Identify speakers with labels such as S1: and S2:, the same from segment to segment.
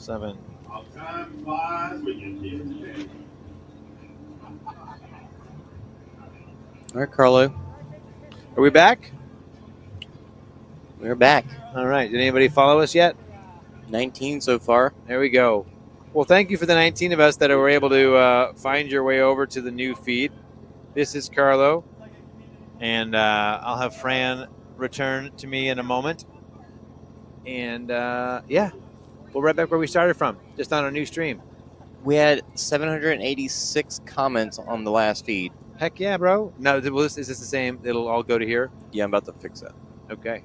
S1: 7.
S2: Time flies when you're kids.
S3: All right, Carlo.
S1: Are we back?
S3: We're back.
S1: All right. Did anybody follow us yet?
S3: 19 so far.
S1: There we go. Well, thank you for the 19 of us that were able to find your way over to the new feed. This is Carlo, and I'll have Fran return to me in a moment. And, yeah, we'll right back where we started from, just on a new stream.
S3: We had 786 comments on the last feed.
S1: Heck yeah, bro. No, is this the same? It'll all go to here?
S3: Yeah, I'm about to fix that.
S1: Okay.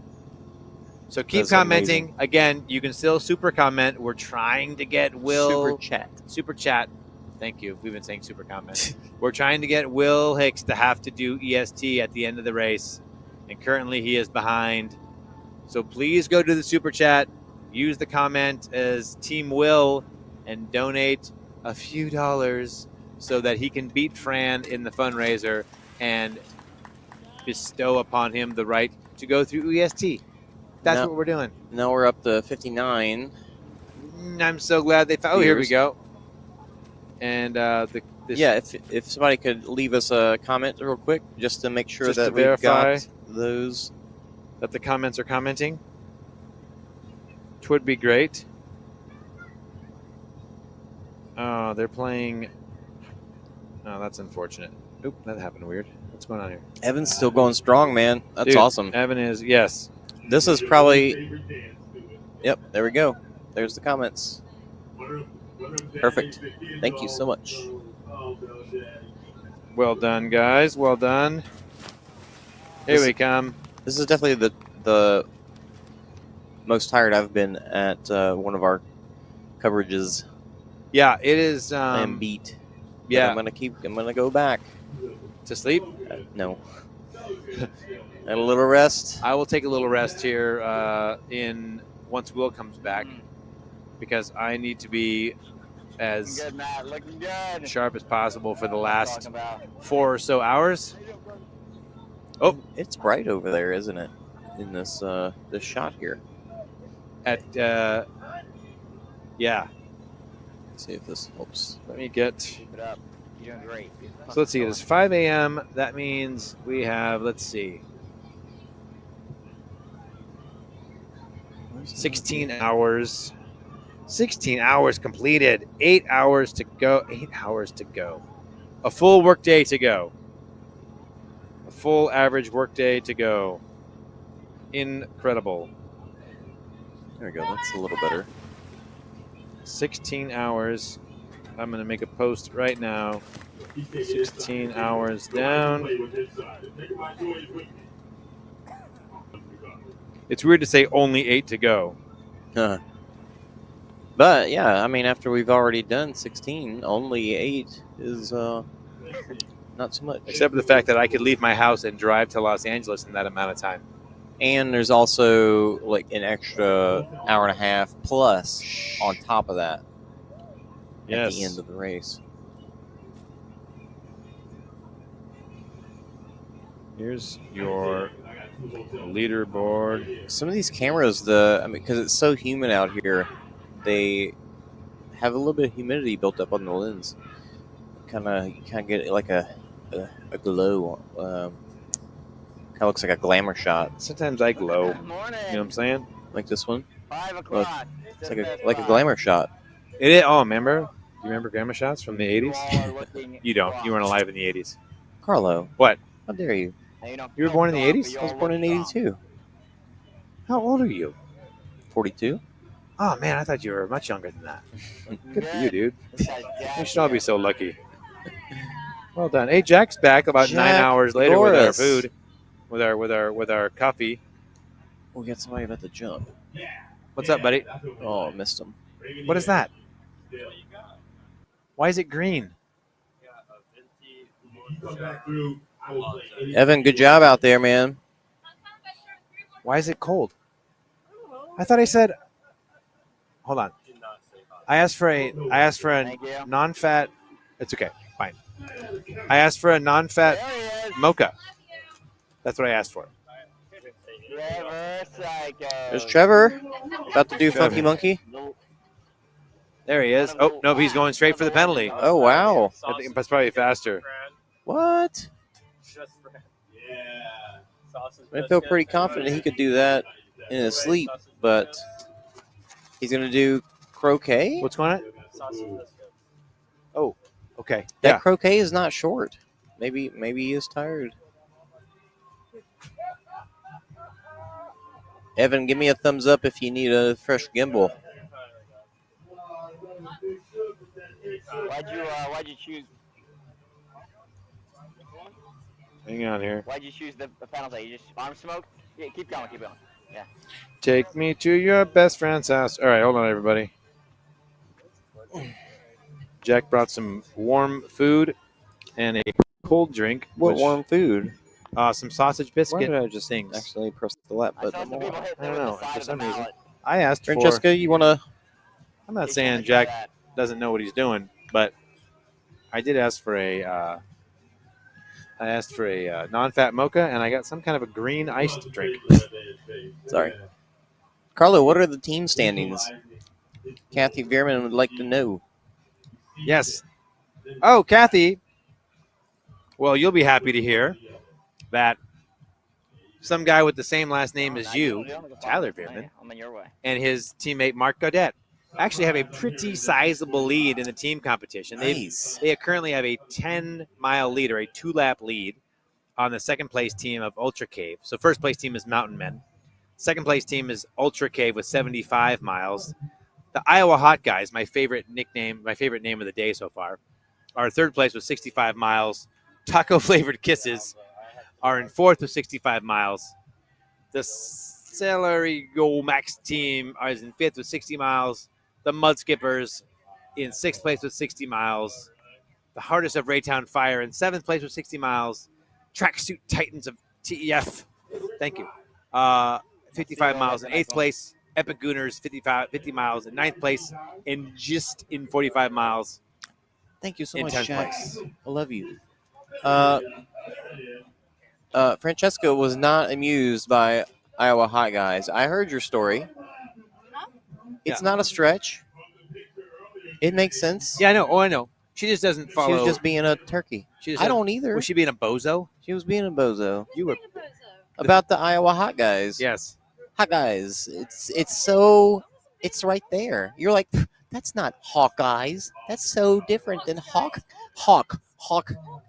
S1: So keep
S3: That's
S1: commenting.
S3: amazing.
S1: Again, you can still super comment. We're trying to get Will. Super chat. Thank you. We've been saying super comment. We're trying to get Will Hicks to have to do EST at the end of the race. And currently he is behind. So please go to the super chat. Use the comment as Team Will and donate a few dollars so that he can beat Fran in the fundraiser and bestow upon him the right to go through EST. That's what we're doing.
S3: Now we're up to 59.
S1: I'm so glad they found. Oh, here we go. And
S3: yeah, if somebody could leave us a comment real quick, just to make sure that
S1: we've got
S3: those,
S1: that the comments are commenting, which would be great. Oh, they're playing. Oh, that's unfortunate. Oop, that happened weird. What's going on here?
S3: Evan's still going strong, man. That's
S1: Dude,
S3: awesome.
S1: Evan is, yes.
S3: This is probably. Yep, there we go. There's the comments. Perfect. Thank you so much.
S1: Well done, guys. Well done. Here we come.
S3: This is definitely the most tired I've been at one of our coverages.
S1: Yeah, it is.
S3: I am beat.
S1: Yeah,
S3: I'm gonna go back
S1: to sleep.
S3: No. And a little rest.
S1: I will take a little rest here once Will comes back, because I need to be as sharp as possible for the last 4 or so hours. Oh,
S3: it's bright over there, isn't it? In this this shot here.
S1: Yeah.
S3: Let's see if this helps.
S1: Let me get.
S4: Keep it up. You're doing great.
S1: So let's see. It is 5 a.m. That means we have. Let's see. 16 hours. 16 hours completed. 8 hours to go. 8 hours to go. A full workday to go. A full average workday to go. Incredible.
S3: There we go. That's a little better.
S1: 16 hours. I'm going to make a post right now. 16 hours down. It's weird to say only 8 to go.
S3: But, yeah, I mean, after we've already done 16, only 8 is not so much.
S1: Except for the fact that I could leave my house and drive to Los Angeles in that amount of time.
S3: And there's also, like, an extra hour and a half plus on top of that at the end of the race.
S1: Here's your leaderboard.
S3: Some of these cameras, because it's so humid out here, they have a little bit of humidity built up on the lens. You kind of get like a glow. Kind of looks like a glamour shot.
S1: Sometimes I glow. You know what I'm saying?
S3: Like this one.
S4: 5 o'clock.
S3: Look, it's like a glamour shot.
S1: It is. Oh, remember? Do you remember glamour shots from the 80s? You don't. You weren't alive in the 80s.
S3: Carlo.
S1: What?
S3: How dare you?
S1: You were born in the 80s?
S3: I was born in 82.
S1: How old are you?
S3: 42.
S1: Oh, man, I thought you were much younger than that. Good for you, dude. We should all be so lucky. Well done. Hey, Jack's back about 9 hours later with our food, with our coffee.
S3: We got somebody about to jump.
S1: What's up, buddy?
S3: Oh, I missed him.
S1: What is that? Why is it green?
S3: Evan, good job out there, man.
S1: Why is it cold? I thought I said. Hold on. I asked for a non-fat. It's okay. Fine. I asked for a non-fat mocha. That's what I asked for.
S3: There's Trevor. About to do Funky Monkey.
S1: There he is. Oh, nope, he's going straight for the penalty.
S3: Oh, wow.
S1: I think that's probably faster.
S3: What?
S2: Yeah.
S3: I feel pretty confident he could do that in his sleep, but he's going to do croquet?
S1: What's going on? Oh, okay.
S3: That
S1: Yeah.
S3: croquet is not short. Maybe he is tired. Evan, give me a thumbs up if you need a fresh gimbal.
S4: Why'd you choose?
S1: Hang on here.
S4: Why'd you choose the penalty? You just arm smoke? Yeah, keep going. Yeah.
S1: Take me to your best friend's house. All right, hold on, everybody. Jack brought some warm food and a cold drink.
S3: What
S1: which-
S3: warm food?
S1: Some sausage
S3: Why
S1: biscuit
S3: did I just
S1: things.
S3: actually press the lap
S4: I saw
S3: button?
S4: some people hit
S1: I
S4: there
S1: don't
S4: with
S1: know.
S4: the side
S1: For
S4: of
S1: some
S4: the
S1: reason.
S4: mallet.
S1: I asked for.
S3: Francesca, you want to?
S1: I'm not
S4: They
S1: saying
S4: can't do
S1: Jack
S4: that.
S1: doesn't know what he's doing, but I did ask for a. I asked for a non-fat mocha, and I got some kind of a green iced drink.
S3: Sorry. Carlo, what are the team standings? Kathy Veerman would like to know.
S1: Yes. Oh, Kathy. Well, you'll be happy to hear that some guy with the same last name as you, Tyler Veerman,
S4: I'm on your way.
S1: and his teammate Mark Gaudette actually have a pretty sizable lead in the team competition.
S3: Nice.
S1: They currently have a 10-mile lead or a 2-lap lead on the second place team of Ultra Cave. So first place team is Mountain Men. Second place team is Ultra Cave with 75 miles. The Iowa Hot Guys, my favorite name of the day so far, are third place with 65 miles. Taco Flavored Kisses are in fourth with 65 miles. The Celery Go Max team is in fifth with 60 miles. The Mud Skippers in sixth place with 60 miles. The Hardest of Raytown Fire in seventh place with 60 miles. Tracksuit Titans of TEF, thank you, 55 miles in eighth place. Epic Gooners, 50 miles in ninth place. And just in 45 miles
S3: Thank you so
S1: in
S3: much,
S1: 10th
S3: Jack.
S1: place.
S3: I love you. Francesca was not amused by Iowa Hot Guys. I heard your story. It's not a stretch. It makes sense.
S1: Yeah, I know. Oh, I know. She just doesn't follow.
S3: She was just being a turkey.
S1: She just
S3: I
S1: doesn't-
S3: don't either.
S1: Was she being a bozo?
S3: She was being a bozo.
S1: You were.
S3: About the Iowa Hot Guys.
S1: Yes.
S3: Hot Guys. It's right there. You're like, that's not Hawkeyes. That's so different than Hawk.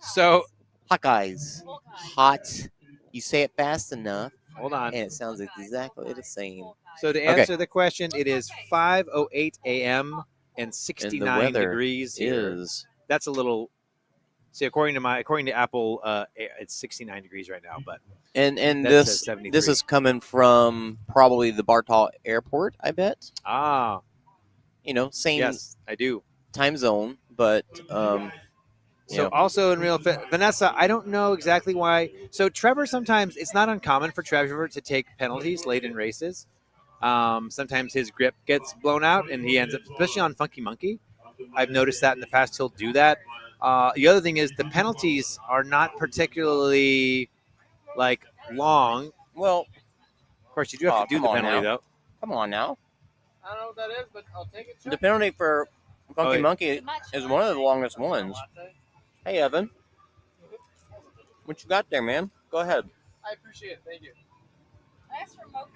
S1: So
S3: Hawkeyes. Hot. You say it fast enough,
S1: hold on.
S3: and it sounds exactly the same.
S1: So to answer the question, it is 5:08 a.m. and 69
S3: weather
S1: degrees here.
S3: Is
S1: That's a little. See, according to Apple, it's 69 degrees right now. But
S3: and
S1: that
S3: this
S1: says 73.
S3: this is coming from probably the Bartow airport, I bet. Same
S1: yes, I do.
S3: time zone, but
S1: So also in real Vanessa, I don't know exactly why. So Trevor, sometimes it's not uncommon for Trevor to take penalties late in races. Sometimes his grip gets blown out, and he ends up, especially on Funky Monkey. I've noticed that in the past. He'll do that. The other thing is the penalties are not particularly long.
S3: well,
S1: Of course, you do have to do
S3: come
S1: the
S3: on
S1: penalty
S3: now.
S1: though.
S3: come on now.
S1: I don't know what that is, but I'll take it.
S3: The penalty for Funky
S1: yeah.
S3: Monkey is one of the longest ones. Hey, Evan. What you got there, man? Go ahead.
S1: I appreciate it. Thank you.
S5: I asked for mocha.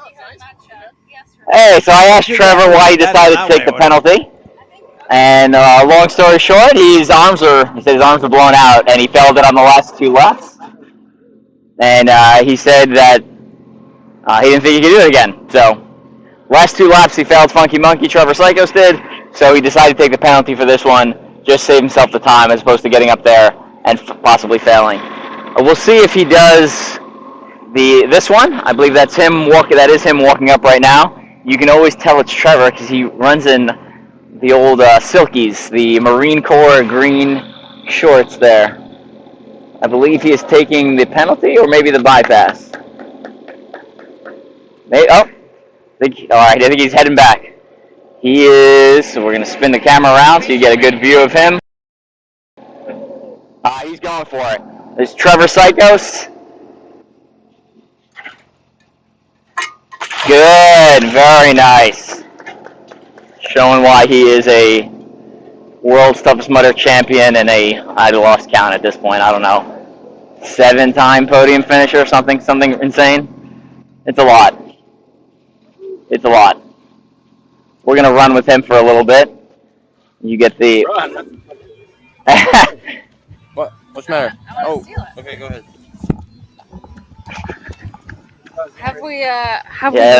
S5: He had matcha. He asked for
S4: Hey, so I asked Trevor why he decided to take the penalty. And long story short, he said his arms were blown out, and he failed it on the last two laps. And he said that he didn't think he could do it again. So last two laps he failed Funky Monkey, Trevor Psychos did. So he decided to take the penalty for this one, just save himself the time as opposed to getting up there and possibly failing. We'll see if he does this one. I believe that is him walking up right now. You can always tell it's Trevor because he runs in the old Silkies, the Marine Corps green shorts there. I believe he is taking the penalty or maybe the bypass. All right, I think he's heading back. He is, so we're going to spin the camera around so you get a good view of him. He's going for it. There's Trevor Psychos. Good, very nice. showing why he is a world's toughest mudder champion and I lost count at this point. I don't know, 7-time podium finisher, something insane. It's a lot. It's a lot. We're gonna run with him for a little bit. You get the.
S3: What? What's the matter?
S5: I want to steal it.
S3: Okay, go ahead.
S5: Have we
S4: Yeah,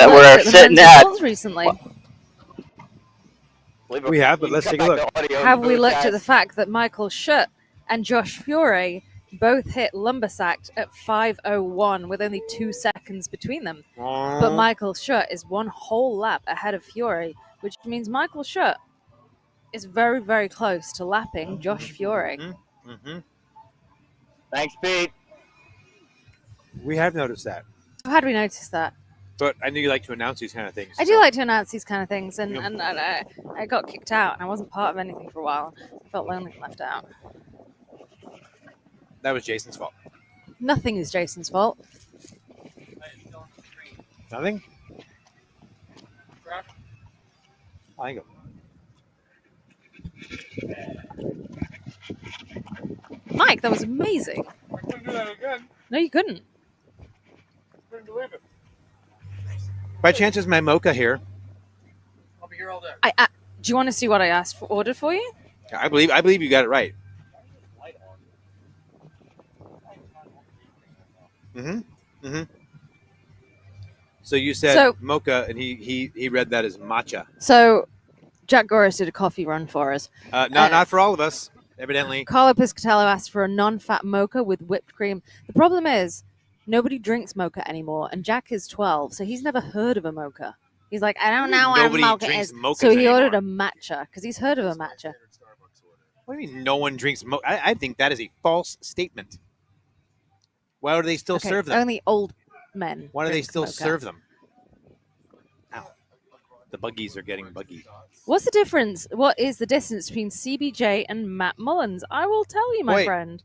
S5: looked
S4: we're
S5: at the
S4: sitting
S5: men's
S4: at-
S5: results recently?
S1: We have, but let's take a look.
S5: Have we looked at the fact that Michael Schutt and Josh Fiore both hit Lumbersacked at 5:01 with only 2 seconds between them? But Michael Schutt is 1 whole lap ahead of Fiore, which means Michael Schutt is very, very close to lapping Josh Fiore.
S1: Mm-hmm.
S4: Thanks, Pete.
S1: We have noticed that.
S5: How do we notice that?
S1: But I knew you like to announce these kind of things.
S5: I do like to announce these kind of things, and I got kicked out, and I wasn't part of anything for a while. I felt lonely and left out.
S1: That was Jason's fault.
S5: Nothing is Jason's fault.
S1: Nothing? I go.
S5: Mike, that was amazing.
S2: I couldn't do that again.
S5: No, you couldn't.
S2: Couldn't believe it.
S1: By chance, is my mocha here?
S2: I'll be here all day.
S5: Do you want to see what I ordered for you?
S1: I believe you got it right. So you said mocha, and he read that as matcha.
S5: So Jack Goris did a coffee run for us.
S1: Not for all of us, evidently.
S5: Carlo Piscatello asked for a non-fat mocha with whipped cream. The problem is nobody drinks mocha anymore, and Jack is 12, so he's never heard of a mocha. He's like, I don't know what a
S1: Nobody
S5: mocha
S1: drinks
S5: is.
S1: mochas
S5: So he
S1: anymore.
S5: ordered a matcha because he's heard of a matcha.
S1: What do you mean no one drinks mocha? I think that is a false statement. Why do they still
S5: Okay,
S1: serve them?
S5: only old men.
S1: Why do they
S5: drink
S1: still
S5: mocha.
S1: serve them? Ow. The buggies are getting buggy.
S5: What's the difference? What is the distance between CBJ and Matt Mullins? I will tell you, my
S1: Wait.
S5: friend.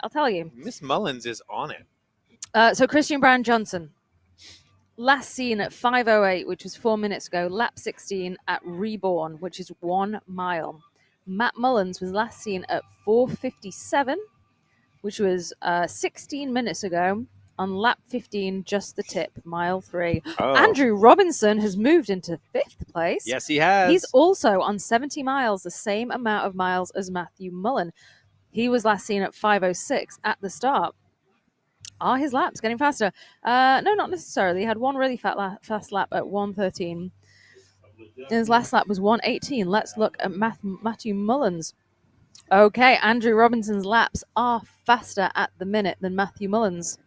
S5: I'll tell you.
S1: Miss Mullins is on it.
S5: So Christian Brown Johnson, last seen at 5:08, which was 4 minutes ago, lap 16 at Reborn, which is 1 mile. Matt Mullins was last seen at 4:57, which was 16 minutes ago, on lap 15, just the tip, mile 3.
S1: Oh.
S5: Andrew Robinson has moved into 5th place.
S1: Yes, he has.
S5: He's also on 70 miles, the same amount of miles as Matthew Mullen. He was last seen at 5:06 at the start. Are his laps getting faster? No, not necessarily. He had one really fast lap at 1:13. And his last lap was 1:18. Let's look at Matthew Mullins. Okay, Andrew Robinson's laps are faster at the minute than Matthew Mullins.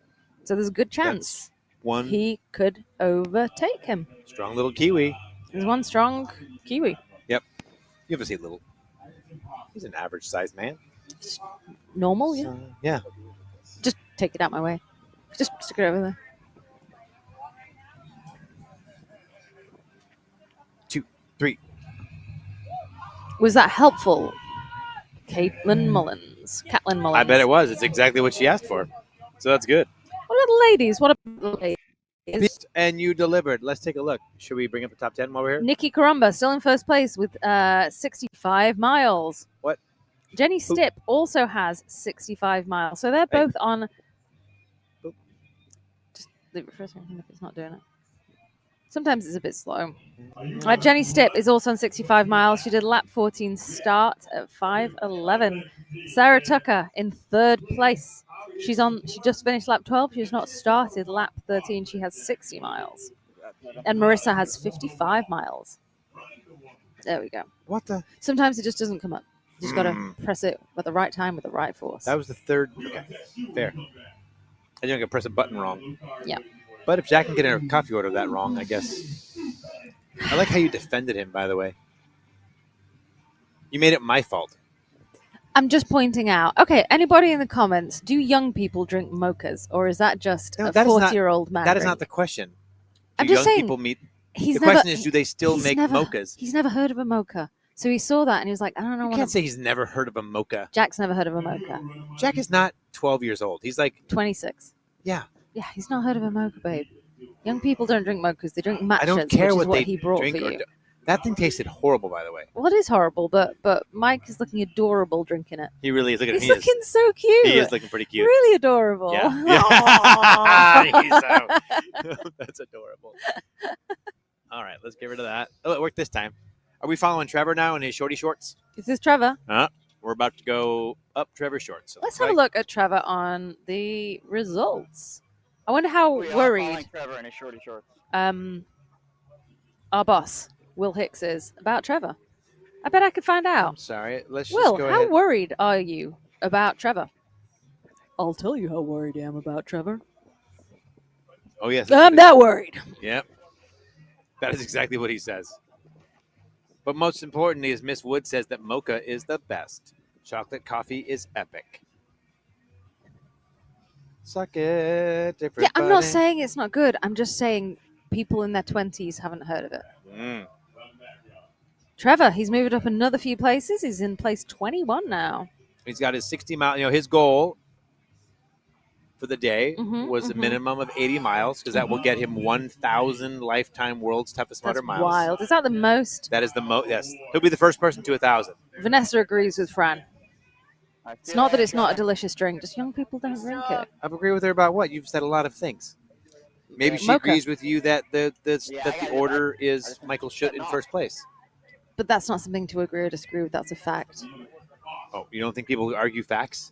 S5: So there's a good chance
S1: one
S5: he could overtake him.
S1: strong little Kiwi.
S5: There's one strong Kiwi.
S1: You ever see little? He's an average sized man.
S5: Normal, yeah.
S1: Yeah.
S5: Just take it out my way. Just stick it over there.
S1: 2, 3.
S5: Was that helpful? Caitlin Mullins.
S1: I bet it was. It's exactly what she asked for. So that's good.
S5: What about the ladies? What about the ladies?
S1: And you delivered. Let's take a look. Should we bring up the top 10 while we're here?
S5: Nikki Carumba still in first place with 65 miles.
S1: What?
S5: Jenny Stipp also has 65 miles. So they're both on. Just leave it for a second if it's not doing it. Sometimes it's a bit slow. Jenny Stipp is also on 65 miles. She did lap 14 start at 5:11. Sarah Tucker in third place. She just finished lap 12. She's not started lap 13. She has 60 miles. And Marissa has 55 miles. There we go.
S1: What the?
S5: Sometimes it just doesn't come up. You just got to press it at the right time with the right force.
S1: That was the third. Okay. Fair. I didn't press a button wrong.
S5: Yeah.
S1: But if Jack can get a coffee order that wrong, I guess. I like how you defended him, by the way. You made it my fault.
S5: I'm just pointing out. Okay, anybody in the comments, do young people drink mochas? Or is that just a 40-year-old man?
S1: That is not the question.
S5: I'm
S1: Do
S5: just
S1: young
S5: saying,
S1: people meet?
S5: The
S1: question is, do they still make mochas?
S5: He's never heard of a mocha. So he saw that and he was like, I don't know
S1: You
S5: what.
S1: can't say he's never heard of a mocha.
S5: Jack's never heard of a mocha.
S1: Jack is not 12 years old. He's like
S5: 26.
S1: Yeah.
S5: Yeah, he's not heard of a mocha, babe. Young people don't drink mochas. They drink matchas,
S1: I don't care
S5: which is
S1: what they
S5: he brought
S1: drink.
S5: for you.
S1: That thing tasted horrible, by the way.
S5: Well, it is horrible, but Mike is looking adorable drinking it.
S1: He really is. Look at him.
S5: He's looking so cute.
S1: He is looking pretty cute.
S5: Really adorable.
S1: Yeah.
S5: Aw.
S1: That's adorable. All right, let's get rid of that. Oh, it worked this time. Are we following Trevor now in his shorty shorts?
S5: This is Trevor.
S1: We're about to go up Trevor's shorts. So
S5: Let's have a look at Trevor on the results. I wonder how worried
S4: Trevor in his shorty shorts.
S5: our boss, Will Hicks, is about Trevor. I bet I could find
S1: I'm
S5: out.
S1: sorry. Let's
S5: Will,
S1: just go
S5: how
S1: ahead.
S5: worried are you about Trevor? I'll tell you how worried I am about Trevor.
S1: Oh, yes.
S5: I'm that worried.
S1: Yep. That is exactly what he says. But most importantly is Miss Wood says that mocha is the best. Chocolate coffee is epic. Suck it, everybody.
S5: Yeah, I'm not saying it's not good. I'm just saying people in their 20s haven't heard of it. Trevor, he's moved up another few places. He's in place 21 now.
S1: He's got his 60-mile. His goal for the day was a minimum of 80 miles because that will get him 1,000 lifetime world's toughest smarter
S5: That's
S1: miles.
S5: wild. Is that the most?
S1: That is the most. Yes, he'll be the first person to 1,000.
S5: Vanessa agrees with Fran. It's not that it's not a delicious drink. Just young people don't drink it.
S1: I agree with her about what you've said. A lot of things. Maybe she
S5: Mocha.
S1: agrees with you that the order is Michael Schutt in first place.
S5: But that's not something to agree or disagree with. That's a fact.
S1: Oh, you don't think people argue facts?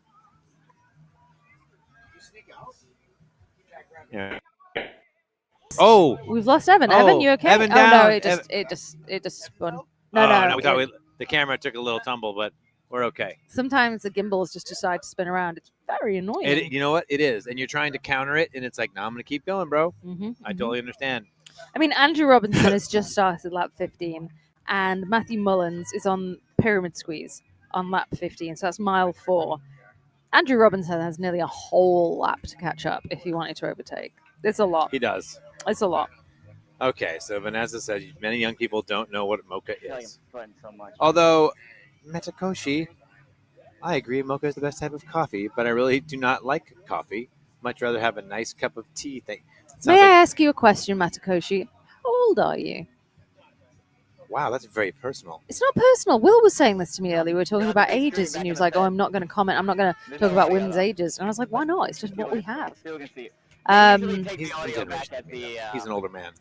S1: Yeah. Oh,
S5: We've lost Evan.
S1: Oh,
S5: Evan, you okay?
S1: Evan
S5: Oh
S1: down.
S5: no, it just spun. No.
S1: We thought the camera took a little tumble, but we're okay.
S5: Sometimes the gimbals just decide to spin around. It's very annoying.
S1: You know what? It is, and you're trying to counter it, and it's like, no, I'm going to keep going, bro. I totally understand.
S5: I mean, Andrew Robinson has just started lap 15, and Matthew Mullins is on Pyramid Squeeze on lap 15, so that's mile 4. Andrew Robinson has nearly a whole lap to catch up if he wanted to overtake. It's a lot.
S1: He does.
S5: It's a lot.
S1: Okay, so Vanessa says many young people don't know what mocha is. Although, Metakoshi, I agree mocha is the best type of coffee, but I really do not like coffee. Much rather have a nice cup of tea.
S5: May I ask you a question, Matakoshi? How old are you?
S1: Wow, that's very personal.
S5: It's not personal. Will was saying this to me earlier. We were talking about ages, and he was like, "Oh, I'm not going to comment. I'm not going to talk about women's ages." And I was like, "Why not? It's just what we have."
S1: He's an older man.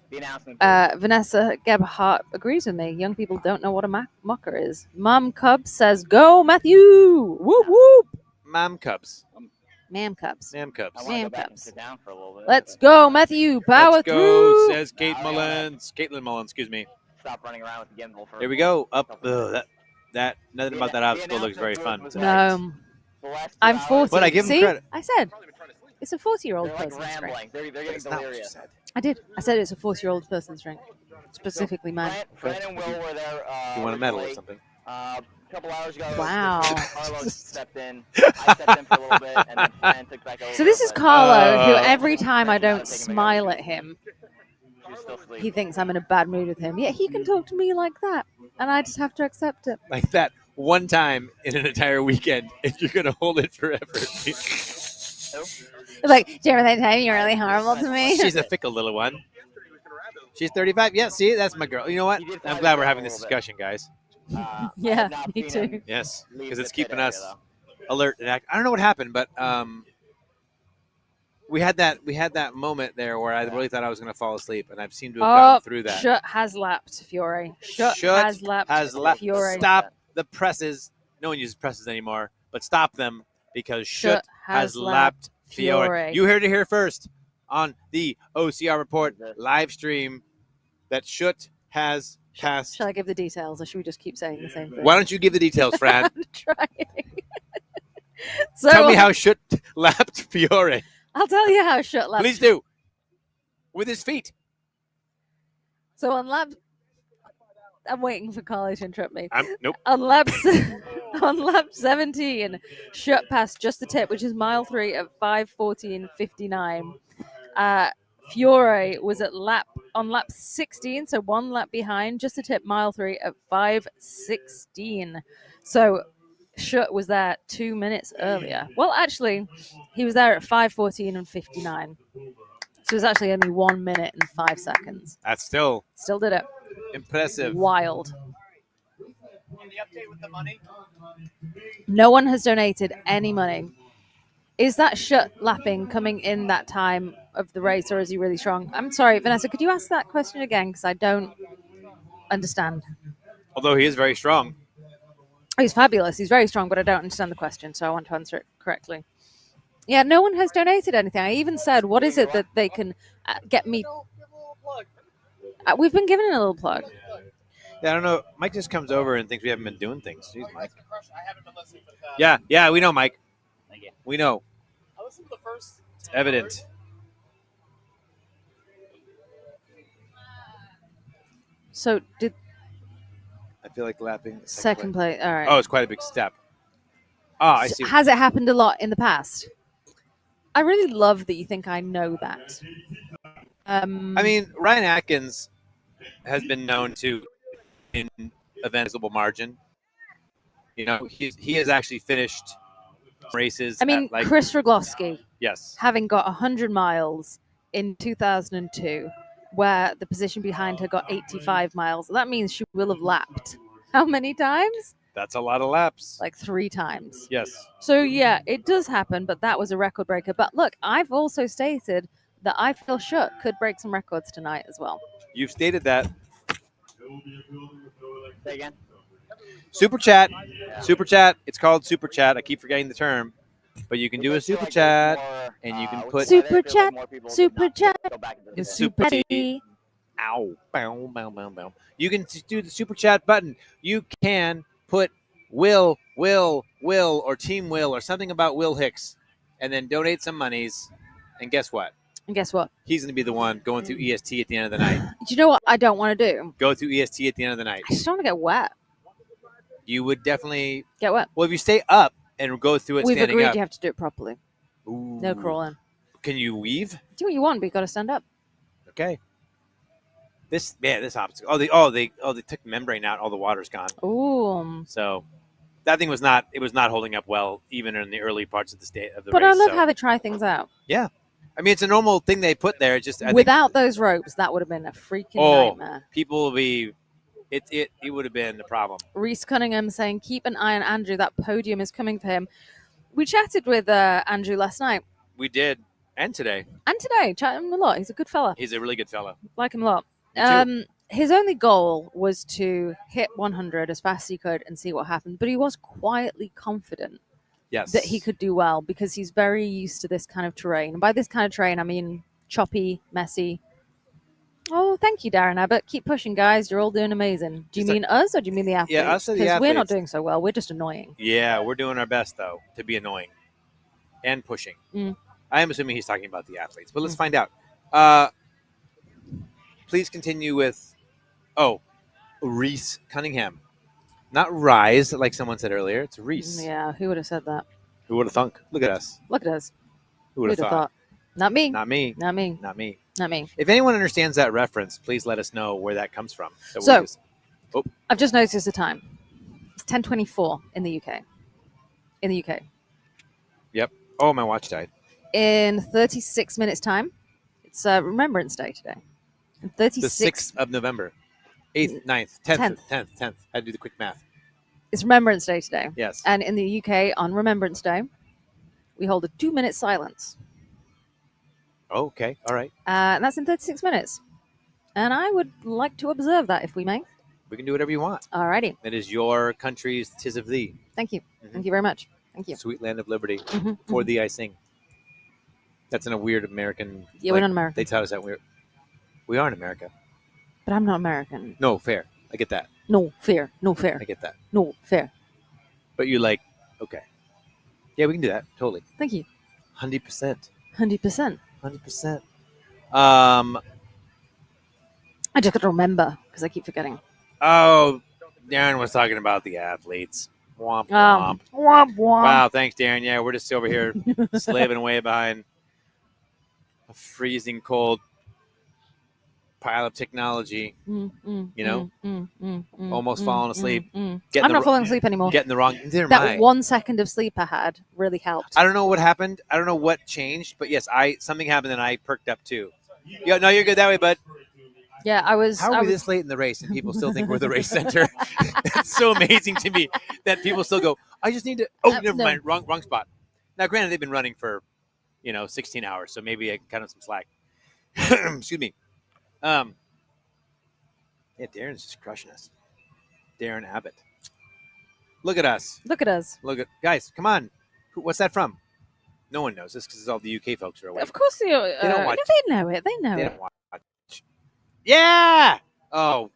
S5: Vanessa Gebhardt agrees with me. Young people don't know what a mocker is. Mom Cub says, "Go, Matthew! Whoop whoop!"
S1: Ma'am Cubs.
S5: Ma'am Cubs.
S1: Ma'am Cubs.
S5: Ma'am Cubs. Let's go, Matthew! Power
S1: Let's go,
S5: through!
S1: says Caitlin Mullins, excuse me.
S4: Stop running around with the gimbal.
S1: Here we go. Up. That nothing about that obstacle looks very fun.
S5: No. I'm 40.
S1: But I give him
S5: See?
S1: credit.
S5: I said it's a 40-year-old
S4: They're like
S5: person's drink.
S4: rambling. They're getting
S1: That's not what you
S4: delirious.
S1: said.
S5: I did. I said it's a 40-year-old person's drink. Specifically mine.
S4: Fran and Will were there.
S1: You want a medal or
S4: recently.
S1: something?
S4: A couple hours ago.
S5: Wow.
S4: Carlos stepped in. I stepped in for a little bit, and then Fran took back over.
S5: So this is
S4: but
S5: Carlo, who every time I don't smile at him,
S4: she was still asleep.
S5: he thinks I'm in a bad mood with him. Yet he can talk to me like that, and I just have to accept it.
S1: Like that one time in an entire weekend, and you're going to hold it forever.
S5: Like, do you ever think you're really horrible to me?
S1: She's a fickle little one. She's 35. Yeah, see, that's my girl. You know what? I'm glad we're having this discussion, guys.
S5: Yeah, me too.
S1: Yes, because it's keeping us alert and act. I don't know what happened, but we had that moment there where I really thought I was going to fall asleep, and I've seemed to have gotten through that.
S5: Schutt has lapped Fiore. Schutt has lapped Fiore.
S1: Stop the presses. No one uses presses anymore, but stop them because Schutt has lapped Fiore. You heard it here first on the OCR Report live stream that Schutt has passed.
S5: Shall I give the details, or should we just keep saying the same thing?
S1: Why don't you give the details, Fran?
S5: I'm trying. So,
S1: Tell me how Schutt lapped Fiore.
S5: I'll tell you how Schutt lapped.
S1: Please do. With his feet.
S5: So on lap, I'm waiting for Carly to interrupt me.
S1: Nope.
S5: On lap 17, Schutt passed just the tip, which is mile 3 at 5:14:59. Fiore was on lap 16, so one lap behind, just a tip, mile 3 at 5:16. So Schutt was there 2 minutes earlier. Well, actually, he was there at 5:14:59. So it was actually only 1 minute and 5 seconds.
S1: That's still
S5: Still did it.
S1: Impressive.
S5: Wild.
S2: And the update with the money?
S5: No one has donated any money. Is that shut lapping coming in that time of the race, or is he really strong? I'm sorry, Vanessa, could you ask that question again? Because I don't understand.
S1: Although he is very strong.
S5: He's fabulous. He's very strong, but I don't understand the question, so I want to answer it correctly. Yeah, no one has donated anything. I even said, what is it that they can get me?
S2: Give a little plug.
S5: We've been given a little plug.
S1: Yeah, I don't know. Mike just comes over and thinks we haven't been doing things. Jeez, Mike.
S2: I haven't been listening for the past.
S1: Yeah, we know, Mike.
S4: Thank you.
S1: We know.
S2: I listened to the first.
S1: It's evident.
S5: So did
S1: I feel like lapping.
S5: second place? All right.
S1: Oh, it's quite a big step. Ah, I see.
S5: Has it happened a lot in the past? I really love that you think I know that.
S1: I mean, Ryan Atkins has been known to in a visible margin. You know, he has actually finished races.
S5: I mean,
S1: at, like,
S5: Chris Roglowski,
S1: yes,
S5: having got 100 miles in 2002, where the position behind her got 85 miles, that means she will have lapped. How many times?
S1: that's a lot of laps.
S5: Like 3 times.
S1: Yes,
S5: So, yeah, it does happen, but that was a record breaker. But look, I've also stated that I feel Shook could break some records tonight as well.
S1: you've stated that.
S4: Say again.
S1: Super chat. Super chat. It's called super chat. I keep forgetting the term. But you can do a super chat, and you can put
S5: Super chat, super chat.
S1: It's
S5: Super
S1: super
S5: T.
S1: Ow. Bow, bow, bow, bow. You can do the super chat button. You can put Will, or Team Will, or something about Will Hicks, and then donate some monies. And guess what?
S5: And guess what?
S1: He's going to be the one going through EST at the end of the night.
S5: Do you know what I don't want to do?
S1: Go through EST at the end of the night.
S5: I just don't want to get wet.
S1: You would definitely.
S5: Get wet.
S1: Well, if you stay up and go through it
S5: We've
S1: standing
S5: agreed
S1: up.
S5: you have to do it properly.
S1: Ooh.
S5: No crawling.
S1: Can you weave?
S5: Do what you want, but you got to stand up.
S1: Okay. This obstacle. They took the membrane out. All the water's gone.
S5: Ooh.
S1: So that thing was not. It was not holding up well, even in the early parts of the state of the
S5: But
S1: race.
S5: I love
S1: so.
S5: how they try things out.
S1: I mean, it's a normal thing they put there. It's just I think
S5: Without those ropes, that would have been a freaking nightmare.
S1: people will be. It would have been a problem.
S5: Reese Cunningham saying, keep an eye on Andrew. That podium is coming for him. We chatted with Andrew last night.
S1: We did, and today.
S5: And today, chatted him a lot. He's a good fella.
S1: He's a really good fella.
S5: Like him a lot.
S1: Me too.
S5: His only goal was to hit 100 as fast as he could and see what happened. But he was quietly confident
S1: Yes.
S5: that he could do well because he's very used to this kind of terrain. And by this kind of terrain, I mean choppy, messy. Oh, thank you, Darren Abbott. Keep pushing, guys. You're all doing amazing. Do you
S1: Just
S5: mean us or do you mean the athletes?
S1: Yeah, us or the
S5: Because we're not
S1: athletes.
S5: doing so well. We're just annoying.
S1: Yeah, we're doing our best though to be annoying and pushing.
S5: Mm.
S1: I am assuming he's talking about the athletes, but let's find out. Please continue with. Oh, Reese Cunningham, not Rise, like someone said earlier. It's Reese.
S5: Yeah, who would have said that?
S1: Who would have thunk? Look at us.
S5: Look at us.
S1: Who would have thought?
S5: thought? Not me.
S1: Not me.
S5: Not me.
S1: Not me.
S5: Not me.
S1: If anyone understands that reference, please let us know where that comes from. That
S5: So-
S1: we're just-
S5: I've just noticed the time. It's 10:24 in the UK. In the UK.
S1: oh, my watch died.
S5: In 36 minutes' time, it's Remembrance Day today. In
S1: The
S5: 36,
S1: 6th of November, 8th, 9th, 10th, 10th. I had to do the quick math.
S5: it's Remembrance Day today.
S1: Yes.
S5: And in the UK, on Remembrance Day, we hold a 2-minute silence.
S1: Oh, okay. All right.
S5: And that's in 36 minutes. And I would like to observe that, if we may.
S1: We can do whatever you want.
S5: Alrighty.
S1: It is your country's 'tis of thee.
S5: Thank you.
S1: Mhm.
S5: Thank you very much. Thank you.
S1: Sweet land of liberty.
S5: Mhm,
S1: For
S5: mhm.
S1: thee I sing. That's in a weird American.
S5: Yeah,
S1: like,
S5: we're not American.
S1: They taught us that weird. We are in America.
S5: But I'm not American.
S1: No, fair. I get that.
S5: No, fair. No, fair.
S1: I get that.
S5: No, fair.
S1: But you're like, okay. Yeah, we can do that. Totally.
S5: Thank you.
S1: 100%.
S5: 100%.
S1: 100%.
S5: I just got to remember because I keep forgetting.
S1: Oh, Darren was talking about the athletes. Womp
S5: Womp,
S1: womp.
S5: womp.
S1: Wow, thanks, Darren. Yeah, we're just over here slaving away behind a freezing cold pile of technology, you know, almost falling asleep.
S5: I'm
S1: Getting
S5: not falling asleep anymore.
S1: getting the wrong. Neither am
S5: That
S1: I.
S5: 1 second of sleep I had really helped.
S1: I don't know what happened. I don't know what changed, but yes, something happened and I perked up too. Yeah, no, you're good that way, bud.
S5: Yeah, I was.
S1: How
S5: I
S1: are we
S5: was,
S1: this late in the race and people still think we're the race center? It's so amazing to me that people still go, I just need to. Oh, never
S5: no.
S1: mind. Wrong spot. Now, granted, they've been running for 16 hours, so maybe I cut them some slack. Excuse me. Yeah, Darren's just crushing us. Darren Abbott. Look at us.
S5: Look at us.
S1: Guys. Come on. What's that from? No one knows this because all the UK folks are away.
S5: Of course, they
S1: don't watch.
S5: No, they know it. They know
S1: They
S5: it.
S1: don't watch. Yeah. Oh,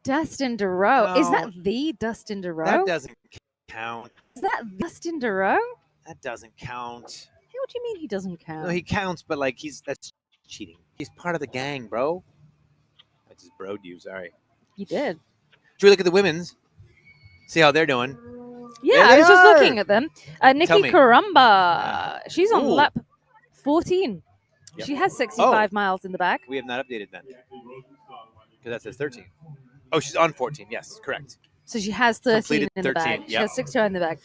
S5: Dustin DeRoe. Is
S1: No.
S5: that the Dustin DeRoe?
S1: that doesn't count.
S5: Is that Dustin DeRoe?
S1: That doesn't count.
S5: Hey, what do you mean he doesn't count?
S1: No, he counts, but like that's cheating. He's part of the gang, bro. I just broed you. Sorry.
S5: You did.
S1: Should we look at the women's? See how they're doing.
S5: Yeah,
S1: There
S5: I
S1: they
S5: was just
S1: are.
S5: looking at them. Nikki
S1: me.
S5: Karumba. She's on
S1: Ooh.
S5: lap 14.
S1: Yep.
S5: She has 65 miles in the bag.
S1: We have not updated then because that says 13. Oh, she's on 14. Yes, correct.
S5: So she has 13
S1: Completed
S5: in the
S1: 13,
S5: bag. She
S1: yep.
S5: has 65 in the bag.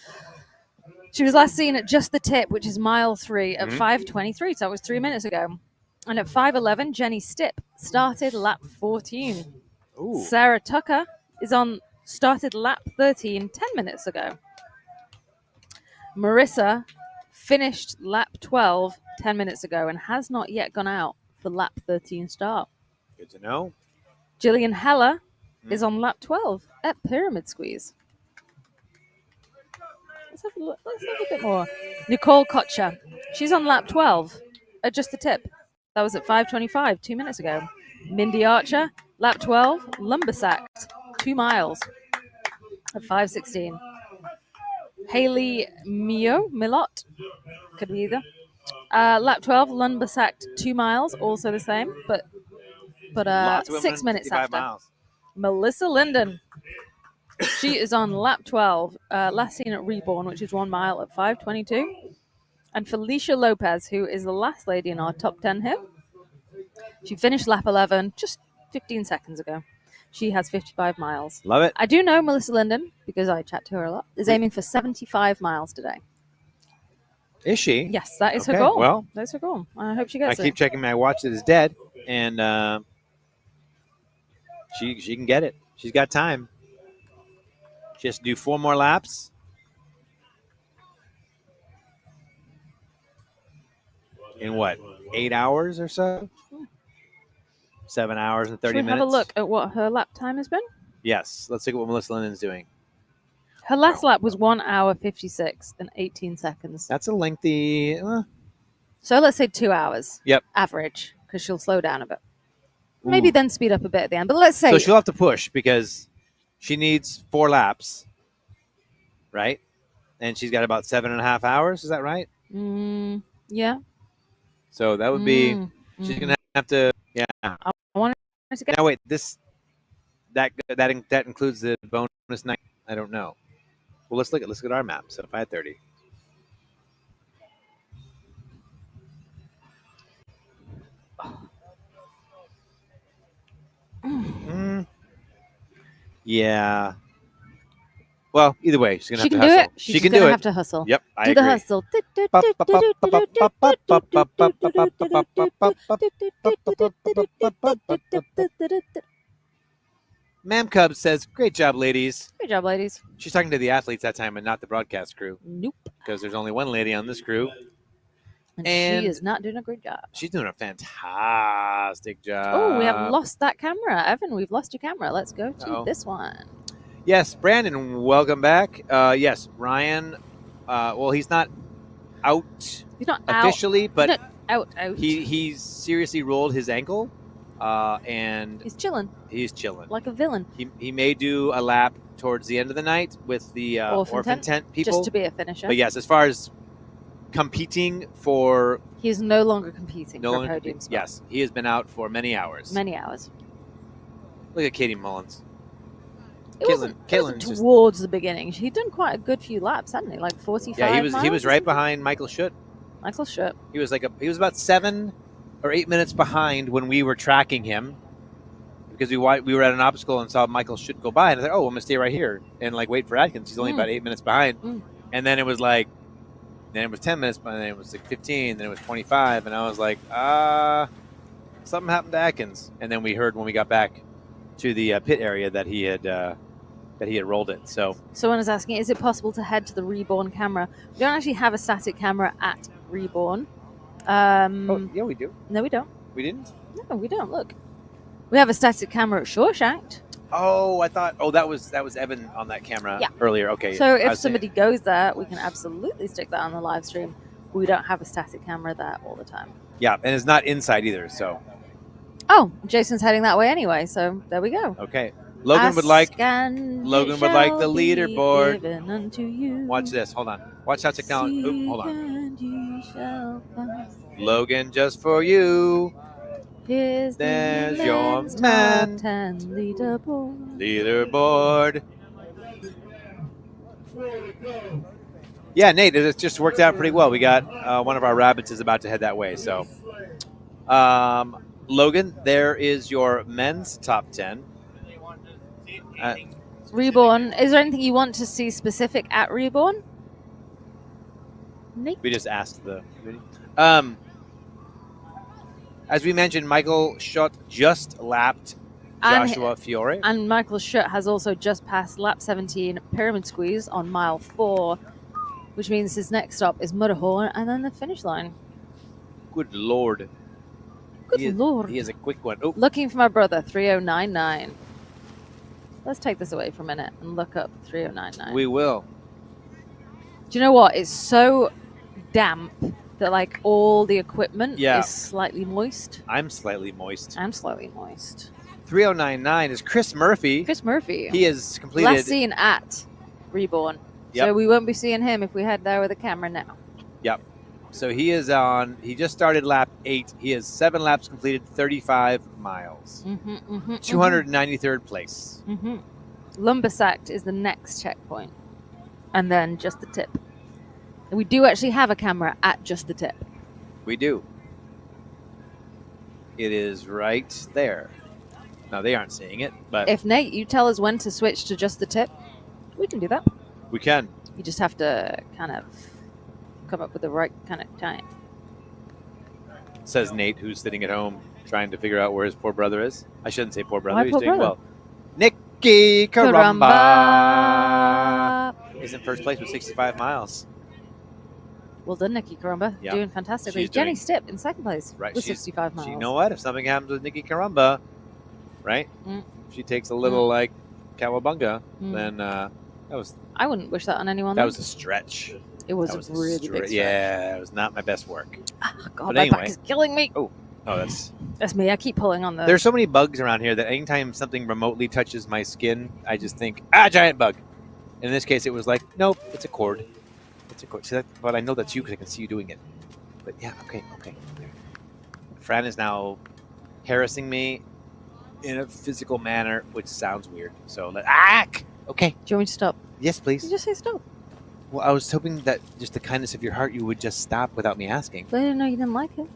S5: She was last seen at just the tip, which is mile 3 at
S1: Mhm.
S5: 5:23. So that was 3 minutes ago. And at 5:11, Jenny Stipp started lap 14.
S1: Ooh.
S5: Sarah Tucker started lap 13 10 minutes ago. Marissa finished lap 12 10 minutes ago and has not yet gone out for lap 13 start.
S1: Good to know.
S5: Jillian Heller is on lap 12 at Pyramid Squeeze. Let's have a look. Let's have a bit more. Nicole Kocher. She's on lap 12 at just the tip. That was at 5:25 2 minutes ago. Mindy Archer, lap 12, lumbersacked 2 miles at 5:16. Haley Milot, could be either. Lap 12, lumbersacked 2 miles, also the same, but
S1: Lots of women
S5: 6
S1: in
S5: minutes
S1: 55
S5: after.
S1: miles.
S5: Melissa Linden. She is on lap 12, last seen at Reborn, which is 1 mile at 5:22. And Felicia Lopez, who is the last lady in our top 10 here. She finished lap 11 just 15 seconds ago. She has 55 miles.
S1: Love it.
S5: I do know Melissa Linden, because I chat to her a lot, is aiming for 75 miles today.
S1: Is she?
S5: Yes, that is her
S1: Okay,
S5: goal.
S1: well,
S5: That's her goal. I hope she
S1: I
S5: gets
S1: keep
S5: it.
S1: checking my watch that is dead, and she can get it. She's got time. She has to do 4 more laps. In what, 8 hours or so? 7 hours and 30
S5: Should we
S1: minutes.
S5: have a look at what her lap time has been?
S1: Yes. Let's look at what Melissa Linden's doing.
S5: Her last lap was 1 hour 56 and 18 seconds.
S1: That's a lengthy.
S5: So let's say 2 hours.
S1: Yep.
S5: Average, because she'll slow down a bit. Maybe then speed up a bit at the end. But let's say.
S1: So she'll have to push because she needs 4 laps, right? And she's got about 7.5 hours. Is that right?
S5: Yeah.
S1: So that would be. She's gonna have to. Yeah.
S5: I wanted to get.
S1: Now wait. That includes the bonus night. I don't know. Well, let's look at our map. So 5:30. Yeah. Well, either way, she's gonna have to hustle.
S5: Do it. She's
S1: can
S5: gonna
S1: do it.
S5: have to hustle.
S1: Yep, I
S5: Do
S1: agree.
S5: the hustle.
S1: Ma'am Cub says, "Great job, ladies."
S5: Good job, ladies.
S1: She's talking to the athletes that time and not the broadcast crew
S5: Nope.
S1: because there's only one lady on this crew.
S5: And
S1: And-
S5: she is not doing a great job.
S1: She's doing a fantastic job.
S5: Oh, we have lost that camera. Evan, we've lost your camera. Let's go to
S1: Uh-oh.
S5: this one.
S1: Yes, Brandon, welcome back. Yes, Ryan. Well, he's not out
S5: He's not
S1: officially, but
S5: out.
S1: he's seriously rolled his ankle, and
S5: He's chilling
S1: he's chilling.
S5: like a villain,
S1: He may do a lap towards the end of the night with the orphan tent people.
S5: just to be a finisher.
S1: But yes, as far as competing for
S5: He's no longer competing
S1: no
S5: for a
S1: longer
S5: podium
S1: competing,
S5: spot.
S1: yes, he has been out for many hours.
S5: Many hours.
S1: Look at Katie Mullins.
S5: It wasn't
S1: Caitlin's just-
S5: towards the beginning. He'd done quite a good few laps, hadn't he? Like 45
S1: Yeah, he was
S5: miles or
S1: right
S5: something?
S1: behind Michael Schutt.
S5: Michael Schutt.
S1: He was about 7 or 8 minutes behind when we were tracking him because we were at an obstacle and saw Michael Schutt go by, and I thought, oh, I'm gonna stay right here and like wait for Atkins. He's only about 8 minutes behind, and then it was 10 minutes, and then it was like 15, then it was 25, and I was like, something happened to Atkins. And then we heard when we got back to the pit area that he had rolled it. So
S5: someone is asking, is it possible to head to the Reborn camera? We don't actually have a static camera at Reborn.
S1: yeah, we do.
S5: No, we don't.
S1: We didn't.
S5: No, we don't. Look, we have a static camera at Shawshank.
S1: Oh, I thought. Oh, that was Evan on that camera earlier. Okay.
S5: So if somebody goes there, we can absolutely stick that on the live stream. We don't have a static camera there all the time.
S1: Yeah, and it's not inside either. So.
S5: Oh, Jason's heading that way anyway. So there we go.
S1: Okay. Logan would like the
S5: shall be
S1: leaderboard.
S5: given unto you.
S1: Watch this. Hold on. Watch how technology. Oop, hold on.
S5: And you shall find.
S1: Logan, just for you.
S5: Here's
S1: There's
S5: the
S1: your
S5: men's
S1: man.
S5: top 10 leaderboard.
S1: Leaderboard. Yeah, Nate, it just worked out pretty well. We got one of our rabbits is about to head that way. So, Logan, there is your men's top 10.
S5: Reborn. Is there anything you want to see specific at Reborn? Nate?
S1: We just asked the community. As we mentioned, Michael Schott just lapped Joshua Fiore.
S5: And Michael Schutt has also just passed lap 17 Pyramid Squeeze on mile 4, which means his next stop is Mudderhorn and then the finish line.
S1: Good Lord.
S5: Good Lord.
S1: He is a quick one. Oh.
S5: Looking for my brother, 3099. Let's take this away for a minute and look up 3099.
S1: We will.
S5: Do you know what? It's so damp that like all the equipment
S1: Yeah.
S5: is slightly moist.
S1: I'm slightly moist.
S5: I'm slightly moist.
S1: 3099 is Chris Murphy.
S5: Chris Murphy.
S1: He has completed.
S5: Last seen at Reborn.
S1: Yep.
S5: So we won't be seeing him if we head there with a camera now.
S1: Yep. So he is on. He just started lap 8. He has 7 laps completed, 35 miles. 293rd place.
S5: Lumbersacked is the next checkpoint. And then just the tip. And we do actually have a camera at just the tip.
S1: We do. It is right there. Now they aren't seeing it, but
S5: If Nate, you tell us when to switch to just the tip, we can do that.
S1: we can.
S5: You just have to kind of come up with the right kind of time.
S1: Says Nate, who's sitting at home trying to figure out where his poor brother is. I shouldn't say poor brother.
S5: Why
S1: He's
S5: poor
S1: doing
S5: brother?
S1: well. Nicky Caramba
S5: Caramba.
S1: is in first place with 65 miles.
S5: Well done, Nikki Caramba.
S1: Yeah.
S5: Doing fantastically.
S1: She's
S5: Jenny
S1: doing-
S5: Stipp in second place
S1: Right,
S5: with
S1: she's-
S5: 65 miles.
S1: You know what? If something happens with Nicky Caramba, right? If she takes a little like cowabunga, then that was
S5: I wouldn't wish that on anyone.
S1: that
S5: though.
S1: was a stretch.
S5: It was,
S1: That was
S5: a really big stretch.
S1: Yeah, it was not my best work.
S5: Oh, God,
S1: But
S5: my
S1: anyway.
S5: back is killing me.
S1: Oh, that's.
S5: That's me. I keep pulling on the.
S1: There's so many bugs around here that anytime something remotely touches my skin, I just think, giant bug. In this case, it was like, nope, it's a cord. It's a cord. See that? But I know that's you because I can see you doing it. But yeah, okay. Fran is now harassing me in a physical manner, which sounds weird. So, okay.
S5: Do you want me to stop?
S1: Yes, please.
S5: You just say stop.
S1: Well, I was hoping that just the kindness of your heart, you would just stop without me asking.
S5: But I didn't know you didn't like it.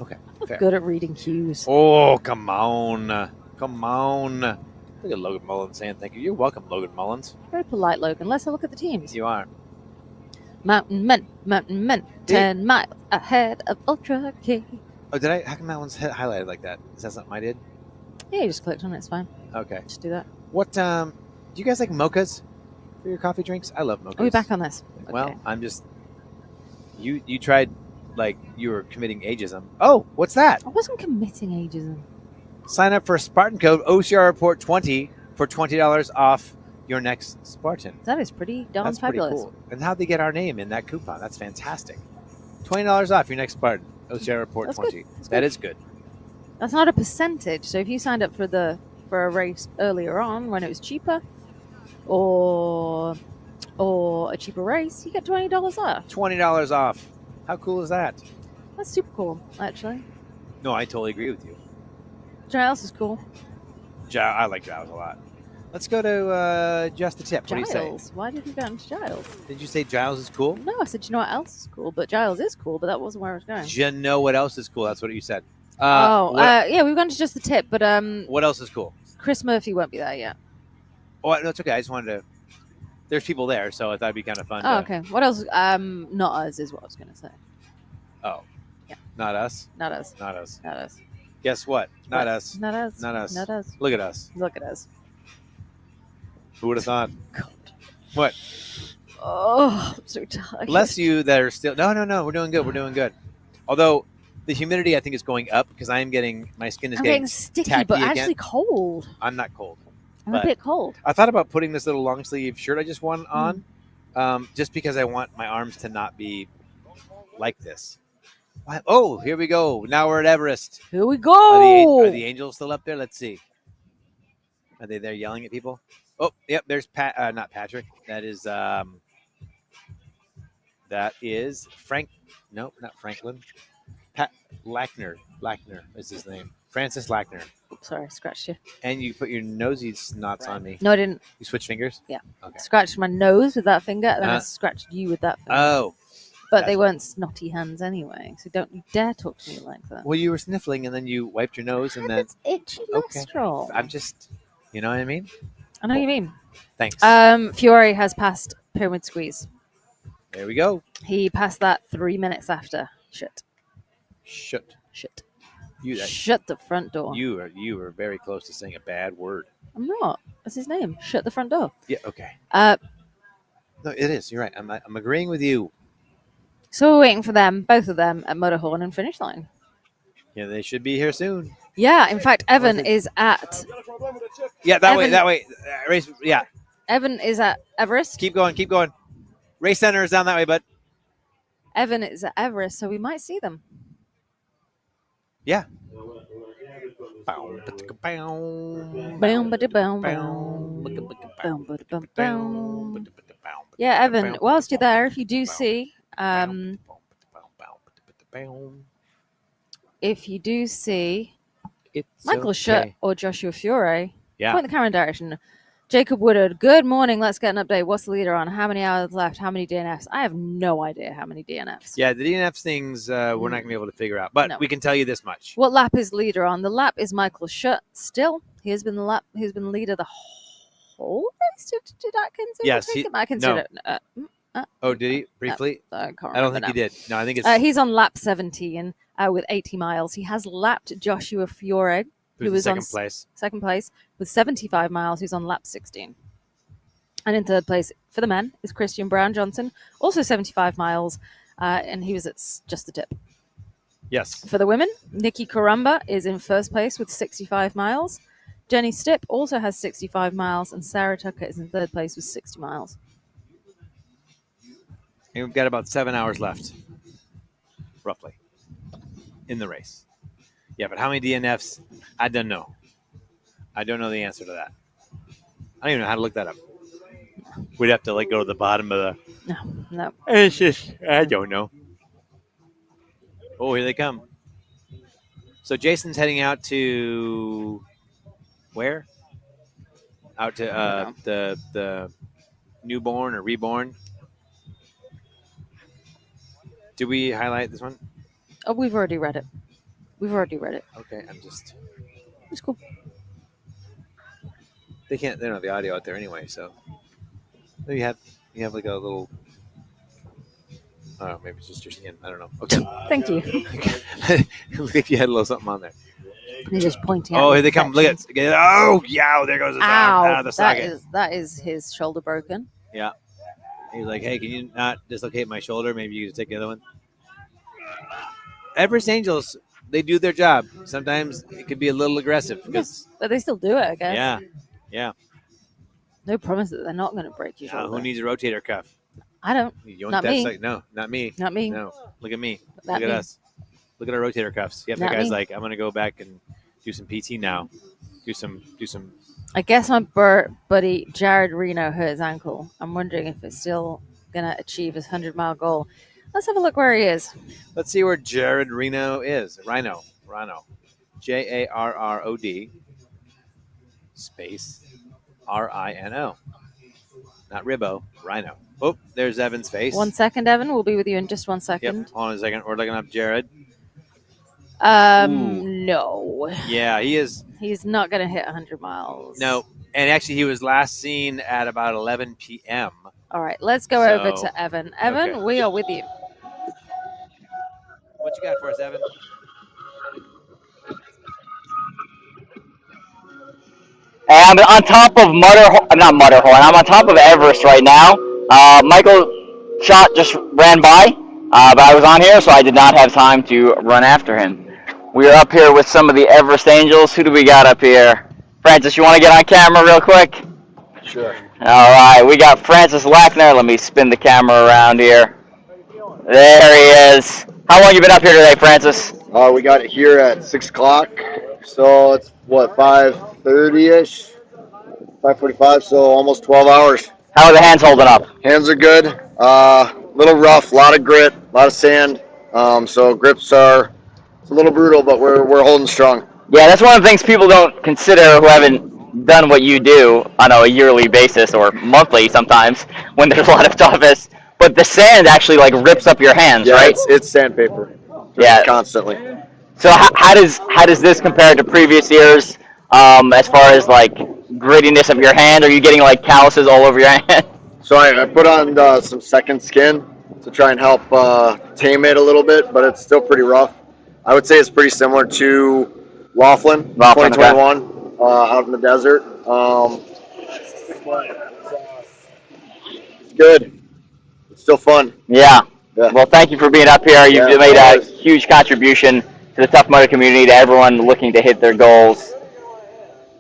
S1: Okay,
S5: I'm
S1: fair.
S5: good at reading cues.
S1: Oh, come on. Come on. Look at Logan Mullins saying thank you. You're welcome, Logan Mullins.
S5: Very polite, Logan. Let's have a look at the teams.
S1: You are.
S5: Mountain Men, 10 miles ahead of Ultra K.
S1: Oh, did I? How come that one's highlighted like that? Is that something I did?
S5: Yeah, you just clicked on it. It's fine.
S1: Okay.
S5: Just do that.
S1: What, do you guys like mochas for your coffee drinks? I love mochas.
S5: Are we back on this? Okay.
S1: Well, I'm just, you tried, like, you were committing ageism. Oh, what's that?
S5: I wasn't committing ageism.
S1: Sign up for a Spartan code OCR Report 20 for $20 off your next Spartan.
S5: That is pretty darn
S1: That's
S5: fabulous.
S1: pretty cool. And how'd they get our name in that coupon? That's fantastic. $20 off your next Spartan. OCR Report
S5: That's
S1: 20.
S5: good. That's
S1: That
S5: good.
S1: is good.
S5: That's not a percentage. So if you signed up for a race earlier on when it was cheaper, or a cheaper race, you get $20 off.
S1: $20 off. How cool is that?
S5: That's super cool, actually.
S1: No, I totally agree with you.
S5: Giles is cool.
S1: I like Giles a lot. Let's go to Just the Tip. What do you say?
S5: Giles. Why did you go into Giles?
S1: Did you say Giles is cool?
S5: No, I said, you know what else is cool? But Giles is cool, but that wasn't where I was going.
S1: Do you know what else is cool? That's what you said.
S5: Yeah, we've gone to just the tip, but
S1: what else is cool?
S5: Chris Murphy won't be there yet.
S1: Oh, no, it's okay. I just wanted to. There's people there, so I thought it'd be kind of fun.
S5: Oh, okay. What else? Not us is what I was going to say.
S1: Oh.
S5: Yeah.
S1: Not us.
S5: Not us.
S1: Not us.
S5: Not us.
S1: Guess what? Not
S5: What?
S1: us.
S5: Not us.
S1: Not us.
S5: Not us.
S1: Look at us.
S5: Look at us.
S1: Who would have thought?
S5: God.
S1: What?
S5: Oh, I'm so tired.
S1: Bless you that are still. No. We're doing good. We're doing good. Although the humidity, I think, is going up because I am getting my skin is
S5: I'm
S1: getting
S5: getting sticky,
S1: tacky
S5: but
S1: again.
S5: actually cold.
S1: I'm not cold.
S5: I'm
S1: But-
S5: a bit cold.
S1: I thought about putting this little long sleeve shirt I just won on, just because I want my arms to not be like this. What? Oh, here we go. Now we're at Everest.
S5: Here we
S1: Are
S5: go.
S1: the angels still up there? Let's see. Are they there yelling at people? Oh, yep. There's Pat. Not Patrick. That is Frank. No, not Franklin. Pat Lackner. Lackner is his name. Francis Lackner.
S5: Oops, sorry, I scratched you.
S1: And you put your nosy snots on me.
S5: No, I didn't.
S1: You switch fingers?
S5: Yeah.
S1: Okay.
S5: Scratched my nose with that finger, and then I
S1: Uh,
S5: scratched you with that finger.
S1: Oh.
S5: but they
S1: that's-
S5: weren't snotty hands anyway, so don't you dare talk to me like that.
S1: Well, you were sniffling, and then you wiped your nose, and then
S5: It's itchy
S1: Okay.
S5: nostril.
S1: I'm just, you know what I mean?
S5: I know what you mean.
S1: Thanks.
S5: Fiore has passed Pyramid Squeeze.
S1: There we go.
S5: He passed that 3 minutes after. Shit.
S1: Shut.
S5: Shit.
S1: You,
S5: Shut the front door.
S1: you were very close to saying a bad word.
S5: I'm not. That's his name. Shut the front door.
S1: Yeah. Okay.
S5: Uh,
S1: No, it is. You're right. I'm agreeing with you.
S5: so we're waiting for them, both of them, at Motorhorn and finish line.
S1: Yeah, they should be here soon.
S5: Yeah, in fact, Evan is at
S1: Yeah, that way.
S5: Evan-
S1: That way. Race. Yeah.
S5: Everest.
S1: Keep going. Keep going. Race center is down that way, bud.
S5: Evan is at Everest, so we might see them.
S1: Yeah.
S5: Boom, ba-da-boom, boom. Boom, ba-da-boom, boom. Yeah, Evan, whilst you're there, if you do see,
S1: It's
S5: Michael
S1: okay.
S5: Schutt or Joshua Fiore,
S1: Yeah.
S5: point the camera in direction. Jacob Woodard, good morning. Let's get an update. What's the leader on? How many hours left? How many DNFs? I have no idea how many DNFs.
S1: Yeah, the DNF things we're not going to be able to figure out, but
S5: No.
S1: we can tell you this much.
S5: What lap is leader on? The lap is Michael Schutt. Still, he has been leader the whole race. Did Atkins
S1: Yes,
S5: overtake
S1: he-
S5: him? I consider.
S1: Oh, did he briefly?
S5: I can't
S1: I don't
S5: remember
S1: think
S5: now.
S1: he did. No, I think it's
S5: He's on lap 17 with 80 miles. He has lapped Joshua Fiore, who
S1: who's
S5: was
S1: in
S5: on
S1: second place.
S5: second place with 75 miles, who's on lap 16. And in third place for the men is Christian Brown Johnson, also 75 miles, and he was at just the tip.
S1: Yes.
S5: For the women, Nikki Karamba is in first place with 65 miles. Jenny Stipp also has 65 miles, and Sarah Tucker is in third place with 60 miles.
S1: And we've got about 7 hours left, roughly, in the race. Yeah, but how many DNFs? I don't know. I don't know the answer to that. I don't even know how to look that up. We'd have to go to the bottom of the.
S5: No.
S1: It's just I don't know. Oh, here they come. So Jason's heading out to where? Out to the newborn or reborn. Did we highlight this one?
S5: Oh, we've already read it.
S1: Okay, I'm just.
S5: It's cool.
S1: They don't have the audio out there anyway, so. Maybe you have like a little. Oh, maybe it's just your skin. I don't know. Okay.
S5: Thank you.
S1: It looked like you had a little something on there.
S5: You're just pointing at
S1: Oh,
S5: me
S1: here they come. Look at
S5: perfections.
S1: Oh, yeah, there goes his arm out
S5: Ow!
S1: of the socket.
S5: That is his shoulder broken.
S1: Yeah. He's like, hey, can you not dislocate my shoulder? Maybe you can take the other one. Everest Angels, they do their job. Sometimes it could be a little aggressive. Because,
S5: But they still do it, I guess.
S1: yeah.
S5: No promise that they're not going to break your shoulder.
S1: Who needs a rotator cuff?
S5: I don't.
S1: You want
S5: Not
S1: that
S5: me.
S1: No, not me.
S5: Not me.
S1: No, look at me.
S5: Not
S1: Look
S5: me.
S1: at us. Look at our rotator cuffs. Yeah, the
S5: Not
S1: guy's
S5: me.
S1: like, I'm gonna go back and do some PT now. Do some.
S5: I guess my buddy Jared Reno hurt his ankle. I'm wondering if it's still going to achieve his 100-mile goal. Let's have a look where he is.
S1: Let's see where Jared Reno is. Rhino. Jarrod space Rino. Not Ribbo. Rhino. Oh, there's Evan's face.
S5: 1 second, Evan. We'll be with you in just 1
S1: Yep.
S5: second.
S1: Hold on a second. We're looking up Jared.
S5: No.
S1: Yeah, he is.
S5: He's not going to hit 100 miles.
S1: No. And actually, he was last seen at about 11 p.m.
S5: All right, let's go over
S1: So,
S5: to Evan. Evan,
S1: okay.
S5: we are with you.
S1: What you got for us, Evan?
S4: And I'm on top of I'm on top of Everest right now. Michael Shot just ran by, but I was on here, so I did not have time to run after him. We are up here with some of the Everest Angels. Who do we got up here? Francis, you want to get on camera real quick?
S6: Sure.
S4: All right, we got Francis Lackner. Let me spin the camera around here. There he is. How long you been up here today, Francis?
S6: We got it here at 6 o'clock. So it's what, 5:30-ish? 5:45, so almost 12 hours.
S4: How are the hands holding up?
S6: Hands are good. Little rough, a lot of grit, a lot of sand. So grips are it's a little brutal, but we're holding strong.
S4: Yeah, that's one of the things people don't consider who haven't done what you do on a yearly basis or monthly sometimes when there's a lot of toughest. But the sand actually like rips up your hands,
S6: Yeah,
S4: right?
S6: it's sandpaper.
S4: Yeah.
S6: Constantly.
S4: So how does this compare to previous years as far as like grittiness of your hand? Are you getting like calluses all over your hand?
S6: So I put on some second skin to try and help tame it a little bit, but it's still pretty rough. I would say it's pretty similar to Laughlin 2021 out in the desert. It's good. It's still fun.
S4: Yeah.
S6: Yeah.
S4: Well, thank you for being up here. You've made a huge contribution to the Tough Mudder community, to everyone looking to hit their goals.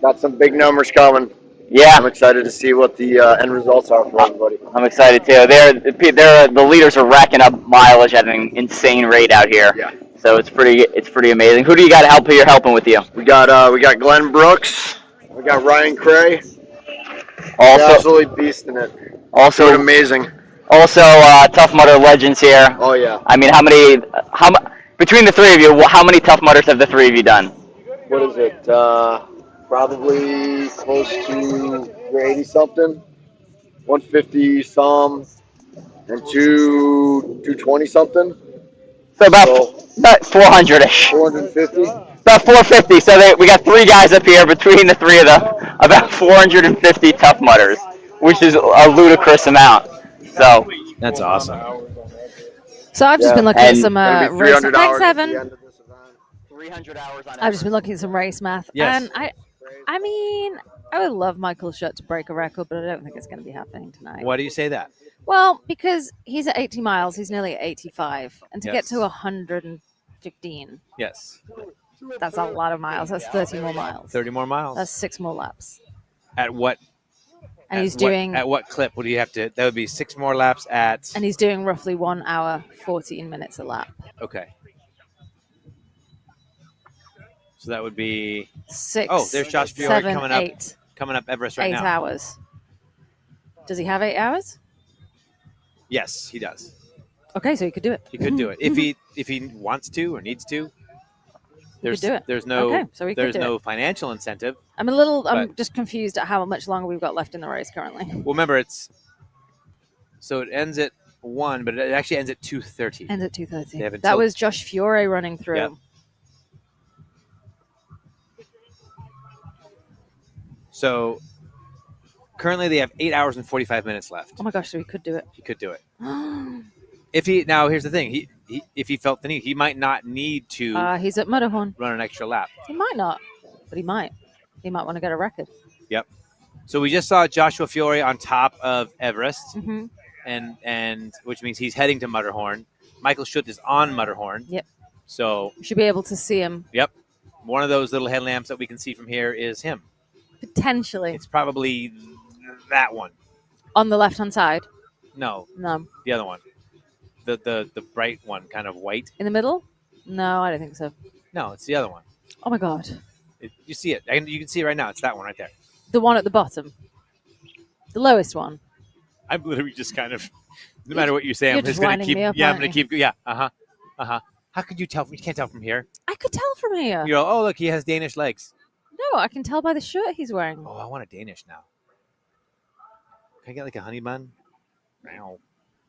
S6: Got some big numbers coming.
S4: Yeah.
S6: I'm excited to see what the end results are for everybody.
S4: I'm excited too. The leaders are racking up mileage at an insane rate out here.
S6: Yeah.
S4: So it's pretty amazing. Who do you got helping with you?
S6: We got Glenn Brooks. We got Ryan Cray.
S4: Also,
S6: absolutely beasting it.
S4: Also
S6: doing amazing.
S4: Also, Tough Mudder legends here.
S6: Oh yeah.
S4: I mean, between the three of you, how many Tough Mudders have the three of you done?
S6: What is it? Probably close to 80 something, 150 some, and 220 something.
S4: So about 400-ish.
S6: 450.
S4: About 450. So we got three guys up here between the three of them. About 450 Tough Mudders, which is a ludicrous amount. So
S1: that's awesome.
S5: So I've just been looking at some race.
S6: Thanks,
S5: Evan.
S4: 300 hours on
S5: I've just been looking at some race math,
S1: yes.
S5: and I mean, I would love Michael Schutt to break a record, but I don't think it's going to be happening tonight.
S1: Why do you say that?
S5: Well, because he's at 80 miles, he's nearly at 85, and to get to 115,
S1: yes,
S5: that's a lot of miles. That's 30 more miles.
S1: 30 more miles.
S5: That's 6 more laps.
S1: At what?
S5: And he's doing
S1: at what clip? Would you have to? That would be 6 more laps at.
S5: And he's doing roughly 1 hour, 14 minutes a lap.
S1: Okay. So that would be
S5: 6.
S1: Oh, there's Josh Fiore
S5: 7,
S1: coming up.
S5: 8.
S1: Coming up Everest right
S5: 8
S1: now.
S5: 8 hours. Does he have 8 hours?
S1: Yes, he does.
S5: Okay, so he could do it.
S1: He could do it if he wants to or needs to.
S5: There's, do it.
S1: There's no
S5: okay, so
S1: there's no financial incentive.
S5: I'm just confused at how much longer we've got left in the race currently.
S1: Well, remember it ends at 1, but it actually ends at 2:30.
S5: Ends at 2:30. That was Josh Fiore running through.
S1: Yep. So currently they have 8 hours and 45 minutes left.
S5: Oh my gosh, so he could do it.
S1: He could do it. Now here's the thing. If he felt the need, he might not need to
S5: he's at Mudderhorn.
S1: Run an extra lap.
S5: He might not, but he might. He might want to get a record.
S1: Yep. So we just saw Joshua Fiore on top of Everest,
S5: mm-hmm.
S1: and which means he's heading to Mudderhorn. Michael Schutt is on Mudderhorn.
S5: Yep.
S1: So
S5: you should be able to see him.
S1: Yep. One of those little headlamps that we can see from here is him.
S5: Potentially.
S1: It's probably that one.
S5: On the left-hand side?
S1: No.
S5: No.
S1: The other one. The bright one, kind of white.
S5: In the middle? No, I don't think so.
S1: No, it's the other one.
S5: Oh my god.
S1: You see it. You can see it right now. It's that one right there.
S5: The one at the bottom. The lowest one.
S1: I'm literally just kind of, no matter what you say, I'm
S5: just
S1: going to keep.
S5: me up,
S1: I'm going to keep. Yeah. How could you tell? You can't tell from here.
S5: I could tell from here.
S1: You go, oh look, he has Danish legs.
S5: No, I can tell by the shirt he's wearing.
S1: Oh, I want a Danish now. Can I get like a honey bun? You know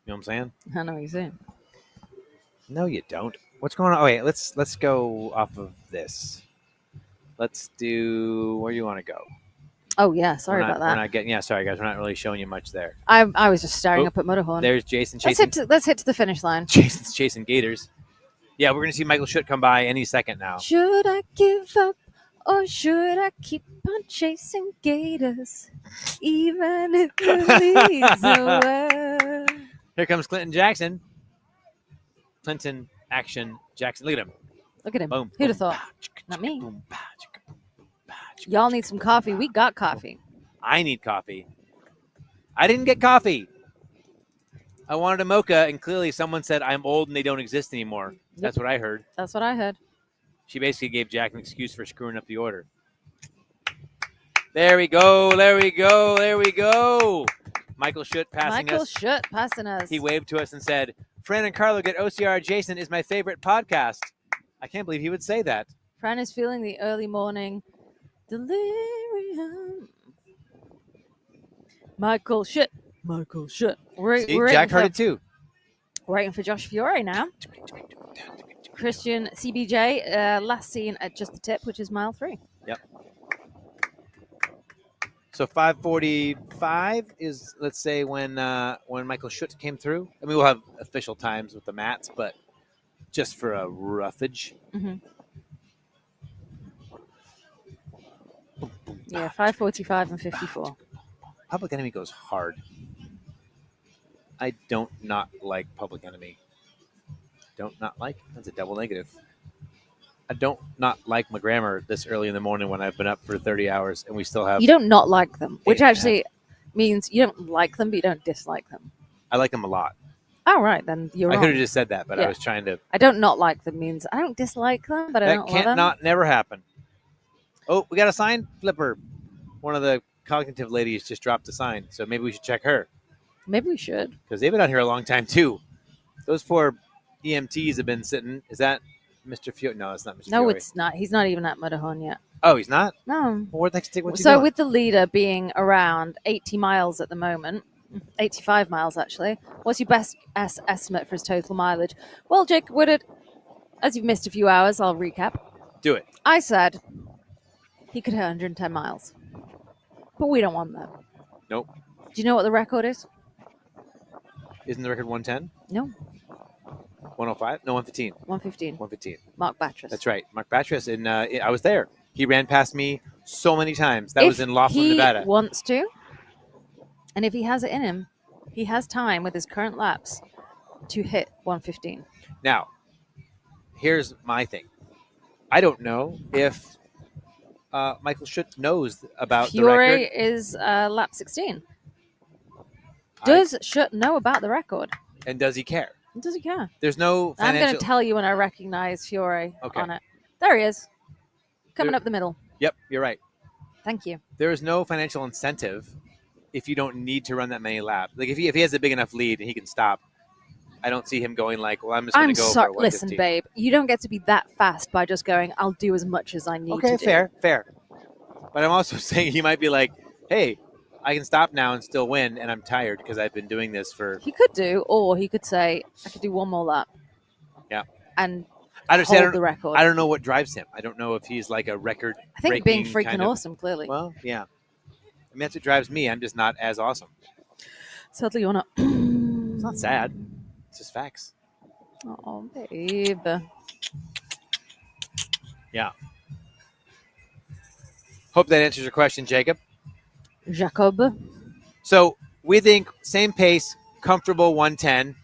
S1: what I'm saying?
S5: I know what you're saying.
S1: No, you don't. What's going on? Oh, wait, let's go off of this. Let's do. Where do you want to go?
S5: Oh yeah, sorry about that.
S1: We're not getting. Yeah, sorry guys, we're not really showing you much there.
S5: I was just staring up at Mudderhorn.
S1: There's Jason.
S5: Let's hit to the finish line.
S1: Jason's chasing gators. Yeah, we're going to see Michael Schutt come by any second now.
S5: Should I give up or should I keep on chasing gators, even if it leads nowhere?
S1: Here comes Clinton Jackson. Clinton Action Jackson. Look at him.
S5: Look at him.
S1: Boom.
S5: Who'd
S1: boom,
S5: have thought?
S1: bah, chicka,
S5: Not
S1: chicka,
S5: me.
S1: boom, bah, chicka, boom, bah, chicka,
S5: Y'all
S1: chicka,
S5: need some
S1: chicka,
S5: coffee.
S1: bah.
S5: We got coffee.
S1: I need coffee. I didn't get coffee. I wanted a mocha, and clearly someone said I'm old and they don't exist anymore. That's what I heard.
S5: That's what I heard.
S1: She basically gave Jack an excuse for screwing up the order. There we go. There we go. There we go. Michael Schutt passing
S5: Michael
S1: us.
S5: Schutt passing us.
S1: He waved to us and said, Fran and Carlo Get OCR Jason is my favorite podcast. I can't believe he would say that.
S5: Fran is feeling the early morning delirium. Michael Schutt. Michael Schutt.
S1: See, Jack heard it too.
S5: Waiting for Josh Fiore now. Christian CBJ, last seen at just the tip, which is mile 3.
S1: Yep. So 5:45 is, let's say, when Michael Schutt came through. I mean, we'll have official times with the mats, but just for a roughage.
S5: Mm-hmm. Yeah, 5:45 and 54.
S1: Public Enemy goes hard. I don't not like Public Enemy. Don't not like. That's a double negative. I don't not like McGrammer this early in the morning when I've been up for 30 hours and we still have.
S5: You don't not like them, which
S1: 8.5.
S5: actually means you don't like them, but you don't dislike them.
S1: I like them a lot.
S5: Oh, right, then you're
S1: I
S5: wrong.
S1: could have just said that, but I
S5: Yeah.
S1: was trying to.
S5: I don't not like them means I don't dislike them, but I
S1: That
S5: don't love
S1: can't
S5: them.
S1: not never happen. Oh, we got a sign flipper. One of the cognitive ladies just dropped a sign, so maybe we should check her
S5: Maybe we should.
S1: because they've been out here a long time too. Those 4 EMTs have been sitting. Is that Mr. Fiore? No, it's not Mr.
S5: No,
S1: Fiore.
S5: it's not. He's not even at Mudahorn yet.
S1: Oh, he's not.
S5: No.
S1: Well, what's he
S5: So
S1: doing?
S5: with the leader being around 80 miles at the moment, 85 miles actually, what's your best estimate for his total mileage? Well, Jake Woodard, as you've missed a few hours, I'll recap.
S1: Do it.
S5: I said he could hit 110 miles, but we don't want that.
S1: Nope.
S5: Do you know what the record is?
S1: Isn't the record 110?
S5: No,
S1: 105? No, 115.
S5: 115.
S1: 115.
S5: Mark Batras.
S1: That's right. Mark Batras, and I was there. He ran past me so many times. That was in Laughlin,
S5: he
S1: Nevada.
S5: Wants to, and if he has it in him, he has time with his current laps to hit 115.
S1: Now, here's my thing. I don't know if Michael Schutt knows about the record.
S5: Fiore is lap 16. Does Schutt know about the record?
S1: And does he care?
S5: Does he care?
S1: There's no
S5: I'm
S1: financial.
S5: going to tell you when I recognize Fiore
S1: Okay.
S5: on it. There he is. Coming
S1: There-
S5: up the middle.
S1: Yep, you're right.
S5: Thank you.
S1: There is no financial incentive if you don't need to run that many laps. Like if he has a big enough lead and he can stop, I don't see him going like, well, I'm just going
S5: I'm
S1: to go
S5: sorry.
S1: for
S5: Listen,
S1: 115.
S5: babe, you don't get to be that fast by just going, I'll do as much as I need
S1: Okay,
S5: to do.
S1: fair. But I'm also saying he might be like, hey, I can stop now and still win, and I'm tired because I've been doing this for.
S5: He could do, or he could say, I could do one more lap.
S1: Yeah.
S5: And
S1: I don't, see, I
S5: hold
S1: don't,
S5: the record.
S1: I don't know what drives him. I don't know if he's like a record.
S5: I think being
S1: breaking
S5: freaking
S1: kind of-
S5: awesome, clearly.
S1: Well, yeah. I mean, that's what drives me. I'm just not as awesome.
S5: Sadly, you're not.
S1: It's not sad. It's just facts.
S5: Oh, babe.
S1: Yeah. Hope that answers your question, Jacob.
S5: Jacob.
S1: So we think same pace, comfortable 110,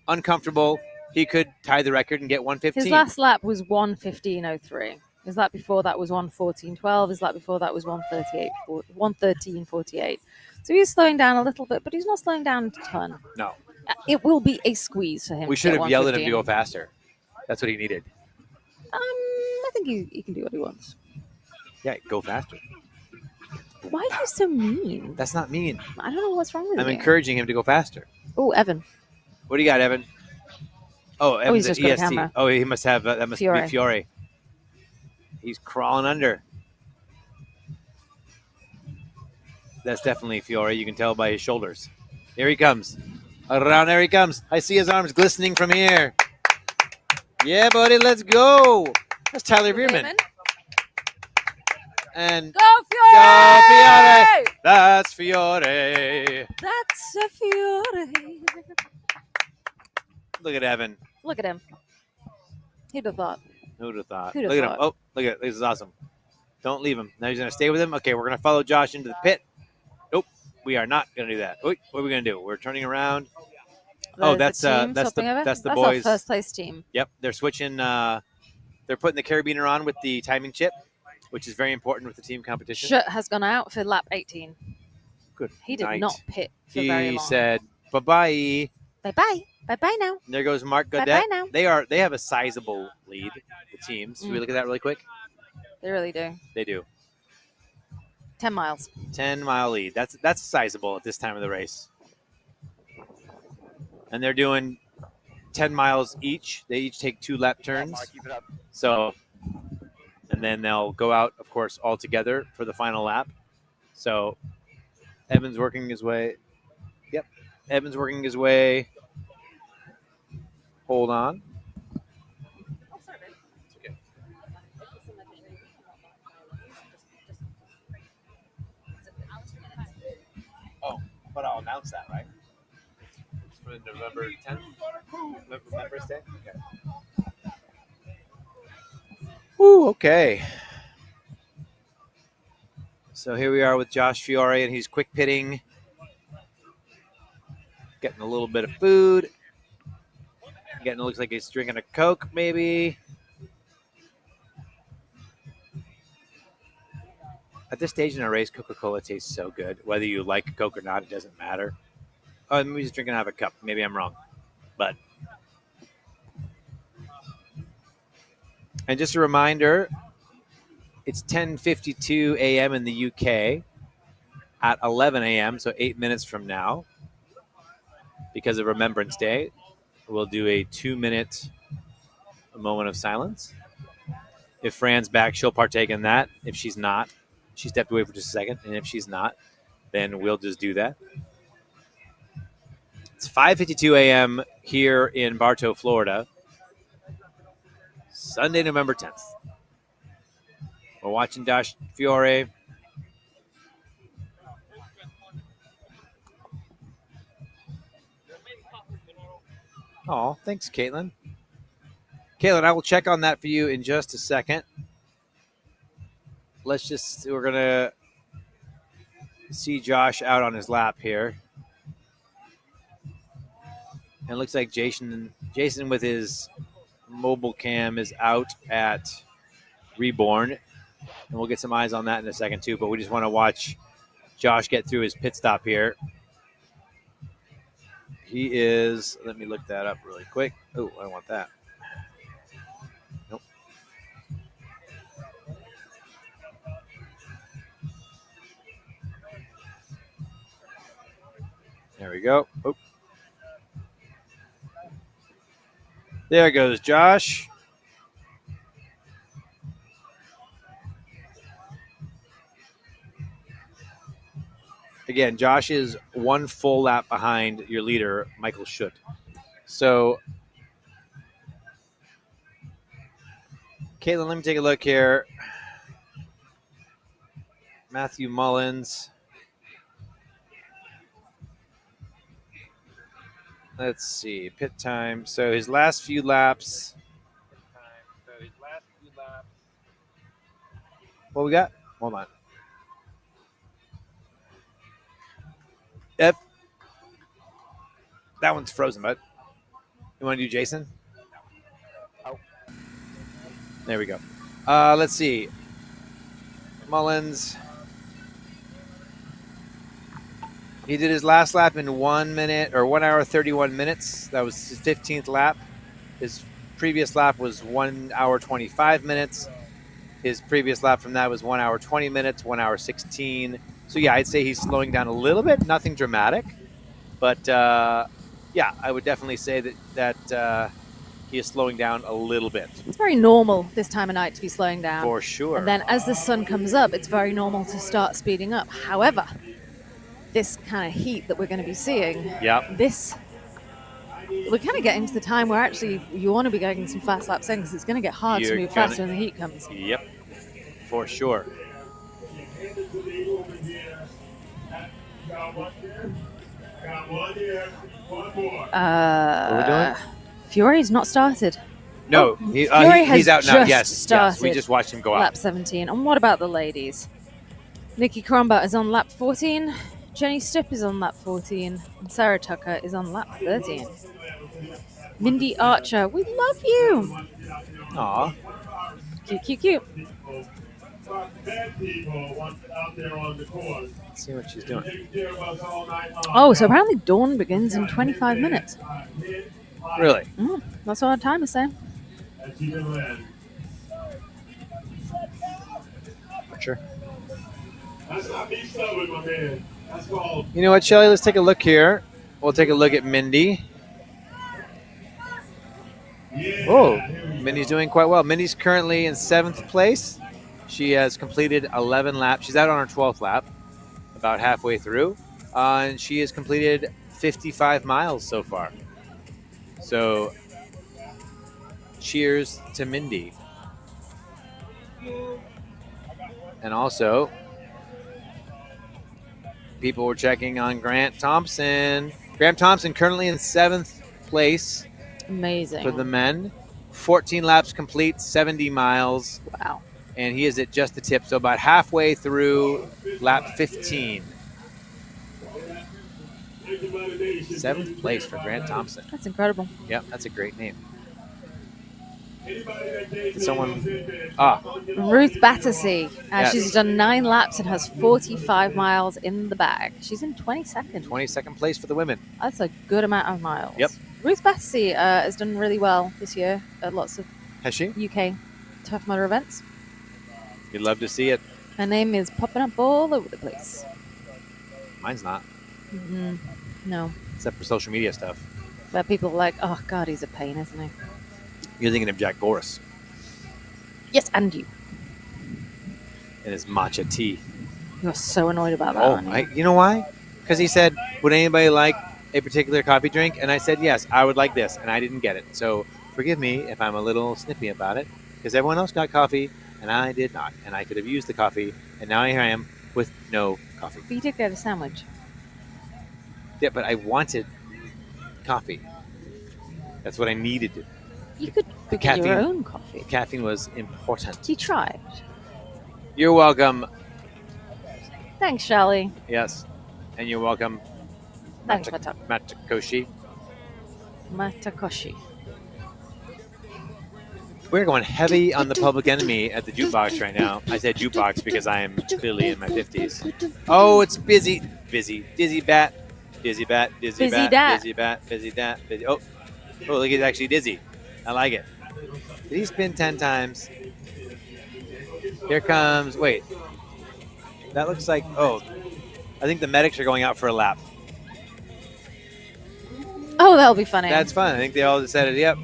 S1: uncomfortable. He could tie the record and get 115.
S5: His last lap was 1:15:03. His lap before that was 1:14:12. His lap before that was 1:13:48. So he's slowing down a little bit, but he's not slowing down a ton.
S1: No.
S5: It will be a squeeze for him.
S1: We
S5: to
S1: should
S5: get
S1: have yelled at him to
S5: 1:15.
S1: go faster. That's what he needed.
S5: I think he can do what he wants.
S1: Yeah, go faster.
S5: Why are you so mean?
S1: That's not mean.
S5: I don't know what's wrong with
S1: I'm
S5: you.
S1: encouraging him to go faster.
S5: Oh, Evan.
S1: What do you got, Evan? Oh, Evan's
S5: he's
S1: at
S5: just got a
S1: EST.
S5: camera.
S1: Oh, he must have. That must
S5: Fiore.
S1: be Fiore. He's crawling under. That's definitely Fiore. You can tell by his shoulders. Here he comes. Around there he comes. I see his arms glistening from here. Yeah, buddy, let's go. That's Tyler Veerman. And
S5: Go Fiore!
S1: Go Fiore! That's Fiore.
S5: That's a Fiore.
S1: Look at Evan.
S5: Look at him. Who'd have thought?
S1: Who'd have thought?
S5: Who'd have
S1: Look at him.
S5: thought?
S1: Oh, look at it. This is awesome. Don't leave him. Now he's going to stay with him. Okay, we're going to follow Josh into the pit. Nope, we are not going to do that. Wait, what are we going to do? We're turning around. Oh,
S5: There's a team
S1: that's
S5: swapping over?
S1: the
S5: That's
S1: boys.
S5: our first place team.
S1: Yep, they're switching. They're putting the carabiner on with the timing chip, which is very important with the team competition.
S5: Schutt has gone out for lap 18.
S1: Good.
S5: He did
S1: night.
S5: not pit for very long.
S1: He said bye-bye.
S5: Bye-bye. Bye-bye now.
S1: And there goes Mark Godet.
S5: Bye-bye now.
S1: They have a sizable lead, the teams. Should we look at that really quick?
S5: They really do.
S1: They do.
S5: 10 miles.
S1: 10-mile lead. That's sizable at this time of the race. And they're doing 10 miles each. They each take 2 lap turns.
S6: Keep it up.
S1: So, and then they'll go out, of course, all together for the final lap. So, Evan's working his way. Yep, Evan's working his way. Hold on. Oh, but I'll announce that, right? It's for November 10th? Remembrance Day? Okay. Ooh, okay. So here we are with Josh Fiore, and he's quick pitting. Getting a little bit of food. It looks like he's drinking a Coke, maybe. At this stage in a race, Coca-Cola tastes so good. Whether you like Coke or not, it doesn't matter. Oh, maybe he's drinking out of a cup. Maybe I'm wrong. But. And just a reminder, it's 10:52 a.m. in the UK at 11 a.m., so 8 minutes from now. Because of Remembrance Day, we'll do a 2-minute moment of silence. If Fran's back, she'll partake in that. If she's not, she stepped away for just a second. And if she's not, then we'll just do that. It's 5:52 a.m. here in Bartow, Florida. Sunday, November 10th. We're watching Josh Fiore. Oh, thanks, Caitlin. Caitlin, I will check on that for you in just a second. We're going to see Josh out on his lap here. And it looks like Jason with his mobile cam is out at Reborn. And we'll get some eyes on that in a second too, but we just want to watch Josh get through his pit stop here. He is, let me look that up really quick. Oh, I don't want that. Nope. There we go. Oh. There goes Josh. Again, Josh is 1 full lap behind your leader, Michael Schutt. So, Caitlin, let me take a look here. Matthew Mullins. Let's see, pit time. So his last few laps. What we got? Hold on. Yep. That one's frozen, bud. You want to do Jason?
S6: Oh.
S1: There we go. Let's see. Mullins. He did his last lap in 1 minute or 1 hour 31 minutes. That was his 15th lap. His previous lap was 1 hour 25 minutes. His previous lap from that was 1 hour 20 minutes, 1 hour 16. So, yeah, I'd say he's slowing down a little bit. Nothing dramatic. But, yeah, I would definitely say that he is slowing down a little bit.
S5: It's very normal this time of night to be slowing down.
S1: For sure.
S5: And then as the sun comes up, it's very normal to start speeding up. However, this kind of heat that we're going to be seeing, we're kind of getting to the time where actually you want to be getting some fast laps in because it's going to get hard to move faster when the heat comes.
S1: Yep, for sure.
S5: What are we doing? Fiore's not started.
S1: No,
S5: Fury has
S1: he's out now.
S5: just
S1: Yes,
S5: started
S1: we just watched him go out.
S5: lap 17. And what about the ladies? Nikki Cromba is on lap 14. Jenny Stipp is on lap 14. And Sarah Tucker is on lap 13. Mindy Archer, we love you.
S1: Aw.
S5: Cute, cute, cute.
S1: Let's see what she's doing.
S5: Oh, so apparently dawn begins in 25 minutes.
S1: Really?
S5: That's what our time is saying.
S1: Sure. You know what, Shelly? Let's take a look here. We'll take a look at Mindy. Oh, Mindy's doing quite well. Mindy's currently in 7th place. She has completed 11 laps. She's out on her 12th lap, about halfway through. And she has completed 55 miles so far. So, cheers to Mindy. And also, people were checking on Grant Thompson. Grant Thompson currently in 7th place.
S5: Amazing.
S1: For the men. 14 laps complete, 70 miles.
S5: Wow.
S1: And he is at just the tip, so about halfway through lap 15. 7th place for Grant Thompson.
S5: That's incredible.
S1: Yep, that's a great name. Someone.
S5: Ruth Battersea.
S1: Yes.
S5: She's done 9 laps and has 45 miles in the bag. She's in 22nd.
S1: 22nd place for the women.
S5: That's a good amount of miles.
S1: Yep.
S5: Ruth Battersea has done really well this year at lots of
S1: Has she?
S5: UK Tough Mudder events.
S1: You'd love to see it.
S5: Her name is popping up all over the place.
S1: Mine's not.
S5: No.
S1: Except for social media stuff.
S5: But people are like, oh, God, he's a pain, isn't he?
S1: You're thinking of Jack Goris
S5: Yes, and you.
S1: and his matcha tea.
S5: You're so annoyed about that,
S1: Oh,
S5: aren't you?
S1: you know why? Because he said, would anybody like a particular coffee drink? And I said, yes, I would like this. And I didn't get it. So forgive me if I'm a little snippy about it. Because everyone else got coffee and I did not. And I could have used the coffee. And now here I am with no coffee.
S5: But you did get a sandwich.
S1: Yeah, but I wanted coffee. That's what I needed.
S5: You could get your own coffee.
S1: Caffeine was important.
S5: You tried.
S1: You're welcome.
S5: Thanks, Shelly.
S1: Yes. And you're welcome,
S5: Thanks,
S1: Matakoshi.
S5: Matakoshi.
S1: We're going heavy on the Public Enemy at the jukebox right now. I said jukebox because I am clearly in my 50s. Oh, it's busy. Busy. Dizzy bat. Dizzy bat. Dizzy
S5: Busy
S1: bat.
S5: dat.
S1: Dizzy bat. Busy dat. Busy. Oh, look, it's actually dizzy. I like it. Did he spin 10 times? Here comes. Wait. That looks like. Oh, I think the medics are going out for a lap.
S5: Oh, that'll be funny.
S1: That's fun. I think they all decided, yep.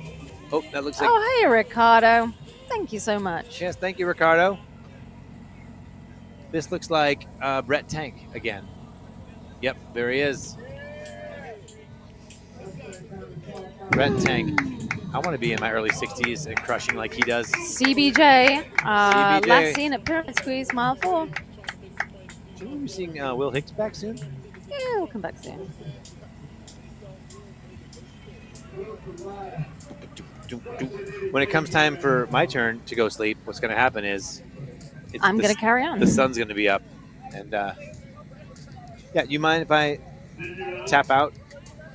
S1: Oh, that looks like.
S5: Oh, hey, Ricardo. Thank you so much.
S1: Yes, thank you, Ricardo. This looks like Brett Tank again. Yep, there he is. Brett Tank. I want to be in my early 60s and crushing like he does.
S5: CBJ.
S1: CBJ.
S5: Last seen at Pyramid Squeeze, mile 4.
S1: Should we be seeing Will Hicks back soon?
S5: Yeah, we'll come back soon.
S1: When it comes time for my turn to go sleep, what's going to happen is
S5: I'm going to carry on.
S1: The sun's going to be up, and yeah. You mind if I tap out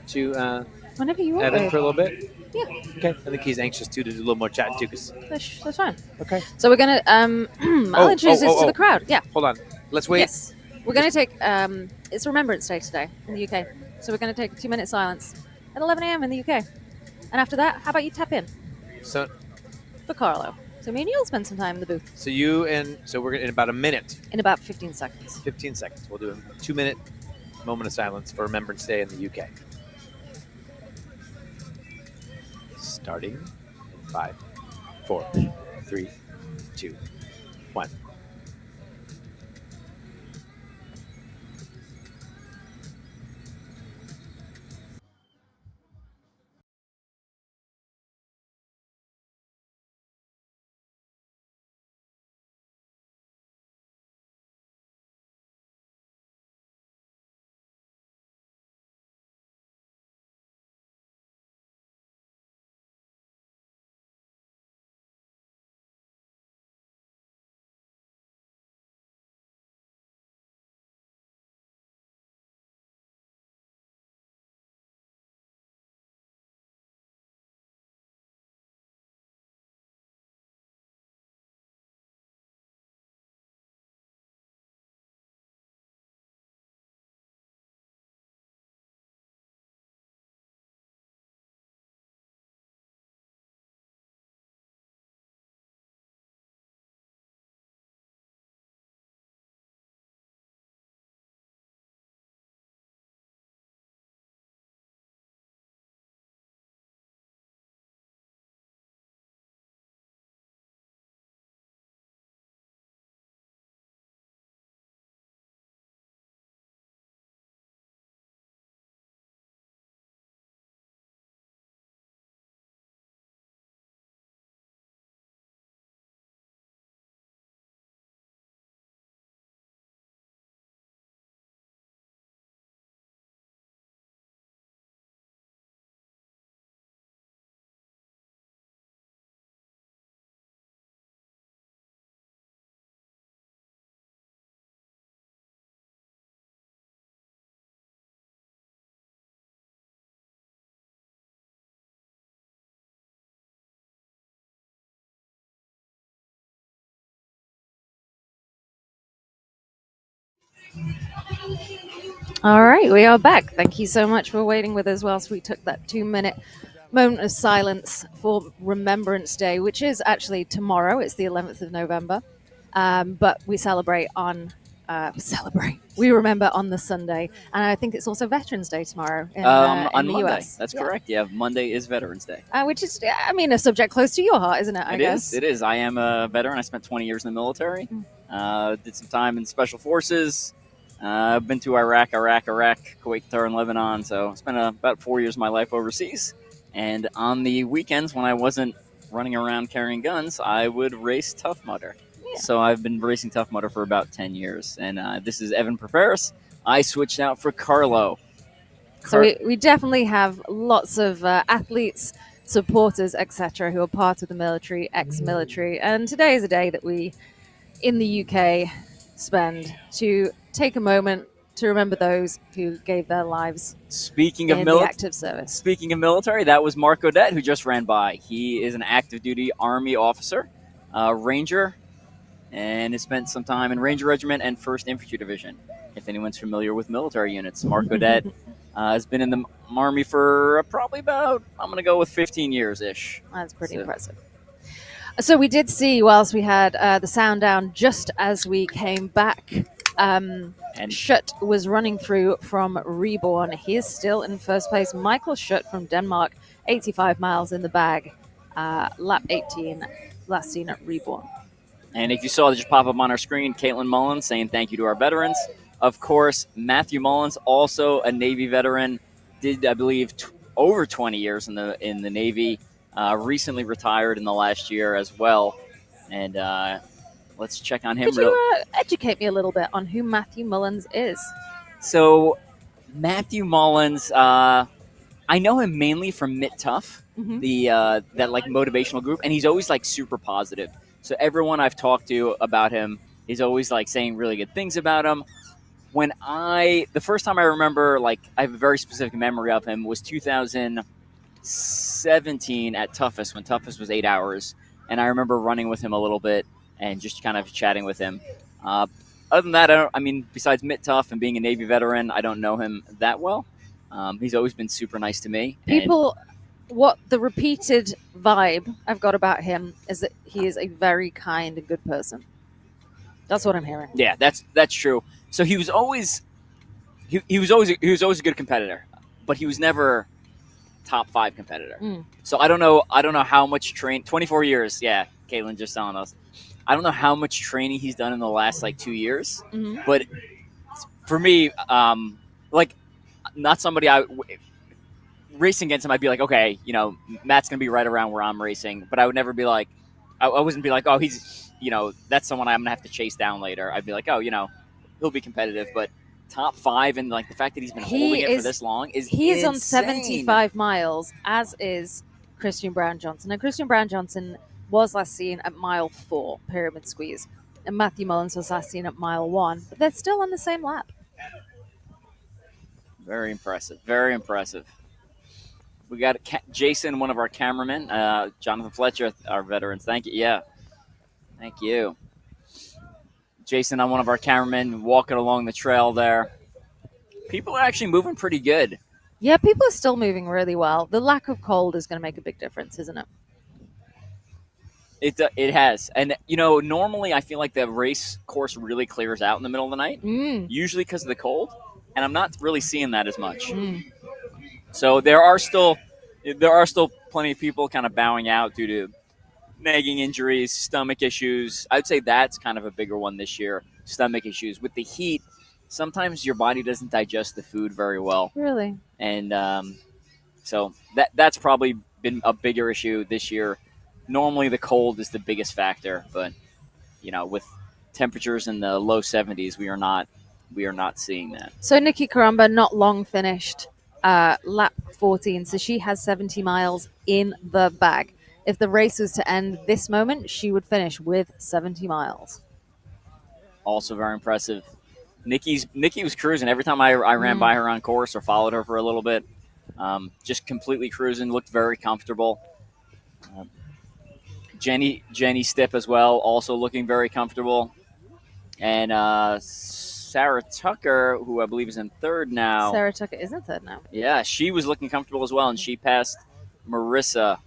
S1: to
S5: Whenever you want.
S1: Evan for a little bit?
S5: Yeah.
S1: Okay. I think he's anxious to do a little more chatting too.
S5: That's fine.
S1: Okay.
S5: So we're going to. I'll introduce this to the crowd. Yeah.
S1: Hold on. Let's wait.
S5: Yes. We're going to take. It's Remembrance Day today in the UK, so we're going to take a 2-minute silence at 11 a.m. in the UK. And after that, how about you tap in
S1: So
S5: for Carlo? So me and you'll spend some time in the booth.
S1: So we're in about a minute.
S5: In about 15 seconds.
S1: 15 seconds. We'll do a 2-minute moment of silence for Remembrance Day in the UK. Starting in 5, 4, 3, 2, 1.
S5: All right, we are back. Thank you so much for waiting with us whilst we took that 2-minute moment of silence for Remembrance Day, which is actually tomorrow. It's the 11th of November. But we celebrate on we remember on the Sunday, and I think it's also Veterans Day tomorrow in
S7: On
S5: the
S7: Monday.
S5: US.
S7: That's correct. Yeah, Monday is Veterans Day.
S5: Which is, I mean, a subject close to your heart, isn't it? I guess
S7: It is. I am a veteran. I spent 20 years in the military. Did some time in special forces. I've been to Iraq, Kuwait, Qatar, and Lebanon. So I spent about 4 years of my life overseas. And on the weekends when I wasn't running around carrying guns, I would race Tough Mudder.
S5: Yeah.
S7: So I've been racing Tough Mudder for about 10 years. And this is Evan Preparis. I switched out for Carlo.
S5: So we definitely have lots of athletes, supporters, etc., who are part of the military, ex-military. And today is a day that we, in the UK, spend to take a moment to remember those who gave their lives
S7: Speaking
S5: in
S7: of
S5: the active service.
S7: Speaking of military, that was Mark Odette who just ran by. He is an active duty Army officer, Ranger, and has spent some time in Ranger Regiment and 1st Infantry Division. If anyone's familiar with military units, Mark Odette has been in the Army for probably about, I'm going to go with 15 years-ish.
S5: That's pretty impressive. So we did see, whilst we had the sound down just as we came back, and Schutt was running through from Reborn. He is still in first place. Michael Schutt from Denmark, 85 miles in the bag, lap 18, last seen at Reborn.
S7: And if you saw it just pop up on our screen, Caitlin Mullins saying thank you to our veterans. Of course, Matthew Mullins, also a Navy veteran, did, I believe, over 20 years in the Navy, recently retired in the last year as well. And let's check on him.
S5: Could you educate me a little bit on who Matthew Mullins is?
S7: So, Matthew Mullins, I know him mainly from Mitt Tough, that like motivational group, and he's always like super positive. So everyone I've talked to about him is always like saying really good things about him. The first time I remember, like I have a very specific memory of him, was 2017 at Toughest, when Toughest was 8 hours, and I remember running with him a little bit and just kind of chatting with him. Other than that, besides Mitt Tough and being a Navy veteran, I don't know him that well. He's always been super nice to me.
S5: What the repeated vibe I've got about him is that he is a very kind and good person. That's what I'm hearing.
S7: Yeah, that's true. So he was always a good competitor, but he was never top 5 competitor. So I don't know how much 24 years. Yeah, Caitlin just telling us. I don't know how much training he's done in the last like 2 years, but for me, like not somebody racing against him, I'd be like, okay, Matt's going to be right around where I'm racing. But I would never be like, I wouldn't be like, oh, he's, that's someone I'm going to have to chase down later. I'd be like, oh, he'll be competitive. But top 5 and like the fact that he's been holding it for this long is
S5: He is
S7: insane.
S5: on 75 miles, as is Christian Brown Johnson. And Christian Brown Johnson was last seen at mile 4, Pyramid Squeeze. And Matthew Mullins was last seen at mile 1. But they're still on the same lap.
S7: Very impressive. Very impressive. We got Jason, one of our cameramen, Jonathan Fletcher, our veterans. Thank you. Yeah. Thank you. Jason, I'm one of our cameramen walking along the trail there. People are actually moving pretty good.
S5: Yeah, people are still moving really well. The lack of cold is going to make a big difference, isn't it?
S7: It has. And, normally I feel like the race course really clears out in the middle of the night, usually because of the cold. And I'm not really seeing that as much. So there are still plenty of people kind of bowing out due to nagging injuries, stomach issues. I'd say that's kind of a bigger one this year, stomach issues. With the heat, sometimes your body doesn't digest the food very well.
S5: Really?
S7: And so that's probably been a bigger issue this year. Normally the cold is the biggest factor, but, with temperatures in the low 70s, we are not seeing that.
S5: So Nikki Karamba not long finished. Lap 14, so she has 70 miles in the bag. If the race was to end this moment, she would finish with 70 miles.
S7: Also very impressive. Nikki was cruising every time I ran by her on course or followed her for a little bit. Just completely cruising, looked very comfortable. Jenny Stipp as well, also looking very comfortable. And Sarah Tucker, who I believe is in third now.
S5: Sarah Tucker is in third now.
S7: Yeah, she was looking comfortable as well, and she passed Marissa.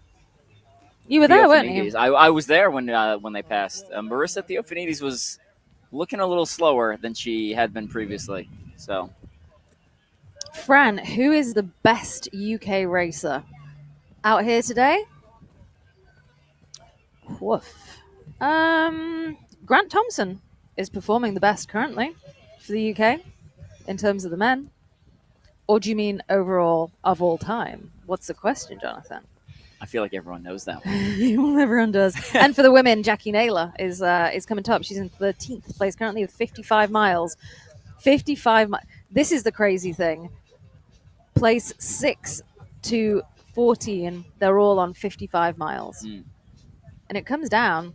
S5: You were there, weren't you?
S7: I was there when they passed. Marissa Theophanides was looking a little slower than she had been previously. So,
S5: Fran, who is the best UK racer out here today? Woof. Grant Thompson is performing the best currently for the UK in terms of the men. Or do you mean overall of all time? What's the question, Jonathan?
S7: I feel like everyone knows that one.
S5: Well, everyone does. And for the women, Jackie Naylor is coming top. She's in 13th place currently with 55 miles. 55 miles. This is the crazy thing. Place 6 to 14, they're all on 55 miles.
S7: Mm.
S5: And it comes down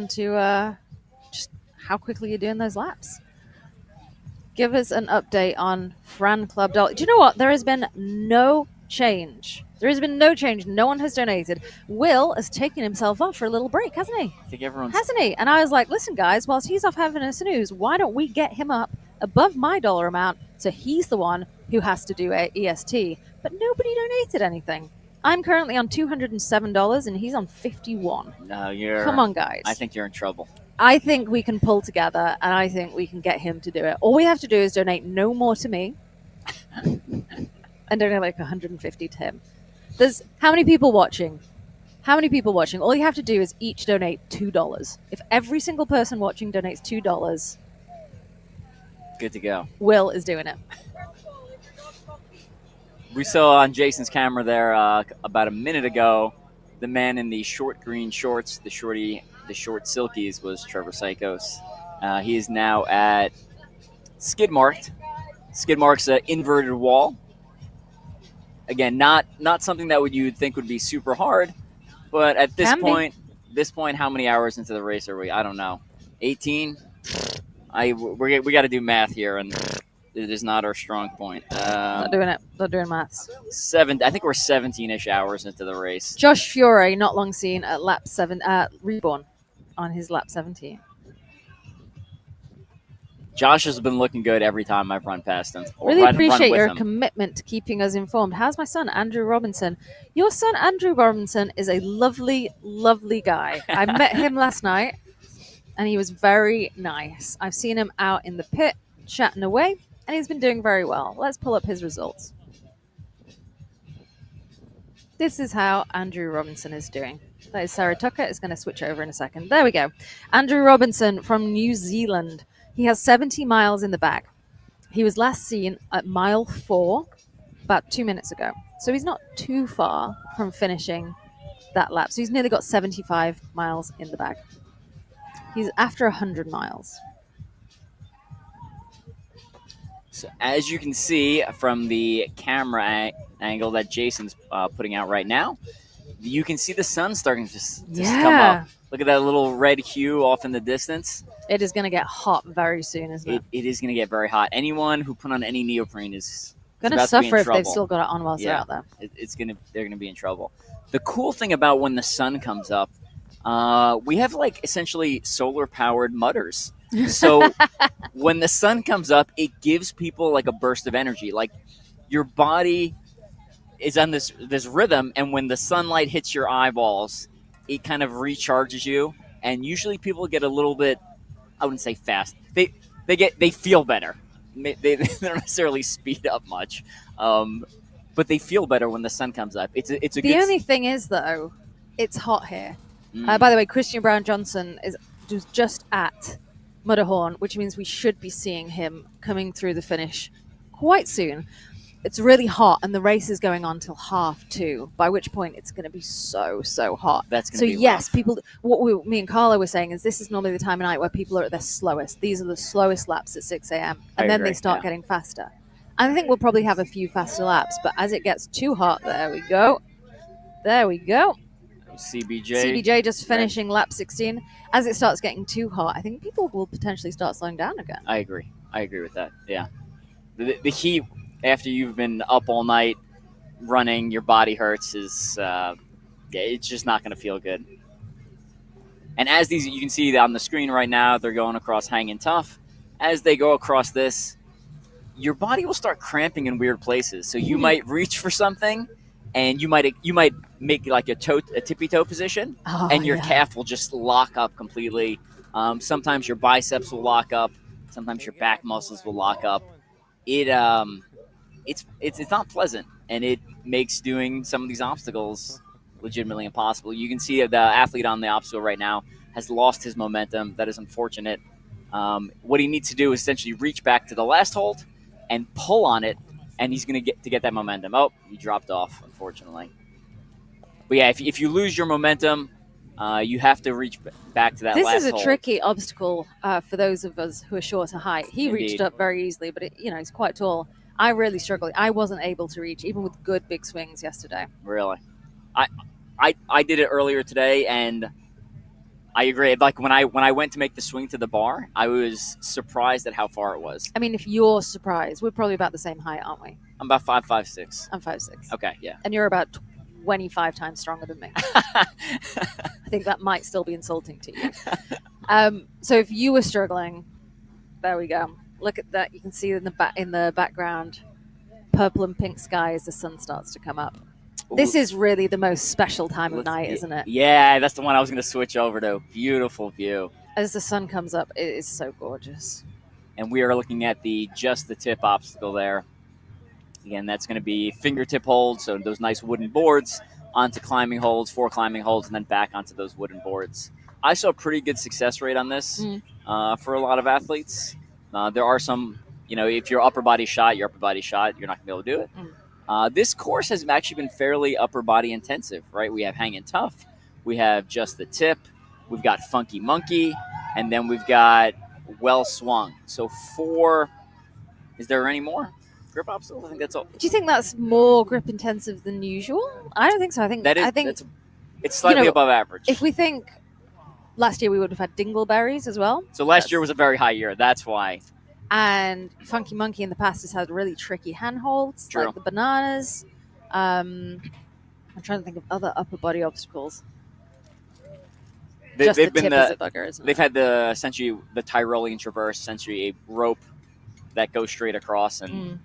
S5: to just how quickly you're doing those laps. Give us an update on Fran Club Dollar. Do you know what? There has been no change. There has been no change. No one has donated. Will has taken himself off for a little break, hasn't he?
S7: I think everyone's...
S5: Hasn't he? And I was like, listen, guys, whilst he's off having a snooze, why don't we get him up above my dollar amount so he's the one who has to do EST? But nobody donated anything. I'm currently on $207 and he's on $51.
S7: No, you're...
S5: Come on, guys.
S7: I think you're in trouble.
S5: I think we can pull together and I think we can get him to do it. All we have to do is donate no more to me and donate like 150 to him. There's how many people watching? How many people watching? All you have to do is each donate $2. If every single person watching donates $2,
S7: good to go.
S5: Will is doing it.
S7: We saw on Jason's camera there about a minute ago, the man in the short green shorts, the short silkies, was Trevor Sykos. He is now at Skidmarked. Skidmark's an inverted wall. Again, not something that you'd think would be super hard, but at this point, how many hours into the race are we? I don't know. 18? We got to do math here, and it is not our strong point.
S5: Not doing it. Not doing maths.
S7: I think we're 17-ish hours into the race.
S5: Josh Fiore, not long seen at lap 7, Reborn on his lap 17.
S7: Josh has been looking good every time I've run past him.
S5: Really appreciate your commitment to keeping us informed. How's my son, Andrew Robinson? Your son, Andrew Robinson, is a lovely, lovely guy. I met him last night, and he was very nice. I've seen him out in the pit, chatting away, and he's been doing very well. Let's pull up his results. This is how Andrew Robinson is doing. That is Sarah Tucker. It's going to switch over in a second. There we go. Andrew Robinson from New Zealand. He has 70 miles in the bag. He was last seen at mile 4 about 2 minutes ago. So he's not too far from finishing that lap. So he's nearly got 75 miles in the bag. He's after 100 miles.
S7: So as you can see from the camera angle that Jason's putting out right now, you can see the sun starting to come up. Look at that little red hue off in the distance.
S5: It is going to get hot very soon, isn't it?
S7: It is going to get very hot. Anyone who put on any neoprene is
S5: going to suffer if they've still got it on while they're out there.
S7: They're going to be in trouble. The cool thing about when the sun comes up, we have like essentially solar powered mudders. So when the sun comes up, it gives people like a burst of energy. Like your body is on this rhythm, and when the sunlight hits your eyeballs, it kind of recharges you. And usually people get a little bit, I wouldn't say fast. They feel better. They don't necessarily speed up much, but they feel better when the sun comes up. It's a
S5: the
S7: good...
S5: only thing is though, it's hot here. By the way, Christian Brown Johnson is just at Mudderhorn, which means we should be seeing him coming through the finish quite soon. It's really hot, and the race is going on till 2:30, by which point it's going to be so hot.
S7: That's going to be
S5: yes,
S7: rough.
S5: People. Me and Carla were saying is this is normally the time of night where people are at their slowest. These are the slowest laps at 6 a.m. and then they start getting faster. And I think we'll probably have a few faster laps, but as it gets too hot, there we go. CBJ just finishing lap 16. As it starts getting too hot, I think people will potentially start slowing down again.
S7: I agree with that. Yeah, the heat after you've been up all night running, your body hurts. It's just not going to feel good. And as these, you can see on the screen right now, they're going across hanging tough. As they go across this, your body will start cramping in weird places. So you might reach for something, and you might make like a tippy toe position, and your calf will just lock up completely. Sometimes your biceps will lock up. Sometimes your back muscles will lock up. It's not pleasant, and it makes doing some of these obstacles legitimately impossible. You can see the athlete on the obstacle right now has lost his momentum. That is unfortunate. What he needs to do is essentially reach back to the last hold and pull on it, and he's going to get that momentum. Oh, he dropped off, unfortunately. But yeah, if you lose your momentum, you have to reach back to that last hold.
S5: This is a tricky obstacle for those of us who are shorter height. He reached up very easily, but he's quite tall. I really struggled. I wasn't able to reach, even with good big swings yesterday.
S7: Really? I did it earlier today, and I agree. Like when I went to make the swing to the bar, I was surprised at how far it was.
S5: I mean, if you're surprised, we're probably about the same height, aren't we?
S7: I'm about 5'6".
S5: I'm 5'6".
S7: Okay, yeah.
S5: And you're about 25 times stronger than me. I think that might still be insulting to you. So if you were struggling, there we go. Look at that. You can see in the background, purple and pink sky as the sun starts to come up. Ooh. This is really the most special time of night, isn't it?
S7: Yeah, that's the one I was going to switch over to. Beautiful view.
S5: As the sun comes up, it is so gorgeous.
S7: And we are looking at just the tip obstacle there. Again, that's going to be fingertip holds, so those nice wooden boards onto climbing holds, 4 climbing holds, and then back onto those wooden boards. I saw a pretty good success rate on this for a lot of athletes. There are some, if you're upper body shot, you're not going to be able to do it. This course has actually been fairly upper body intensive, right? We have hanging tough, we have just the tip, we've got funky monkey, and then we've got well swung. So 4. Is there any more grip obstacles? I think that's all.
S5: Do you think that's more grip intensive than usual? I don't think so. I think
S7: it's slightly above average.
S5: If we think last year we would have had dingleberries as well.
S7: So last year was a very high year. That's why.
S5: And Funky Monkey in the past has had really tricky handholds,
S7: True.
S5: Like the bananas. I'm trying to think of other upper body obstacles. Just the tip is a bugger, isn't it?
S7: They've had essentially the Tyrolean traverse, essentially a rope that goes straight across, and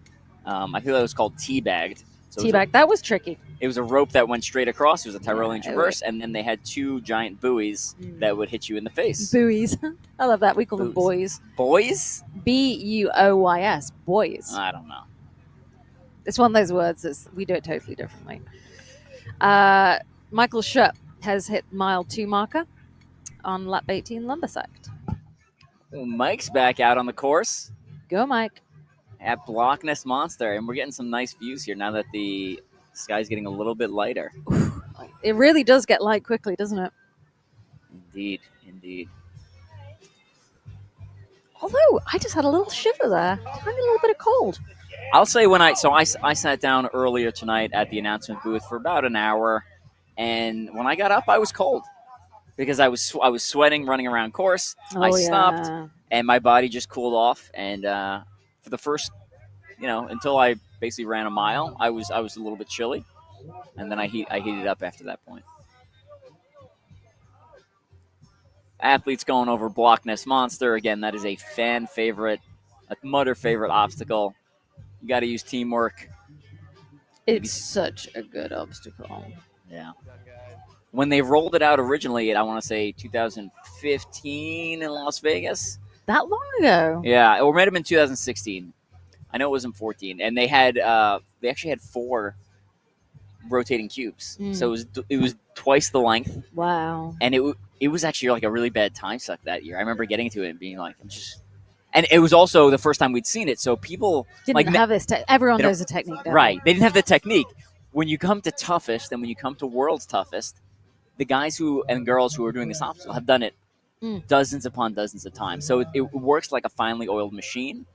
S7: I feel that was called teabagged. So
S5: Teabag, that was tricky.
S7: It was a rope that went straight across. It was a Tyrolean traverse, and then they had 2 giant buoys that would hit you in the face.
S5: Buoys. I love that. We call them boys.
S7: Boys?
S5: Buoys. Boys.
S7: I don't know.
S5: It's one of those words that we do it totally differently. Michael Schupp has hit mile 2 marker on lap 18 Lumbersect.
S7: Well, Mike's back out on the course.
S5: Go, Mike.
S7: At Block Ness Monster, and we're getting some nice views here now that the sky's getting a little bit lighter.
S5: It really does get light quickly, doesn't it?
S7: Indeed.
S5: Although, I just had a little shiver there. Tiny little bit of cold.
S7: I'll say I sat down earlier tonight at the announcement booth for about an hour, and when I got up, I was cold because I was sweating running around course. I stopped, and my body just cooled off, and for the first, until I basically ran a mile, I was a little bit chilly, and then I heated up after that point. Athletes going over Block Ness Monster. Again, that is a fan favorite, a mudder favorite obstacle. You got to use teamwork.
S5: It's such a good obstacle.
S7: Yeah. When they rolled it out originally, I want to say 2015 in Las Vegas.
S5: That long ago?
S7: Yeah, or it might have been 2016. I know it wasn't 14, and they actually had 4 rotating cubes, so it was twice the length.
S5: Wow!
S7: And it was actually like a really bad time suck that year. I remember getting to it and being like, and it was also the first time we'd seen it, so people
S5: didn't have this. Everyone knows the technique,
S7: right? They didn't have the technique. When you come to toughest, and when you come to world's toughest, the guys and girls who are doing this obstacle have done it dozens upon dozens of times. So it works like a finely oiled machine.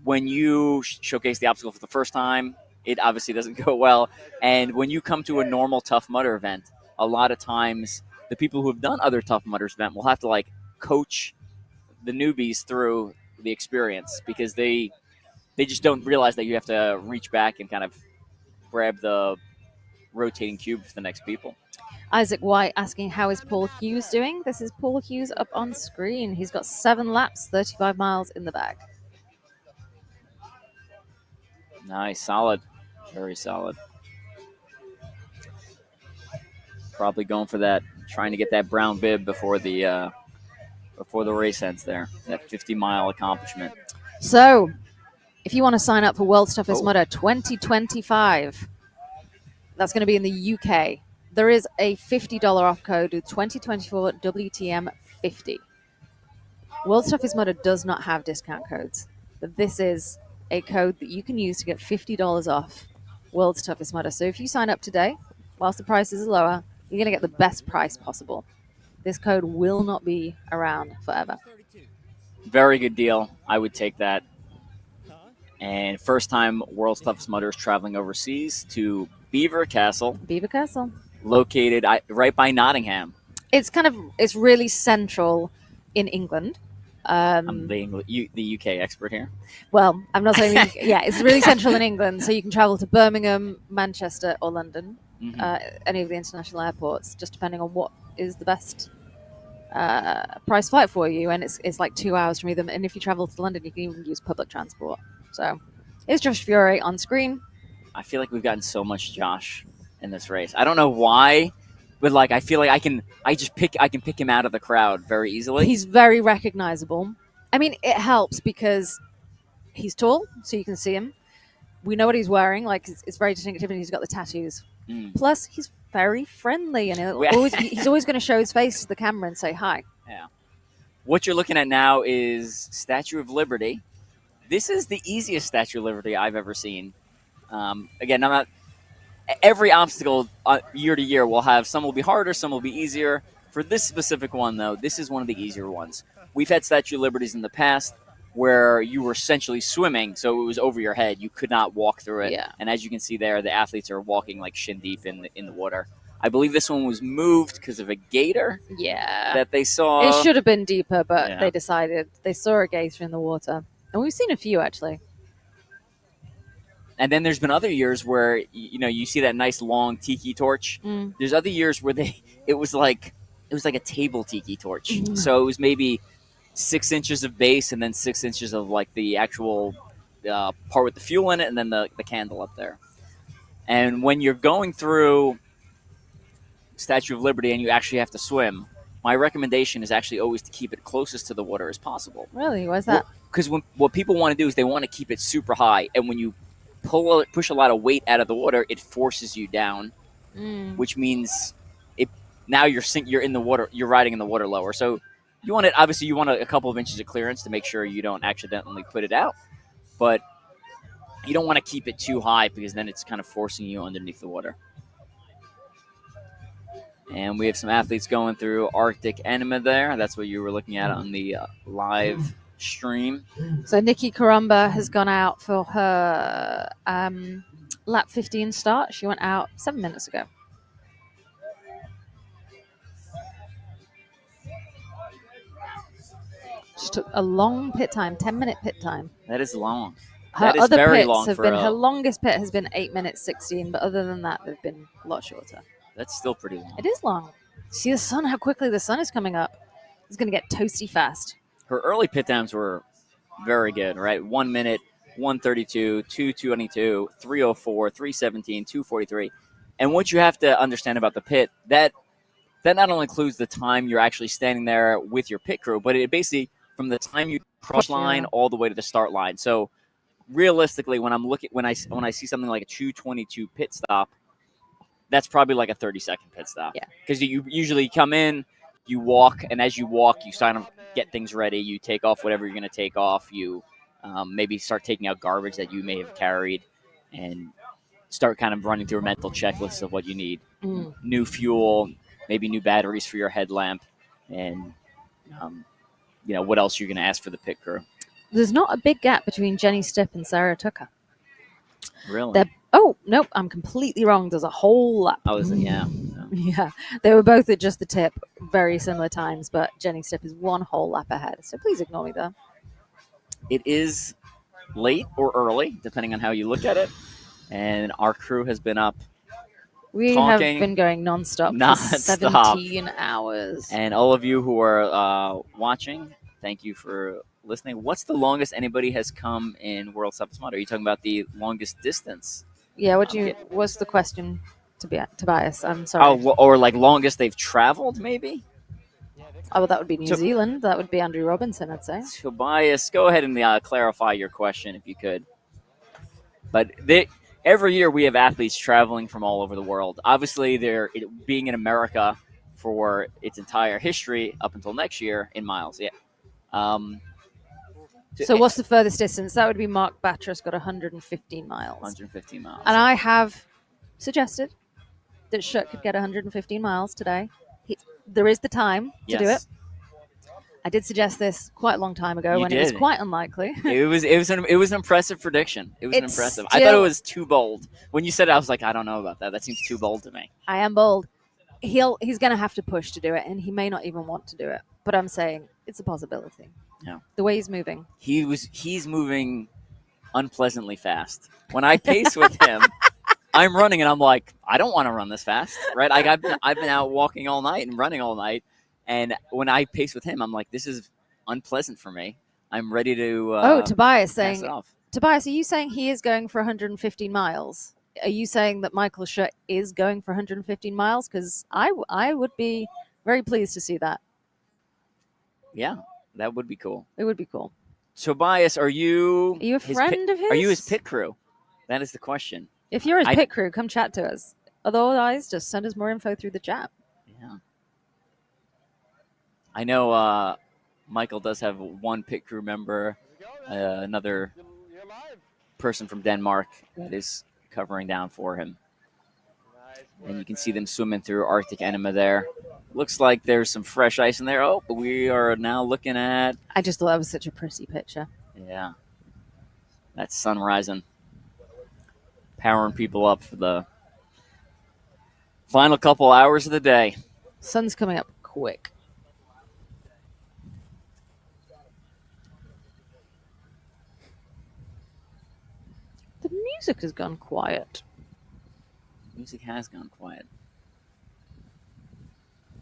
S7: When you showcase the obstacle for the first time, it obviously doesn't go well. And when you come to a normal Tough Mudder event, a lot of times the people who have done other Tough Mudders event will have to coach the newbies through the experience because they just don't realize that you have to reach back and kind of grab the rotating cube for the next people.
S5: Isaac White asking, how is Paul Hughes doing? This is Paul Hughes up on screen. He's got 7 laps, 35 miles in the bag.
S7: Nice, solid, very solid. Probably going for that, trying to get that brown bib before the race ends there. That 50-mile accomplishment.
S5: So, if you want to sign up for World's Toughest Mudder 2025, that's going to be in the UK. There is a $50 off code with 2024 WTM 50. World's Toughest Mudder does not have discount codes, but this is a code that you can use to get $50 off World's Toughest Mudder. So if you sign up today, whilst the prices are lower, you're going to get the best price possible. This code will not be around forever.
S7: Very good deal. I would take that. And first time World's Toughest Mudders traveling overseas to Beaver Castle.
S5: Beaver Castle.
S7: Located right by Nottingham.
S5: It's really central in England.
S7: I'm the UK expert here.
S5: Well, I'm not saying yeah, it's really central in England, so you can travel to Birmingham, Manchester, or London, any of the international airports, just depending on what is the best price flight for you. And it's like 2 hours from either. And if you travel to London, you can even use public transport. So it's Josh Fiore on screen.
S7: I feel like we've gotten so much Josh in this race. I don't know why, but like I feel like I can pick him out of the crowd very easily.
S5: He's very recognizable. I mean, it helps because he's tall, so you can see him. We know what he's wearing. Like it's very distinctive, and he's got the tattoos. Plus, he's very friendly, and he's always going to show his face to the camera and say hi.
S7: Yeah. What you're looking at now is Statue of Liberty. This is the easiest Statue of Liberty I've ever seen. Again, I'm not. Every obstacle year to year will have some will be harder, some will be easier. For this specific one, though, this is one of the easier ones. We've had Statue of Liberties in the past where you were essentially swimming, so it was over your head. You could not walk through it.
S5: Yeah.
S7: And as you can see there, the athletes are walking like shin deep in the water. I believe this one was moved because of a gator.
S5: Yeah.
S7: That they saw.
S5: It should have been deeper, but they decided they saw a gator in the water, and we've seen a few actually.
S7: And then there's been other years where you see that nice long tiki torch. There's other years where it was like a table tiki torch. So it was maybe 6 inches of base and then 6 inches of like the actual part with the fuel in it, and then the candle up there. And when you're going through Statue of Liberty and you actually have to swim, my recommendation is actually always to keep it closest to the water as possible.
S5: Really? Why is that?
S7: Because what people want to do is they want to keep it super high, and when you push a lot of weight out of the water, it forces you down, which means now you're in the water, you're riding in the water lower. So you want a couple of inches of clearance to make sure you don't accidentally put it out, but you don't want to keep it too high because then it's kind of forcing you underneath the water. And we have some athletes going through Arctic Enema there. That's what you were looking at on the live stream.
S5: So Nikki Karumba has gone out for her lap 15 start. She went out 7 minutes ago. She took a long pit time, 10-minute pit time.
S7: That is long.
S5: Her
S7: that is
S5: other
S7: very
S5: pits
S7: long
S5: have
S7: for
S5: been her longest pit has been 8 minutes 16, but other than that, they've been a lot shorter.
S7: That's still pretty long.
S5: It is long. See the sun, how quickly the sun is coming up. It's going to get toasty fast.
S7: Her early pit times were very good, right? 1 minute, 1:32, 2:22, 3:04, 3:17, 2:43. And what you have to understand about the pit, that not only includes the time you're actually standing there with your pit crew, but it basically from the time you cross line all the way to the start line. So realistically, when I see something like a 2:22 pit stop, that's probably like a 30-second pit stop.
S5: Yeah.
S7: Because you usually come in, you walk, and as you walk, you kind of get things ready. You take off whatever you're going to take off. You maybe start taking out garbage that you may have carried and start kind of running through a mental checklist of what you need. New fuel, maybe new batteries for your headlamp, and what else you're going to ask for the pit crew.
S5: There's not a big gap between Jenny Stipp and Sarah Tucker.
S7: Really?
S5: Oh, nope, I'm completely wrong. There's a whole lap.
S7: Oh, is it? Yeah.
S5: Yeah, they were both at just the tip, very similar times, but Jenny Stipp is one whole lap ahead. So please ignore me there.
S7: It is late or early, depending on how you look at it. And our crew has been up
S5: We
S7: talking
S5: have been going nonstop
S7: nonstop.
S5: for 17 hours.
S7: And all of you who are watching, thank you for listening. What's the longest anybody has come in World Toughest Mud? Are you talking about the longest distance?
S5: Yeah, what's the question, Tobias? I'm sorry.
S7: Oh, or like longest they've traveled, maybe?
S5: Oh, well, that would be New Zealand. That would be Andrew Robinson, I'd say.
S7: Tobias, go ahead and clarify your question if you could. But every year we have athletes traveling from all over the world. Obviously, they're being in America for its entire history up until next year in miles. Yeah.
S5: So what's the furthest distance? That would be Mark Batra's got 115 miles.
S7: 115 miles.
S5: And I have suggested that Schutt could get 115 miles today. There is the time to do it. I did suggest this quite a long time ago when it was quite unlikely.
S7: It was an impressive prediction. It was impressive. I thought it was too bold. When you said it, I was like, I don't know about that. That seems too bold to me.
S5: I am bold. He's going to have to push to do it, and he may not even want to do it. But I'm saying it's a possibility.
S7: Yeah.
S5: The way he's moving.
S7: He's moving unpleasantly fast. When I pace with him, I'm running, and I'm like, I don't want to run this fast, right? I've been out walking all night and running all night, and when I pace with him, I'm like, this is unpleasant for me. I'm ready to.
S5: Tobias saying. Tobias, are you saying he is going for 115 miles? Are you saying that Michael Schutt is going for 115 miles? Because I would be very pleased to see that.
S7: Yeah, that would be cool.
S5: It would be cool.
S7: Tobias, are you
S5: a friend of his?
S7: Are you his pit crew? That is the question.
S5: If you're his pit crew, come chat to us. Otherwise, just send us more info through the chat.
S7: Yeah. I know Michael does have one pit crew member, another person from Denmark that is covering down for him. And you can see them swimming through Arctic enema there. Looks like there's some fresh ice in there. Oh, but we are now looking at...
S5: I just thought that was such a pretty picture.
S7: Yeah. That's sun rising. Powering people up for the final couple hours of the day.
S5: Sun's coming up quick. The music has gone quiet.
S7: Music has gone quiet.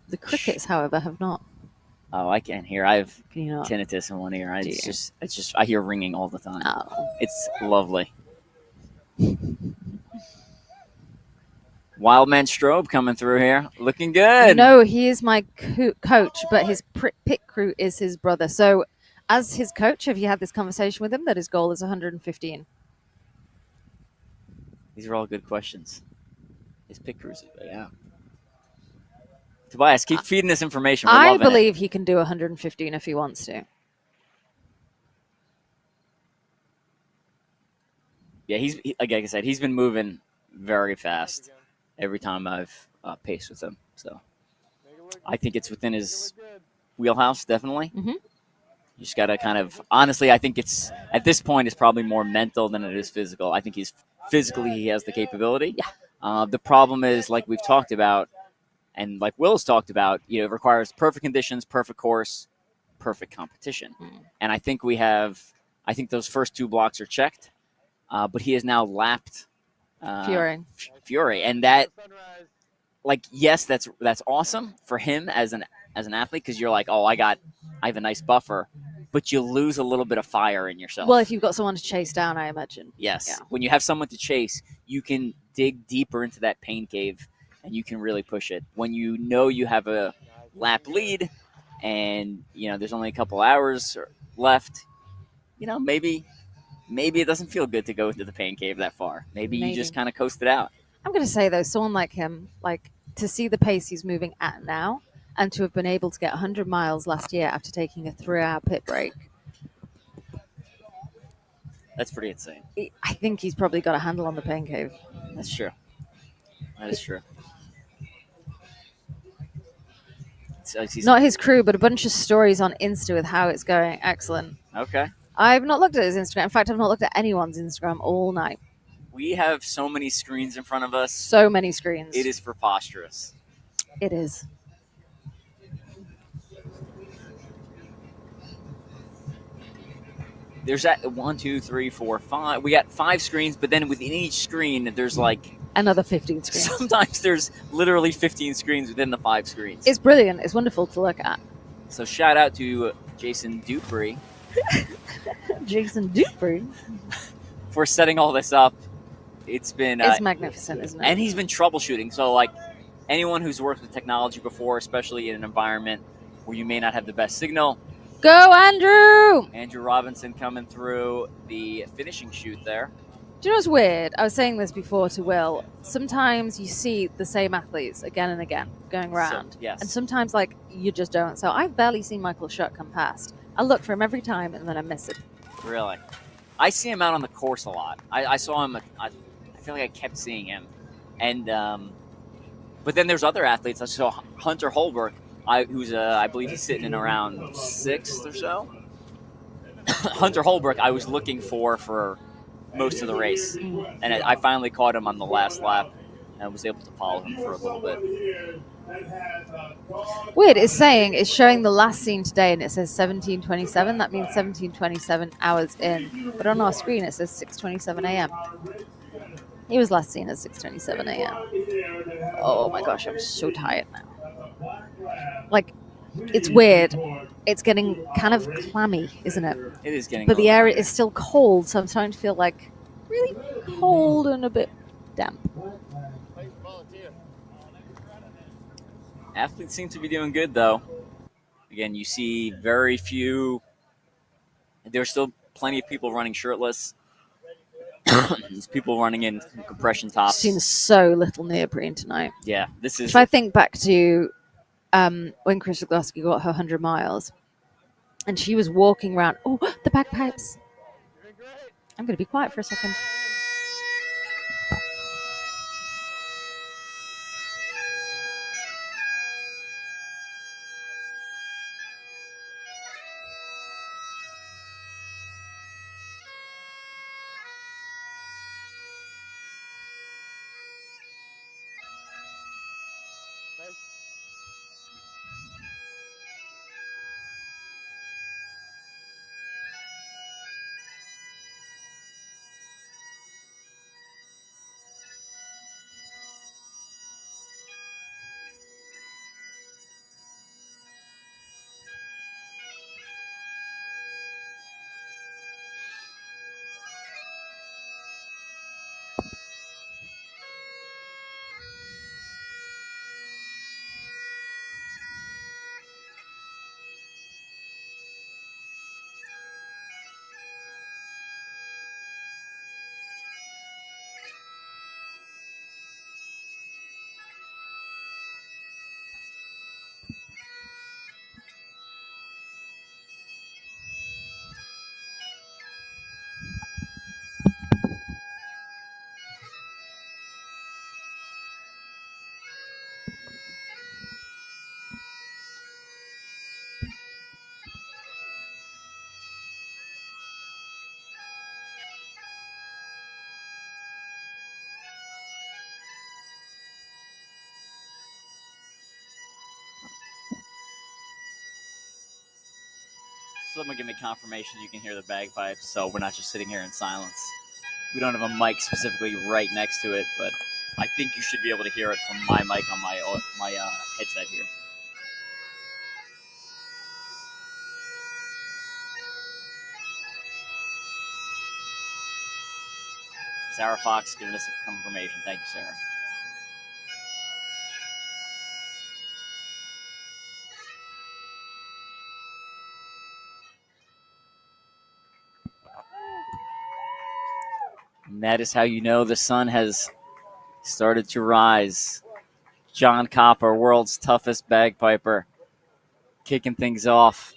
S5: The crickets, however, have not.
S7: Oh, I can't hear. I have tinnitus in one ear. It's just I hear ringing all the time.
S5: Oh.
S7: It's lovely. Wildman Strobe coming through here, looking good.
S5: No, he is my coach, but his pit crew is his brother. So, as his coach, have you had this conversation with him that his goal is 115?
S7: These are all good questions. His pit crews, yeah. Tobias, keep feeding this information.
S5: I believe he can do 115 if he wants to.
S7: Yeah, like I said, he's been moving very fast every time I've paced with him. So I think it's within his wheelhouse, definitely.
S5: Mm-hmm.
S7: You just got to kind of, honestly, I think it's, at this point, it's probably more mental than it is physical. I think he has the capability.
S5: Yeah.
S7: The problem is, like we've talked about, and like Will's talked about, it requires perfect conditions, perfect course, perfect competition. And I think those first two blocks are checked, but he has now lapped Fury. And that, like, yes, that's awesome for him as an athlete, because you're like, oh, I have a nice buffer, but you lose a little bit of fire in yourself.
S5: Well, if you've got someone to chase down, I imagine.
S7: Yes.
S5: Yeah.
S7: When you have someone to chase, you can dig deeper into that pain cave and you can really push it. When you know you have a lap lead and, there's only a couple hours left, maybe it doesn't feel good to go into the pain cave that far. Maybe you just kind of coast it out.
S5: I'm going to say, though, someone like him, like, to see the pace he's moving at now and to have been able to get 100 miles last year after taking a 3-hour pit break.
S7: That's pretty insane.
S5: I think he's probably got a handle on the pain cave.
S7: That's true. That is true.
S5: Not his crew, but a bunch of stories on Insta with how it's going. Excellent.
S7: Okay.
S5: I've not looked at his Instagram. In fact, I've not looked at anyone's Instagram all night.
S7: We have so many screens in front of us.
S5: So many screens.
S7: It is preposterous.
S5: It is.
S7: There's 1, 2, 3, 4, 5. We got 5 screens, but then within each screen, there's like
S5: another 15 screens.
S7: Sometimes there's literally 15 screens within the 5 screens.
S5: It's brilliant. It's wonderful to look at.
S7: So shout out to Jason Dupree.
S5: Jason Dupree.
S7: For setting all this up. It's been...
S5: it's magnificent, isn't it?
S7: And he's been troubleshooting. So, like, anyone who's worked with technology before, especially in an environment where you may not have the best signal...
S5: Go, Andrew!
S7: Andrew Robinson coming through the finishing chute there.
S5: Do you know what's weird? I was saying this before to Will. Sometimes you see the same athletes again and again going around.
S7: So, yes.
S5: And sometimes, like, you just don't. So I've barely seen Michael Schuck come past. I look for him every time and then I miss it.
S7: Really? I see him out on the course a lot. I saw him. I feel like I kept seeing him. And but then there's other athletes. I saw Hunter Holbrook, who's I believe he's sitting in around 6th or so. Hunter Holbrook, I was looking for most of the race, and I finally caught him on the last lap, and was able to follow him for a little bit.
S5: Weird. It's showing the last scene today, and it says 17:27. That means 17:27 hours in. But on our screen, it says 6:27 a.m. He was last seen at 6:27 a.m. Oh my gosh, I'm so tired now. Like, it's weird. It's getting kind of clammy, isn't it?
S7: It is getting.
S5: But the air is still cold, so I'm starting to feel like really cold and a bit damp.
S7: Athletes seem to be doing good, though. Again, you see very few. There's still plenty of people running shirtless. There's people running in compression tops.
S5: I've seen so little neoprene tonight.
S7: Yeah, this is.
S5: If I think back to when Chris Zagorski got her 100 miles, and she was walking around. Oh, the bagpipes! I'm going to be quiet for a second.
S7: Someone give me confirmation you can hear the bagpipes, so we're not just sitting here in silence. We don't have a mic specifically right next to it, but I think you should be able to hear it from my mic on my headset here. Sarah Fox giving us a confirmation. Thank you, Sarah. And that is how you know the sun has started to rise. John Copper, world's toughest bagpiper, kicking things off.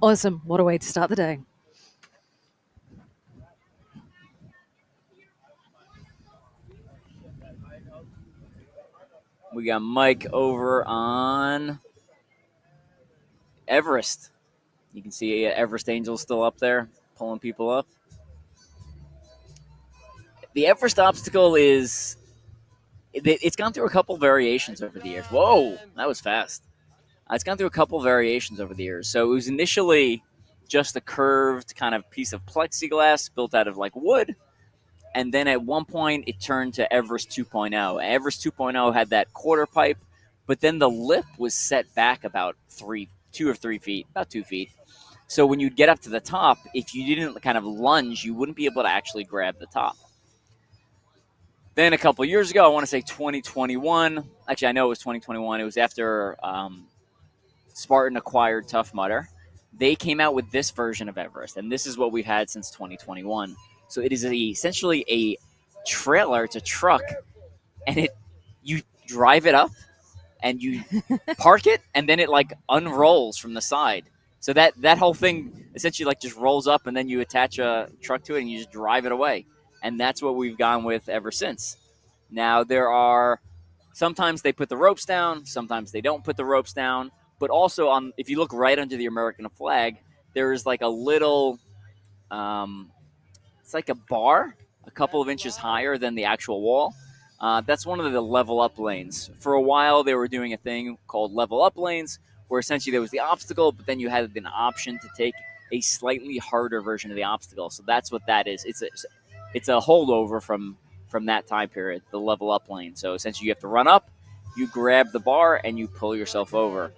S5: Awesome. What a way to start the day.
S7: We got Mike over on Everest. You can see Everest Angel still up there, pulling people up. The Everest obstacle it's gone through a couple variations over the years. Whoa, that was fast. It's gone through a couple variations over the years. So it was initially just a curved kind of piece of plexiglass built out of like wood. And then at one point, it turned to Everest 2.0. Everest 2.0 had that quarter pipe, but then the lip was set back about 2 or 3 feet, about 2 feet. So when you'd get up to the top, if you didn't kind of lunge, you wouldn't be able to actually grab the top. Then a couple years ago, I want to say 2021. Actually, I know it was 2021. It was after Spartan acquired Tough Mudder. They came out with this version of Everest, and this is what we've had since 2021. So it is essentially a trailer to truck, and you drive it up, and you park it, and then it like unrolls from the side. So that whole thing essentially like just rolls up, and then you attach a truck to it, and you just drive it away. And that's what we've gone with ever since. Now there are sometimes they put the ropes down, sometimes they don't put the ropes down. But also, if you look right under the American flag, there is like a little, it's like a bar, a couple of inches higher than the actual wall. That's one of the level up lanes. For a while, they were doing a thing called level up lanes, where essentially there was the obstacle, but then you had an option to take a slightly harder version of the obstacle. So that's what that is. It's a holdover from that time period, the level up lane. So essentially, you have to run up, you grab the bar, and you pull yourself over.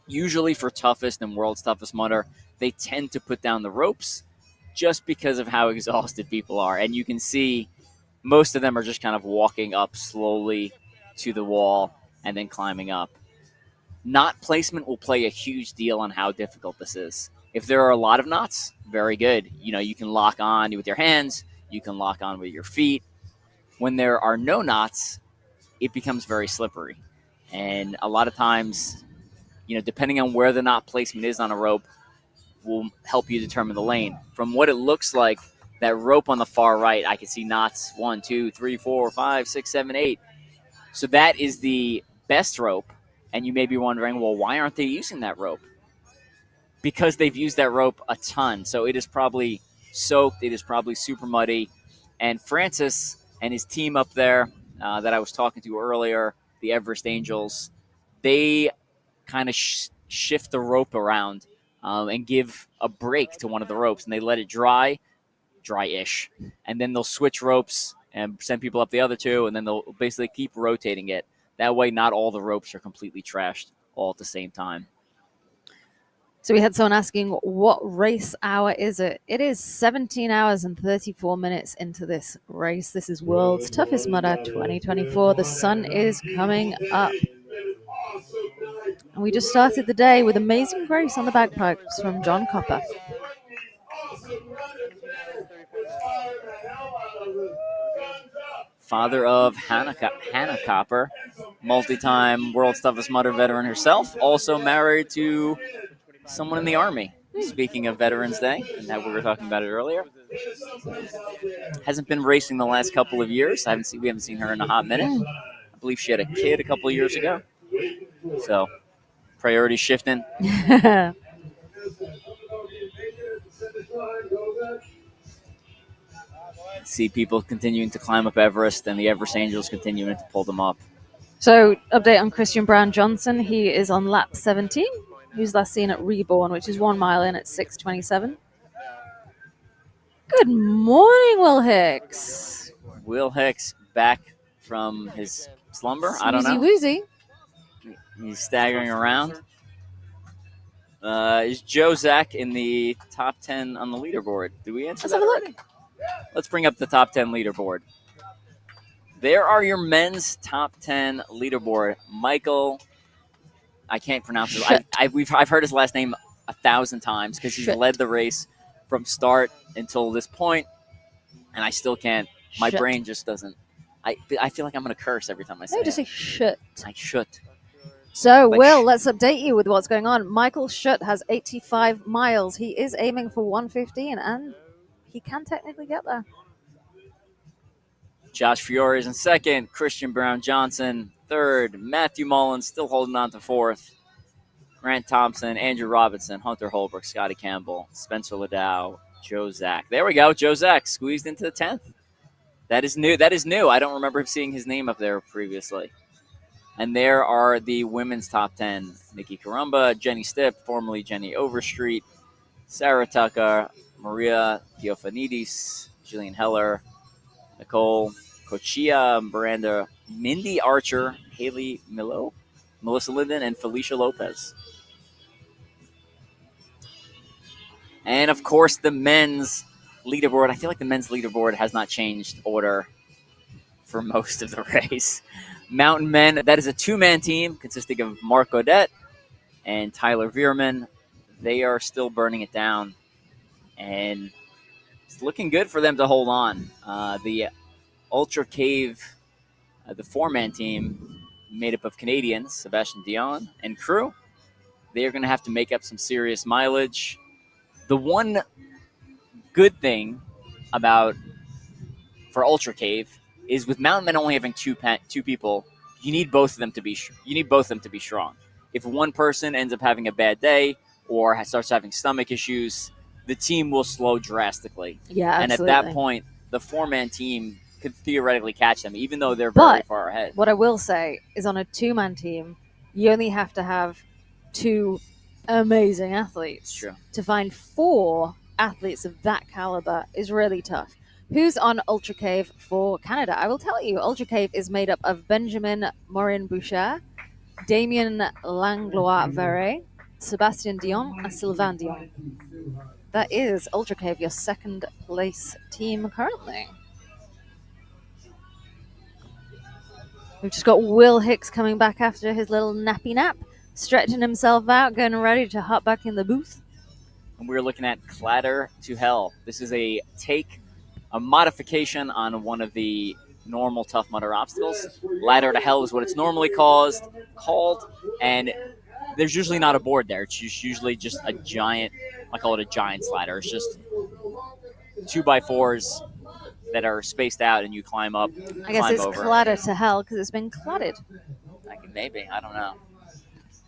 S7: Usually for toughest and world's toughest mudder, they tend to put down the ropes just because of how exhausted people are. And you can see most of them are just kind of walking up slowly to the wall and then climbing up. Knot placement will play a huge deal on how difficult this is. If there are a lot of knots, very good. You can lock on with your hands, you can lock on with your feet. When there are no knots, it becomes very slippery. And a lot of times, depending on where the knot placement is on a rope, will help you determine the lane. From what it looks like, that rope on the far right, I can see knots 1, 2, 3, 4, 5, 6, 7, 8. So that is the best rope. And you may be wondering, well, why aren't they using that rope? Because they've used that rope a ton. So it is probably soaked. It is probably super muddy. And Francis and his team up there that I was talking to earlier, the Everest Angels, they kind of shift the rope around and give a break to one of the ropes, and they let it dry-ish. And then they'll switch ropes and send people up the other two, and then they'll basically keep rotating it. That way, not all the ropes are completely trashed all at the same time.
S5: So we had someone asking, what race hour is it? It is 17 hours and 34 minutes into this race. This is World's Toughest Mudder 2024. The sun is coming up. And we just started the day with Amazing Grace on the bagpipes from John Copper.
S7: Father of Hannah Copper, multi-time World's Toughest Mudder veteran herself, also married to someone in the Army. Speaking of Veterans Day, and that we were talking about it earlier, hasn't been racing the last couple of years. We haven't seen her in a hot minute. I believe she had a kid a couple of years ago. So, priority shifting. See people continuing to climb up Everest, and the Everest Angels continuing to pull them up.
S5: So, update on Christian Brown Johnson. He is on lap 17. He was last seen at Reborn, which is 1 mile in at 6:27. Good morning, Will Hicks.
S7: Will Hicks back from his slumber. I don't know.
S5: Woozy.
S7: He's staggering around. Is Joe Zach in the top 10 on the leaderboard? Do we answer that already? Let's bring up the top 10 leaderboard. There are your men's top 10 leaderboard. Michael, I can't pronounce it. I've heard his last name 1,000 times because he's led the race from start until this point, and I still can't. My brain just doesn't. I feel like I'm going to curse every time I say it.
S5: No, just say shit.
S7: I should.
S5: So, Will, let's update you with what's going on. Michael Schutt has 85 miles. He is aiming for 115, and he can technically get there.
S7: Josh Fiore is in second. Christian Brown Johnson third. Matthew Mullins still holding on to fourth. Grant Thompson, Andrew Robinson, Hunter Holbrook, Scotty Campbell, Spencer Ladow, Joe Zach. There we go. Joe Zach squeezed into the 10th. That is new. I don't remember seeing his name up there previously. And there are the women's top 10. Nikki Karumba, Jenny Stipp, formerly Jenny Overstreet, Sarah Tucker, Maria Theophanidis, Jillian Heller, Nicole Cochia, Miranda, Mindy Archer, Haley Milo, Melissa Linden, and Felicia Lopez. And of course, the men's leaderboard. I feel like the men's leaderboard has not changed order for most of the race. Mountain men, that is a two-man team consisting of Mark Odette and Tyler Veerman. They are still burning it down, and it's looking good for them to hold on. The Ultra Cave, the four-man team, made up of Canadians, Sebastian Dion and crew, they are going to have to make up some serious mileage. The one good thing about for Ultra Cave is with Mountain Men only having two people, you need both of them to be strong. If one person ends up having a bad day or starts having stomach issues, the team will slow drastically.
S5: Yeah,
S7: and
S5: absolutely.
S7: at that point, the four-man team could theoretically catch them, even though they're very far ahead.
S5: What I will say is, on a two-man team, you only have to have two amazing athletes.
S7: True.
S5: To find four athletes of that caliber is really tough. Who's on Ultra Cave for Canada? I will tell you, Ultra Cave is made up of Benjamin Morin-Bouchard, Damien Langlois-Verret, Sebastian Dion, and Sylvain Dion. That is Ultra Cave, your second place team currently. We've just got Will Hicks coming back after his little nappy nap, stretching himself out, getting ready to hop back in the booth.
S7: And we're looking at Cladder to Hell. This is a modification on one of the normal Tough Mudder obstacles. Ladder to Hell is what it's normally called, and there's usually not a board there. It's usually just a giant, I call it a giant's ladder. It's just 2x4s that are spaced out, and you climb up.
S5: I guess it's
S7: over.
S5: Cladder to Hell because it's been cladded.
S7: Maybe. I don't know.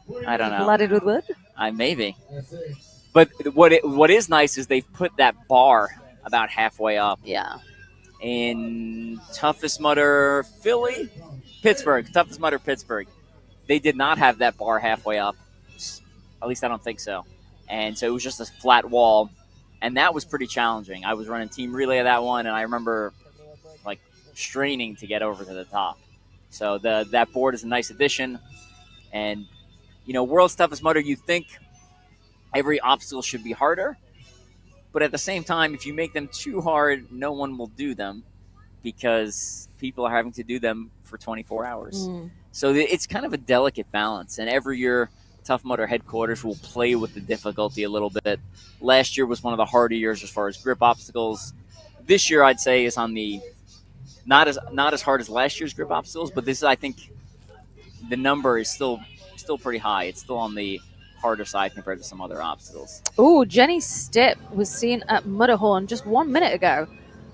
S5: Cladded with wood?
S7: Maybe. But what is nice is they've put that bar about halfway up.
S5: Yeah.
S7: In Toughest Mudder Pittsburgh, they did not have that bar halfway up. At least I don't think so. And so it was just a flat wall, and that was pretty challenging. I was running team relay of that one, and I remember like straining to get over to the top. So that board is a nice addition. And World's Toughest Mudder, you think every obstacle should be harder, but at the same time, if you make them too hard, no one will do them because people are having to do them for 24 hours. So it's kind of a delicate balance, and every year Tough Mudder headquarters will play with the difficulty a little bit. Last year was one of the harder years as far as grip obstacles. This year, I'd say, is on the not as hard as last year's grip obstacles, but this, I think, the number is still pretty high. It's still on the harder side compared to some other obstacles.
S5: Oh, Jenny Stipp was seen at Mudderhorn just 1 minute ago.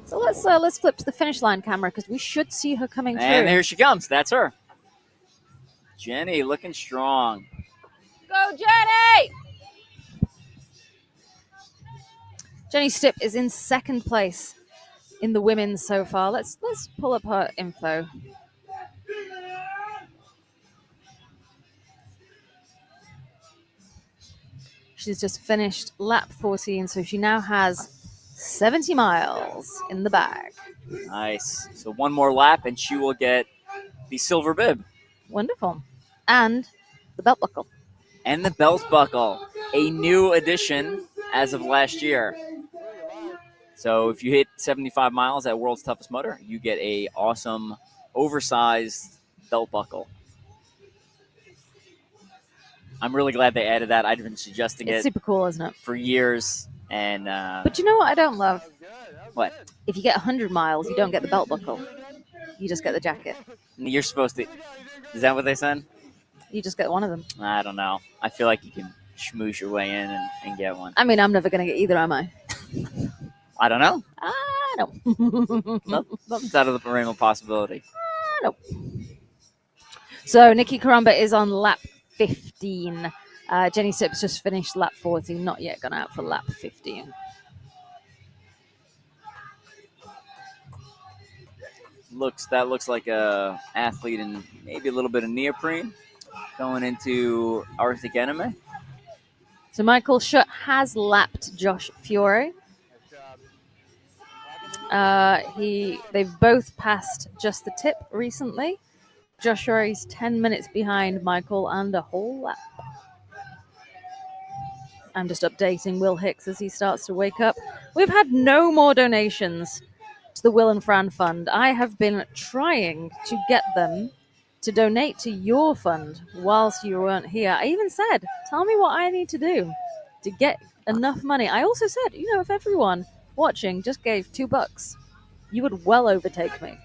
S5: So let's flip to the finish line camera because we should see her coming through.
S7: And here she comes. That's her. Jenny looking strong.
S5: Go, Jenny! Jenny Stipp is in second place in the women's so far. Let's pull up her info. She's just finished lap 14, so she now has 70 miles in the bag.
S7: Nice. So one more lap, and she will get the silver bib.
S5: Wonderful. And the belt buckle.
S7: And the belt buckle. A new addition as of last year. So if you hit 75 miles at World's Toughest Mudder, you get a awesome, oversized belt buckle. I'm really glad they added that. I've been suggesting
S5: It's super cool, isn't it?
S7: For years. And
S5: but you know what I don't love?
S7: What?
S5: If you get 100 miles, you don't get the belt buckle. You just get the jacket.
S7: You're supposed to. Is that what they said?
S5: You just get one of them.
S7: I don't know. I feel like you can schmooze your way in and get one.
S5: I mean, I'm never going to get either, am I?
S7: I don't know.
S5: I don't.
S7: Nothing's out of the realm of possibility.
S5: Nope. So Nikki Karamba is on lap 15. Jenny Stipp's just finished lap 14, not yet gone out for lap 15.
S7: That looks like a athlete in maybe a little bit of neoprene going into Arctic Enemy.
S5: So Michael Schutt has lapped Josh Fiore. They've both passed just the tip recently. Josh Fiore's 10 minutes behind Michael and a whole lap. I'm just updating Will Hicks as he starts to wake up. We've had no more donations to the Will and Fran Fund. I have been trying to get them to donate to your fund whilst you weren't here. I even said, tell me what I need to do to get enough money. I also said, if everyone watching just gave $2, you would well overtake me.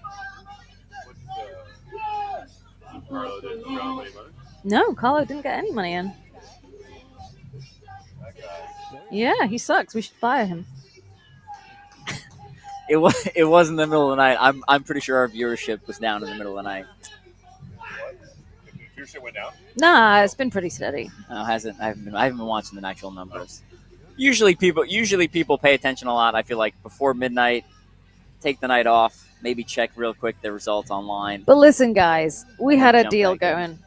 S5: No, Carlo didn't get any money in. Yeah, he sucks. We should fire him.
S7: It was in the middle of the night. I'm pretty sure our viewership was down in the middle of the night.
S8: Viewership went down?
S5: Nah, it's been pretty steady.
S7: No, it hasn't. I haven't been watching the actual numbers. Usually people pay attention a lot. I feel like before midnight, take the night off, maybe check real quick the results online.
S5: But listen, guys, we had a deal going.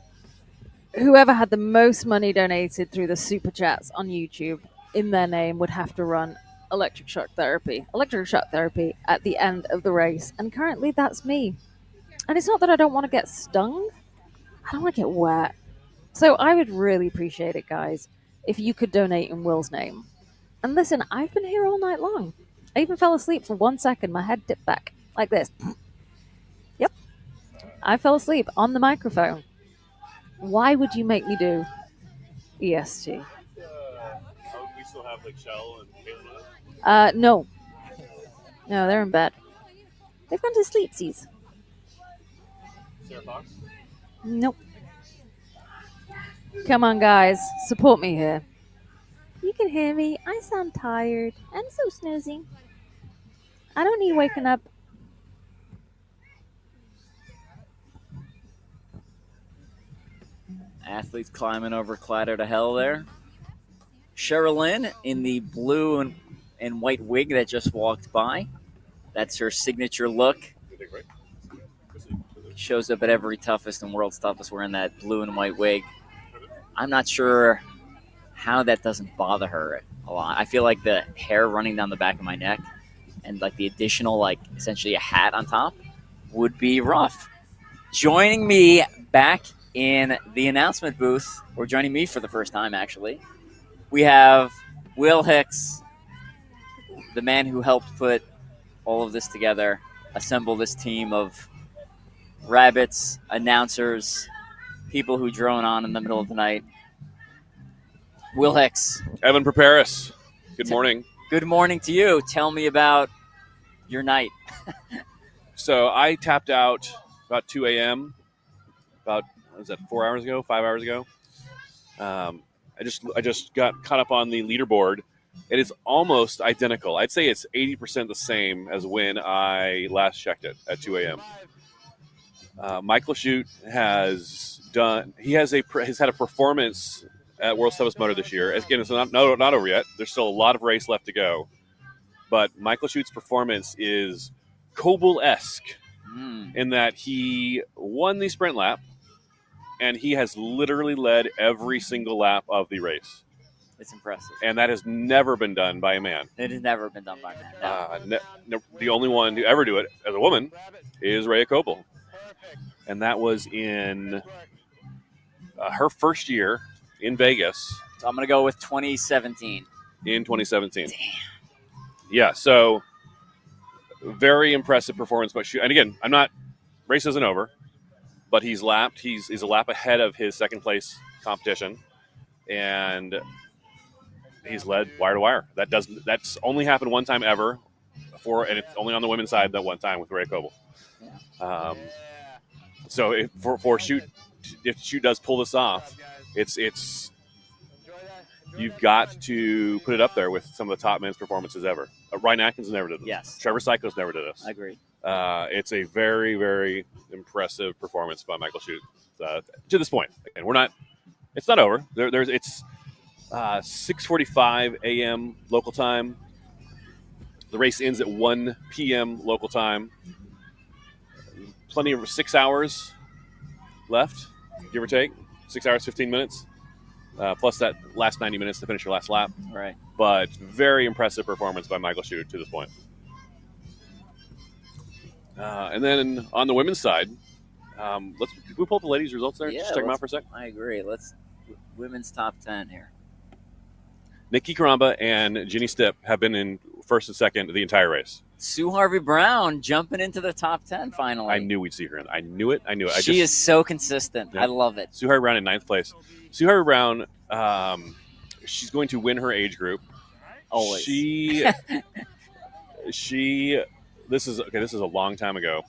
S5: Whoever had the most money donated through the super chats on YouTube in their name would have to run electric shock therapy at the end of the race. And currently that's me. And it's not that I don't want to get stung. I don't want to get wet. So I would really appreciate it, guys, if you could donate in Will's name. And listen, I've been here all night long. I even fell asleep for 1 second. My head dipped back like this. Yep. I fell asleep on the microphone. Why would you make me do EST?
S8: We still have Shell and Caitlin?
S5: No. No, they're in bed. They've gone to sleepsies.
S8: Sarah Fox?
S5: Nope. Come on, guys. Support me here. You can hear me. I sound tired. I'm so snoozy. I don't need waking up.
S7: Athletes climbing over Cladder to hell there. Sherilyn in the blue and white wig that just walked by. That's her signature look. Shows up at every toughest and world's toughest wearing that blue and white wig. I'm not sure how that doesn't bother her a lot. I feel like the hair running down the back of my neck and the additional essentially a hat on top would be rough. Joining me back in the announcement booth, or joining me for the first time actually, we have Will Hicks, the man who helped put all of this together, assemble this team of rabbits, announcers, people who drone on in the middle of the night. Will Hicks.
S8: Evan Preparis. Good morning.
S7: Good morning to you. Tell me about your night.
S8: So I tapped out about 2 a.m. About, 4 hours ago, 5 hours ago. I just got caught up on the leaderboard. It is almost identical. I'd say it's 80% the same as when I last checked it at 2 a.m. Michael Schutt has had a performance at World's Toughest Motor this year. Again, it's not over yet. There's still a lot of race left to go. But Michael Schutt's performance is Coble-esque in that he won the sprint lap, and he has literally led every single lap of the race.
S7: It's impressive.
S8: And that has never been done by a man.
S7: It has never been done by a man.
S8: No. The only one to ever do it as a woman is Rhea Coble. And that was in her first year in Vegas.
S7: So I'm going to go with 2017.
S8: In 2017.
S7: Damn.
S8: Yeah, so very impressive performance. And again, race isn't over, but he's lapped. He's a lap ahead of his second place competition. And he's led wire to wire. That's only happened one time ever and it's only on the women's side that one time with Rhea Coble. So if Schutt does pull this off, it's you've got to put it up there with some of the top men's performances ever. Ryan Atkins never did this.
S7: Yes.
S8: Trevor Psychos never did this.
S7: I agree.
S8: It's a very, very impressive performance by Michael Schutt to this point. Again, it's not over. It's 6:45 a.m. local time. The race ends at 1 p.m. local time. Plenty of 6 hours left, give or take. 6 hours, 15 minutes. plus that last 90 minutes to finish your last lap.
S7: Right.
S8: But very impressive performance by Michael Shute to this point. And then on the women's side, can we pull up the ladies' results there?
S7: Yeah,
S8: Just check them out for a sec.
S7: I agree. Let's women's top 10 here.
S8: Nikki Karamba and Ginny Stipp have been in first and second the entire race.
S7: Sue Harvey-Brown jumping into the top 10 finally.
S8: I knew we'd see her. I knew it.
S7: She is so consistent.
S8: Yeah.
S7: I love it.
S8: Sue Harvey-Brown in 9th place. Sue Harvey-Brown, she's going to win her age group.
S7: Always.
S8: This is a long time ago.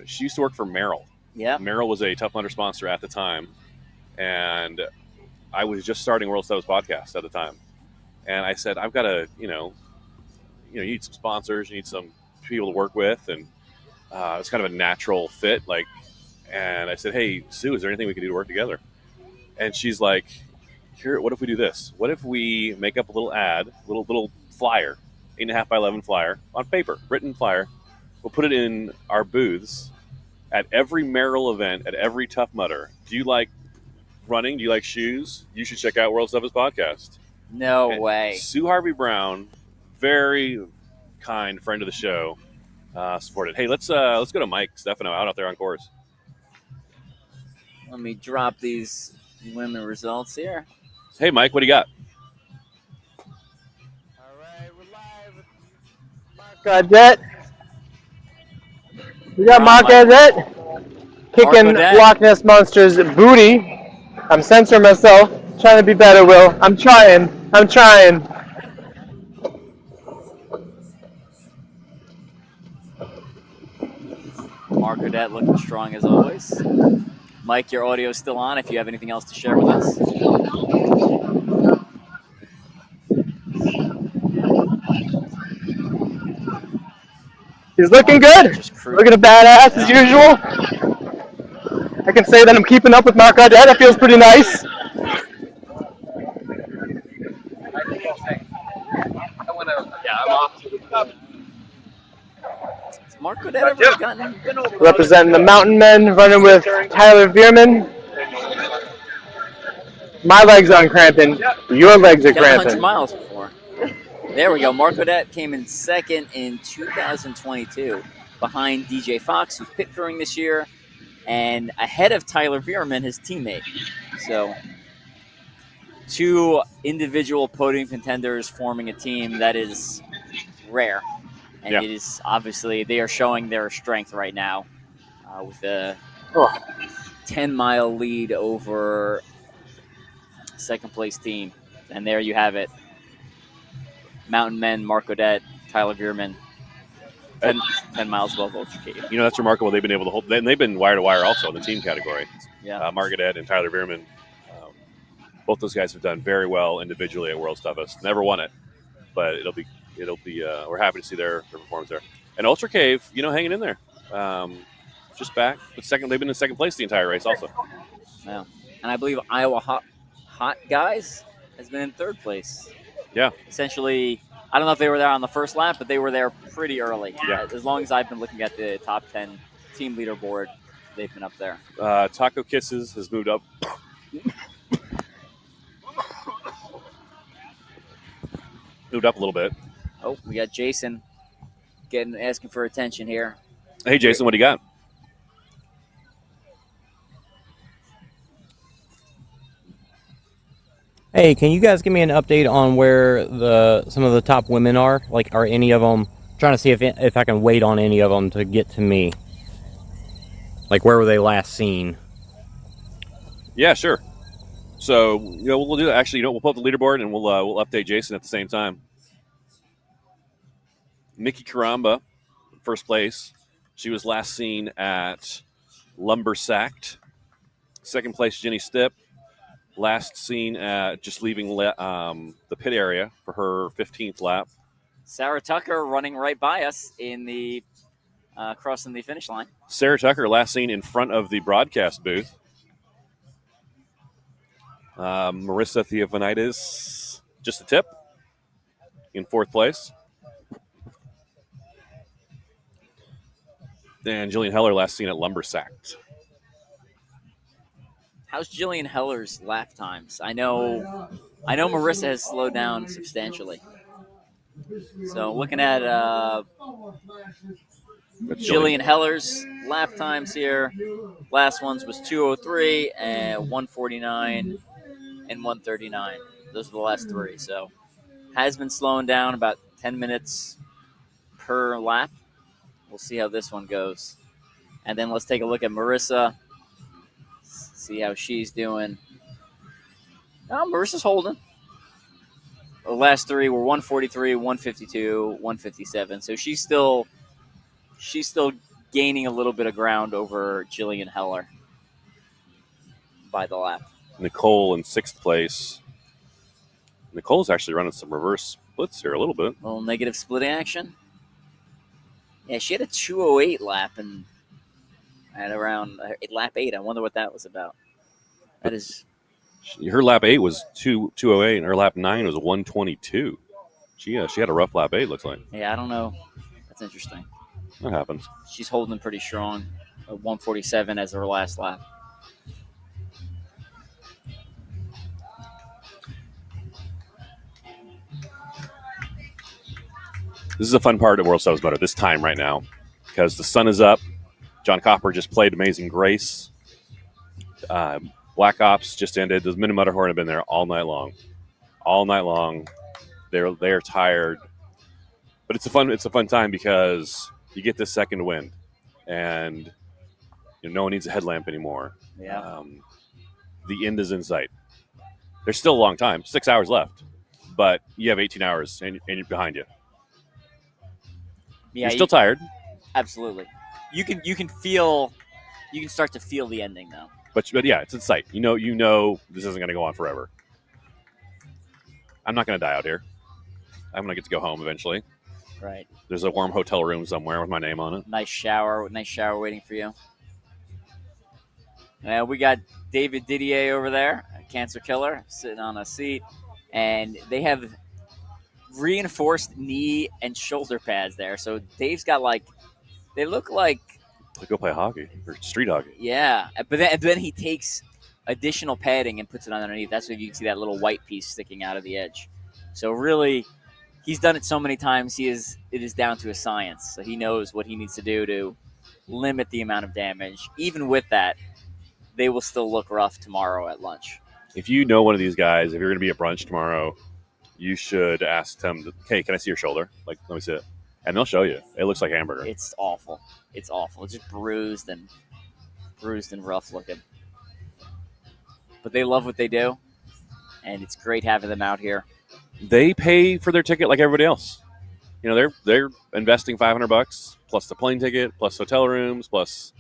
S8: She used to work for Merrill.
S7: Yeah.
S8: Merrill was a Tough Mudder sponsor at the time, and I was just starting World Stubbs podcast at the time, and I said, I've got to, you need some sponsors, you need some people to work with, and it's kind of a natural fit. And I said, hey, Sue, is there anything we can do to work together? And she's like, here, what if we do this? What if we make up a little ad, little flyer, 8.5 by 11 flyer on paper, written flyer. We'll put it in our booths at every Merrill event, at every Tough Mudder. Do you like running? Do you like shoes? You should check out World Stubbs podcast.
S7: No way.
S8: Sue Harvey-Brown, very kind friend of the show, supported. Hey, let's go to Mike Stefano out there on course.
S7: Let me drop these women results here.
S8: Hey, Mike, what do you got?
S9: All right, we're live with Mark Adet. We got Mark Adet kicking Loch Ness Monster's booty. I'm censoring myself, trying to be better, Will. I'm trying.
S7: Mark Adet looking strong as always. Mike, your audio is still on if you have anything else to share with us.
S9: He's looking good. Looking a badass as usual. I can say that I'm keeping up with Mark Adet. That feels pretty nice.
S7: Has Mark Adet ever gotten
S9: Representing the Mountain Men, running with Tyler Veerman. My legs aren't cramping. Your legs are
S7: got 100
S9: cramping.
S7: miles before? There we go. Mark Adet came in second in 2022 behind DJ Fox, who's pit crewing this year, and ahead of Tyler Veerman, his teammate. So, two individual podium contenders forming a team that is rare. And it is obviously, they are showing their strength right now with a 10-mile lead over second place team. And there you have it. Mountain Men, Mark Adet, Tyler Veerman, 10 miles above Ultra Cave.
S8: That's remarkable. They've been able to hold, and they've been wire to wire also in the team category.
S7: Yeah.
S8: Mark Adet and Tyler Veerman, both those guys have done very well individually at World's Toughest. Never won it, but it'll be. We're happy to see their performance there. And Ultra Cave, hanging in there, just back. They've been in second place the entire race also.
S7: Yeah, and I believe Iowa Hot Guys has been in third place.
S8: Yeah. Essentially,
S7: I don't know if they were there on the first lap, but they were there pretty early.
S8: Yeah.
S7: As long as I've been looking at the top 10 team leaderboard, they've been up there.
S8: Taco Kisses has moved up. Moved up a little bit.
S7: Oh, we got Jason asking for attention here.
S8: Hey, Jason, what do you got?
S10: Hey, can you guys give me an update on where some of the top women are? Are any of them? Trying to see if I can wait on any of them to get to me. Where were they last seen?
S8: Yeah, sure. So we'll do that. Actually, we'll pull up the leaderboard and we'll update Jason at the same time. Nikki Karamba, first place. She was last seen at Lumbersacked. Second place, Jenny Stipp. Last seen at just leaving the pit area for her 15th lap.
S7: Sarah Tucker running right by us in the crossing the finish line.
S8: Sarah Tucker last seen in front of the broadcast booth. Marissa Theophanides, just a tip, in fourth place. And Jillian Heller last seen at Lumbersacked.
S7: How's Jillian Heller's lap times? I know Marissa has slowed down substantially. So looking at Jillian Heller's lap times here. Last ones was 2:03 and 1:49 and 1:39. Those are the last three. So has been slowing down about 10 minutes per lap. We'll see how this one goes. And then let's take a look at Marissa. See how she's doing. Oh, Marissa's holding. The last three were 143, 152, 157. So she's still gaining a little bit of ground over Jillian Heller by the lap.
S8: Nicole in 6th place. Nicole's actually running some reverse splits here a little bit.
S7: A little negative splitting action. Yeah, she had a 2:08 lap and at around lap 8. I wonder what that was about. That is.
S8: Her lap 8 was 2:08, and her lap 9 was 1:22. She had a rough lap 8, looks like.
S7: Yeah, I don't know. That's interesting.
S8: That happens.
S7: She's holding pretty strong. 147 as her last lap.
S8: This is a fun part of World Series Moto this time right now because the sun is up. John Copper just played Amazing Grace. Black Ops just ended. The Minute Motorhorn have been there all night long. All night long. They're tired. But it's a fun time because you get this second wind and no one needs a headlamp anymore.
S7: Yeah.
S8: The end is in sight. There's still a long time, 6 hours left, but you have 18 hours and you're behind you.
S7: Yeah,
S8: you're still tired.
S7: Absolutely. You can start to feel the ending now.
S8: But yeah, it's in sight. You know this isn't going to go on forever. I'm not going to die out here. I'm going to get to go home eventually.
S7: Right.
S8: There's a warm hotel room somewhere with my name on it.
S7: Nice shower waiting for you. We got David Didier over there, a cancer killer, sitting on a seat, and they have reinforced knee and shoulder pads there. So Dave's got they look like
S8: go play hockey or street hockey.
S7: Yeah, but then he takes additional padding and puts it underneath. That's why you can see that little white piece sticking out of the edge. So really, he's done it so many times. It is down to a science. So he knows what he needs to do to limit the amount of damage. Even with that, they will still look rough tomorrow at lunch.
S8: If you know one of these guys, if you're going to be at brunch tomorrow, you should ask them, hey, can I see your shoulder? Let me see it. And they'll show you. It looks like hamburger.
S7: It's awful. It's awful. It's just bruised and rough looking. But they love what they do, and it's great having them out here.
S8: They pay for their ticket like everybody else. They're investing $500 plus the plane ticket, plus hotel rooms, plus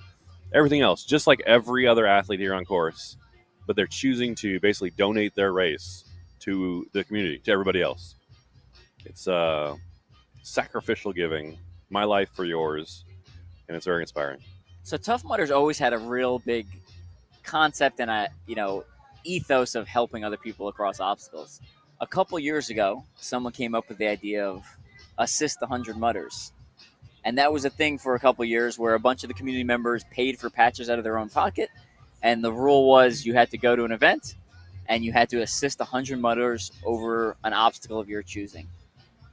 S8: everything else, just like every other athlete here on course. But they're choosing to basically donate their race to the community, to everybody else. It's sacrificial giving, my life for yours, and it's very inspiring.
S7: So Tough Mudder's always had a real big concept and a ethos of helping other people across obstacles. A couple years ago, someone came up with the idea of assist 100 mudders. And that was a thing for a couple years where a bunch of the community members paid for patches out of their own pocket. And the rule was you had to go to an event and you had to assist 100 mudders over an obstacle of your choosing.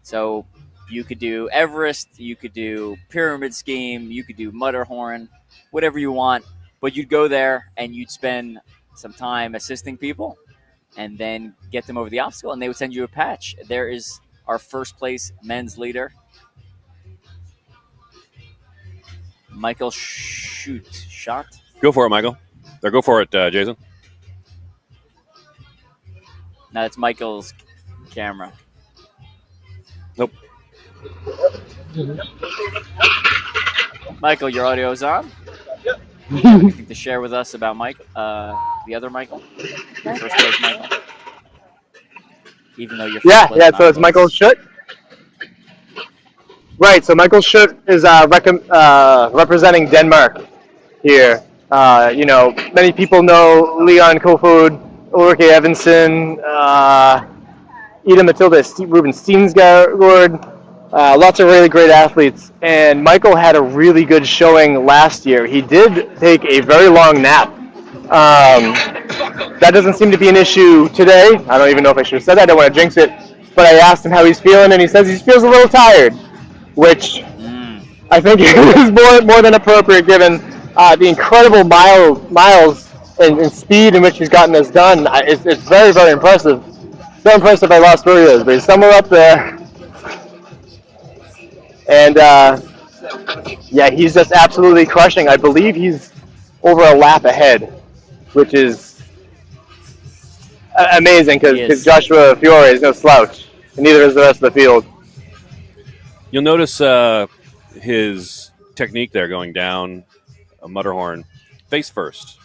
S7: So you could do Everest, you could do Pyramid Scheme, you could do Mudderhorn, whatever you want. But you'd go there and you'd spend some time assisting people and then get them over the obstacle, and they would send you a patch. There is our first place men's leader, Michael Shot.
S8: Go for it, Michael. Or go for it, Jason.
S7: No, it's Michael's camera.
S8: Nope.
S7: Michael, your audio is on. Yep. Anything to share with us about Mike, the other Michael? The first place Michael? Even though you're
S9: so it's Michael Schutt. Right, so Michael Schutt is representing Denmark here. Many people know Leon Kofod, Ulrike Evanson, Ida Matilda, Ruben Steensgaard, lots of really great athletes. And Michael had a really good showing last year. He did take a very long nap. that doesn't seem to be an issue today. I don't even know if I should have said that. I don't want to jinx it. But I asked him how he's feeling, and he says he feels a little tired, which I think is more than appropriate given the incredible miles and speed in which he's gotten this done. It's very, very impressive. So impressive I lost where he is, but he's somewhere up there. And yeah, he's just absolutely crushing. I believe he's over a lap ahead, which is amazing because Joshua Fiore is no slouch, and neither is the rest of the field.
S8: You'll notice his technique there going down a Mutterhorn face first.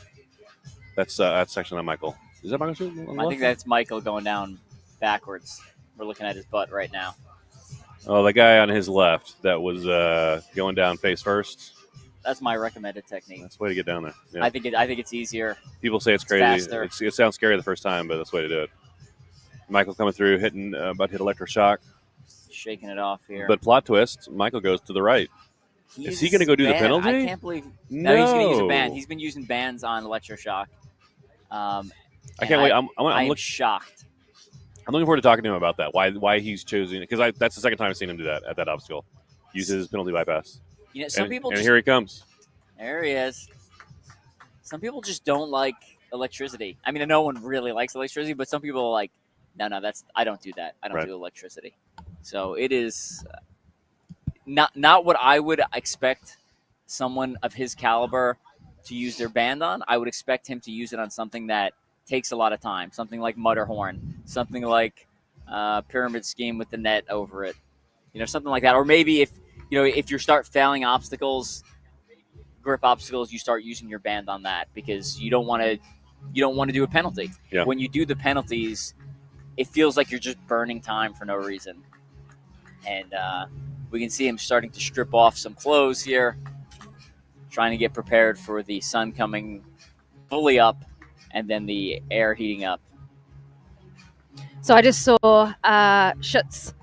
S8: That's actually not Michael. Is that Michael?
S7: I think that's Michael going down backwards. We're looking at his butt right now.
S8: Oh, the guy on his left that was going down face first.
S7: That's my recommended technique.
S8: That's the way to get down there. Yeah.
S7: I think it's easier.
S8: People say it's crazy. It sounds scary the first time, but that's the way to do it. Michael coming through, about to hit electroshock.
S7: Shaking it off here.
S8: But plot twist, Michael goes to the right. Is he going to go do the penalty?
S7: I can't believe. No, he's going to use a band. He's been using bands on electroshock.
S8: I can't wait. I'm
S7: shocked.
S8: I'm looking forward to talking to him about that. Why he's choosing it? Because that's the second time I've seen him do that at that obstacle. Use his penalty bypass.
S7: You know, some people.
S8: And here he comes.
S7: There he is. Some people just don't like electricity. I mean, no one really likes electricity, but some people are like, no, I don't do that. I don't do electricity. So it is not what I would expect someone of his caliber to use their band on. I would expect him to use it on something that takes a lot of time, something like Mutterhorn, something like Pyramid Scheme with the net over it, something like that. Or maybe if you start failing obstacles, grip obstacles, you start using your band on that because you don't want to do a penalty.
S8: Yeah.
S7: When you do the penalties, it feels like you're just burning time for no reason. And we can see him starting to strip off some clothes here, trying to get prepared for the sun coming fully up and then the air heating up.
S5: So I just saw Schutz's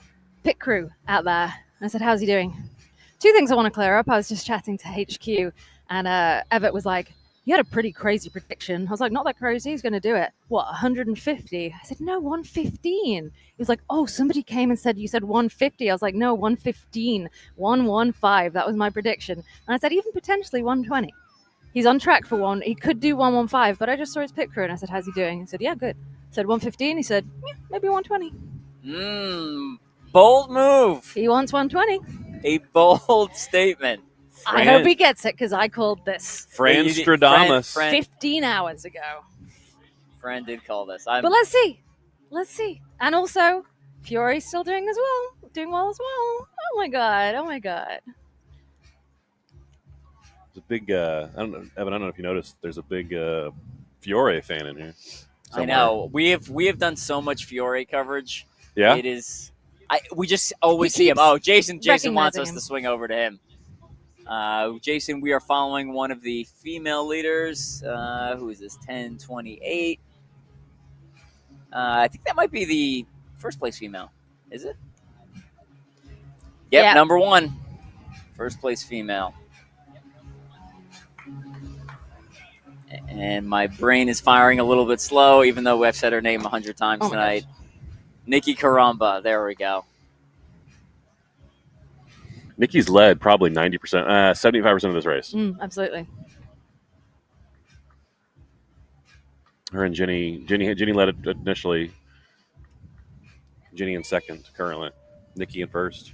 S5: pit crew out there. I said, how's he doing? Two things I want to clear up. I was just chatting to HQ, and Everett was like, you had a pretty crazy prediction. I was like, not that crazy. He's going to do it. What, 150? I said, no, 115. He was like, oh, somebody came and said, you said 150. I was like, no, 115, 115. That was my prediction. And I said, even potentially 120. He's on track for one. He could do 115, but I just saw his pit crew, and I said, how's he doing? He said, yeah, good. I said, 115. He said, yeah, maybe 120.
S7: Bold move.
S5: He wants 120.
S7: A bold statement.
S5: I hope he gets it because I called this.
S8: Fran Stradamus.
S5: 15 hours ago.
S7: Fran did call this.
S5: But let's see. Let's see. And also, Fiore's still doing as well. Doing well as well. Oh my god. Oh my god.
S8: There's a big, Evan, I don't know if you noticed, there's a big Fiore fan in here.
S7: Somewhere. I know. We have done so much Fiore coverage.
S8: Yeah.
S7: It is. We just always see him. Oh, Jason wants us to swing over to him. Jason, we are following one of the female leaders. Who is this? 1028. I think that might be the first place female. Is it? Yep, number one. First place female. And my brain is firing a little bit slow, even though I've said her name 100 times tonight. Nikki Caramba. There we go.
S8: Nikki's led probably 90%, 75% of this race.
S5: Absolutely.
S8: Her and Jenny led it initially. Jenny in second currently. Nikki in first.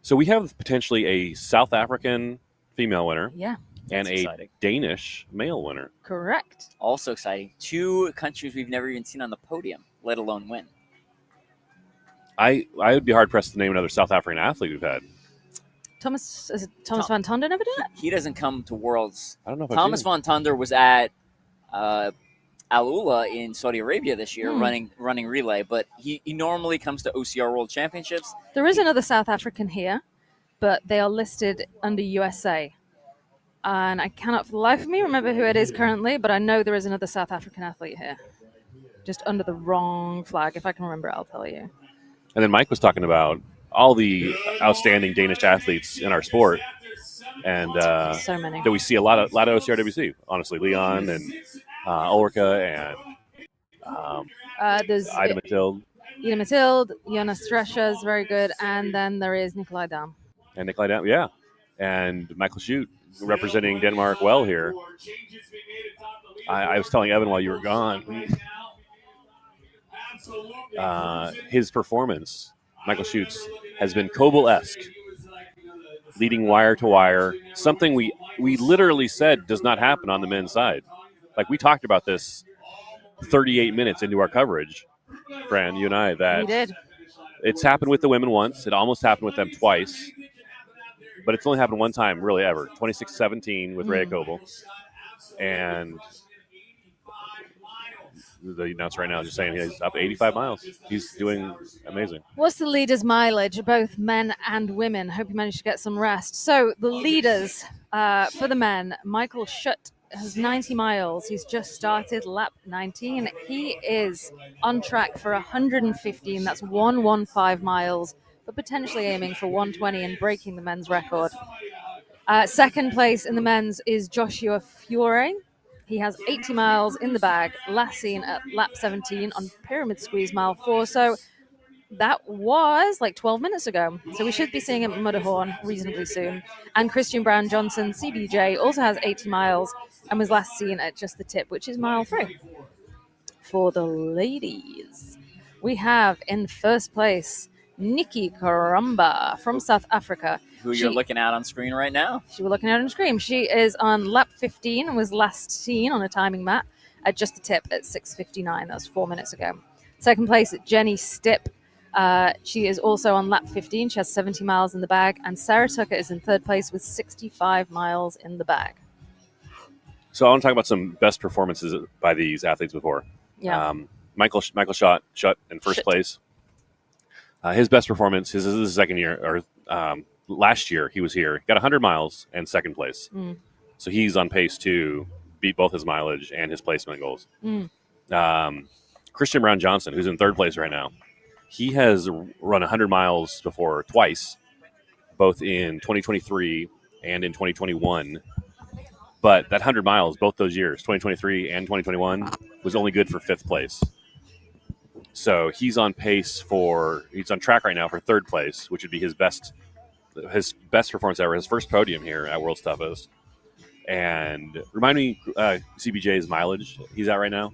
S8: So we have potentially a South African female winner.
S5: Yeah.
S8: And a Danish male winner.
S5: Correct.
S7: Also exciting. Two countries we've never even seen on the podium, let alone win.
S8: I would be hard pressed to name another South African athlete we've had.
S5: Thomas Van Tonder never did it?
S7: He doesn't come to Worlds.
S8: I don't know if
S7: Thomas Van Tonder was at Al Ula in Saudi Arabia this year running relay, but he normally comes to OCR World Championships.
S5: There is another South African here, but they are listed under USA. And I cannot for the life of me remember who it is currently, but I know there is another South African athlete here. Just under the wrong flag. If I can remember it, I'll tell you.
S8: And then Mike was talking about all the outstanding Danish athletes in our sport. And
S5: so many.
S8: that we see a lot of OCRWC, honestly. Leon and Ulrika and
S5: There's
S8: Ida Mathilde.
S5: Ida Mathilde, Jonas Strescher is very good, and then there is Nikolai Dam.
S8: And Nikolai Dam, yeah. And Michael Schut representing Denmark well here. I was telling Evan while you were gone, his performance, Michael Schut's, has been Koval-esque. Leading wire to wire, something we literally said does not happen on the men's side. Like, we talked about this 38 minutes into our coverage, Fran, you and I, that
S5: We did.
S8: It's happened with the women once. It almost happened with them twice. But it's only happened one time, really, ever. 26-17 with Rhea Koval. And the announcer right now is just saying he's up 85 miles. He's doing amazing.
S5: What's the leaders' mileage, both men and women? Hope you managed to get some rest. So the leaders for the men, Michael Schut has 90 miles. He's just started lap 19. He is on track for 115. That's 115 miles, but potentially aiming for 120 and breaking the men's record. Second place in the men's is Joshua Fiore. He has 80 miles in the bag, last seen at lap 17 on Pyramid Squeeze Mile 4. So that was like 12 minutes ago. So we should be seeing him at Mudderhorn reasonably soon. And Christian Brown Johnson, CBJ, also has 80 miles and was last seen at just the tip, which is mile 3. For the ladies, we have in first place Nikki Karamba from South Africa.
S7: Who you're looking at on screen right now.
S5: We're looking at on screen. She is on lap 15 and was last seen on a timing mat at just the tip at 6:59. That was 4 minutes ago. Second place, Jenny Stipp. She is also on lap 15. She has 70 miles in the bag. And Sarah Tucker is in third place with 65 miles in the bag.
S8: So I want to talk about some best performances by these athletes before.
S5: Yeah.
S8: Michael Schut in first place. His best performance, this is his second year, or last year he was here. Got 100 miles and second place. So he's on pace to beat both his mileage and his placement goals. Christian Brown Johnson, who's in third place right now, he has run 100 miles before twice, both in 2023 and in 2021. But that 100 miles, both those years, 2023 and 2021, was only good for fifth place. So he's on track right now for third place, which would be his best performance ever, his first podium here at World's Toughest. And remind me, CBJ's mileage he's at right now?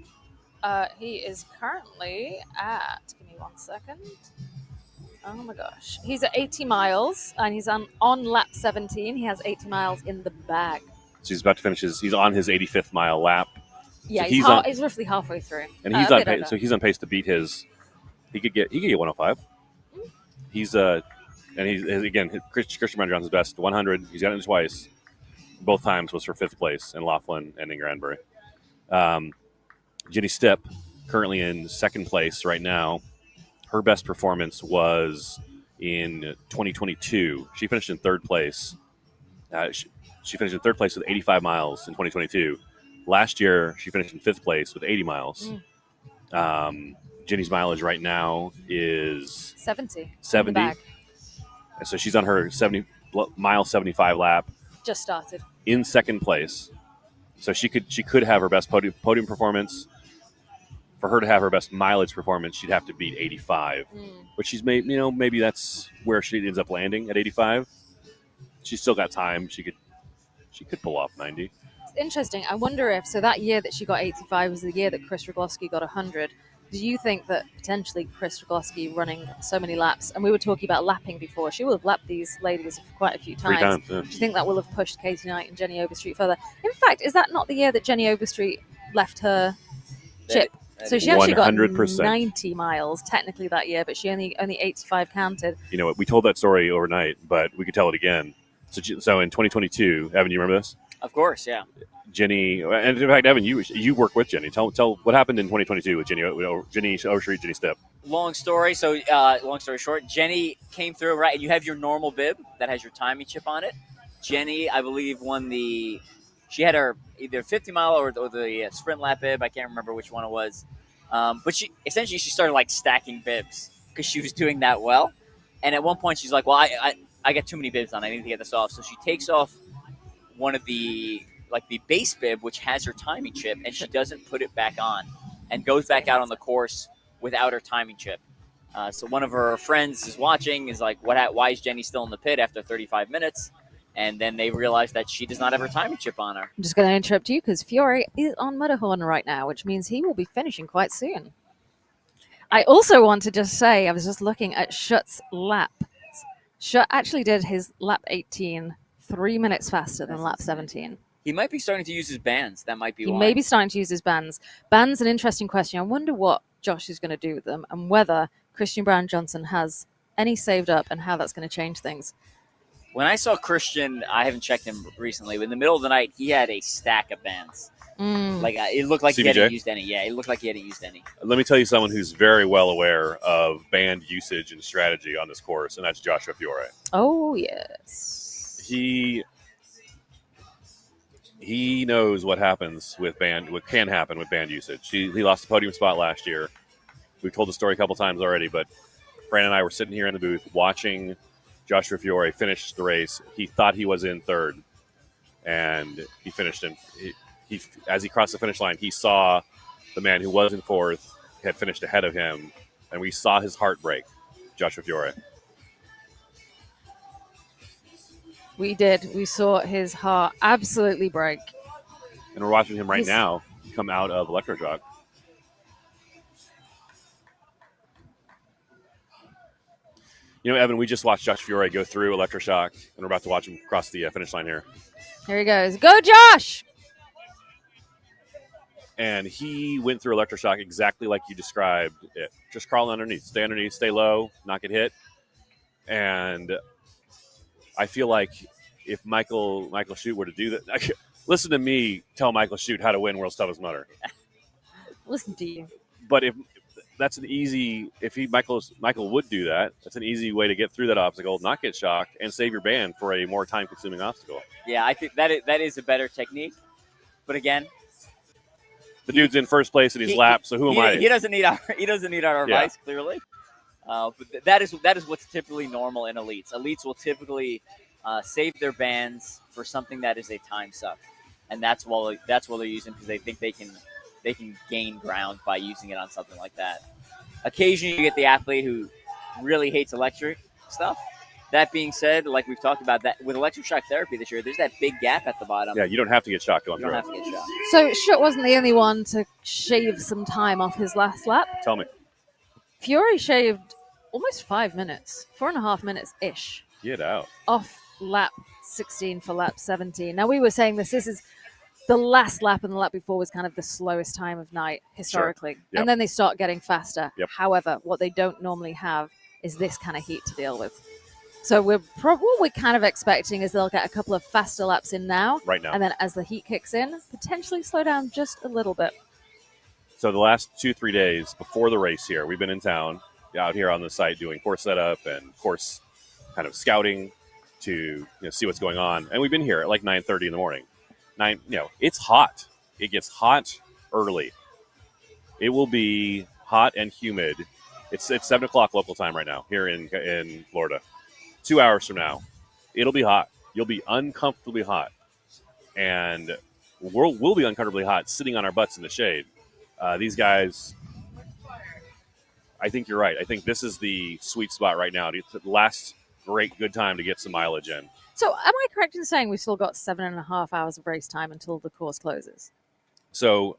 S5: He is currently at, give me 1 second. Oh my gosh. He's at 80 miles and he's on lap 17. He has 80 miles in the bag.
S8: So he's about to finish he's on his 85th mile lap.
S5: Yeah,
S8: so
S5: he's roughly halfway through.
S8: And he's on pace. So he's on pace to beat his. He could get 105. He's again Christian Brown Johnson's best 100. He's got it twice. Both times was for fifth place in Laughlin and in Granbury. Jenny Stipp, currently in second place right now. Her best performance was in 2022. She finished in third place. She finished in third place with 85 miles in 2022. Last year, she finished in fifth place with 80 miles. Jenny's mileage right now is
S5: 70.
S8: And so she's on her 75 lap.
S5: Just started.
S8: In second place. So she could have her best podium performance. For her to have her best mileage performance, she'd have to beat 85. But she's made, maybe that's where she ends up landing at 85. She's still got time. She could pull off 90.
S5: It's interesting. I wonder if that year that she got 85 was the year that Chris Rogowski got 100. Do you think that potentially Chris Rogowski running so many laps, and we were talking about lapping before, she will have lapped these ladies quite a few times.
S8: 3 times, yeah.
S5: Do you think that will have pushed Katie Knight and Jenny Overstreet further? In fact, is that not the year that Jenny Overstreet left her chip? So she actually
S8: 100%.
S5: got 90 miles technically that year, but she only 85 counted.
S8: You know what? We told that story overnight, but we could tell it again. So in 2022, Evan, you remember this?
S7: Of course, yeah.
S8: Jenny, and in fact, Evan, you work with Jenny. Tell what happened in 2022 with Jenny Overstreet, Jenny Stipp.
S7: Long story short, Jenny came through, right, and you have your normal bib that has your timing chip on it. Jenny, I believe, she had her either 50 mile or the sprint lap bib. I can't remember which one it was. But she started like stacking bibs because she was doing that well. And at one point she's like, well, I got too many bibs on. I need to get this off. So she takes off one of the like the base bib, which has her timing chip, and she doesn't put it back on, and goes back out on the course without her timing chip. So one of her friends is watching, is like, why is Jenny still in the pit after 35 minutes? And then they realize that she does not have her timing chip on her.
S5: I'm just going to interrupt you because Fiore is on Mudderhorn right now, which means he will be finishing quite soon. I also want to just say, I was just looking at Schutt's lap. Schutt actually did his lap 18 3 minutes faster than lap 17.
S7: He might be starting to use his bands. That might be
S5: He
S7: why.
S5: may be starting to use his bands. Bands, an interesting question. I wonder what Josh is going to do with them and whether Christian Brown Johnson has any saved up and how that's going to change things.
S7: When I saw Christian, I haven't checked him recently, but in the middle of the night, he had a stack of bands. Like it looked like he hadn't used any. Yeah, it looked like he hadn't used any.
S8: Let me tell you someone who's very well aware of band usage and strategy on this course, and that's Joshua Fiore.
S5: Oh, yes.
S8: He knows what happens with what can happen with band usage. He lost the podium spot last year. We've told the story a couple times already, but Brandon and I were sitting here in the booth watching Joshua Fiore finish the race. He thought he was in third, and he finished in. He as he crossed the finish line, he saw the man who was in fourth had finished ahead of him, and we saw his heart break. Joshua Fiore.
S5: We did. We saw his heart absolutely break.
S8: And we're watching him right now come out of electroshock. You know, Evan, we just watched Josh Fiore go through electroshock, and we're about to watch him cross the finish line here.
S5: Here he goes. Go, Josh!
S8: And he went through electroshock exactly like you described it. Just crawl underneath, stay low, not get hit. And I feel like if Michael Schutt were to do that, listen to me tell Michael Schutt how to win World's Toughest Mudder.
S5: Listen to you.
S8: But if Michael would do that, that's an easy way to get through that obstacle, not get shocked, and save your band for a more time-consuming obstacle.
S7: Yeah, I think that is a better technique. But again,
S8: the dude's in first place and he's lapped, so who am I?
S7: He doesn't need our advice, clearly. But that is what's typically normal in elites. Elites will typically save their bands for something that is a time suck, and that's what they're using because they think they can gain ground by using it on something like that. Occasionally, you get the athlete who really hates electric stuff. That being said, like we've talked about, that with electric shock therapy this year, there's that big gap at the bottom.
S8: Yeah, you don't have to get shocked going through.
S7: You don't have to get shocked.
S5: So Schutt wasn't the only one to shave some time off his last lap.
S8: Tell me.
S5: Fiore shaved almost 5 minutes, 4.5 minutes-ish.
S8: Get out.
S5: Off lap 16 for lap 17. Now, we were saying this is the last lap, and the lap before was kind of the slowest time of night historically.
S8: Sure. Yep.
S5: And then they start getting faster.
S8: Yep.
S5: However, what they don't normally have is this kind of heat to deal with. So what we're kind of expecting is they'll get a couple of faster laps in now.
S8: Right now.
S5: And then as the heat kicks in, potentially slow down just a little bit.
S8: So the last 2-3 days before the race here, we've been in town, out here on the site doing course setup and course kind of scouting to see what's going on. And we've been here at like 9:30 in the morning. It's hot. It gets hot early. It will be hot and humid. It's 7 o'clock local time right now here in Florida. 2 hours from now, it'll be hot. You'll be uncomfortably hot. And we'll be uncomfortably hot sitting on our butts in the shade. These guys, I think you're right. I think this is the sweet spot right now. It's the last great good time to get some mileage in.
S5: So am I correct in saying we've still got 7.5 hours of race time until the course closes?
S8: So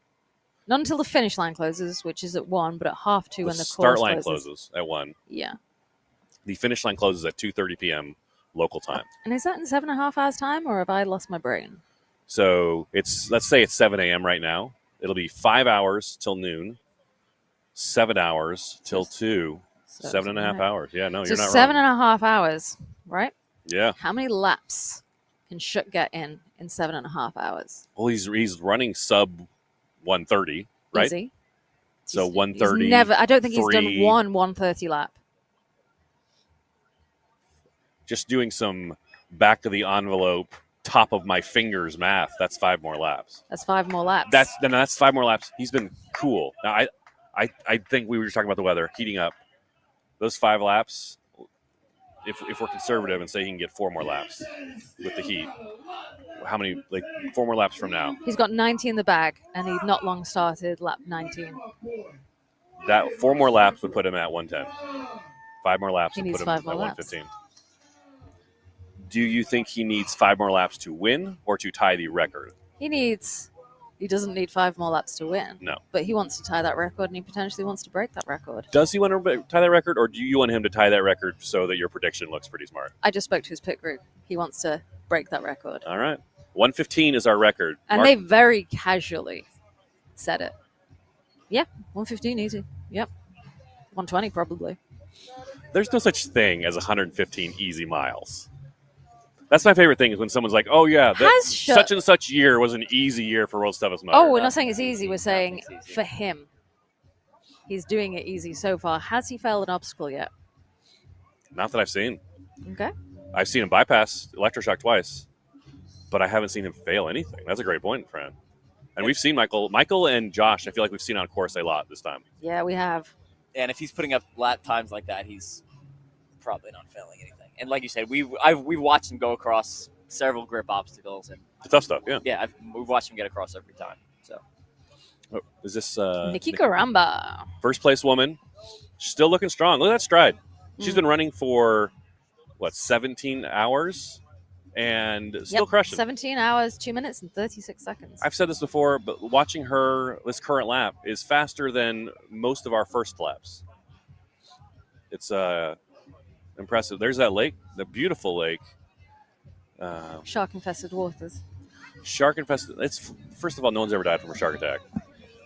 S5: not until the finish line closes, which is at 1, but at 2:30 when the
S8: start
S5: course
S8: line
S5: closes.
S8: closes at 1.
S5: Yeah.
S8: The finish line closes at 2:30 p.m. local time.
S5: And is that in 7.5 hours time, or have I lost my brain?
S8: So let's say it's 7 a.m. right now. It'll be 5 hours till noon, 7 hours till 2, 7.5 hours. Yeah, no, you're not wrong.
S5: 7.5 hours, right?
S8: Yeah.
S5: How many laps can Schutt get in 7.5 hours?
S8: Well, he's running sub 130, right?
S5: Easy.
S8: So 130.
S5: I don't think he's done one 130 lap.
S8: Just doing some back of the envelope, top of my fingers math. That's 5 more laps.
S5: That's 5 more laps.
S8: That's 5 more laps. He's been cool. Now I think we were just talking about the weather heating up. Those 5 laps, if we're conservative and say he can get 4 more laps with the heat, how many, 4 more laps from now?
S5: He's got 90 in the bag, and he's not long started lap 19.
S8: That 4 more laps would put him at 110. 5 more laps
S5: He
S8: would
S5: needs
S8: put him
S5: 5
S8: at
S5: more laps.
S8: 115. Do you think he needs 5 more laps to win or to tie the record?
S5: He doesn't need 5 more laps to win.
S8: No.
S5: But he wants to tie that record, and he potentially wants to break that record.
S8: Does he want to tie that record, or do you want him to tie that record so that your prediction looks pretty smart?
S5: I just spoke to his pit group. He wants to break that record.
S8: All right. 115 is our record.
S5: And they very casually said it. Yeah, 115 easy. Yep. 120 probably.
S8: There's no such thing as 115 easy miles. That's my favorite thing is when someone's like, oh, yeah, such and such year was an easy year for World's Toughest Mudder.
S5: Oh, we're not saying it's easy. We're saying for him. He's doing it easy so far. Has he failed an obstacle yet?
S8: Not that I've seen.
S5: Okay.
S8: I've seen him bypass electroshock twice, but I haven't seen him fail anything. That's a great point, Fran. And we've seen Michael and Josh, I feel like we've seen on course a lot this time.
S5: Yeah, we have.
S7: And if he's putting up lap times like that, he's probably not failing anything. And like you said, we've watched him go across several grip obstacles, and
S8: the tough stuff. Yeah.
S7: Yeah, we've watched him get across every time. So,
S8: is this
S5: Nikki Caramba?
S8: First place woman, still looking strong. Look at that stride. She's been running for 17 hours, and still crushing.
S5: 17 hours, 2 minutes, and 36 seconds.
S8: I've said this before, but watching her this current lap is faster than most of our first laps. It's impressive. There's that lake, the beautiful lake.
S5: Shark-infested waters.
S8: Shark-infested. It's first of all, no one's ever died from a shark attack.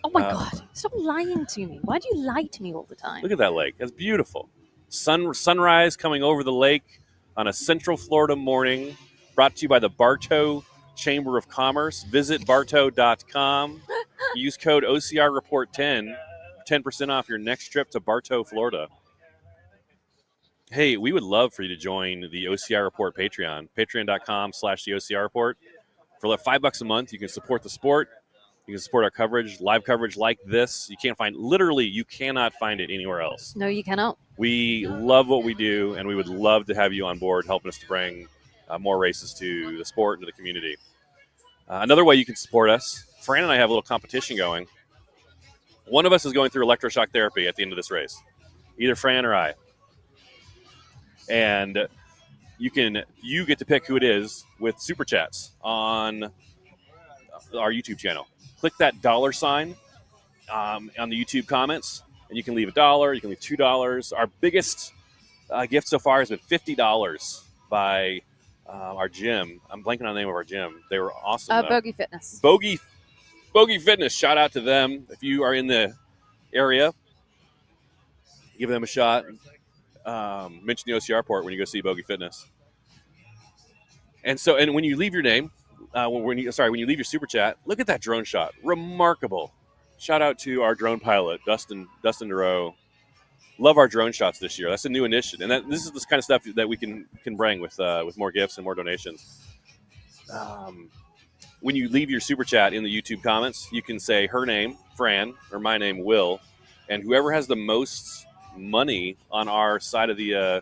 S5: Oh my God! Stop lying to me. Why do you lie to me all the time?
S8: Look at that lake. That's beautiful. Sunrise coming over the lake on a Central Florida morning. Brought to you by the Bartow Chamber of Commerce. Visit bartow.com. Use code OCR Report 10 10% off your next trip to Bartow, Florida. Hey, we would love for you to join the OCR Report Patreon, patreon.com/the OCR Report. For like $5 a month, you can support the sport. You can support our coverage, live coverage like this. You cannot find it anywhere else.
S5: No, you cannot.
S8: We love what we do, and we would love to have you on board helping us to bring more races to the sport and to the community. Another way you can support us, Fran and I have a little competition going. One of us is going through electroshock therapy at the end of this race, either Fran or I. And you get to pick who it is with super chats on our YouTube channel. Click that $sign on the YouTube comments, and you can leave $1. You can leave $2. Our biggest gift so far has been $50 by our gym. I'm blanking on the name of our gym. They were awesome.
S5: Bogey Fitness.
S8: Bogey Fitness. Shout out to them. If you are in the area, give them a shot. Mention the OCR Report when you go see Bogey Fitness. And when you leave your name, when you leave your super chat, look at that drone shot. Remarkable. Shout out to our drone pilot, Dustin DeRoe. Love our drone shots this year. That's a new initiative, and this is the kind of stuff that we can bring with more gifts and more donations. When you leave your super chat in the YouTube comments, you can say her name, Fran, or my name, Will, and whoever has the most money on our side of the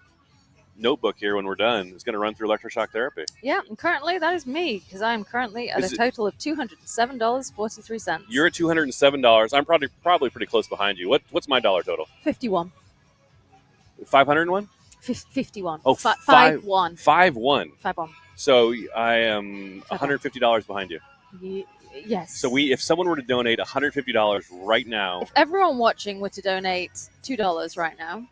S8: notebook here when we're done is going to run through electroshock therapy.
S5: Yeah, and currently that is me, because I am currently at a total of $207.43.
S8: You're at $207. I'm probably pretty close behind you. What's my dollar total?
S5: 51.
S8: 501?
S5: 51.
S8: Oh,
S5: 5-1.
S8: 5-1.
S5: 5-1.
S8: So I am $150 behind you.
S5: Yes.
S8: So if someone were to donate $150 right now,
S5: if everyone watching were to donate $2 right now,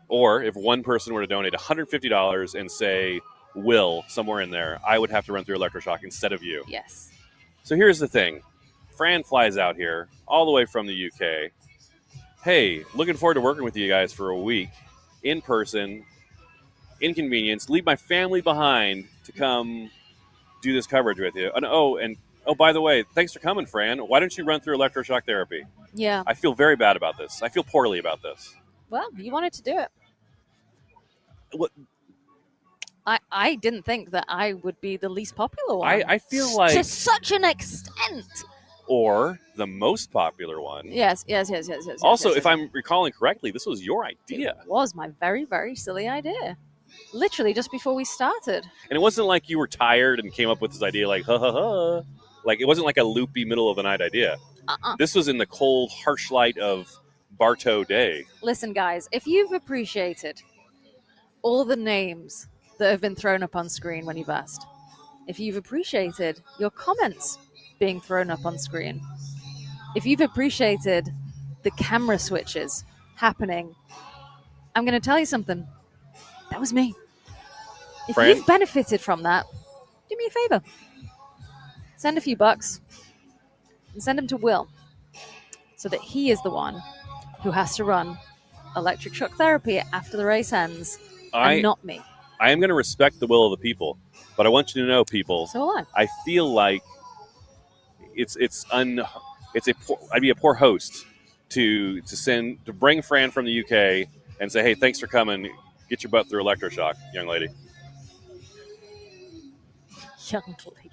S8: or if one person were to donate $150 and say Will somewhere in there, I would have to run through electroshock instead of you.
S5: Yes.
S8: So here's the thing. Fran flies out here all the way from the UK. Hey, looking forward to working with you guys for a week in person. Inconvenience. Leave my family behind to come do this coverage with you. And by the way, thanks for coming, Fran. Why don't you run through electroshock therapy?
S5: Yeah.
S8: I feel very bad about this. I feel poorly about this.
S5: Well, you wanted to do it.
S8: What?
S5: I didn't think that I would be the least popular one.
S8: I feel like
S5: to such an extent.
S8: or the most popular one.
S5: Yes.
S8: Also,
S5: yes.
S8: if I'm recalling correctly, this was your idea.
S5: It was my very, very silly idea. Literally just before we started.
S8: And it wasn't like you were tired and came up with this idea like, ha ha ha. Like, it wasn't like a loopy middle of the night idea. This was in the cold, harsh light of Bartow day.
S5: Listen, guys, if you've appreciated all the names that have been thrown up on screen when you've asked, if you've appreciated your comments being thrown up on screen, if you've appreciated the camera switches happening, I'm going to tell you something. That was me. If
S8: Fran?
S5: you've benefited from that, do me a favor. Send a few bucks and send them to Will so that he is the one who has to run electric shock therapy after the race ends and not me.
S8: I am going to respect the will of the people, but I want you to know, people.
S5: So will I.
S8: I feel like I'd be a poor host to bring Fran from the UK and say, hey, thanks for coming. Get your butt through electroshock, young lady.
S5: Young lady.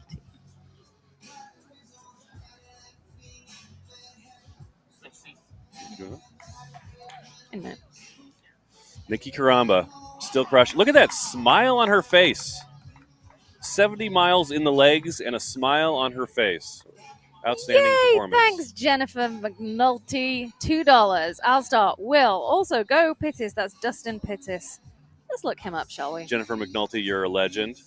S5: Isn't it?
S8: Nikki Karamba, still crushing. Look at that smile on her face. 70 miles in the legs and a smile on her face. Outstanding performance.
S5: Thanks, Jennifer McNulty. $2. I'll start. Will. Also, go Pittis. That's Dustin Pittis. Let's look him up, shall we?
S8: Jennifer McNulty, you're a legend.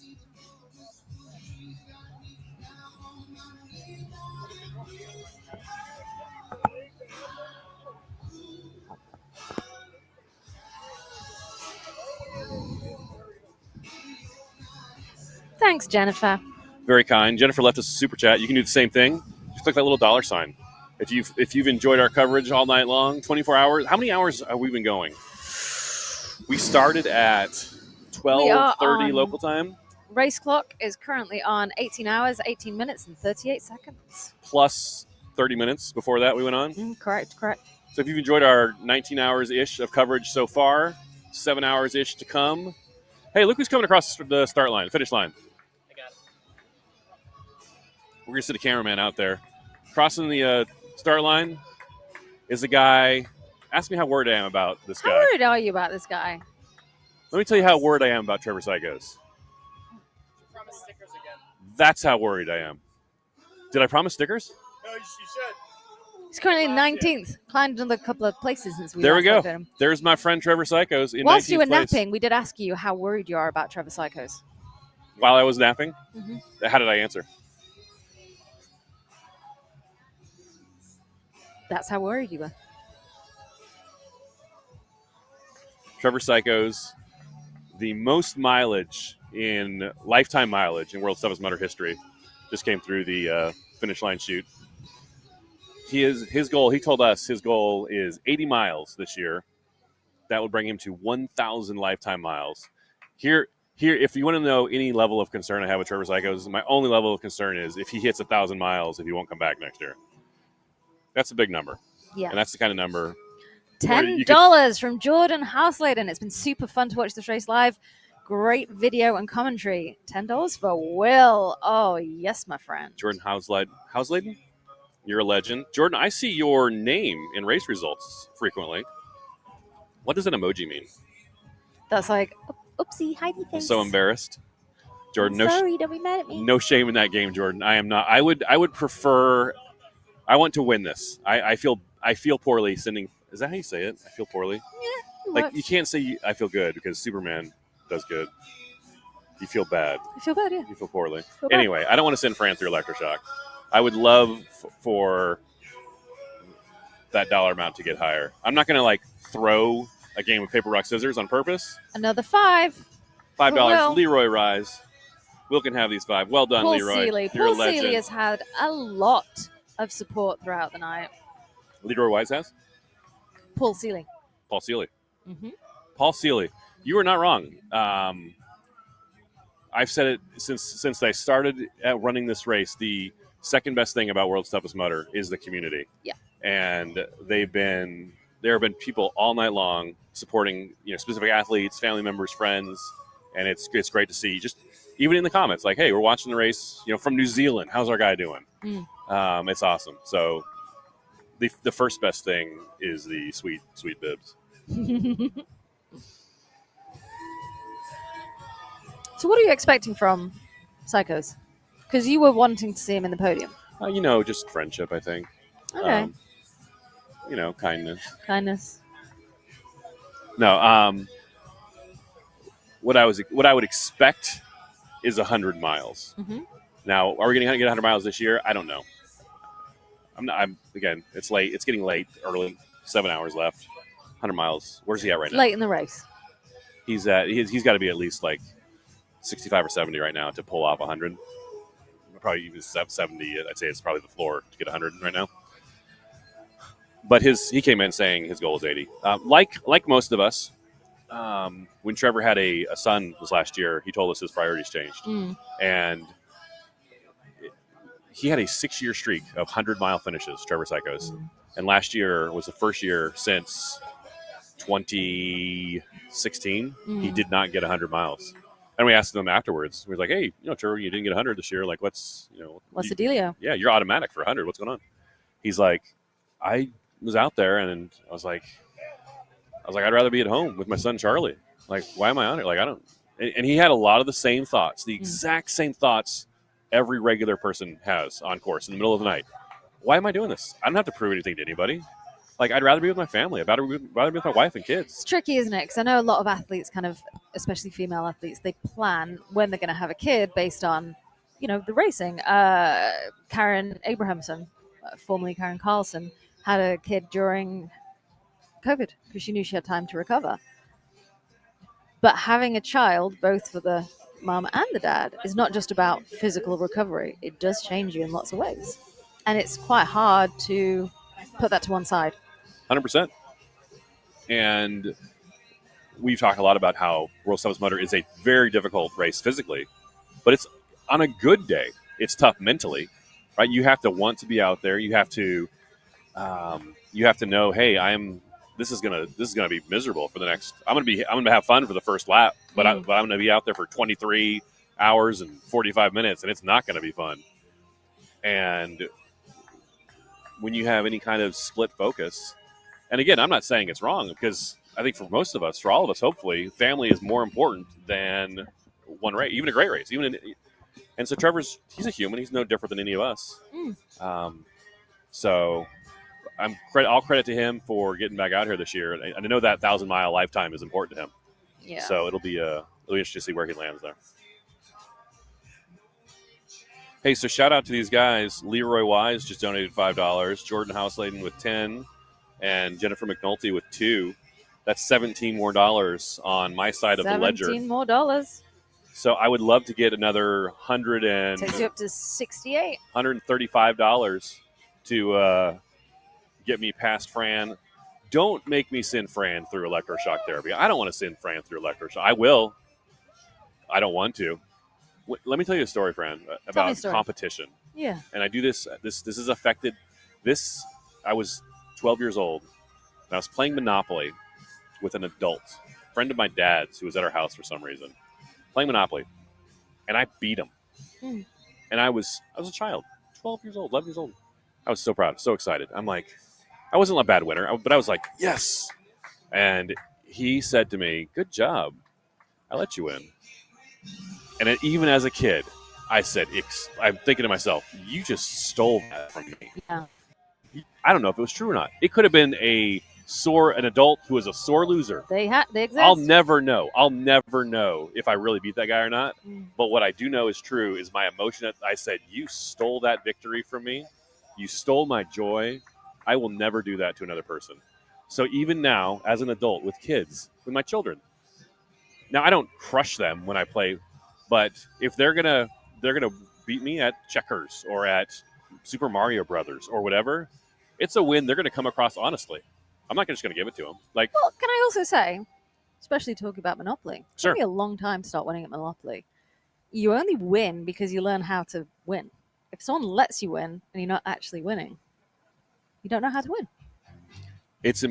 S5: Thanks, Jennifer.
S8: Very kind. Jennifer left us a super chat. You can do the same thing. Just click that little $sign. If you've enjoyed our coverage all night long, 24 hours. How many hours have we been going? We started at 12:30 local time.
S5: Race clock is currently on 18 hours, 18 minutes, and 38 seconds.
S8: Plus 30 minutes before that we went on.
S5: Correct.
S8: So if you've enjoyed our 19 hours-ish of coverage so far, 7 hours-ish to come. Hey, look who's coming across the finish line.
S2: I got it.
S8: We're going to sit a cameraman out there. Crossing the start line is a guy. Ask me how worried I am about this guy.
S5: How worried are you about this guy?
S8: Let me tell you how worried I am about Trevor Psychos.
S2: Promise stickers again.
S8: That's how worried I am. Did I promise stickers?
S2: No, you should.
S5: He's currently 19th. Climbed another couple of places since we
S8: There we
S5: last
S8: go.
S5: looked at him.
S8: There's my friend Trevor Psychos in 19th
S5: Whilst you were
S8: place.
S5: napping, we did ask you how worried you are about Trevor Psychos.
S8: While I was napping?
S5: Mm-hmm.
S8: How did I answer?
S5: That's how worried you were.
S8: Trevor Psychos, the most mileage in lifetime mileage in World's Toughest Mudder history, just came through the finish line chute. His goal, he told us his goal is 80 miles this year. That would bring him to 1,000 lifetime miles. Here, if you want to know any level of concern I have with Trevor Psychos, my only level of concern is if he hits 1,000 miles, if he won't come back next year. That's a big number.
S5: Yeah.
S8: And that's the kind of number.
S5: $10 from Jordan Houseleden. It's been super fun to watch this race live. Great video and commentary. $10 for Will. Oh, yes, my friend.
S8: Jordan Houseleden? You're a legend. Jordan, I see your name in race results frequently. What does an emoji mean?
S5: That's like, oopsie, hidey face.
S8: I'm so embarrassed. Jordan,
S5: sorry, don't be mad at me.
S8: No shame in that game, Jordan. I am not. I would prefer. I want to win this. I feel poorly sending. Is that how you say it? I feel poorly.
S5: Yeah.
S8: Like you can't say I feel good because Superman does good. You feel bad.
S5: I feel bad, yeah.
S8: You feel poorly.
S5: Feel bad.
S8: Anyway, I don't want to send Fran through electroshock. I would love for that dollar amount to get higher. I'm not going to throw a game of paper, rock, scissors on purpose.
S5: Another $5.
S8: $5. Leroy Rise. Will can have these $5. Well done,
S5: Paul
S8: Leroy.
S5: Seeley.
S8: You're
S5: Paul
S8: a legend.
S5: Seeley has had a lot of support throughout the night.
S8: Leroy Wise has?
S5: Paul Seeley.
S8: Paul Seeley.
S5: Mm-hmm.
S8: Paul Seeley. You are not wrong. I've said it since I started running this race. The second best thing about World's Toughest Mudder is the community.
S5: Yeah.
S8: And there have been people all night long supporting specific athletes, family members, friends, and it's great to see. Just even in the comments, like, hey, we're watching the race, from New Zealand. How's our guy doing? It's awesome. So the first best thing is the sweet bibs.
S5: So what are you expecting from Psychos? Because you were wanting to see him in the podium.
S8: Just friendship, I think.
S5: Okay.
S8: Kindness.
S5: Kindness.
S8: No, what I would expect is 100 miles.
S5: Mm-hmm.
S8: Now, are we going to get 100 miles this year? I don't know. Again, it's late. It's getting late, early. 7 hours left. 100 miles. Where's he at right now?
S5: Late in the race.
S8: He's got to be at least like 65 or 70 right now to pull off 100. Probably even 70. I'd say it's probably the floor to get 100 right now. But he came in saying his goal is 80. Like most of us, when Trevor had a son this last year, he told us his priorities changed. And he had a 6-year streak of 100-mile finishes, Trevor Psychos. And last year was the first year since 2016 he did not get 100 miles. And we asked him afterwards. We were like, hey, Trevor, you didn't get 100 this year. Like, what's the dealio? Yeah, you're automatic for 100. What's going on? He's like, I was out there, and I was like, I'd rather be at home with my son Charlie. Like, why am I on it? Like, I don't. And he had a lot of the same thoughts, the exact same thoughts every regular person has on course in the middle of the night. Why am I doing this? I don't have to prove anything to anybody. Like, I'd rather be with my family. I'd rather be with my wife and kids.
S5: It's tricky, isn't it? Because I know a lot of athletes especially female athletes, they plan when they're going to have a kid based on, the racing. Karen Abrahamson, formerly Karen Carlson, had a kid during COVID because she knew she had time to recover. But having a child, both for the mom and the dad, is not just about physical recovery. It does change you in lots of ways. And it's quite hard to put that to one side.
S8: 100%. And we've talked a lot about how World Seventh Motor is a very difficult race physically, but it's on a good day. It's tough mentally, right? You have to want to be out there. You have to know, hey, this is gonna be miserable for the next. I'm gonna have fun for the first lap, but I'm gonna be out there for 23 hours and 45 minutes, and it's not gonna be fun. And when you have any kind of split focus, and again, I'm not saying it's wrong, because I think for most of us, for all of us, hopefully, family is more important than one race, even a great race. And so he's a human. He's no different than any of us. So all credit to him for getting back out here this year. And I know that 1,000-mile lifetime is important to him.
S5: Yeah.
S8: So it'll be interesting to see where he lands there. Hey, so shout out to these guys. Leroy Wise just donated $5. Jordan Houseladen with 10, and Jennifer McNulty with 2. That's $17 more on my side of the ledger.
S5: $17 more.
S8: So I would love to get another $100
S5: takes you up to 68.
S8: $135 to get me past Fran. Don't make me send Fran through electroshock therapy. I don't want to send Fran through electroshock. I will. I don't want to. Let me tell you a story, Fran, about competition.
S5: Yeah.
S8: And I do this. This has affected this. I was 12 years old, and I was playing Monopoly with an adult friend of my dad's who was at our house for some reason, playing Monopoly, and I beat him. And I was a child, 12 years old, 11 years old. I was so proud, so excited. I'm like, I wasn't a bad winner, but I was like, yes. And he said to me, good job. I let you win. And even as a kid, I said, I'm thinking to myself, you just stole that from me.
S5: Yeah.
S8: I don't know if it was true or not. It could have been an adult who was a sore loser.
S5: They exist.
S8: I'll never know. I'll never know if I really beat that guy or not. But what I do know is true is my emotion. I said, you stole that victory from me. You stole my joy. I will never do that to another person. So even now, as an adult with kids, with my children, now I don't crush them when I play, but if they're gonna beat me at checkers or at Super Mario Brothers or whatever, it's a win. They're gonna come across honestly. I'm not just gonna give it to them. Like,
S5: well, can I also say, especially talking about Monopoly,
S8: sure.
S5: It took me a long time to start winning at Monopoly. You only win because you learn how to win. If someone lets you win and you're not actually winning, you don't know how to win.
S8: It's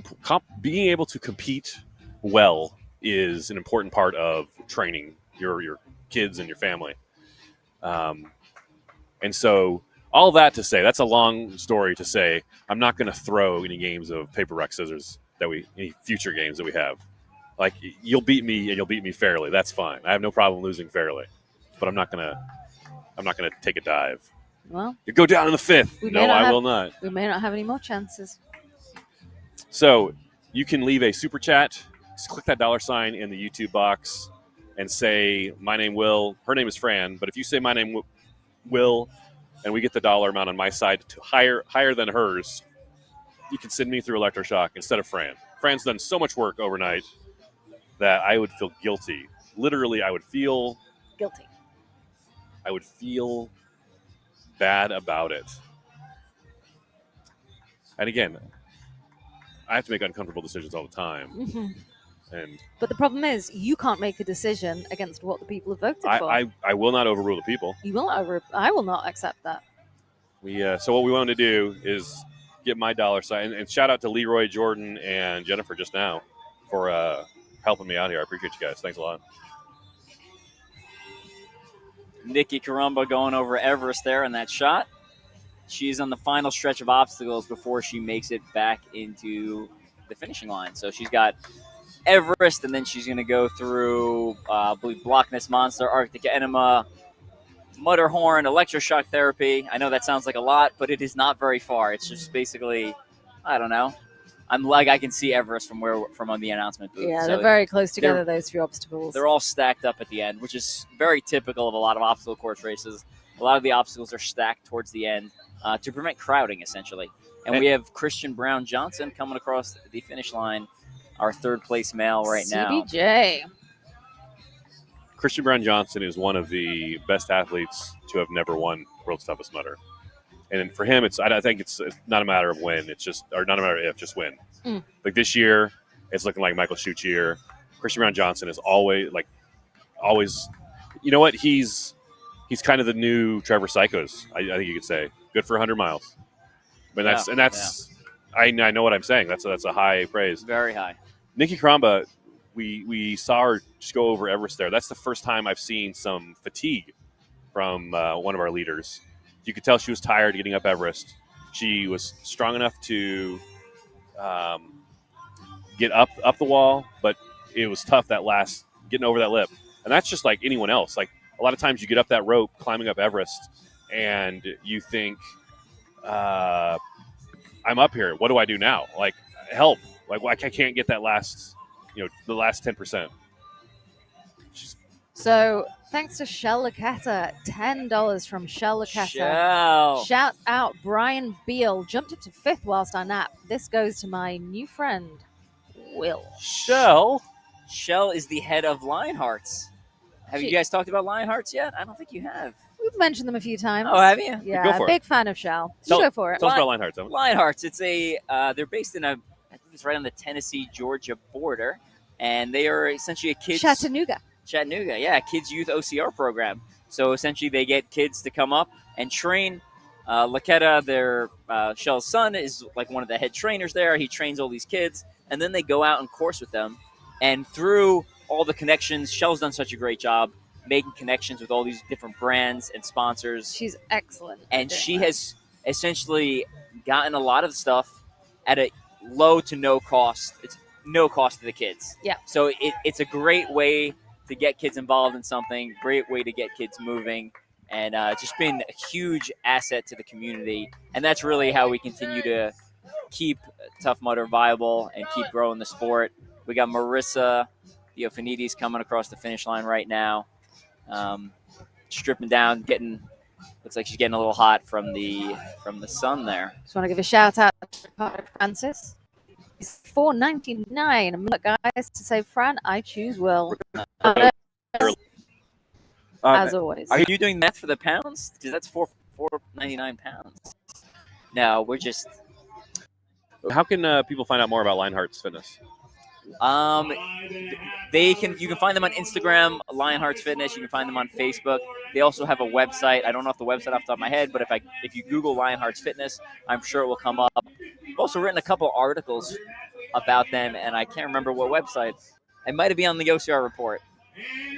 S8: being able to compete well is an important part of training your kids and your family. And so all that to say, that's a long story to say. I'm not going to throw any games of paper, rock, scissors any future games that we have. Like, you'll beat me and you'll beat me fairly. That's fine. I have no problem losing fairly, but I'm not gonna take a dive.
S5: Well,
S8: You go down in the 5th. No, I will not.
S5: We may not have any more chances.
S8: So you can leave a super chat. Just click that $sign in the YouTube box and say, my name Will. Her name is Fran. But if you say my name Will and we get the dollar amount on my side to higher than hers, you can send me through electroshock instead of Fran. Fran's done so much work overnight that I would feel guilty. Literally, I would feel
S5: guilty.
S8: I would feel bad about it. And again, I have to make uncomfortable decisions all the time.
S5: Mm-hmm. But the problem is, you can't make a decision against what the people have voted for.
S8: I will not overrule the people.
S5: You will not. I will not accept that.
S8: So what we want to do is get my $sign. And shout out to Leroy, Jordan, and Jennifer just now for helping me out here. I appreciate you guys. Thanks a lot.
S7: Nikki Carumba going over Everest there in that shot. She's on the final stretch of obstacles before she makes it back into the finishing line. So she's got Everest, and then she's going to go through, I believe, Block Ness Monster, Arctic Enema, Mutterhorn, electroshock therapy. I know that sounds like a lot, but it is not very far. It's just basically, I don't know. I can see Everest from on the announcement booth.
S5: Yeah,
S7: so
S5: they're very close together, those few obstacles.
S7: They're all stacked up at the end, which is very typical of a lot of obstacle course races. A lot of the obstacles are stacked towards the end to prevent crowding, essentially. And we have Christian Brown Johnson coming across the finish line, our third place male right now.
S5: CBJ.
S8: Christian Brown Johnson is one of the best athletes to have never won World's Toughest Mudder. And for him, I think it's not a matter of when, or not a matter of if, just when. Like this year, it's looking like Michael Schuch's year. Christian Brown Johnson is always, you know what? He's kind of the new Trevor Psychos, I think you could say. Good for 100 miles. I know what I'm saying. That's a high praise.
S7: Very high.
S8: Nikki Carumba, we saw her just go over Everest there. That's the first time I've seen some fatigue from one of our leaders. You could tell she was tired getting up Everest. She was strong enough to get up the wall, but it was tough getting over that lip. And that's just like anyone else. Like a lot of times you get up that rope climbing up Everest and you think, I'm up here. What do I do now? Like, help. Like, I can't get that the last 10%.
S5: So, thanks to Shell Lacata, $10 from Shell Lacata.
S7: Shell.
S5: Shout out Brian Beal, jumped up to 5th whilst I nap. This goes to my new friend, Will.
S8: Shell
S7: is the head of Lionhearts. Have you guys talked about Lionhearts yet? I don't think you have.
S5: We've mentioned them a few times.
S7: Oh, have you?
S5: Yeah,
S8: Go for
S5: big fan of Shell. Go for it.
S8: Tell us about Lionhearts.
S7: Lionhearts. It's they're based in I think it's right on the Tennessee-Georgia border, and they are essentially a kids.
S5: Chattanooga,
S7: yeah, kids youth OCR program. So essentially, they get kids to come up and train. Laketa, their Shell's son, is like one of the head trainers there. He trains all these kids, and then they go out and course with them. And through all the connections, Shell's done such a great job making connections with all these different brands and sponsors.
S5: She's excellent.
S7: And she has essentially gotten a lot of stuff at a low to no cost. It's no cost to the kids.
S5: Yeah.
S7: So it's a great way to get kids involved in something, great way to get kids moving, and just been a huge asset to the community. And that's really how we continue to keep Tough Mudder viable and keep growing the sport. We got Marissa Theophanides coming across the finish line right now. Stripping down, looks like she's getting a little hot from the sun there.
S5: Just want to give a shout out to Ricardo Francis. It's $4.99. Look, guys, to say Fran, I choose Will. As always.
S7: Are you doing math for the pounds? Because that's $4.99 pounds. No, we're just.
S8: How can people find out more about Lionhearts Fitness?
S7: You can find them on Instagram, Lionhearts Fitness. You can find them on Facebook. They also have a website. I don't know if the website off the top of my head, but if you Google Lionhearts Fitness, I'm sure it will come up. I've also written a couple articles about them, and I can't remember what website. It might have been on the OCR report.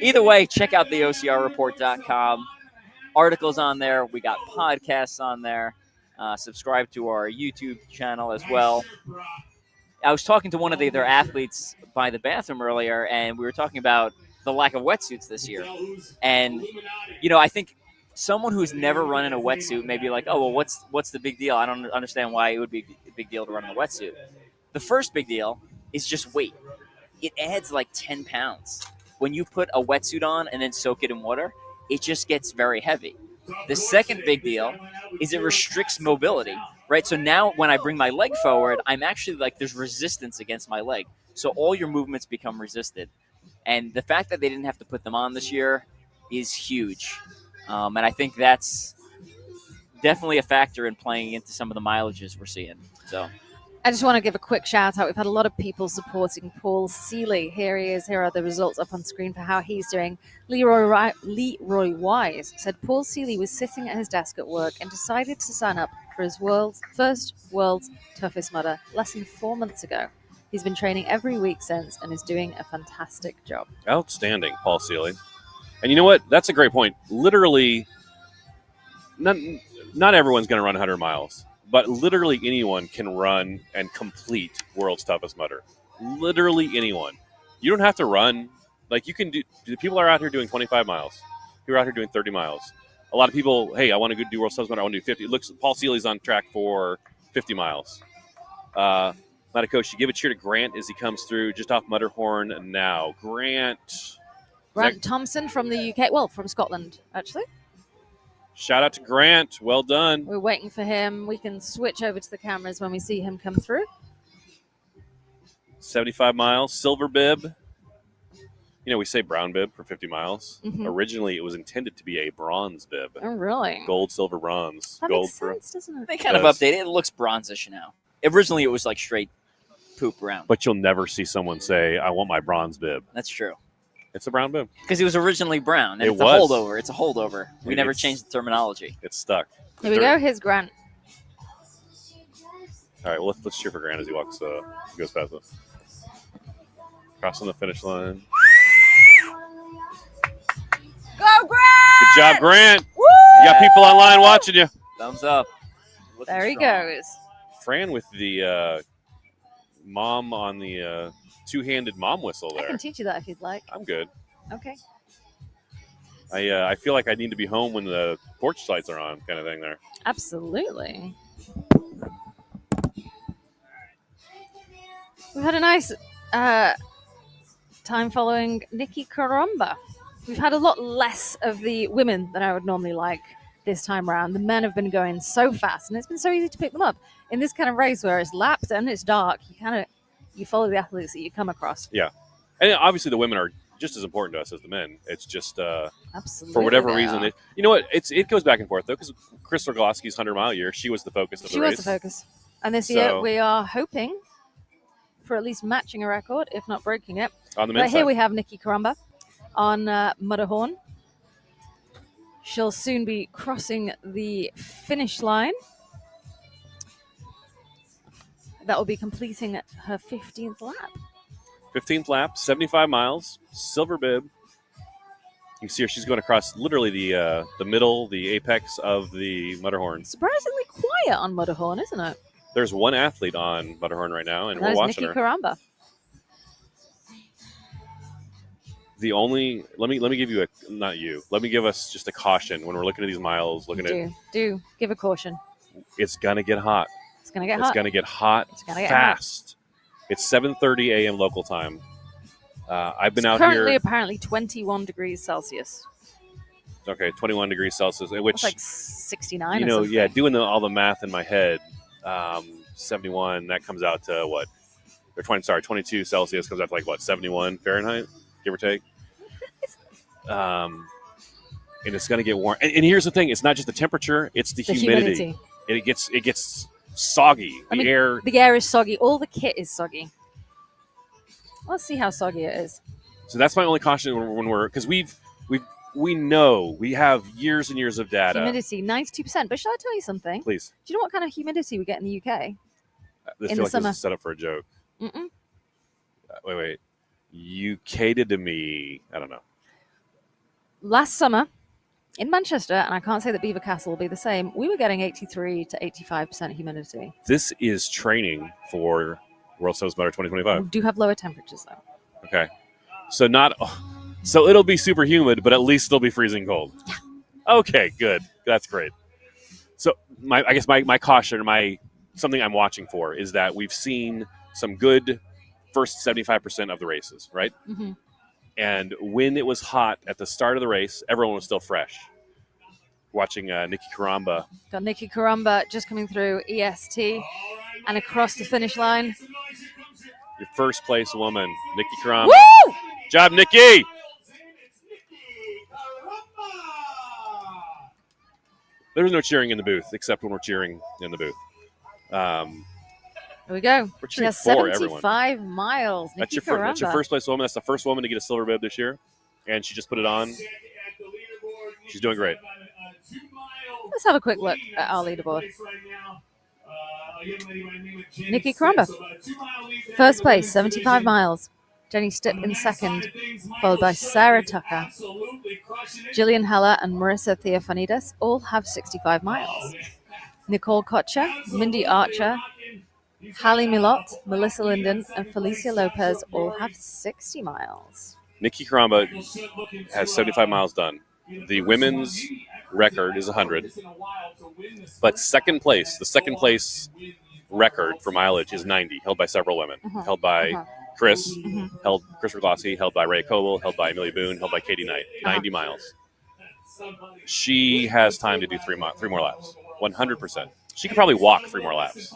S7: Either way, check out the OCRreport.com. articles on there. We got podcasts on there. Subscribe to our YouTube channel as well. I was talking to one of their athletes by the bathroom earlier, and we were talking about the lack of wetsuits this year. And, I think someone who's never run in a wetsuit may be like, oh, well, what's the big deal? I don't understand why it would be a big deal to run in a wetsuit. The first big deal is just weight. It adds like 10 pounds. When you put a wetsuit on and then soak it in water, it just gets very heavy. The second big deal is it restricts mobility, right? So now when I bring my leg forward, I'm actually there's resistance against my leg. So all your movements become resisted. And the fact that they didn't have to put them on this year is huge. And I think that's definitely a factor in playing into some of the mileages we're seeing. So
S5: I just want to give a quick shout out. We've had a lot of people supporting Paul Seeley. Here he is. Here are the results up on screen for how he's doing. Leroy Wise said Paul Seeley was sitting at his desk at work and decided to sign up for his first world's toughest mudder less than 4 months ago. He's been training every week since and is doing a fantastic job.
S8: Outstanding, Paul Seeley. And you know what? That's a great point. Literally, not everyone's going to run 100 miles. But literally anyone can run and complete World's Toughest Mudder. Literally anyone. You don't have to run. You can do. People are out here doing 25 miles. People are out here doing 30 miles. A lot of people, hey, I want to go do World's Toughest Mudder. I want to do 50. It looks Paul Seeley's on track for 50 miles. Coach, you give a cheer to Grant as he comes through just off Mudderhorn now. Grant
S5: Thompson from the UK. Well, from Scotland, actually.
S8: Shout out to Grant. Well done.
S5: We're waiting for him. We can switch over to the cameras when we see him come through.
S8: 75 miles, silver bib. We say brown bib for 50 miles. Mm-hmm. Originally, it was intended to be a bronze bib.
S5: Oh, really?
S8: Gold, silver, bronze.
S5: That makes sense, doesn't it?
S7: They kind of updated it. It looks bronzish now. Originally, it was straight poop brown.
S8: But you'll never see someone say, I want my bronze bib.
S7: That's true.
S8: It's a brown bib.
S7: Because it was originally brown. And it's a holdover. It's a holdover. We never changed the terminology.
S8: It's stuck.
S5: Here we go. Here's Grant.
S8: All right, well, let's cheer for Grant as he walks, goes past us. Crossing the finish line.
S5: Go, Grant!
S8: Good job, Grant.
S5: Woo!
S8: You got people online watching you.
S7: Thumbs up.
S5: There he goes.
S8: Fran with the mom on the two-handed mom whistle there.
S5: I can teach you that if you'd like.
S8: I'm good.
S5: Okay.
S8: I feel like I need to be home when the porch lights are on, kind of thing there.
S5: Absolutely. We've had a nice time following Nikki Karamba. We've had a lot less of the women than I would normally like this time around. The men have been going so fast, and it's been so easy to pick them up. In this kind of race where it's lapped and it's dark, you follow the athletes that you come across.
S8: Yeah. And obviously the women are just as important to us as the men. It's just
S5: Absolutely
S8: for whatever reason. You know what? It goes back and forth, though, because Chris Rogowski's 100-mile year, she was the focus of the race.
S5: She was the focus. And this year we are hoping for at least matching a record, if not breaking it.
S8: On the men's
S5: But here
S8: side.
S5: we have Nikki Karamba on Mudderhorn. She'll soon be crossing the finish line. That will be completing her 15th lap.
S8: 15th lap, 75 miles, silver bib. You can see her. She's going across literally the middle, the apex of the Mudderhorn.
S5: Surprisingly quiet on Mudderhorn, isn't it?
S8: There's one athlete on Mudderhorn right now, and we're watching
S5: Nikki
S8: her.
S5: Karamba.
S8: Let me give you let me give us just a caution when we're looking at these miles,
S5: Do give a caution.
S8: It's gonna get hot.
S5: It's gonna get
S8: It's
S5: hot.
S8: gonna get hot fast. It's 7:30 a.m. local time. I've been out
S5: currently
S8: here.
S5: Apparently 21 degrees Celsius.
S8: Okay, 21 degrees Celsius, which
S5: that's like 69. Or something.
S8: yeah, doing all the math in my head, 71. That comes out to what? Or 22 Celsius comes out to like what? 71 Fahrenheit, give or take. And it's going to get warm. And here's the thing: it's not just the temperature; it's the humidity. It gets soggy. The
S5: air is soggy. All the kit is soggy. Let's see how soggy it is.
S8: So that's my only caution when we're because we know we have years and years of data.
S5: Humidity 92%. But shall I tell you something?
S8: Please.
S5: Do you know what kind of humidity we get in the UK?
S8: This feels like this is set up for a joke.
S5: Mm-mm.
S8: Wait. You catered to me. I don't know.
S5: Last summer, In Manchester, and I can't say that Beaver Castle will be the same, we were getting 83 to 85% humidity.
S8: This is training for World Seven Motor 2025.
S5: We do have lower temperatures, though.
S8: Okay. So it'll be super humid, but at least it'll be freezing cold.
S5: Yeah.
S8: Okay, good. That's great. So I guess my caution, something I'm watching for is that we've seen some good first 75% of the races, right?
S5: Mm-hmm.
S8: And when it was hot at the start of the race, everyone was still fresh. Watching Nikki Karamba.
S5: Got Nikki Karamba just coming through EST and across the finish line.
S8: Your first place woman, Nikki Karamba.
S5: Woo!
S8: Job, Nikki! There's no cheering in the booth, except when we're cheering in the booth.
S5: Here we go.
S8: We're
S5: She
S8: cheering
S5: has
S8: for everyone.
S5: 75 miles.
S8: That's
S5: Nikki
S8: your,
S5: Karamba.
S8: that's your first place woman. That's the first woman to get a silver bib this year. And she just put it on. She's doing great.
S5: Let's have a quick look at our leaderboard. Nikki Karamba. First place, 75 miles. Jenny Stipp in second, followed by Sarah Tucker. Jillian Heller and Marissa Theophanides all have 65 miles. Nicole Kocher, Mindy Archer, Hallie Milot, Melissa Linden, and Felicia Lopez all have 60 miles.
S8: Nikki Karamba has 75 miles done. The women's record is 100. But the second place record for mileage is 90, held by several women. Held by Chris, Chris Rogossi, held by Ray Coble, held by Amelia Boone, held by Katie Knight. 90 miles. She has time to do three more laps. 100%. She could probably walk 3 more laps.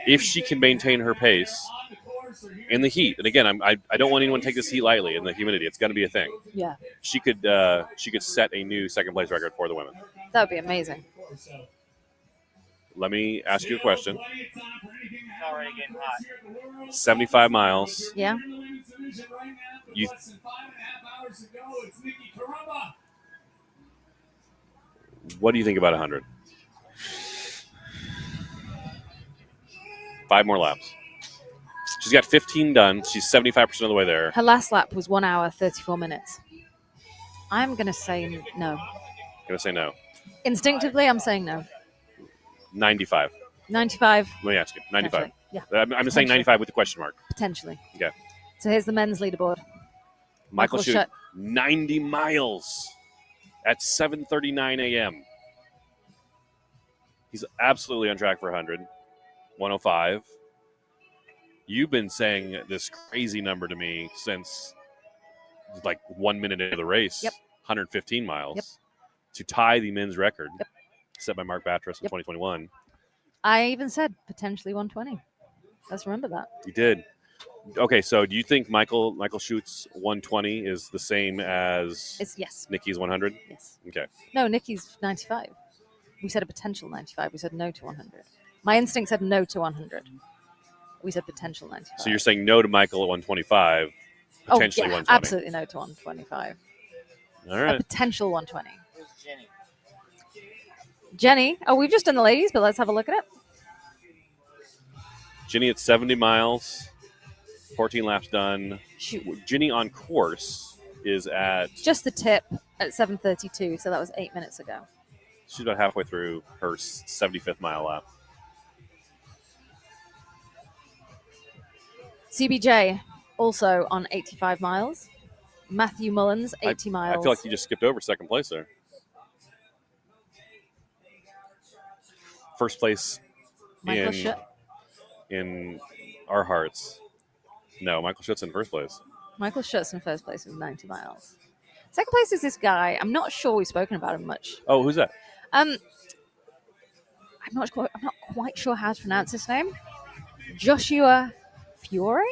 S8: If she can maintain her pace in the heat, and again, I don't want anyone to take this heat lightly in the humidity. It's going to be a thing.
S5: Yeah.
S8: She could set a new second place record for the women.
S5: That would be amazing.
S8: Let me ask you a question. 75 miles.
S5: Yeah.
S8: What do you think about 100? 5 more laps. She's got 15 done. She's 75% of the way there.
S5: Her last lap was 1 hour, 34 minutes. I'm going to say no.
S8: Going to say no.
S5: Instinctively, I'm saying no.
S8: 95.
S5: 95.
S8: Let me ask you. 95.
S5: Yeah.
S8: I'm saying 95 with a question mark.
S5: Potentially.
S8: Okay.
S5: So here's the men's leaderboard.
S8: Michael Schutt, 90 miles at 7:39 a.m. He's absolutely on track for 100. 105. You've been saying this crazy number to me since like 1 minute into the race.
S5: Yep.
S8: 115 miles to tie the men's record set by Mark Battras in 2021.
S5: I even said potentially 120. Let's remember that.
S8: You did. Okay, so do you think Michael Schutt's 120 is the same as
S5: yes.
S8: Nikki's 100?
S5: Yes.
S8: Okay.
S5: No, Nikki's 95. We said a potential 95. We said no to 100. My instinct said no to 100. We said potential 95.
S8: So you're saying no to Michael at 125, potentially 120.
S5: Absolutely no to 125.
S8: All right.
S5: A potential 120. Jenny. Oh, we've just done the ladies, but let's have a look at it.
S8: Jenny at 70 miles, 14 laps done.
S5: Shoot.
S8: Jenny on course is at...
S5: Just the tip at 7:32, so that was 8 minutes ago.
S8: She's about halfway through her 75th mile lap.
S5: CBJ also on 85 miles. Matthew Mullins, 80 miles.
S8: I feel like you just skipped over second place there. First place in our hearts. No, Michael Schutt's in first place.
S5: Michael Schutt's in first place with 90 miles. Second place is this guy. I'm not sure we've spoken about him much.
S8: Oh, who's that?
S5: I'm not quite sure how to pronounce his name. Joshua Fiore?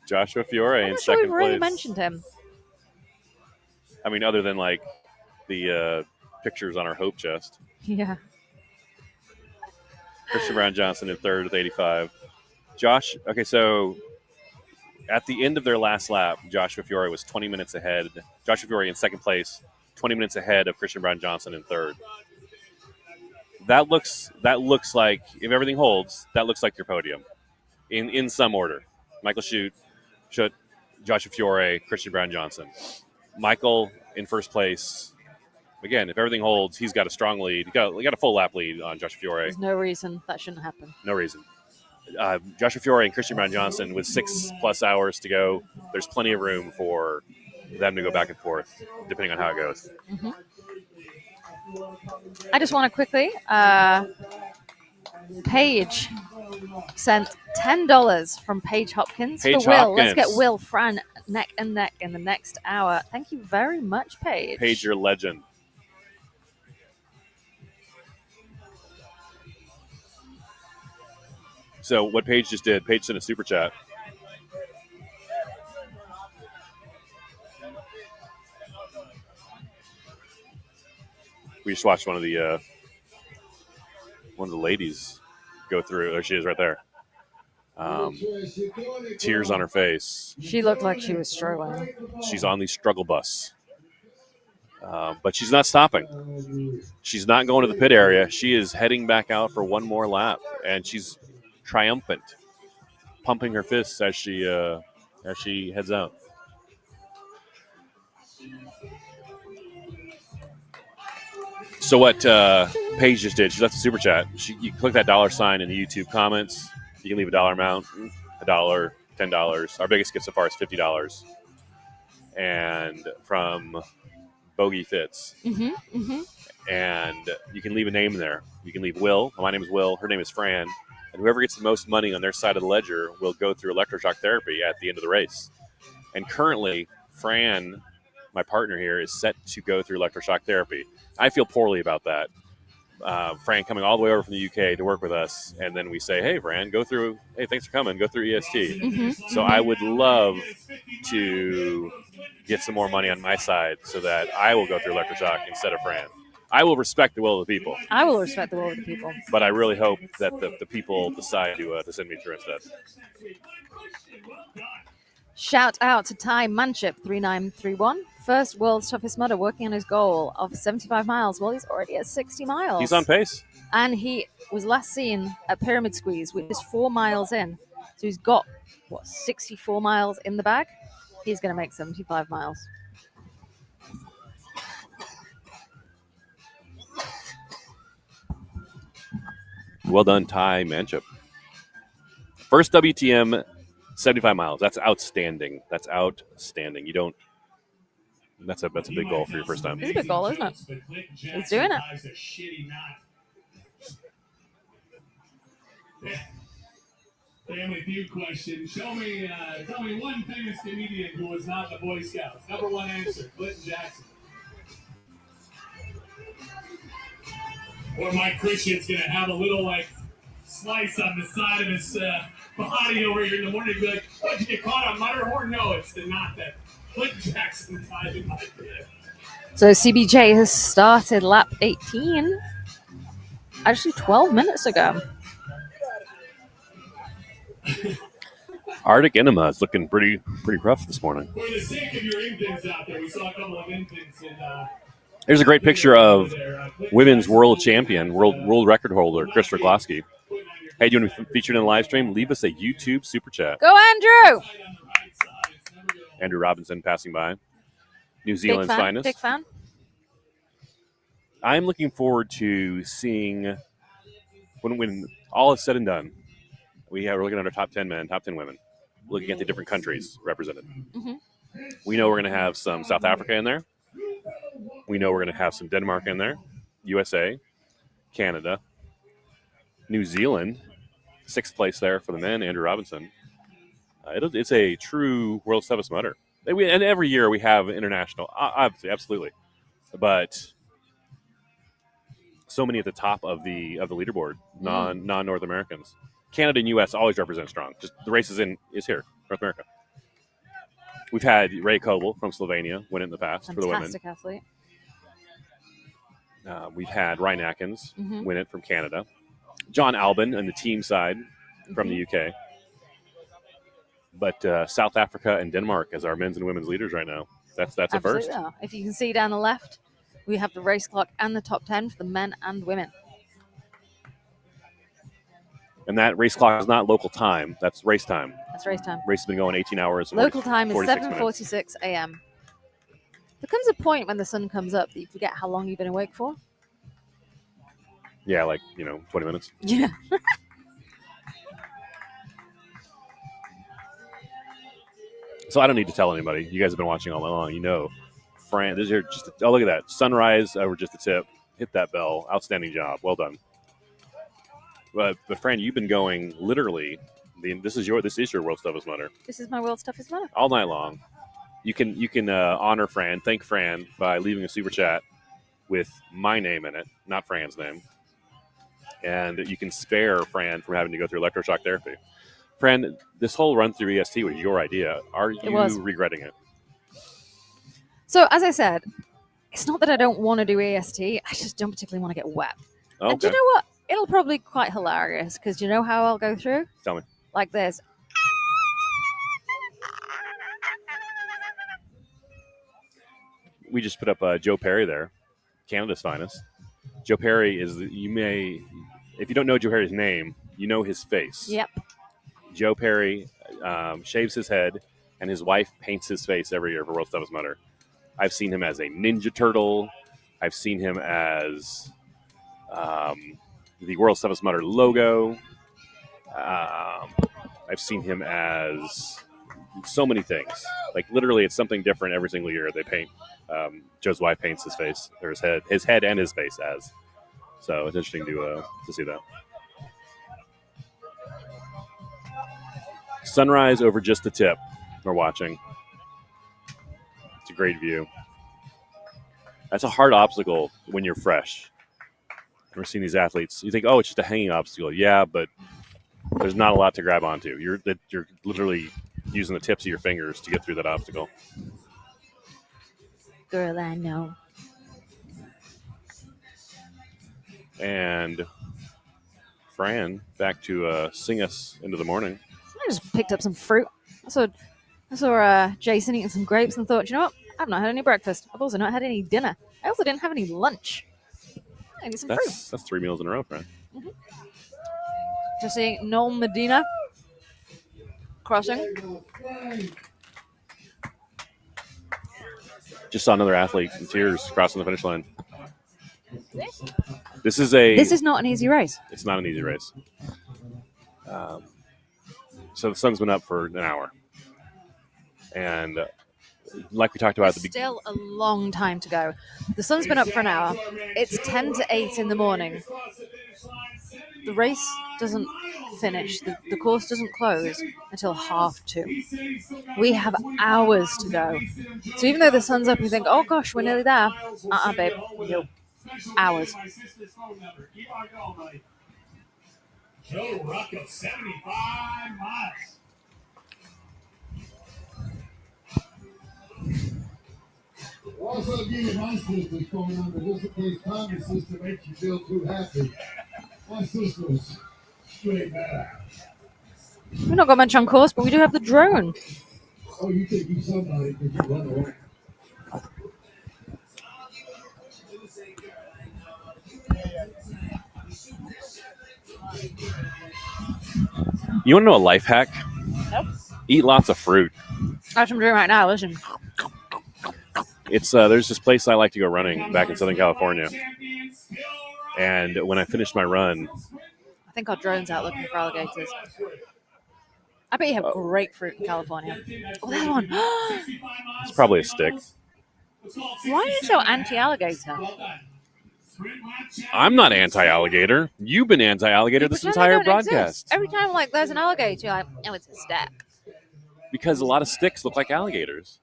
S8: Joshua Fiore in second place.
S5: I'm not sure we've really mentioned him.
S8: I mean, other than like the pictures on our hope chest.
S5: Yeah.
S8: Christian Brown Johnson in third with 85. Okay, so at the end of their last lap, Joshua Fiore was 20 minutes ahead. Joshua Fiore in second place, 20 minutes ahead of Christian Brown Johnson in third. That looks like, if everything holds, that looks like your podium in some order. Michael Schutt, Joshua Fiore, Christian Brown Johnson. Michael in first place, Again, if everything holds, he's got a strong lead. He got a full lap lead on Joshua Fiore.
S5: There's no reason that shouldn't happen.
S8: No reason. Joshua Fiore and Christian Brown Johnson with 6+ hours to go. There's plenty of room for them to go back and forth, depending on how it goes.
S5: Mm-hmm. I just want to quickly, Paige sent $10 from Paige Hopkins
S8: Paige
S5: for Will.
S8: Hopkins.
S5: Let's get Will Fran neck and neck in the next hour. Thank you very much, Paige.
S8: Paige, you're a legend. So what Paige just did, Paige sent a super chat. We just watched one of the ladies go through. There she is, right there. Tears on her face.
S5: She looked like she was struggling.
S8: She's on the struggle bus, but she's not stopping. She's not going to the pit area. She is heading back out for one more lap, and she's triumphant, pumping her fists as she heads out. So what Paige just did, she left a super chat. You click that $sign in the YouTube comments. You can leave a dollar amount, $1, $10. Our biggest gift so far is $50. And from Bogey Fits.
S5: Mm-hmm, mm-hmm.
S8: And you can leave a name there. You can leave Will. My name is Will. Her name is Fran. And whoever gets the most money on their side of the ledger will go through electroshock therapy at the end of the race. And currently, Fran, my partner here, is set to go through electroshock therapy. I feel poorly about that. Fran coming all the way over from the UK to work with us, and then we say, hey, Fran, hey, thanks for coming, go through EST.
S5: Mm-hmm.
S8: So I would love to get some more money on my side so that I will go through electroshock instead of Fran. I will respect the will of the people.
S5: I will respect the will of the people.
S8: But I really hope that the people decide to send me through instead.
S5: Shout out to Ty Manship 3931. First world's toughest mudder, working on his goal of 75 miles. Well, he's already at 60 miles.
S8: He's on pace.
S5: And he was last seen at Pyramid Squeeze, which is 4 miles in. So he's got, 64 miles in the bag? He's going to make 75 miles.
S8: Well done, Ty Manship. First WTM, 75 miles. That's outstanding. That's outstanding. That's a big goal for your first time.
S5: It's a big goal, isn't it? He's doing it.
S2: Family Feud question. Tell me one famous comedian who was not in the Boy Scouts. Number one answer, Clinton Jackson. Or Mike Christian's going to have a little, slice on the side of his body over here in the morning and be like, what, did you get caught on Matterhorn? No, it's the knot that Clinton Jackson tied in my head.
S5: So CBJ has started lap 18. Actually, 12 minutes ago.
S8: Arctic Enema is looking pretty rough this morning.
S2: For the sake of your infants out there, we saw a couple of infants in...
S8: Here's a great picture of women's world champion, world record holder, Chris Rogloski. Hey, do you want to be featured in the live stream? Leave us a YouTube super chat.
S5: Go, Andrew!
S8: Andrew Robinson passing by. New Zealand's finest.
S5: Big fan.
S8: I'm looking forward to seeing when all is said and done. We're looking at our top 10 men, top 10 women, looking at the different countries represented.
S5: Mm-hmm.
S8: We know we're going to have some South Africa in there. We know we're going to have some Denmark in there, USA, Canada, New Zealand, 6th place there for the men, Andrew Robinson. It's a true world's toughest mudder. And every year we have international, obviously, absolutely. But so many at the top of the leaderboard, non-North Americans. Canada and U.S. always represent strong. Just the race is here, North America. We've had Ray Kobel from Slovenia win it in the past for the women.
S5: Fantastic athlete.
S8: We've had Ryan Atkins win it from Canada. John Albin on the team side from the UK. But South Africa and Denmark as our men's and women's leaders right now. That's a first.
S5: Yeah. If you can see down the left, we have the race clock and the top 10 for the men and women.
S8: And that race clock is not local time. That's race time.
S5: That's race time.
S8: Race has been going 18 hours.
S5: Local time is
S8: 7:46
S5: 7:46 a.m. The comes a point when the sun comes up that you forget how long you've been awake for.
S8: Yeah, like 20 minutes.
S5: Yeah.
S8: So I don't need to tell anybody. You guys have been watching all along. Fran, this is just. Oh, look at that sunrise over just the tip. Hit that bell. Outstanding job. Well done. But Fran, you've been going literally. This is your world's toughest motor.
S5: This is my world's toughest motor.
S8: All night long. You can honor Fran, thank Fran by leaving a super chat with my name in it, not Fran's name, and you can spare Fran from having to go through electroshock therapy. Fran, this whole run through EST was your idea. Are you regretting it?
S5: So as I said, it's not that I don't want to do EST. I just don't particularly want to get wet.
S8: Okay.
S5: And do you know what? It'll probably be quite hilarious because you know how I'll go through?
S8: Tell me.
S5: Like this.
S8: We just put up Joe Perry there, Canada's finest. Joe Perry is, if you don't know Joe Perry's name, you know his face.
S5: Yep.
S8: Joe Perry shaves his head, and his wife paints his face every year for World's Toughest Motor. I've seen him as a Ninja Turtle. I've seen him as the World's Toughest Motor logo. I've seen him as so many things. Like literally, it's something different every single year. They paint. Joe's wife paints his face, or his head and his face as. So it's interesting to see that. Sunrise over just the tip. We're watching. It's a great view. That's a hard obstacle when you're fresh. We're seeing these athletes. You think, oh, it's just a hanging obstacle. Yeah, but there's not a lot to grab onto. You're literally using the tips of your fingers to get through that obstacle.
S5: Girl, I know.
S8: And Fran, back to sing us into the morning.
S5: I just picked up some fruit. I saw Jason eating some grapes and thought, you know what? I've not had any breakfast. I've also not had any dinner. I also didn't have any lunch. I need some fruit.
S8: That's 3 meals in a row, Fran.
S5: Mm-hmm. Just seeing Noel Medina crossing.
S8: Just saw another athlete in tears crossing the finish line. This is
S5: not an easy race.
S8: It's not an easy race. So the sun's been up for an hour. And like we talked about at the beginning.
S5: Still a long time to go. The sun's been up for an hour. It's 10 to 8 in the morning. The race doesn't finish. The course doesn't close until 2:30. We have hours to go. So even though the sun's up, you think, oh gosh, we're nearly there. Babe. No. Hours.
S2: Joe Ruck of 75 miles.
S11: We're also getting my sister's going on, but just in case Tommy's sister makes you feel too happy. My sister was straight bad.
S5: We've not got much on course, but we do have the drone.
S11: Oh, you think you're somebody because you run away.
S8: You want to know a life hack?
S5: Nope.
S8: Eat lots of fruit.
S5: That's what I'm doing right now. Listen.
S8: It's there's this place I like to go running back in Southern California. And when I finished my run,
S5: I think our drone's out looking for alligators. I bet you have great fruit in California. Oh, that one.
S8: It's probably a stick.
S5: Why are you so anti-alligator?
S8: I'm not anti-alligator. You've been anti-alligator this entire broadcast.
S5: Every time there's an alligator, you're like, oh, it's a stick.
S8: Because a lot of sticks look like alligators.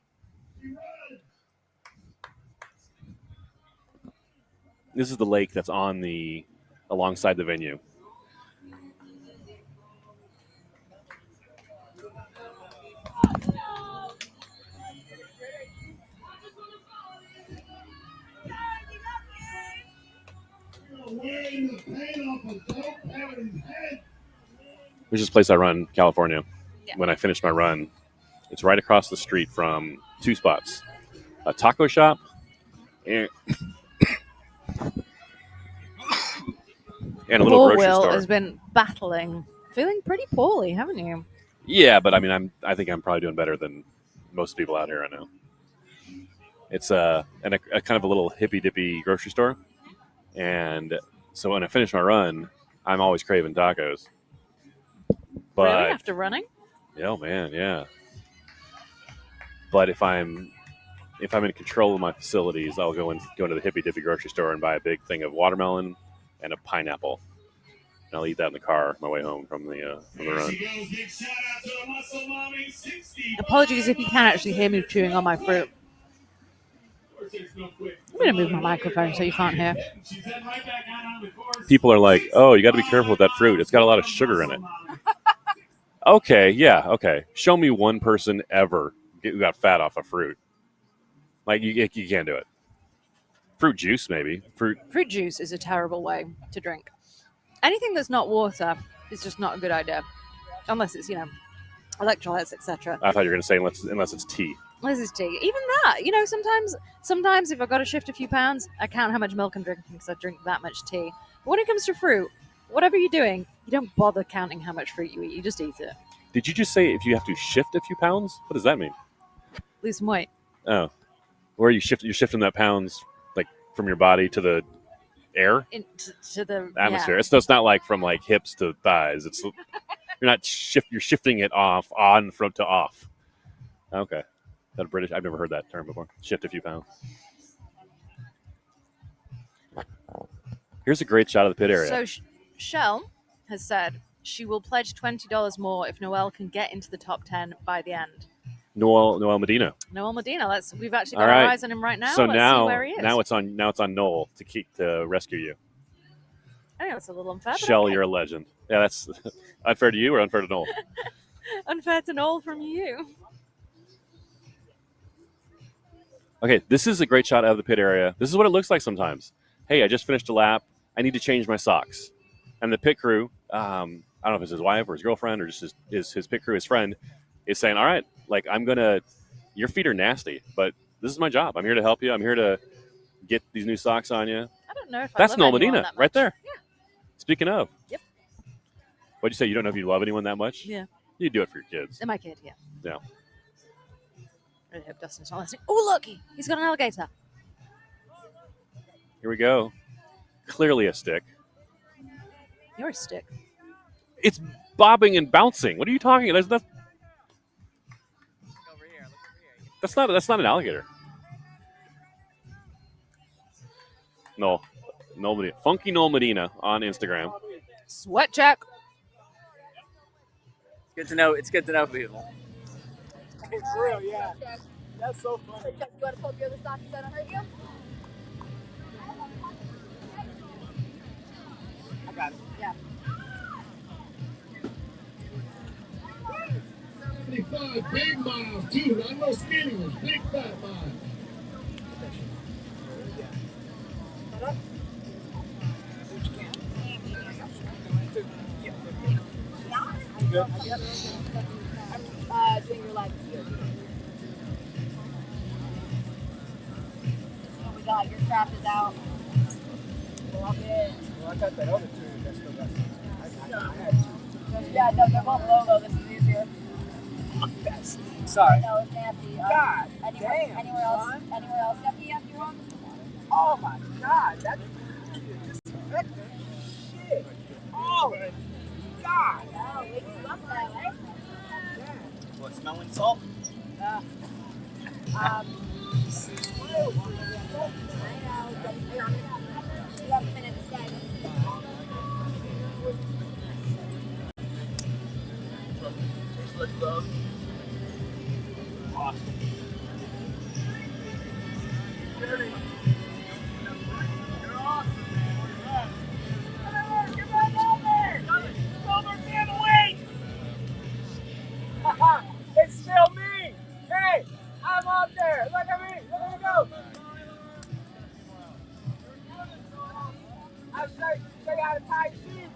S8: This is the lake that's alongside the venue. There's this place I run in California.
S5: Yeah.
S8: When I finish my run, it's right across the street from two spots. A taco shop and a little grocery
S5: Will
S8: store.
S5: has been feeling pretty poorly, haven't you?
S8: Yeah, but I mean, I think I'm probably doing better than most people out here right now. It's a kind of a little hippy dippy grocery store, and so when I finish my run, I'm always craving tacos. But
S5: really, after running?
S8: oh man, yeah. But if I'm in control of my facilities, I'll go into the hippy dippy grocery store and buy a big thing of watermelon and a pineapple. And I'll eat that in the car on my way home from the run.
S5: Apologies if you can actually hear me chewing on my fruit. I'm going to move my microphone so you can't hear.
S8: People are like, "Oh, you got to be careful with that fruit. It's got a lot of sugar in it." Okay, yeah, okay. Show me one person ever who got fat off of fruit. Like you can't do it. Fruit juice, maybe. Fruit
S5: juice is a terrible way to drink. Anything that's not water is just not a good idea, unless it's electrolytes, etc.
S8: I thought you were going to say unless it's tea.
S5: Unless it's tea. Even that, sometimes if I've got to shift a few pounds, I count how much milk I'm drinking because I drink that much tea. But when it comes to fruit, whatever you're doing, you don't bother counting how much fruit you eat. You just eat it.
S8: Did you just say if you have to shift a few pounds? What does that mean?
S5: Lose some weight.
S8: Oh, where you're shifting that pounds like from your body to the air,
S5: to the
S8: atmosphere.
S5: Yeah.
S8: It's not like from like hips to thighs. It's you're shifting it on from to off. Okay, that British. I've never heard that term before. Shift a few pounds. Here's a great shot of the pit area.
S5: So Shell has said she will pledge $20 more if Noel can get into the top 10 by the end.
S8: Noel Medina.
S5: Noel Medina. We've actually got our eyes on him right now.
S8: So
S5: Let's see where he is.
S8: now it's on Noel to rescue you.
S5: I think that's a little unfair.
S8: Shell,
S5: okay.
S8: You're a legend. Yeah, that's unfair to you or unfair to Noel?
S5: Unfair to Noel from you.
S8: Okay, this is a great shot of the pit area. This is what it looks like sometimes. Hey, I just finished a lap. I need to change my socks. And the pit crew, I don't know if it's his wife or his girlfriend or just his pit crew, his friend, is saying, all right, like your feet are nasty, but this is my job. I'm here to help you. I'm here to get these new socks on you.
S5: I don't know if
S8: That's Noel Medina
S5: that
S8: right there.
S5: Yeah.
S8: Speaking of.
S5: Yep.
S8: What'd you say? You don't know if you love anyone that much?
S5: Yeah.
S8: You do it for your kids.
S5: And my kid, yeah.
S8: Yeah.
S5: I really hope Dustin's not listening. Oh, look, he's got an alligator.
S8: Here we go. Clearly a stick.
S5: You're a stick.
S8: It's bobbing and bouncing. What are you talking about? That's not an alligator. No. Noel Medina. Funky Noel Medina on Instagram.
S5: Sweat check.
S7: It's good to know people.
S2: It's real, yeah. That's so funny.
S12: You want to pull up your other sock so I don't hurt you?
S2: I got it.
S12: Yeah.
S11: 75 big miles, too. Not no skinny ones. Big fat miles.
S2: Good.
S12: Doing your legs. Oh my God, your strap is out. Love it.
S2: Well, I got that other two. That's still got I had two.
S12: Yeah, no, they're both low though. This is easier.
S2: Sorry.
S12: No, it's nasty.
S2: God
S12: Anywhere else?
S2: son.
S12: Anywhere else? You want?
S2: Oh my God, that's disinfectant. Shit. Oh my God.
S12: Oh, we can love that, right?
S7: What, smelling salt?
S12: I know. You have a minute to stay.
S2: Awesome. Jerry. You're awesome, man. Get right over! Over, get away! It's still me! Hey! I'm up there! Look at me! Look at me go! I'll show you how to tie shoes!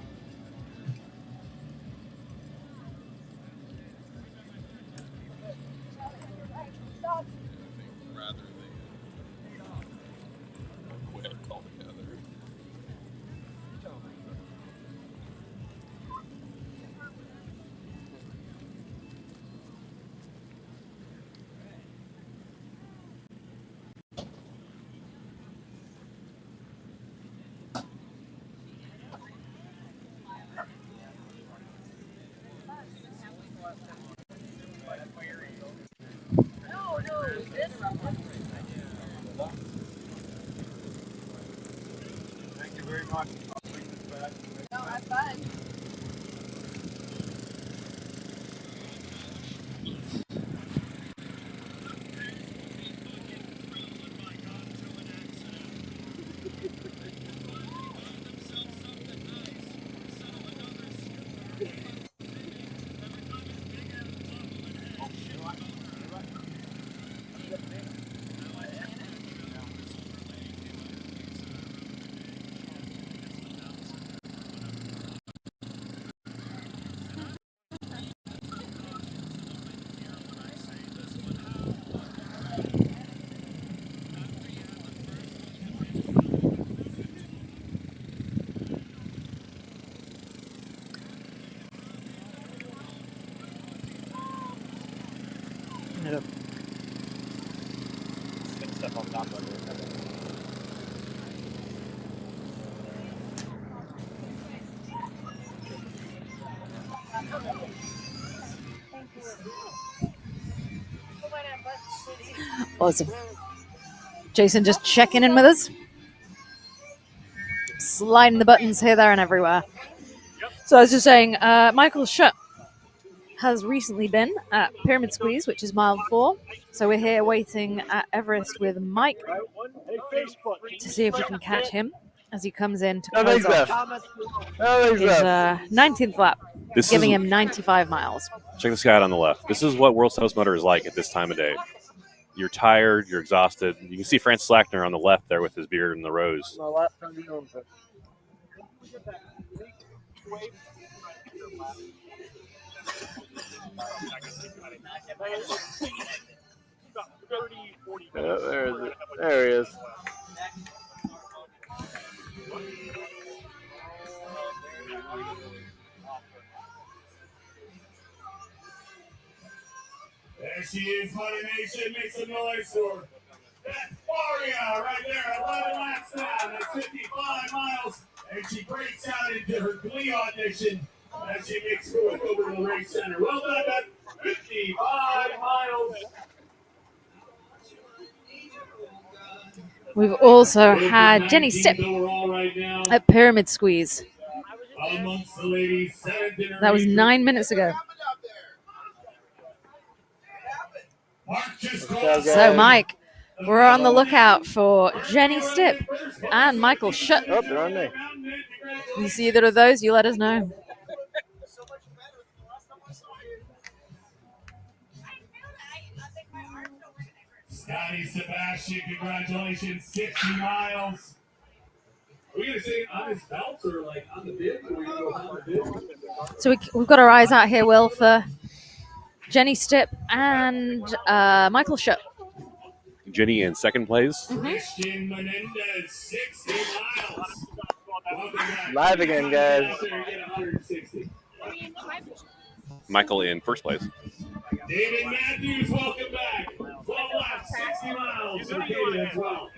S12: No, I'm fine.
S5: Awesome. Jason just checking in with us. Sliding the buttons here, there, and everywhere. So I was just saying, Michael Schutt has recently been at Pyramid Squeeze, which is mile 4. So we're here waiting at Everest with Mike to see if we can catch him as he comes in to close off his 19th lap, giving him 95 miles.
S8: Check this guy out on the left. This is what World's Toughest Mudder is like at this time of day. You're tired, you're exhausted. You can see Francis Lackner on the left there with his beard and the rose.
S9: There he is.
S2: There she is, Money Nation. Make some noise for that Warrior right there. 11 laps down. That's 55 miles. And she breaks out into her glee audition as she makes her way over to the race center. Well done, that 55 miles.
S5: We've also had Jenny Stipp at Pyramid Squeeze.
S2: Amongst the ladies,
S5: that was 9 minutes ago. So, Mike, we're on the lookout for Jenny Stipp and Michael Schutt.
S9: Oh, they're on there.
S5: You see either of those, you let us know.
S2: Scotty Sebastian, congratulations, 60 miles. Are we going to say on his belt or like on the bib? Or we gonna go on the bib?
S5: So we've got our eyes out here, Will, for Jenny Stipp and Michael Schutt.
S8: Jenny in second place.
S2: Christian Menendez, 60 miles.
S9: Live again, guys.
S8: Michael in first place.
S2: David Matthews, welcome back. 12 laps, 60 miles for David as well.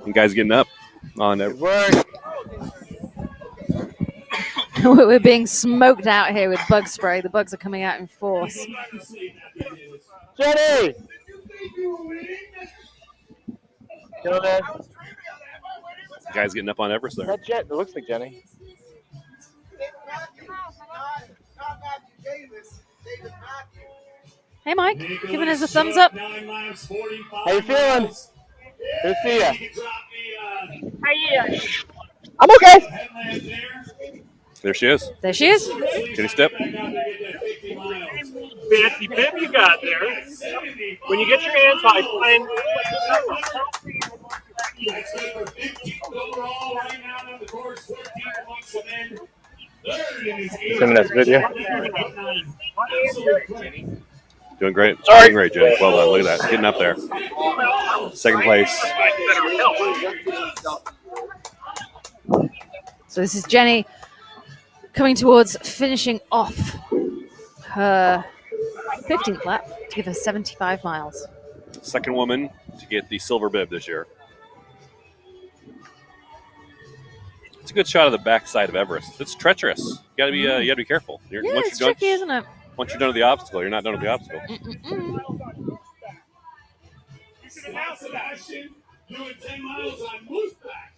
S8: You guys getting up on it.
S5: We're being smoked out here with bug spray. The bugs are coming out in force.
S9: Jenny! Go there.
S8: Guys getting up on Everest there.
S9: It looks like Jenny.
S5: Hey, Mike, giving us a thumbs up.
S9: How you feeling? Good to see ya. I'm okay.
S8: There she is.
S5: There she is.
S8: Jenny Stipp.
S13: Fancy bib you got there. When you get your hands high, find.
S9: Send me this video.
S8: Doing great. Doing great, Jenny. Well done. Look at that. Getting up there. Second place.
S5: So this is Jenny coming towards finishing off her 15th lap to give her 75 miles.
S8: Second woman to get the silver bib this year. It's a good shot of the backside of Everest. It's treacherous. You gotta be careful.
S5: It's tricky, isn't it?
S8: Once you're done with the obstacle, you're not done with the obstacle.
S2: Now Sebastian doing 10 miles on Mooseback.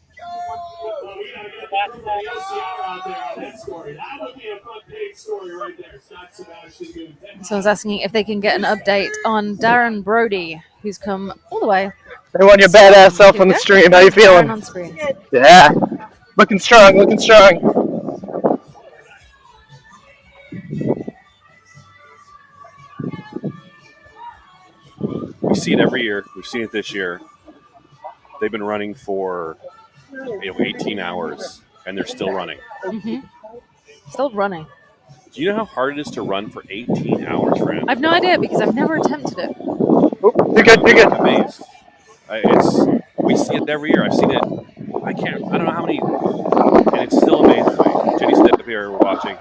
S2: We gotta get the proof of the OCR out there on that story. That would be a front page story right there. Scott Sebastian doing 10 miles.
S5: So I was asking if they can get an update on Darren Brody, who's come all the way.
S9: They want your badass self on the stream. How you feeling?
S5: On screen.
S9: Yeah. Looking strong, looking strong.
S8: We see it every year. We've seen it this year. They've been running for 18 hours, and they're still running.
S5: Mm-hmm. Still running.
S8: Do you know how hard it is to run for 18 hours, Fran?
S5: I've no idea because I've never attempted it.
S9: You're good, you're good.
S8: I'm amazed. We see it every year. I've seen it. I don't know how many, and it still amazes me. Jenny Stipp here, we're watching.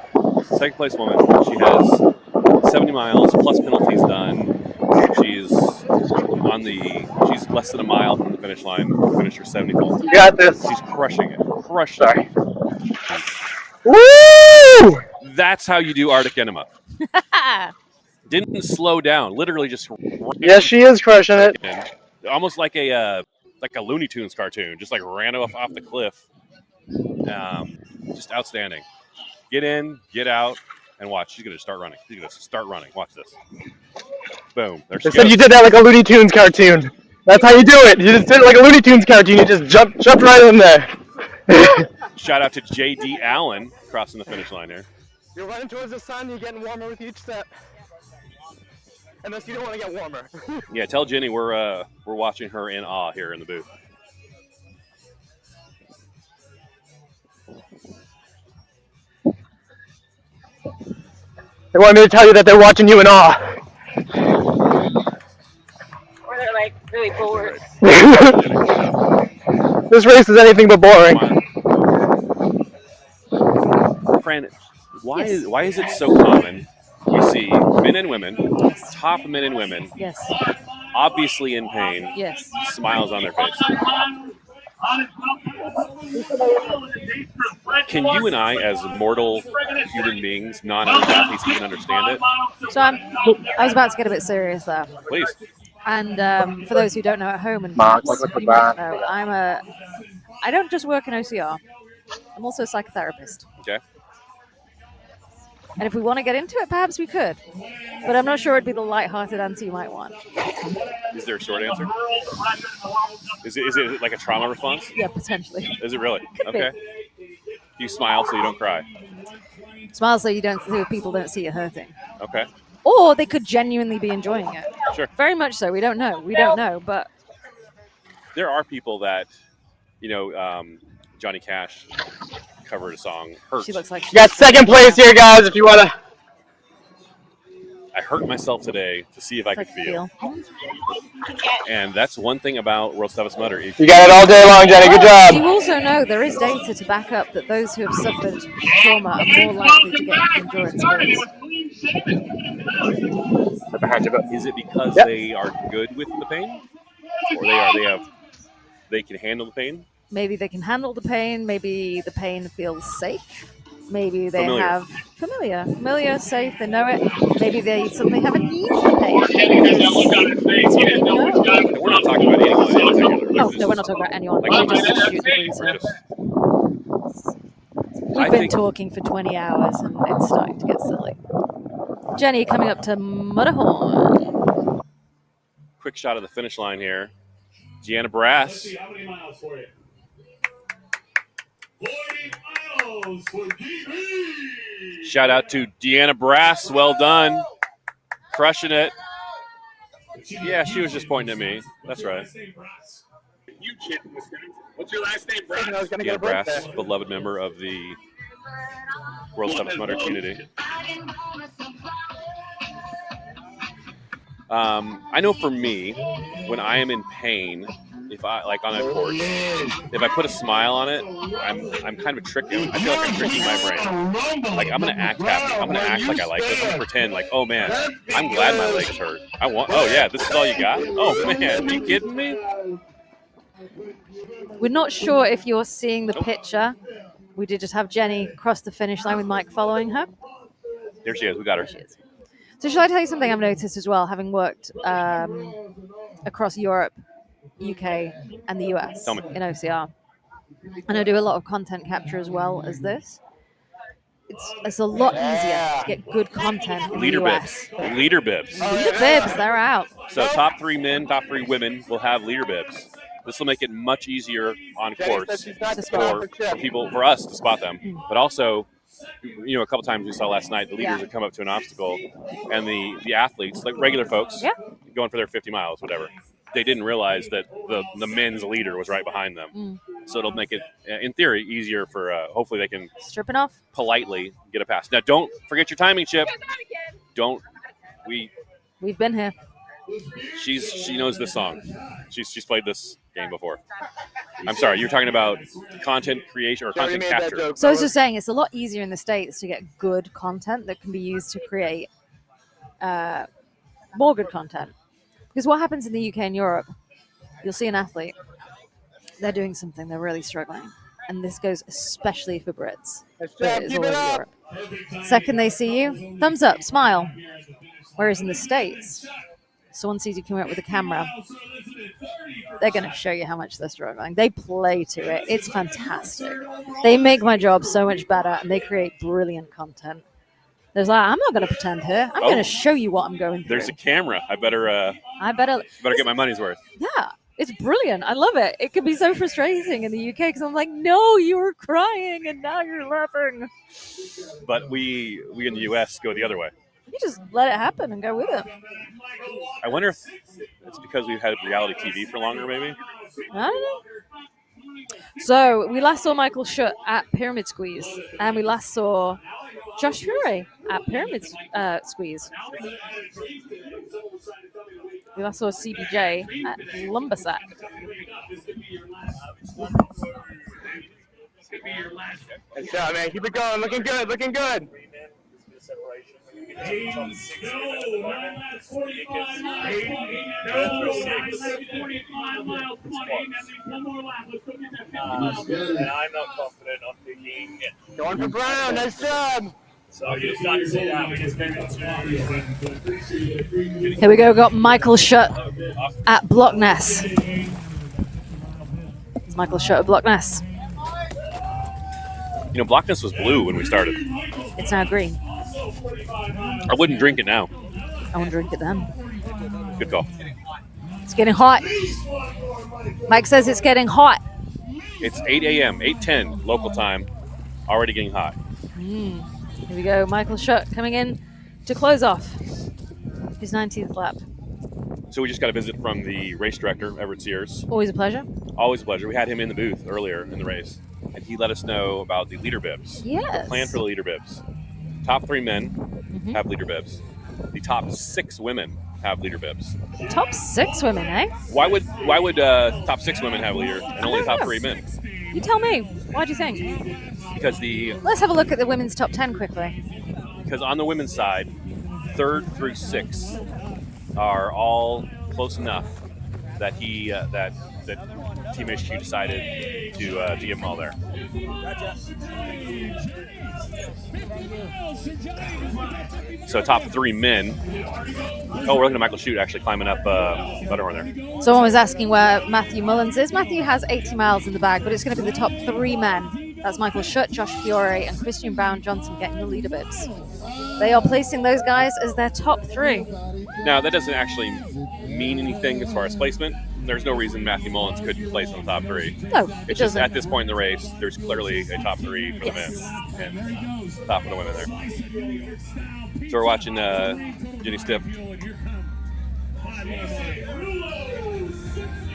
S8: Second place woman. She has 70 miles plus penalties done. She's less than a mile from the finish line. Finished her 70th.
S9: You got this.
S8: She's crushing it.
S9: Sorry. Woo!
S8: That's how you do Arctic Enema. Didn't slow down. Literally just.
S9: Yes, she is crushing it.
S8: Almost like a Looney Tunes cartoon. Just like ran off the cliff. Just outstanding. Get in, get out, and watch. She's gonna start running. She's gonna start running. Watch this. Boom. There she
S9: They said
S8: goes.
S9: you did that like a Looney Tunes cartoon. That's how you do it. You just did it like a Looney Tunes cartoon. You just jumped right in there.
S8: Shout out to J.D. Allen crossing the finish line here.
S9: You're running towards the sun. You're getting warmer with each step. Unless you don't want to get warmer.
S8: Yeah, tell Jenny we're watching her in awe here in the booth.
S9: They wanted me to tell you that they're watching you in awe.
S12: Or they're like really bored.
S9: This race is anything but boring.
S8: Fran, why is it so common? We see men and women, top men and women,
S5: Yes.
S8: obviously in pain,
S5: Yes.
S8: smiles on their face. Can you and I, as mortal human beings, non-athletes, even understand it?
S5: So I was about to get a bit serious there.
S8: Please.
S5: And for those who don't know at home, and
S6: Mark,
S5: perhaps
S6: look at
S5: you might
S6: that.
S5: know, I don't just work in OCR. I'm also a psychotherapist.
S8: Okay.
S5: And if we want to get into it, perhaps we could. But I'm not sure it'd be the light-hearted answer you might want.
S8: Is there a short answer? Is it like a trauma response?
S5: Yeah, potentially.
S8: Is it really?
S5: Could be.
S8: Okay. You smile so you don't cry.
S5: Smile so people don't see you hurting.
S8: Okay.
S5: Or they could genuinely be enjoying it.
S8: Sure.
S5: Very much so. We don't know. We don't know, but
S8: There are people that, Johnny Cash covered a song, Hurt.
S5: she looks like
S9: You got second place here, guys, if you want to.
S8: I hurt myself today to see if I could feel. And that's one thing about World's Toughest Mudder.
S9: You got it all day long, Jenny. Good job.
S5: You also know there is data to back up that those who have suffered trauma are more likely to get into endurance sports.
S8: Is it because they are good with the pain, or they can handle the pain?
S5: Maybe they can handle the pain. Maybe the pain feels safe. Maybe they have familiar, safe. They know it. Maybe they suddenly have a need for pain.
S8: We're not talking about anyone in particular.
S5: Oh no, we're not talking about anyone. We're just shooting the breeze here. We've been talking for 20 hours and it's starting to get silly. Jenny coming up to Mudderhorn.
S8: Quick shot of the finish line here. Deanna Brass.
S2: Let's see how many miles for you. 40 miles for DB.
S8: Shout out to Deanna Brass. Well done. Crushing it. Yeah, she was just pointing at me. That's right.
S2: You kid. What's your last name, Brad?
S8: Deanna Brass, beloved member of the World's Toughest Mudder community. I know for me, when I am in pain, if I like on a course, if I put a smile on it, I'm kind of tricking. I feel like I'm tricking my brain. Like I'm gonna act happy. I'm gonna act like I like this. I'm gonna pretend like, oh man, I'm glad my legs hurt. Oh yeah, this is all you got? Oh man, are you kidding me?
S5: We're not sure if you're seeing the picture. We did just have Jenny cross the finish line with Mike following her.
S8: There she is. We got her.
S5: There she is. So shall I tell you something I've noticed as well, having worked across Europe, UK, and the US
S8: Tell me.
S5: in OCR, and I do a lot of content capture as well as this. It's a lot easier to get good content in
S8: Leader
S5: the US.
S8: bibs. Leader bibs.
S5: Leader bibs, they're out.
S8: So top 3 men, top 3 women will have leader bibs. This will make it much easier on course for people, for us to spot them. But also, you know, a couple times we saw last night, the leaders would come up to an obstacle, and the athletes, like regular folks, going for their 50 miles, whatever, they didn't realize that the men's leader was right behind them. So it'll make it, in theory, easier for, hopefully they can
S5: stripping off
S8: politely get a pass. Now, don't forget your timing, Chip.
S5: We've been here.
S8: She knows this song. She's played this game before. I'm sorry, you're talking about content creation or content capture.
S5: So I was just saying, it's a lot easier in the States to get good content that can be used to create more good content. Because what happens in the UK and Europe, you'll see an athlete, they're doing something, they're really struggling. And this goes especially for Brits. But it is all over Europe. Second they see you, thumbs up, smile. Whereas in the States, someone sees you coming up with a camera, they're going to show you how much they're struggling. They play to it. It's fantastic. They make my job so much better, and they create brilliant content. There's like, I'm not going to pretend here. I'm going to show you what I'm going through.
S8: There's a camera. I better get my money's worth.
S5: Yeah, it's brilliant. I love it. It can be so frustrating in the UK because I'm like, no, you were crying, and now you're laughing.
S8: But we in the US go the other way.
S5: You just let it happen and go with it.
S8: I wonder if it's because we've had reality TV for longer, maybe?
S5: I don't know. So we last saw Michael Schutt at Pyramid Squeeze, and we last saw Josh Fury at Pyramid Squeeze. We last saw CBJ at Lumbersack.
S9: Good job, man. Keep it going. Looking good. Looking good.
S14: And I'm not confident on picking.
S9: Going for Brown. Nice job.
S14: So you'll start to see that. We just
S5: Here we go. We've got Michael Schutt at Blockness. It's Michael Schutt at Blockness.
S8: You know, Blockness was blue when we started.
S5: It's now green.
S8: I wouldn't drink it now.
S5: I won't drink it then.
S8: Good call.
S5: It's getting hot. Mike says it's getting hot.
S8: It's 8 a.m., 8:10 local time. Already getting hot.
S5: Here we go. Michael Schutt coming in to close off his 19th lap.
S8: So we just got a visit from the race director, Everett Sears.
S5: Always a pleasure.
S8: Always a pleasure. We had him in the booth earlier in the race, and he let us know about the leader bibs.
S5: Yes.
S8: The plan for the leader bibs. Top 3 men have leader bibs. The top 6 women have leader bibs.
S5: Top 6 women, eh?
S8: Why would top 6 women have leader and only top 3 men?
S5: You tell me. Why do you think?
S8: Because
S5: Let's have a look at the women's top 10 quickly.
S8: Because on the women's side, 3rd through 6th are all close enough that that Team HQ decided to give them all there. So top 3 men. Oh, we're looking at Michael Schutt actually climbing up Butterhorn there.
S5: Someone was asking where Matthew Mullins is. Matthew has 80 miles in the bag, but it's going to be the top 3 men. That's Michael Schutt, Josh Fiore, and Christian Brown Johnson getting the leader bibs. They are placing those guys as their top 3.
S8: Now, that doesn't actually mean anything as far as placement. There's no reason Matthew Mullins couldn't place in the top 3.
S5: No,
S8: it's just at this point in the race, there's clearly a top 3 for the men and top of the women there. So we're watching Jenny Stipp.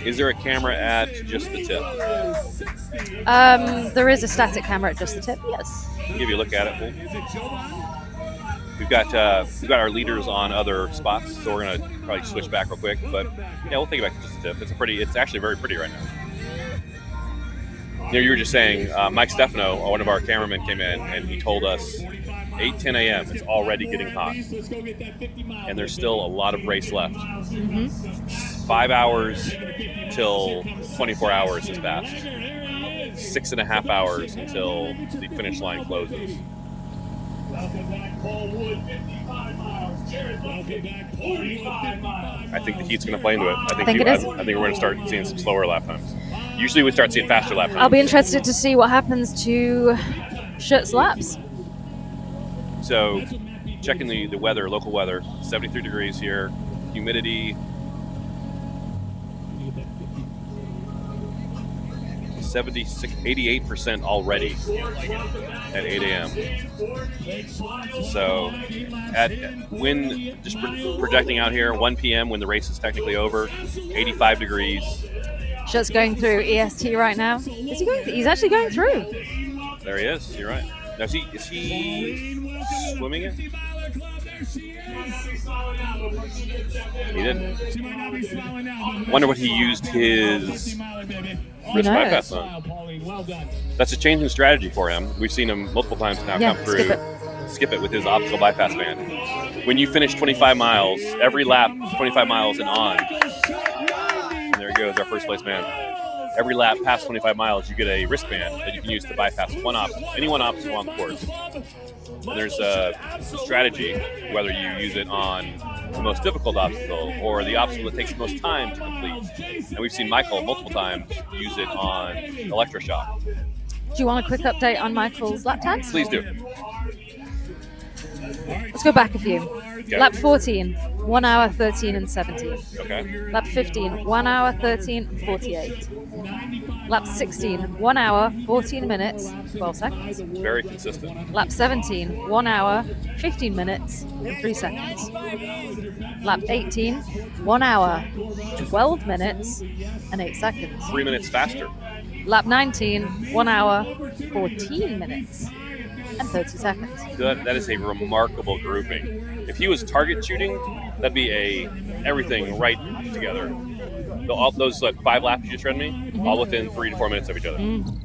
S8: Is there a camera at just the tip?
S5: There is a static camera at just the tip, yes.
S8: I'll give you a look at it. We've got our leaders on other spots, so we're gonna probably switch back real quick. But yeah, we'll take it back to just the tip. It's actually very pretty right now. You know, you were just saying Mike Stefano, one of our cameramen, came in and he told us 8:10 a.m. It's already getting hot, and there's still a lot of race left. 5 hours till 24 hours has passed. 6.5 hours until the finish line closes. I think the heat's going to play into it.
S5: I think it is.
S8: I think we're going to start seeing some slower lap times. Usually we start seeing faster lap times.
S5: I'll be interested to see what happens to Schut's laps.
S8: So, checking the weather, local weather, 73 degrees here, humidity 88% already at 8 a.m. So, projecting out here, 1 p.m. when the race is technically over, 85 degrees.
S5: Schut's going through EST right now. Is he going? He's actually going through.
S8: There he is. You're right. Now, is he swimming it? He didn't. Wonder what he used his wrist bypass on. That's a change in strategy for him. We've seen him multiple times now come through. Skip it with his optical bypass band. When you finish 25 miles, every lap, 25 miles and on. And there he goes, our first place man. Every lap past 25 miles, you get a wristband that you can use to bypass any one obstacle on the course. And there's a strategy, whether you use it on the most difficult obstacle or the obstacle that takes the most time to complete. And we've seen Michael multiple times use it on electroshock.
S5: Do you want a quick update on Michael's lap times?
S8: Please do.
S5: Let's go back a few.
S8: Okay.
S5: Lap 14, 1 hour 13 and 17.
S8: Okay.
S5: Lap 15, 1 hour 13 and 48. Lap 16, 1 hour 14 minutes, 12 seconds.
S8: Very consistent.
S5: Lap 17, 1 hour 15 minutes and 3 seconds. Lap 18, 1 hour 12 minutes and 8 seconds.
S8: 3 minutes faster.
S5: Lap 19, 1 hour 14 minutes and 30 seconds.
S8: That is a remarkable grouping. If he was target shooting, that'd be everything right together. All those 5 laps you just read me, all within 3 to 4 minutes of each other.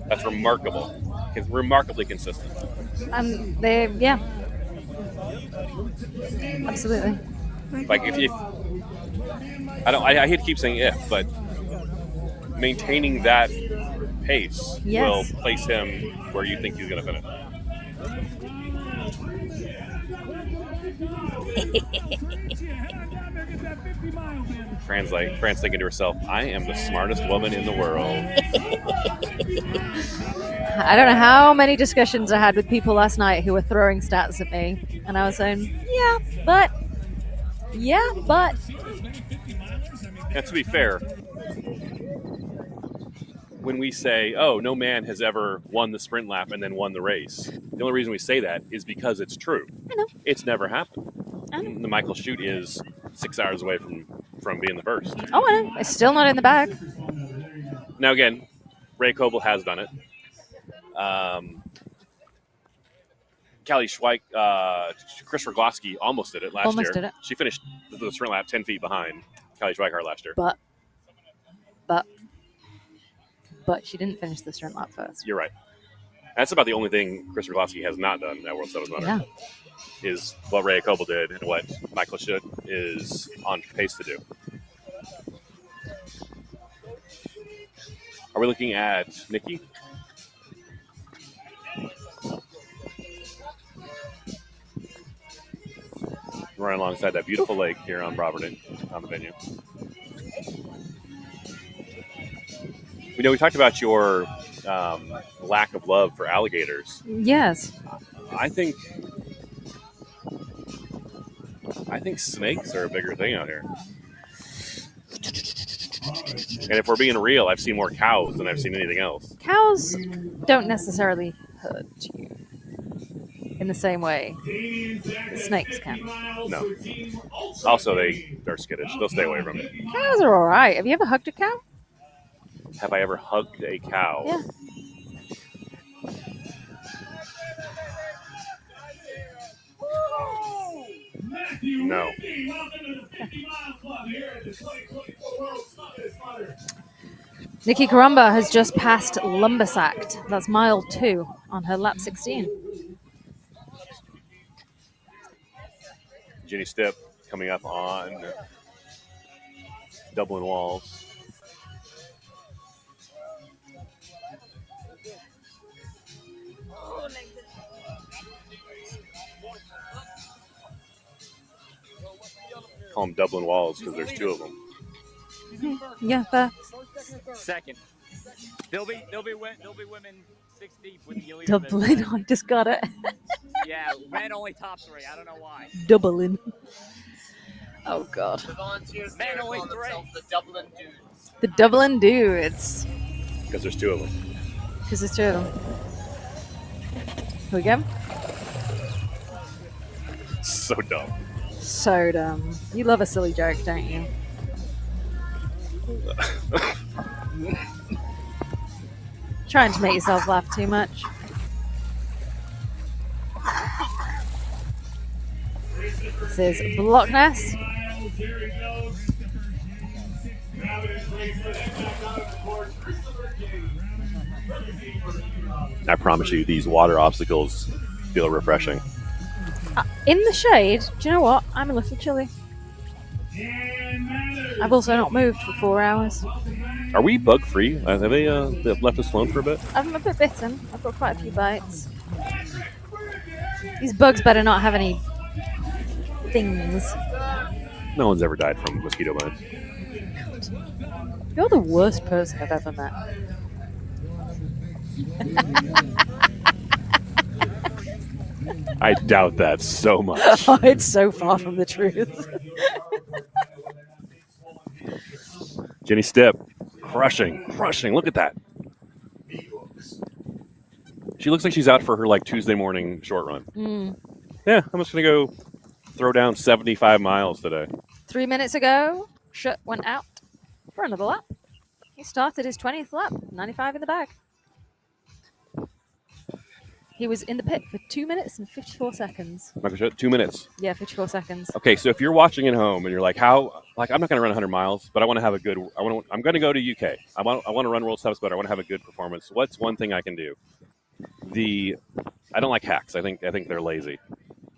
S8: That's remarkable. It's remarkably consistent.
S5: Yeah, absolutely.
S8: Like if I hate to keep saying if, but maintaining that pace will place him where you think he's going to finish. Fran's thinking to herself, I am the smartest woman in the world.
S5: I don't know how many discussions I had with people last night who were throwing stats at me, and I was saying, yeah, but.
S8: Now, to be fair, when we say, oh, no man has ever won the sprint lap and then won the race, the only reason we say that is because it's true.
S5: I know.
S8: It's never happened. The Michael Schut is 6 hours away from being the first.
S5: Oh, I know. It's still not in the bag.
S8: Now, again, Ray Coble has done it. Callie Schweik, Chris Rogowski almost did it last year.
S5: Did it.
S8: She finished the sprint lap 10 feet behind Callie Schweikart last year.
S5: But she didn't finish the sprint lap first.
S8: You're right. That's about the only thing Chris Rogowski has not done at World Seven Motor.
S5: Yeah.
S8: Is what Ray Coble did and what Michael Schut is on pace to do. Are we looking at Nikki? Running alongside that beautiful lake here on Providence, on the venue. We talked about your lack of love for alligators.
S5: Yes.
S8: I think snakes are a bigger thing out here. And if we're being real, I've seen more cows than I've seen anything else.
S5: Cows don't necessarily hurt you in the same way snakes can.
S8: No. Also, they're skittish. They'll stay away from it.
S5: Cows are all right. Have you ever hugged a cow?
S8: Have I ever hugged a cow?
S5: Yeah.
S8: No.
S5: Nikki Karumba has just passed Lumbersacked. That's mile 2 on her lap 16.
S8: Jenny Stipp coming up on Dublin Walls. call them Dublin walls because there's 2 of them.
S5: Yeah, fair.
S7: Second. There'll be women 6 deep with the elite.
S5: Dublin. I just got it.
S7: Yeah, men only top 3. I don't know why.
S5: Dublin. Oh God.
S7: Men only 3.
S15: The Dublin dudes.
S5: The Dublin dudes.
S8: Because there's 2 of them.
S5: Because there's 2 of them. Here we go.
S8: So dumb.
S5: So dumb. You love a silly joke, don't you? Trying to make yourself laugh too much. This is Blockness.
S8: I promise you, these water obstacles feel refreshing.
S5: In the shade, do you know what? I'm a little chilly. I've also not moved for 4 hours.
S8: Are we bug free? Have they left us alone for a bit?
S5: I'm a bit bitten. I've got quite a few bites. These bugs better not have any things.
S8: No one's ever died from mosquito bites.
S5: You're the worst person I've ever met.
S8: I doubt that so much.
S5: Oh, it's so far from the truth.
S8: Jenny Stipp, crushing. Look at that. She looks like she's out for her Tuesday morning short run. Yeah, I'm just gonna go throw down 75 miles today.
S5: 3 minutes ago, Schutt went out for another lap. He started his 20th lap, 95 in the bag. He was in the pit for 2 minutes and 54 seconds.
S8: Michael Schutt, 2 minutes.
S5: Yeah, 54 seconds.
S8: Okay, so if you're watching at home and you're like, I'm not going to run 100 miles, but I want to have a good. I'm going to go to UK. I want to run World Steps, but I want to have a good performance. What's one thing I can do? I don't like hacks. I think they're lazy.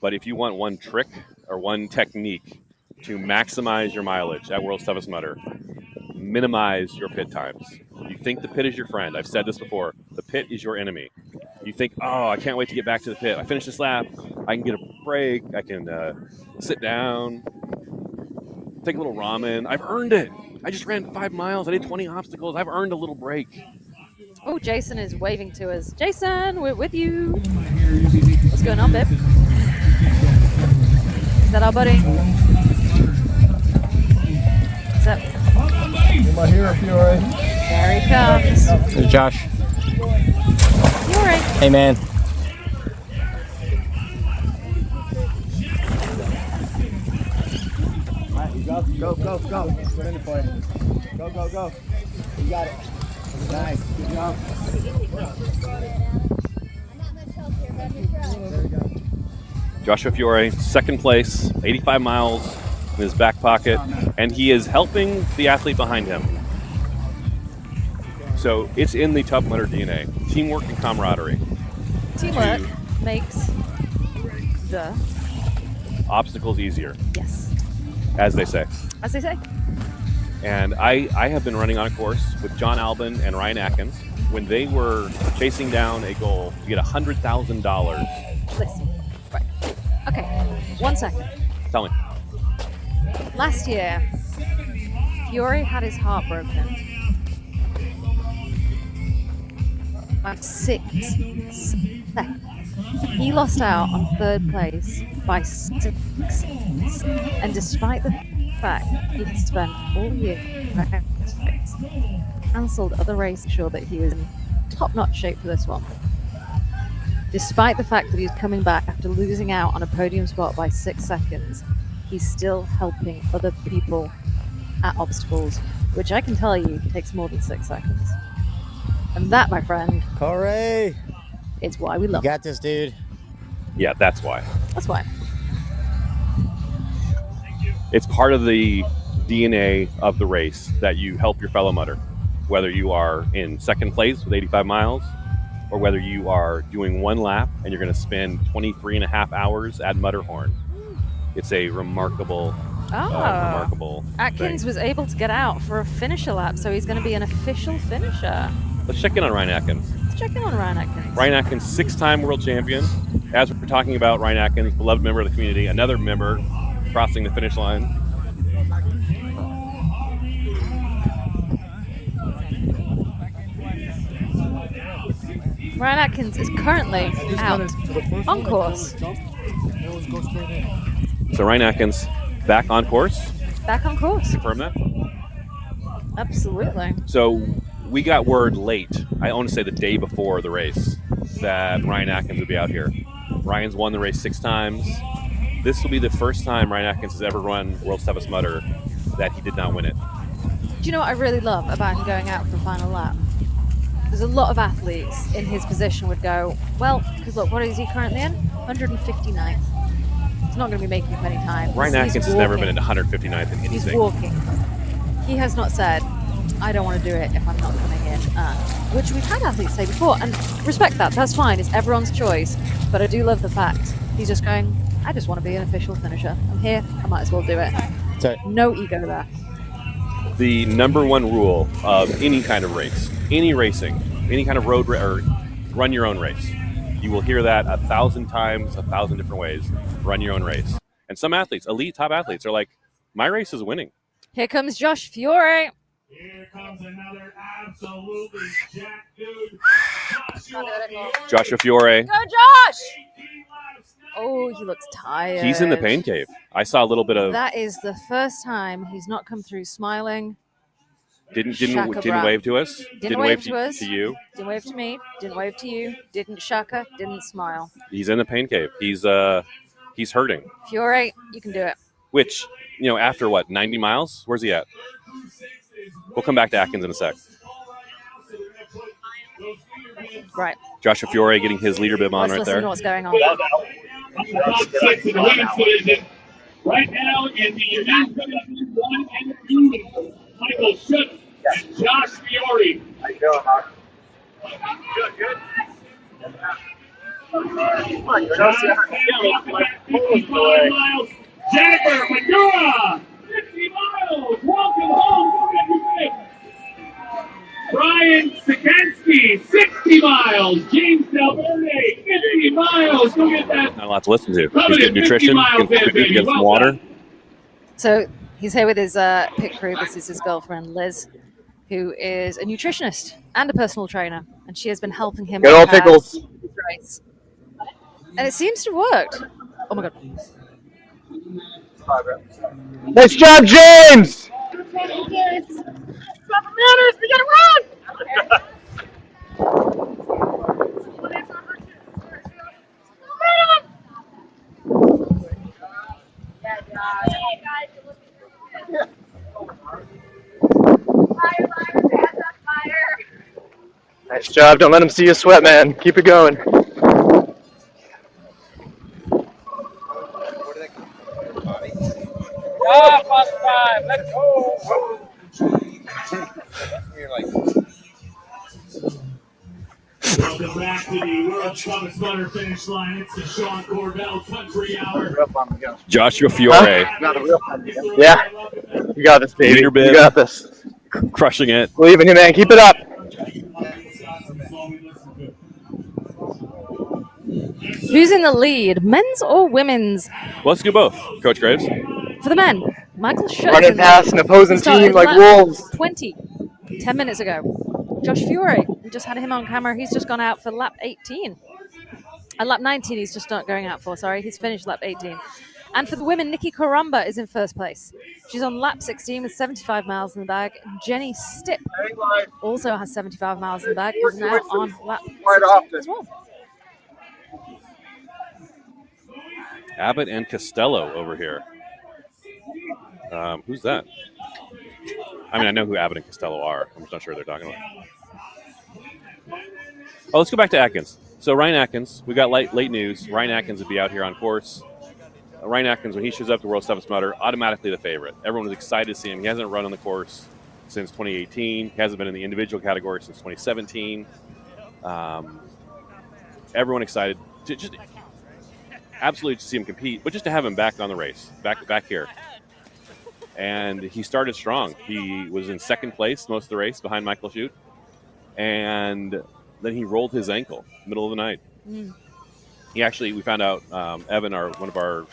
S8: But if you want one trick or one technique to maximize your mileage at World Steps Mutter, minimize your pit times. You think the pit is your friend. I've said this before. The pit is your enemy. You think, I can't wait to get back to the pit. I finish this lap. I can get a break. I can sit down, take a little ramen. I've earned it. I just ran 5 miles. I did 20 obstacles. I've earned a little break.
S5: Oh, Jason is waving to us. Jason, we're with you. What's going on, babe? Is that our buddy? What's up?
S16: Am I here, Fiore?
S5: There he comes.
S10: Hey, Josh.
S5: Fiore.
S10: Hey, man.
S16: Go. Put in the play. Go. You got it. Nice. Good job. There we go.
S8: Joshua Fiore, second place, 85 miles in his back pocket, and he is helping the athlete behind him. So it's in the Tough Mudder DNA. Teamwork and camaraderie.
S5: Teamwork makes the
S8: obstacles easier.
S5: Yes.
S8: As they say.
S5: As they say.
S8: And I have been running on a course with John Albin and Ryan Atkins when they were chasing down a goal to get $100,000.
S5: Listen. Right. Okay. 1 second.
S8: Tell me.
S5: Last year, Fiore had his heart broken by 6 seconds. He lost out on 3rd place by 6 seconds. And despite the fact he had spent all year cancelled other races to ensure that he was in top-notch shape for this one. Despite the fact that he's coming back after losing out on a podium spot by 6 seconds, he's still helping other people at obstacles, which I can tell you takes more than 6 seconds. And that, my friend,
S10: Corey,
S5: is why we love
S10: you got this, dude.
S8: Yeah, that's why.
S5: That's why.
S8: It's part of the DNA of the race that you help your fellow mudder, whether you are in second place with 85 miles or whether you are doing 1 lap and you're going to spend 23 and a half hours at Mudderhorn. It's a remarkable
S5: Atkins
S8: thing.
S5: was able to get out for a finisher lap, so he's going to be an official finisher.
S8: Let's check in on Ryan Atkins.
S5: Let's check in on Ryan Atkins.
S8: Ryan Atkins, 6-time world champion. As we're talking about Ryan Atkins, beloved member of the community, another member crossing the finish line.
S5: Ryan Atkins is currently out on course.
S8: So Ryan Atkins back on course.
S5: Back on course.
S8: Confirm that?
S5: Absolutely.
S8: So we got word late, I want to say the day before the race, that Ryan Atkins would be out here. Ryan's won the race 6 times. This will be the first time Ryan Atkins has ever run World's Toughest Mudder that he did not win it.
S5: Do you know what I really love about him going out for the final lap? There's a lot of athletes in his position would go, well, because look, what is he currently in? 159th. He's not going to be making many times.
S8: Ryan Atkins has never been in 159th in anything.
S5: He's walking. He has not said, I don't want to do it if I'm not coming in. Which we've had athletes say before, and respect that. That's fine. It's everyone's choice. But I do love the fact he's just going, I just want to be an official finisher. I'm here. I might as well do it. No ego there.
S8: The number one rule of any kind of race, any racing, any kind of road or run your own race. You will hear that 1,000 times, 1,000 different ways. Run your own race. And some athletes, elite top athletes, are like, my race is winning.
S5: Here comes Josh Fiore.
S2: Here comes another absolutely jacked dude.
S8: Joshua Fiore.
S5: Go, Josh! Oh, he looks tired.
S8: He's in the pain cave. I saw a little bit of.
S5: That is the first time he's not come through smiling.
S8: Didn't wave to us.
S5: Didn't wave to us.
S8: To you.
S5: Didn't wave to me. Didn't wave to you. Didn't shaka. Didn't smile.
S8: He's in the pain cave. He's hurting.
S5: Fiore, you can do it.
S8: Which, after what, 90 miles? Where's he at? We'll come back to Atkins in a sec.
S5: Right.
S8: Joshua Fiore getting his leader bib on
S5: Let's
S8: right
S5: listen
S8: there.
S5: to what's going on.
S2: Top 6 in the women's division. Right now in the men's division, 1 and 2, Michael Schutz and Josh Fiore. How you doing, Mark? Good. Miles. Jennifer Madura, 50 miles. Welcome home. Brian Sikansky, 60 miles. James Del Verde, 50 miles. Go get that.
S8: Not a lot to listen to. He's getting nutrition, getting some water.
S5: So he's here with his pit crew. This is his girlfriend, Liz, who is a nutritionist and a personal trainer. And she has been helping him.
S6: Good old pickles.
S5: Race. And it seems to have worked. Oh, my God.
S6: Nice job, James!
S2: We gotta run!
S9: Nice job. Don't let him see you sweat, man. Keep it going.
S2: Fast time. Let's go. Welcome back to the World's Toughest Mudder finish line. It's the Sean Cordell Country Hour.
S8: Joshua Fiore.
S9: Yeah. You got this, baby.
S8: Leader bib.
S9: You got this.
S8: Crushing it.
S9: Believe in you, man. Keep it up.
S5: Who's in the lead, men's or women's?
S8: Let's do both, Coach Graves.
S5: For the men, Michael Schutz.
S9: Running past an opposing team like wolves.
S5: 20, 10 minutes ago. Josh Fiore, we just had him on camera. He's just gone out for lap 18. Lap 19 he's just not going out for, sorry. He's finished lap 18. And for the women, Nikki Korumba is in first place. She's on lap 16 with 75 miles in the bag. Jenny Stipp also has 75 miles in the bag. Is now on lap 16 as well.
S8: Abbott and Costello over here. Who's that? I mean, I know who Abbott and Costello are. I'm just not sure what they're talking about. Oh, let's go back to Atkins. So Ryan Atkins, we got late news. Ryan Atkins would be out here on course. Ryan Atkins, when he shows up to World's Toughest Mudder, automatically the favorite. Everyone was excited to see him. He hasn't run on the course since 2018. He hasn't been in the individual category since 2017. Everyone excited to just absolutely to see him compete, but just to have him back on the race, back here. And he started strong. He was in second place most of the race behind Michael Schutz. And then he rolled his ankle middle of the night. He actually, we found out, Evan, one of our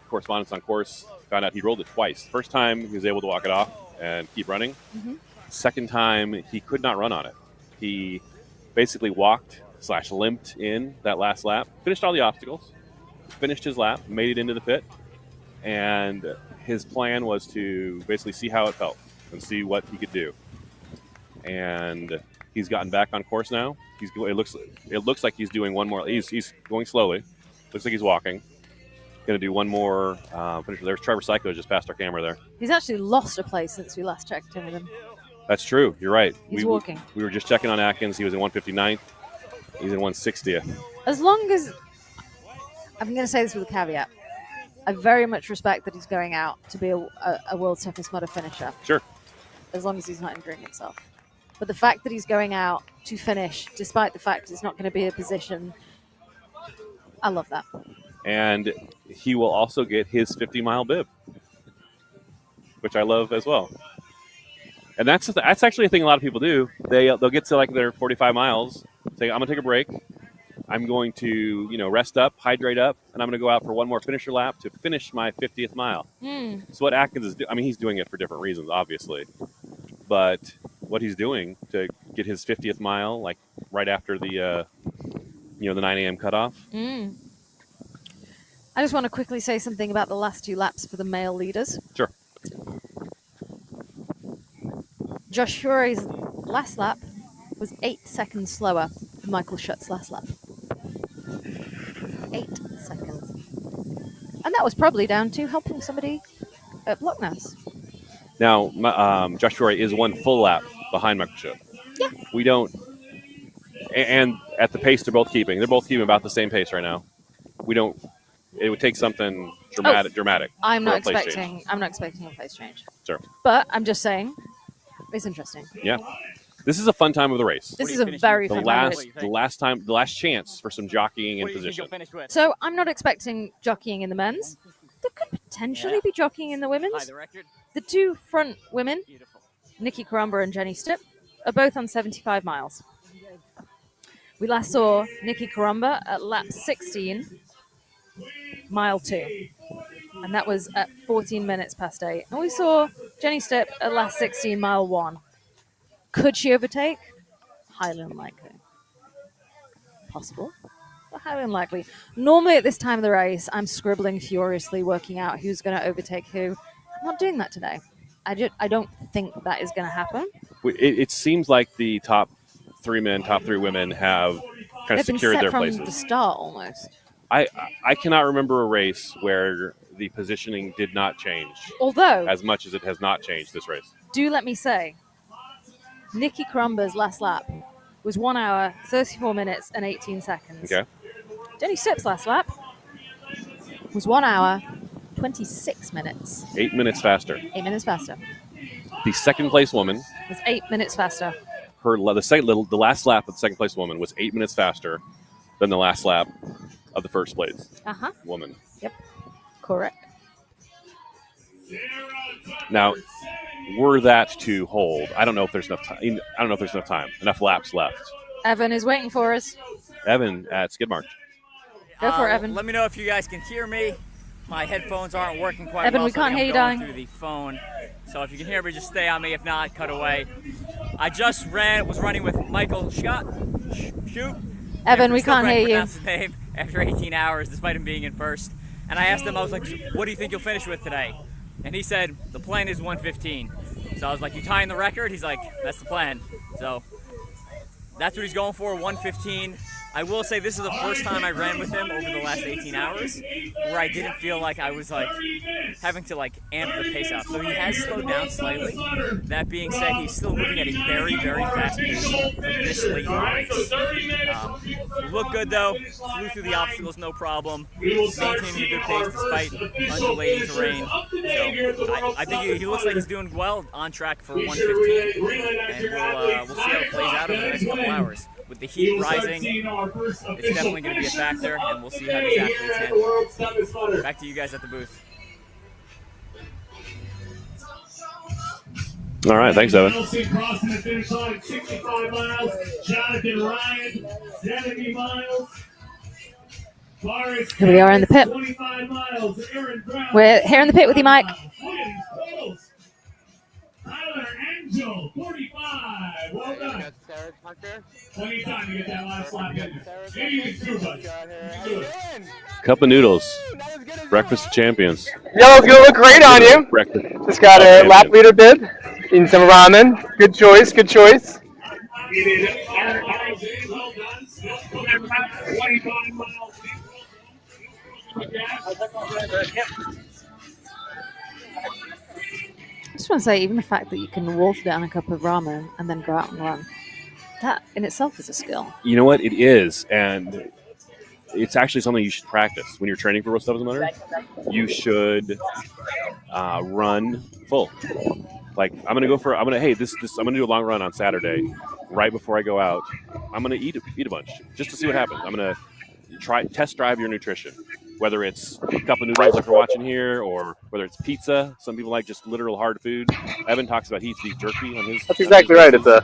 S8: correspondents on course, found out he rolled it twice. First time, he was able to walk it off and keep running. Second time, he could not run on it. He basically walked / limped in that last lap, finished all the obstacles, finished his lap, made it into the pit, and his plan was to basically see how it felt and see what he could do. And he's gotten back on course now. It looks like he's doing one more. He's going slowly. Looks like he's walking. Going to do one more finish. There's Trevor Psycho just passed our camera there.
S5: He's actually lost a place since we last checked in with him.
S8: That's true. You're right.
S5: He's walking.
S8: We were just checking on Atkins. He was in 159th. He's in 160th.
S5: As long as, I'm going to say this with a caveat, I very much respect that he's going out to be a World's Toughest Mudder finisher.
S8: Sure.
S5: As long as he's not injuring himself. But the fact that he's going out to finish, despite the fact it's not going to be a position, I love that.
S8: And he will also get his 50-mile bib, which I love as well. And that's actually a thing a lot of people do. They'll get to like their 45 miles, say, I'm going to take a break. I'm going to, rest up, hydrate up, and I'm going to go out for one more finisher lap to finish my 50th mile. So what Atkins is doing, he's doing it for different reasons, obviously. But what he's doing to get his 50th mile, like right after the 9 a.m. cutoff.
S5: I just want to quickly say something about the last 2 laps for the male leaders.
S8: Sure.
S5: Josh Fury's last lap was 8 seconds slower than Michael Schutt's last lap. 8 seconds. And that was probably down to helping somebody at Blocknose.
S8: Now, Josh Fury is one full lap behind Michael Schutt.
S5: Yeah.
S8: We don't, and at the pace they're both keeping about the same pace right now. We don't. It would take something dramatic.
S5: I'm not expecting a place change.
S8: Sure.
S5: But I'm just saying, it's interesting.
S8: Yeah. This is a fun time of the race.
S5: This is a very fun time of the race.
S8: The last chance for some jockeying in position.
S5: So I'm not expecting jockeying in the men's. There could potentially be jockeying in the women's. The 2 front women, Nikki Karumba and Jenny Stipp, are both on 75 miles. We last saw Nikki Karumba at lap 16, mile 2. And that was at 14 minutes past 8. And we saw Jenny Stipp at lap 16, mile 1. Could she overtake? Highly unlikely. Possible, but highly unlikely. Normally at this time of the race, I'm scribbling furiously, working out who's going to overtake who. I'm not doing that today. I don't think that is going to happen.
S8: It seems like the top 3 men, top 3 women have kind of secured their places.
S5: They've been set from the start almost.
S8: I cannot remember a race where the positioning did not change.
S5: Although,
S8: as much as it has not changed this race.
S5: Do let me say, Nikki Karumba's last lap was 1 hour, 34 minutes, and 18 seconds.
S8: Okay.
S5: Jenny Stipp's last lap was 1 hour, 26 minutes.
S8: 8 minutes faster.
S5: 8 minutes faster.
S8: The second place woman
S5: was 8 minutes faster.
S8: The last lap of the second place woman was 8 minutes faster than the last lap of the first place woman.
S5: Yep. Correct.
S8: Now, were that to hold, I don't know if there's enough time. Enough laps left.
S5: Evan is waiting for us.
S8: Evan at Skid March.
S5: Go for it, Evan.
S15: Let me know if you guys can hear me. My headphones aren't working quite
S5: Evan,
S15: well.
S5: we can't hear you,
S15: going
S5: darling.
S15: through the phone. So if you can hear me, just stay on me. If not, cut away. I just was running with Michael Shoot.
S5: Evan, we can't hear you.
S15: Pronounce his name after 18 hours, despite him being in first. And I asked him, I was like, what do you think you'll finish with today? And he said, the plan is 115. So I was like, you tying the record? He's like, that's the plan. So that's what he's going for, 115. I will say this is the first time I ran with him over the last 18 hours where I didn't feel like I was like having to like amp the pace up. So he has slowed down slightly. That being said, he's still moving at a very, very fast pace for this late in the race. We look good though. Flew through the obstacles, no problem. Maintaining a good pace despite undulating terrain. So I think he looks like he's doing well, on track for 115. And we'll see how it plays out over the next couple hours. With the heat rising, it's definitely going to be a factor, and we'll see how these athletes handle. Back to you guys at the booth.
S8: All right, thanks, Evan.
S2: Crossing the finish line, 65 miles. Jonathan Ryan, 70 miles.
S5: Here we are in the pit. We're here in the pit with you, Mike.
S2: Tyler Angel, 45. Well done. Plenty of time to get that last lap in. Maybe you can do, buddy. Do it.
S8: Cup of noodles. Breakfast of champions.
S9: Yellow's gonna look great on you.
S8: Breakfast.
S9: Just got a lap leader bid. Eating some ramen. Good choice. Good choice.
S2: He did RJ, well done. Still coming back 25 miles.
S5: I just want to say, even the fact that you can wolf down a cup of ramen and then go out and run, that in itself is a skill.
S8: You know what? It is. And it's actually something you should practice when you're training for World 700. You should run full. Like I'm gonna do a long run on Saturday. Right before I go out, I'm gonna eat a bunch just to see what happens. I'm gonna test drive your nutrition, whether it's a cup of noodles like we're watching here, or whether it's pizza. Some people like just literal hard food. Evan talks about he eats beef jerky on his.
S9: That's exactly right. It's a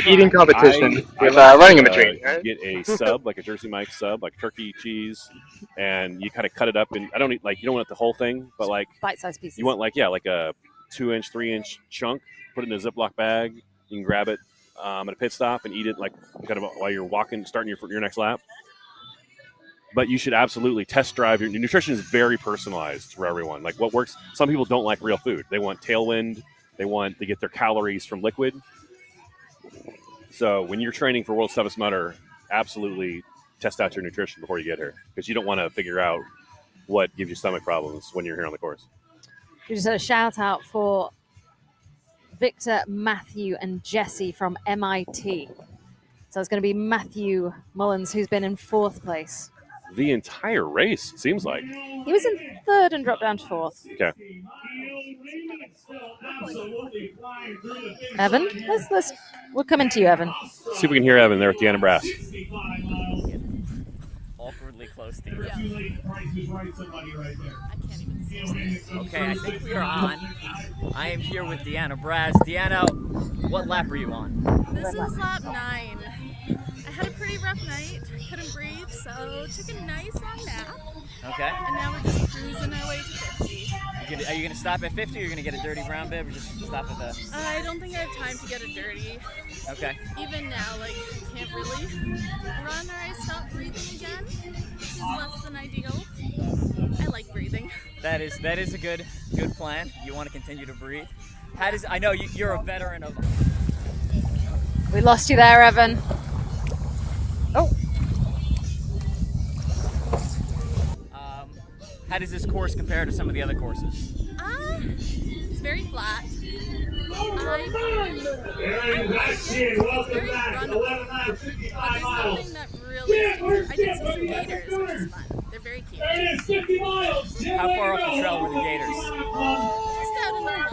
S9: eating competition with running in between. Right?
S8: Get a sub, like a Jersey Mike sub, like turkey, cheese, and you kind of cut it up. And I don't eat, like, you don't want the whole thing, but like
S5: bite-sized pieces.
S8: You want like a 2-inch, 3-inch chunk. Put it in a Ziploc bag. You can grab it at a pit stop and eat it like kind of while you're walking, starting your next lap. But you should absolutely test drive. Your nutrition is very personalized for everyone. Like what works. Some people don't like real food. They want tailwind. They want to get their calories from liquid. So when you're training for World 700, absolutely test out your nutrition before you get here, because you don't want to figure out what gives you stomach problems when you're here on the course.
S5: We just had a shout out for Victor, Matthew, and Jesse from MIT. So it's going to be Matthew Mullins, who's been in 4th place.
S8: The entire race, it seems like.
S5: He was in 3rd and dropped down to 4th.
S8: Okay.
S5: Evan, we're coming to you, Evan.
S8: See if we can hear Evan there at the Anna Brass.
S15: Awkwardly close to you. Okay, I think we are on. I am here with Deanna Brass. Deanna, what lap are you on?
S17: This is lap 9. I had a pretty rough night. Couldn't breathe, so took a nice long nap.
S15: Okay.
S17: And now we're just cruising our way to 50.
S15: Are you going to stop at 50 or are you going to get a dirty brown bib or just stop at the...
S17: I don't think I have time to get a dirty.
S15: Okay.
S17: Even now, like, I can't really run or I stop breathing again, which is less than ideal. I like breathing.
S15: That is a good plan. You want to continue to breathe. I know you're a veteran of...
S5: We lost you there, Evan. Oh.
S15: How does this course compare to some of the other courses?
S17: It's very flat. It's very runnable. There's nothing that really sticks out. I did see some gators, which is fun. They're very cute.
S15: How far off the trail were the gators?
S17: Just out in the lawn,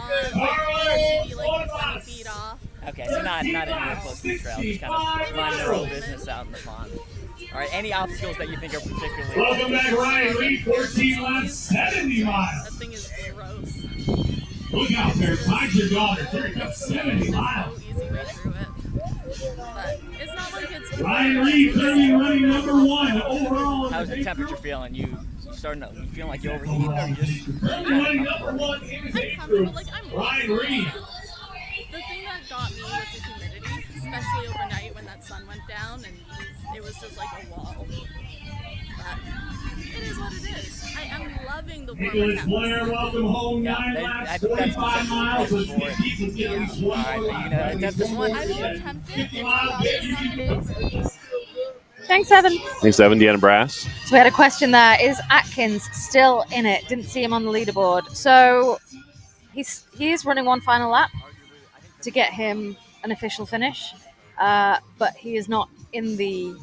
S17: maybe like 20 feet off.
S15: Okay, so not anywhere close to the trail, just kind of minding their own business out in the pond. All right, any obstacles that you think are particularly...
S2: Welcome back, Ryan Reed, 14 laps, 70 miles.
S17: That thing is gross.
S2: Look out there, find your daughter. There you go, 70 miles.
S17: There's no easy way through it. But it's not like it's...
S2: Ryan Reed, running number 1 overall.
S15: How's the temperature feeling? You feeling like you overheating or you just...
S2: Running number 1 in his age group, Ryan Reed.
S17: The thing that got me was the humidity, especially overnight when that sun went down and it was just like a wall. But it is what it is. I am loving the warmer
S2: Nicholas Blair, welcome home. 9 laps, 45 miles. Let's keep it going.
S15: All right, are you going to attempt this one?
S17: I will attempt it. It's probably not over.
S5: Thanks, Evan.
S8: Thanks, Evan. Deanna Brass.
S5: So we had a question there. Is Atkins still in it? Didn't see him on the leaderboard. So he is running one final lap to get him an official finish, but he is not in the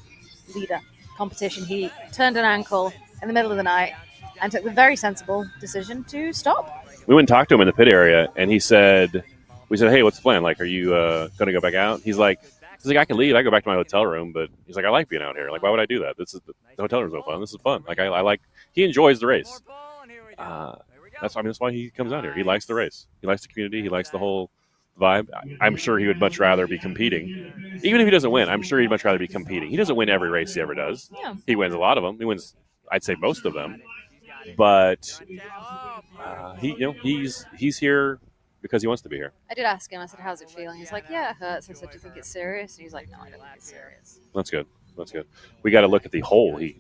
S5: leader competition. He turned an ankle in the middle of the night and took the very sensible decision to stop.
S8: We went and talked to him in the pit area, and we said, hey, what's the plan? Like, are you going to go back out? He's like, I can leave. I go back to my hotel room, but he's like, I like being out here. Like, why would I do that? The hotel room's no fun. This is fun. Like, I like. He enjoys the race. That's why he comes out here. He likes the race. He likes the community. He likes the whole vibe. I'm sure he would much rather be competing. Even if he doesn't win, I'm sure he'd much rather be competing. He doesn't win every race he ever does.
S5: Yeah.
S8: He wins a lot of them. He wins, I'd say, most of them. But he's here because he wants to be here.
S5: I did ask him. I said, "How's it feeling?" He's like, "Yeah, it hurts." I said, "Do you think it's serious?" And he's like, "No, I don't think it's serious."
S8: That's good. That's good. We got to look at the hole. He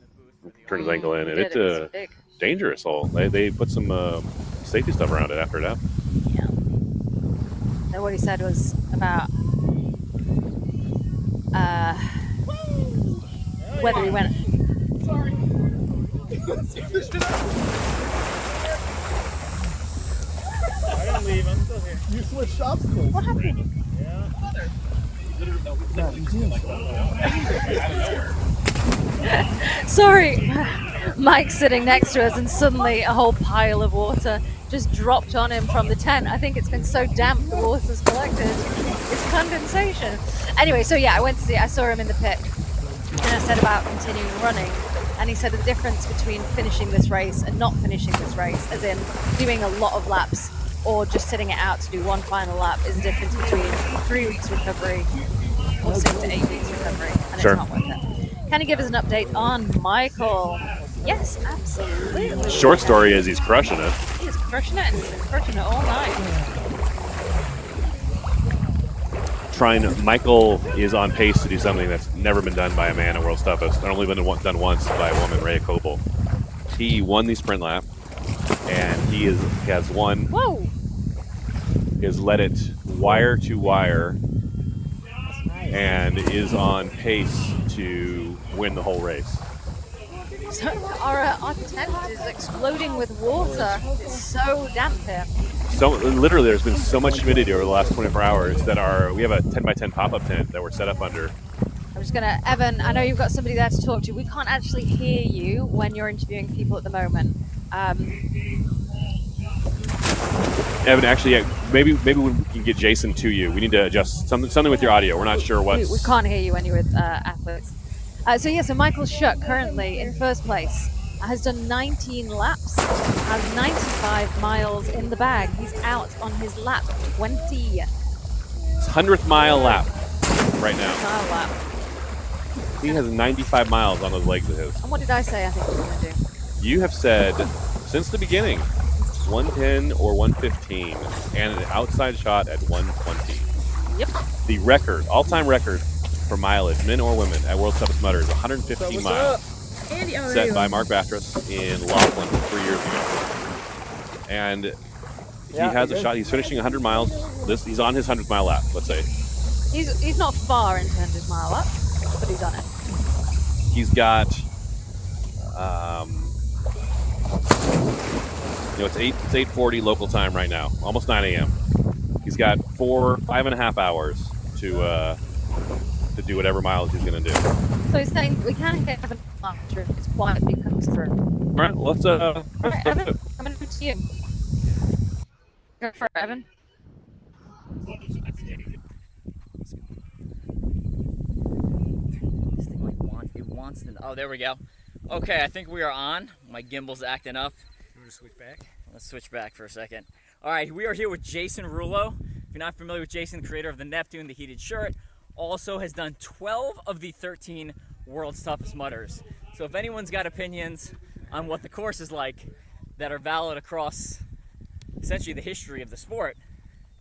S8: turned his ankle in, and it's a dangerous hole. They put some safety stuff around it after it happened.
S5: Yeah. And what he said was about whether he went.
S2: Sorry.
S14: I didn't leave. I'm still here.
S2: You switched obstacles.
S5: What happened?
S14: Yeah.
S5: Sorry, Mike's sitting next to us, and suddenly a whole pile of water just dropped on him from the tent. I think it's been so damp the water's collected. It's condensation. Anyway, so yeah, I saw him in the pit, and I said about continuing running, and he said the difference between finishing this race and not finishing this race, as in doing a lot of laps or just sitting it out to do one final lap, is the difference between 3 weeks recovery or 6 to 8 weeks recovery, and
S8: Sure.
S5: it's not worth it. Can you give us an update on Michael? Yes, absolutely.
S8: Short story is he's crushing it.
S5: He's crushing it, and he's been crushing it all night.
S8: Michael is on pace to do something that's never been done by a man at World's Toughest. It's only been done once by a woman, Rhea Kopel. He won the sprint lap, and he has won.
S5: Whoa!
S8: He has led it wire to wire, and is on pace to win the whole race.
S5: So our tent is exploding with water. It's so damp here.
S8: So literally, there's been so much humidity over the last 24 hours that we have a 10x10 pop-up tent that we're set up under.
S5: I'm just gonna, Evan, I know you've got somebody there to talk to. We can't actually hear you when you're interviewing people at the moment.
S8: Evan, actually, yeah, maybe we can get Jason to you. We need to adjust something with your audio. We're not sure what's...
S5: We can't hear you when you're with athletes. So Michael Schuck, currently in first place, has done 19 laps, has 95 miles in the bag. He's out on his lap 20.
S8: His 100th mile lap right now.
S5: Mile lap.
S8: He has 95 miles on those legs of his.
S5: And what did I say I think he was going to do?
S8: You have said, since the beginning, 110 or 115, and an outside shot at 120.
S5: Yep.
S8: The record, all-time record for mileage, men or women, at World's Toughest Mudder is 115 miles. Set by Mark Battras in Laughlin 3 years ago. And he has a shot. He's finishing 100 miles. He's on his 100th mile lap, let's say.
S5: He's not far into 100 mile lap, but he's on it.
S8: He's got, it's 8:40 local time right now, almost 9 a.m. He's got 5.5 hours to do whatever miles he's going to do.
S5: So he's saying we can't get Evan after it's quietly comes through.
S8: All right, let's
S5: Evan, I'm going to you. Go for it, Evan.
S15: This thing wants to. Oh, there we go. Okay, I think we are on. My gimbal's acting up.
S18: You want to switch back?
S15: Let's switch back for a second. All right, we are here with Jason Rouleau. If you're not familiar with Jason, the creator of the Neptune, the heated shirt, also has done 12 of the 13 World's Toughest Mudders. So if anyone's got opinions on what the course is like that are valid across essentially the history of the sport,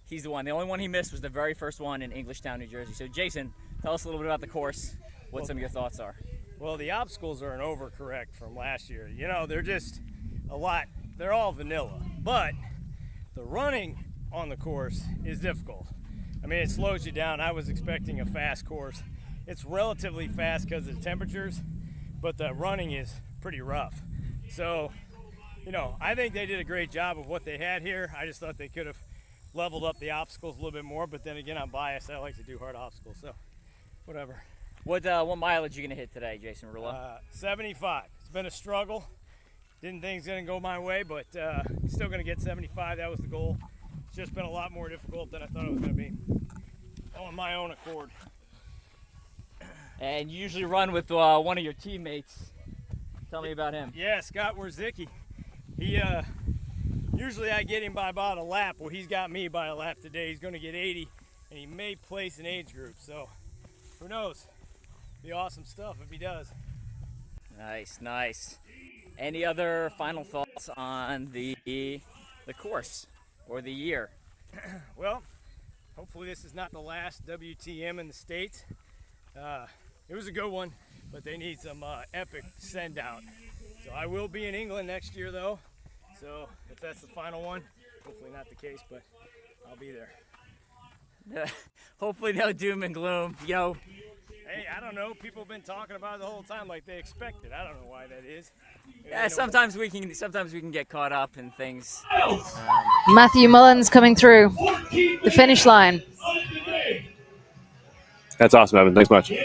S15: he's the one. The only one he missed was the very first one in Englishtown, New Jersey. So Jason, tell us a little bit about the course, what some of your thoughts are.
S18: Well, the obstacles are an overcorrect from last year. They're just a lot. They're all vanilla. But the running on the course is difficult. I mean, it slows you down. I was expecting a fast course. It's relatively fast because of the temperatures, but the running is pretty rough. So, I think they did a great job of what they had here. I just thought they could have leveled up the obstacles a little bit more, but then again, I'm biased. I like to do hard obstacles, so whatever.
S15: What mileage are you going to hit today, Jason Rouleau?
S18: 75. It's been a struggle. Didn't think it's going to go my way, but still going to get 75. That was the goal. It's just been a lot more difficult than I thought it was going to be on my own accord.
S15: And you usually run with one of your teammates. Tell me about him.
S18: Yeah, Scott Wierzicki. He usually I get him by about a lap. Well, he's got me by a lap today. He's going to get 80, and he may place an age group. So who knows? Be awesome stuff if he does.
S15: Nice. Any other final thoughts on the course or the year?
S18: Well, hopefully this is not the last WTM in the States. It was a good one, but they need some epic send out. So I will be in England next year, though. So if that's the final one, hopefully not the case, but I'll be there.
S15: Hopefully no doom and gloom. You know,
S18: hey, I don't know. People have been talking about it the whole time like they expect it. I don't know why that is.
S15: yeah, sometimes we can get caught up in things.
S5: Matthew Mullins coming through the finish line.
S8: That's awesome, Evan. Thanks much.
S5: We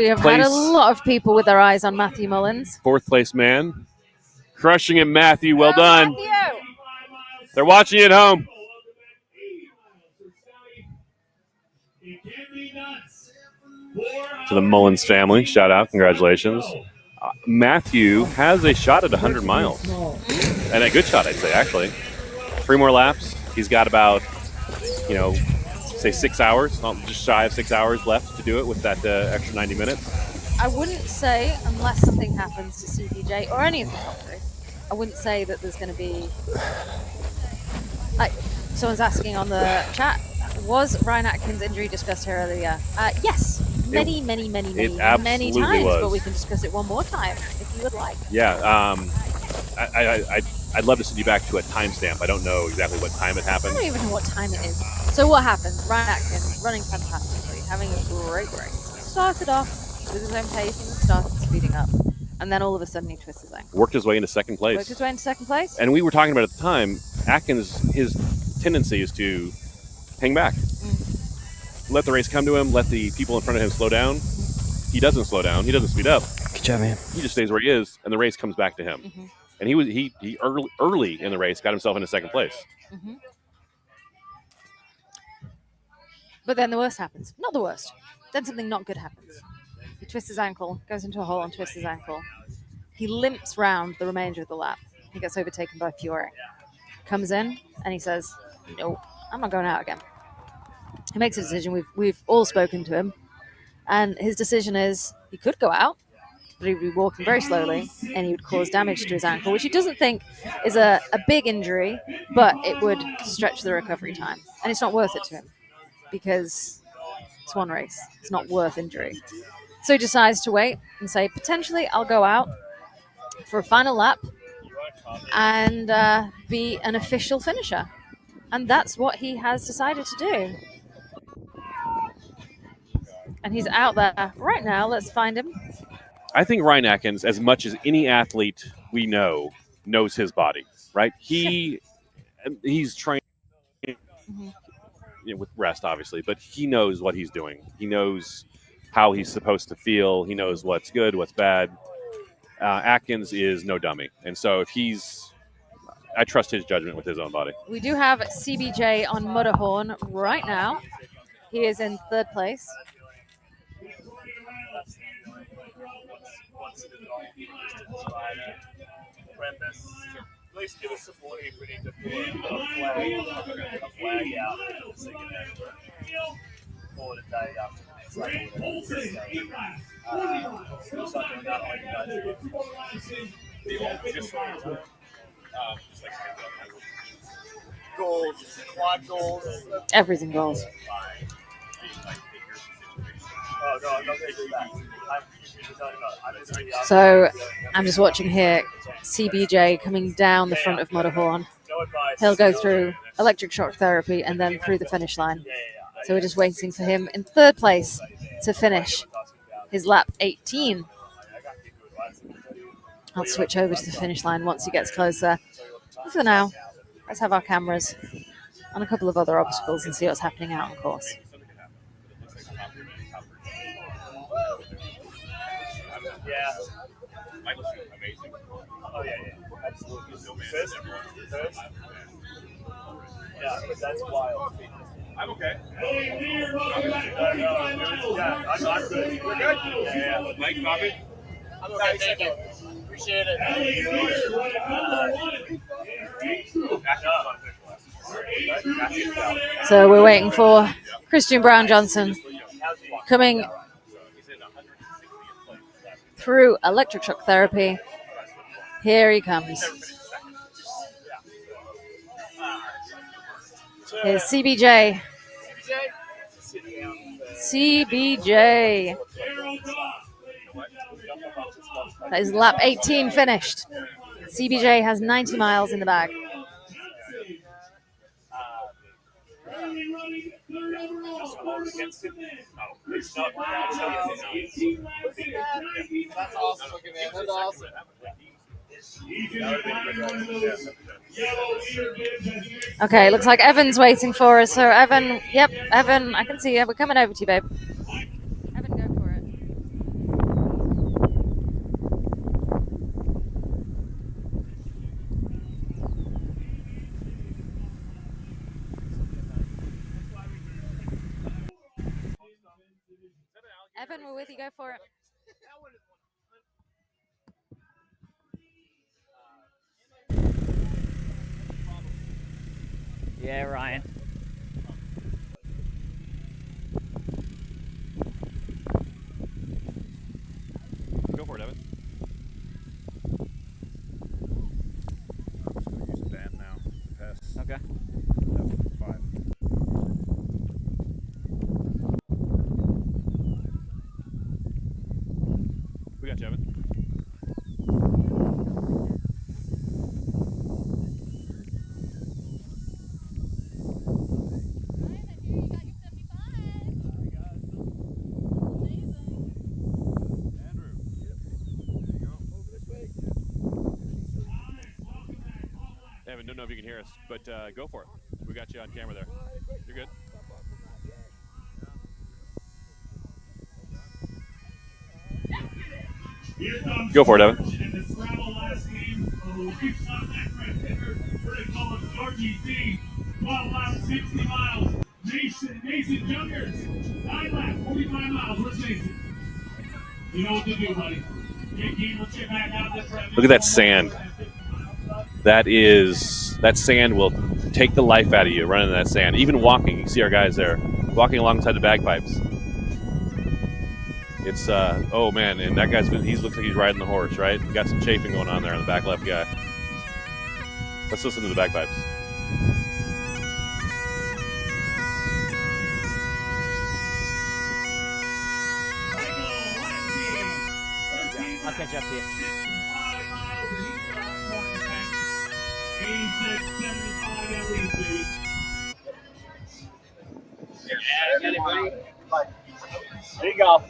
S5: have had a lot of people with their eyes on Matthew Mullins.
S8: Fourth place man. Crushing it, Matthew. Well done.
S5: Matthew.
S8: They're watching at home. To the Mullins family, shout out, congratulations. Matthew has a shot at 100 miles. And a good shot, I'd say, actually. 3 more laps. He's got about, say 6 hours, just shy of 6 hours left to do it with that extra 90 minutes.
S5: I wouldn't say, unless something happens to CBJ or any of the top three, I wouldn't say that there's going to be... someone's asking on the chat, was Ryan Atkins' injury discussed here earlier? Yes, many times,
S8: was.
S5: But we can discuss it one more time if you would like.
S8: Yeah, I'd love to send you back to a timestamp. I don't know exactly what time it happened.
S5: I don't even know what time it is. So what happened? Ryan Atkins running fantastically, having a great race. Started off with his own pace and started speeding up. And then all of a sudden he twists his ankle.
S8: Worked his way into second place.
S5: And
S8: we were talking about at the time, Atkins, his tendency is to hang back. Let the race come to him. Let the people in front of him slow down. He doesn't slow down. He doesn't speed up.
S10: Good job, man.
S8: He just stays where he is, and the race comes back to him.
S5: Mm-hmm.
S8: And he early in the race got himself into second place.
S5: Mm-hmm. But then the worst happens. Not the worst. Then something not good happens. He twists his ankle, goes into a hole and twists his ankle. He limps round the remainder of the lap. He gets overtaken by Fiore. Comes in and he says, "Nope, I'm not going out again." He makes a decision. We've all spoken to him. And his decision is he could go out, but he'd be walking very slowly and he would cause damage to his ankle, which he doesn't think is a big injury, but it would stretch the recovery time. And it's not worth it to him because it's one race. It's not worth injury. So he decides to wait and say, potentially I'll go out for a final lap and be an official finisher. And that's what he has decided to do. And he's out there right now. Let's find him.
S8: I think Ryan Atkins, as much as any athlete we know, knows his body, right? He's trained with rest, obviously, but he knows what he's doing. He knows how he's supposed to feel. He knows what's good, what's bad. Atkins is no dummy. And so I trust his judgment with his own body.
S5: We do have CBJ on Mudderhorn right now. He is in third place.
S14: At least give us some more if we need to put a flag out so you can call it a day after. Goals, quad goals.
S5: Everything goals. So I'm just watching here CBJ coming down the front of Mudderhorn. He'll go through electric shock therapy and then through the finish line. So we're just waiting for him in third place to finish his lap 18. I'll switch over to the finish line once he gets closer. But for now, let's have our cameras on a couple of other obstacles and see what's happening out on course.
S14: Yeah. Amazing. Oh, yeah. Absolutely. First. Yeah, but that's wild. I'm okay. Yeah, I'm good. We're good? Yeah. Mike, copy? I'm okay, thank you. Appreciate it.
S5: So we're waiting for Christian Brown Johnson coming through electric shock therapy. Here he comes. Here's CBJ. CBJ. That is lap 18 finished. CBJ has 90 miles in the bag.
S14: That's awesome looking, man. That's awesome.
S5: Okay, looks like Evan's waiting for us. So Evan, yep, Evan, I can see you. We're coming over to you, babe. Evan, go for it. Evan, we're with you. Go for it.
S15: Yeah, Ryan.
S8: Go for it, Evan.
S19: Use a band now. Pass.
S15: Okay.
S19: F5.
S8: We got you, Evan. Evan, don't know if you can hear us, but go for it. We got you on camera there. You're good. Go for it, Evan.
S2: RGT, 12 laps, 60 miles. Mason Juniors, 9 laps, 45 miles. Where's Mason? You know what to do, buddy.
S8: Look at that sand. That sand will take the life out of you running in that sand. Even walking, you see our guys there walking alongside the bagpipes. It's oh man, and that guy's he looks like he's riding the horse, right? Got some chafing going on there on the back left guy. Let's listen to the bagpipes.
S15: I'll catch up to you.
S2: 86, 75 at least, baby.
S14: Yeah, get it, buddy. There you go.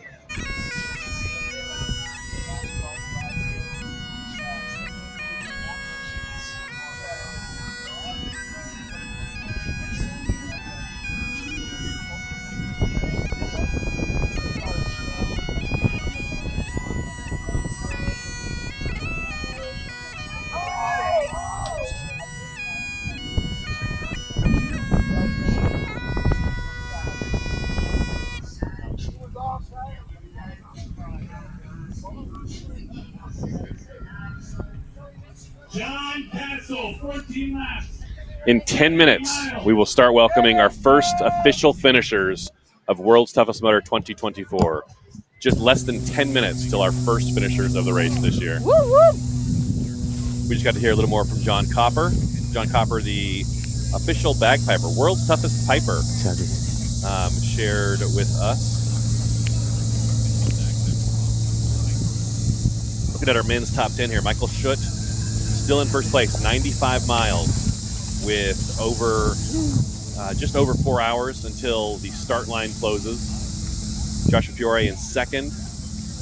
S2: John Castle, 14 laps.
S8: In 10 minutes, we will start welcoming our first official finishers of World's Toughest Mudder 2024. Just less than 10 minutes till our first finishers of the race this year.
S5: Woo woo!
S8: We just got to hear a little more from John Copper. John Copper, the official bagpiper, world's toughest piper, shared with us. Looking at our men's top 10 here, Michael Schutt, still in first place, 95 miles with just over 4 hours until the start line closes. Joshua Fiore in second,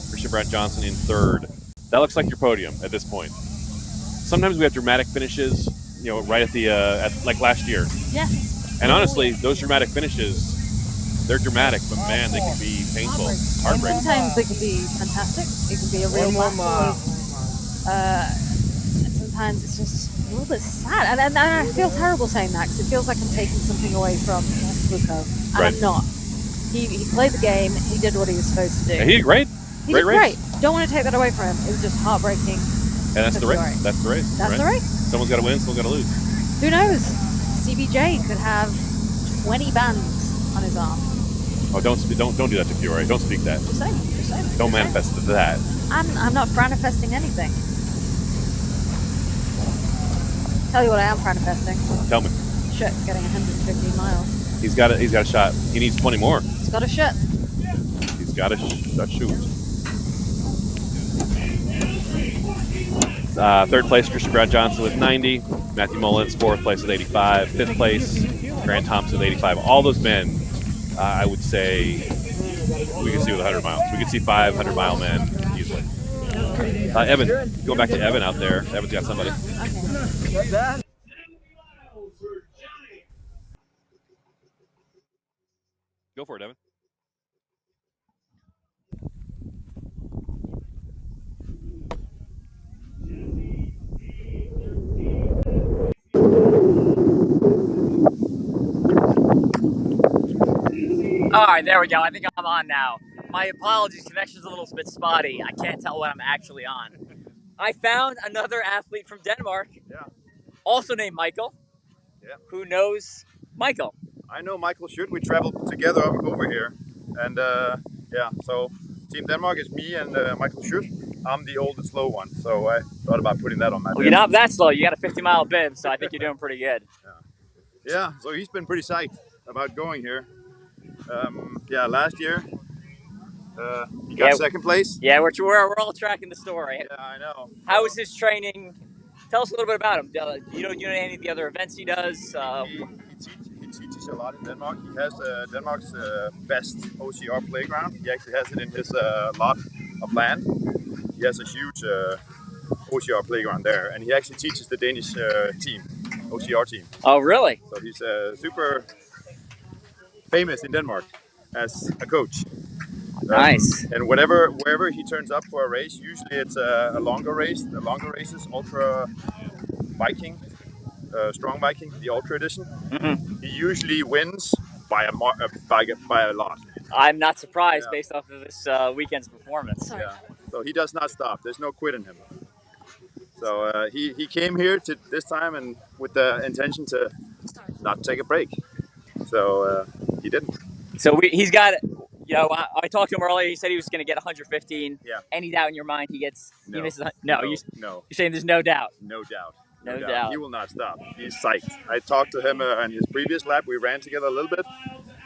S8: Christian Brad Johnson in third. That looks like your podium at this point. Sometimes we have dramatic finishes, right at the like last year.
S5: Yes.
S8: And honestly, those dramatic finishes, they're dramatic, but man, they can be painful, heartbreaking.
S5: Sometimes they can be fantastic. It can be a real battle. And sometimes it's just a little bit sad. And I feel terrible saying that because it feels like I'm taking something away from Luco. And
S8: Right.
S5: I'm not. He played the game. He did what he was supposed to do.
S8: And he did great.
S5: He
S8: Great
S5: did
S8: race.
S5: great. Don't want to take that away from him. It was just heartbreaking.
S8: And that's
S5: for
S8: the race.
S5: Fiore.
S8: That's the race.
S5: That's
S8: right?
S5: the race.
S8: Someone's got to win, someone's got to lose.
S5: Who knows? CBJ could have 20 bands on his arm.
S8: Oh, don't do that to Fiore. Don't speak that.
S5: Just saying. Just saying.
S8: Don't manifest that.
S5: I'm not manifesting anything. Tell you what I am manifesting.
S8: Tell me.
S5: shit for getting 115 miles.
S8: He's got a shot. He needs 20 more.
S5: He's got a shit.
S8: He's got a shoot. Third place, Christian Brad Johnson with 90. Matthew Mullins, fourth place with 85. Fifth place, Grant Thompson with 85. All those men, I would say, we could see with 100 miles. We could see 500-mile men easily. Evan, going back to Evan out there. Evan's got somebody.
S5: Okay.
S8: Go for it, Evan.
S7: All right, there we go. I think I'm on now. My apologies, connection's a little bit spotty. I can't tell what I'm actually on. I found another athlete from Denmark, also named Michael, who knows Michael.
S20: I know Michael Schut. We traveled together over here. And so Team Denmark is me and Michael Schut. I'm the old and slow one, so I thought about putting that on my bib.
S7: Well, you're not that slow. You got a 50-mile bib, so I think you're doing pretty good.
S20: Yeah, so he's been pretty psyched about going here. Last year he got second place.
S7: Yeah, we're all tracking the story.
S20: Yeah, I know.
S7: How is his training? Tell us a little bit about him. You know any of the other events he does?
S20: He teaches a lot in Denmark. He has Denmark's best OCR playground. He actually has it in his lot of land. He has a huge OCR playground there, and he actually teaches the Danish team, OCR team.
S7: Oh, really?
S20: So he's super famous in Denmark as a coach.
S7: Nice.
S20: And wherever he turns up for a race, usually it's a longer race. The longer races, ultra biking, strong biking, the ultra edition. Mm-hmm. He usually wins by a lot.
S7: I'm not surprised based off of this weekend's performance.
S20: Yeah. So he does not stop. There's no quit in him. So he came here to this time and with the intention to not take a break. So he didn't.
S7: So he's got, I talked to him earlier. He said he was going to get 115.
S20: Yeah.
S7: Any doubt in your mind he misses?
S20: No.
S7: You're saying there's no doubt?
S20: No doubt.
S7: No doubt.
S20: He will not stop. He's psyched. I talked to him on his previous lap. We ran together a little bit,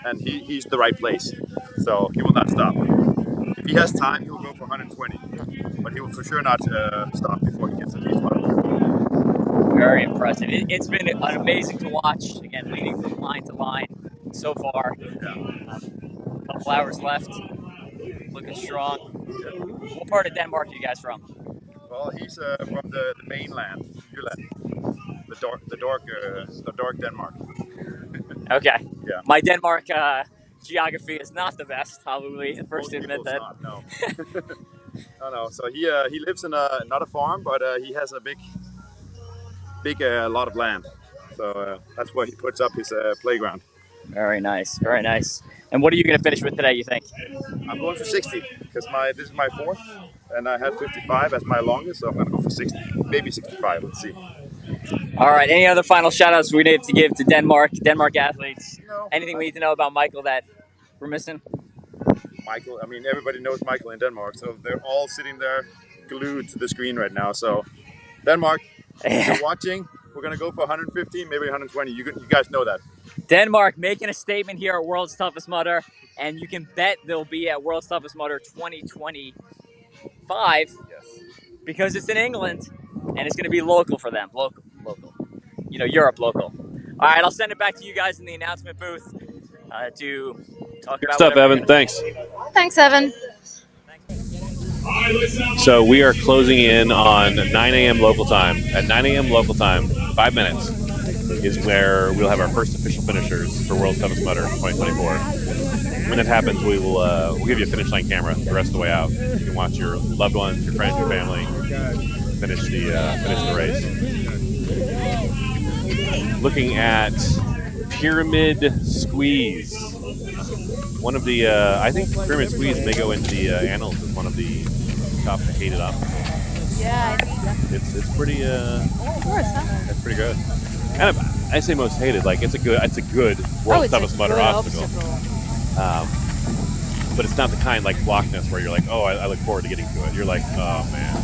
S20: and he's the right place. So he will not stop. If he has time, he'll go for 120. But he will for sure not stop before he gets to these miles.
S7: Very impressive. It's been amazing to watch. Again, leading from line to line so far.
S20: Yeah.
S7: A couple hours left. Looking strong. What part of Denmark are you guys from?
S20: Well, he's from the mainland, Jylland, the dark Denmark.
S7: Okay.
S20: Yeah.
S7: My Denmark geography is not the best. Probably the first to admit that.
S20: Not, no. No. So he lives in not a farm, but he has a big lot of land. So that's where he puts up his playground.
S7: Very nice. Very nice. And what are you going to finish with today, you think?
S20: I'm going for 60 because this is my fourth, and I had 55 as my longest, so I'm going to go for 60, maybe 65. Let's see.
S7: All right. Any other final shout-outs we need to give to Denmark athletes?
S20: No.
S7: Anything we need to know about Michael that we're missing?
S20: Michael, I mean, everybody knows Michael in Denmark, so they're all sitting there glued to the screen right now. So, Denmark, if you're watching, we're going to go for 115, maybe 120. You guys know that.
S7: Denmark making a statement here at World's Toughest Mudder, and you can bet they'll be at World's Toughest Mudder 2025 because it's in England, and it's going to be local for them. Local. Europe local. All right, I'll send it back to you guys in the announcement booth to talk about
S8: stuff, Evan. Thanks.
S5: Thanks, Evan.
S8: So we are closing in on 9 a.m. local time. At 9 a.m. local time, 5 minutes is where we'll have our first official finishers for World's Toughest Mudder 2024. When it happens, we'll give you a finish line camera the rest of the way out. You can watch your loved ones, your friends, your family finish the race. Looking at Pyramid Squeeze. One of the, I think Pyramid Squeeze may go into the annals as one of the top hated obstacles.
S5: Yeah, I see.
S8: It's pretty.
S5: Of course, huh?
S8: That's pretty good. And I say most hated, like it's a good World's Toughest Mudder obstacle. But it's not the kind like Blockness where you're like, oh, I look forward to getting to it. You're like, oh man.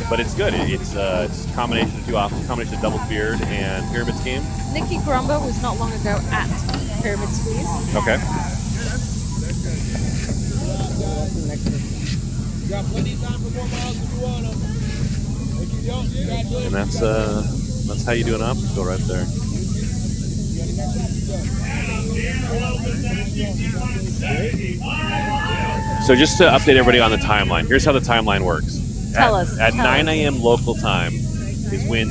S8: But it's good. It's a combination of two options, combination of double speared and pyramid scheme.
S5: Nikki Grumba was not long ago at Pyramid Squeeze.
S8: Okay. And that's how you do an obstacle right there. So just to update everybody on the timeline, here's how the timeline works.
S5: Tell us.
S8: At 9 a.m. local time is when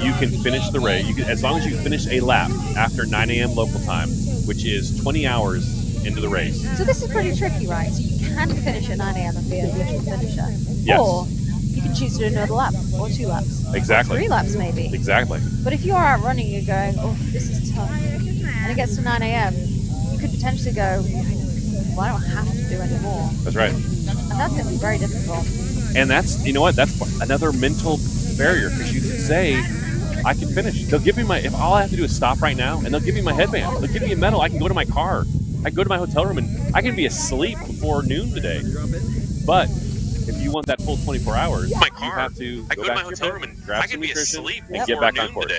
S8: you can finish the race. As long as you finish a lap after 9 a.m. local time, which is 20 hours into the race.
S5: So this is pretty tricky, right? So you can finish at 9 a.m. and be an official finisher.
S8: Yes.
S5: Or you can choose to do another lap or 2 laps.
S8: Exactly.
S5: Or 3 laps maybe.
S8: Exactly.
S5: But if you're out running, you're going, oh, this is tough. And it gets to 9 a.m., you could potentially go, well, I don't have to do any more.
S8: That's right.
S5: And that's going to be very difficult.
S8: And that's, you know what, that's another mental barrier, because you can say, I can finish. They'll give me if all I have to do is stop right now, and they'll give me my headband. They'll give me a medal. I can go to my car. I can go to my hotel room, and I can be asleep before noon today. But if you want that full 24 hours, you have to go back to your hotel room and grab some nutrition and get back on course.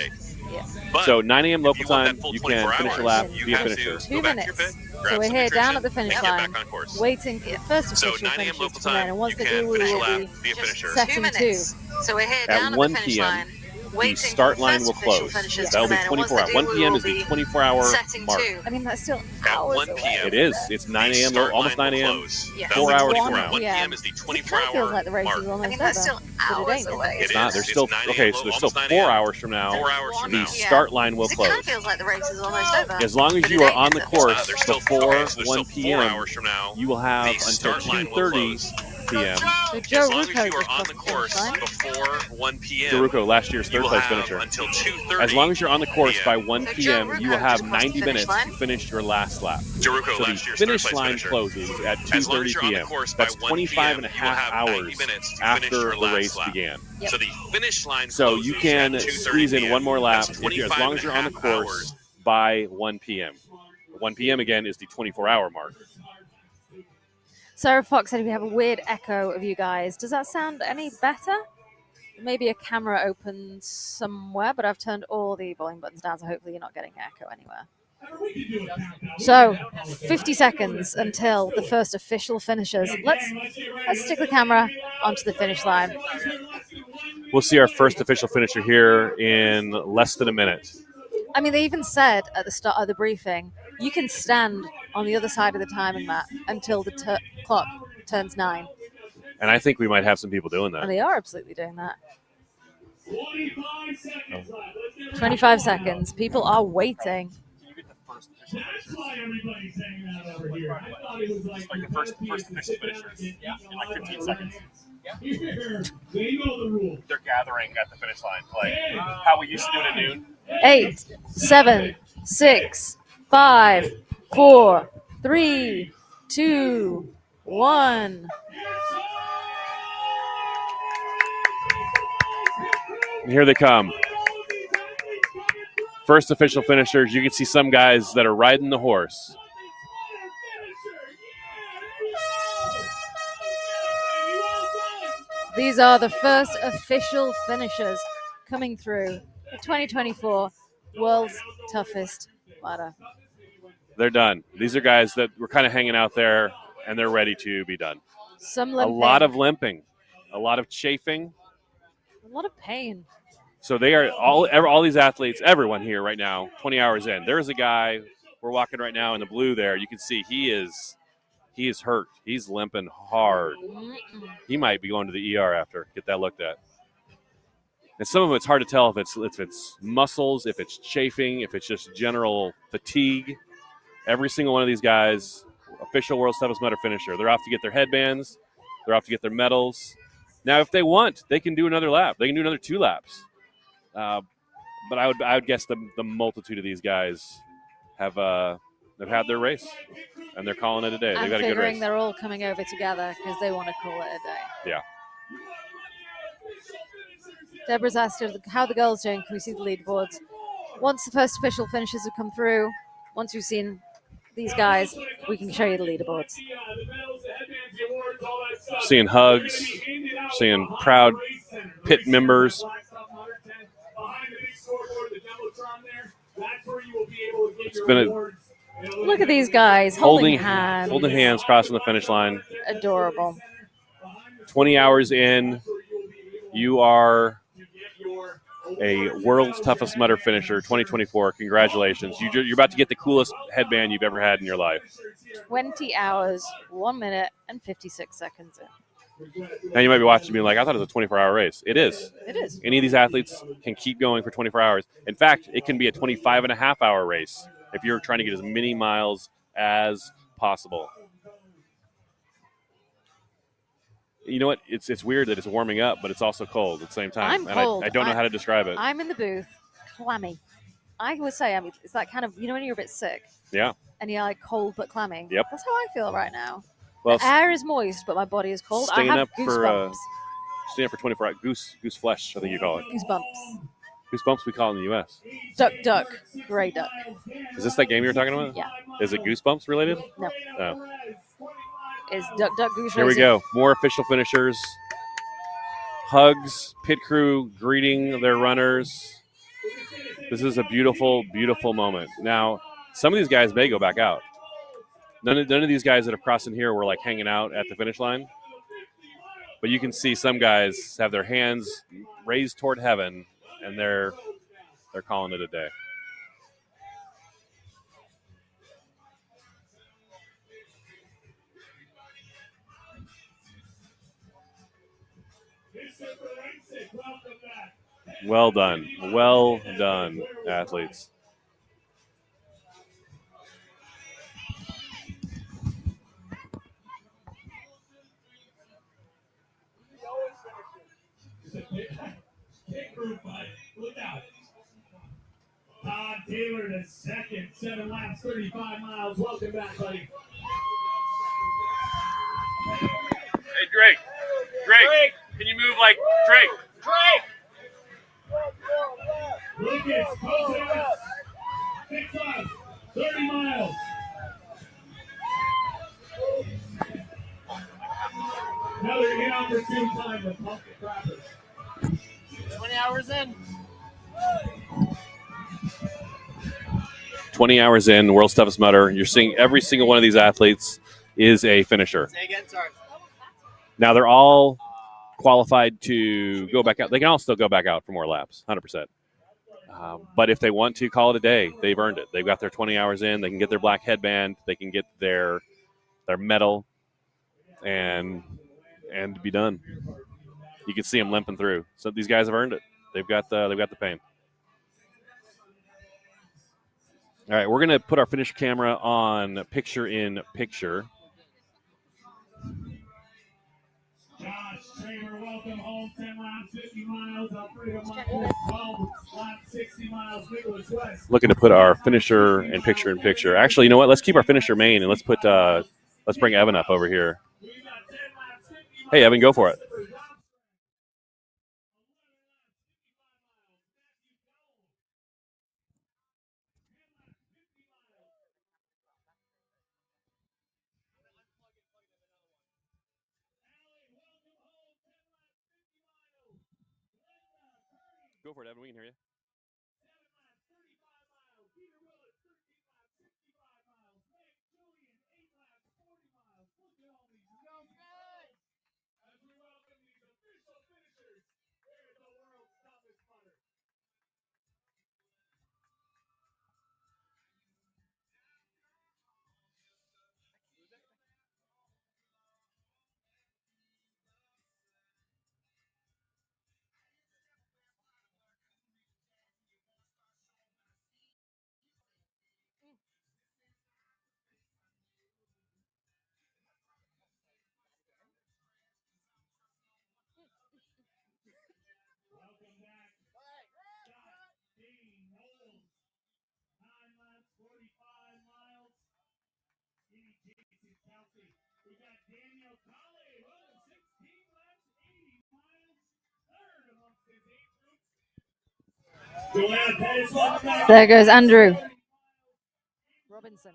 S5: Yeah.
S8: So 9 a.m. local time, you can finish a lap, be a finisher.
S5: 2 minutes. So we're here down at the finish line, waiting for the first official finishers to come in, and once they do, we will be setting 2.
S12: So we're here
S8: At 1 p.m., the start line will close. That'll be 24 hours. 1 p.m. is the 24-hour mark.
S5: I mean, that's still hours away.
S8: It is. It's 9 a.m., almost 9 a.m.,
S5: Yeah.
S8: 4 hours from
S5: 1
S8: now.
S5: p.m. is the 24-hour It feels like the race is almost over.
S12: That's still hours away.
S8: It's not. There's still, okay, so there's still 4 hours from now. The start line will
S12: It kind
S8: close.
S12: of feels like the race is almost over.
S8: As long as you are on the course before 1 p.m., you will have until 2:30 p.m.
S5: So Joe Rucco just
S21: on the course before 1 p.m.
S8: Daruko, last year's third place finisher.
S21: Until 2:30.
S8: As long as you're on the course by 1 p.m., you will have 90 minutes to finish your last lap.
S21: Daruko,
S8: so the
S21: last year's
S8: finish
S21: third place
S8: line
S21: finisher.
S8: closes at
S21: As long
S8: 2:30
S21: as you're on the
S8: p.m.
S21: course by
S8: That's
S21: 1
S8: 25 and a
S21: p.m., you will
S8: half
S21: have 90
S8: hours
S21: minutes to finish
S8: after
S21: your
S8: the
S21: last
S8: race
S21: lap.
S8: began.
S21: So the finish line
S8: So you can
S21: at 2:30
S8: squeeze in one more lap
S21: That's
S8: if you're, as long as you're on the
S21: 25 and a half
S8: course by 1 p.m. 1 p.m. again is the 24-hour mark.
S5: Sarah Fox said we have a weird echo of you guys. Does that sound any better? Maybe a camera open somewhere, but I've turned all the volume buttons down, so hopefully you're not getting echo anywhere. So, 50 seconds until the first official finishers. Let's stick the camera onto the finish line.
S8: We'll see our first official finisher here in less than a minute.
S5: I mean, they even said at the start of the briefing, you can stand on the other side of the timing mat until the clock turns 9.
S8: And I think we might have some people doing that.
S5: And they are absolutely doing that. 25 seconds. People are waiting.
S2: That's why everybody's hanging out over here. I thought it was like
S7: the first official finishers. Yeah, in like 15 seconds.
S2: Yeah. Here, they know the rules.
S7: They're gathering at the finish line, like how we used to do it at noon.
S5: 8, 7, 6, 5, 4, 3, 2, 1.
S8: And here they come. First official finishers. You can see some guys that are riding the horse.
S5: These are the first official finishers coming through the 2024 World's Toughest Ladder.
S8: They're done. These are guys that were kind of hanging out there, and they're ready to be done.
S5: Some limping.
S8: A lot of limping, a lot of chafing.
S5: A lot of pain.
S8: So they are all these athletes, everyone here right now, 20 hours in. There is a guy, we're walking right now in the blue there. You can see he is hurt. He's limping hard. He might be going to the ER after. Get that looked at. And some of them, it's hard to tell if it's muscles, if it's chafing, if it's just general fatigue. Every single one of these guys, official World's Toughest Mudder finisher. They're off to get their headbands. They're off to get their medals. Now, if they want, they can do another lap. They can do another 2 laps. But I would guess the multitude of these guys have had their race, and they're calling it a day. They've got a good race.
S5: They're all coming over together because they want to call it a day.
S8: Yeah.
S5: Deborah's asked how the girls doing. Can we see the leaderboards? Once the first official finishers have come through, once we've seen these guys, we can show you the leaderboards.
S8: Seeing hugs, seeing proud pit members. It's been
S5: Look at these guys holding
S8: hands, crossing the finish line.
S5: Adorable.
S8: 20 hours in, you are a world's toughest mudder finisher, 2024. Congratulations. You're about to get the coolest headband you've ever had in your life.
S5: 20 hours, 1 minute, and 56 seconds in.
S8: Now you might be watching being like, I thought it was a 24-hour race. It is.
S5: It is.
S8: Any of these athletes can keep going for 24 hours. In fact, it can be a 25-and-a-half-hour race if you're trying to get as many miles as possible. You know what? It's weird that it's warming up, but it's also cold at the same time.
S5: I'm cold.
S8: I don't know how to describe it.
S5: I'm in the booth, clammy. I would say, it's that kind of, when you're a bit sick.
S8: Yeah.
S5: And you're like cold but clammy.
S8: Yep.
S5: That's how I feel right now.
S8: Well,
S5: the air is moist, but my body is cold. I have goosebumps.
S8: Staying up for 24 hours. Goose flesh, I think you call it.
S5: Goosebumps.
S8: Goosebumps we call it in the U.S.
S5: Duck. Gray duck.
S8: Is this that game you were talking about?
S5: Yeah.
S8: Is it Goosebumps related?
S5: No.
S8: Oh.
S5: Is duck goose
S8: Here we go. More official finishers. Hugs, pit crew greeting their runners. This is a beautiful, beautiful moment. Now, some of these guys may go back out. None of these guys that are crossing here were like hanging out at the finish line. But you can see some guys have their hands raised toward heaven, and they're calling it a day. Well done. Well done, athletes.
S2: Todd Taylor to second, 7 laps, 35 miles. Welcome back, buddy.
S8: Hey, Drake, can you move like Drake?
S2: Lucas, closing up. 6 miles, 30 miles. Another inopportune time to pump the crappers. 20 hours in.
S8: 20 hours in, world's toughest mudder. You're seeing every single one of these athletes is a finisher.
S2: Say again, sorry.
S8: Now they're all qualified to go back out. They can all still go back out for more laps, 100%. But if they want to call it a day, they've earned it. They've got their 20 hours in. They can get their black headband. They can get their medal, and be done. You can see them limping through. So these guys have earned it. They've got the pain. All right, we're going to put our finish camera on picture-in-picture.
S2: Josh Tramer, welcome home. 10 laps, 50 miles. Alfredo Michael, 12 laps, 60 miles. Nicholas West.
S8: Looking to put our finisher and picture-in-picture. Actually, you know what? Let's keep our finisher main, and let's bring Evan up over here. Hey, Evan, go for it. Go for it, Evan. We can hear you.
S5: There goes Andrew Robinson.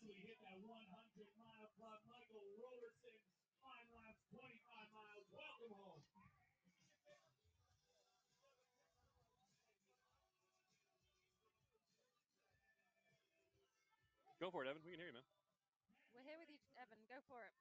S2: we hit that 100-mile club. Michael Robertson, 5 laps, 25 miles. Welcome home.
S8: Go for it, Evan. We can hear you, man.
S5: We're here with you, Evan. Go for it.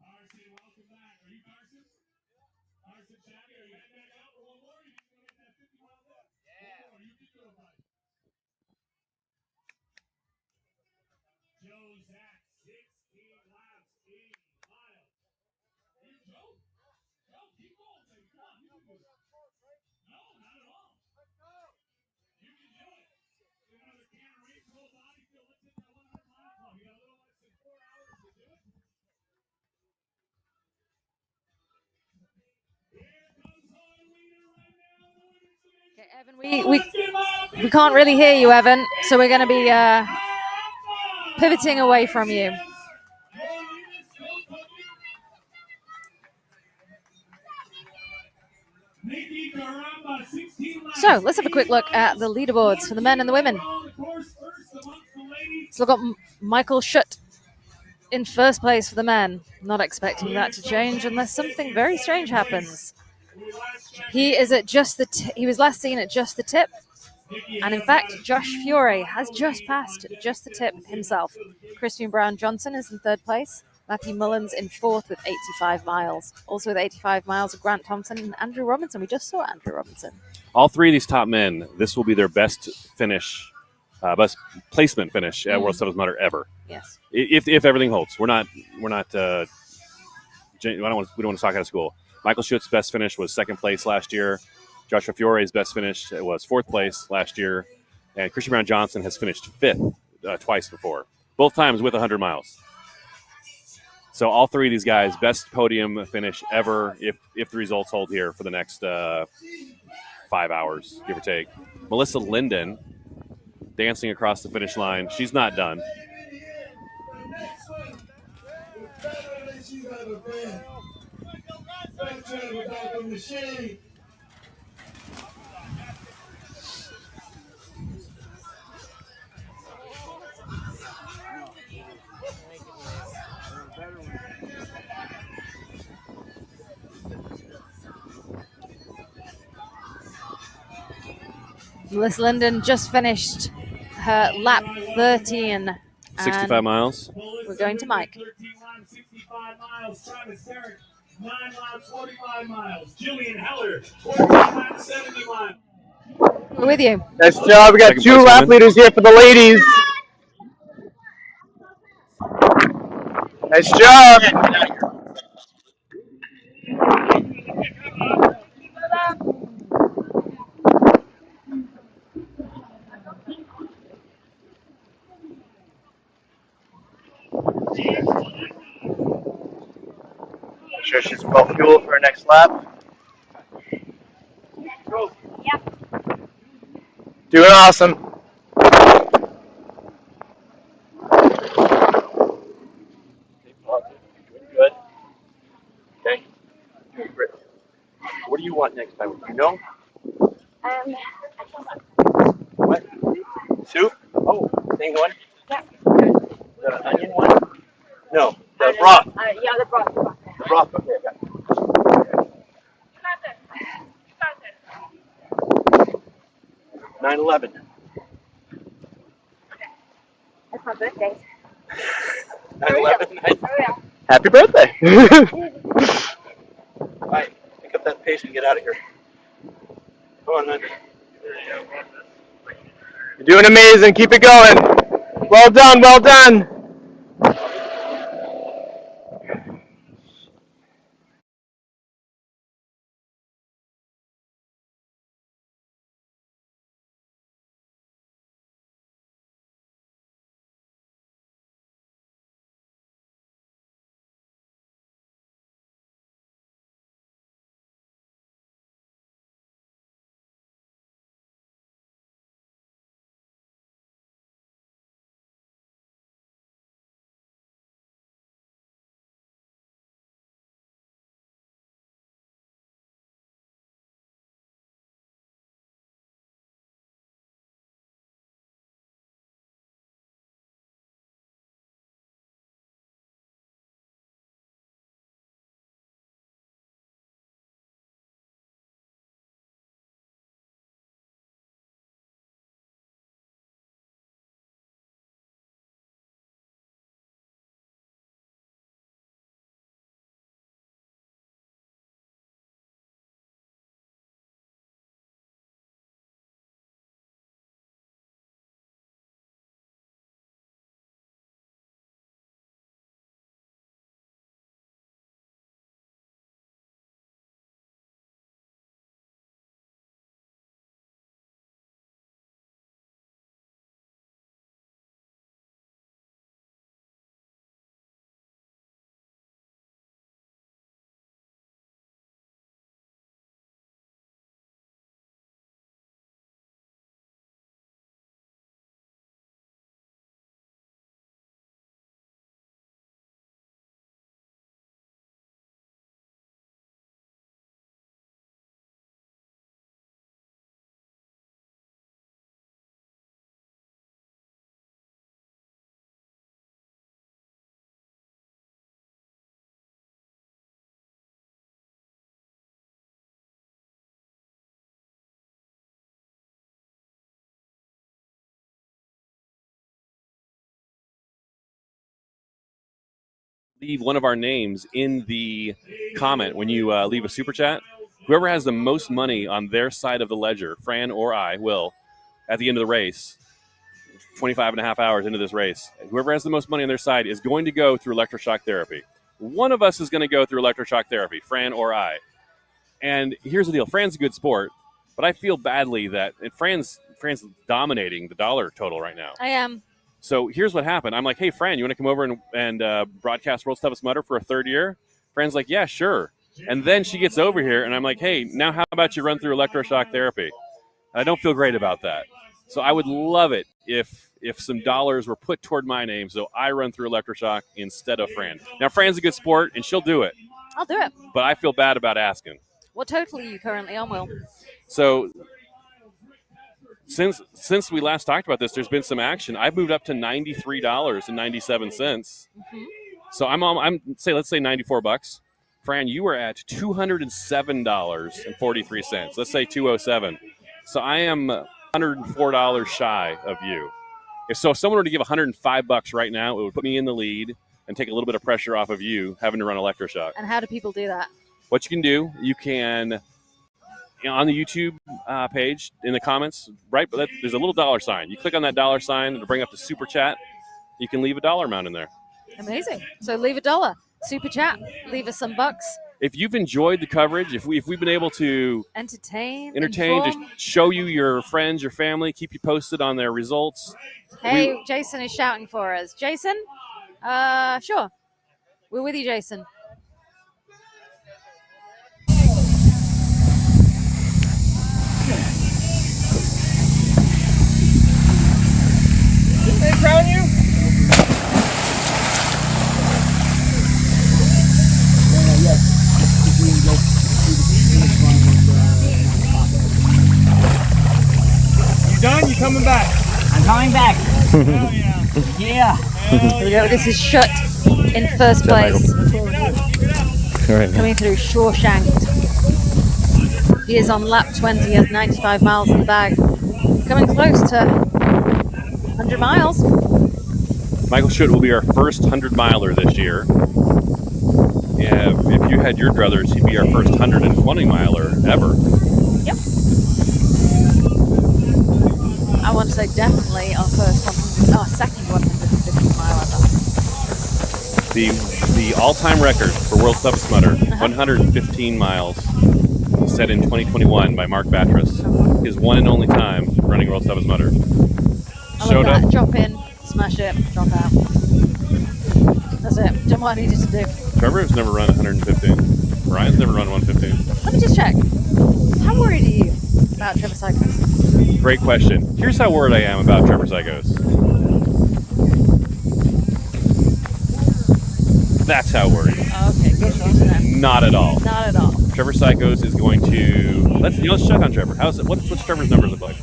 S2: Carson, welcome back. Are you Carson? Carson Shabby, are you heading back out for one more? Or you just going to get that 50 miles up? Yeah. One more. You can do it, bud. Joe Zach, 16 laps, 80 miles. Are you Joe? Joe, keep going, baby. Come on, you can do it. No, not at all. Let's go. You can do it. You got another can of race, full body feel. Let's hit that 100-mile club. You got a little less than 4 hours to do it.
S5: Okay, Evan, we can't really hear you, Evan, so we're going to be pivoting away from you. So let's have a quick look at the leaderboards for the men and the women. So we've got Michael Schutt in first place for the men. Not expecting that to change unless something very strange happens. He is at just the he was last seen at just the tip. And in fact, Josh Fiore has just passed just the tip himself. Christian Brown Johnson is in third place. Matthew Mullins in fourth with 85 miles. Also with 85 miles of Grant Thompson and Andrew Robinson. We just saw Andrew Robinson.
S8: All three of these top men, this will be their best finish, best placement finish at World Settles Motor ever.
S5: Yes.
S8: If everything holds, we don't want to talk out of school. Michael Schutt's best finish was second place last year. Joshua Fiore's best finish was fourth place last year, and Christian Brown Johnson has finished fifth twice before, both times with 100 miles. So all three of these guys, best podium finish ever if the results hold here for the next 5 hours, give or take. Melissa Linden dancing across the finish line. She's not done.
S5: Melissa Linden just finished her lap 13.
S8: 65 miles.
S5: We're going to Mike.
S2: 13 laps, 65 miles. Travis Derrick, 9 laps, 45 miles. Jillian Heller, 14 laps, 70 miles.
S5: We're with you.
S9: Nice job. We got
S8: Second
S9: two
S8: place
S9: lap
S8: woman.
S9: leaders here for the ladies. Nice job. Make sure she's well fueled for her next lap.
S12: Yep.
S9: Doing awesome. Good. Okay. Great. What do you want next time? You know? What? Soup? Oh, same one?
S12: Yeah.
S9: The onion one? No, the broth.
S12: Yeah, the broth.
S9: The broth. Okay, got it. 9/11.
S12: It's my birthday.
S9: 9/11. Happy birthday. All right, pick up that pace and get out of here. Come on, man. You're doing amazing. Keep it going. Well done. Well done.
S8: leave one of our names in the comment when you leave a super chat. Whoever has the most money on their side of the ledger, Fran or I, will, at the end of the race, 25 and a half hours into this race, whoever has the most money on their side is going to go through electroshock therapy. One of us is going to go through electroshock therapy, Fran or I. And here's the deal. Fran's a good sport, but I feel badly that Fran's dominating the dollar total right now.
S5: I am.
S8: So here's what happened. I'm like, hey, Fran, you want to come over and broadcast World's Toughest Mudder for a third year? Fran's like, yeah, sure. And then she gets over here, and I'm like, hey, now how about you run through electroshock therapy? And I don't feel great about that. So I would love it if some dollars were put toward my name so I run through electroshock instead of Fran. Now, Fran's a good sport, and she'll do it.
S5: I'll do it.
S8: But I feel bad about asking.
S5: What total are you currently on, Will?
S8: So since we last talked about this, there's been some action. I've moved up to $93.97.
S5: Mm-hmm.
S8: So let's say $94. Fran, you were at $207.43. Let's say $207. So I am $104 shy of you. If someone were to give $105 right now, it would put me in the lead and take a little bit of pressure off of you having to run electroshock.
S5: And how do people do that?
S8: What you can do, you can, on the YouTube page, in the comments, right, there's a little dollar sign. You click on that dollar sign to bring up the super chat. You can leave a dollar amount in there.
S5: Amazing. So leave $1. Super chat. Leave us some bucks.
S8: If you've enjoyed the coverage, if we've been able to
S5: entertain,
S8: to show you your friends, your family, keep you posted on their results.
S5: Hey, Jason is shouting for us. Jason? Sure. We're with you, Jason.
S18: Didn't they crown you? You done? You coming back?
S3: I'm coming back.
S18: Hell yeah.
S3: Yeah.
S5: Here we go. This is Shut in first place.
S10: Right.
S5: Coming through Shawshanked. He is on lap 20. He has 95 miles in the bag. Coming close to 100 miles.
S8: Michael Schutt will be our first 100-miler this year. Yeah, if you had your druthers, he'd be our first 120-miler ever.
S5: Yep. I want to say definitely our second 150 mile ever.
S8: The all-time record for World's Toughest Mudder, 115 miles, set in 2021 by Mark Battras. His one and only time running World's Toughest Mudder.
S5: I love that. Drop in, smash it, drop out. That's it. Done what I needed to do.
S8: Trevor's never run 115. Ryan's never run 115.
S5: Let me just check. How worried are you about Trevor Psychos?
S8: Great question. Here's how worried I am about Trevor Psychos. That's how worried.
S5: Okay, good.
S8: Not at all.
S5: Not at all.
S8: Trevor Psychos is going to let's check on Trevor. What's Trevor's numbers look like?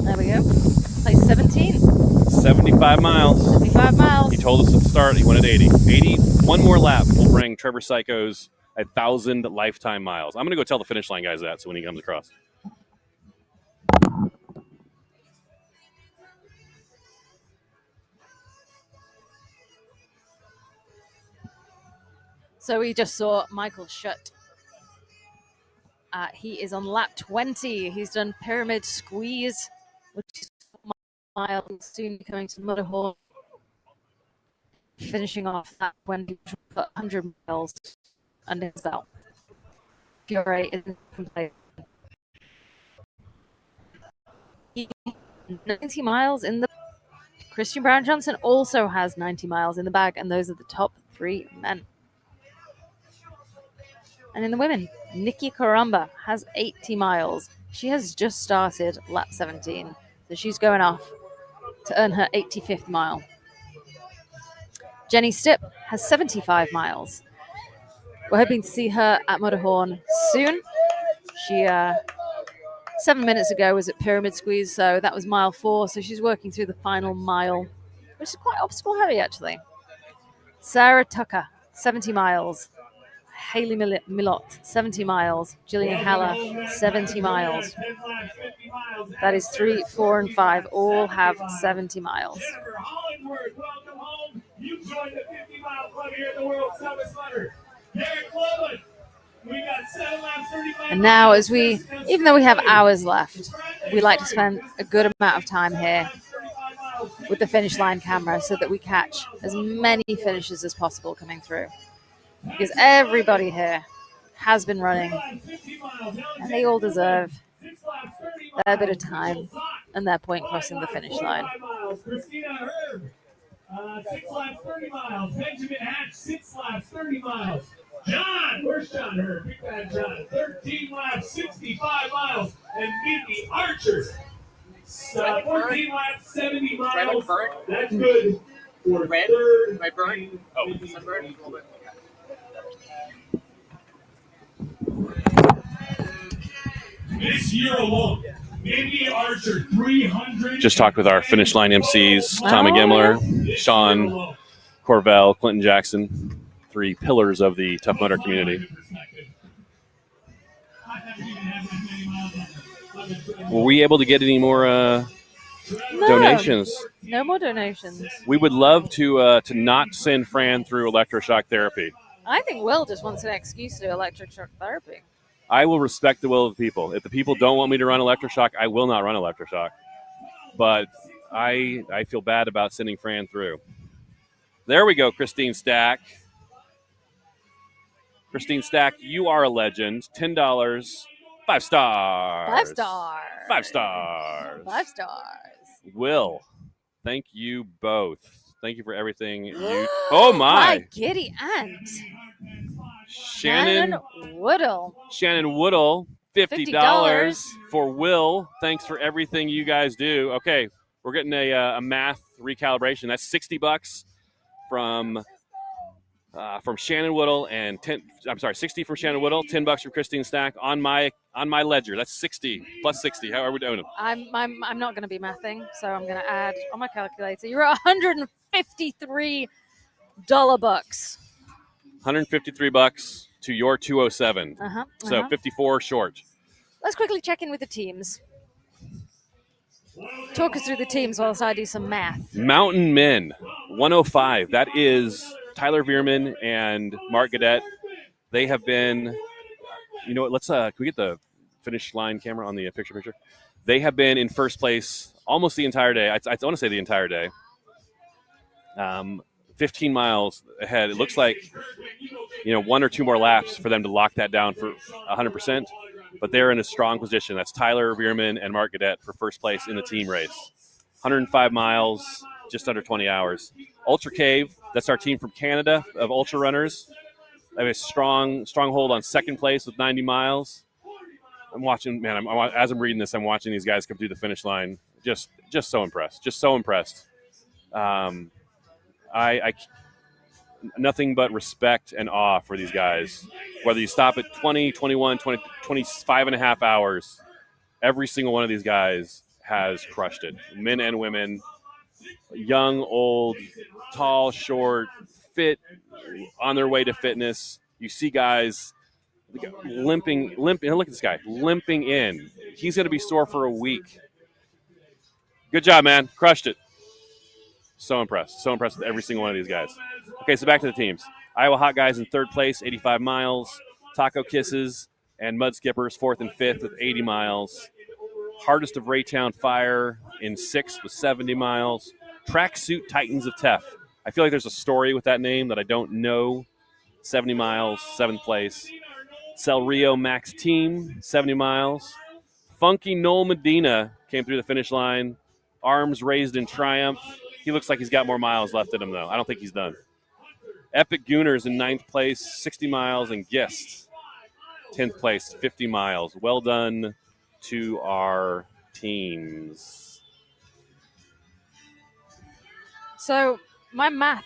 S5: There we go. Place 17.
S8: 75 miles.
S5: 75 miles.
S8: He told us at the start he wanted 80. 80. One more lap will bring Trevor Psychos 1,000 lifetime miles. I'm going to go tell the finish line guys that so when he comes across.
S5: So we just saw Michael Schutt. He is on lap 20. He's done Pyramid Squeeze, which is miles, soon coming to Mudderhorn. Finishing off that 100 miles under his belt. Fury is complete. 90 miles in the... Christian Brown Johnson also has 90 miles in the bag, and those are the top 3 men. And in the women, Nikki Karamba has 80 miles. She has just started lap 17, so she's going off to earn her 85th mile. Jenny Stipp has 75 miles. We're hoping to see her at Mudderhorn soon. She, 7 minutes ago, was at Pyramid Squeeze, so that was mile 4, so she's working through the final mile, which is quite obstacle heavy, actually. Sarah Tucker, 70 miles. Haley Millot, 70 miles. Jillian Haller, 70 miles. That is 3, 4, and 5. All have 70 miles.
S2: Jennifer Hollingsworth, welcome home. You joined the 50-mile club here at the World Summit Slutter. Derek Cleveland, we got 7 laps, 35
S5: And now, even though we have hours left, we like to spend a good amount of time here with the finish line camera so that we catch as many finishes as possible coming through. Because everybody here has been running, and they all deserve their bit of time and their point crossing the finish line.
S2: Christina Herb, 6 laps, 30 miles. Benjamin Hatch, 6 laps, 30 miles. John, where's John Herb? Big bad John, 13 laps, 65 miles. And Mindy Archer, 14 laps, 70 miles. That's good for third. This year alone, Mindy Archer, 300.
S8: Just talked with our finish line MCs, Tommy Gimler, Sean Corvell, Clinton Jackson, 3 pillars of the Tough Mudder community. Were we able to get any more donations?
S5: No more donations.
S8: We would love to not send Fran through electroshock therapy.
S5: I think Will just wants an excuse to do electric shock therapy.
S8: I will respect the will of the people. If the people don't want me to run electroshock, I will not run electroshock. But I feel bad about sending Fran through. There we go, Christine Stack. Christine Stack, you are a legend. $10, 5 stars.
S5: 5 stars.
S8: 5 stars.
S5: 5 stars.
S8: Will, thank you both. Thank you for everything. Oh, my.
S5: giddy aunt.
S8: Shannon
S5: Woodall.
S8: Shannon Woodall, $50 for Will. Thanks for everything you guys do. Okay, we're getting a math recalibration. That's $60 from Shannon Woodall and 60 from Shannon Woodall, $10 from Christine Stack on my ledger. That's 60 plus 60. How are we doing?
S5: I'm not going to be mathing, so I'm going to add on my calculator. You're at $153 bucks.
S8: $153 to your 207. So 54 short.
S5: Let's quickly check in with the teams. Talk us through the teams whilst I do some math.
S8: Mountain Men, 105. That is Tyler Veerman and Mark Gadet. They have been, you know what, let's, can we get the finish line camera on the picture? They have been in first place almost the entire day. I want to say the entire day. 15 miles ahead. It looks like, 1 or 2 more laps for them to lock that down for 100%. But they're in a strong position. That's Tyler Veerman and Mark Gadet for first place in the team race. 105 miles, just under 20 hours. Ultra Cave, that's our team from Canada of ultra runners. They have a strong hold on second place with 90 miles. I'm watching, man, as I'm reading this, I'm watching these guys come through the finish line. Just so impressed. Just so impressed. I nothing but respect and awe for these guys. Whether you stop at 20, 21, 20, 25 and a half hours, every single one of these guys has crushed it. Men and women, young, old, tall, short, fit, on their way to fitness. You see guys limping. Look at this guy, limping in. He's going to be sore for a week. Good job, man. Crushed it. So impressed with every single one of these guys. Okay, so back to the teams. Iowa Hot Guys in third place, 85 miles. Taco Kisses and Mud Skippers, fourth and fifth with 80 miles. Hardest of Raytown Fire in sixth with 70 miles. Tracksuit Titans of Tef. I feel like there's a story with that name that I don't know. 70 miles, seventh place. Cel Rio Max Team, 70 miles. Funky Noel Medina came through the finish line. Arms raised in triumph. He looks like he's got more miles left in him, though. I don't think he's done. Epic Gooners in ninth place, 60 miles. And Gist, 10th place, 50 miles. Well done to our teams.
S5: So my math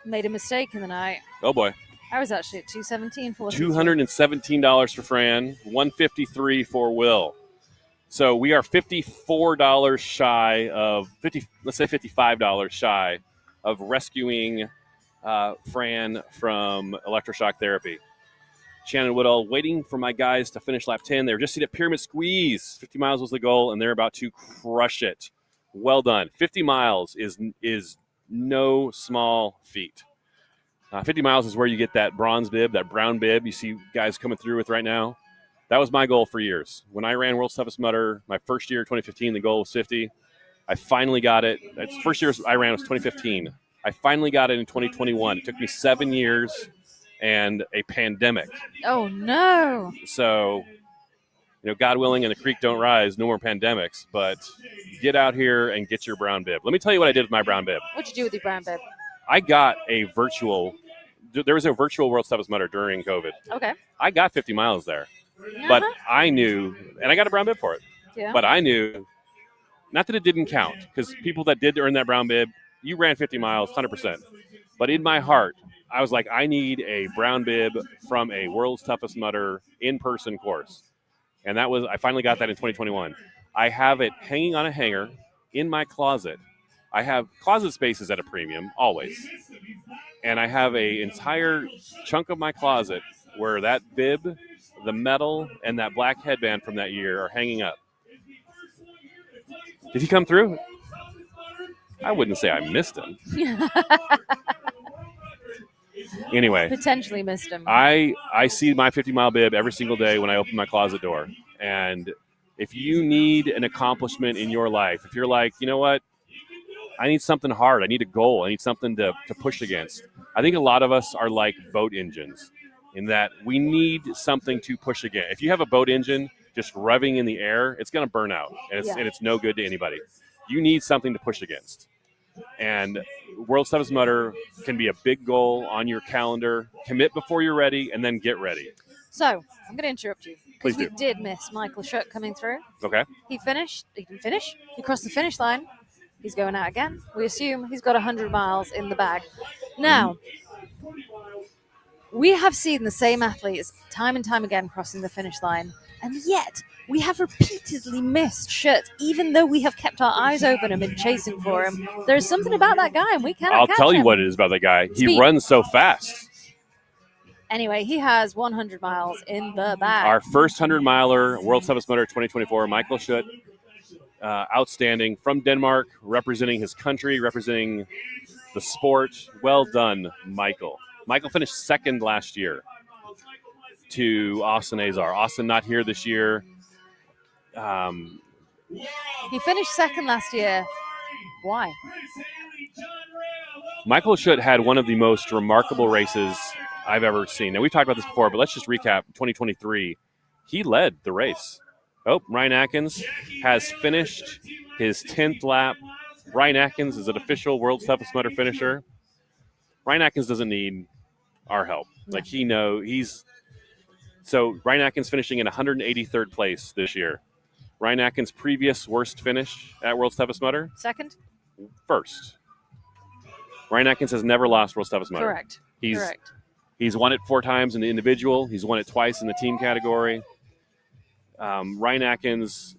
S5: made a mistake in the night.
S8: Oh, boy.
S5: I was actually at 217 for
S8: $217 for Fran, $153 for Will. So we are $54 shy of let's say $55 shy of rescuing Fran from electroshock therapy. Shannon Woodall, waiting for my guys to finish lap 10. They were just at Pyramid Squeeze. 50 miles was the goal, and they're about to crush it. Well done. 50 miles is no small feat. 50 miles is where you get that bronze bib, that brown bib you see guys coming through with right now. That was my goal for years. When I ran World's Toughest Mudder, my first year, 2015, the goal was 50. I finally got it. The first year I ran was 2015. I finally got it in 2021. It took me 7 years and a pandemic.
S5: Oh, no.
S8: So, God willing and the creek don't rise, no more pandemics. But get out here and get your brown bib. Let me tell you what I did with my brown bib.
S5: What'd you do with your brown bib?
S8: I got a virtual – there was a virtual World's Toughest Mudder during COVID.
S5: Okay.
S8: I got 50 miles there. But I knew – and I got a brown bib for it.
S5: Yeah.
S8: But I knew – not that it didn't count, because people that did earn that brown bib, you ran 50 miles, 100%. But in my heart, I was like, I need a brown bib from a World's Toughest Mudder in-person course. And I finally got that in 2021. I have it hanging on a hanger in my closet. I have closet spaces at a premium, always. And I have an entire chunk of my closet where that bib, the medal, and that black headband from that year are hanging up. Did he come through? I wouldn't say I missed him. Anyway.
S5: Potentially missed him.
S8: I see my 50-mile bib every single day when I open my closet door. And if you need an accomplishment in your life, if you're like, you know what, I need something hard. I need a goal. I need something to push against. I think a lot of us are like boat engines in that we need something to push against. If you have a boat engine just revving in the air, it's going to burn out, and it's no good to anybody. You need something to push against. And World's Toughest Mudder can be a big goal on your calendar. Commit before you're ready, and then get ready.
S5: So, I'm going to interrupt you.
S8: Please
S5: we
S8: do.
S5: did miss Michael Schutt coming through.
S8: Okay.
S5: He finished. He didn't finish. He crossed the finish line. He's going out again. We assume he's got 100 miles in the bag. Now, we have seen the same athletes time and time again crossing the finish line, and yet we have repeatedly missed Schutt, even though we have kept our eyes open and been chasing for him. There's something about that guy, and we cannot
S8: I'll
S5: catch
S8: tell you
S5: him.
S8: what it is about that guy.
S5: Speed.
S8: He runs so fast.
S5: Anyway, he has 100 miles in the bag.
S8: Our first 100-miler, World's Toughest Mudder 2024, Michael Schutt, outstanding, from Denmark, representing his country, representing the sport. Well done, Michael. Michael finished second last year to Austin Azar. Austin not here this year.
S5: He finished second last year. Why?
S8: Michael Schutt had one of the most remarkable races I've ever seen. Now, we've talked about this before, but let's just recap 2023. He led the race. Oh, Ryan Atkins has finished his 10th lap. Ryan Atkins is an official World's Toughest Mudder finisher. Ryan Atkins doesn't need our help. Like, so Ryan Atkins finishing in 183rd place this year. Ryan Atkins' previous worst finish at World's Toughest Mudder?
S5: Second?
S8: First. Ryan Atkins has never lost World's Toughest Mudder.
S5: Correct.
S8: He's won it 4 times in the individual. He's won it twice in the team category. Ryan Atkins,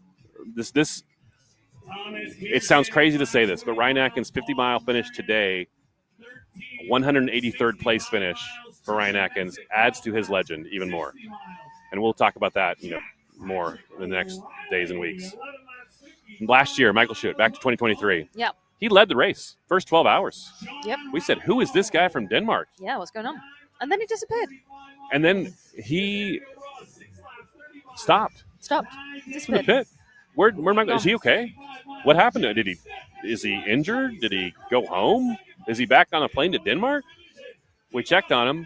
S8: it sounds crazy to say this, but Ryan Atkins' 50-mile finish today, 183rd place finish for Ryan Atkins, adds to his legend even more. And we'll talk about that, more in the next days and weeks. Last year, Michael Schutt, back to 2023.
S5: Yep.
S8: He led the race, first 12 hours.
S5: Yep.
S8: We said, who is this guy from Denmark?
S5: Yeah, what's going on? And then he disappeared.
S8: And then he stopped. In the
S5: Disappeared.
S8: pit. Where Michael? Is he okay? What happened to him? Is he injured? Did he go home? Is he back on a plane to Denmark? We checked on him.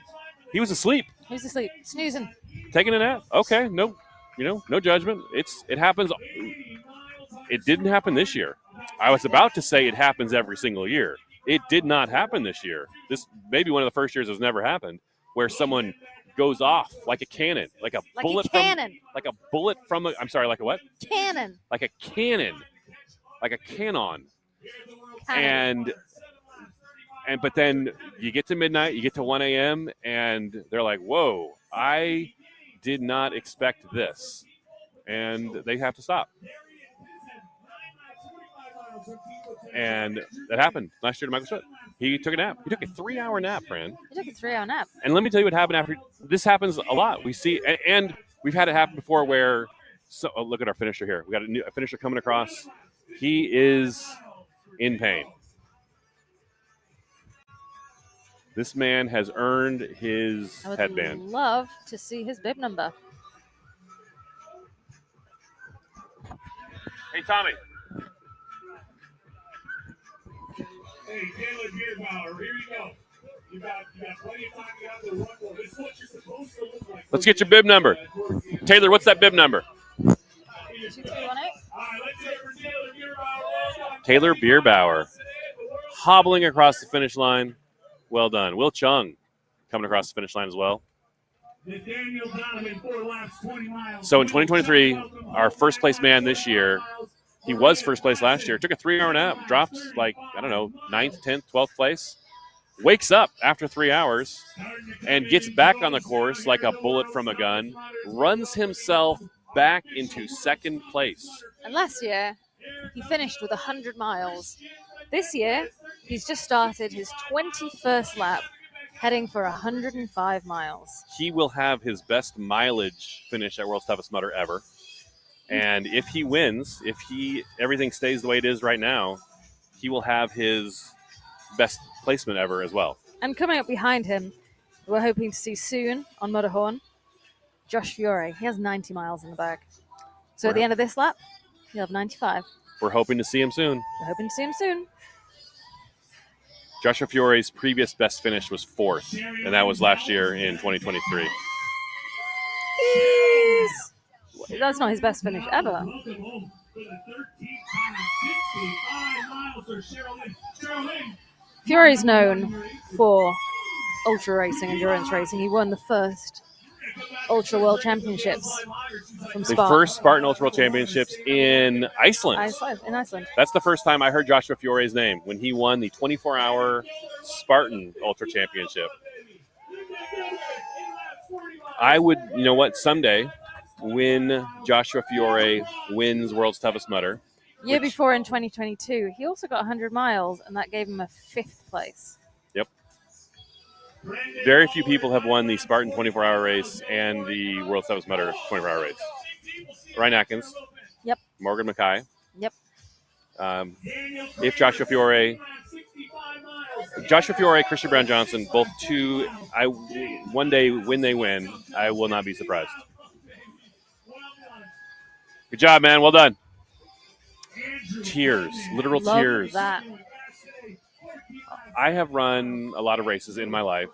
S8: He was asleep.
S5: He was asleep, snoozing.
S8: Taking a nap. Okay, no judgment. It happens. It didn't happen this year. I was about to say it happens every single year. It did not happen this year. This may be one of the first years it's never happened, where someone goes off like a cannon, like a bullet from a. I'm sorry, like a what?
S5: Cannon.
S8: Like a cannon, like a canon. And but then you get to midnight, you get to 1 a.m., and they're like, "Whoa, I did not expect this," and they have to stop. And that happened last year to Michael Schutt. He took a nap. He took a 3-hour nap, Fran.
S5: He took a 3-hour nap.
S8: And let me tell you what happened after. This happens a lot. We see, and we've had it happen before where, look at our finisher here. We got a finisher coming across. He is in pain. This man has earned his headband.
S5: I would love to see his bib number.
S8: Hey, Tommy.
S2: Hey, Taylor Bierbauer, here you go. You got plenty of time to have the run. Well, this is what you're supposed to look like.
S8: Let's get your bib number. Taylor, what's that bib number?
S5: 2318.
S8: Taylor Bierbauer hobbling across the finish line. Well done. Will Chung coming across the finish line as well. So in 2023, our first place man this year, he was first place last year, took a 3-hour nap, dropped 9th, 10th, 12th place, wakes up after 3 hours and gets back on the course like a bullet from a gun, runs himself back into second place.
S5: And last year, he finished with 100 miles. This year, he's just started his 21st lap, heading for 105 miles.
S8: He will have his best mileage finish at World's Toughest Mudder ever. And if he wins, everything stays the way it is right now, he will have his best placement ever as well.
S5: And coming up behind him, we're hoping to see soon on Mudderhorn, Josh Fiore. He has 90 miles in the bag. So at the end of this lap, he'll have 95.
S8: We're hoping to see him soon.
S5: We're hoping to see him soon.
S8: Joshua Fiore's previous best finish was 4th, and that was last year in 2023.
S5: That's not his best finish ever. Fiore's known for ultra racing, endurance racing. He won the first Ultra World Championships from Spartan.
S8: The first Spartan Ultra World Championships in Iceland.
S5: In Iceland.
S8: That's the first time I heard Joshua Fiore's name, when he won the 24-hour Spartan Ultra Championship. I would, someday when Joshua Fiore wins World's Toughest Mudder.
S5: Year before in 2022, he also got 100 miles, and that gave him a 5th place.
S8: Yep. Very few people have won the Spartan 24-hour race and the World's Toughest Mudder 24-hour race. Ryan Atkins.
S5: Yep.
S8: Morgan Mackay.
S5: Yep.
S8: If Joshua Fiore, Christian Brown Johnson, both two, one day when they win, I will not be surprised. Good job, man. Well done. Tears, literal
S5: Love
S8: tears.
S5: That.
S8: I have run a lot of races in my life.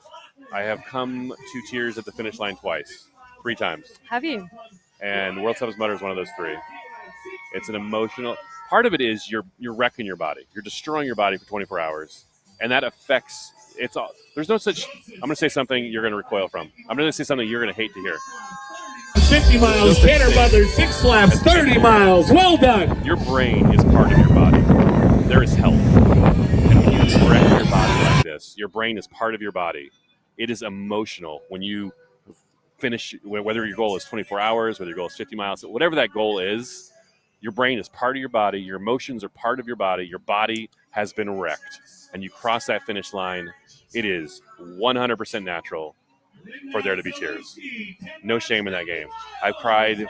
S8: I have come to tears at the finish line 3 times.
S5: Have you?
S8: And World's Toughest Mudder is one of those 3. It's an emotional. Part of it is you're wrecking your body. You're destroying your body for 24 hours, and that affects. It's all. There's no such. I'm going to say something you're going to recoil from. I'm going to say something you're going to hate to hear.
S2: 50 miles, Tanner Brothers, 6 laps, 30 miles. Well done.
S8: Your brain is part of your body. There is health. And when you wreck your body like this, your brain is part of your body. It is emotional when you finish, whether your goal is 24 hours, whether your goal is 50 miles, whatever that goal is, your brain is part of your body. Your emotions are part of your body. Your body has been wrecked. And you cross that finish line, it is 100% natural for there to be tears. No shame in that game. I cried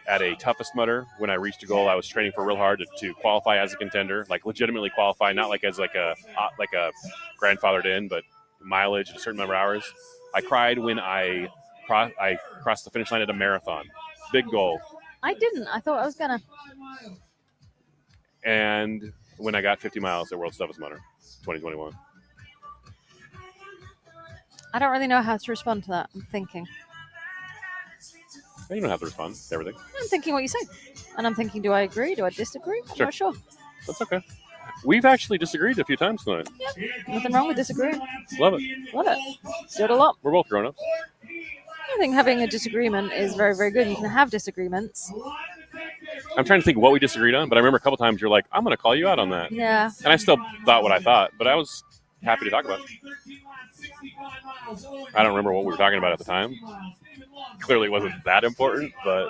S8: at a toughest mudder when I reached a goal. I was training for real hard to qualify as a contender, like legitimately qualify, not like as like a grandfathered in, but mileage at a certain number of hours. I cried when I crossed the finish line at a marathon. Big goal.
S5: I didn't. I thought I was gonna.
S8: And when I got 50 miles at World's Toughest Mudder, 2021.
S5: I don't really know how to respond to that. I'm thinking.
S8: You don't have to respond to everything.
S5: I'm thinking what you say. And I'm thinking, do I agree? Do I disagree? I'm not sure.
S8: That's okay. We've actually disagreed a few times tonight.
S5: Yeah. Nothing wrong with disagreeing.
S8: Love it.
S5: Love it. Do it a lot.
S8: We're both grown-ups.
S5: I think having a disagreement is very, very good. You can have disagreements.
S8: I'm trying to think what we disagreed on, but I remember a couple times you're like, I'm going to call you out on that.
S5: Yeah.
S8: And I still thought what I thought, but I was happy to talk about it. I don't remember what we were talking about at the time. Clearly it wasn't that important, but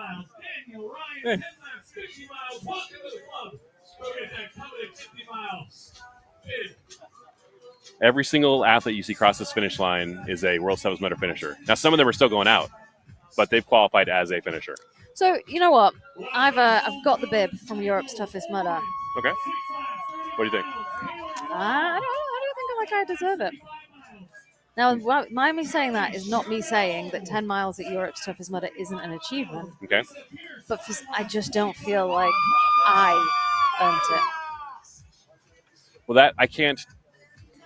S8: hey. Every single athlete you see cross this finish line is a World Toughest Mudder finisher. Now, some of them are still going out, but they've qualified as a finisher.
S5: So you know what? I've got the bib from Europe's Toughest Mudder.
S8: Okay. What do you think?
S5: I don't think I deserve it. Now, me saying that is not me saying that 10 miles at Europe's Toughest Mudder isn't an achievement.
S8: Okay.
S5: But I just don't feel like I earned it.
S8: Well, that I can't.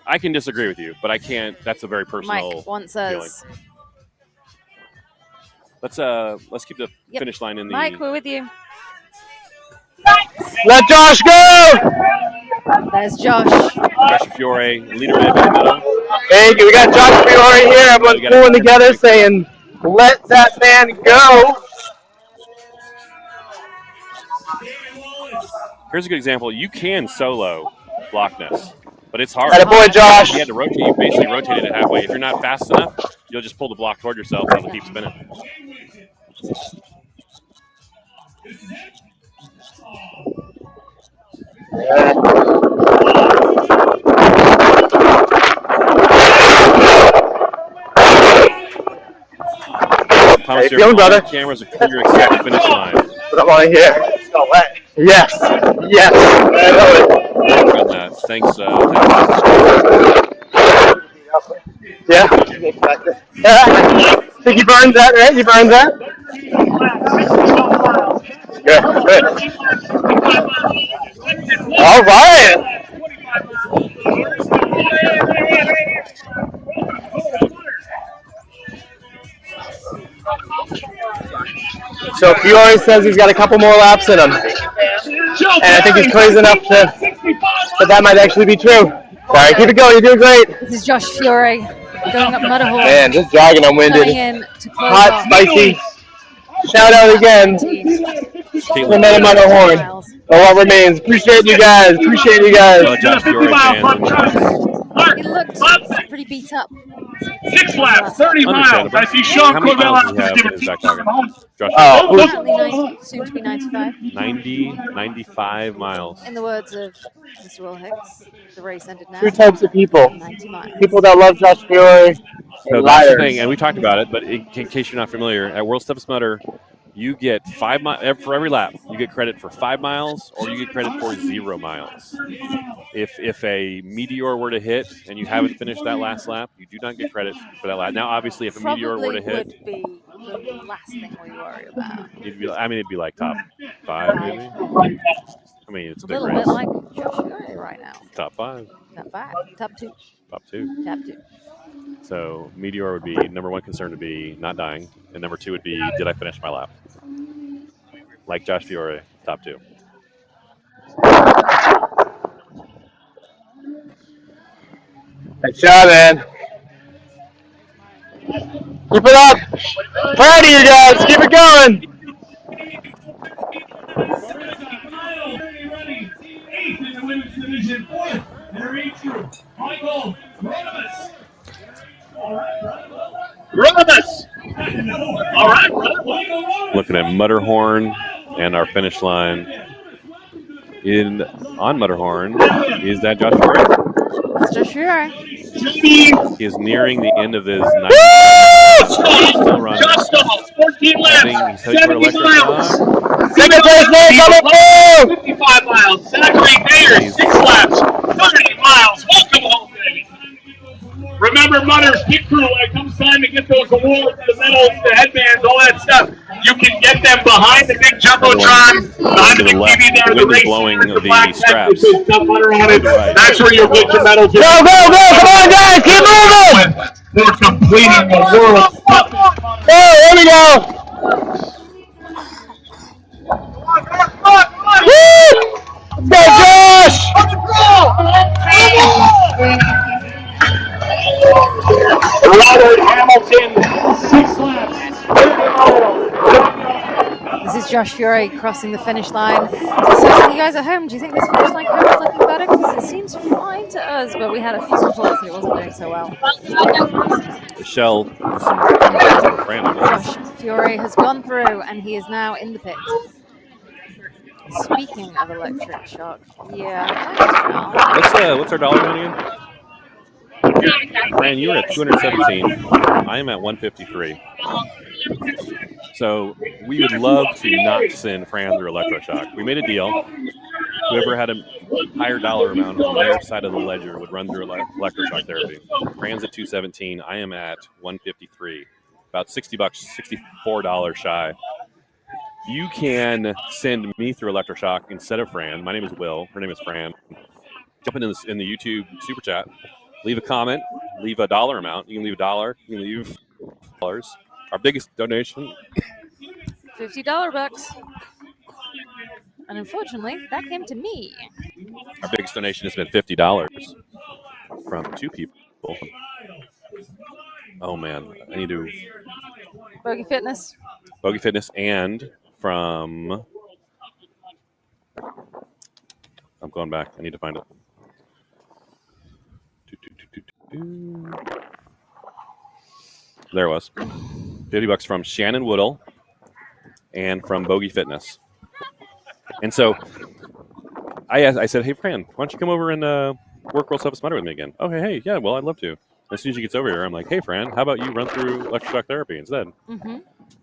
S8: I can disagree with you, but I can't. That's a very personal
S5: Mike once says.
S8: Feeling. Let's keep the finish line in the.
S5: Mike, we're with you.
S9: Let Josh go!
S5: There's Josh.
S8: Josh Fiore, leader bib in the middle.
S9: Hey, we got Josh Fiore here. Everyone's pulling together saying, let that man go.
S8: Here's a good example. You can solo blockness, but it's hard.
S9: Attaboy, Josh.
S8: You had to rotate. You basically rotated it halfway. If you're not fast enough, you'll just pull the block toward yourself and it'll keep spinning.
S9: How you feeling, brother?
S8: Cameras a clear exact finish line.
S9: What I want to hear. Yes. Yes. I know it.
S8: Thanks.
S9: Yeah. Think you burned that, right? You burned that? Good. All right. So Fiore says he's got a couple more laps in him. And I think he's crazy enough that might actually be true. Sorry, keep it going. You're doing great.
S5: This is Josh Fiore going up Mudderhorn.
S9: Man, just dragging I'm winded. Hot, spicy. Shout out again to the men of Mudderhorn. For what remains. Appreciate you guys. Appreciate you guys.
S5: He looked pretty beat up.
S13: 6 laps, 30 miles. I see Sean Cordell out there giving
S5: soon to be 95.
S8: 95 miles.
S5: In the words of Mr. Will Hicks, the race ended now.
S9: Two types of people.
S5: 90 miles.
S9: People that love Josh Fiore.
S8: So that's the thing, and we talked about it, but in case you're not familiar, at World's Toughest Mudder, you get 5 miles for every lap. You get credit for 5 miles, or you get credit for 0 miles. If a meteor were to hit and you haven't finished that last lap, you do not get credit for that lap. Now, obviously, if a meteor were to hit,
S5: would be the last thing we worry about.
S8: it'd be like top 5, maybe. I mean, it's a big
S5: little
S8: race.
S5: bit like Josh Fiore right now.
S8: Top 5.
S5: Top 5. Top 2.
S8: Top 2.
S5: Top 2.
S8: So meteor would be number 1 concern to be not dying, and number 2 would be did I finish my lap? Like Josh Fiore, top 2.
S9: Good job, man. Keep it up. Proud of you guys. Keep it going.
S2: Eighth in the women's division, 4th in her age group. Michael Rodimus. All right, Rodimus. All right,
S8: Looking at Mudderhorn and our finish line. On Mudderhorn is that Josh Fiore.
S5: That's Josh Fiore.
S8: He is nearing the end of his 90 still running.
S13: Just off, 14 laps, 70 miles.
S9: Second place, man, coming through.
S13: 55 miles. Zachary Bayer, 6 laps, 30 miles. Welcome home, baby. Remember, Mudder's pit crew, when it comes time to get those awards, the medals, the headbands, all that stuff, you can get them behind the big Jumbotron, behind the big TV there, the race
S8: blowing
S13: the
S8: the
S13: black
S8: straps.
S13: with Tough Mudder on it. That's where you'll get your medals.
S9: Go, go, go. Come on, guys. Keep moving.
S13: For completing the world's toughest.
S9: Hey, here we go. Woo! Let's go, Josh.
S13: Robert Hamilton, 6 laps.
S5: This is Josh Fiore crossing the finish line. So you guys at home, do you think this finish line cover is looking better? Because it seems fine to us, but we had a few reports that it wasn't doing so well.
S8: Michelle.
S5: Josh Fiore has gone through, and he is now in the pit. Speaking of electric shock, yeah.
S8: What's our dollar amount again? Fran, you were at 217. I am at 153. So we would love to not send Fran through electroshock. We made a deal. Whoever had a higher dollar amount on their side of the ledger would run through electroshock therapy. Fran's at 217. I am at 153. About $60, $64 shy. You can send me through electroshock instead of Fran. My name is Will. Her name is Fran. Jump in the YouTube super chat. Leave a comment. Leave a dollar amount. You can leave $1. You can leave $. Our biggest donation,
S5: $50 bucks. And unfortunately, that came to me.
S8: Our biggest donation has been $50 from 2 people. Oh man, I need to.
S5: Bogey Fitness.
S8: Bogey Fitness, and from. I'm going back. I need to find it. There it was. $50 from Shannon Woodall and from Bogey Fitness. And so I said, hey, Fran, why don't you come over and work World's Toughest Mudder with me again? Okay, hey, yeah, well, I'd love to. As soon as she gets over here, I'm like, hey, Fran, how about you run through electroshock therapy instead?
S5: Mm-hmm.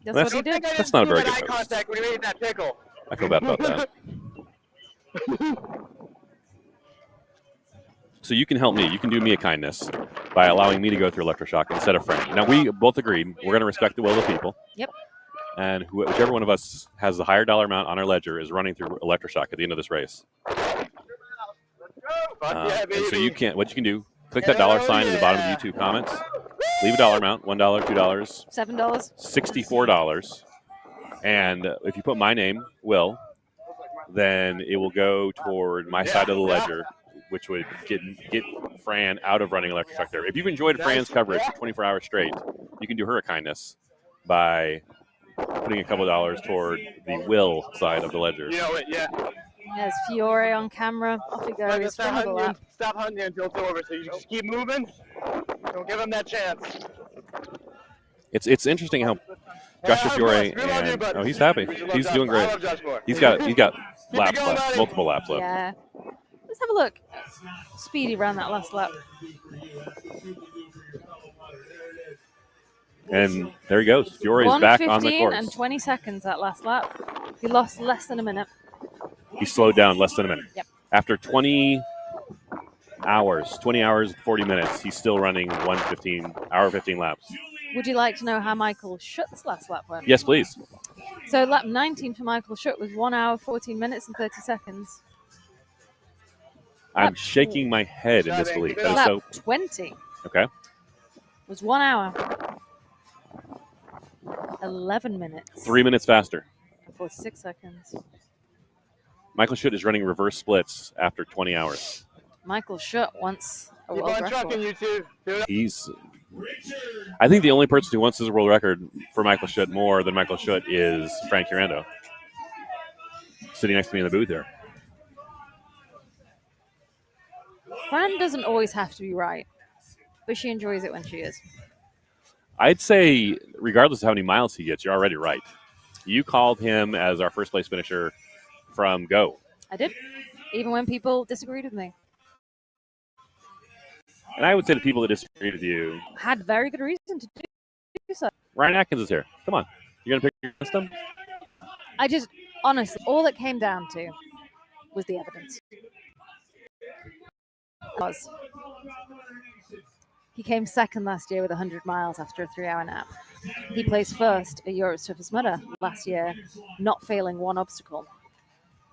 S5: That's what he did.
S8: That's not a very good
S9: eye contact when you ate that pickle.
S8: I feel bad about that. So you can help me. You can do me a kindness by allowing me to go through electroshock instead of Fran. Now, we both agreed we're going to respect the will of the people.
S5: Yep.
S8: And whichever one of us has the higher dollar amount on our ledger is running through electroshock at the end of this race. And so you can, what you can do, click that dollar sign in the bottom of the YouTube comments. Leave a dollar amount, $1, $2,
S5: $7,
S8: $64. And if you put my name, Will, then it will go toward my side of the ledger, which would get Fran out of running electroshock therapy. If you've enjoyed Fran's coverage for 24 hours straight, you can do her a kindness by putting a couple of dollars toward the Will side of the ledger.
S9: You know it, yeah.
S5: There's Fiore on camera. Off he goes.
S9: Stop hunting until it's over. So you just keep moving. Don't give him that chance.
S8: It's interesting how Joshua Fiore and he's happy. He's doing great. He's got laps left, multiple laps left.
S5: Yeah. Let's have a look. Speedy ran that last lap.
S8: And there he goes. Fiore is back on the course.
S5: 1:15 and 20 seconds that last lap. He lost less than a minute.
S8: He slowed down less than a minute.
S5: Yep.
S8: After 20 hours, 40 minutes, he's still running 15 laps.
S5: Would you like to know how Michael Schutt's last lap went?
S8: Yes, please.
S5: So lap 19 for Michael Schutt was 1 hour, 14 minutes and 30 seconds.
S8: I'm shaking my head in disbelief. That is
S5: lap
S8: so
S5: 20
S8: okay.
S5: was 1 hour, 11 minutes.
S8: 3 minutes faster.
S5: And 46 seconds.
S8: Michael Schutt is running reverse splits after 20 hours.
S5: Michael Schutt wants a
S9: Keep
S5: world
S9: on
S5: record.
S9: trucking, you two.
S8: I think the only person who wants his world record for Michael Schutt more than Michael Schutt is Frank Urando, sitting next to me in the booth there.
S5: Fran doesn't always have to be right, but she enjoys it when she is.
S8: I'd say, regardless of how many miles he gets, you're already right. You called him as our first place finisher from Go.
S5: I did, even when people disagreed with me.
S8: And I would say to people that disagreed with you,
S5: Had very good reason to do so.
S8: Ryan Atkins is here. Come on. You're going to pick against him?
S5: I just, honestly, all it came down to was the evidence. He came second last year with 100 miles after a 3-hour nap. He placed first at Europe's Toughest Mudder last year, not failing one obstacle.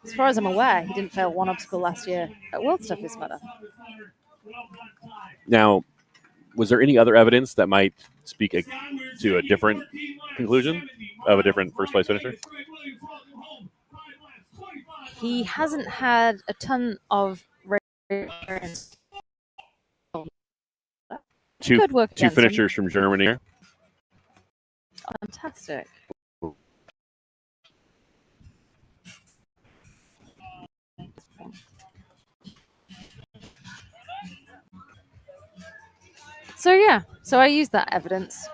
S5: As far as I'm aware, he didn't fail one obstacle last year at World's Toughest Mudder.
S8: Now, was there any other evidence that might speak to a different conclusion of a different first place finisher?
S5: He hasn't had a ton of race.
S8: Two
S5: against
S8: finishers from Germany here.
S5: Fantastic. So yeah, so I used that evidence.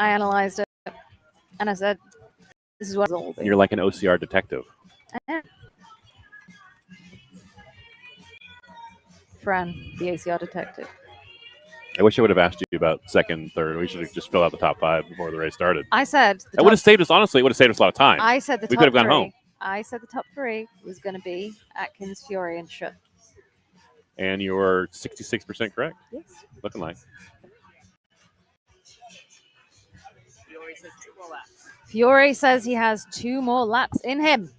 S5: I analyzed it, and I said, "This is what it will be."
S8: You're like an OCR detective.
S5: I am. Fran, the ACR detective.
S8: I wish I would have asked you about second, third. We should have just filled out the top 5 before the race started.
S5: I said
S8: that would have saved us. Honestly, it would have saved us a lot of time.
S5: I said the
S8: we
S5: top
S8: could have gone
S5: 3.
S8: home.
S5: I said the top 3 was going to be Atkins, Fiore, and Schutt.
S8: And you're 66% correct.
S5: Yes.
S8: Looking like.
S5: Fiore says he has 2 more laps in him.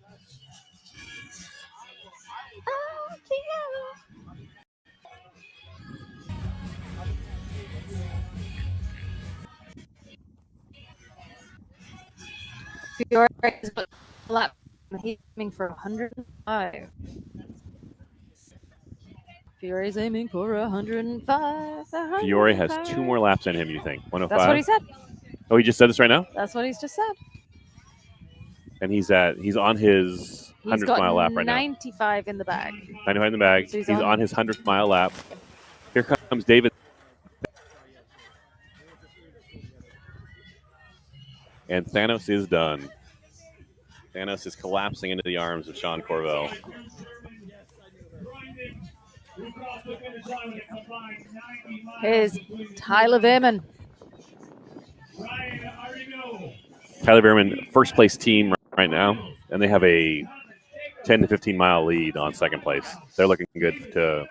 S5: Fiore is a lap. He's aiming for 105. Fiore's aiming for 105.
S8: Fiore has 2 more laps in him, you think? 105?
S5: That's what he said.
S8: Oh, he just said this right now?
S5: That's what he's just said.
S8: And he's on his 100th mile lap right now.
S5: 95 in the bag.
S8: 95 in the bag. So he's on his 100th mile lap. Here comes David. And Thanos is done. Thanos is collapsing into the arms of Sean Corvell.
S5: Here's Tyler Veerman.
S8: Tyler Veerman, first place team right now, and they have a 10 to 15 mile lead on second place. They're looking good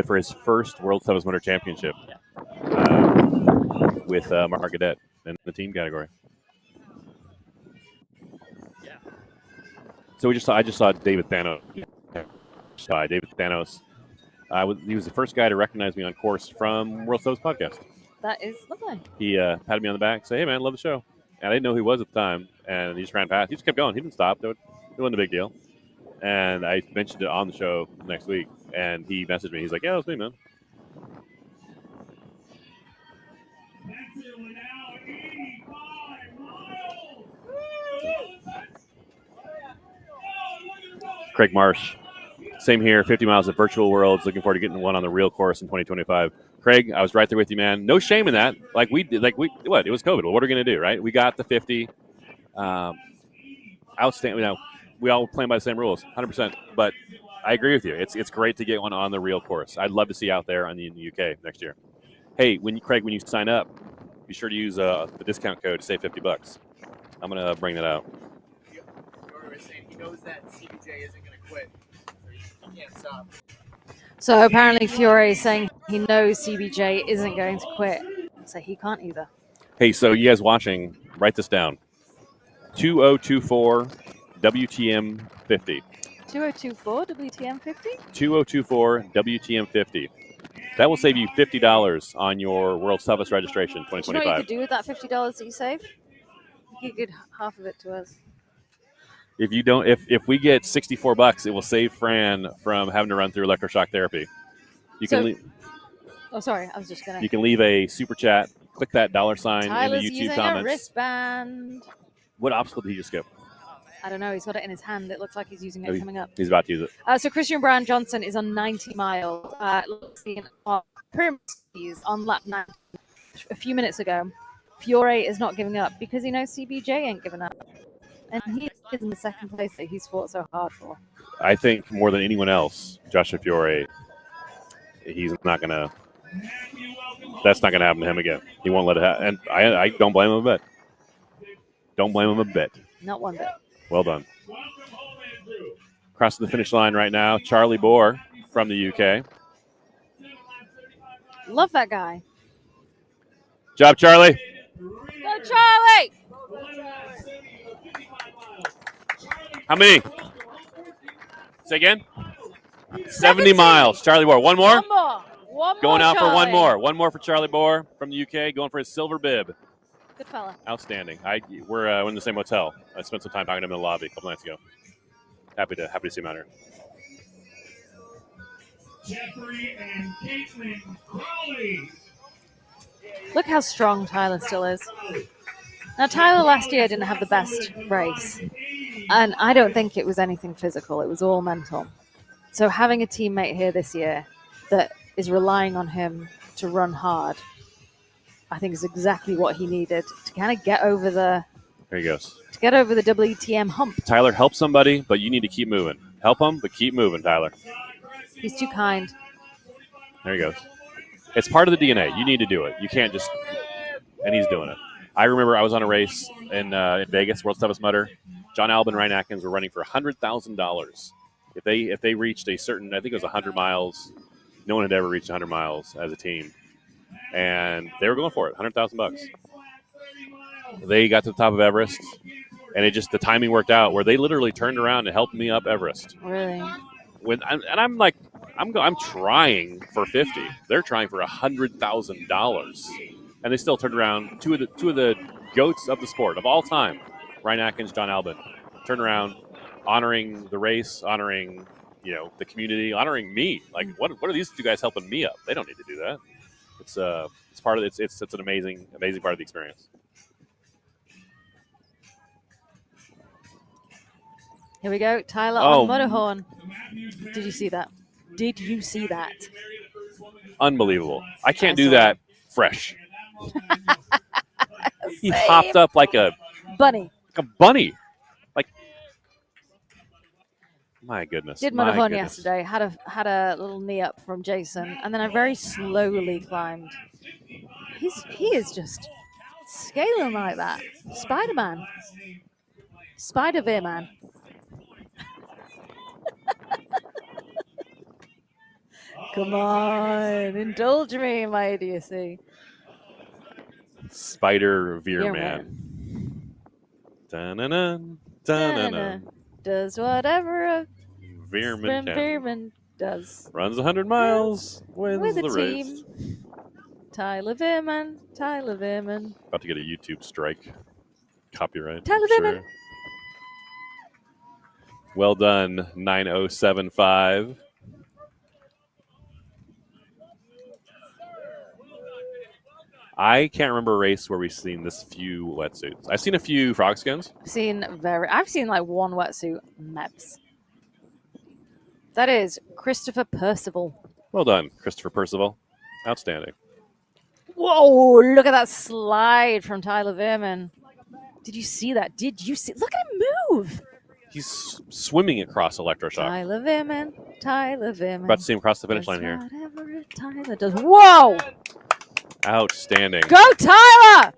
S8: for his first World Toughest Motor Championship with Mark Gadet in the team category.
S7: Yeah.
S8: So I just saw David Thanos. David Thanos. He was the first guy to recognize me on course from World Toughest podcast.
S5: That is lovely.
S8: He patted me on the back, say, "Hey man, love the show." And I didn't know who he was at the time, and he just ran past. He just kept going. He didn't stop. It wasn't a big deal. And I mentioned it on the show next week, and he messaged me. He's like, "Yeah, that's me, man." Craig Marsh, same here. 50 miles of virtual worlds. Looking forward to getting one on the real course in 2025. Craig, I was right there with you, man. No shame in that. What? It was COVID. Well, what are we going to do, right? We got the 50. Outstanding. We all playing by the same rules, 100%. But I agree with you. It's great to get one on the real course. I'd love to see out there in the UK next year. Hey, Craig, when you sign up, be sure to use the discount code to save $50. I'm going to bring that out.
S3: He knows that CBJ isn't going to quit, so he can't stop.
S5: So apparently Fiore is saying he knows CBJ isn't going to quit, so he can't either.
S8: Hey, so you guys watching, write this down. 2024 WTM 50.
S5: 2024 WTM 50?
S8: 2024 WTM 50. That will save you $50 on your World's Toughest registration 2025.
S5: Do you know what you could do with that $50 that you save? You could give half of it to us.
S8: If you don't, if we get $64, it will save Fran from having to run through electroshock therapy.
S5: Oh, sorry, I was just gonna.
S8: You can leave a super chat. Click that $sign
S5: Tyler's
S8: in the YouTube
S5: using
S8: comments.
S5: a wristband.
S8: What obstacle did he just skip?
S5: I don't know. He's got it in his hand. It looks like he's using it coming up.
S8: He's about to use it.
S5: So Christian Brown Johnson is on 90 miles. On lap 9 a few minutes ago. Fiore is not giving up because he knows CBJ ain't giving up. And he is in the second place that he's fought so hard for.
S8: I think more than anyone else, Joshua Fiore, he's not going to – that's not going to happen to him again. He won't let it happen. And I don't blame him a bit. Don't blame him a bit.
S5: Not one bit.
S8: Well done. Crossing the finish line right now, Charlie Bohr from the UK.
S5: Love that guy.
S8: Job, Charlie.
S5: Go, Charlie!
S8: How many? Say again? 70 miles. Charlie Bohr. One more?
S5: One more.
S8: Going out
S5: Charlie.
S8: for one more. One more for Charlie Bohr from the UK, going for his silver bib.
S5: Good fella.
S8: Outstanding. We're in the same hotel. I spent some time talking to him in the lobby a couple nights ago. Happy to see him out here.
S2: Jeffrey and Caitlin Crowley.
S5: Look how strong Tyler still is. Now, Tyler last year didn't have the best race. And I don't think it was anything physical. It was all mental. So having a teammate here this year that is relying on him to run hard, I think is exactly what he needed to kind of get over the
S8: There he goes.
S5: to get over the WTM hump.
S8: Tyler, help somebody, but you need to keep moving. Help him, but keep moving, Tyler.
S5: He's too kind.
S8: There he goes. It's part of the DNA. You need to do it. You can't just. And he's doing it. I remember I was on a race in Vegas, World's Toughest Mudder. John Albin and Ryan Atkins were running for $100,000. If they reached a certain, I think it was 100 miles. No one had ever reached 100 miles as a team, and they were going for it. $100,000. They got to the top of Everest, and the timing worked out where they literally turned around and helped me up Everest.
S5: Really?
S8: I'm like, I'm trying for 50. They're trying for $100,000, and they still turned around. Two of the goats of the sport of all time, Ryan Atkins, John Albin, turned around, honoring the race, honoring the community, honoring me. Like, what are these two guys helping me up? They don't need to do that. It's part of it's an amazing part of the experience.
S5: Here we go, Tyler on Mudderhorn. Did you see that?
S8: Unbelievable. I can't do that fresh. He hopped up like a
S5: bunny.
S8: Like, my goodness.
S5: Did Mudderhorn yesterday. Had a little knee up from Jason, and then I very slowly climbed. He is just scaling like that. Spider-Man. Spider-Veer-Man. Come on, indulge me in my idiocy.
S8: Spider-Veer-Man. Dun-dun-dun, dun-dun-dun.
S5: Does whatever a
S8: Veerman
S5: does.
S8: Runs 100 miles, wins
S5: with
S8: the
S5: a
S8: race.
S5: team. Tyler Veerman.
S8: About to get a YouTube strike. Copyright.
S5: Tyler Veerman.
S8: Well done, 9075. I can't remember a race where we've seen this few wetsuits. I've seen a few frog skins.
S5: I've seen like one wetsuit maps. That is Christopher Percival.
S8: Well done, Christopher Percival. Outstanding.
S5: Whoa, look at that slide from Tyler Veerman. Did you see that? Look at him move.
S8: He's swimming across electroshock.
S5: Tyler Veerman.
S8: About to see him across the finish line here.
S5: Whatever Tyler does. Whoa!
S8: Outstanding.
S5: Go, Tyler!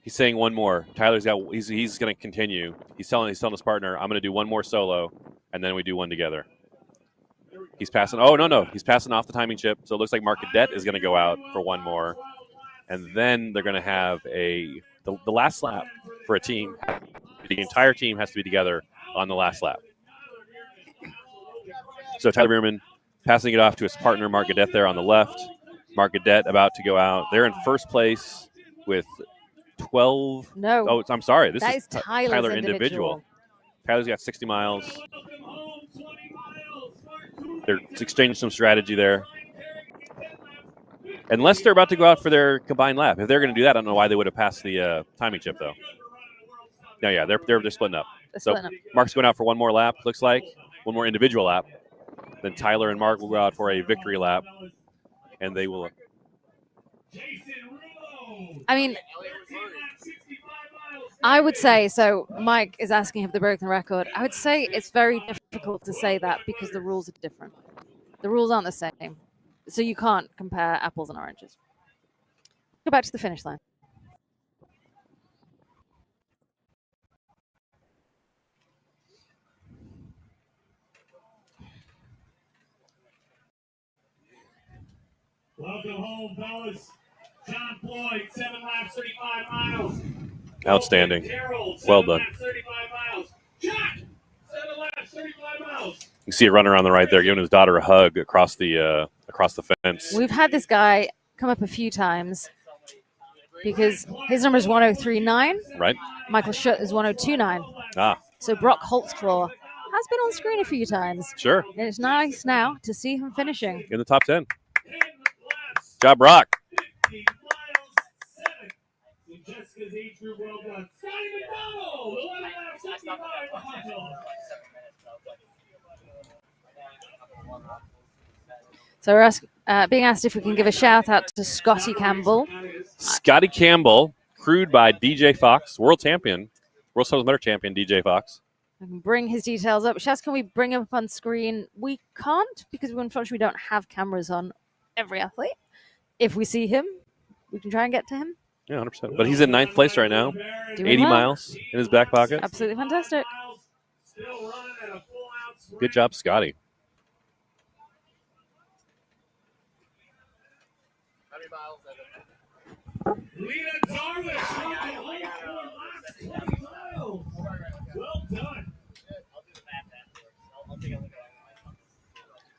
S8: He's saying one more. Tyler's got. He's going to continue. He's telling his partner, "I'm going to do one more solo, and then we do one together." He's passing. Oh no! He's passing off the timing chip. So it looks like Mark Cadet is going to go out for one more, and then they're going to have the last lap for a team. The entire team has to be together on the last lap. So Tyler Veerman passing it off to his partner Mark Cadet there on the left. Mark Cadet about to go out. They're in first place with 12.
S5: No.
S8: Oh, I'm sorry. This
S5: that
S8: is
S5: Tyler individual.
S8: Tyler's got 60 miles. They're exchanging some strategy there. Unless they're about to go out for their combined lap. If they're going to do that, I don't know why they would have passed the timing chip, though. No, yeah, they're splitting up. Mark's going out for one more lap, looks like. One more individual lap. Then Tyler and Mark will go out for a victory lap. And they will...
S5: I mean, I would say, so Mike is asking if they broke the record. I would say it's very difficult to say that because the rules are different. The rules aren't the same. So you can't compare apples and oranges. Go back to the finish line.
S2: Welcome home, fellas. John Floyd, 7 laps, 35 miles.
S8: Outstanding.
S2: Gerald,
S8: Well done.
S2: 35 miles. Jack, 7 laps, 35 miles.
S8: You see a runner on the right there giving his daughter a hug across the fence.
S5: We've had this guy come up a few times because his number is 1039.
S8: Right.
S5: Michael Schutt is 1029.
S8: Ah.
S5: So Brock Holtzclaw has been on screen a few times.
S8: Sure.
S5: And it's nice now to see him finishing.
S8: In the top 10. Job, Brock.
S2: Jessica's age group, well done. Scotty McDonald, 11 laps, 65 miles.
S5: So we're being asked if we can give a shout out to Scotty Campbell.
S8: Scotty Campbell, crewed by DJ Fox, world champion, World Southern Mudder champion DJ Fox.
S5: I can bring his details up. Shaz, can we bring him up on screen? We can't because unfortunately we don't have cameras on every athlete. If we see him, we can try and get to him.
S8: Yeah, 100%. But he's in 9th place right now.
S5: Doing
S8: 80
S5: well.
S8: miles in his back pocket.
S5: Absolutely fantastic.
S8: Good job, Scotty.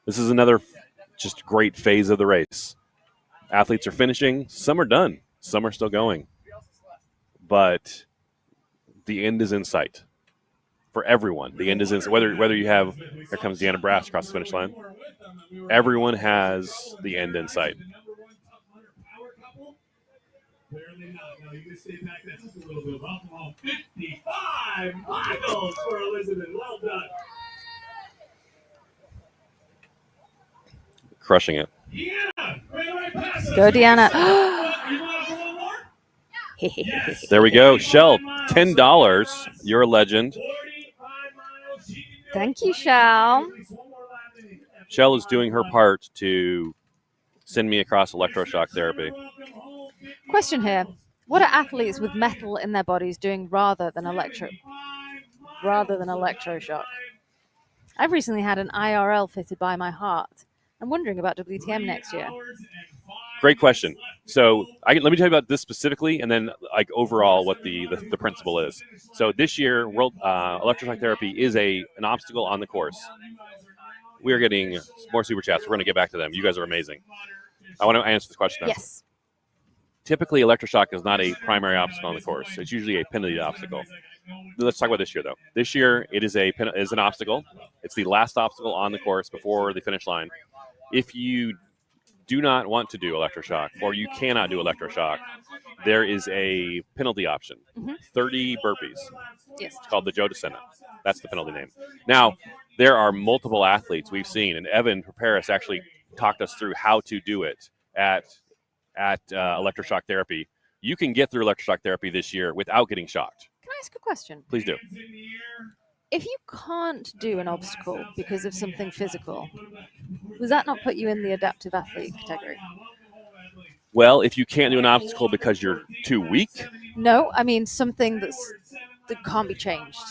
S8: This is another just great phase of the race. Athletes are finishing. Some are done. Some are still going. But the end is in sight for everyone. The end is in sight. Whether you have, here comes Deanna Brass across the finish line. Everyone has the end in sight.
S2: Apparently not. No, you can stay back. That's just a little bit of alcohol. 55 miles for Elizabeth. Well done.
S8: Crushing it.
S5: Go, Deanna.
S8: There we go. Shell, $10. You're a legend.
S5: Thank you, Shell.
S8: Shell is doing her part to send me across electroshock therapy.
S5: Question here. What are athletes with metal in their bodies doing rather than electroshock? I've recently had an IRL fitted by my heart. I'm wondering about WTM next year.
S8: Great question. So let me tell you about this specifically, and then like overall what the principle is. So this year, World electroshock therapy is an obstacle on the course. We are getting more super chats. We're going to get back to them. You guys are amazing. I want to answer this question.
S5: Yes.
S8: Typically, electroshock is not a primary obstacle on the course. It's usually a penalty obstacle. Let's talk about this year, though. This year, it is an obstacle. It's the last obstacle on the course before the finish line. If you do not want to do electroshock or you cannot do electroshock, there is a penalty option. 30 burpees.
S5: Yes.
S8: It's called the Joe DeSena. That's the penalty name. Now, there are multiple athletes we've seen, and Evan Paris actually talked us through how to do it at electroshock therapy. You can get through electroshock therapy this year without getting shocked.
S5: Can I ask a question?
S8: Please do.
S5: If you can't do an obstacle because of something physical, does that not put you in the adaptive athlete category?
S8: Well, if you can't do an obstacle because you're too weak?
S5: No, I mean something that can't be changed.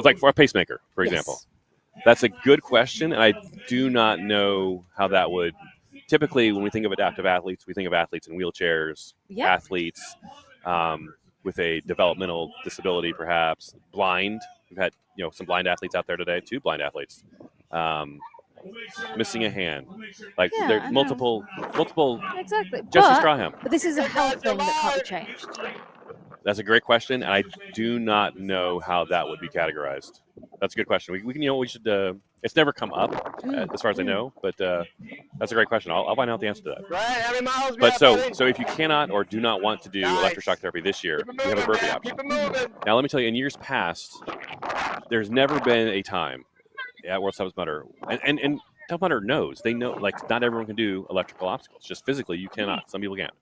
S8: Like for a pacemaker, for
S5: Yes.
S8: example. That's a good question, and I do not know how that would. Typically, when we think of adaptive athletes, we think of athletes in wheelchairs, athletes with a developmental disability, perhaps blind. We've had some blind athletes out there today, 2 blind athletes, missing a hand. Like there's multiple.
S5: Exactly.
S8: Jesse Strawham.
S5: But this is a health thing that can't be changed.
S8: That's a great question, and I do not know how that would be categorized. That's a good question. We should. It's never come up as far as I know, but that's a great question. I'll find out the answer to that.
S9: Right,
S8: But so if you cannot or do not want to do electroshock therapy this year, you have a burpee option. Now, let me tell you, in years past, there's never been a time at World Tough Mudder, and Tough Mudder knows. They know, like, not everyone can do electrical obstacles. Just physically, you cannot. Some people can't.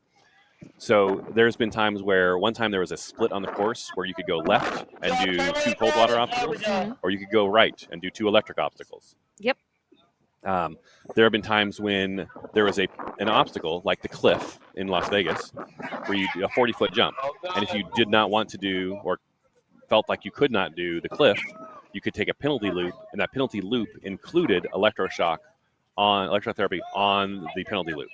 S8: So there's been times where one time there was a split on the course where you could go left and do 2 cold water obstacles, or you could go right and do 2 electric obstacles.
S5: Yep.
S8: There have been times when there was an obstacle like the cliff in Las Vegas where you do a 40-foot jump. And if you did not want to do or felt like you could not do the cliff, you could take a penalty loop, and that penalty loop included electroshock therapy on the penalty loop.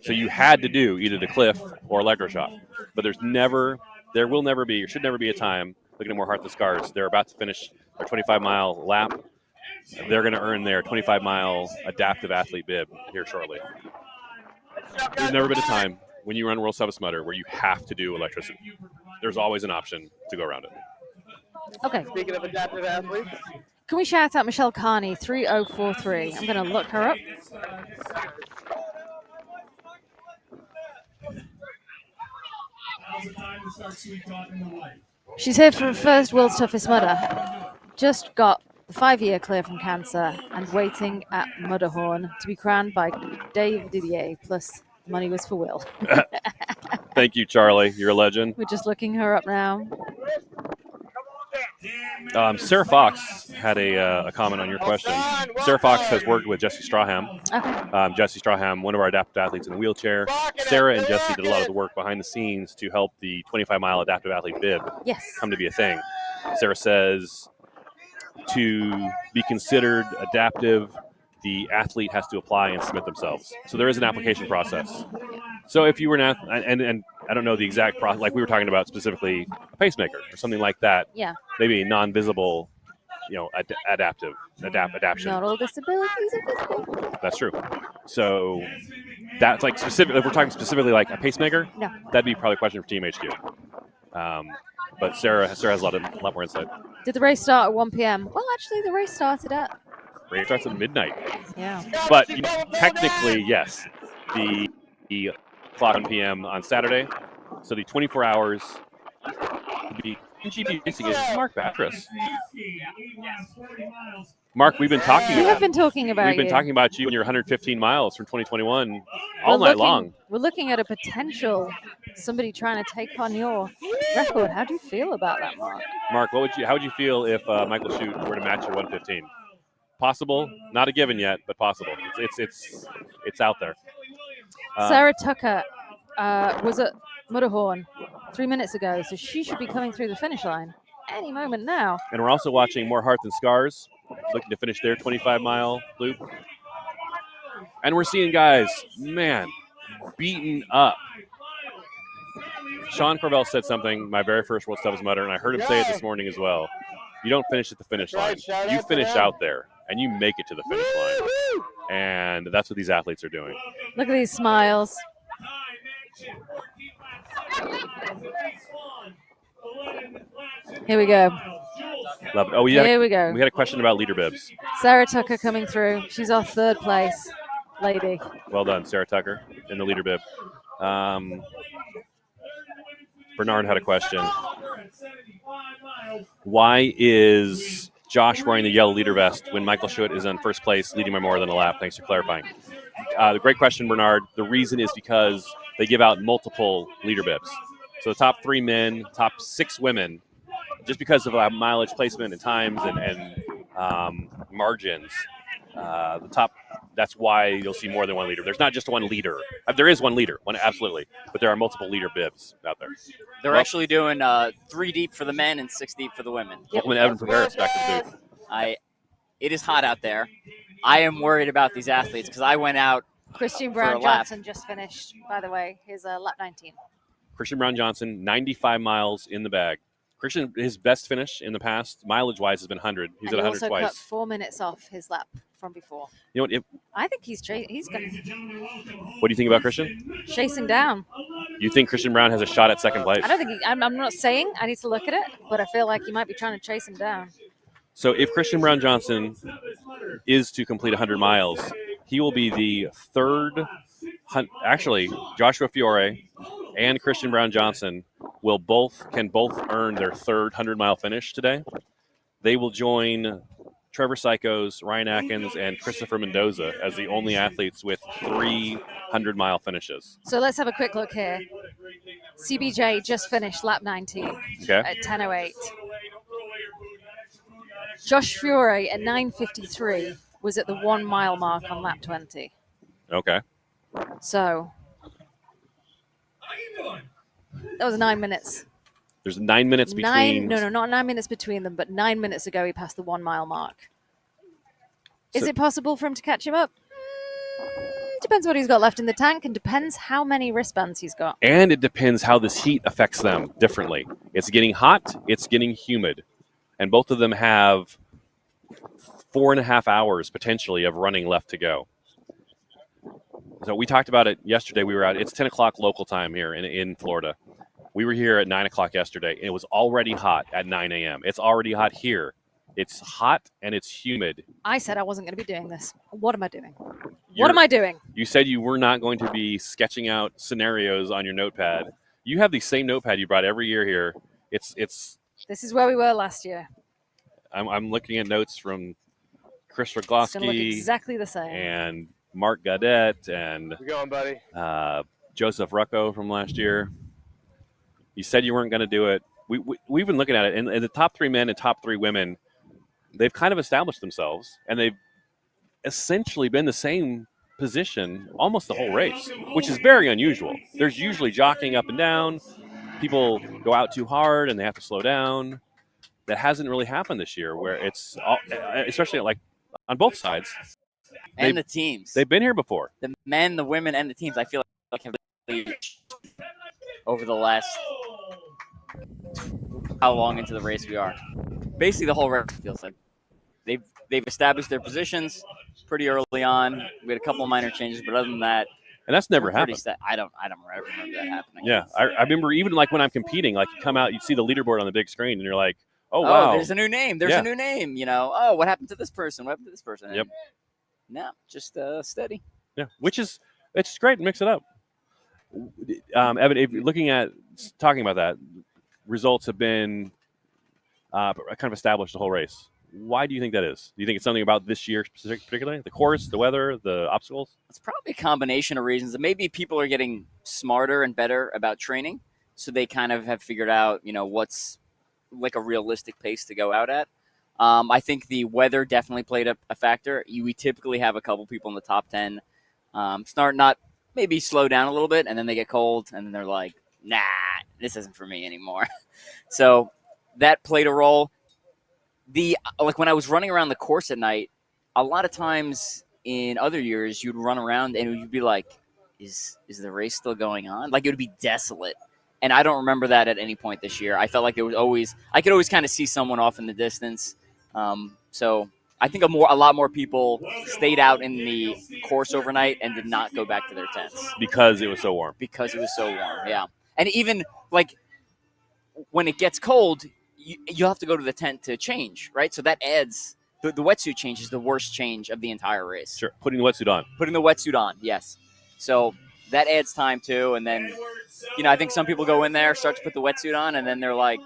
S8: So you had to do either the cliff or electroshock. But there will never be, or should never be a time, looking at More Heart Than Scars, they're about to finish their 25-mile lap. They're going to earn their 25-mile adaptive athlete bib here shortly. There's never been a time when you run World Toughest Mudder where you have to do electricity. There's always an option to go around it.
S5: Okay.
S9: Speaking of adaptive athletes.
S5: Can we shout out Michelle Carney, 3043? I'm going to look her up. She's here for her first World's Toughest Mudder. Just got the 5-year clear from cancer and waiting at Mudderhorn to be crowned by Dave Didier. Plus, the money was for Will.
S8: Thank you, Charlie. You're a legend.
S5: We're just looking her up now.
S8: Sarah Fox had a comment on your question. Sarah Fox has worked with Jesse Strawham.
S5: Okay.
S8: Jesse Strawham, one of our adaptive athletes in the wheelchair. Sarah and Jesse did a lot of the work behind the scenes to help the 25-mile adaptive athlete bib come to be a thing. Sarah says to be considered adaptive, the athlete has to apply and submit themselves. So there is an application process. So if you were an athlete, and I don't know the exact process, like we were talking about specifically a pacemaker or something like that.
S5: Yeah.
S8: Maybe a non-visible, adaptation.
S5: Not all disabilities are visible.
S8: That's true. So that's like specific. If we're talking specifically like a pacemaker,
S5: No.
S8: that'd be probably a question for Team HQ. But Sarah has a lot more insight.
S5: Did the race start at 1 p.m.? Well, actually, the race started at.
S8: Race starts at midnight.
S5: Yeah.
S8: But technically, yes, the clock 1 p.m. on Saturday. So the 24 hours to be GP racing is Mark Batras. Mark, we've been talking.
S5: We have been talking about
S8: We've been
S5: you.
S8: talking about you and your 115 miles from 2021 all night long.
S5: We're looking at a potential somebody trying to take on your record. How do you feel about that, Mark?
S8: Mark, how would you feel if Michael Chute were to match your 115? Possible, not a given yet, but possible. It's out there.
S5: Sarah Tucker was at Mudderhorn 3 minutes ago, so she should be coming through the finish line any moment now.
S8: And we're also watching More Heart Than Scars, looking to finish their 25-mile loop. And we're seeing guys, man, beaten up. Sean Corvell said something, my very first World Stubbs Mutter, and I heard him say it this morning as well. You don't finish at the finish line. You finish out there, and you make it to the finish line. And that's what these athletes are doing.
S5: Look at these smiles. Here we go.
S8: Love it. Oh,
S5: Here we go.
S8: We had a question about leader bibs.
S5: Sarah Tucker coming through. She's our third place lady.
S8: Well done, Sarah Tucker, in the leader bib. Bernard had a question. Why is Josh wearing the yellow leader vest when Michael Chute is in first place, leading by more than a lap? Thanks for clarifying. The great question, Bernard. The reason is because they give out multiple leader bibs. So the top 3 men, top 6 women, just because of mileage placement and times and margins, the top. That's why you'll see more than one leader. There's not just one leader. There is one leader, one absolutely, but there are multiple leader bibs out there.
S7: They're actually doing 3 deep for the men and 6 deep for the women.
S8: Welcome to Evan Preparis back to the booth.
S7: It is hot out there. I am worried about these athletes because I went out.
S5: Christian
S7: for a
S5: Brown
S7: lap.
S5: Johnson just finished, by the way. His lap 19.
S8: Christian Brown Johnson, 95 miles in the bag. Christian, his best finish in the past, mileage-wise, has been 100. He's
S5: and
S8: at 100
S5: he also
S8: twice.
S5: cut 4 minutes off his lap from before.
S8: You know what?
S5: I think he's going
S8: What do you think about Christian?
S5: chasing down.
S8: You think Christian Brown has a shot at second place?
S5: I don't think I'm not saying I need to look at it, but I feel like he might be trying to chase him down.
S8: So if Christian Brown Johnson is to complete 100 miles, he will be the third. Actually, Joshua Fiore and Christian Brown Johnson can both earn their third 100-mile finish today. They will join Trevor Sykos, Ryan Atkins, and Christopher Mendoza as the only athletes with 3 100-mile finishes.
S5: So let's have a quick look here. CBJ just finished lap 19 at 10:08. Josh Fiore at 9:53 was at the 1 mile mark on lap 20.
S8: Okay.
S5: So that was 9 minutes.
S8: There's 9 minutes between.
S5: No, not 9 minutes between them, but 9 minutes ago he passed the 1 mile mark. Is it possible for him to catch him up? Depends what he's got left in the tank and depends how many wristbands he's got.
S8: And it depends how this heat affects them differently. It's getting hot, it's getting humid. And both of them have 4.5 hours potentially of running left to go. So we talked about it yesterday. We were out. It's 10 o'clock local time here in Florida. We were here at 9 o'clock yesterday, and it was already hot at 9 a.m. It's already hot here. It's hot and it's humid.
S5: I said I wasn't going to be doing this. What am I doing? What am I doing?
S8: You said you were not going to be sketching out scenarios on your notepad. You have the same notepad you brought every year here. It's.
S5: This is where we were last year.
S8: I'm looking at notes from Chris
S5: It's going to look
S8: Rogloski
S5: exactly the same.
S8: and Mark Gaudette and
S9: How's it going, buddy?
S8: Joseph Rucco from last year. You said you weren't going to do it. we've been looking at it, and the top 3 men and top 3 women, they've kind of established themselves, and they've essentially been the same position almost the whole race, which is very unusual. There's usually jockeying up and down. People go out too hard and they have to slow down. That hasn't really happened this year, where it's all, especially like on both sides.
S7: And the teams.
S8: They've been here before.
S7: The men, the women, and the teams, I feel like have really over the last how long into the race we are. Basically, the whole race feels like they've established their positions pretty early on. We had a couple of minor changes, but other than that,
S8: and that's never happened.
S7: I don't ever remember that happening.
S8: Yeah, I remember even like when I'm competing, like you come out, you see the leaderboard on the big screen, and you're like, oh wow,
S7: there's a new name. There's a new name. You know, oh, what happened to this person? What happened to this person? And
S8: yep.
S7: No, just steady.
S8: Yeah, it's great. Mix it up. Evan, if you're looking at talking about that, results have been kind of established the whole race. Why do you think that is? Do you think it's something about this year particularly? The course, the weather, the obstacles?
S7: It's probably a combination of reasons. Maybe people are getting smarter and better about training, so they kind of have figured out, what's like a realistic pace to go out at. I think the weather definitely played a factor. We typically have a couple people in the top 10 maybe slow down a little bit, and then they get cold, and then they're like, nah, this isn't for me anymore. So that played a role. Like when I was running around the course at night, a lot of times in other years, you'd run around and you'd be like, is the race still going on? Like it would be desolate. And I don't remember that at any point this year. I felt like I could always kind of see someone off in the distance. So I think a lot more people stayed out in the course overnight and did not go back to their tents.
S8: Because it was so warm.
S7: Yeah. And even like when it gets cold, you have to go to the tent to change, right? So that adds the wetsuit change is the worst change of the entire race.
S8: Sure, putting the wetsuit on.
S7: Yes. So that adds time too, and then I think some people go in there, start to put the wetsuit on, and then they're like,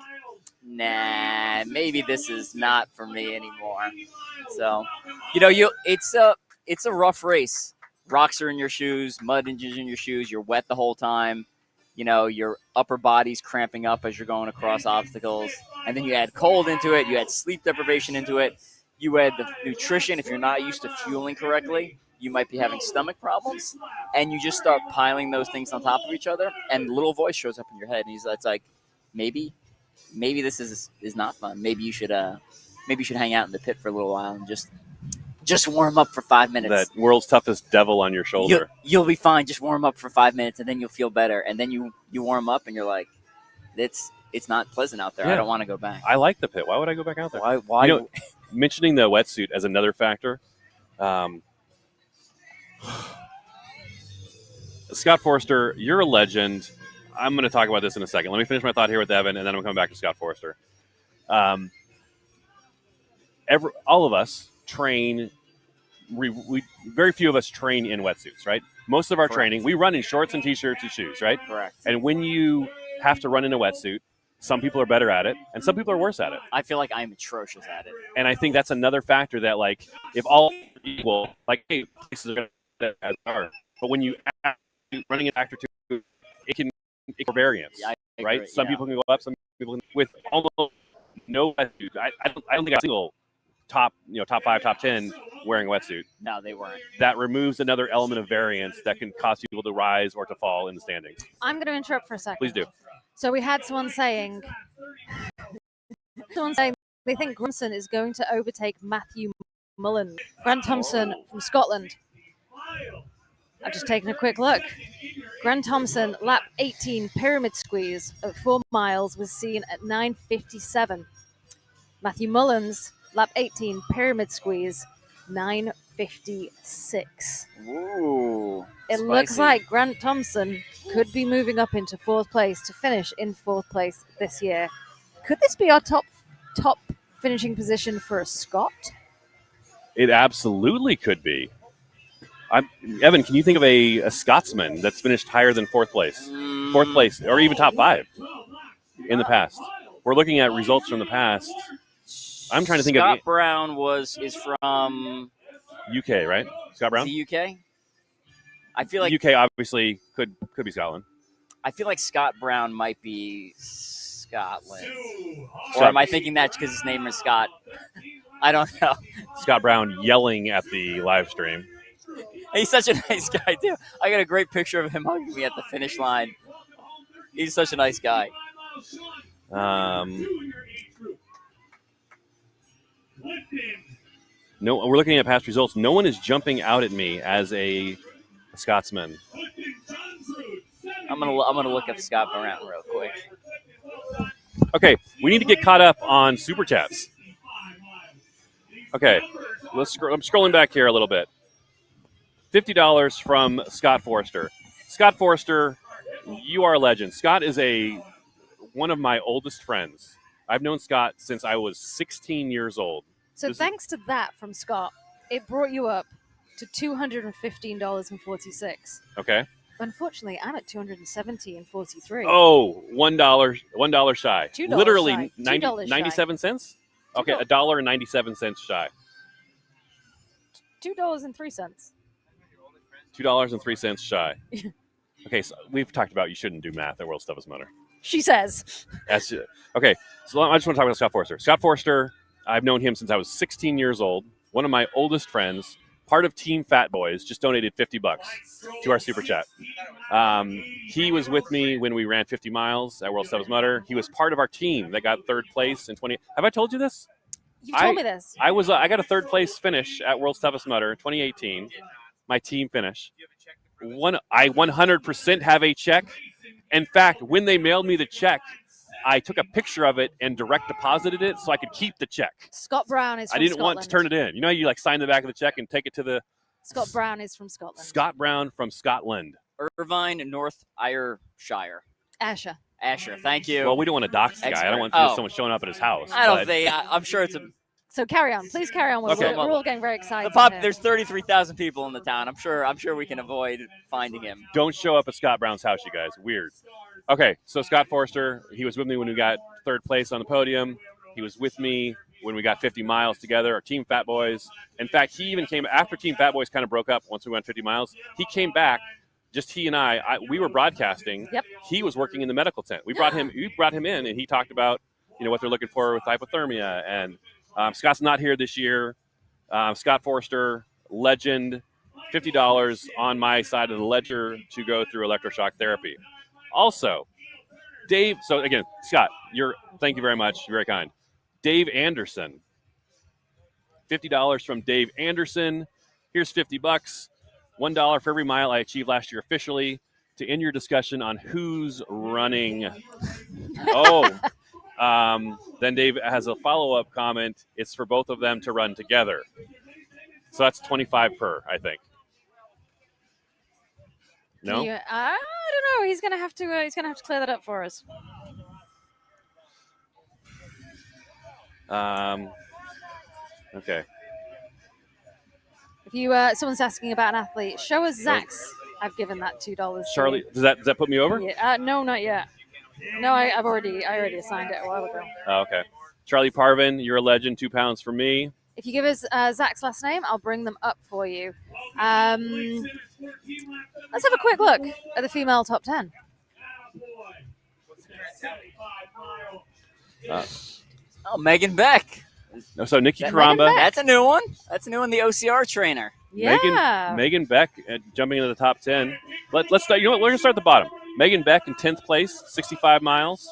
S7: nah, maybe this is not for me anymore. So it's a rough race. Rocks are in your shoes, mud is in your shoes. You're wet the whole time. Your upper body's cramping up as you're going across obstacles. And then you add cold into it. You add sleep deprivation into it. You add the nutrition. If you're not used to fueling correctly, you might be having stomach problems. And you just start piling those things on top of each other. And a little voice shows up in your head. And it's like, maybe this is not fun. Maybe you should hang out in the pit for a little while and just warm up for 5 minutes.
S8: That world's toughest devil on your shoulder.
S7: You'll be fine. Just warm up for 5 minutes, and then you'll feel better. And then you warm up, and you're like, it's not pleasant out there. Yeah. I don't want to go back.
S8: I like the pit. Why would I go back out there?
S7: Why?
S8: Mentioning the wetsuit as another factor. Scott Forster, you're a legend. I'm going to talk about this in a second. Let me finish my thought here with Evan, and then I'm coming back to Scott Forster. All of us train. We very few of us train in wetsuits, right? Most of our training, we run in shorts and t-shirts and shoes, right?
S7: Correct.
S8: And when you have to run in a wetsuit, some people are better at it, and some people are worse at it.
S7: I feel like I'm atrocious at it.
S8: And I think that's another factor that, like, if all equal, like, hey, places are going to hard. But when you running an factor two, it can variance, right?
S7: Agree,
S8: some people can go up, some people can, with almost no wetsuit. I don't think a single top 5, top 10 wearing a wetsuit.
S7: No, they weren't.
S8: That removes another element of variance that can cause people to rise or to fall in the standings.
S5: I'm going to interrupt for a second.
S8: Please do.
S5: So we had someone saying they think Grunson is going to overtake Matthew Mullen. Grant Thompson from Scotland. I've just taken a quick look. Grant Thompson, lap 18 pyramid squeeze at 4 miles was seen at 9:57. Matthew Mullins, lap 18 pyramid squeeze, 9:56.
S7: Ooh.
S5: It looks like Grant Thompson could be moving up into 4th place to finish in 4th place this year. Could this be our top finishing position for a Scot?
S8: It absolutely could be. Evan, can you think of a Scotsman that's finished higher than 4th place? 4th place, or even top 5 in the past? We're looking at results from the past. I'm trying to think
S7: Scott Brown is from
S8: UK, right? Scott Brown?
S7: The UK? I feel like
S8: UK obviously could be Scotland.
S7: I feel like Scott Brown might be Scotland. Or am I thinking that because his name is Scott? I don't know.
S8: Scott Brown yelling at the live stream.
S7: He's such a nice guy, too. I got a great picture of him hugging me at the finish line. He's such a nice guy.
S8: No, we're looking at past results. No one is jumping out at me as a Scotsman.
S7: I'm gonna look up Scott Brown real quick.
S8: Okay, we need to get caught up on super chats. Okay, I'm scrolling back here a little bit. $50 from Scott Forrester. Scott Forrester, you are a legend. Scott is one of my oldest friends. I've known Scott since I was 16 years old.
S5: So thanks to that from Scott, it brought you up to $215.46.
S8: Okay.
S5: Unfortunately, I'm at $270.43.
S8: Oh, $1 shy.
S5: $2
S8: Literally
S5: shy.
S8: 97 cents? Okay,
S5: $2.
S8: $1.97 shy.
S5: $2.03.
S8: $2.03 shy. Okay, so we've talked about you shouldn't do math at World Toughest Mudder.
S5: She says.
S8: Okay, so I just want to talk about Scott Forrester. Scott Forrester, I've known him since I was 16 years old. One of my oldest friends, part of Team Fat Boys, just donated $50 to our super chat. He was with me when we ran 50 miles at World Toughest Mudder. He was part of our team that got third place in 20. Have I told you this?
S5: You told me this.
S8: I got a third place finish at World Toughest Mudder 2018. My team finish. I 100% have a check. In fact, when they mailed me the check, I took a picture of it and direct deposited it so I could keep the check.
S5: Scott Brown is from
S8: I didn't
S5: Scotland.
S8: want to turn it in. You know how you sign the back of the check and take it to the...
S5: Scott Brown is from Scotland.
S8: Scott Brown from Scotland.
S7: Irvine, North Ayrshire.
S5: Asher,
S7: thank you.
S8: Well, we don't want to dox the guy. I don't want someone showing up at his house.
S7: I don't think... I'm sure it's a...
S5: So carry on. Please carry on.
S7: Okay.
S5: We're all getting very excited.
S7: There's 33,000 people in the town. I'm sure we can avoid finding him.
S8: Don't show up at Scott Brown's house, you guys. Weird. Okay, so Scott Forrester, he was with me when we got third place on the podium. He was with me when we got 50 miles together, our Team Fat Boys. In fact, he even came after Team Fat Boys kind of broke up once we went 50 miles. He came back, just he and I we were broadcasting.
S5: Yep.
S8: He was working in the medical tent. We brought him in, and he talked about what they're looking for with hypothermia. And Scott's not here this year. Scott Forrester, legend, $50 on my side of the ledger to go through electroshock therapy. Also, Dave, so again, Scott, thank you very much. You're very kind. Dave Anderson, $50 from Dave Anderson. Here's $50, $1 for every mile I achieved last year officially. To end your discussion on who's running. Then Dave has a follow-up comment. It's for both of them to run together. So that's 25 per, I think. No,
S5: I don't know. He's gonna have to clear that up for us.
S8: Okay.
S5: If someone's asking about an athlete, show us Zach's. I've given that $2.
S8: Charlie, does that put me over?
S5: Yeah. No, not yet. No, I already assigned it a while ago.
S8: Oh, okay. Charlie Parvin, you're a legend. 2 pounds for me.
S5: If you give us Zach's last name, I'll bring them up for you. Let's have a quick look at the female top 10.
S7: Megan Beck.
S8: So Nikki Karamba.
S7: That's a new one. The OCR trainer.
S5: Yeah.
S8: Megan Beck jumping into the top 10. Let's start. You know what? We're going to start at the bottom. Megan Beck in 10th place, 65 miles.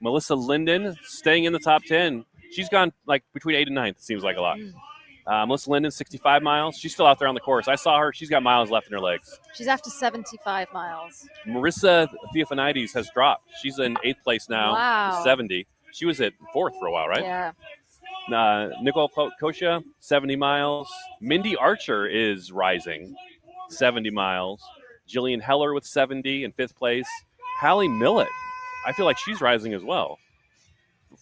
S8: Melissa Linden staying in the top 10. She's gone between 8th and 9th. It seems like a lot. Melissa Linden, 65 miles. She's still out there on the course. I saw her. She's got miles left in her legs.
S5: She's after 75 miles.
S8: Marissa Theophanides has dropped. She's in 8th place now.
S5: Wow.
S8: 70. She was at 4th for a while, right?
S5: Yeah.
S8: Nicole Kosha, 70 miles. Mindy Archer is rising, 70 miles. Jillian Heller with 70 in 5th place. Hallie Millett, I feel like she's rising as well.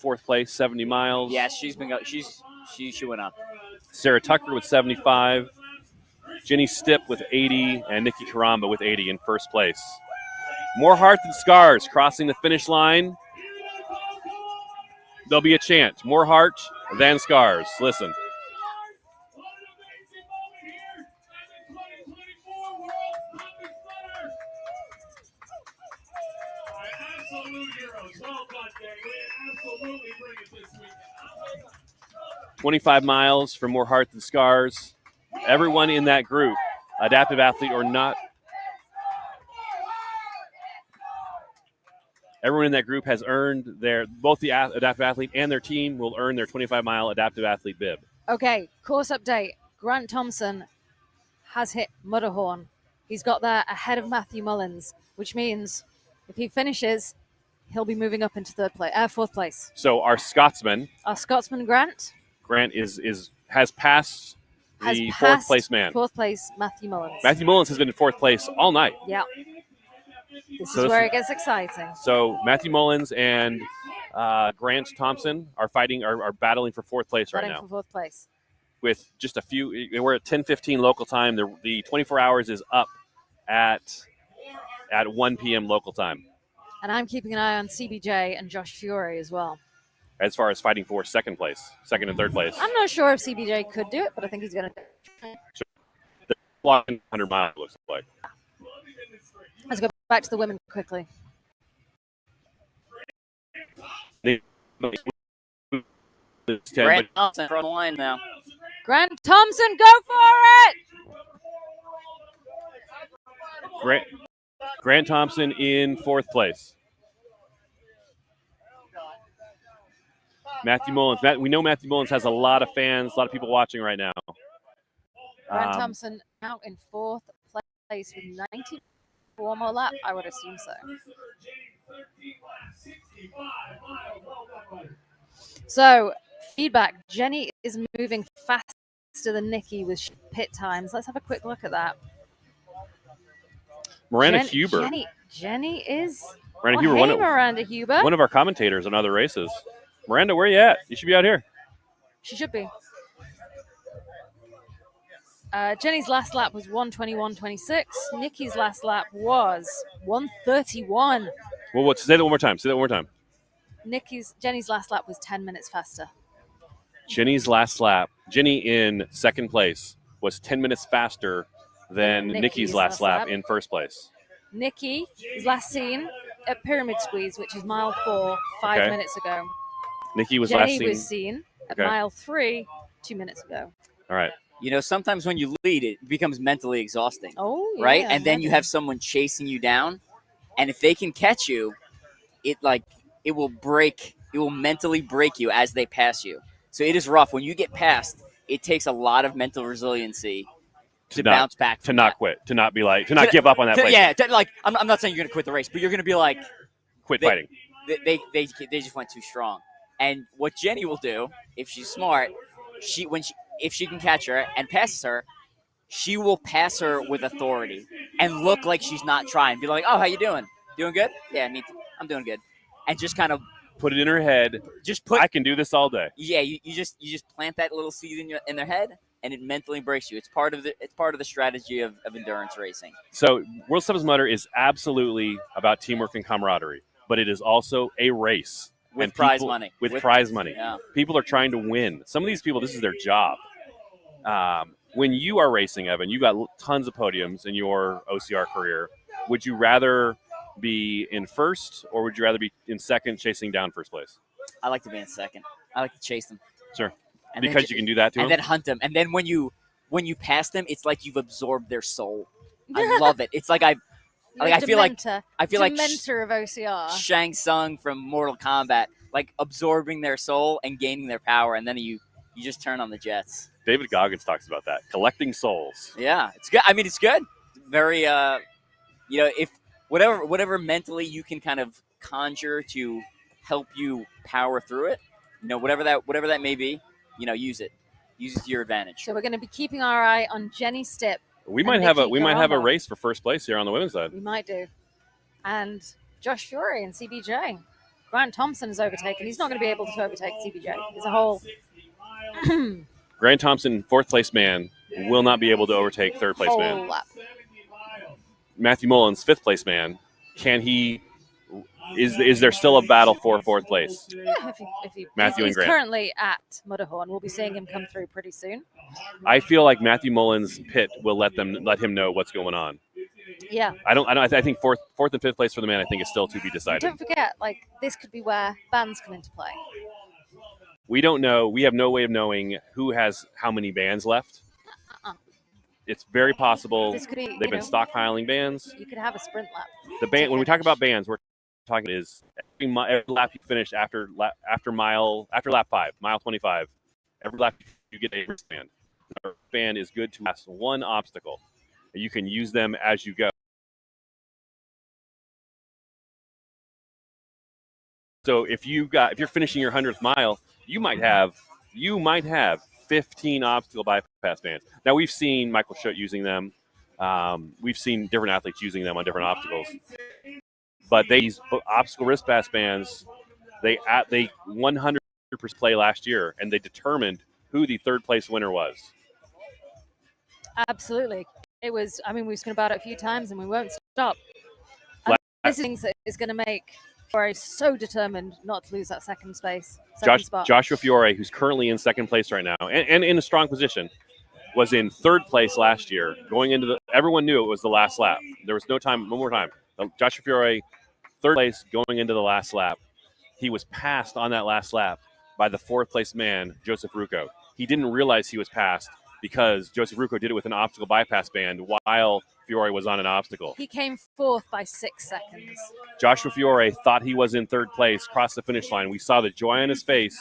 S8: 4th place, 70 miles.
S7: Yeah, she went up.
S8: Sarah Tucker with 75. Jenny Stipp with 80, and Nikki Karamba with 80 in 1st place. More heart than scars crossing the finish line. There'll be a chant. More heart than scars. Listen.
S2: Well done, absolutely bring it this week.
S8: 25 miles for more heart than scars. Everyone in that group, adaptive athlete or not, everyone in that group has earned both the adaptive athlete and their team will earn their 25-mile adaptive athlete bib.
S5: Okay, course update. Grant Thompson has hit Mudderhorn. He's got there ahead of Matthew Mullins, which means if he finishes, he'll be moving up into fourth place.
S8: So our Scotsman
S5: Grant
S8: has passed the fourth place man.
S5: Fourth place, Matthew Mullins.
S8: Matthew Mullins has been in fourth place all night.
S5: Yeah. This is where it gets exciting.
S8: So Matthew Mullins and Grant Thompson are battling for fourth place right now.
S5: For fourth place.
S8: With just a few, we're at 10:15 local time. The 24 hours is up at 1 p.m. local time.
S5: And I'm keeping an eye on CBJ and Josh Fury as well.
S8: As far as fighting for second and third place.
S5: I'm not sure if CBJ could do it, but I think he's going to.
S8: They're blocking 100 miles, looks like.
S5: Let's go back to the women quickly.
S7: Grant Thompson from the line now.
S5: Grant Thompson, go for
S8: it! Grant Thompson in fourth place. Matthew Mullins. We know Matthew Mullins has a lot of fans, a lot of people watching right now.
S5: Grant Thompson out in fourth place with 94 more lap. I would assume so. So, feedback. Jenny is moving faster than Nikki with pit times. Let's have a quick look at that.
S8: Miranda Huber.
S5: Jenny is.
S8: Miranda Huber,
S5: Miranda Huber.
S8: One of our commentators on other races. Miranda, where are you at? You should be out here.
S5: She should be. Jenny's last lap was 1:21.26. Nikki's last lap was 1:31.
S8: Well, say that one more time.
S5: Jenny's last lap was 10 minutes faster.
S8: Jenny's last lap. Jenny in second place was 10 minutes faster than Nikki's last lap in first place.
S5: Nikki was last seen at Pyramid Squeeze, which is mile 4, 5 minutes ago.
S8: Nikki was
S5: Jenny
S8: last seen.
S5: was seen at mile 3, 2 minutes ago.
S8: All right.
S7: You know, sometimes when you lead, it becomes mentally exhausting.
S5: Oh, yeah.
S7: Right? And then you have someone chasing you down. And if they can catch you, it will mentally break you as they pass you. So it is rough. When you get passed, it takes a lot of mental resiliency to bounce back.
S8: To not quit. To not be like, to not give up on that place.
S7: Yeah. I'm not saying you're going to quit the race, but you're going to be like,
S8: quit fighting.
S7: They just went too strong. And what Jenny will do, if she's smart, if she can catch her and passes her, she will pass her with authority and look like she's not trying. Be like, "Oh, how you doing? Doing good? Yeah, I'm doing good." And just kind of
S8: put it in her head. I can do this all day.
S7: Yeah, you just plant that little seed in their head, and it mentally breaks you. It's part of the strategy of endurance racing.
S8: So, World Toughest Mudder is absolutely about teamwork and camaraderie, but it is also a race.
S7: With prize money.
S8: With prize money.
S7: Yeah.
S8: People are trying to win. Some of these people, this is their job. When you are racing, Evan, you got tons of podiums in your OCR career. Would you rather be in first, or would you rather be in second, chasing down first place?
S7: I like to be in second. I like to chase them.
S8: Sure. Because you can do that to them?
S7: And then hunt them. And then when you pass them, it's like you've absorbed their soul. I love it. It's like I feel like
S5: Dementor of OCR.
S7: Shang Tsung from Mortal Kombat, like absorbing their soul and gaining their power, and then you just turn on the jets.
S8: David Goggins talks about that, collecting souls.
S7: Yeah, it's good. I mean, it's good. Very, if whatever mentally you can kind of conjure to help you power through it, whatever that may be, use it to your advantage.
S5: So we're going to be keeping our eye on Jenny Stipp.
S8: We might have a race for first place here on the women's side.
S5: We might do. And Josh Fury and CBJ. Grant Thompson is overtaken. He's not going to be able to overtake CBJ. There's a whole.
S8: Grant Thompson, fourth place man, will not be able to overtake third place man.
S5: Lap.
S8: Matthew Mullins, fifth place man. Can he? Is there still a battle for fourth place?
S5: Yeah,
S8: Matthew and
S5: he's
S8: Grant.
S5: Currently at Mudderhorn. We'll be seeing him come through pretty soon.
S8: I feel like Matthew Mullins' pit will let him know what's going on.
S5: Yeah.
S8: I think fourth and fifth place for the man, I think, is still to be decided.
S5: Don't forget, like, this could be where bands come into play.
S8: We don't know. We have no way of knowing who has how many bands left. It's very possible
S5: This could be,
S8: they've been stockpiling bands.
S5: You could have a sprint lap.
S8: The band, when we talk about bands, we're talking is every lap you finish after lap 5, mile 25. Every lap you get a wristband. Our band is good to pass one obstacle. You can use them as you go. So if you're finishing your 100th mile, you might have 15 obstacle bypass bands. Now we've seen Michael Schutt using them. We've seen different athletes using them on different obstacles. But these obstacle wristband bands, they 100% play last year, and they determined who the third place winner was.
S5: Absolutely. It was, I mean, we've spoken about it a few times and we won't stop. This is going to make Fiore so determined not to lose that second spot.
S8: Joshua Fiore, who's currently in second place right now and in a strong position, was in third place last year. Going into everyone knew it was the last lap. There was no more time. Joshua Fiore, third place going into the last lap. He was passed on that last lap by the fourth place man, Joseph Rucco. He didn't realize he was passed because Joseph Rucco did it with an obstacle bypass band while Fiore was on an obstacle.
S5: He came fourth by 6 seconds.
S8: Joshua Fiore thought he was in third place, crossed the finish line. We saw the joy on his face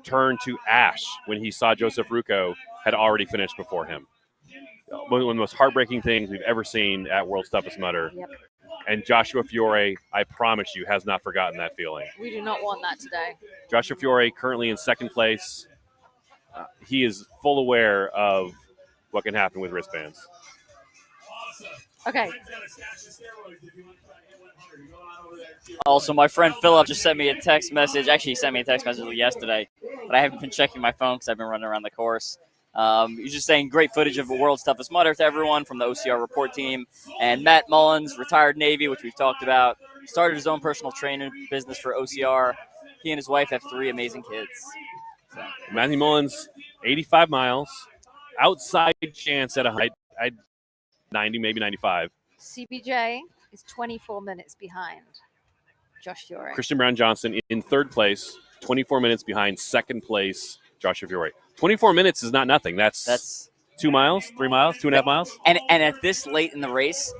S8: turn to ash when he saw Joseph Rucco had already finished before him. One of the most heartbreaking things we've ever seen at World's Toughest Mudder.
S5: Yep.
S8: And Joshua Fiore, I promise you, has not forgotten that feeling.
S5: We do not want that today.
S8: Joshua Fiore currently in second place. He is full aware of what can happen with wristbands.
S5: Okay.
S7: Also, my friend Philip just sent me a text message. Actually, he sent me a text message yesterday, but I haven't been checking my phone because I've been running around the course. He's just saying great footage of the World's Toughest Mudder to everyone from the OCR report team. And Matt Mullins, retired Navy, which we've talked about, started his own personal training business for OCR. He and his wife have 3 amazing kids. So.
S8: Matthew Mullins, 85 miles, outside chance at a height, 90, maybe 95.
S5: CBJ is 24 minutes behind Josh Fiore.
S8: Christian Brown Johnson in third place, 24 minutes behind second place Joshua Fiore. 24 minutes is not nothing. That's 2 miles, 3 miles, 2.5 miles.
S7: And at this late in the race,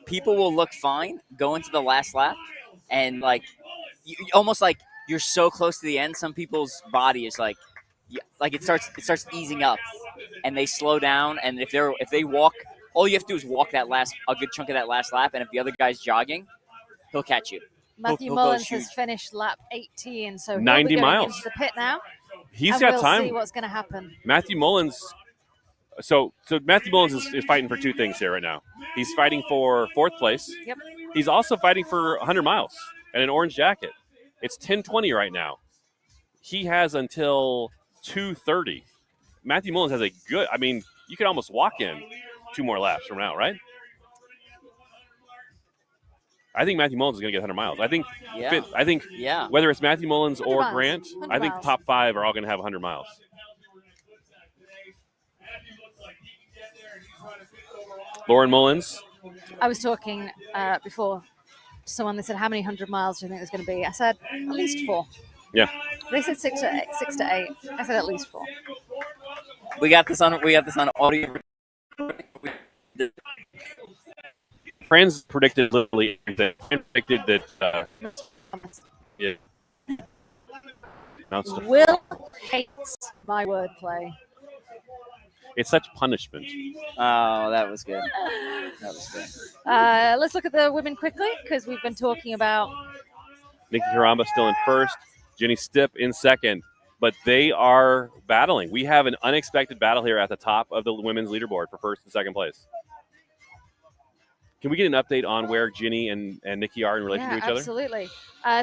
S7: people will look fine, go into the last lap, and almost like you're so close to the end. Some people's body is like it starts easing up, and they slow down. And if they walk, all you have to do is walk a good chunk of that last lap. And if the other guy's jogging, he'll catch you.
S5: Matthew Mullins has finished lap 18, so he'll
S8: 90
S5: be going
S8: miles
S5: into the pit now.
S8: He's got
S5: we'll
S8: time.
S5: See what's going to happen.
S8: Matthew Mullins. So Matthew Mullins is fighting for 2 things here right now. He's fighting for 4th place.
S5: Yep.
S8: He's also fighting for 100 miles and an orange jacket. It's 10:20 right now. He has until 2:30. Matthew Mullins has a good. I mean, you could almost walk in 2 more laps from now, right? I think Matthew Mullins is going to get 100 miles. I think whether it's Matthew Mullins or Grant, I think the top 5 are all going to have 100 miles. Lauren Mullins.
S5: I was talking before to someone. They said, "How many 100 miles do you think there's going to be?" I said, "At least 4."
S8: Yeah.
S5: They said 6 to 8. I said, "At least 4."
S7: We got this on audio.
S8: Franz predicted literally that. Predicted that. Yeah.
S5: Will hates my wordplay.
S8: It's such punishment.
S7: Oh, that was good.
S5: Let's look at the women quickly because we've been talking about.
S8: Nikki Karamba still in first. Jenny Stipp in second. But they are battling. We have an unexpected battle here at the top of the women's leaderboard for first and second place. Can we get an update on where Jenny and Nikki are in relation to each other?
S5: Absolutely.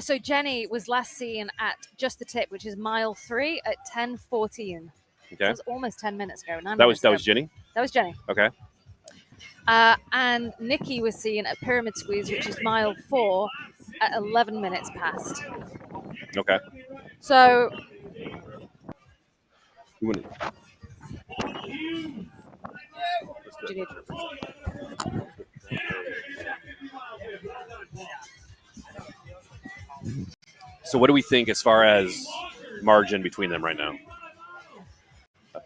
S5: So Jenny was last seen at just the tip, which is mile 3 at 10:14.
S8: Okay.
S5: That was almost 10 minutes ago.
S8: That was Jenny?
S5: That was Jenny.
S8: Okay.
S5: And Nikki was seen at Pyramid Squeeze, which is mile 4 at 11 minutes past.
S8: Okay.
S5: So
S8: So what do we think as far as margin between them right now?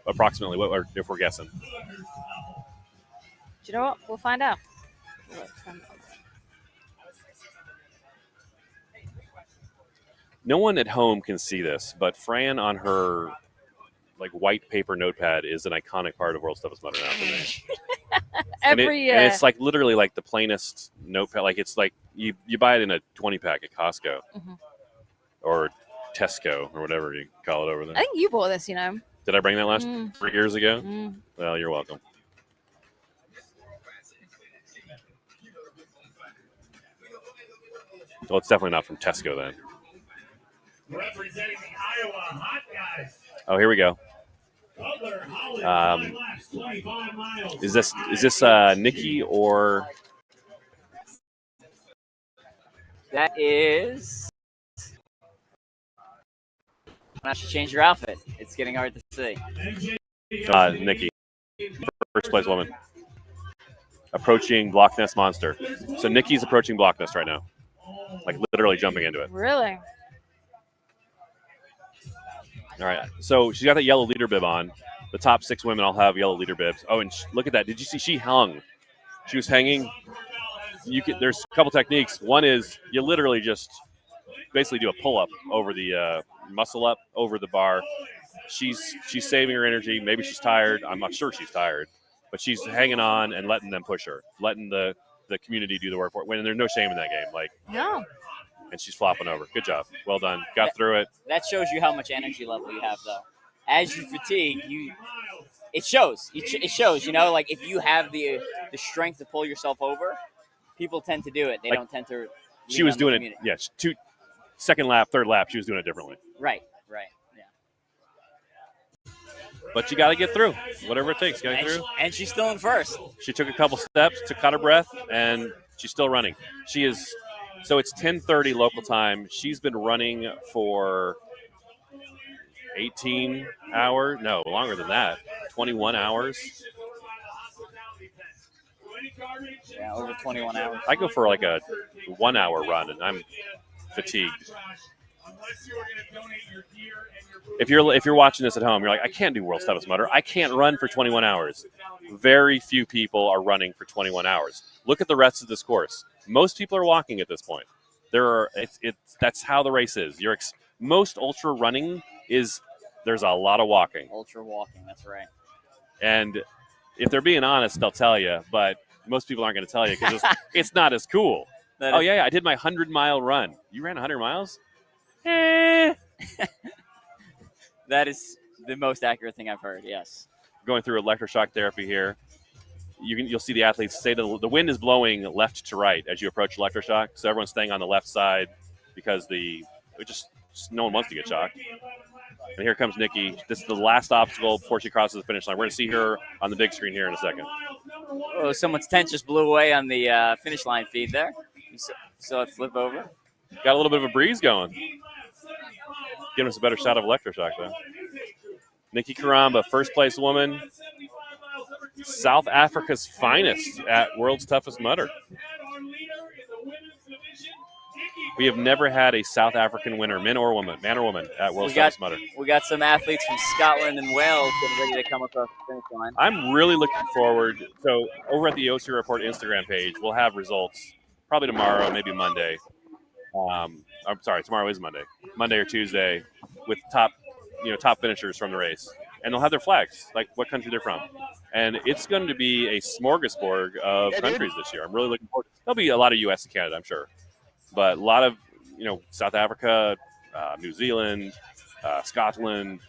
S8: Approximately, what if we're guessing?
S5: Do you know what? We'll find out.
S8: No one at home can see this, but Fran on her like white paper notepad is an iconic part of World's Toughest Mudder now for me.
S5: Every year.
S8: And it's like literally like the plainest notepad. Like it's like you buy it in a 20-pack at Costco or Tesco or whatever you call it over there.
S5: I think you bought this, you know.
S8: Did I bring that last 3 years ago?
S5: Mm.
S8: Well, you're welcome. Well, it's definitely not from Tesco then.
S2: Representing the Iowa Hot Guys.
S8: Oh, here we go. Is this Nikki or
S7: That is. I should change your outfit. It's getting hard to see.
S8: Nikki, first place woman, approaching Block Nest Monster. So Nikki's approaching Block Nest right now, like literally jumping into it.
S5: Really?
S8: All right. So she's got that yellow leader bib on. The top 6 women all have yellow leader bibs. Oh, and look at that. Did you see she hung? She was hanging. There's a couple techniques. One is you literally just basically do a pull-up over the muscle up over the bar. She's saving her energy. Maybe she's tired. I'm not sure she's tired. But she's hanging on and letting them push her, letting the community do the work for her. When there's no shame in that game.
S5: No.
S8: And she's flopping over. Good job. Well done. Got through it.
S7: That shows you how much energy level you have, though. As you fatigue, it shows. It shows. You know, like if you have the strength to pull yourself over, people tend to do it. They don't tend to.
S8: She was doing it. Yes. Second lap, third lap, she was doing it differently.
S7: Right. Yeah.
S8: But you got to get through. Whatever it takes. Get through.
S7: And she's still in first.
S8: She took a couple steps, caught her breath, and she's still running. She is. So it's 10:30 local time. She's been running for 18 hours. No, longer than that. 21 hours.
S7: Yeah, over 21 hours.
S8: I go for like a 1 hour run, and I'm fatigued. If you're watching this at home, you're like, I can't do World's Toughest Mudder. I can't run for 21 hours. Very few people are running for 21 hours. Look at the rest of this course. Most people are walking at this point. That's how the race is. Most ultra running there's a lot of walking.
S7: Ultra walking, that's right.
S8: And if they're being honest, they'll tell you, but most people aren't going to tell you because it's not as cool. I did my 100-mile run. You ran 100 miles?
S7: That is the most accurate thing I've heard, yes.
S8: Going through electroshock therapy here. You'll see the athletes say the wind is blowing left to right as you approach electroshock. So everyone's staying on the left side because no one wants to get shocked. And here comes Nikki. This is the last obstacle before she crosses the finish line. We're going to see her on the big screen here in a second.
S7: Oh, someone's tent just blew away on the finish line feed there. You saw it flip over.
S8: Got a little bit of a breeze going. Giving us a better shot of electroshock, though. Nikki Karamba, first place woman. South Africa's finest at World's Toughest Mudder. We have never had a South African winner, man or woman, at World's Toughest Mudder.
S7: We got some athletes from Scotland and Wales getting ready to come across the finish line.
S8: I'm really looking forward. So over at the OC Report Instagram page, we'll have results probably tomorrow, maybe Monday. I'm sorry, tomorrow is Monday or Tuesday, with top finishers from the race, and they'll have their flags, like what country they're from, and it's going to be a smorgasbord of countries this year. I'm really looking forward. There'll be a lot of U.S. and Canada, I'm sure, but a lot of South Africa, New Zealand, Scotland.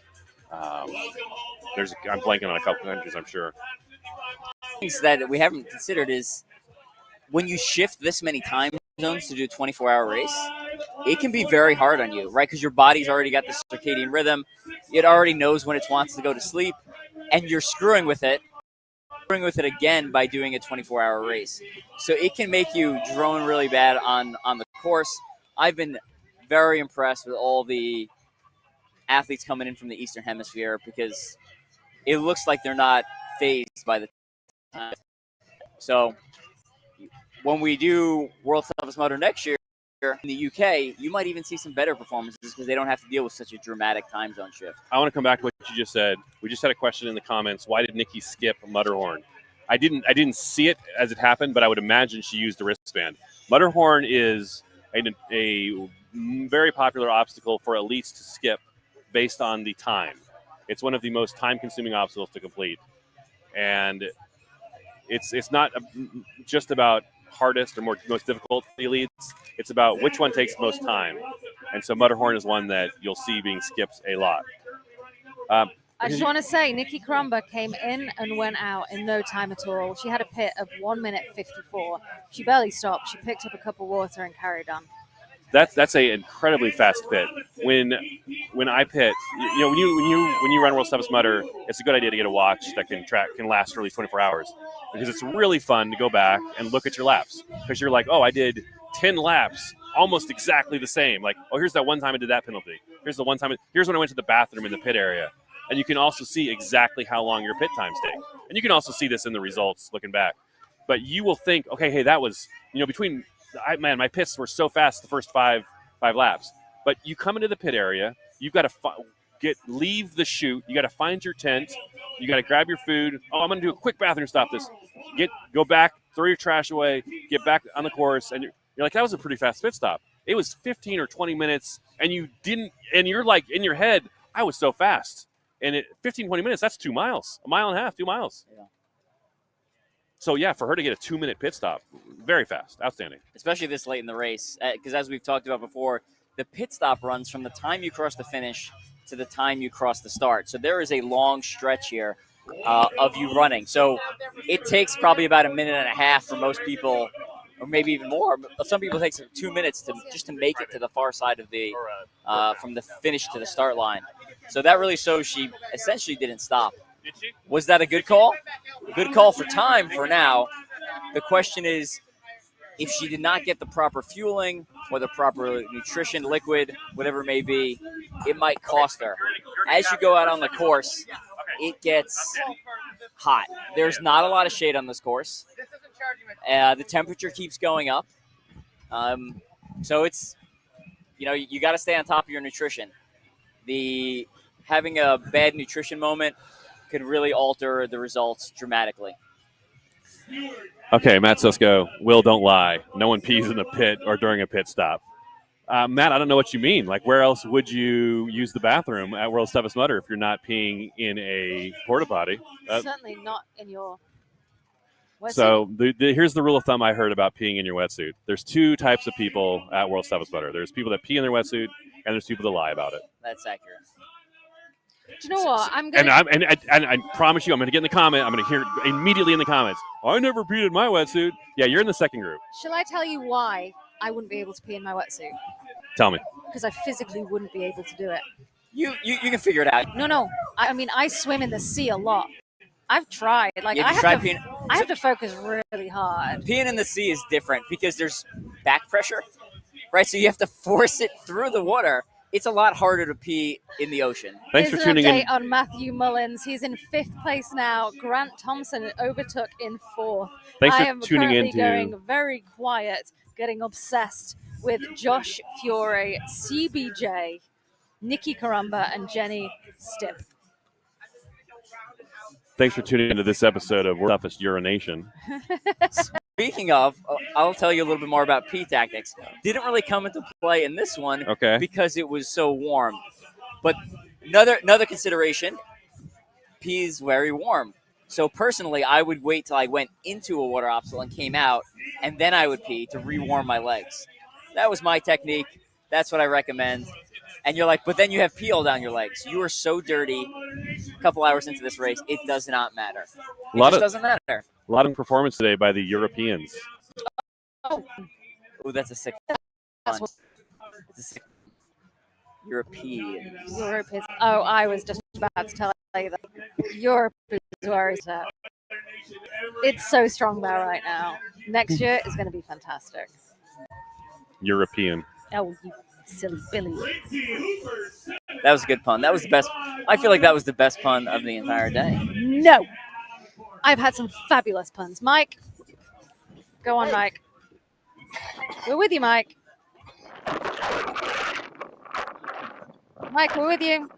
S8: I'm blanking on a couple countries, I'm sure.
S7: Things that we haven't considered is when you shift this many time zones to do a 24-hour race, it can be very hard on you, right? Because your body's already got the circadian rhythm. It already knows when it wants to go to sleep, and you're screwing with it again by doing a 24-hour race. So it can make you drone really bad on the course. I've been very impressed with all the athletes coming in from the Eastern Hemisphere because it looks like they're not phased by the time. So when we do World's Toughest Mudder next year, in the UK, you might even see some better performances because they don't have to deal with such a dramatic time zone shift.
S8: I want to come back to what you just said. We just had a question in the comments. Why did Nikki skip Mutterhorn? I didn't see it as it happened, but I would imagine she used the wristband. Mutterhorn is a very popular obstacle for elites to skip based on the time. It's one of the most time-consuming obstacles to complete, and it's not just about hardest or most difficult for the elites. It's about which one takes the most time, and so Mutterhorn is one that you'll see being skipped a lot.
S5: I just want to say, Nikki Crumber came in and went out in no time at all. She had a pit of 1 minute 54. She barely stopped. She picked up a cup of water and carried on.
S8: That's a incredibly fast pit. When I pit, when you run World's Toughest Mudder, it's a good idea to get a watch that can last for at least 24 hours because it's really fun to go back and look at your laps because you're like, oh, I did 10 laps almost exactly the same. Like, oh, here's that one time I did that penalty. Here's when I went to the bathroom in the pit area. And you can also see exactly how long your pit times take. And you can also see this in the results looking back. But you will think, okay, hey, that was, my pits were so fast the first five laps. But you come into the pit area, you've got to leave the chute, you got to find your tent, you got to grab your food. Oh, I'm going to do a quick bathroom stop. Go back, throw your trash away, get back on the course, and you're like, that was a pretty fast pit stop. It was 15 or 20 minutes, and you're like in your head, I was so fast. And 15, 20 minutes, that's 2 miles, a mile and a half, 2 miles.
S7: Yeah.
S8: So, yeah, for her to get a 2-minute pit stop, very fast, outstanding.
S7: Especially this late in the race, because as we've talked about before, the pit stop runs from the time you cross the finish to the time you cross the start. So there is a long stretch here of you running. So it takes probably about a minute and a half for most people, or maybe even more. But some people it takes 2 minutes to make it to the far side of the from the finish to the start line. So that really shows she essentially didn't stop. Was that a good call? Good call for time for now. The question is, if she did not get the proper fueling or the proper nutrition, liquid, whatever it may be, it might cost her. As you go out on the course, it gets hot. There's not a lot of shade on this course. The temperature keeps going up. So it's, you got to stay on top of your nutrition. Having a bad nutrition moment could really alter the results dramatically.
S8: Okay, Matt Sisko, Will, don't lie. No one pees in the pit or during a pit stop. Matt, I don't know what you mean. Like, where else would you use the bathroom at World's Toughest Mudder if you're not peeing in a porta potty?
S5: Certainly not in your wetsuit.
S8: So here's the rule of thumb I heard about peeing in your wetsuit. There's 2 types of people at World's Toughest Mudder. There's people that pee in their wetsuit, and there's people that lie about it.
S7: That's accurate.
S5: Do you know what?
S8: And I promise you, I'm going to get in the comment. I'm going to hear immediately in the comments, I never peed in my wetsuit. Yeah, you're in the second group.
S5: Shall I tell you why I wouldn't be able to pee in my wetsuit?
S8: Tell me.
S5: Because I physically wouldn't be able to do it.
S7: You can figure it out.
S5: No. I mean, I swim in the sea a lot. I've tried. Like, I have to focus really hard.
S7: Peeing in the sea is different because there's back pressure, right? So you have to force it through the water. It's a lot harder to pee in the ocean.
S8: Thanks for tuning in.
S5: On Matthew Mullins. He's in 5th place now. Grant Thompson overtook in 4th.
S8: Thanks for
S5: I am
S8: tuning in.
S5: Going very quiet, getting obsessed with Josh Fiore, CBJ, Nikki Caramba, and Jenny Stipp.
S8: Thanks for tuning into this episode of World's Toughest Urination.
S7: Speaking of, I'll tell you a little bit more about pee tactics. Didn't really come into play in this one because it was so warm. But another consideration, pee is very warm. So personally, I would wait till I went into a water obstacle and came out, and then I would pee to re-warm my legs. That was my technique. That's what I recommend. And you're like, but then you have pee all down your legs. You are so dirty a couple hours into this race, it does not matter. It just doesn't matter.
S8: A lot of performance today by the Europeans.
S7: Oh, that's a sick one. It's a sick Europeans.
S5: Europeans. Oh, I was just about to tell you that Europe is where it's at. It's so strong there right now. Next year is going to be fantastic.
S8: European.
S5: Oh, you silly Billy.
S7: That was a good pun. That was the best. I feel like that was the best pun of the entire day.
S5: No. I've had some fabulous puns. Mike. Go on, Mike. We're with you, Mike. Mike, we're with you.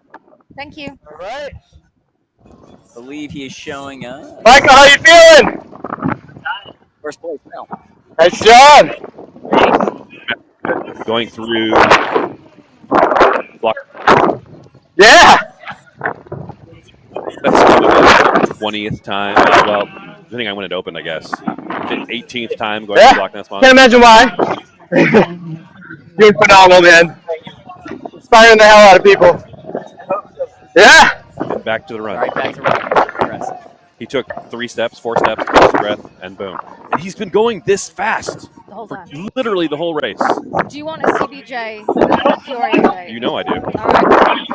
S5: Thank you.
S9: All right.
S7: I believe he is showing us.
S9: Michael, how you feeling?
S7: First place now.
S9: Nice job.
S8: Going through block.
S9: Yeah.
S8: That's the 20th time. Well, depending on when it opened, I guess. The 18th time going through block nest spawn.
S9: Can't imagine why. Doing phenomenal, man. Inspiring the hell out of people. Yeah.
S8: And back to the run.
S7: All right, back to run. Impressive.
S8: He took 3 steps, 4 steps, caught his breath, and boom. And he's been going this fast
S5: The whole
S8: for
S5: time.
S8: literally the whole race.
S5: Do you want a CBJ Fury update?
S8: You know I do.
S5: All right.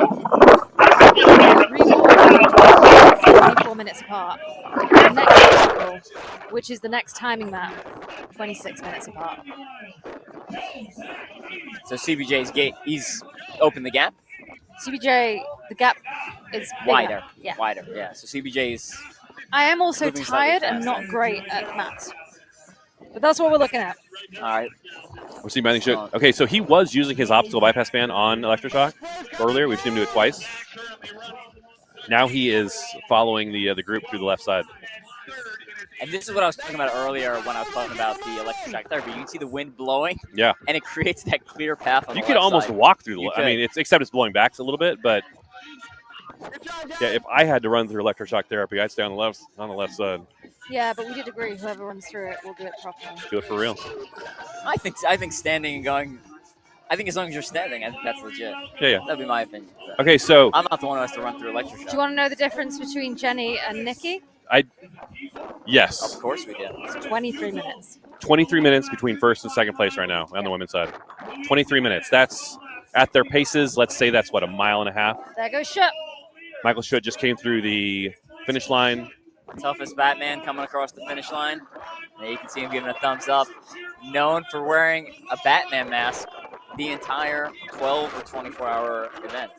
S5: 24 minutes apart. The next obstacle, which is the next timing map, 26 minutes apart.
S7: So CBJ's gate, he's opened the gap.
S5: CBJ, the gap is bigger.
S7: Wider.
S5: Yeah.
S7: Wider. Yeah. So CBJ's.
S5: I am also
S7: moving slightly
S5: tired and not great at maths. But that's what we're looking at.
S7: All right.
S8: We'll see Manning should. Okay, so he was using his optical bypass band on Electroshock earlier. We've seen him do it twice. Now he is following the group through the left side.
S7: And this is what I was talking about earlier when I was talking about the electroshock therapy. You can see the wind blowing.
S8: Yeah.
S7: And it creates that clear path on
S8: You
S7: the
S8: could
S7: left
S8: almost
S7: side.
S8: walk through the.
S7: You
S8: I mean,
S7: could.
S8: except it's blowing back a little bit, but yeah, if I had to run through electroshock therapy, I'd stay on the left side.
S5: Yeah, but we did agree whoever runs through it will do it properly.
S8: Do it for real.
S7: I think standing and going. I think as long as you're standing, I think that's legit.
S8: Yeah.
S7: That'd be my opinion.
S8: Okay, so
S7: I'm not the one who has to run through electroshock.
S5: Do you want to know the difference between Jenny and Nikki?
S8: Yes.
S7: Of course we do.
S5: It's 23 minutes.
S8: 23 minutes between first and second place right now on the women's side. 23 minutes. That's at their paces. Let's say that's what, a mile and a half.
S5: There goes Shut.
S8: Michael Schutt just came through the finish line.
S7: Toughest Batman coming across the finish line. There you can see him giving a thumbs up. Known for wearing a Batman mask the entire 12 or 24-hour event.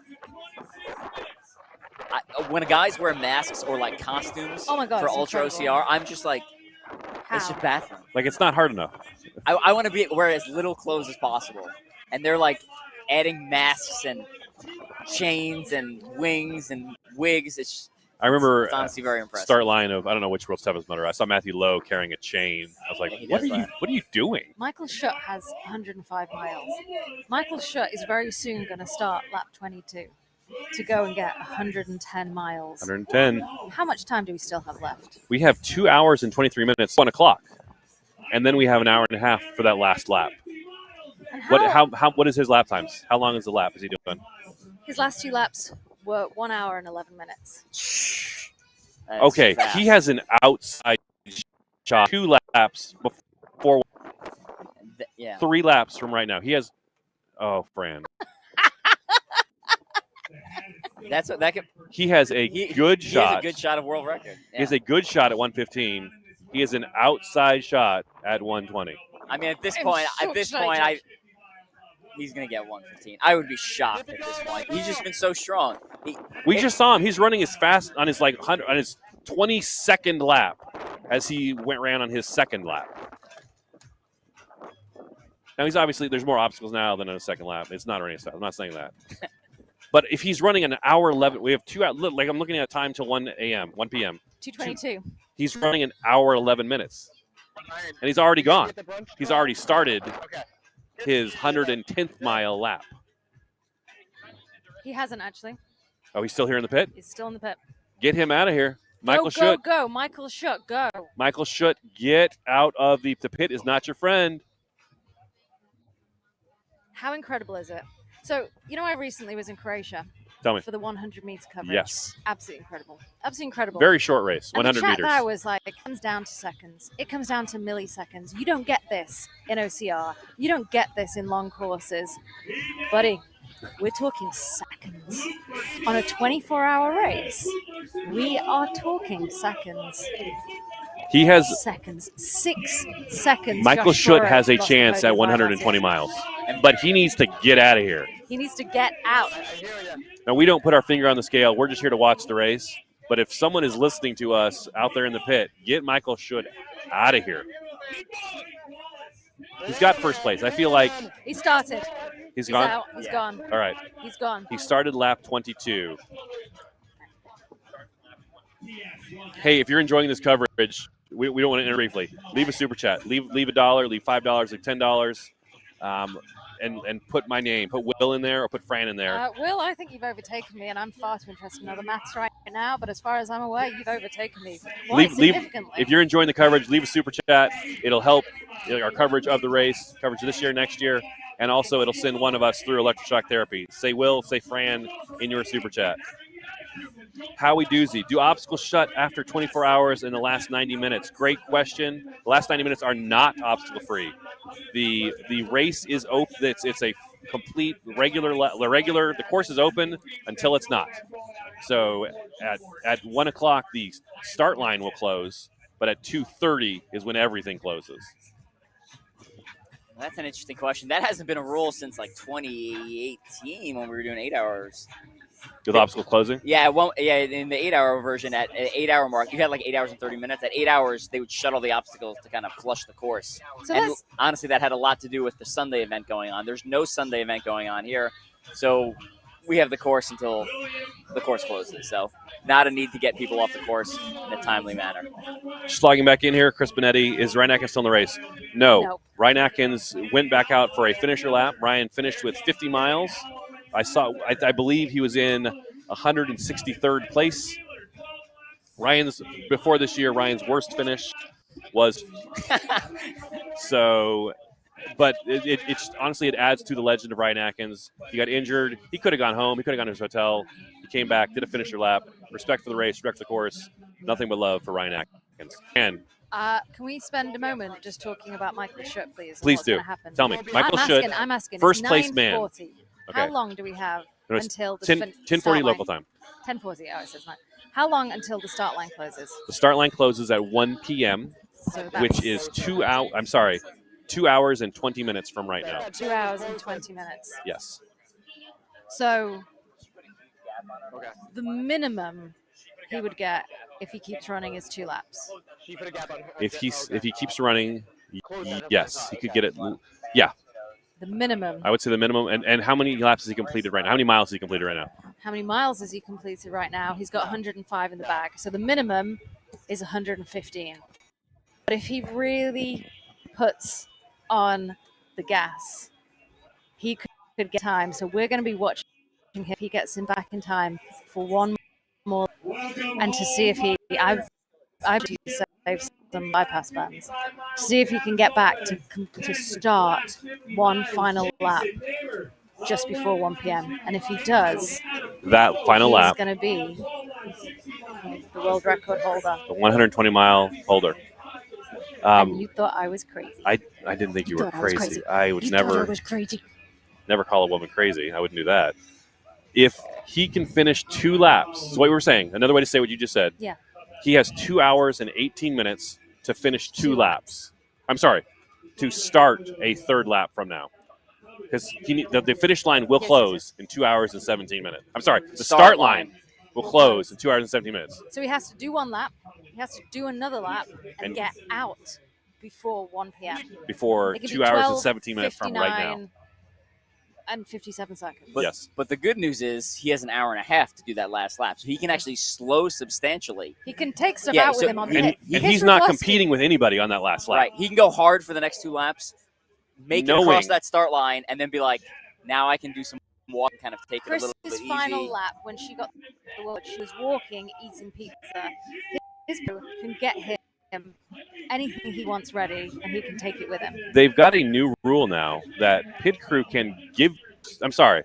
S7: When guys wear masks or like costumes
S5: Oh my God,
S7: for
S5: it's
S7: Ultra
S5: incredible.
S7: OCR, I'm just like, it's just bathroom.
S8: Like, it's not hard enough.
S7: I want to wear as little clothes as possible. And they're like adding masks and chains and wings and wigs.
S8: I remember
S7: it's honestly very impressive.
S8: Start line of, I don't know which world's toughest motor. I saw Matthew Lowe carrying a chain. I was like,
S7: he
S8: what
S7: does
S8: are you doing?
S5: Michael Schutt has 105 miles. Michael Schutt is very soon going to start lap 22 to go and get 110 miles.
S8: 110.
S5: How much time do we still have left?
S8: We have 2 hours and 23 minutes, 1 o'clock. And then we have an hour and a half for that last lap.
S5: And
S8: What is his lap times? How long is the lap is he doing?
S5: His last 2 laps were 1 hour and 11 minutes.
S7: That's
S8: Okay,
S7: fast.
S8: he has an outside shot. 2 laps before.
S7: Yeah.
S8: 3 laps from right now. He has. Oh, Fran.
S7: That's what that could.
S8: He has a good shot.
S7: He has a good shot of world record.
S8: He has a good shot at 115. He has an outside shot at 120.
S7: I mean, at this point, he's gonna get 115. I would be shocked at this point. He's just been so strong.
S8: We just saw him. He's running as fast on his 22nd lap as he ran on his second lap. Now he's obviously there's more obstacles now than on a second lap. It's not running as fast. I'm not saying that. But if he's running an hour 11, we have 2 hours. Like I'm looking at time till 1 p.m.
S5: 2:22.
S8: He's running an hour 11 minutes, and he's already gone. He's already started his 110th mile lap.
S5: He hasn't actually.
S8: Oh, he's still here in the pit?
S5: He's still in the pit.
S8: Get him out of here. Michael
S5: Go,
S8: Schutt.
S5: go, Michael Schutt, go.
S8: Michael Schutt, get out of the pit is not your friend.
S5: How incredible is it? So, I recently was in Croatia.
S8: Tell me.
S5: For the 100 meters coverage.
S8: Yes.
S5: Absolutely incredible. Absolutely incredible.
S8: Very short race,
S5: and
S8: 100
S5: the chat
S8: meters.
S5: there was like, it comes down to seconds. It comes down to milliseconds. You don't get this in OCR. You don't get this in long courses. Buddy, we're talking seconds. On a 24-hour race, we are talking seconds.
S8: He has
S5: seconds. 6 seconds.
S8: Michael
S5: Josh
S8: Schutt
S5: Shore
S8: has a
S5: lost the
S8: chance at
S5: podium.
S8: 120 miles, but he needs to get out of here.
S5: He needs to get out.
S8: Now, we don't put our finger on the scale. We're just here to watch the race. But if someone is listening to us out there in the pit, get Michael Schutt out of here. He's got first place. I feel like
S5: He started.
S8: He's
S5: He's
S8: gone?
S5: out. He's gone.
S8: All right.
S5: He's gone.
S8: He started lap 22. Hey, if you're enjoying this coverage, we don't want to enter briefly. Leave a super chat. Leave $1, leave $5, leave $10, and put my name. Put Will in there or put Fran in there.
S5: Will, I think you've overtaken me, and I'm far too interested in other maths right now. But as far as I'm aware, you've overtaken me quite significantly.
S8: If you're enjoying the coverage, leave a super chat. It'll help our coverage of the race, coverage this year, next year, and also it'll send one of us through electroshock therapy. Say Will, say Fran in your super chat. Howie Doozy, do obstacles shut after 24 hours in the last 90 minutes? Great question. The last 90 minutes are not obstacle free. The race is open. It's a complete regular. The course is open until it's not. So at 1 o'clock the start line will close, but at 2:30 is when everything closes.
S7: That's an interesting question. That hasn't been a rule since like 2018 when we were doing 8 hours.
S8: With obstacle closing?
S7: Yeah, in the 8-hour version, at an 8-hour mark, you had like 8 hours and 30 minutes. At 8 hours, they would shut all the obstacles to kind of flush the course.
S5: So
S7: and honestly, that had a lot to do with the Sunday event going on. There's no Sunday event going on here. So we have the course until the course closes. So not a need to get people off the course in a timely manner.
S8: Just logging back in here, Chris Benetti. Is Ryan Atkins still in the race? No.
S5: Nope.
S8: Ryan Atkins went back out for a finisher lap. Ryan finished with 50 miles. I believe he was in 163rd place. Before this year, Ryan's worst finish was so. But it's honestly, it adds to the legend of Ryan Atkins. He got injured. He could have gone home. He could have gone to his hotel. He came back, did a finisher lap. Respect for the race, respect for the course. Nothing but love for Ryan Atkins. And
S5: can we spend a moment just talking about Michael Schutt, please?
S8: Please
S5: what's
S8: do.
S5: gonna happen?
S8: Tell me. Michael Schutt,
S5: I'm asking.
S8: first
S5: It's
S8: place man.
S5: 9:40.
S8: Okay.
S5: How long do we have
S8: No, it's
S5: until the
S8: 10:40 local time.
S5: 10:40. Oh, it says 9. How long until the start line closes?
S8: The start line closes at 1 p.m.,
S5: So that's
S8: which is 2 hours. I'm sorry, 2 hours and 20 minutes from right now.
S5: 2 hours and 20 minutes.
S8: Yes.
S5: So the minimum he would get if he keeps running is 2 laps.
S8: If he keeps running, yes, he could get it. Yeah.
S5: The minimum.
S8: I would say the minimum. And how many laps has he completed right now? How many miles has he completed right now?
S5: How many miles has he completed right now? He's got 105 in the bag. So the minimum is 115. But if he really puts on the gas, he could get time. So we're going to be watching him if he gets him back in time for one more and to see if I've saved some bypass bands to see if he can get back to start one final lap just before 1 p.m. And if he does,
S8: that final
S5: he's
S8: lap,
S5: going to be the world record holder.
S8: the 120-mile holder.
S5: And you thought I was crazy.
S8: I didn't think you were
S5: thought I was
S8: crazy.
S5: crazy.
S8: I would
S5: You
S8: never.
S5: thought I was crazy.
S8: Never call a woman crazy. I wouldn't do that. If he can finish 2 laps, so what we were saying, another way to say what you just said.
S5: Yeah.
S8: He has 2 hours and 18 minutes to finish 2 laps. I'm sorry, to start a 3rd lap from now. Because the finish line will close in 2 hours and 17 minutes. I'm sorry, the start line will close in 2 hours and 17 minutes.
S5: So he has to do 1 lap. He has to do another lap and get out before 1 p.m.
S8: Before
S5: It could
S8: 2
S5: be
S8: hours
S5: 12,
S8: and 17 minutes from right now.
S5: 59, and 57 seconds.
S8: Yes.
S7: But the good news is he has an hour and a half to do that last lap, so he can actually slow substantially.
S5: He can take stuff
S7: Yeah,
S5: out
S7: so-
S5: with him on the
S8: And,
S5: hit.
S8: and he's not competing with anybody on that last lap.
S7: Right. He can go hard for the next 2 laps, make it
S8: Knowing-
S7: across that start line, and then be like, now I can do some walk and kind of take it a little bit
S5: Chris's
S7: easy.
S5: final lap, when she got the world, she was walking, eating pizza. His crew can get him anything he wants ready, and he can take it with him.
S8: They've got a new rule now that pit crew can give. I'm sorry.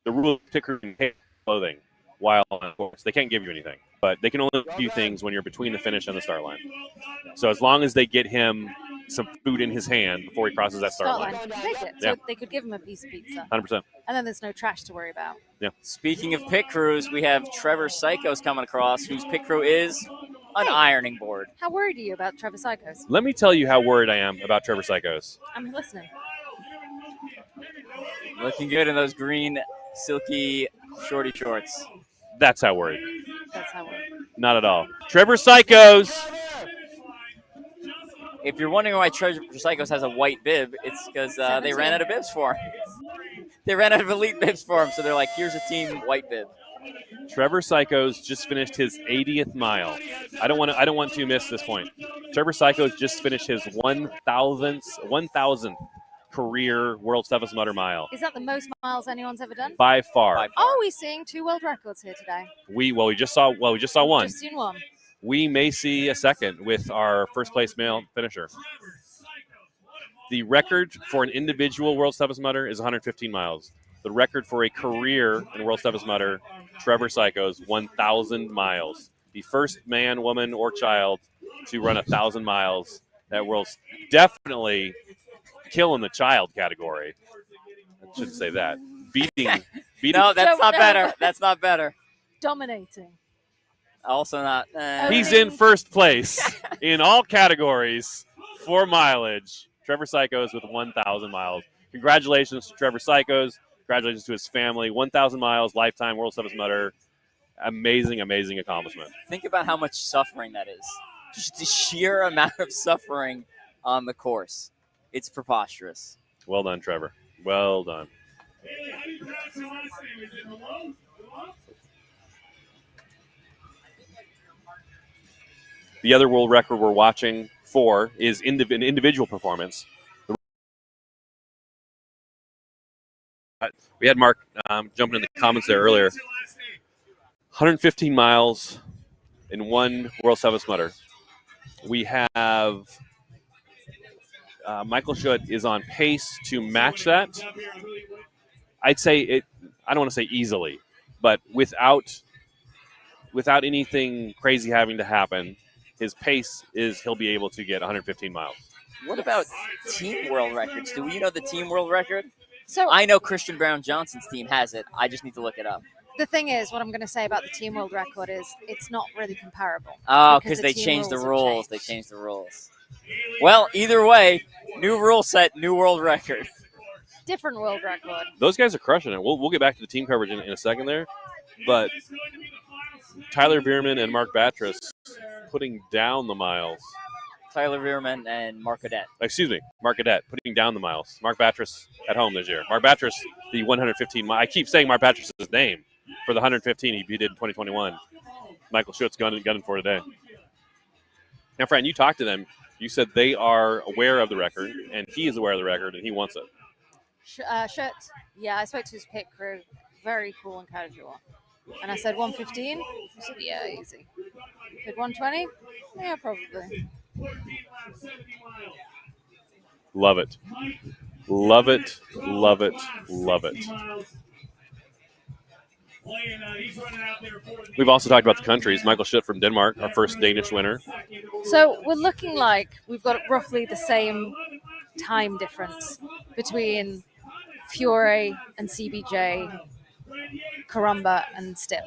S8: The rule of pit crew can take clothing while on the course. They can't give you anything, but they can only give you things when you're between the finish and the start line. So as long as they get him some food in his hand before he crosses that start line.
S5: Take it.
S8: Yeah.
S5: So they could give him a piece of pizza.
S8: 100%.
S5: And then there's no trash to worry about.
S8: Yeah.
S7: Speaking of pit crews, we have Trevor Psychos coming across, whose pit crew is an ironing board.
S5: How worried are you about Trevor Psychos?
S8: Let me tell you how worried I am about Trevor Psychos.
S5: I'm listening.
S7: Looking good in those green, silky, shorty shorts.
S8: That's how worried.
S5: That's how worried.
S8: Not at all. Trevor Psychos.
S7: If you're wondering why Trevor Psychos has a white bib, it's because they ran out of bibs for him. They ran out of elite bibs for him, so they're like, here's a team white bib.
S8: Trevor Psychos just finished his 80th mile. I don't want to miss this point. Trevor Psychos just finished his 1,000th career World's Toughest Mudder mile.
S5: Is that the most miles anyone's ever done?
S8: By far.
S5: Are we seeing 2 world records here today?
S8: We just saw one.
S5: Just seen one.
S8: We may see a second with our first place male finisher. The record for an individual World's Toughest Mudder is 115 miles. The record for a career in World's Toughest Mudder, Trevor Psychos, 1,000 miles. The first man, woman, or child to run 1,000 miles. That world's definitely killing the child category. I shouldn't say that. Beating.
S7: No, that's not better. That's not better.
S5: Dominating.
S7: Also not.
S8: He's in first place in all categories for mileage. Trevor Psychos with 1,000 miles. Congratulations to Trevor Psychos. Congratulations to his family. 1,000 miles, lifetime World's Toughest Mudder. Amazing, amazing accomplishment.
S7: Think about how much suffering that is. Just the sheer amount of suffering on the course. It's preposterous.
S8: Well done, Trevor. Well done. The other world record we're watching for is an individual performance. We had Mark jumping in the comments there earlier. 115 miles in one World's Toughest Mudder. We have Michael Schutt is on pace to match that. I'd say it. I don't want to say easily, but without anything crazy having to happen, his pace is he'll be able to get 115 miles.
S7: What about team world records? Do we know the team world record?
S5: So
S7: I know Christian Brown Johnson's team has it. I just need to look it up.
S5: The thing is, what I'm going to say about the team world record is it's not really comparable.
S7: Oh, because they changed the rules. They changed the rules. Well, either way, new rule set, new world record.
S5: Different world record.
S8: Those guys are crushing it. We'll get back to the team coverage in a second there, but Tyler Bierman and Mark Batres putting down the miles.
S7: Tyler Bierman and Mark Cadet.
S8: Excuse me, Mark Cadet putting down the miles. Mark Batres at home this year. Mark Batres, the 115 mile. I keep saying Mark Batres' name for the 115 he did in 2021. Michael Schutt's gunning for today. Now, Fran, you talked to them. You said they are aware of the record, and he is aware of the record, and he wants it.
S5: Schutt, yeah, I spoke to his pit crew. Very cool and casual. And I said 115. He said, yeah, easy. I said 120? Yeah, probably.
S8: Love it. Love it. Love it. Love it. We've also talked about the countries. Michael Schutt from Denmark, our first Danish winner.
S5: So we're looking like we've got roughly the same time difference between Fiore and CBJ, Karumba and Stipp.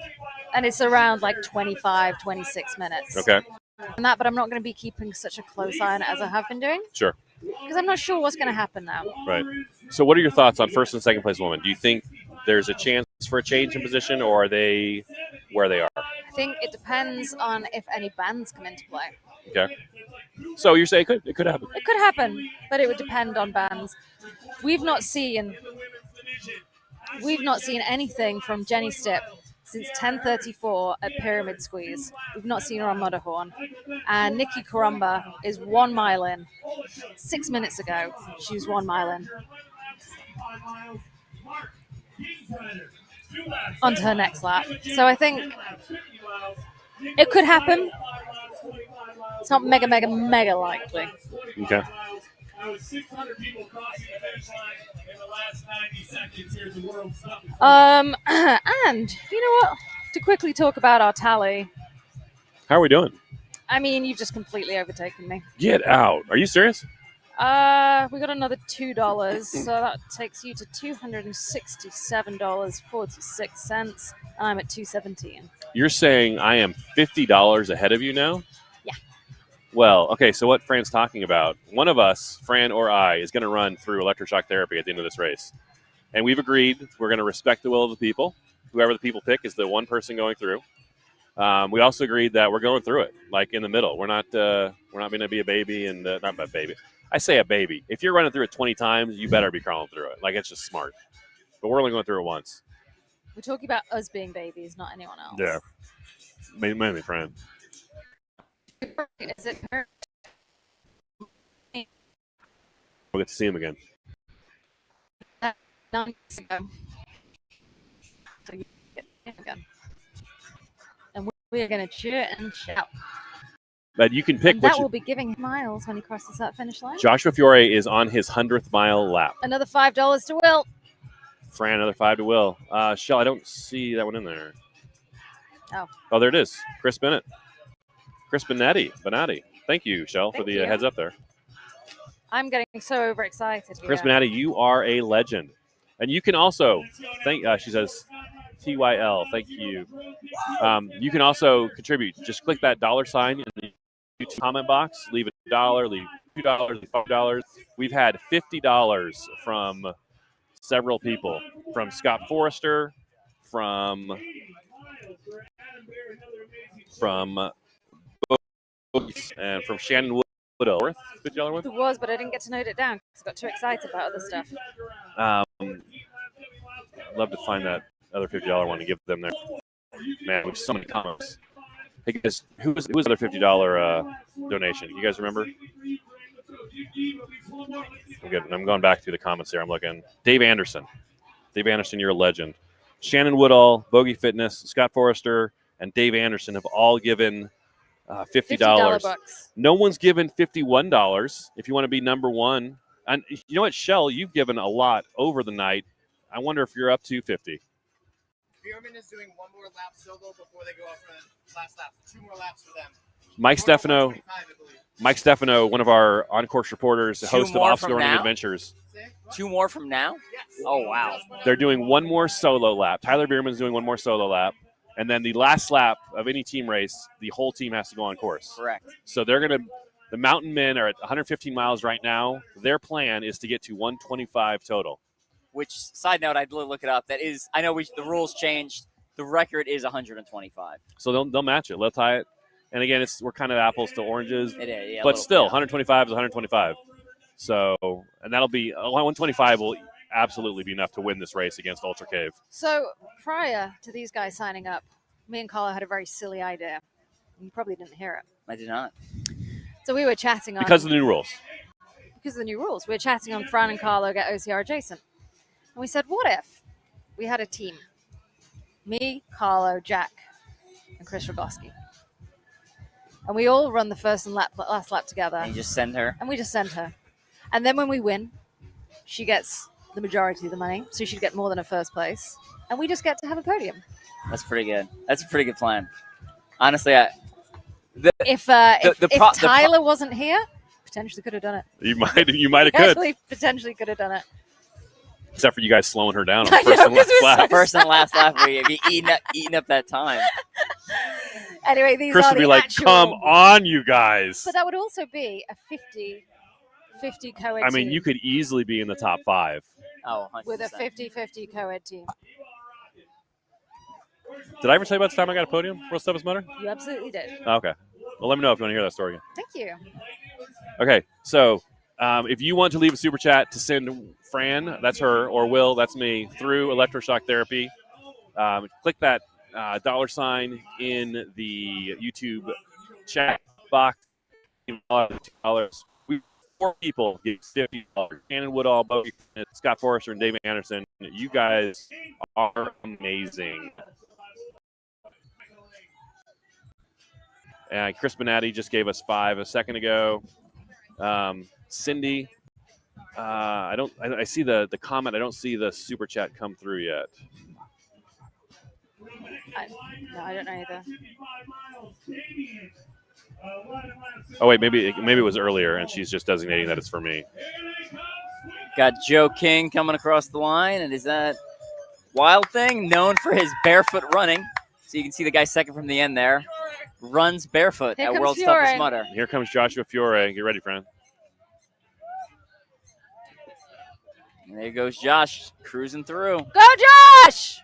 S5: And it's around like 25, 26 minutes.
S8: Okay.
S5: And that, but I'm not going to be keeping such a close eye on it as I have been doing.
S8: Sure.
S5: Because I'm not sure what's going to happen now.
S8: Right. So what are your thoughts on first and second place women? Do you think there's a chance for a change in position, or are they where they are?
S5: I think it depends on if any bands come into play.
S8: Okay. So you're saying it could happen?
S5: It could happen, but it would depend on bands. We've not seen anything from Jenny Stipp since 10:34 at Pyramid Squeeze. We've not seen her on Mudderhorn. And Nikki Karumba is 1 mile in. 6 minutes ago, she was 1 mile in. On to her next lap. So I think it could happen. It's not mega likely.
S8: Okay.
S5: And you know what? To quickly talk about our tally.
S8: How are we doing?
S5: I mean, you've just completely overtaken me.
S8: Get out. Are you serious?
S5: We got another $2, so that takes you to $267.46. I'm at $217.
S8: You're saying I am $50 ahead of you now?
S5: Yeah.
S8: Well, okay, so what Fran's talking about, one of us, Fran or I, is going to run through electroshock therapy at the end of this race. And we've agreed we're going to respect the will of the people. Whoever the people pick is the one person going through. We also agreed that we're going through it, like in the middle. We're not going to be a baby and not a baby. I say a baby. If you're running through it 20 times, you better be crawling through it. Like, it's just smart. But we're only going through it once.
S5: We're talking about us being babies, not anyone else.
S8: Yeah, mainly friend.
S5: Is it?
S8: We'll get to see him again.
S5: 9 weeks ago. So you get him again. And we are going to cheer and shout.
S8: But you can pick
S5: And
S8: which.
S5: that will be giving him miles when he crosses that finish line.
S8: Joshua Fiore is on his 100th mile lap.
S5: Another $5 to Will.
S8: Fran, another 5 to Will. Shell, I don't see that one in there.
S5: Oh,
S8: there it is. Chris Bennett. Chris Benetti. Thank you, Shell, for the heads up there.
S5: I'm getting so overexcited.
S8: Chris Benetti, you are a legend. And you can also, she says, TYL, thank you. You can also contribute. Just click that $sign in the YouTube comment box. Leave $1, leave $2, leave $5. We've had $50 from several people. From Scott Forrester, from and from Shannon Woodall.
S5: It was, but I didn't get to note it down because I got too excited about other stuff.
S8: Love to find that other $50 one and give them there. Man, we have so many comments. Hey guys, who was the other $50 donation? You guys remember? I'm going back through the comments here. I'm looking. Dave Anderson. Dave Anderson, you're a legend. Shannon Woodall, Bogey Fitness, Scott Forrester, and Dave Anderson have all given $50.
S5: bucks.
S8: No one's given $51 if you want to be number one. And you know what, Shell, you've given a lot over the night. I wonder if you're up to 50.
S3: Bierman is doing one more lap solo before they go out for the last lap. 2 more laps for them.
S8: Mike Stefano, one of our on-course reporters, the host of Obstacle Running Adventures.
S7: 2 more from now? Oh, wow.
S8: They're doing one more solo lap. Tyler Bierman's doing one more solo lap. And then the last lap of any team race, the whole team has to go on course.
S7: Correct.
S8: So the Mountain Men are at 115 miles right now. Their plan is to get to 125 total.
S7: Which, side note, I did look it up. That is, I know the rules changed. The record is 125.
S8: So they'll match it. They'll tie it. And again, we're kind of apples to oranges.
S7: It is, yeah,
S8: but still, 125 is 125. So, and that'll be 125 will absolutely be enough to win this race against Ultra Cave.
S5: So prior to these guys signing up, me and Carlo had a very silly idea. You probably didn't hear it.
S7: I did not.
S5: So we were chatting on...
S8: Because of the new rules.
S5: Because of the new rules. We were chatting on Fran and Carlo get OCR adjacent. And we said, what if we had a team? Me, Carlo, Jack, and Chris Rogoski. And we all run the first and last lap together.
S7: And you just send her?
S5: And we just send her. And then when we win, she gets the majority of the money. So she'd get more than a first place. And we just get to have a podium.
S7: That's pretty good. That's a pretty good plan. Honestly,
S5: if Tyler wasn't here, potentially could have done it.
S8: You might have could.
S5: Actually, potentially could have done it.
S8: Except for you guys slowing her down on the first and last lap.
S7: First and last lap, we'd be eating up that time.
S5: Anyway, these
S8: Chris
S5: are
S8: would be
S5: the
S8: like,
S5: actual...
S8: come on, you guys.
S5: But that would also be a 50 co-ed
S8: I mean,
S5: team
S8: you could easily be in the top 5.
S7: Oh, 100%.
S5: with a 50-50 co-ed team.
S8: Did I ever tell you about the time I got a podium? World Toughest Mudder?
S5: You absolutely did.
S8: Oh, okay. Well, let me know if you want to hear that story again.
S5: Thank you.
S8: Okay, so if you want to leave a super chat to send Fran, that's her, or Will, that's me, through electroshock therapy, click that $sign in the YouTube chat box. $2. We 4 people give $50. Shannon Woodall, Bogey, Scott Forrester, and David Anderson. You guys are amazing. And Chris Benatti just gave us 5 a second ago. Cindy, I see the comment. I don't see the super chat come through yet.
S5: I don't know either.
S8: Oh wait, maybe it was earlier, and she's just designating that it's for me.
S7: Got Joe King coming across the line, and is that Wild Thing, known for his barefoot running? So you can see the guy second from the end there. Runs barefoot at World's Toughest Mudder.
S8: Here comes Joshua Fiore. Get ready, friend.
S7: And there goes Josh, cruising through.
S5: Go, Josh!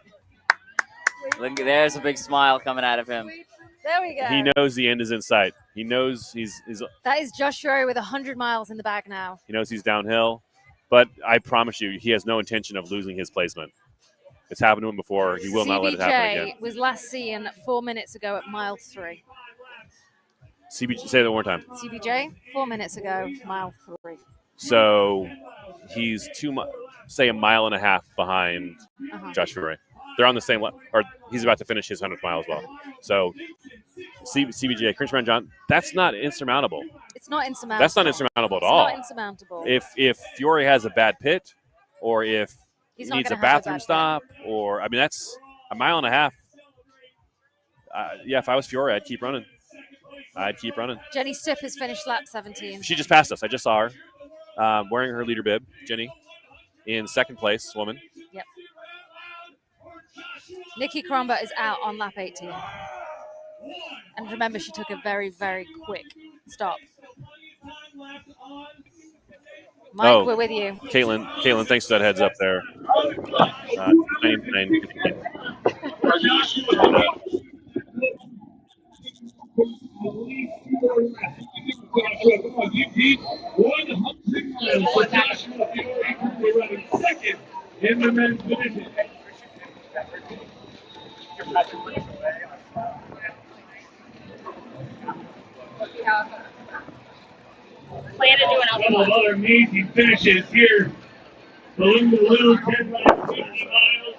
S7: Look, there's a big smile coming out of him.
S5: There we go.
S8: He knows the end is in sight. He knows he's
S5: That is Josh Fury with 100 miles in the bag now.
S8: he knows he's downhill. But I promise you, he has no intention of losing his placement. It's happened to him before. He will not let it happen again.
S5: CBJ was last seen 4 minutes ago at mile 3.
S8: CBJ, say that one more time.
S5: CBJ, 4 minutes ago, mile 3.
S8: So he's say a mile and a half behind Josh Fury. They're on the same level, or he's about to finish his 100th mile as well. So CBJ, Christian John, that's not insurmountable.
S5: It's not insurmountable.
S8: That's not insurmountable at all.
S5: It's not insurmountable.
S8: If Fury has a bad pit, or if he
S5: He's not
S8: needs a
S5: gonna have a
S8: bathroom
S5: bad
S8: stop, or I mean that's a mile and a half. Yeah, if I was Fury, I'd keep running.
S5: Jenny Stipp has finished lap 17.
S8: She just passed us. I just saw her wearing her leader bib, Jenny, in second place, woman.
S5: Yep. Nikki Cromba is out on lap 18. And remember, she took a very, very quick stop. Mike, we're with you.
S8: Caitlin, thanks for that heads up there. 99.
S2: Second in the men's division.
S12: Plan to do an
S2: Couple of other amazing finishes here. Balloon to Little, 10 laps, 50 miles.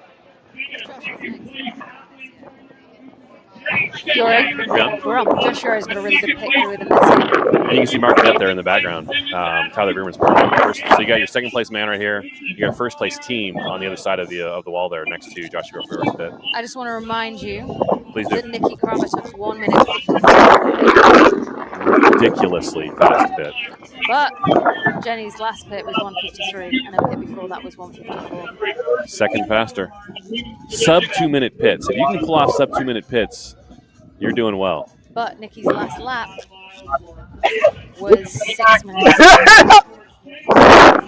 S5: Fury, we're on. Josh Fury's got a really good pick with him this year.
S8: And you can see Mark Cadet there in the background. Tyler Grumman's first. So you got your second place man right here. You got a first place team on the other side of the wall there next to Joshua Fury's pit.
S5: I just want to remind you
S8: Please do.
S5: that Nikki Cromba took 1 minute 54.
S8: Ridiculously fast pit.
S5: But Jenny's last pit was 153, and her pit before that was 154.
S8: Second faster. Sub 2 minute pits. If you can pull off sub 2 minute pits, you're doing well.
S5: But Nikki's last lap was 6 minutes.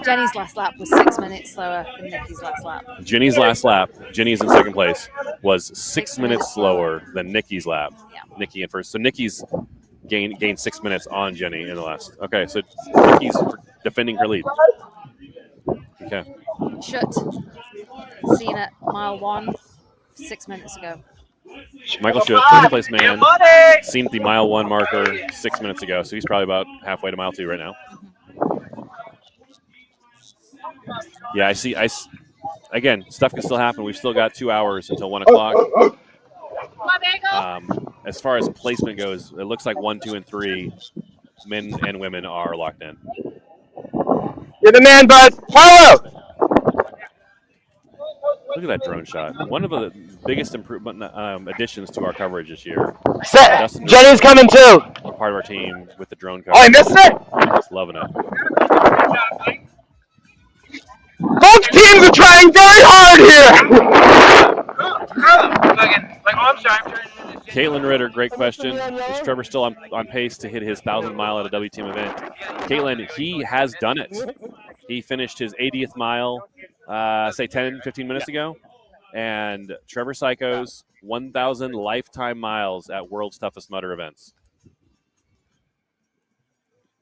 S5: Jenny's last lap was 6 minutes slower than Nikki's last lap.
S8: Jenny's last lap, Jenny's in second place, was 6 minutes slower than Nikki's lap.
S5: Yeah.
S8: Nikki in first. So Nikki's gained 6 minutes on Jenny in the last. Okay, so Nikki's defending her lead. Okay.
S5: Schutt, seen at mile 1 6 minutes ago.
S8: Michael Schutt, third place man, seen at the mile 1 marker 6 minutes ago, so he's probably about halfway to mile 2 right now. Yeah, I see. Again, stuff can still happen. We've still got 2 hours until 1 o'clock. As far as placement goes, it looks like 1, 2, and 3, men and women are locked in.
S9: You're the man, bud. Follow!
S8: Look at that drone shot. One of the biggest additions to our coverage this year.
S9: Jenny's coming too.
S8: Part of our team with the drone
S9: Oh, I
S8: coverage.
S9: missed it?
S8: Just loving it.
S9: Both teams are trying very hard here.
S8: Caitlin Ritter, great question. Is Trevor still on pace to hit his 1,000 mile at a W team event? Caitlin, he has done it. He finished his 80th mile, say 10, 15 minutes ago. And Trevor Psycho's 1,000 lifetime miles at World's Toughest Mudder events.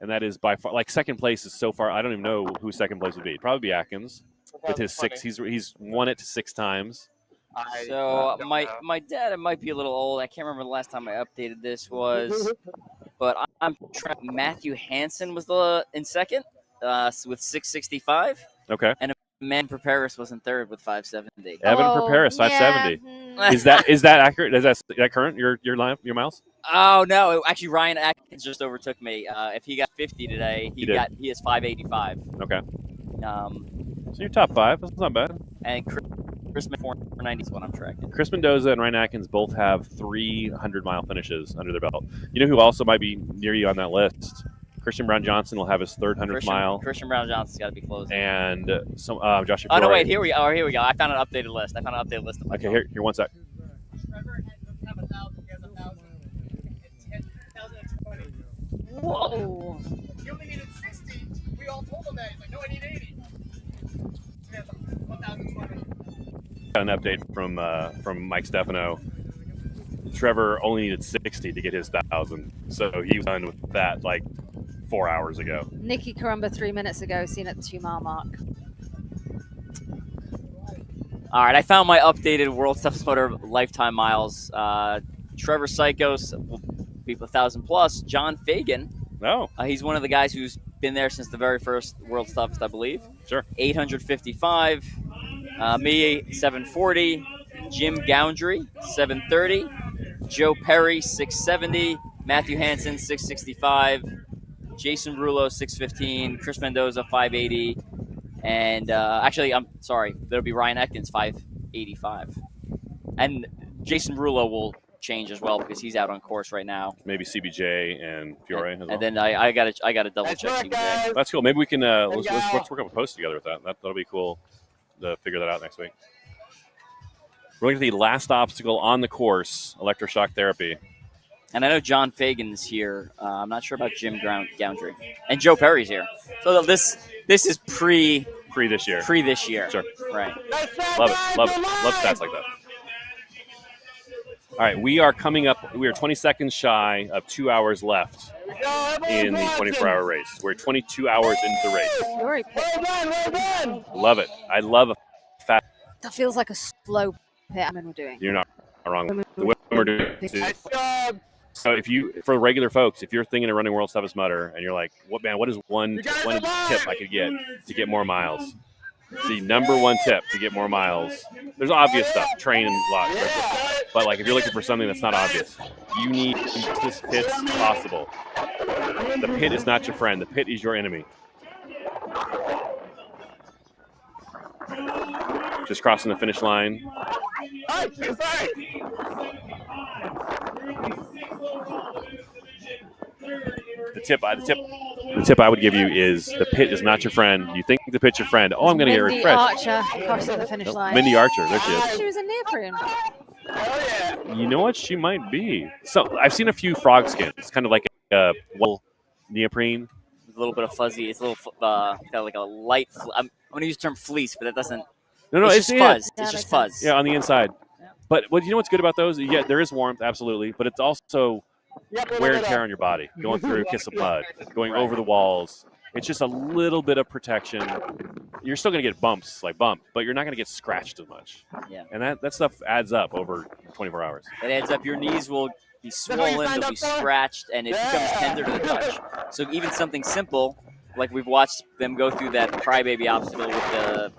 S8: And that is by far, like, second place is so far, I don't even know who second place would be. It'd probably be Atkins with his 6. He's won it 6 times.
S7: So my data might be a little old. I can't remember the last time I updated this was, but I'm Matthew Hansen was in second with 665.
S8: Okay.
S7: And Evan Preparis was in third with 570.
S8: Evan Preparis, 570. Is that accurate? Is that current? Your miles?
S7: Oh no! Actually, Ryan Atkins just overtook me. If he got 50 today, he has 585.
S8: Okay. So you're top 5. That's not bad.
S7: And Chris 490 is what I'm tracking.
S8: Chris Mendoza and Ryan Atkins both have 300-mile finishes under their belt. You know who also might be near you on that list? Christian Brown Johnson will have his 300th mile.
S7: Christian Brown Johnson's got to be closing.
S8: And Joshua.
S7: Oh no! Wait, here we go. Oh, here we go. I found an updated list. Of
S8: okay, here 1 sec.
S3: Trevor doesn't have 1,000. He has 1,000. 1,020.
S5: Whoa!
S3: He only needed 60. We all told him that. He's like, no, I need 80. He has 1,020.
S8: Got an update from Mike Stefano. Trevor only needed 60 to get his 1,000, so he was done with that like 4 hours ago.
S5: Nikki Karumba 3 minutes ago, seen at the 2 mile mark.
S7: All right, I found my updated World Toughest Mudder lifetime miles. Trevor Sykos will be 1,000 plus. John Fagan.
S8: No.
S7: He's one of the guys who's been there since the very first World's Toughest, I believe.
S8: Sure.
S7: 855. Me, 740. Jim Goundry, 730. Joe Perry, 670. Matthew Hansen, 665. Jason Rulo, 615. Chris Mendoza, 580. And actually, I'm sorry, there'll be Ryan Atkins, 585. And Jason Rulo will change as well because he's out on course right now.
S8: Maybe CBJ and Fiore as well.
S7: And then I gotta double check CBJ.
S8: That's cool. Maybe we can let's work up a post together with that. That'll be cool to figure that out next week. We're looking at the last obstacle on the course, electroshock therapy.
S7: And I know John Fagan's here. I'm not sure about Jim Goundry. And Joe Perry's here. So this is pre
S8: this year.
S7: Pre this year.
S8: Sure.
S7: Right.
S8: Love it. Love stats like that. All right, we are coming up. We are 20 seconds shy of 2 hours left in the 24-hour race. We're 22 hours into the race.
S5: Well done.
S8: Love it. I love a fast.
S5: That feels like a slow pit we're doing.
S8: You're not wrong. The women are doing it. So for regular folks, if you're thinking of running World's Toughest Mudder and you're like, what is one tip I could get to get more miles? The number one tip to get more miles, there's obvious stuff, train and a lot. But like if you're looking for something that's not obvious, you need this pit possible. The pit is not your friend. The pit is your enemy. Just crossing the finish line. The tip I would give you is the pit is not your friend. You think the pit's your friend. Oh, I'm going to get refreshed.
S5: Archer crossing the finish line.
S8: Mindy Archer, there she is.
S5: She was a neoprene.
S8: You know what? She might be. So I've seen a few frog skins. It's kind of like a neoprene.
S7: It's a little bit of fuzzy. It's a little kind of like a light. I'm going to use the term fleece, but that doesn't.
S8: No,
S7: it's just fuzz.
S5: Yeah,
S7: it's just fuzz.
S8: Yeah, on the inside. But you know what's good about those? Yeah, there is warmth, absolutely, but it's also wear and tear on your body. Going through a kiss of mud, going over the walls. It's just a little bit of protection. You're still going to get bumps, but you're not going to get scratched as much.
S7: Yeah.
S8: And that stuff adds up over 24 hours.
S7: It adds up. Your knees will be swollen, they'll be scratched, and it becomes tender to the touch. So even something simple, like we've watched them go through that crybaby obstacle with the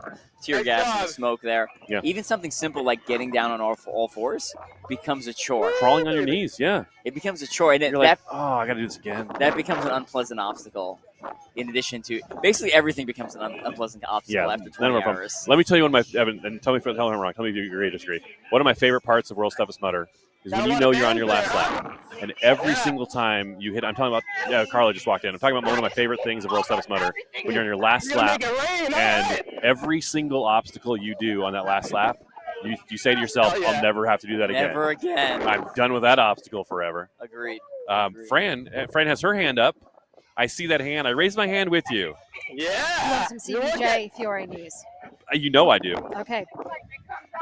S7: tear gas and the smoke there.
S8: Yeah.
S7: Even something simple like getting down on all fours becomes a chore.
S8: Crawling on your knees, yeah.
S7: It becomes a chore. And
S8: you're like, oh, I got to do this again.
S7: That becomes an unpleasant obstacle. In addition to, basically everything becomes an unpleasant obstacle after 20 hours.
S8: Let me tell you one of my, Evan, and tell me if I'm wrong. Tell me if you agree or disagree. One of my favorite parts of World's Toughest Mudder is when you know you're on your last lap. And every single time you hit, I'm talking about, Carla just walked in. I'm talking about one of my favorite things of World's Toughest Mudder, when you're on your last lap, and every single obstacle you do on that last lap, you say to yourself, I'll never have to do that again.
S7: Never again.
S8: I'm done with that obstacle forever.
S7: Agreed.
S8: Fran has her hand up. I see that hand. I raise my hand with you.
S5: You want some CBJ Fiore news?
S8: You know I do.
S5: Okay.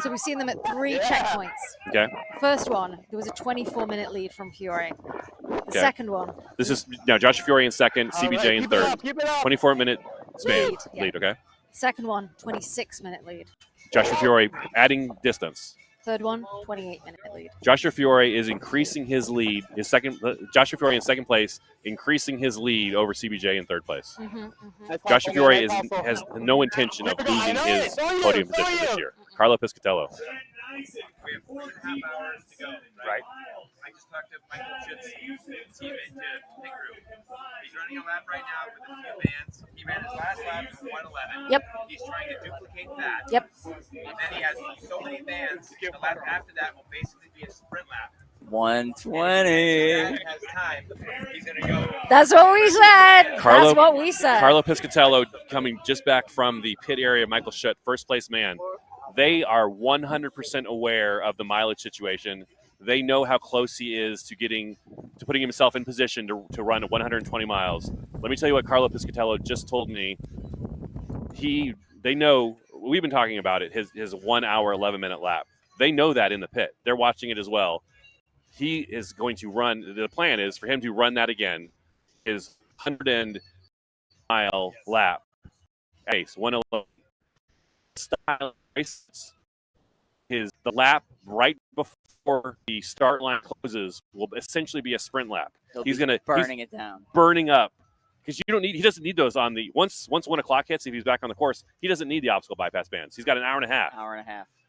S5: So we've seen them at 3 checkpoints.
S8: Okay.
S5: First one, there was a 24-minute lead from Fiore. The second one.
S8: This is now Josh Fiore in second, CBJ in third. 24-minute span lead, okay?
S5: Second one, 26-minute lead.
S8: Joshua Fiore adding distance.
S5: Third one, 28-minute lead.
S8: Joshua Fiore is increasing his lead. Joshua Fiore in second place, increasing his lead over CBJ in third place. Joshua Fiore has no intention of losing his podium position this year. Carlo Piscatello.
S3: We have 4.5 hours to go.
S8: Right.
S3: I just talked to Michael Schutz's teammate to pit crew. He's running a lap right now with a few bands. He ran his last lap at 1:11.
S5: Yep.
S3: He's trying to duplicate that.
S5: Yep.
S3: And then he has so many bands. The lap after that will basically be a sprint lap.
S7: 120.
S3: Has time. He's going to go.
S5: That's what we said. That's what we said.
S8: Carlo Piscatello coming just back from the pit area. Michael Schutt, first place man. They are 100% aware of the mileage situation. They know how close he is to putting himself in position to run 120 miles. Let me tell you what Carlo Piscatello just told me. They know, we've been talking about it, his 1 hour, 11-minute lap. They know that in the pit. They're watching it as well. he is going to run. The plan is for him to run that again, his 100-mile lap, pace 111 style race. The lap right before the start line closes will essentially be a sprint lap. He's
S7: burning it down,
S8: burning up, because he doesn't need those on the once 1 o'clock hits. If he's back on the course, he doesn't need the obstacle bypass bands. He's got an hour and a half.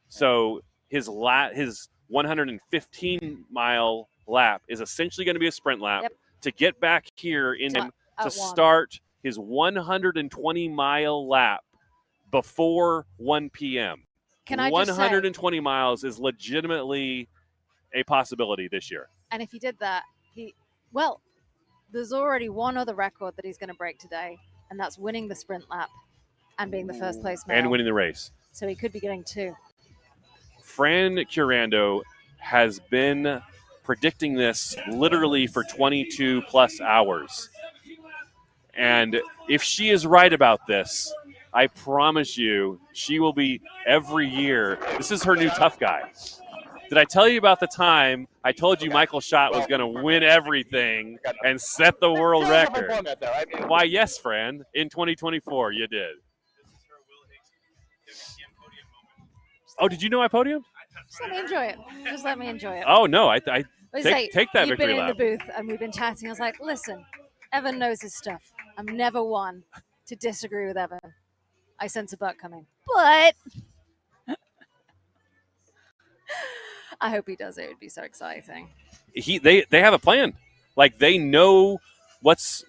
S8: So his 115-mile lap is essentially going to be a sprint lap to get back here to start his 120-mile lap before 1 p.m.
S5: Can I just
S8: 120 miles is legitimately a possibility this year.
S5: And if he did that, there's already one other record that he's going to break today, and that's winning the sprint lap and being the first place male.
S8: And winning the race.
S5: So he could be getting 2.
S8: Fran Curando has been predicting this literally for 22 plus hours. And if she is right about this, I promise you she will be every year. This is her new tough guy. Did I tell you about the time I told you Michael Schott was going to win everything and set the world record? Why, yes, Fran. In 2024, you did. Oh, did you know I podiumed?
S5: Just let me enjoy it. Just let me enjoy it.
S8: Oh, no. I take that
S5: You've
S8: victory
S5: been in
S8: lap.
S5: the booth, and we've been chatting. I was like, listen, Evan knows his stuff. I'm never one to disagree with Evan. I sense a butt coming. But I hope he does it. It would be so exciting.
S8: They have a plan. Like, they know what's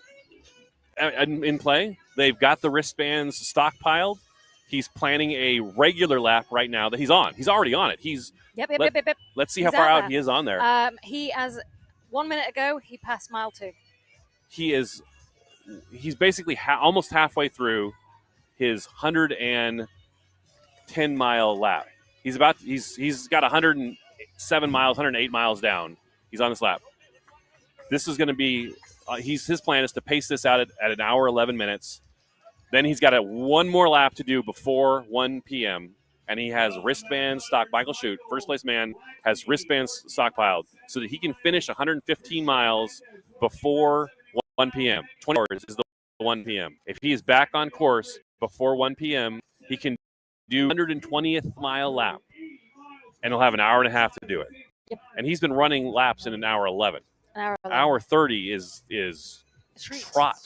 S8: in play. They've got the wristbands stockpiled. He's planning a regular lap right now that he's on. He's already on it.
S5: Yep.
S8: Let's see how far out he is on there.
S5: As 1 minute ago, he passed mile 2.
S8: He's basically almost halfway through his 110-mile lap. He's got 107 miles, 108 miles down. He's on this lap. This is going to be his plan is to pace this out at an hour 11 minutes. Then he's got one more lap to do before 1 p.m. and he has wristbands stocked. Michael Schott, first place man, has wristbands stockpiled so that he can finish 115 miles before 1 p.m. 20 hours is the 1 p.m. If he is back on course before 1 p.m., he can do 120th mile lap, and he'll have an hour and a half to do it.
S5: Yep.
S8: And he's been running laps in an hour 11. Hour 30 is trot.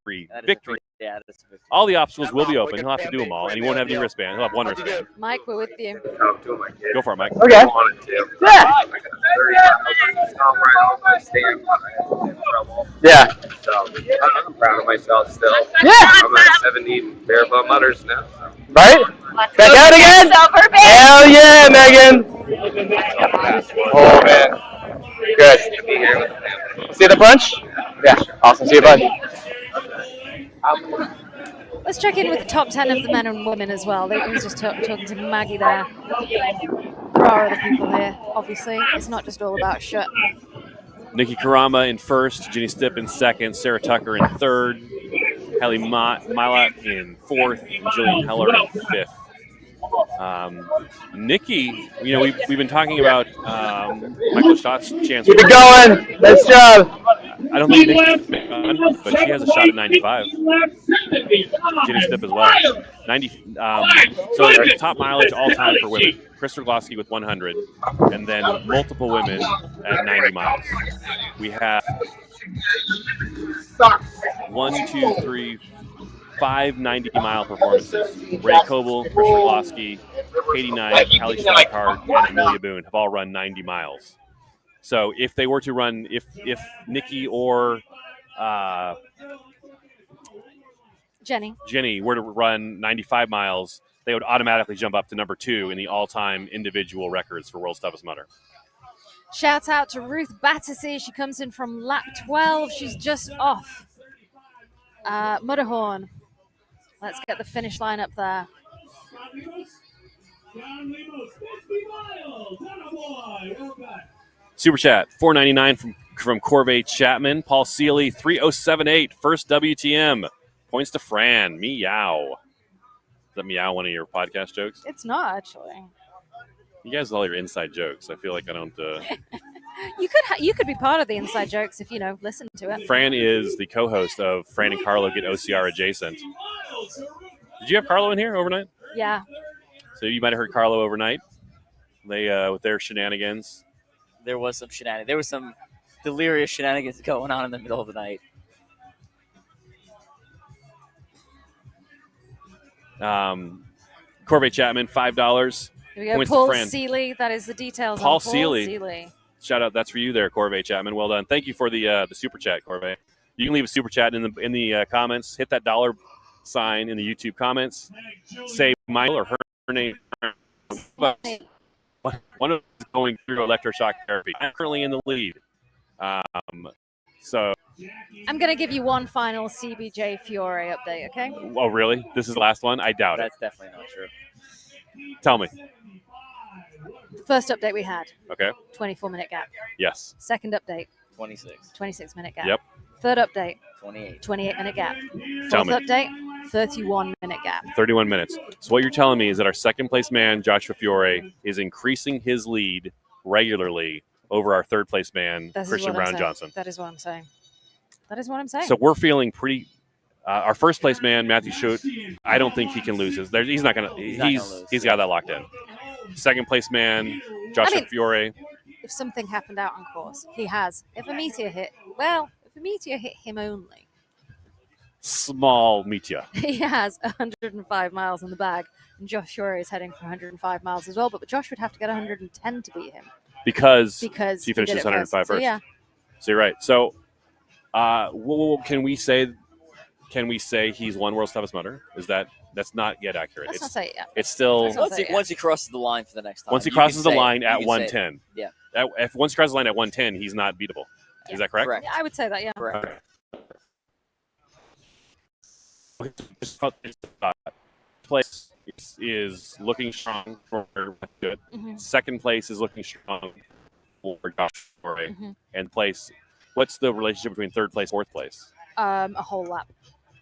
S8: Victory.
S7: Yeah, that's a victory.
S8: All the obstacles will be open. He'll have to do them all, and he won't have any wristband. He'll have one wristband.
S5: Mike, we're with you.
S8: Go for it, Mike.
S9: Okay. Yeah.
S4: So I'm proud of myself still.
S9: Yeah.
S4: I'm at 70 barefoot mutters now.
S9: Right? Back out again? Hell yeah, Megan. Oh, man. Good. See the bunch? Yeah. Awesome. See you, bud.
S5: Let's check in with the top 10 of the men and women as well. I was just talking to Maggie there. There are other people here, obviously. It's not just all about Schott.
S8: Nikki Karama in first, Jenny Stipp in second, Sarah Tucker in third, Hallie Milat in fourth, and Jillian Heller in fifth. Nikki, we've been talking about Michael Schott's chance.
S9: Keep it going. Nice job.
S8: I don't think Nikki's done, but she has a shot at 95. Jenny Stipp as well. 90. So top mileage all time for women. Chris Rogowski with 100, and then multiple women at 90 miles. We have 5 90-mile performances. Ray Coble, Chris Rogowski, Katie Knight, Hallie Stockhart, and Amelia Boone have all run 90 miles. So if they were to run, if Nikki or Jenny were to run 95 miles, they would automatically jump up to number 2 in the all-time individual records for World's Toughest Mudder.
S5: Shout out to Ruth Battersea. She comes in from lap 12. She's just off Mudderhorn. Let's get the finish line up there.
S8: Super Chat, $4.99 from Corvey Chapman. Paul Seeley, 3:07.8, first WTM. Points to Fran. Meow. Is that meow one of your podcast jokes?
S5: It's not, actually.
S8: You guys all your inside jokes. I feel like I don't.
S5: You could be part of the inside jokes if listen to it.
S8: Fran is the co-host of Fran and Carlo Get OCR Adjacent. Did you have Carlo in here overnight?
S5: Yeah.
S8: So you might have heard Carlo overnight. They with their shenanigans.
S7: There was some shenanigans. There was some delirious shenanigans going on in the middle of the night.
S8: Corvette Chapman, $5.
S5: Here we go.
S8: Points
S5: Paul
S8: to Fran.
S5: Seeley. That is the details.
S8: Paul
S5: on
S8: Seeley. Shout out. That's for you there, Corvette Chapman. Well done. Thank you for the super chat, Corvette. You can leave a super chat in the comments. Hit that dollar sign in the YouTube comments. Say mine or her name. One of them is going through electroshock therapy. I'm currently in the lead. So.
S5: I'm going to give you one final CBJ Fiore update, okay?
S8: Oh, really? This is the last one? I doubt
S7: That's definitely not true.
S8: it. Tell me.
S5: First update we had.
S8: Okay.
S5: 24-minute gap.
S8: Yes.
S5: Second update.
S7: 26.
S5: 26-minute gap.
S8: Yep.
S5: Third update.
S7: 28.
S5: 28-minute gap.
S8: Tell
S5: Fourth
S8: me.
S5: update. 31-minute gap.
S8: 31 minutes. So what you're telling me is that our second place man, Joshua Fiore, is increasing his lead regularly over our third place man, Christian Brown Johnson.
S5: That is what I'm saying. That is what I'm saying.
S8: So we're feeling pretty. Our first place man, Matthew Schut, I don't think he can lose. He's not gonna. He's got that locked in. Second place man, Joshua Fiore.
S5: If something happened out on course, he has. If a meteor hit him only.
S8: Small meteor.
S5: He has 105 miles in the bag, and Josh Fiore is heading for 105 miles as well. But Josh would have to get 110 to beat him
S8: Because he
S5: he
S8: finishes
S5: did it
S8: 105 first.
S5: So, yeah.
S8: So you're right. So, can we say he's won World's Toughest Mudder? That's not yet accurate?
S5: Let's not say it yet.
S8: It's still
S7: Once he crosses the line for the next time.
S8: Once he crosses the line at
S7: you can
S8: 110.
S7: Yeah.
S8: Once he crosses the line at 110, he's not beatable. Is that correct?
S5: Yeah, I would say that. Yeah.
S7: Correct.
S8: Place is looking strong for good.
S5: Mhm.
S8: Second place is looking strong for Josh Fiore. And place, what's the relationship between third place and fourth place?
S5: A whole lap.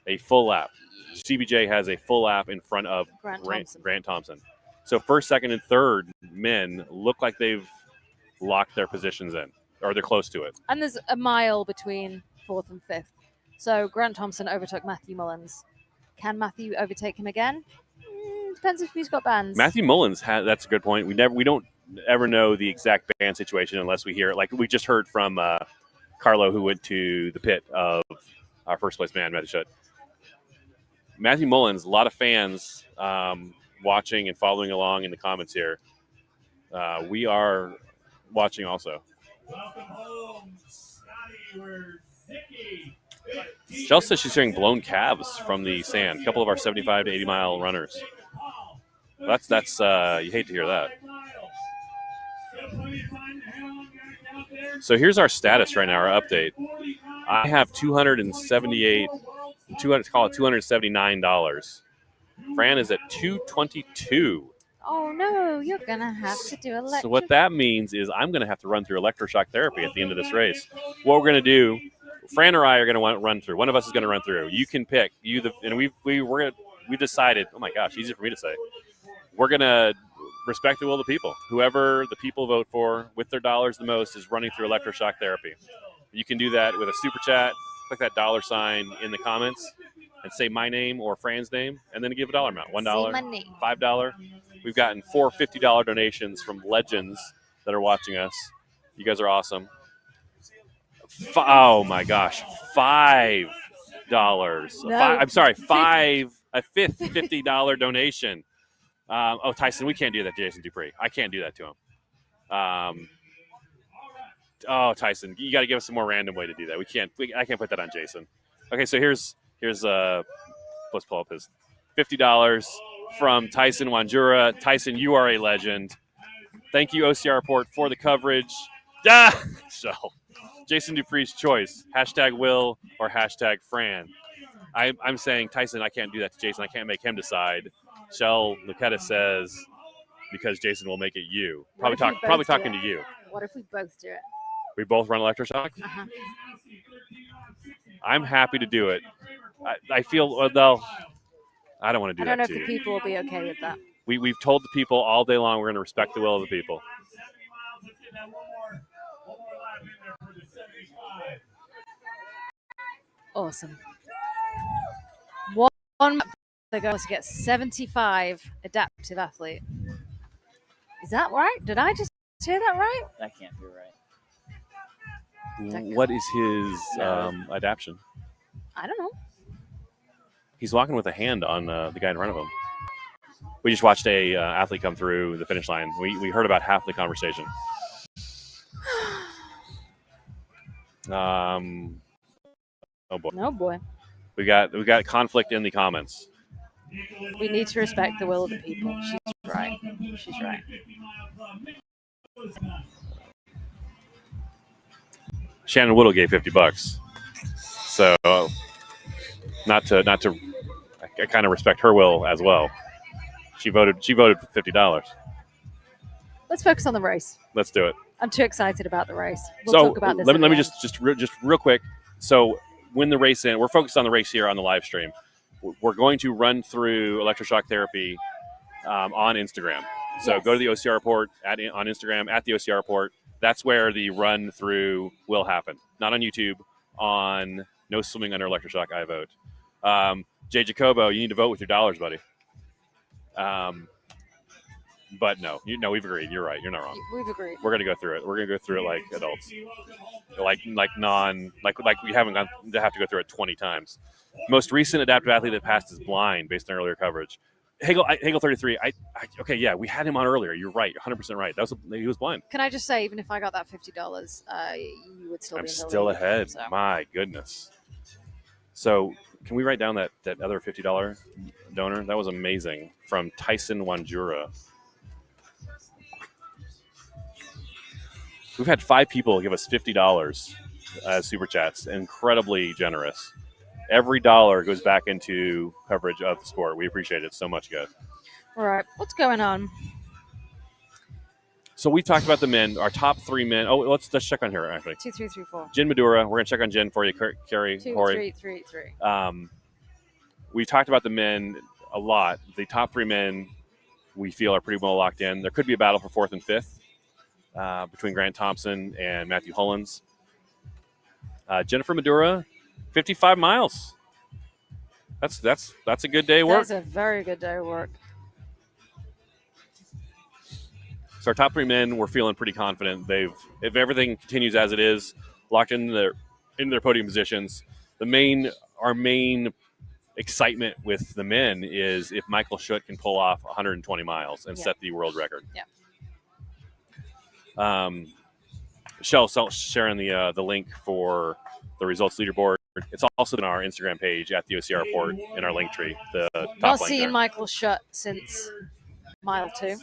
S8: A full lap. CBJ has a full lap in front of Grant Thompson. So first, second, and third men look like they've locked their positions in, or they're close to it.
S5: And there's a mile between fourth and fifth. So Grant Thompson overtook Matthew Mullins. Can Matthew overtake him again? Depends if he's got bands.
S8: Matthew Mullins that's a good point. We don't ever know the exact band situation unless we hear it. Like we just heard from Carlo, who went to the pit of our first place man, Matthew Schut. Matthew Mullins, a lot of fans watching and following along in the comments here. We are watching also.
S2: Welcome home, Scotty. We're Zicky.
S8: Shell says she's hearing blown calves from the sand. A couple of our 75 to 80 mile runners. That's you hate to hear that. So here's our status right now, our update. I have $279. Fran is at $222.
S5: Oh no, you're gonna have to do electric.
S8: So what that means is I'm gonna have to run through electroshock therapy at the end of this race. What we're gonna do, Fran or I are gonna run through. One of us is gonna run through. You can pick. And we decided. Oh my gosh, easy for me to say. We're gonna respect the will of the people. Whoever the people vote for with their dollars the most is running through electroshock therapy. You can do that with a super chat. Click that dollar sign in the comments and say my name or Fran's name, and then give a dollar amount. $1,
S5: Say my name.
S8: $5. We've gotten 4 $50 donations from legends that are watching us. You guys are awesome. Oh my gosh, $5.
S5: No.
S8: I'm sorry, a fifth $50 donation. Tyson, we can't do that to Jason Dupree. I can't do that to him. Tyson, you got to give us some more random way to do that. I can't put that on Jason. Okay, so here's let's pull up his $50 from Tyson Wanjura. Tyson, you are a legend. Thank you, OCR Report, for the coverage. So, Jason Dupree's choice. #Will or #Fran. I'm saying, Tyson, I can't do that to Jason. I can't make him decide. Shell Lucetta says, because Jason will make it you. Probably talking to you.
S5: What if we both do it?
S8: We both run electroshock?
S5: Uh-huh.
S8: I'm happy to do it. I feel, though, I don't want to do that to you.
S5: I don't know if the people will be okay with that.
S8: We've told the people all day long we're going to respect the will of the people.
S5: Awesome. One they're going to get 75 adaptive athlete. Is that right? Did I just hear that right?
S7: That can't be right.
S8: What is his adaptation?
S5: I don't know.
S8: He's walking with a hand on the guy in front of him. We just watched a athlete come through the finish line. We heard about half the conversation. Oh boy.
S5: Oh boy.
S8: We got conflict in the comments.
S5: We need to respect the will of the people. She's right. She's right.
S8: Shannon Woodall gave $50. So not to I kind of respect her will as well. She voted for $50.
S5: Let's focus on the race.
S8: Let's do it.
S5: I'm too excited about the race. We'll talk about this.
S8: Let me just real quick. So when the race ends, we're focused on the race here on the live stream. We're going to run through electroshock therapy on Instagram. So go to the OCR report on Instagram at the OCR report. That's where the run through will happen. Not on YouTube. On No Swimming Under Electroshock, I vote. Jay Jacobo, you need to vote with your dollars, buddy. But no, we've agreed. You're right. You're not wrong.
S5: We've agreed.
S8: We're gonna go through it. We're gonna go through it like adults, like we haven't gone to have to go through it 20 times. Most recent adaptive athlete that passed is blind, based on earlier coverage. Hagel 33. Okay, yeah, we had him on earlier. You're right. 100% right. He was blind.
S5: Can I just say, even if I got that $50, you would still be in the
S8: still
S5: lead,
S8: ahead.
S5: so.
S8: My goodness. So can we write down that other $50 donor? That was amazing. From Tyson Wanjura. We've had 5 people give us $50 as super chats. Incredibly generous. Every dollar goes back into coverage of the sport. We appreciate it so much, guys.
S5: All right, what's going on?
S8: So we talked about the men, our top 3 men. Oh, let's check on here, actually.
S5: 2, 3, 3, 4.
S8: Jen Madura. We're going to check on Jen for you, Carrie,
S5: 2,
S8: Hori.
S5: 3, 3, 3.
S8: We talked about the men a lot. The top 3 men we feel are pretty well locked in. There could be a battle for 4th and 5th between Grant Thompson and Matthew Hullins. Jennifer Madura, 55 miles. That's a good day of work.
S5: That's a very good day of work.
S8: So our top 3 men, we're feeling pretty confident. If everything continues as it is, locked in their podium positions. Our main excitement with the men is if Michael Schutt can pull off 120 miles and set the world record.
S5: Yeah.
S8: Michelle's sharing the link for the results leaderboard. It's also in our Instagram page at the OCR report in our link tree. The top
S5: Not
S8: link
S5: seeing
S8: there.
S5: Michael Schutt since mile 2.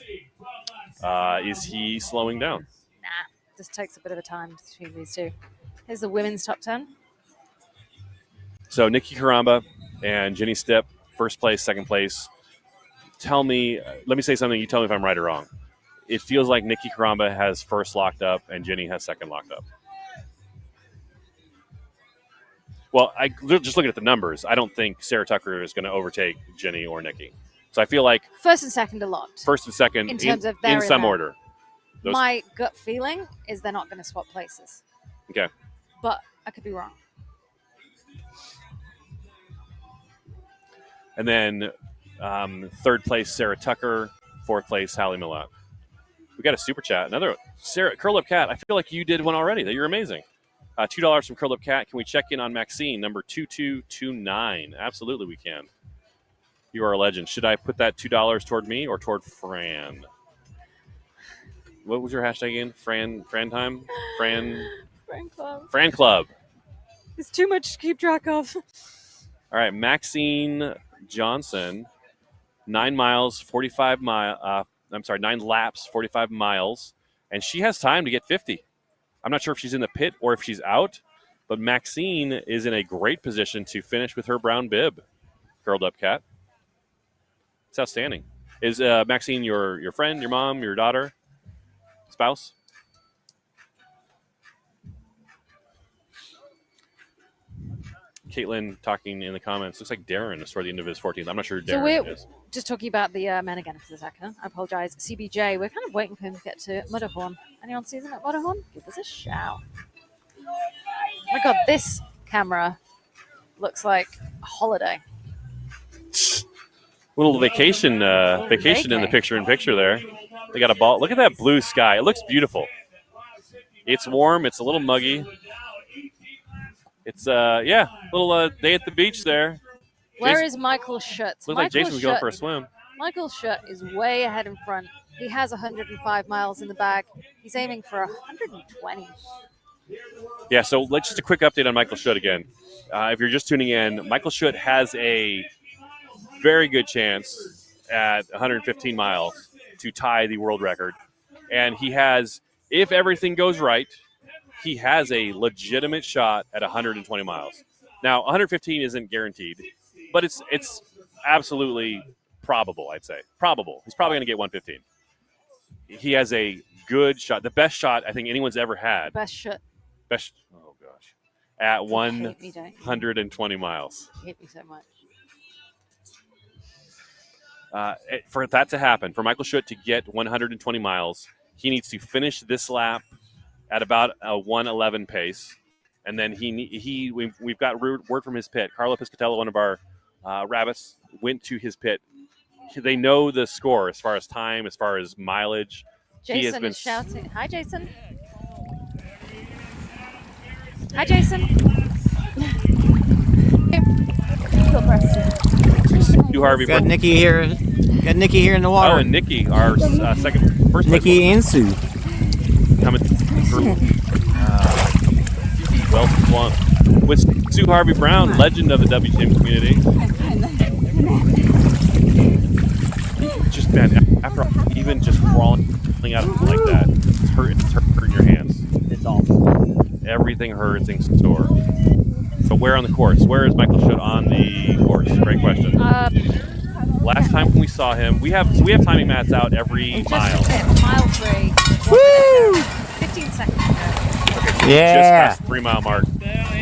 S8: Is he slowing down?
S5: Nah, this takes a bit of a time between these two. Here's the women's top 10.
S8: So Nikki Karamba and Jenny Stipp, first place, second place. Let me say something. You tell me if I'm right or wrong. It feels like Nikki Karamba has first locked up and Jenny has second locked up. Well, just looking at the numbers, I don't think Sarah Tucker is going to overtake Jenny or Nikki. So I feel like
S5: First and second a lot.
S8: First and second
S5: in terms of their
S8: in some
S5: event.
S8: order.
S5: My gut feeling is they're not going to swap places,
S8: Okay.
S5: but I could be wrong.
S8: And then third place, Sarah Tucker. Fourth place, Hallie Millot. We got a super chat. Another Sarah Curl Up Cat. I feel like you did one already. That you're amazing. $2 from Curl Up Cat. Can we check in on Maxine, number 2229? Absolutely, we can. You are a legend. Should I put that $2 toward me or toward Fran? What was your hashtag again? Fran time? Fran
S5: Club.
S8: Fran Club.
S5: It's too much to keep track of.
S8: All right, Maxine Johnson, 9 miles, 45 mile. 9 laps, 45 miles, and she has time to get 50. I'm not sure if she's in the pit or if she's out, but Maxine is in a great position to finish with her brown bib. Curled Up Cat. It's outstanding. Is Maxine your friend, your mom, your daughter, spouse? Caitlin talking in the comments. Looks like Darren is toward the end of his 14th. I'm not sure who
S5: So
S8: Darren
S5: we're
S8: is.
S5: just talking about the men again for a second. I apologize. CBJ, we're kind of waiting for him to get to Mudderhorn. Anyone sees him at Mudderhorn? Give us a shout. Oh my god, this camera looks like a holiday.
S8: Little vacation in the picture there. They got a ball. Look at that blue sky. It looks beautiful. It's warm. It's a little muggy. It's little day at the beach there.
S5: Where is Michael Schutt?
S8: Looks like Jason was going for a swim.
S5: Michael Schutt is way ahead in front. He has 105 miles in the bag. He's aiming for 120.
S8: Yeah, so just a quick update on Michael Schutt again. If you're just tuning in, Michael Schutt has a very good chance at 115 miles to tie the world record. And he has, if everything goes right, he has a legitimate shot at 120 miles. Now, 115 isn't guaranteed, but it's absolutely probable, I'd say. Probable. He's probably going to get 115. He has a good shot, the best shot I think anyone's ever had.
S5: Best shot.
S8: Oh, gosh. At 120 miles.
S5: You hate me so much.
S8: For that to happen, for Michael Schutt to get 120 miles, he needs to finish this lap at about a 111 pace, and then we've got word from his pit. Carlo Piscatello, one of our rabbits, went to his pit. They know the score as far as time, as far as mileage.
S5: Jason is shouting. Hi, Jason. Hi, Jason.
S8: Stu Harvey.
S10: Got Nikki here. Got Nikki here in the water.
S8: Oh, and Nikki, our first
S10: Nikki and Sue
S8: coming through. Well swung with Sue Harvey Brown, legend of the WTM community. Just man, after even just crawling out of like that, it's hurting your hands.
S7: It's awful.
S8: Everything hurts in store. So where on the course? Where is Michael Schutt on the course? Great question. Last time we saw him, we have timing mats out every mile.
S5: Mile 3.
S10: Woo!
S5: 15 seconds ago.
S8: Okay, so
S10: yeah.
S8: Just past the 3 mile mark.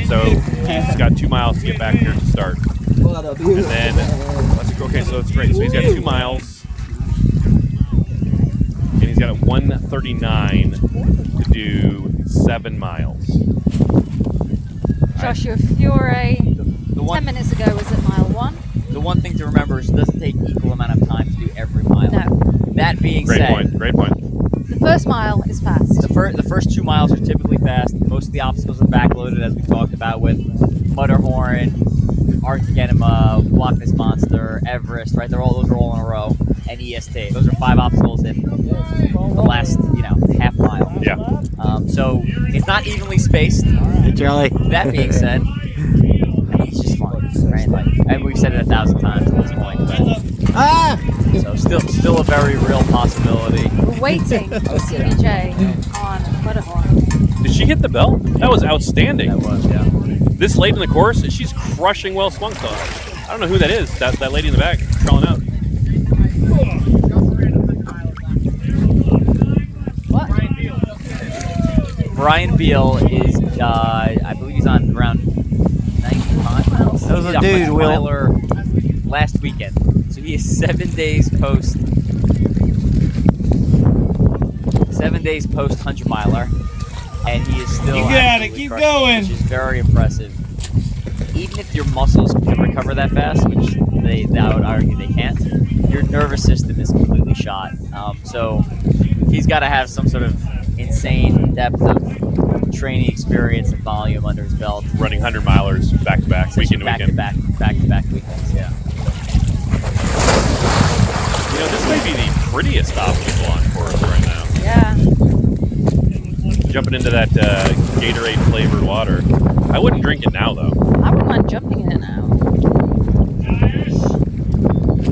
S8: So he's got 2 miles to get back here to start. And then so it's great. So he's got 2 miles. And he's got a 1:39 to do 7 miles.
S5: Joshua Fiore, 10 minutes ago, was at mile 1.
S7: The one thing to remember is it doesn't take equal amount of time to do every mile.
S5: No.
S7: That being
S8: Great
S7: said,
S8: point.
S5: The first mile is fast.
S7: The first 2 miles are typically fast. Most of the obstacles are backloaded, as we talked about with Mudderhorn, Arctic Enema, Loch Ness Monster, Everest. Right, those are all in a row, and EST. Those are 5 obstacles in the last half mile.
S8: Yeah.
S7: So it's not evenly spaced.
S10: Hey, Charlie.
S7: That being said, it's just fun, right? And we've said it 1,000 times at this point. So still a very real possibility.
S5: We're waiting for CBJ on Mudderhorn.
S8: Did she hit the bell? That was outstanding.
S7: That was, yeah.
S8: This late in the course, she's crushing well swung stuff. I don't know who that is. That lady in the back crawling out.
S5: What?
S7: Brian Beal is, I believe he's on around 95 miles.
S10: That was
S7: He's
S10: a
S7: on
S10: dude, Will.
S7: Miler last weekend. So he is 7 days post 100 miler, and he is still.
S18: You got it. Keep going.
S7: Which is very impressive. Even if your muscles can recover that fast, which I would argue they can't, your nervous system is completely shot. So he's got to have some sort of insane depth of training experience and volume under his belt.
S8: Running 100 milers back to back, weekend to weekend.
S7: Back to back weekends, yeah.
S8: This may be the prettiest obstacle on course right now.
S5: Yeah.
S8: Jumping into that Gatorade flavored water. I wouldn't drink it now though.
S5: I wouldn't mind jumping in it now.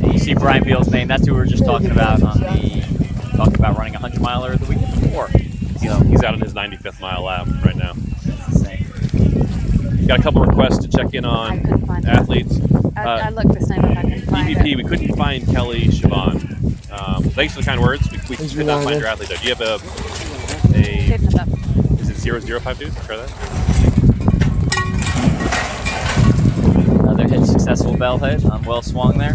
S7: And you see Brian Beal's name. That's who we were just talking about talking about running a 100 miler the weekend before.
S8: He's out on his 95th mile lap right now.
S7: That's insane.
S8: Got a couple requests to check in on athletes.
S5: I looked this time up. I couldn't find
S8: EVP,
S5: it.
S8: we couldn't find Kelly Siobhan. Thanks for the kind words. We could not find your athlete though. Do you have is it 0052? Try that.
S7: bell hit. Well swung there.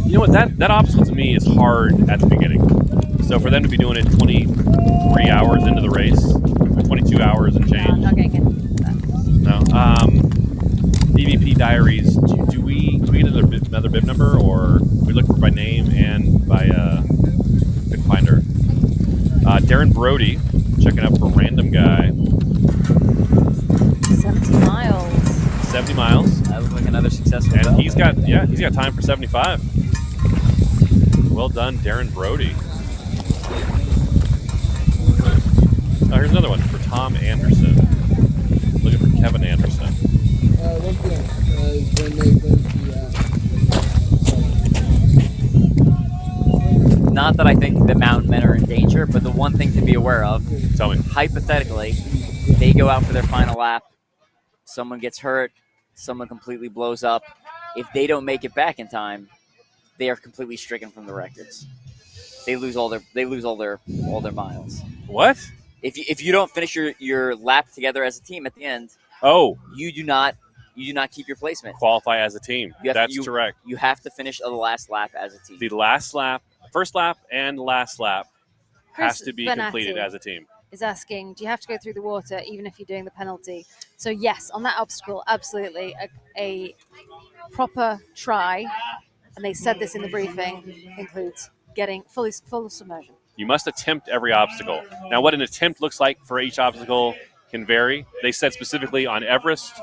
S8: You know what? That obstacle to me is hard at the beginning. So for them to be doing it 23 hours into the race, 22 hours and change.
S5: No, I'm not going to get
S8: No. EVP Diaries. Do we get another bib number, or we look for by name and by couldn't find her. Darren Brody checking up for Random Guy.
S5: 70 miles.
S8: 70 miles.
S7: That looks like another successful.
S8: And he's got time for 75. Well done, Darren Brody. Oh, here's another one for Tom Anderson. Looking for Kevin Anderson.
S7: Not that I think the mountain men are in danger, but the one thing to be aware of.
S8: Tell me.
S7: Hypothetically, they go out for their final lap. Someone gets hurt. Someone completely blows up. If they don't make it back in time, they are completely stricken from the records. They lose all their miles.
S8: What?
S7: If you don't finish your lap together as a team at the end, you do not keep your placement.
S8: Qualify as a team. That's correct.
S7: You have to finish the last lap as a team.
S8: The last lap, first lap and last lap has to be
S5: Benatti
S8: completed as a team.
S5: Is asking, do you have to go through the water even if you're doing the penalty? So yes, on that obstacle, absolutely a proper try, and they said this in the briefing, includes getting full submersion.
S8: You must attempt every obstacle. Now, what an attempt looks like for each obstacle can vary. They said specifically on Everest,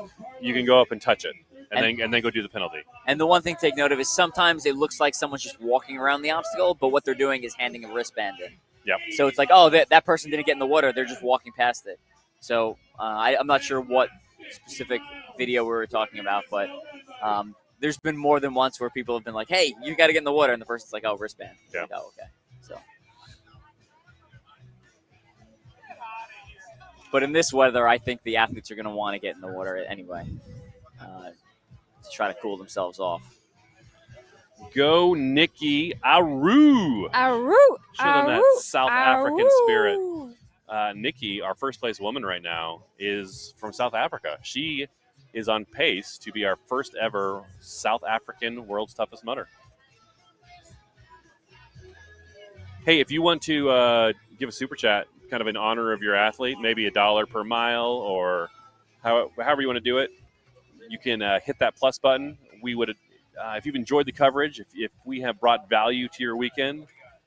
S8: you can go up and touch it, and then go do the penalty.
S7: And the one thing to take note of is sometimes it looks like someone's just walking around the obstacle, but what they're doing is handing a wristband in.
S8: Yep.
S7: So it's like, oh, that person didn't get in the water. They're just walking past it. So I'm not sure what specific video we were talking about, but there's been more than once where people have been like, hey, you got to get in the water. And the person's like, oh, wristband.
S8: Yeah.
S7: Like, oh, okay. So. But in this weather, I think the athletes are going to want to get in the water anyway to try to cool themselves off.
S8: Go, Nikki Aru.
S5: Aru.
S8: Show them that South African spirit. Nikki, our first place woman right now, is from South Africa. She is on pace to be our first ever South African World's Toughest Mudder. Hey, if you want to give a super chat, kind of in honor of your athlete, maybe $1 per mile or however you want to do it, you can hit that plus button. We would, if you've enjoyed the coverage, if we have brought value to your weekend,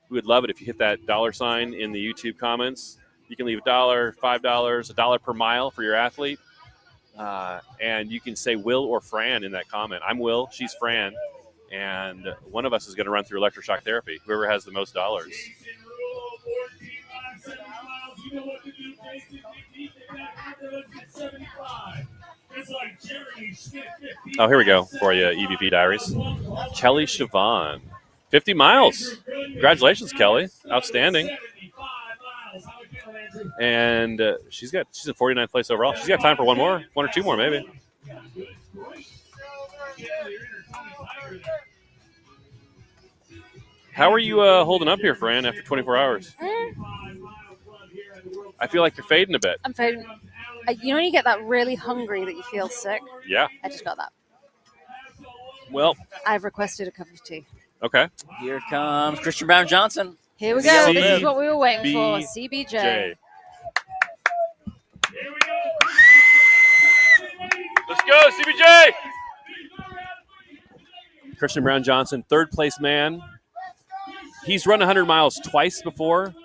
S8: we would love it if you hit that $sign in the YouTube comments. You can leave $1, $5, $1 per mile for your athlete. And you can say Will or Fran in that comment. I'm Will, she's Fran, and one of us is going to run through electroshock therapy, whoever has the most dollars. Oh, here we go for you, EVP Diaries. Kelly Siobhan, 50 miles. Congratulations, Kelly. Outstanding. And she's in 49th place overall. She's got time for one or two more, maybe. How are you holding up here, Fran, after 24 hours? I feel like you're fading a bit.
S5: I'm fading. You know when you get that really hungry that you feel sick?
S8: Yeah.
S5: I just got that.
S8: Well.
S5: I've requested a cup of tea.
S8: Okay.
S7: Here comes Christian Brown Johnson.
S5: Here we go. This is what we were waiting for. CBJ.
S8: Let's go, CBJ! Christian Brown Johnson, third place man. He's run 100 miles twice before.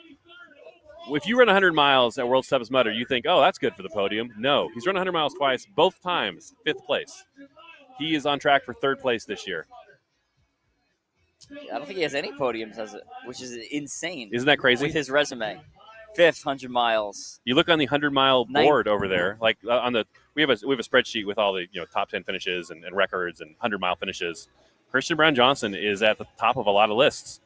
S8: If you run 100 miles at World's Toughest Mudder, you think, oh, that's good for the podium. No, he's run 100 miles twice, both times, 5th place. He is on track for 3rd place this year.
S7: I don't think he has any podiums, which is insane.
S8: Isn't that crazy?
S7: With his resume. 5th, 100 miles.
S8: You look on the 100-mile board over there, like we have a spreadsheet with all the top 10 finishes and records and 100-mile finishes. Christian Brown Johnson is at the top of a lot of lists,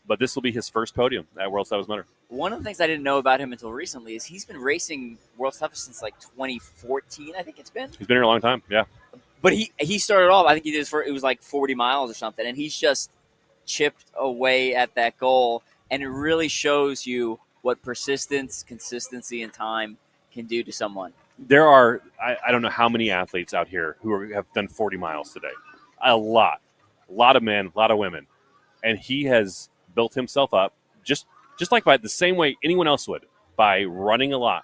S8: but this will be his first podium at World's Toughest Mudder.
S7: One of the things I didn't know about him until recently is he's been racing World's Toughest since like 2014, I think it's been.
S8: He's been here a long time, yeah.
S7: But he started off, I think it was like 40 miles or something, and he's just chipped away at that goal, and it really shows you what persistence, consistency, and time can do to someone.
S8: There are, I don't know how many athletes out here who have done 40 miles today. a lot of men, a lot of women, and he has built himself up just like by the same way anyone else would, by running a lot,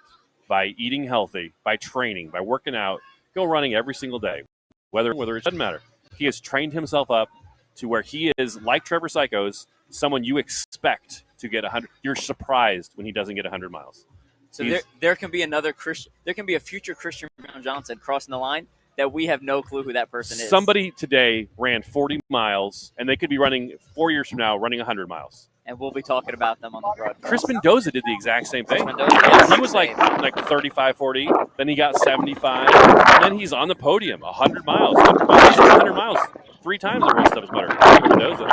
S8: by eating healthy, by training, by working out. Go running every single day, whether it doesn't matter. He has trained himself up to where he is, like Trevor Psychos, someone you expect to get 100. You're surprised when he doesn't get 100 miles.
S7: So there can be there can be a future Christian Brown Johnson crossing the line that we have no clue who that person is.
S8: Somebody today ran 40 miles, and they could be running 4 years from now, running 100 miles.
S7: And we'll be talking about them on the broadcast.
S8: Chris Mendoza did the exact same thing. He was like 35, 40. Then he got 75. And then he's on the podium, 100 miles. 100 miles 3 times the World Toughest Mudder. Mendoza.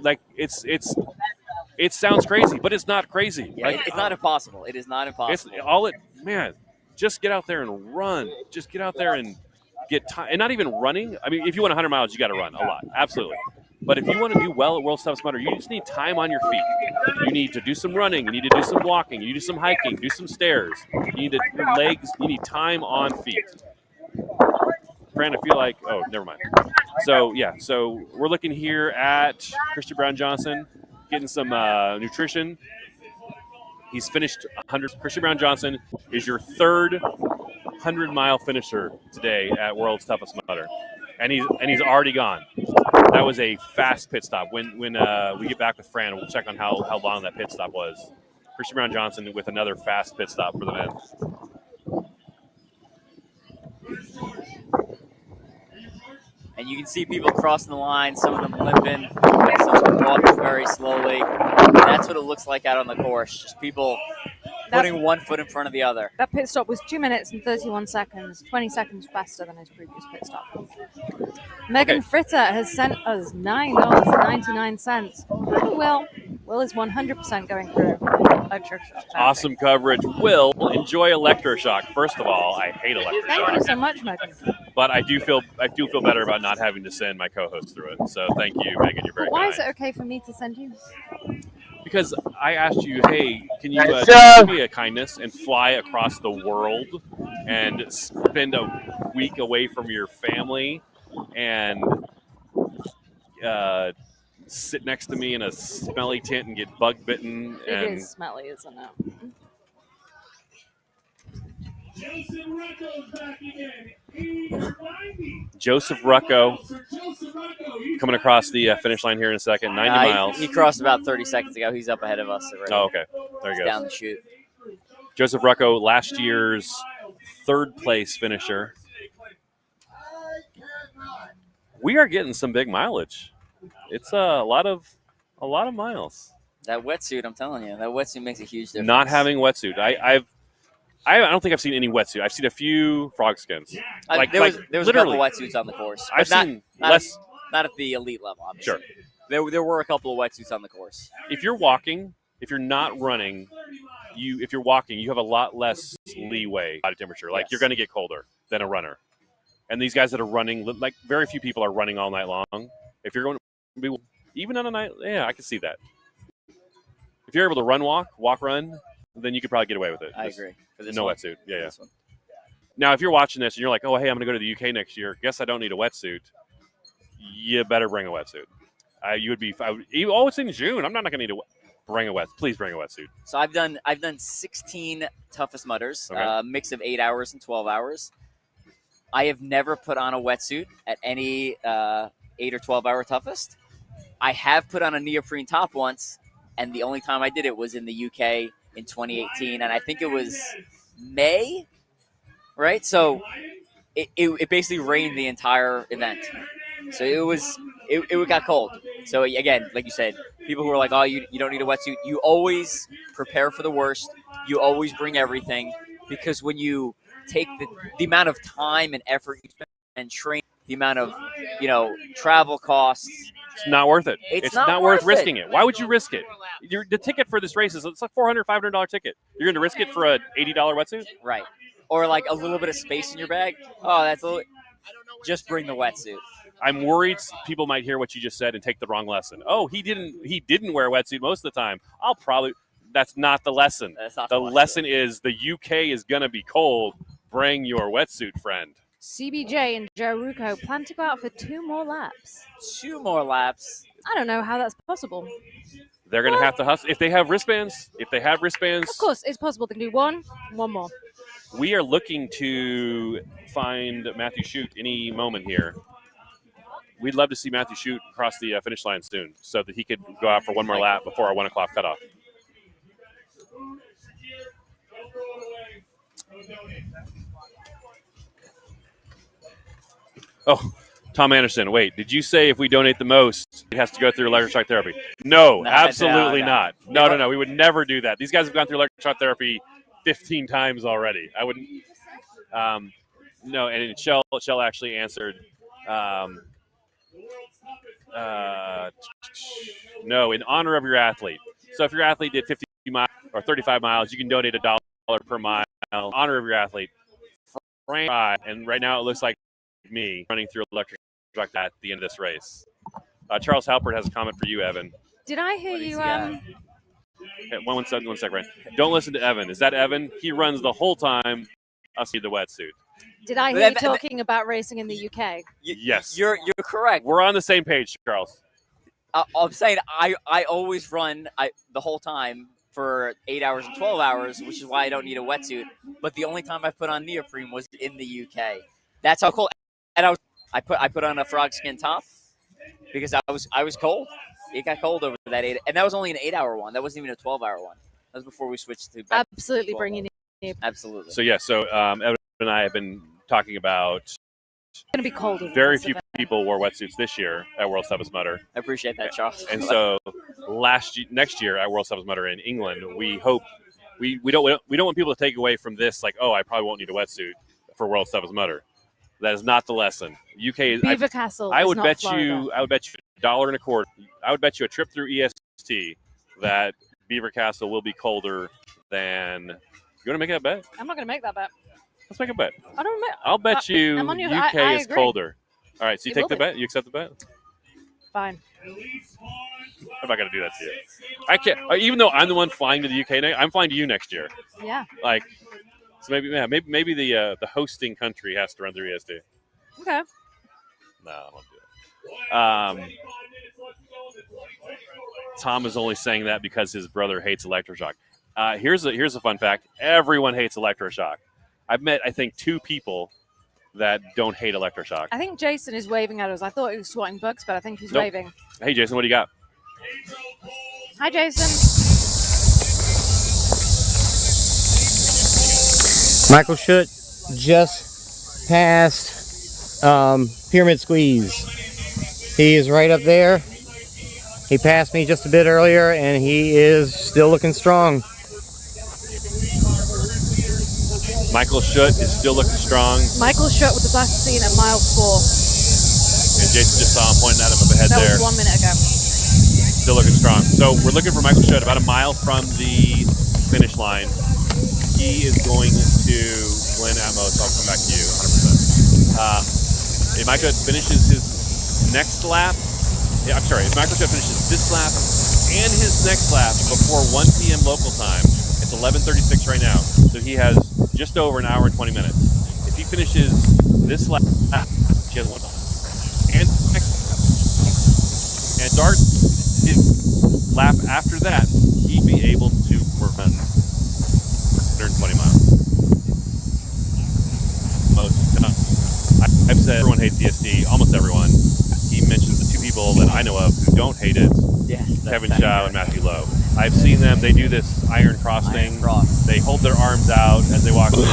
S8: Like, it sounds crazy, but it's not crazy.
S7: Yeah,
S8: like,
S7: it's not impossible. It is not impossible.
S8: Just get out there and run. Just get out there and get time. And not even running. I mean, if you want 100 miles, you got to run a lot. Absolutely. But if you want to do well at World's Toughest Mudder, you just need time on your feet. You need to do some running. You need to do some walking. You need to do some hiking. Do some stairs. You need your legs. You need time on feet. Fran, I feel like, oh, never mind. So we're looking here at Christian Brown Johnson getting some nutrition. He's finished 100. Christian Brown Johnson is your third 100-mile finisher today at World's Toughest Mudder. And he's already gone. That was a fast pit stop. When we get back with Fran, we'll check on how long that pit stop was. Christian Brown Johnson with another fast pit stop for the men.
S7: And you can see people crossing the line, some of them limping, some of them walking very slowly. That's what it looks like out on the course. Just people putting one foot in front of the other.
S5: That pit stop was 2 minutes and 31 seconds, 20 seconds faster than his previous pit stop. Megan Fritter has sent us $9.99. Will is 100% going through electroshock.
S8: Awesome coverage. Will, enjoy electroshock. First of all, I hate electroshock.
S5: Thank you so much, Megan.
S8: But I do feel better about not having to send my co-host through it. So thank you, Megan. You're very
S5: Why
S8: kind.
S5: is it okay for me to send you?
S8: Because I asked you, hey, can you do me a kindness and fly across the world and spend a week away from your family and sit next to me in a smelly tent and get bug bitten?
S5: It is smelly, isn't it?
S8: Joseph Rucco coming across the finish line here in a second. 90 miles.
S7: He crossed about 30 seconds ago. He's up ahead of us already.
S8: Oh, okay. There he goes.
S7: Down the chute.
S8: Joseph Rucco, last year's third place finisher. We are getting some big mileage. It's a lot of miles.
S7: That wetsuit, I'm telling you, that wetsuit makes a huge difference.
S8: Not having wetsuit. I don't think I've seen any wetsuit. I've seen a few frog skins.
S7: There was a couple wetsuits on the course.
S8: I've seen less.
S7: Not at the elite level, obviously.
S8: Sure.
S7: There were a couple of wetsuits on the course.
S8: If you're walking, if you're not running, if you're walking, you have a lot less leeway body temperature. Like you're going to get colder than a runner. And these guys that are running, like very few people are running all night long. If you're going to be even on a night, I can see that. If you're able to walk, run, then you could probably get away with it.
S7: I agree.
S8: No wetsuit. Yeah. Now, if you're watching this and you're like, oh, hey, I'm going to go to the UK next year. Guess I don't need a wetsuit. You better bring a wetsuit. It's in June. I'm not going to need to bring a wetsuit. Please bring a wetsuit.
S7: So I've done 16 toughest mudders, mix of 8 hours and 12 hours. I have never put on a wetsuit at any 8 or 12 hour toughest. I have put on a neoprene top once, and the only time I did it was in the UK in 2018, and I think it was May, right? So it basically rained the entire event. So it got cold. So again, like you said, people who are like, oh, you don't need a wetsuit. You always prepare for the worst. You always bring everything, because when you take the amount of time and effort you spend and train, the amount of travel costs,
S8: it's not worth it.
S7: It's
S8: not worth risking it. Why would you risk it? The ticket for this race it's like $400, $500 ticket. You're going to risk it for a $80 wetsuit?
S7: Right. Or like a little bit of space in your bag. Oh, that's a little. Just bring the wetsuit.
S8: I'm worried people might hear what you just said and take the wrong lesson. Oh, he didn't wear a wetsuit most of the time. That's not the lesson.
S7: That's not
S8: the lesson is the UK is going to be cold. Bring your wetsuit, friend.
S5: CBJ and Joe Rucco plan to go out for 2 more laps.
S7: 2 more laps.
S5: I don't know how that's possible.
S8: They're going to have to hustle. If they have wristbands,
S5: Of course, it's possible they can do one more.
S8: We are looking to find Matthew Shute any moment here. We'd love to see Matthew Shute cross the finish line soon so that he could go out for one more lap before our 1 o'clock cutoff. Oh, Tom Anderson, wait, did you say if we donate the most, it has to go through electroshock therapy? No, absolutely not. No. We would never do that. These guys have gone through electroshock therapy 15 times already. I wouldn't. No, and Shell actually answered. No, in honor of your athlete. So if your athlete did 50 miles or 35 miles, you can donate $1 per mile in honor of your athlete. And right now it looks like me running through electric shock at the end of this race. Charles Halpert has a comment for you, Evan.
S5: Did I hear you?
S8: One second, Ryan. Don't listen to Evan. Is that Evan? He runs the whole time. Us need the wetsuit.
S5: Did I hear you talking about racing in the UK?
S8: Yes.
S7: You're correct.
S8: We're on the same page, Charles.
S7: I'm saying I always run the whole time for 8 hours and 12 hours, which is why I don't need a wetsuit. But the only time I put on neoprene was in the UK. That's how cold. And I put on a frog skin top because I was cold. It got cold over that 8, and that was only an 8-hour one. That wasn't even a 12-hour one. That was before we switched to
S5: absolutely bringing it.
S7: Absolutely.
S8: So Evan and I have been talking about.
S5: It's going to be colder.
S8: Very few people wore wetsuits this year at World's Toughest Mudder.
S7: I appreciate that, Charles.
S8: And so next year at World's Toughest Mudder in England, we hope we don't want people to take away from this like, oh, I probably won't need a wetsuit for World's Toughest Mudder. That is not the lesson. UK is
S5: Beaver Castle.
S8: I would bet
S5: Florida.
S8: you $1.25. I would bet you a trip through EST that Beaver Castle will be colder than. You want to make that bet?
S5: I'm not going to make that bet.
S8: Let's make a bet.
S5: I'll
S8: bet you UK is colder. All right, so you take the bet? You accept the bet?
S5: Fine.
S8: I'm not going to do that to you. I can't. Even though I'm the one flying to the UK, I'm flying to you next year.
S5: Yeah.
S8: So maybe the hosting country has to run through EST.
S5: Okay.
S8: No, I won't do it. Tom is only saying that because his brother hates electroshock. Here's a fun fact. Everyone hates electroshock. I've met, I think, 2 people that don't hate electroshock.
S5: I think Jason is waving at us. I thought he was swatting bugs, but I think he's waving.
S8: Hey, Jason, what do you got?
S5: Hi, Jason.
S10: Michael Schutt just passed Pyramid Squeeze. He is right up there. He passed me just a bit earlier, and he is still looking strong.
S8: Michael Schutt is still looking strong.
S5: Michael Schutt was last seen at mile 4.
S8: And Jason just saw him pointing at him up ahead there.
S5: That was 1 minute ago.
S8: Still looking strong. So we're looking for Michael Schutt about a mile from the finish line. He is going to Glenn Atmos. I'll come back to you 100%. If Michael finishes his next lap, if Michael Schutt finishes this lap and his next lap before 1 p.m. local time, it's 11:36 right now. So he has just over an hour and 20 minutes. If he finishes this lap, he has 1 and starts his lap after that, he'd be able to run 120 miles. I've said everyone hates ESD, almost everyone. He mentions the 2 people that I know of who don't hate it.
S7: Yes,
S8: Kevin Chow and Matthew Lowe. I've seen them. They do this iron cross thing. They hold their arms out as they walk through,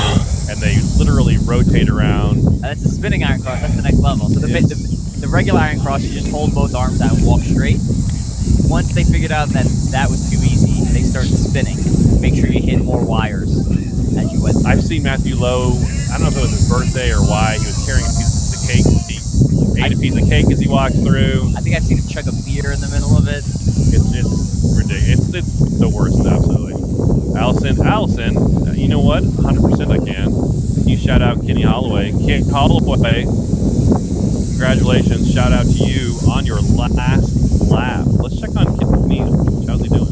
S8: and they literally rotate around.
S7: And that's the spinning iron cross. That's the next level. So the regular iron cross, you just hold both arms out and walk straight. Once they figured out that was too easy, they started spinning. Make sure you hit more wires as you went through.
S8: I've seen Matthew Lowe. I don't know if it was his birthday or why he was carrying a piece of cake. He ate a piece of cake as he walked through.
S7: I think I've seen him chug a beer in the middle of it.
S8: It's just ridiculous. It's the worst, absolutely. Allison, you know what? 100% I can. You shout out Kenny Holloway. Kent Holloway, congratulations. Shout out to you on your last lap. Let's check on Kenny. How's he doing?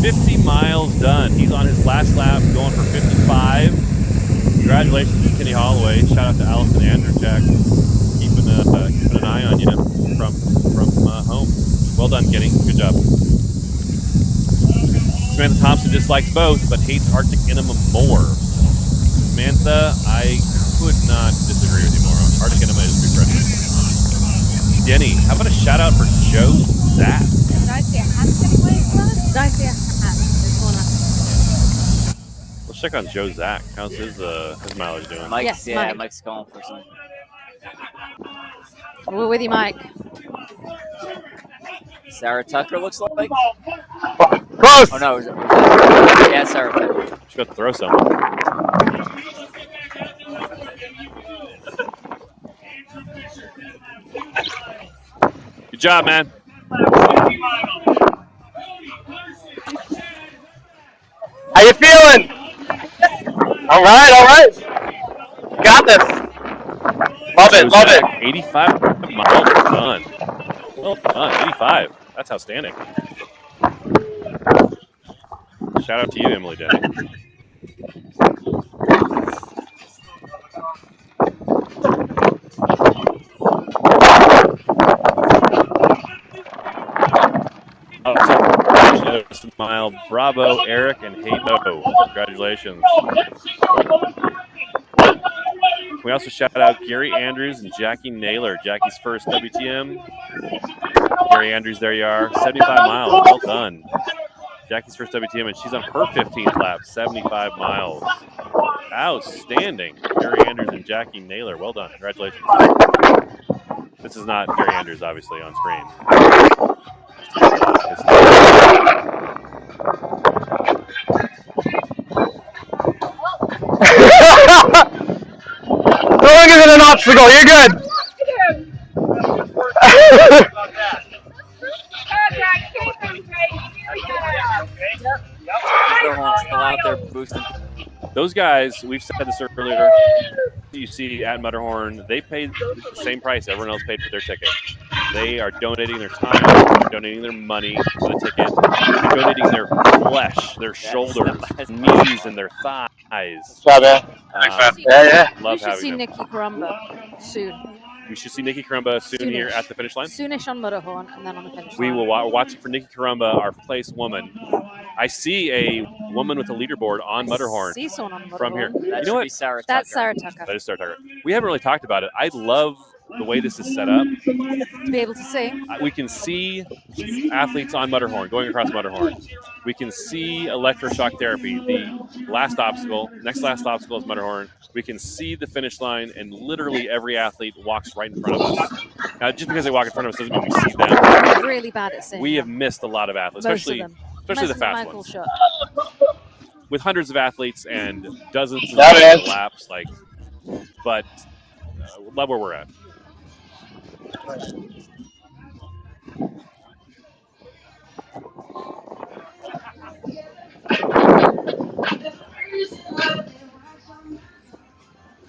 S8: 50 miles done. He's on his last lap, going for 55. Congratulations to Kenny Holloway. Shout out to Allison Andrzejczyk, keeping an eye on you from home. Well done, Kenny. Good job. Samantha Thompson dislikes both, but hates Arctic Enema more. Samantha, I could not disagree with you more. Arctic Enema is refreshing. Denny, how about a shout out for Joe Zach?
S12: Did I see a hand anyways, son? Did I see a hand? This corner.
S8: Let's check on Joe Zach. How's his mileage doing?
S7: Mike's,
S5: Yes, Mike.
S7: Mike's calling for some.
S5: We're with you, Mike.
S7: Sarah Tucker looks like.
S9: Close.
S7: Oh no, yeah, Sarah Tucker.
S8: She's about to throw something. Good job, man.
S9: How you feeling? All right. Got this. Love it.
S8: 85 miles done. Well done, 85. That's outstanding. Shout out to you, Emily Denny. Mile, bravo, Eric and Haybo. Congratulations. We also shout out Gary Andrews and Jackie Naylor. Jackie's first WTM. Gary Andrews, there you are. 75 miles. Well done. Jackie's first WTM, and she's on her 15th lap. 75 miles. Outstanding. Gary Andrews and Jackie Naylor. Well done. Congratulations. This is not Gary Andrews, obviously, on screen.
S9: No longer than an obstacle. You're good.
S7: Still out there boosting.
S8: Those guys, we've said this earlier, you see at Mutterhorn, they paid the same price everyone else paid for their ticket. They are donating their time, they're donating their money for the ticket, they're donating their flesh, their shoulders, knees, and their thighs.
S9: Job, man. Yeah.
S5: We
S8: Love
S5: should
S8: having
S5: see
S8: them.
S5: Nikki Karumba soon.
S8: We should see Nikki Karumba soon here at the finish line.
S5: Soonish on Mutterhorn, and then on the finish
S8: We
S5: line.
S8: will we're watching for Nikki Karumba, our place woman. I see a woman with a leaderboard on Mutterhorn
S5: See someone on
S8: from here.
S5: Mutterhorn.
S8: You know what?
S5: That's Sarah Tucker.
S8: That is Sarah Tucker. We haven't really talked about it. I love the way this is set up.
S5: To be able to see.
S8: We can see athletes on Mutterhorn, going across Mutterhorn. We can see electroshock therapy. The last obstacle, next last obstacle is Mutterhorn. We can see the finish line, and literally every athlete walks right in front of us. Now, just because they walk in front of us doesn't mean we see them.
S5: We're really bad at seeing.
S8: We have missed a lot of athletes,
S5: Most
S8: especially
S5: of them.
S8: the fast
S5: Michael
S8: ones.
S5: Schutt.
S8: With hundreds of athletes and dozens of laps, but love where we're at.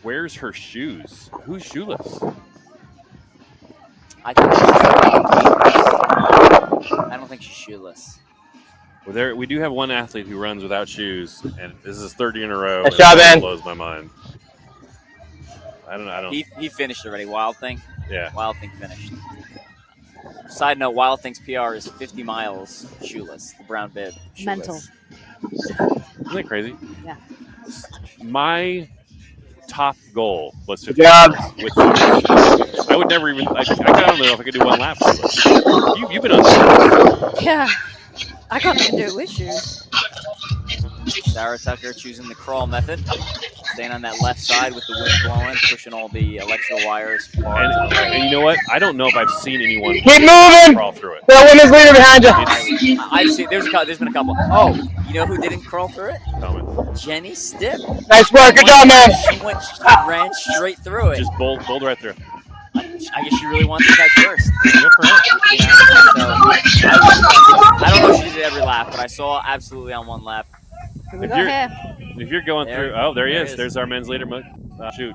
S8: Where's her shoes? Who's shoeless?
S7: I don't think she's shoeless.
S8: Well, we do have one athlete who runs without shoes, and this is his third year in a row.
S9: Nice job, man.
S8: Blows my mind. I don't.
S7: He finished already. Wild Thing.
S8: Yeah.
S7: Wild Thing finished. Side note: Wild Thing's PR is 50 miles shoeless. The brown bib. Shoeless.
S5: Mental.
S8: Isn't that crazy?
S5: Yeah.
S8: My top goal was to
S9: job.
S8: with shoes. I would never even. I don't know if I could do one lap. You've been on this.
S5: Yeah. I can't even do it with shoes.
S7: Sarah Tucker choosing the crawl method, staying on that left side with the wind blowing, pushing all the electrical wires.
S8: And you know what? I don't know if I've seen anyone
S9: Keep moving.
S8: crawl through it.
S9: That women's leader behind you.
S7: I've seen. There's been a couple. Oh, you know who didn't crawl through it? Jenny Stipp.
S9: Nice work. Good job, man.
S7: She ran straight through it.
S8: Just bowled right through.
S7: I guess she really wanted to catch first. Good for her. You know, so I don't know if she did every lap, but I saw absolutely on one lap.
S8: If you're going
S7: There-
S8: through, oh, there he
S7: there
S8: is.
S7: he is.
S8: There's our men's leader. Shoot.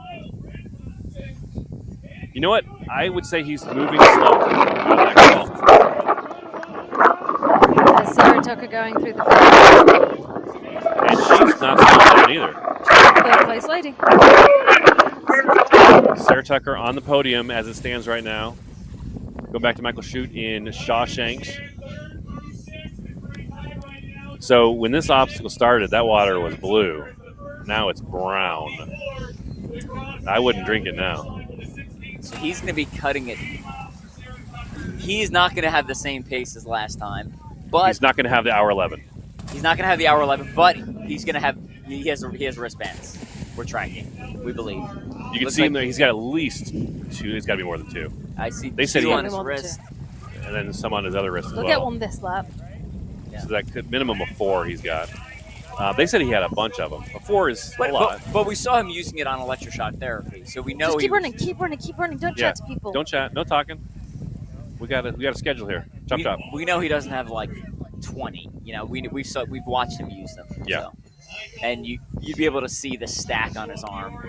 S8: You know what? I would say he's moving slower.
S5: Sarah Sarah Tucker going through the field.
S8: And she's not slowing down either.
S5: Third place lady.
S8: Sarah Tucker on the podium as it stands right now. Go back to Michael Chute in Shawshanks. So when this obstacle started, that water was blue. Now it's brown. I wouldn't drink it now.
S7: So he's going to be cutting it. He's not going to have the same pace as last time, but
S8: He's not going to have the hour 11.
S7: he's not going to have the hour 11. But he's going to have. He has wristbands. We're tracking. We believe.
S8: You can see him there. He's got at least 2. It's got to be more than 2.
S7: I see.
S8: They said
S7: 2
S8: he
S7: on his wrist,
S8: and then some on his other wrist as
S5: We'll
S8: well.
S5: get one this lap.
S8: So that could minimum of 4 he's got. They said he had a bunch of them. A 4 is a lot.
S7: But we saw him using it on electroshock therapy, so we know.
S5: Just
S7: he
S5: keep running, keep running, keep running. Don't chat to people.
S8: Don't chat. No talking. We got a schedule here. Chop chop.
S7: We know he doesn't have like 20. You know, we've watched him use them.
S8: Yeah.
S7: So. And you'd be able to see the stack on his arm.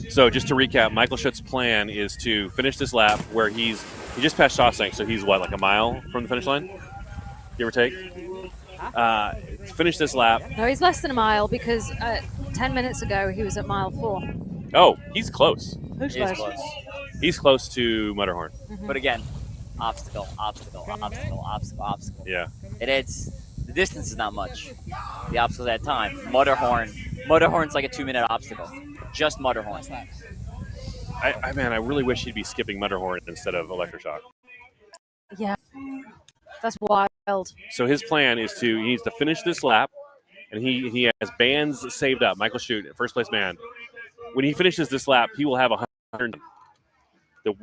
S8: So just to recap, Michael Schutz's plan is to finish this lap where he just passed Shawshank, so he's what, like a mile from the finish line, give or take. Finish this lap.
S5: No, he's less than a mile because 10 minutes ago he was at mile 4.
S8: Oh, he's close.
S5: Who's
S7: He is
S5: close?
S7: close.
S8: He's close to Mutterhorn.
S7: But again, obstacle.
S8: Yeah.
S7: The distance is not much. The obstacle's at time. Mutterhorn's like a 2-minute obstacle. Just Mutterhorn.
S8: I really wish he'd be skipping Mutterhorn instead of Electroshock.
S5: Yeah, that's wild.
S8: So his plan is he needs to finish this lap, and he has bands saved up. Michael Chute, first place man. When he finishes this lap, he will have 100. The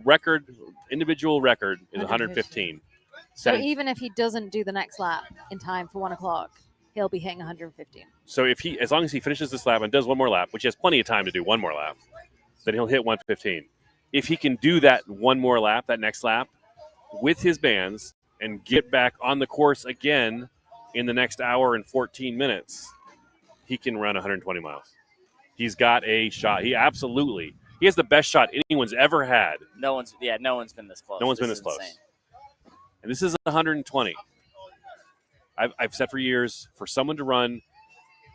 S8: individual record is 115.
S5: So even if he doesn't do the next lap in time for 1 o'clock, he'll be hitting 115.
S8: So as long as he finishes this lap and does one more lap, which he has plenty of time to do one more lap, then he'll hit 115. If he can do that one more lap, that next lap, with his bands and get back on the course again in the next hour and 14 minutes, he can run 120 miles. He's got a shot. He has the best shot anyone's ever had.
S7: No one's been this close.
S8: No one's been this close.
S7: Insane.
S8: And this is 120. I've said for years, for someone to run,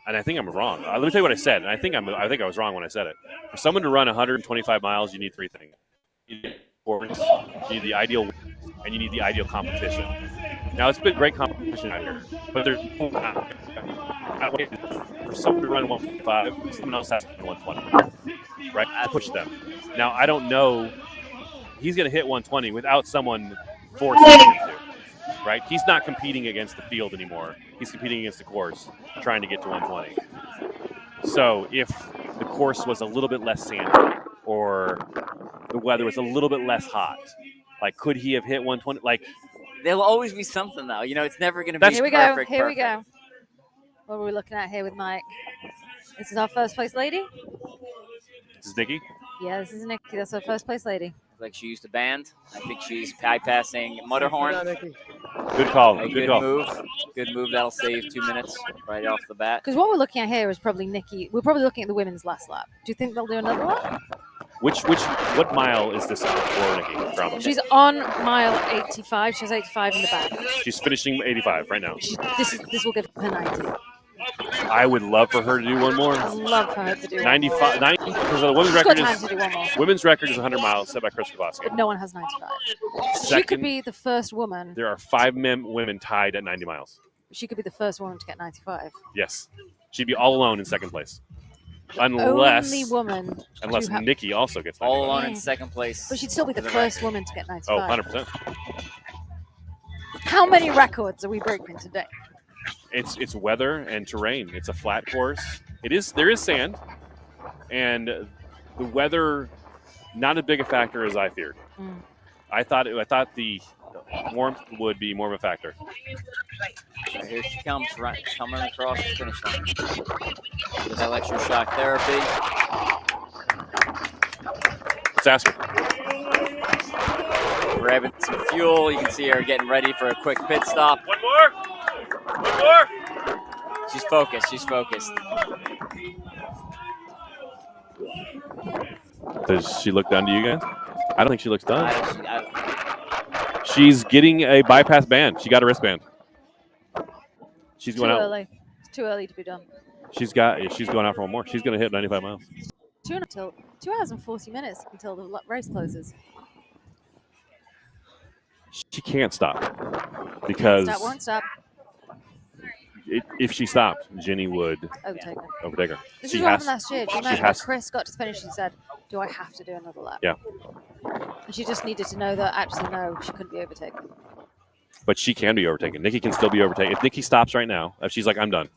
S8: and I think I'm wrong. Let me tell you what I said, and I think I was wrong when I said it. For someone to run 125 miles, you need 3 things. You need performance, you need the ideal, and you need the ideal competition. Now, it's been great competition out here, but there's for someone to run 125, someone else has to run 120, right? To push them. Now, I don't know. He's going to hit 120 without someone forcing him to. Right? He's not competing against the field anymore. He's competing against the course, trying to get to 120. So if the course was a little bit less sandy or the weather was a little bit less hot, like could he have hit 120? Like
S7: there'll always be something though. You know, it's never going to be
S5: Here we
S7: perfect.
S5: go. Here we go. What are we looking at here with Mike? This is our first place lady.
S8: This is Nikki.
S5: Yeah, this is Nikki. That's our first place lady.
S7: Like she used a band. I think she's bypassing Mutterhorn.
S8: Good call.
S7: Good
S8: call.
S7: move. Good move. That'll save 2 minutes right off the bat.
S5: Because what we're looking at here is probably Nikki. We're probably looking at the women's last lap. Do you think they'll do another lap?
S8: What mile is this for Nikki from?
S5: She's on mile 85. She has 85 in the back.
S8: She's finishing 85 right now.
S5: This will give her 90.
S8: I would love for her to do one more.
S5: I'd love for her to do
S8: 95, 90, because the women's
S5: She's got
S8: record
S5: time
S8: is
S5: to do one more.
S8: women's record is 100 miles set by Chris Kowalski.
S5: But no one has 95. She
S8: Second,
S5: could be the first woman.
S8: There are 5 women tied at 90 miles.
S5: She could be the first woman to get 95.
S8: Yes, she'd be all alone in second place, unless
S5: Only woman.
S8: unless Nikki also gets 95.
S7: All alone in second place.
S5: But she'd still be the first woman to get 95.
S8: Oh, 100%.
S5: How many records are we breaking today?
S8: It's weather and terrain. It's a flat course. There is sand, and the weather not as big a factor as I feared. I thought the warmth would be more of a factor.
S7: So here she comes, coming across the finish line with electroshock therapy.
S8: Let's ask her.
S7: Grabbing some fuel. You can see her getting ready for a quick pit stop.
S8: One more.
S7: She's focused.
S8: Does she look done to you guys? I don't think she looks done. She's getting a bypass band. She got a wristband. She's
S5: Too
S8: going out.
S5: early. It's too early to be done.
S8: She's going out for one more. She's going to hit 95 miles.
S5: 2 hours and 40 minutes until the race closes.
S8: She can't stop because
S5: That won't stop.
S8: if she stopped, Jenny would overtake her.
S5: This
S8: She
S5: is what
S8: has-
S5: happened last year. Do you
S8: she
S5: remember
S8: has-
S5: Chris got to finish and said, "Do I have to do another lap?"
S8: Yeah,
S5: And she just needed to know that actually no, she couldn't be overtaken.
S8: but she can be overtaken. Nikki can still be overtaken. If Nikki stops right now, if she's like, I'm done,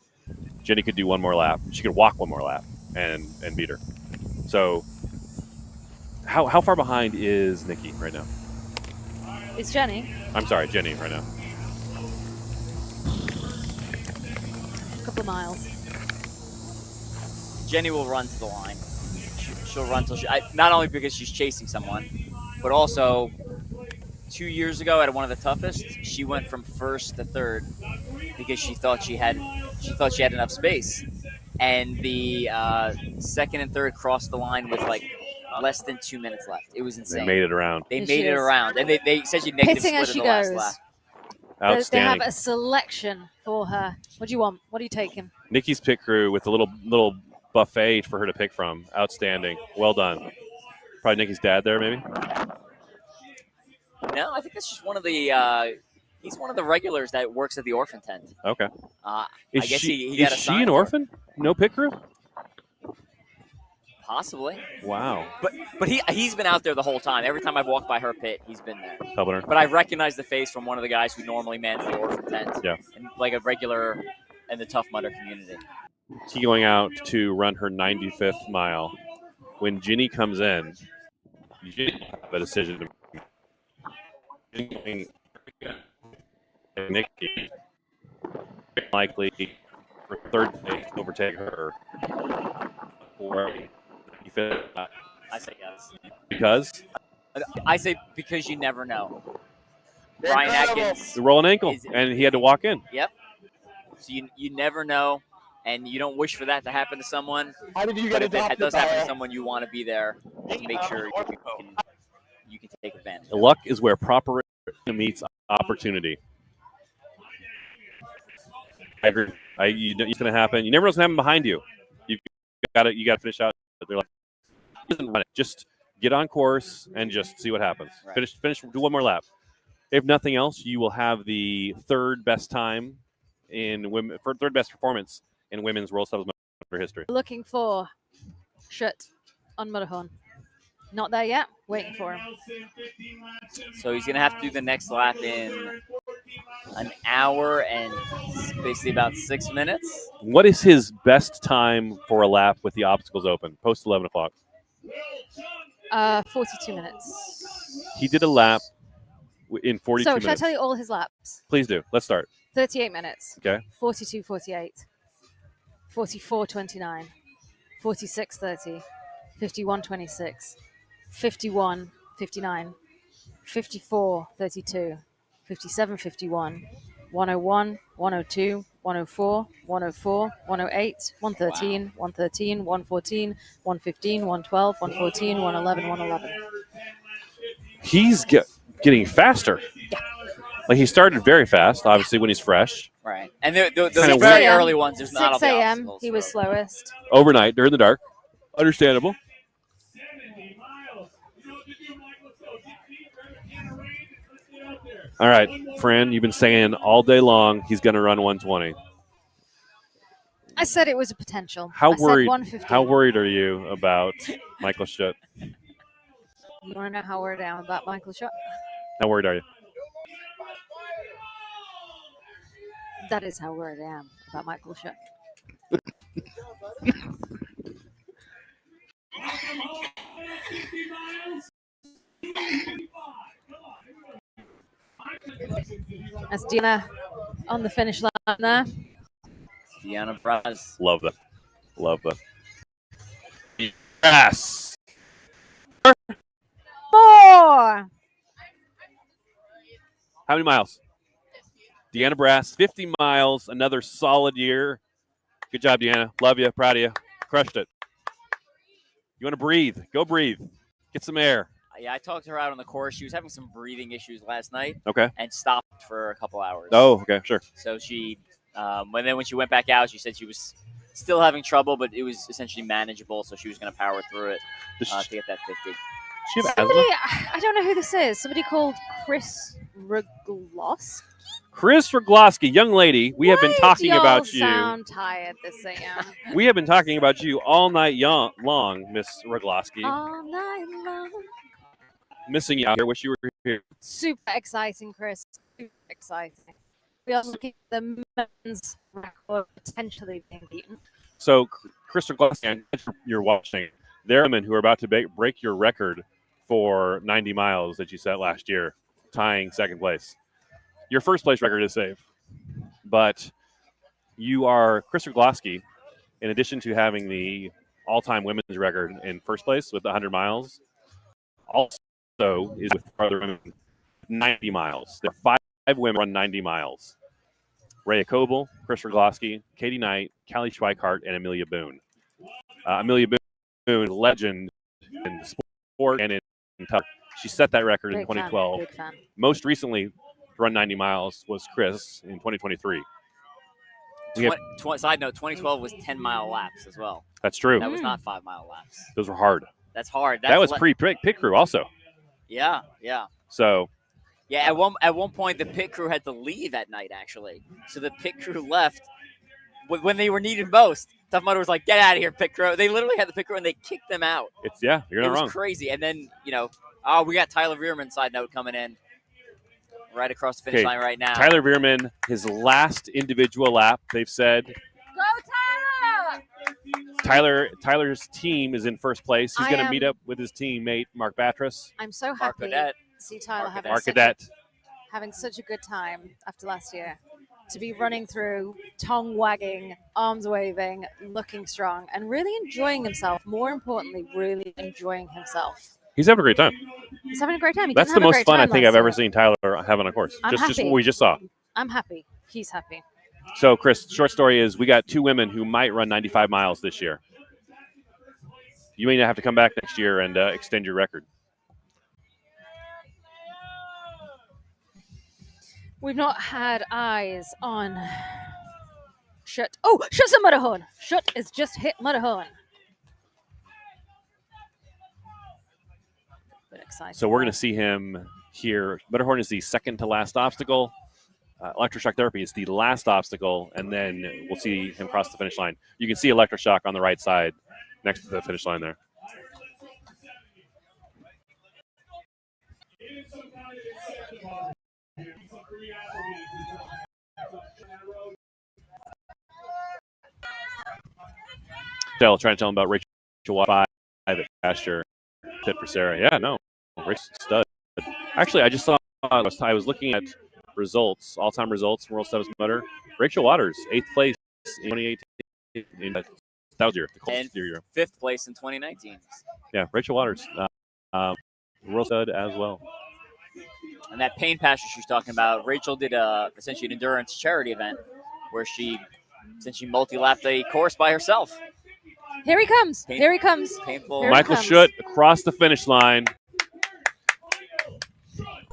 S8: Jenny could do one more lap. She could walk one more lap and beat her. So how far behind is Nikki right now?
S5: It's Jenny.
S8: I'm sorry, Jenny right now.
S5: A couple of miles.
S7: Jenny will run to the line. She'll run till not only because she's chasing someone, but also 2 years ago at one of the toughest, she went from first to third because she thought she had enough space, and the second and third crossed the line with like less than 2 minutes left. It was insane.
S8: They made it around.
S7: They made it around, and they said she negative
S5: Pitting
S7: split
S5: as
S7: in
S5: she
S7: the last
S5: goes.
S7: lap.
S5: They have
S8: Outstanding.
S5: a selection for her. What do you want? What are you taking?
S8: Nikki's pit crew with a little buffet for her to pick from. Outstanding. Well done. Probably Nikki's dad there, maybe.
S7: No, I think that's just one of the. He's one of the regulars that works at the orphan tent.
S8: Okay.
S7: I
S8: Is
S7: guess
S8: she
S7: he got
S8: is she
S7: assigned
S8: an
S7: to-
S8: orphan? No pit crew?
S7: Possibly.
S8: Wow.
S7: But he's been out there the whole time. Every time I've walked by her pit, he's been there.
S8: Helping her.
S7: But I recognize the face from one of the guys who normally mans the orphan tent.
S8: Yeah.
S7: And like a regular in the Tough Mudder community.
S8: She going out to run her 95th mile. When Ginny comes in, Ginny have a decision to make. And Nikki likely for third place to overtake her. Or
S7: I say yes.
S8: because
S7: I say because you never know. Brian Atkins.
S8: the rolling ankle, and he had to walk in.
S7: Yep. So you never know, and you don't wish for that to happen to someone.
S9: How did you
S7: But
S9: get
S7: if it
S9: adopted
S7: does happen
S9: by
S7: to someone, you want to be there to make sure you can take advantage.
S8: Luck is where proper meets opportunity. I agree. It's going to happen. You never know what's going to happen behind you. You got to finish out. They're like, run it. Just get on course and just see what happens.
S7: Right.
S8: Finish. Do one more lap. If nothing else, you will have the third best time in women, for third best performance in women's World Doubles history.
S5: Looking for Shut on Mudderhorn. Not there yet. Waiting for him.
S7: So he's going to have to do the next lap in an hour and basically about 6 minutes.
S8: What is his best time for a lap with the obstacles open? Post 11 o'clock.
S5: 42 minutes.
S8: He did a lap in 42
S5: So,
S8: minutes.
S5: should I tell you all his laps?
S8: Please do. Let's start.
S5: 38 minutes.
S8: Okay.
S5: 42:48. 44:29. 46:30. 51:26. 51:59. 54:32. 57:51. 101. 102. 104. 104. 108. 113. 113. 114. 115. 112. 114. 111. 111.
S8: He's getting faster.
S5: Yeah.
S8: Like he started very fast, obviously, when he's fresh.
S7: Right. And the
S8: Kinda
S7: very
S8: weird.
S7: early ones, there's not all
S5: 6
S7: the
S5: a.m.
S7: obstacles.
S5: He was slowest.
S8: Overnight, during the dark. Understandable. All right, Fran, you've been saying all day long he's going to run 120.
S5: I said it was a potential.
S8: How
S5: I said
S8: worried?
S5: 115.
S8: How worried are you about Michael Schutt?
S5: You want to know how worried I am about Michael Schutt?
S8: How worried are you?
S5: That is how worried I am about Michael Schutt. That's Deanna on the finish line there.
S7: Deanna Braz.
S8: Love that. Love that. Yes.
S5: More.
S8: How many miles? Deanna Brass, 50 miles, another solid year. Good job, Deanna. Love you. Proud of you. Crushed it. You want to breathe? Go breathe. Get some air.
S7: Yeah, I talked to her out on the course. She was having some breathing issues last night.
S8: Okay.
S7: And stopped for a couple hours.
S8: Oh, okay, sure.
S7: So she, when she went back out, she said she was still having trouble, but it was essentially manageable. So she was going to power through it to get that 50.
S8: She have
S5: Somebody,
S8: asthma?
S5: I don't know who this is. Somebody called Chris Reglos.
S8: Chris Rogloski, young lady, we have been talking about you.
S5: Sound tired this AM.
S8: We have been talking about you all night long, Miss Rogloski.
S5: All night long.
S8: Missing you out here. Wish you were here.
S5: Super exciting, Chris. Super exciting. We are looking at the men's record potentially being beaten.
S8: So, Chris Rogloski, you're watching. There are women who are about to break your record for 90 miles that you set last year, tying second place. Your first place record is safe, but you are Chris Rogloski, in addition to having the all-time women's record in first place with 100 miles, also is with other women 90 miles. There are 5 women run 90 miles. Rhea Coble, Chris Rogloski, Katie Knight, Callie Schweikart, and Amelia Boone. Amelia Boone, legend in sport and in touch. She set that record in 2012.
S5: Big fan.
S8: Most recently, to run 90 miles was Chris in 2023.
S7: Side note, 2012 was 10-mile laps as well.
S8: That's true.
S7: That was not 5-mile laps.
S8: Those were hard.
S7: That's hard.
S8: That was pre-pit crew also.
S7: Yeah.
S8: So.
S7: Yeah, at one point, the pit crew had to leave at night, actually. So the pit crew left when they were needed most. Tough Mudder was like, get out of here, pit crew. They literally had the pit crew, and they kicked them out.
S8: You're not wrong.
S7: It was crazy. And then, we got Tyler Veerman, side note, coming in right across the finish line right now.
S8: Tyler Veerman, his last individual lap, they've said.
S5: Go, Tyler!
S8: Tyler's team is in first place. He's going to meet up with his teammate, Mark Battras.
S5: I'm so happy to see Tyler having such a good time after last year. To be running through, tongue wagging, arms waving, looking strong, and really enjoying himself. More importantly, really enjoying himself.
S8: He's having a great time.
S5: He's having a great time.
S8: That's the most fun I think I've ever seen Tyler have on a course. Just what we just saw.
S5: I'm happy. He's happy.
S8: So, Chris, short story is we got 2 women who might run 95 miles this year. You may have to come back next year and extend your record.
S5: We've not had eyes on Shut. Oh, Shut's a Mudderhorn. Shut is just hit Mudderhorn.
S8: So we're going to see him here. Mudderhorn is the second to last obstacle. Electroshock therapy is the last obstacle, and then we'll see him cross the finish line. You can see electroshock on the right side next to the finish line there. Still trying to tell him about Rachel Watt 5 at Pasture Pit for Sarah. Yeah, no. Rachel's stud. Actually, I just saw, I was looking at results, all-time results from World Steps Mudder. Rachel Waters, 8th place in 2018. That was your year.
S7: 5th place in 2019.
S8: Yeah, Rachel Waters, World Stud as well.
S7: And that pain pasture she was talking about, Rachel did essentially an endurance charity event where she essentially multi-lapped a course by herself.
S5: Here he comes. Here he comes.
S7: Painful.
S5: Here
S8: Michael Schutt across the finish line.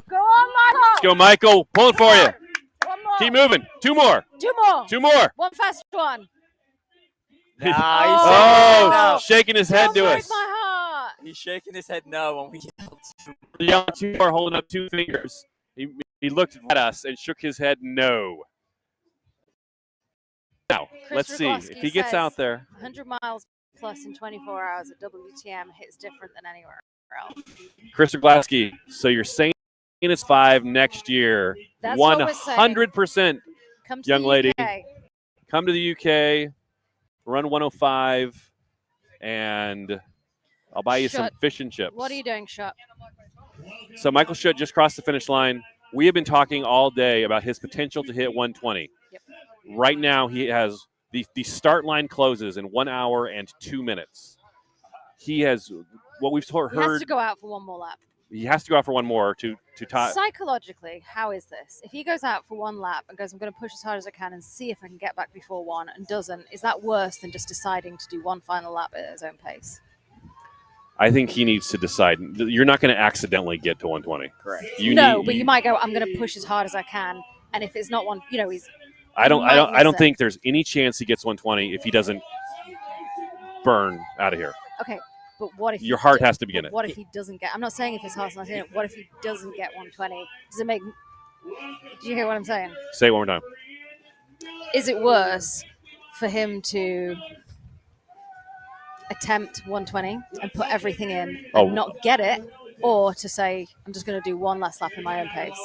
S5: Go on, Michael.
S8: Let's go, Michael. Pull it for you.
S5: One more.
S8: Keep moving. 2 more.
S5: 2 more.
S8: 2 more.
S5: One fast one.
S8: Shaking his head to us.
S5: My heart.
S7: He's shaking his head no when we
S8: yelled 2 more, holding up 2 fingers. He looked at us and shook his head no. Now, let's see. If he gets out there.
S5: 100 miles plus in 24 hours at WTM hits different than anywhere else.
S8: Chris Rogloski, so you're saying it's 5 next year.
S5: That's
S8: 100%, young lady.
S5: UK.
S8: Come to the UK, run 105, and I'll buy you some fish and chips.
S5: What are you doing, Schutt?
S8: So Michael Schutt just crossed the finish line. We have been talking all day about his potential to hit 120.
S5: Yep.
S8: Right now, he has the start line closes in 1 hour and 2 minutes. He has what we've heard.
S5: He has to go out for one more lap.
S8: He has to go out for one more to tie.
S5: Psychologically, how is this? If he goes out for one lap and goes, I'm going to push as hard as I can and see if I can get back before 1 and doesn't, is that worse than just deciding to do one final lap at his own pace?
S8: I think he needs to decide. You're not going to accidentally get to 120.
S7: Correct.
S5: But you might go, I'm going to push as hard as I can. And if it's not one, he's.
S8: I don't
S5: miss it.
S8: think there's any chance he gets 120 if he doesn't burn out of here.
S5: Okay, but what if
S8: your heart has to be in it?
S5: What if he doesn't get? I'm not saying if his heart's not in it. What if he doesn't get 120? Does it make? Do you hear what I'm saying?
S8: Say it one more time.
S5: Is it worse for him to attempt 120 and put everything in and not get it, or to say, I'm just going to do one last lap in my own pace?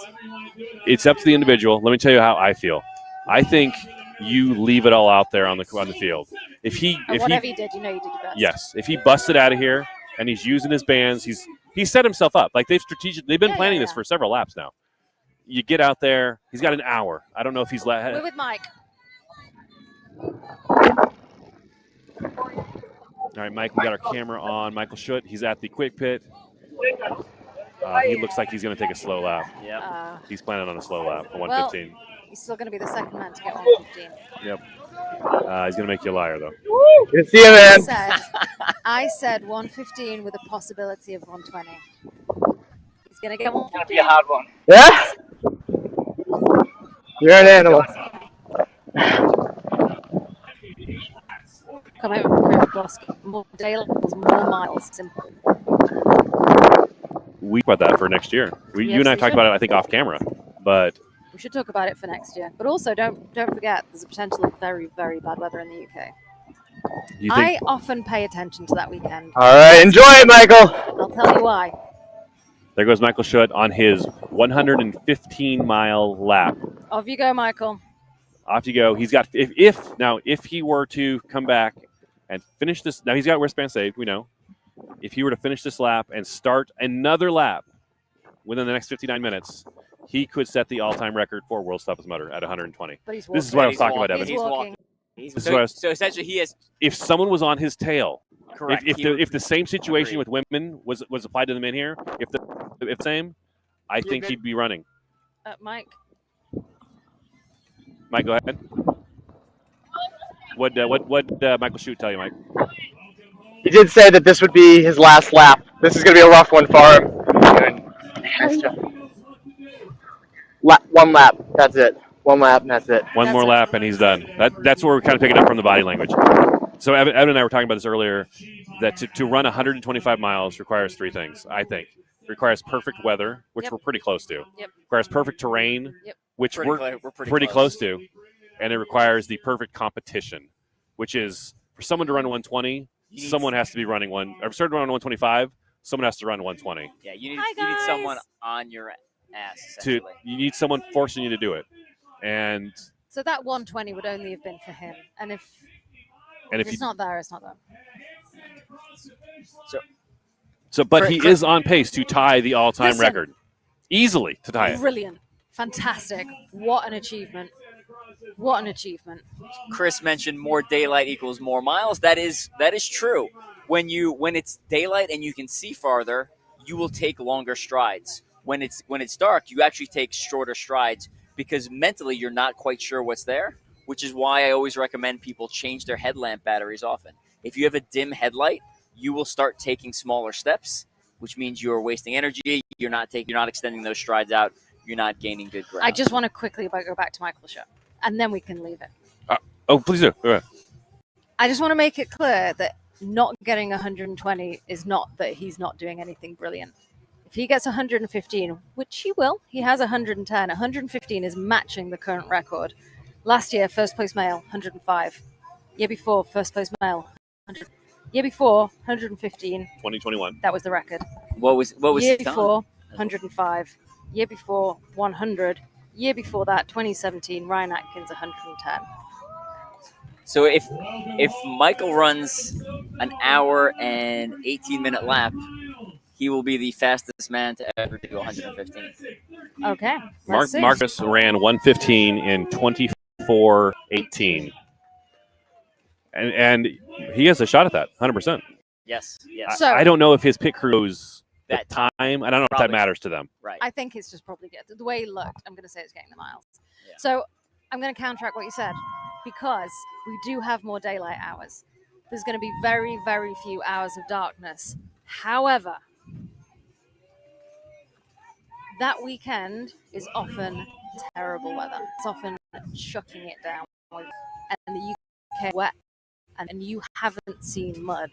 S8: It's up to the individual. Let me tell you how I feel. I think you leave it all out there on the field.
S5: Whatever he did, you did your best.
S8: Yes, if he busted out of here and he's using his bands, he's set himself up. Like they've been planning this for several laps now. You get out there. He's got an hour. I don't know if he's.
S5: We're with Mike.
S8: All right, Mike, we got our camera on Michael Schutt. He's at the quick pit. He looks like he's going to take a slow lap.
S7: Yeah.
S8: He's planning on a slow lap, a 115.
S5: Well, he's still going to be the second man to get 115.
S8: Yep. He's going to make you a liar, though.
S9: Good to see you, man.
S5: I said 115 with a possibility of 120. He's going to get 115.
S16: It's going to be a hard one.
S9: Yeah? You're an animal.
S5: Come over, boss. More daylight, more miles. Simple.
S8: We talk about that for next year. You and I talked about it, I think, off camera. But
S5: we should talk about it for next year. But also, don't forget, there's a potential of very, very bad weather in the UK. I often pay attention to that weekend.
S9: All right, enjoy it, Michael.
S5: I'll tell you why.
S8: There goes Michael Schutt on his 115-mile lap.
S5: Off you go, Michael.
S8: Off you go. He's got if he were to come back and finish this. Now he's got wristband saved. We know. If he were to finish this lap and start another lap within the next 59 minutes, he could set the all-time record for world's toughest motor at 120.
S5: But he's
S8: this is what I was talking about, Evan.
S5: He's walking.
S7: So essentially, he has.
S8: If someone was on his tail,
S7: correct.
S8: If the same situation with women was applied to the men here, if the same, I think he'd be running.
S5: Mike.
S8: Mike, go ahead. What Michael Schutt tell you, Mike?
S9: He did say that this would be his last lap. This is going to be a rough one for him. Nice job. One lap. That's it. One lap, and that's it.
S8: One more lap, and he's done. That's where we're kind of picking up from the body language. So Evan and I were talking about this earlier, that to run 125 miles requires three things, I think. It requires perfect weather, which we're pretty close to.
S5: Yep.
S8: Requires perfect terrain, which we're pretty close to. And it requires the perfect competition, which is for someone to run 120, someone has to be running one. Or started running 125, someone has to run 120.
S7: Yeah, you need someone on your ass.
S8: You need someone forcing you to do it. And
S5: so that 120 would only have been for him. And if it's not there, it's not there.
S8: But he is on pace to tie the all-time record. Easily to tie it.
S5: Brilliant. Fantastic. What an achievement. What an achievement.
S7: Chris mentioned more daylight equals more miles. That is true. When it's daylight and you can see farther, you will take longer strides. When it's dark, you actually take shorter strides because mentally you're not quite sure what's there, which is why I always recommend people change their headlamp batteries often. If you have a dim headlight, you will start taking smaller steps, which means you're wasting energy. You're not extending those strides out. You're not gaining good ground.
S5: I just want to quickly go back to Michael Schutt, and then we can leave it.
S8: Please do. Go ahead.
S5: I just want to make it clear that not getting 120 is not that he's not doing anything brilliant. If he gets 115, which he will, he has 110. 115 is matching the current record. Last year, first place male, 105. Year before, first place male, 100. Year before, 115.
S8: 2021.
S5: That was the record.
S7: What was
S5: year before? 105. Year before, 100. Year before that, 2017, Ryan Atkins, 110.
S7: So if Michael runs an hour and 18-minute lap, he will be the fastest man to ever do 115.
S5: Okay.
S8: Marcus ran 115 in 24:18. And he has a shot at that, 100%.
S7: Yes.
S5: So,
S8: I don't know if his pit crew knows the time. I don't know if that matters to them.
S7: Right.
S5: I think it's just probably good. The way he looked, I'm going to say it's getting the miles. Yeah. So I'm going to counteract what you said because we do have more daylight hours. There's going to be very, very few hours of darkness. However, that weekend is often terrible weather. It's often chucking it down. And the UK wet, and you haven't seen mud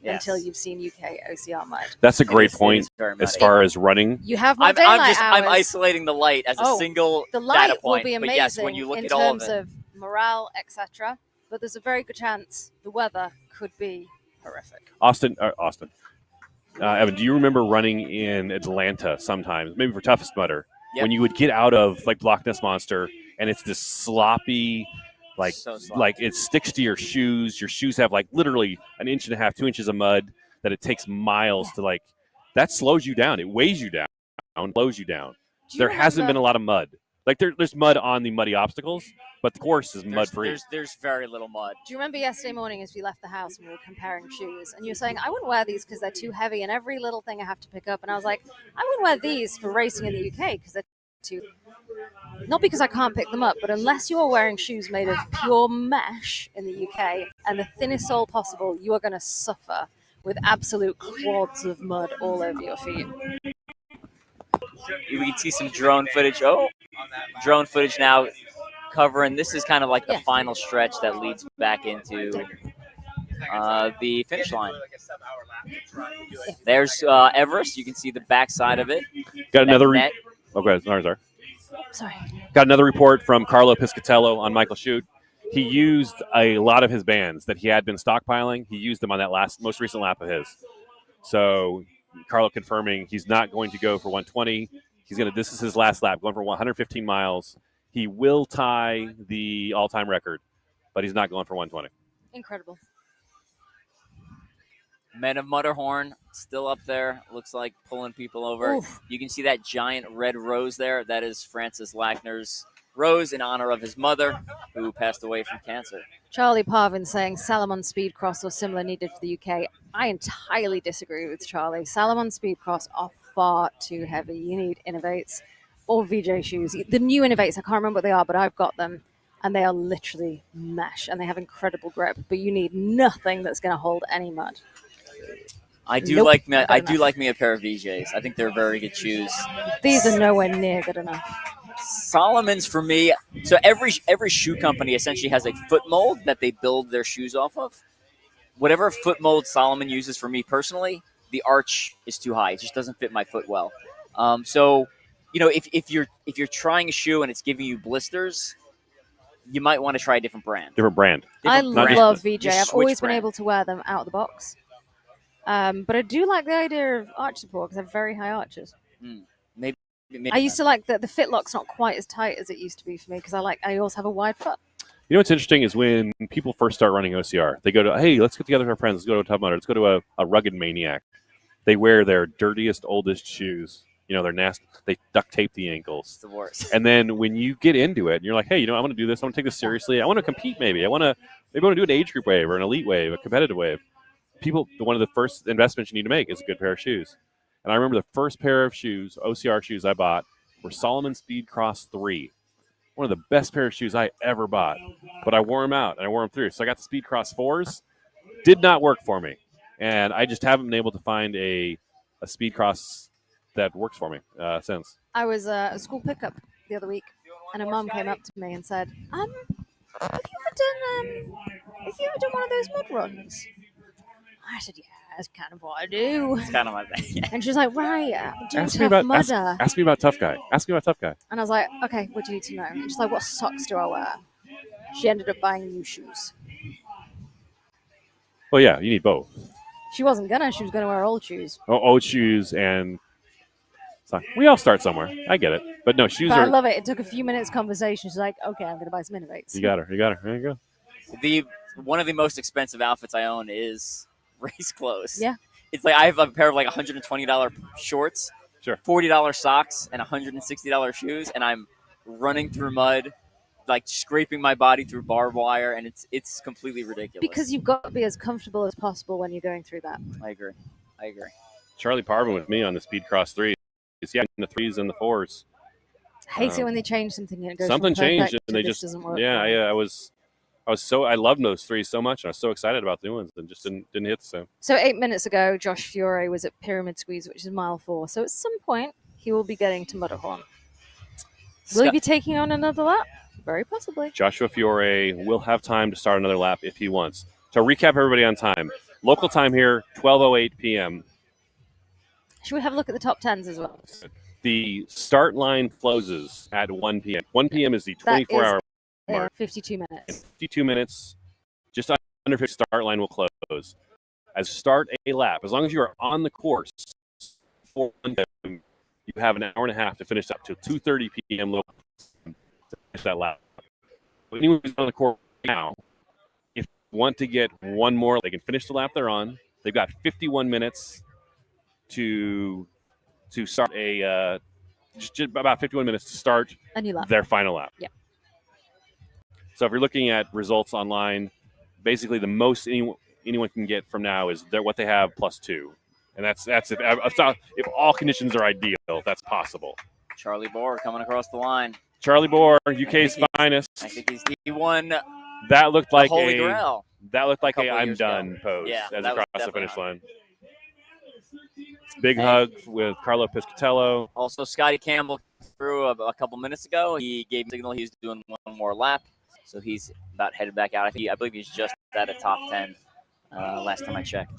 S5: until you've seen UK OCR mud.
S8: That's a great point as far as running.
S5: You have more
S7: I'm
S5: daylight
S7: just
S5: hours.
S7: I'm isolating the light as a single
S5: the light
S7: data point.
S5: will be amazing
S7: But yes, when you look
S5: in
S7: at all
S5: terms
S7: of it,
S5: of morale, etc. But there's a very good chance the weather could be horrific.
S8: Austin. Evan, do you remember running in Atlanta sometimes, maybe for Toughest Mudder, when you would get out of like Loch Ness Monster and it's this sloppy, like it sticks to your shoes. Your shoes have like literally 1.5 inches, 2 inches of mud that it takes miles to like. That slows you down. It weighs you down, slows you down. There hasn't been a lot of mud. Like there's mud on the muddy obstacles, but the course is mud free.
S7: There's very little mud.
S5: Do you remember yesterday morning as we left the house and we were comparing shoes and you were saying, I wouldn't wear these because they're too heavy and every little thing I have to pick up. And I was like, I wouldn't wear these for racing in the UK because they're too, not because I can't pick them up, but unless you're wearing shoes made of pure mesh in the UK and the thinnest sole possible, you are going to suffer with absolute clods of mud all over your feet.
S7: We can see some drone footage. Drone footage now covering. This is kind of like the final stretch that leads back into the finish line. There's Everest. You can see the backside of it.
S8: Got another. Okay, sorry.
S5: Sorry.
S8: Got another report from Carlo Piscatello on Michael Chute. He used a lot of his bands that he had been stockpiling. He used them on that most recent lap of his. So Carlo confirming he's not going to go for 120. This is his last lap, going for 115 miles. He will tie the all-time record, but he's not going for 120.
S5: Incredible.
S7: Men of Mudderhorn still up there. Looks like pulling people over.
S5: Oof.
S7: You can see that giant red rose there. That is Francis Lackner's rose in honor of his mother, who passed away from cancer.
S5: Charlie Parvin saying Salomon Speedcross or similar needed for the UK. I entirely disagree with Charlie. Salomon Speedcross are far too heavy. You need Innovates or VJ shoes. The new Innovates, I can't remember what they are, but I've got them. And they are literally mesh and they have incredible grip. But you need nothing that's going to hold any mud.
S7: I do like me a pair of VJs. I think they're very good shoes.
S5: These are nowhere near good enough.
S7: Salomon's for me. So every shoe company essentially has a foot mold that they build their shoes off of. Whatever foot mold Salomon uses for me personally, the arch is too high. It just doesn't fit my foot well. So, if you're trying a shoe and it's giving you blisters, you might want to try a different brand.
S5: I love VJ. I've always been able to wear them out of the box. But I do like the idea of arch support because they have very high arches.
S7: Maybe
S5: I used to like the fit lock's not quite as tight as it used to be for me because I also have a wide foot.
S8: You know what's interesting is when people first start running OCR, they go to, hey, let's get together with our friends. Let's go to a Tough Mudder. Let's go to a Rugged Maniac. They wear their dirtiest, oldest shoes. They're nasty. They duct tape the ankles.
S7: It's the worst.
S8: And then when you get into it, and you're like, hey, I want to do this. I want to take this seriously. I want to compete maybe. I want to do an age group wave or an elite wave, a competitive wave. One of the first investments you need to make is a good pair of shoes. And I remember the first pair of shoes, OCR shoes I bought, were Salomon Speedcross 3. One of the best pair of shoes I ever bought. But I wore them out, and I wore them through. So I got the Speedcross 4s. Did not work for me. And I just haven't been able to find a Speedcross that works for me since.
S5: I was at a school pickup the other week, and a mum came up to me and said, have you ever done one of those mud runs? I said, yeah, that's kind of what I do.
S7: It's kind of my thing.
S5: And she's like, right, do
S8: Ask
S5: Tough Mudder.
S8: ask me about Tough Guy. Ask me about Tough Guy.
S5: And I was like, okay, what do you need to know? And she's like, what socks do I wear? She ended up buying new shoes.
S8: Well, yeah, you need both.
S5: She wasn't gonna. She was gonna wear old shoes.
S8: Old shoes and... We all start somewhere. I get it. But no, shoes
S5: but
S8: are...
S5: I love it. It took a few minutes conversation. She's like, okay, I'm going to buy some Innovates.
S8: You got her. There you go.
S7: One of the most expensive outfits I own is race clothes.
S5: Yeah.
S7: It's like I have a pair of like $120 shorts,
S8: sure,
S7: $40 socks, and $160 shoes, and I'm running through mud, like scraping my body through barbed wire, and it's completely ridiculous.
S5: Because you've got to be as comfortable as possible when you're going through that.
S7: I agree.
S8: Charlie Parvin with me on the Speedcross 3. Yeah, in the 3s and the 4s.
S5: I hate it when they change something and it goes
S8: something
S5: from perfect
S8: changed and
S5: to
S8: they
S5: this
S8: just
S5: doesn't work.
S8: I was I loved those three so much, and I was so excited about the new ones, and just didn't hit the same.
S5: So 8 minutes ago, Josh Fiore was at Pyramid Squeeze, which is mile 4. So at some point, he will be getting to Mudderhorn. Will he be taking on another lap? Very possibly.
S8: Joshua Fiore will have time to start another lap if he wants. So recap everybody on time. Local time here, 12:08 p.m.
S5: Should we have a look at the top 10s as well?
S8: The start line closes at 1 p.m. 1 p.m. is the 24-hour mark.
S5: 52 minutes.
S8: 52 minutes, just under 50 start line will close. As start a lap, as long as you are on the course for 1 p.m., you have an hour and a half to finish up to 2:30 p.m. local time to finish that lap. Anyone who's on the course now, if they want to get one more, they can finish the lap they're on. They've got 51 minutes to start just about 51 minutes to start
S5: a new lap.
S8: Their final lap.
S5: Yeah.
S8: So if you're looking at results online, basically the most anyone can get from now is what they have plus 2. And that's if all conditions are ideal, that's possible.
S7: Charlie Bohr coming across the line.
S8: Charlie Bohr, UK's finest.
S7: I think he won.
S8: That looked like
S7: Holy Grail.
S8: That looked like
S7: a
S8: I'm done
S7: ago.
S8: pose as he crossed the finish line. Big hug with Carlo Piscatello.
S7: Also, Scotty Campbell through a couple minutes ago. He gave a signal he's doing one more lap, so he's about headed back out. I believe he's just at a top 10 last time I checked.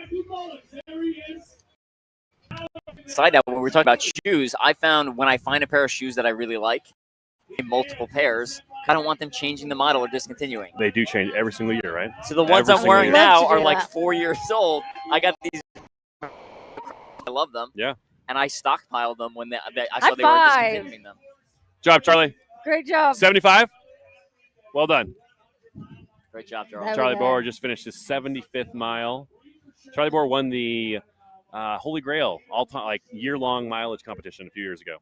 S7: Side note, when we were talking about shoes, I found when I find a pair of shoes that I really like, multiple pairs, I don't want them changing the model or discontinuing.
S8: They do change every single year, right?
S7: So the ones I'm wearing now are like 4 years old. I got these. I love them.
S8: Yeah.
S7: And I stockpiled them when I saw they were discontinuing them.
S8: Job, Charlie.
S5: Great job.
S8: 75. Well done.
S7: Great job, Charlie.
S8: Charlie Bohr just finished his 75th mile. Charlie Bohr won the Holy Grail all-time year-long mileage competition a few years ago.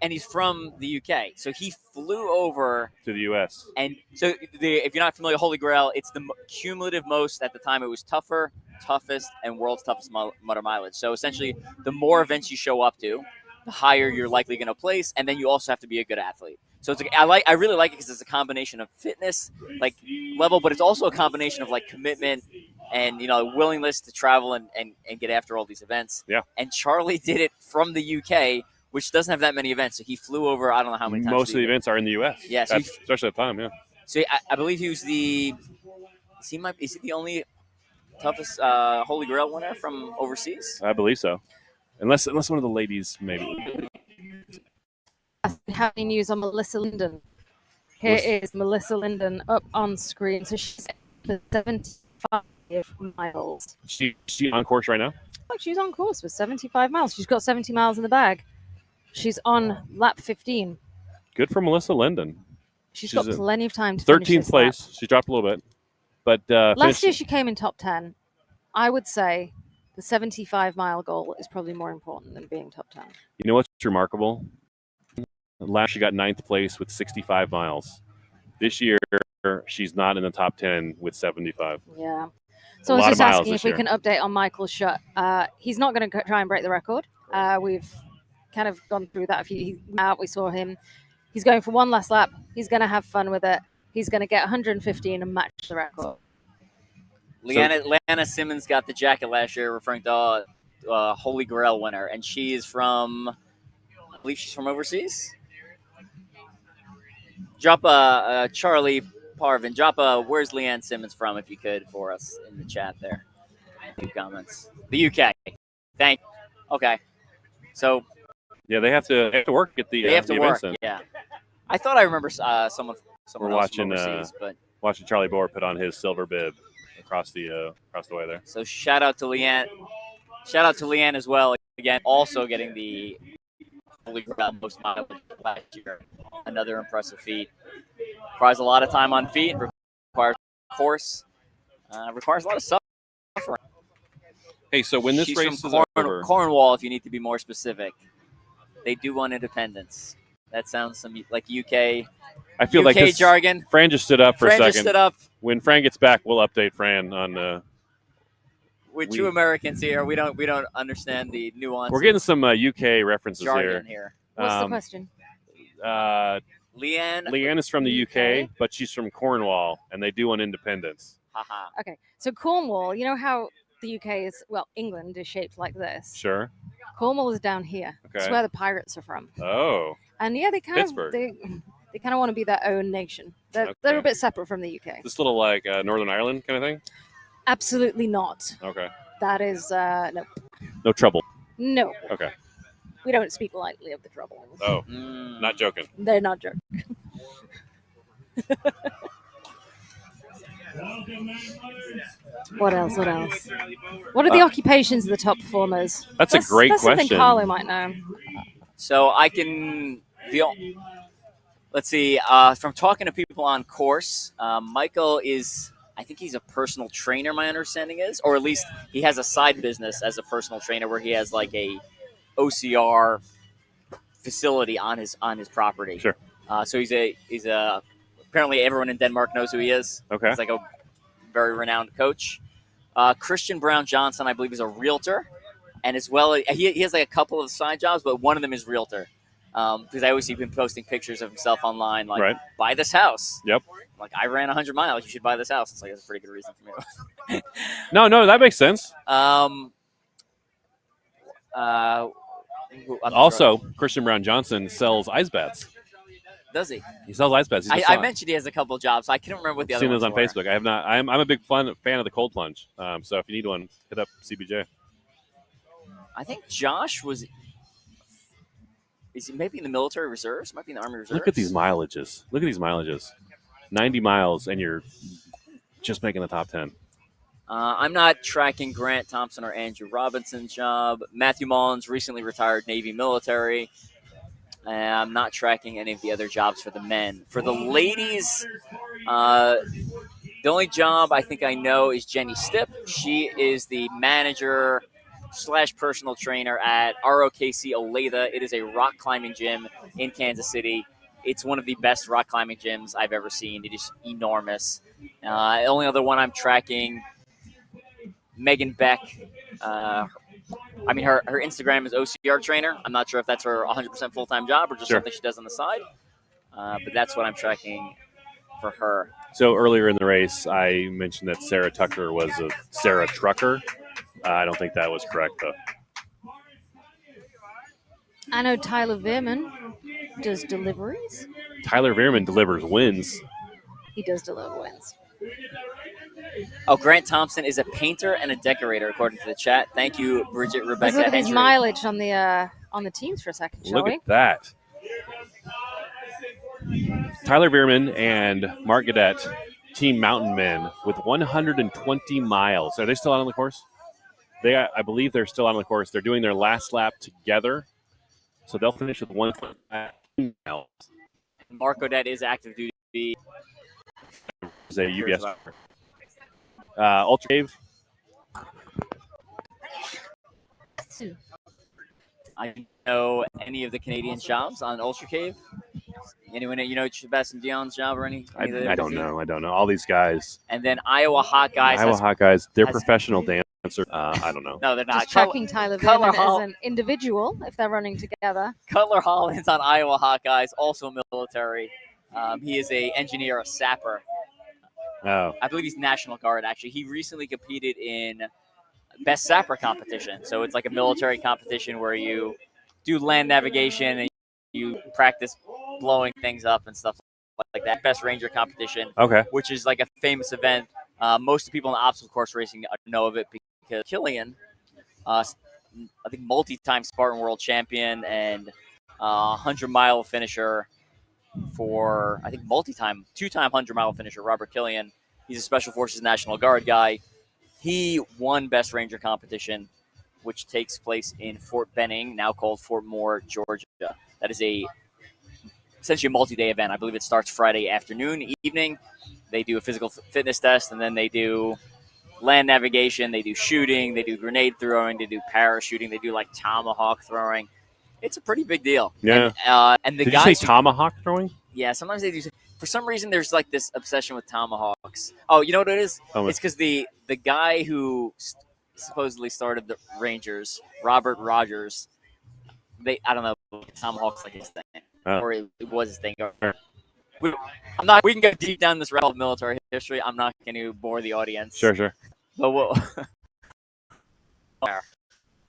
S7: And he's from the UK, so he flew over
S8: to the US.
S7: And so, if you're not familiar, Holy Grail, it's the cumulative most at the time. It was tougher, toughest, and world's toughest motor mileage. So essentially, the more events you show up to, the higher you're likely going to place, and then you also have to be a good athlete. So it's I really like it because it's a combination of fitness level, but it's also a combination of commitment and willingness to travel and get after all these events.
S8: Yeah.
S7: And Charlie did it from the UK, which doesn't have that many events. So he flew over, I don't know how many times.
S8: Most of the events are in the U.S.
S7: Yeah. So
S8: especially at the time, yeah.
S7: So I believe he was is he the only toughest Holy Grail winner from overseas?
S8: I believe so. Unless one of the ladies, maybe.
S5: Having news on Melissa Linden. Here is Melissa Linden up on screen. So she's at 75 miles.
S8: She on course right now?
S5: Oh, she's on course with 75 miles. She's got 70 miles in the bag. She's on lap 15.
S8: Good for Melissa Linden.
S5: She's got plenty of time to finish
S8: 13th
S5: this
S8: place.
S5: lap.
S8: She dropped a little bit. But
S5: last year she came in top 10. I would say the 75-mile goal is probably more important than being top 10.
S8: You know what's remarkable? Last she got 9th place with 65 miles. This year, she's not in the top 10 with 75.
S5: Yeah. So I was just asking if we can update on Michael Schutt. He's not going to try and break the record. We've kind of gone through that. We saw him. He's going for one last lap. He's going to have fun with it. He's going to get 115 and match the record.
S7: Leanna Simmons got the jacket last year, referring to Holy Grail winner, and she is from, I believe she's from overseas. Drop Charlie Parvin. Drop where's Leanne Simmons from, if you could, for us in the chat there. A few comments. The UK. Okay. So.
S8: Yeah, they have to work at the.
S7: They have to work.
S8: Events.
S7: Yeah. I thought I remember someone
S8: We're
S7: else
S8: watching,
S7: from overseas, but
S8: watching Charlie Bohr put on his silver bib across the way there.
S7: So shout out to Leanne. Shout out to Leanne as well. Again, also getting the Holy Grail most mileage last year. Another impressive feat. Requires a lot of time on feet. Requires course. Requires a lot of suffering.
S8: Hey, so when this race is over,
S7: Cornwall, if you need to be more specific, they do want independence. That sounds like UK.
S8: I feel
S7: UK
S8: like this,
S7: jargon.
S8: Fran just stood up for a second.
S7: Just stood up.
S8: When Fran gets back, we'll update Fran on.
S7: We're true Americans here. We don't understand the nuance.
S8: We're getting some UK references
S7: jargon here.
S5: What's the question?
S8: Leanne is from the UK, but she's from Cornwall, and they do on Independence.
S5: Haha. Okay, so Cornwall, you know how the UK is, well, England is shaped like this.
S8: Sure. Cornwall
S5: Cornwall is down here. It's
S8: Okay.
S5: where the pirates are from.
S8: Oh.
S5: And yeah, they kind
S8: Pittsburgh.
S5: of they kind of want to be their own nation. They're a bit separate from the UK.
S8: This little like Northern Ireland kind of thing?
S5: Absolutely not.
S8: Okay.
S5: That is no.
S8: No trouble.
S5: No.
S8: Okay.
S5: We don't speak lightly of the troubles.
S8: Oh, not joking.
S5: They're not joking. What else? What else? What are the occupations of the top performers?
S8: That's a great
S5: that's
S8: question.
S5: Something Carlo might know.
S7: So I can let's see. From talking to people on course, Michael is, I think he's a personal trainer. My understanding is, or at least he has a side business as a personal trainer where he has like a OCR facility on his property.
S8: Sure.
S7: So he's a apparently everyone in Denmark knows who he is.
S8: Okay.
S7: He's like a very renowned coach. Christian Brown Johnson, I believe, is a realtor, and as well he has like a couple of side jobs, but one of them is realtor. Because I always see him posting pictures of himself online, like
S8: Right.
S7: buy this house.
S8: Yep.
S7: Like I ran 100 miles, you should buy this house. It's like that's a pretty good reason for me.
S8: No, that makes sense. Also, Christian Brown Johnson sells ice baths.
S7: Does he?
S8: He sells ice baths.
S7: I mentioned he has a couple of jobs. I can't remember what the
S8: I've
S7: other
S8: seen those
S7: ones
S8: on
S7: were.
S8: Facebook. I have not. I'm a big fan of the cold plunge. So if you need one, hit up CBJ.
S7: I think Josh is he maybe in the military reserves? Might be in the Army Reserves.
S8: Look at these mileages. 90 miles, and you're just making the top 10.
S7: I'm not tracking Grant Thompson or Andrew Robinson's job. Matthew Mullins recently retired Navy military. And I'm not tracking any of the other jobs for the men. For the ladies, the only job I think I know is Jenny Stipp. She is the manager / personal trainer at ROKC Olathe. It is a rock climbing gym in Kansas City. It's one of the best rock climbing gyms I've ever seen. It is enormous. The only other one I'm tracking, Megan Beck. Her Instagram is OCR trainer. I'm not sure if that's her 100% full-time job or just
S8: Sure.
S7: something she does on the side. But that's what I'm tracking for her.
S8: So earlier in the race, I mentioned that Sarah Tucker was a Sarah Trucker. I don't think that was correct, though.
S5: I know Tyler Veerman does deliveries.
S8: Tyler Veerman delivers wins.
S5: He does deliver wins.
S7: Oh, Grant Thompson is a painter and a decorator, according to the chat. Thank you, Bridget
S5: Let's
S7: Rebecca
S5: look at his
S7: Hendry.
S5: mileage on the teams for a second, shall
S8: Look
S5: we?
S8: at that. Tyler Veerman and Mark Gadet, Team Mountain Men, with 120 miles. Are they still out on the course? I believe they're still out on the course. They're doing their last lap together, so they'll finish with 120 miles.
S7: Mark Odette is active duty.
S8: Is a UBS. Ultra Cave.
S7: I don't know any of the Canadian jobs on Ultra Cave. Anyone Sebastian Dion's job or any?
S8: I don't know. All these guys.
S7: And then Iowa Hot Guys.
S8: They're professional dancers. I don't know.
S7: No, they're not.
S5: Just tracking Tyler
S7: Cutler
S5: Veerman as an individual if they're running together.
S7: Cutler Hollins on Iowa Hot Guys, also military. He is a engineer, a sapper.
S8: Oh.
S7: I believe he's National Guard, actually. He recently competed in Best Sapper competition. So it's like a military competition where you do land navigation and you practice blowing things up and stuff like that. Best Ranger competition,
S8: Okay.
S7: which is like a famous event. Most of the people in the obstacle course racing know of it because Killian, I think multi-time Spartan world champion and 100-mile finisher for, I think, two-time 100-mile finisher, Robert Killian. He's a Special Forces National Guard guy. He won Best Ranger competition, which takes place in Fort Benning, now called Fort Moore, Georgia. That is essentially a multi-day event. I believe it starts Friday afternoon, evening. They do a physical fitness test, and then they do land navigation. They do shooting. They do grenade throwing. They do parachuting. They do like tomahawk throwing. It's a pretty big deal.
S8: Yeah.
S7: And the
S8: Did
S7: guys
S8: you say tomahawk throwing?
S7: Yeah, sometimes they do. For some reason, there's like this obsession with tomahawks. Oh, you know what it is?
S8: Oh,
S7: It's because the guy who supposedly started the Rangers, Robert Rogers, I don't know, tomahawks like his thing. or it was his thing. We can go deep down this realm of military history. I'm not going to bore the audience.
S8: Sure.
S7: But we'll.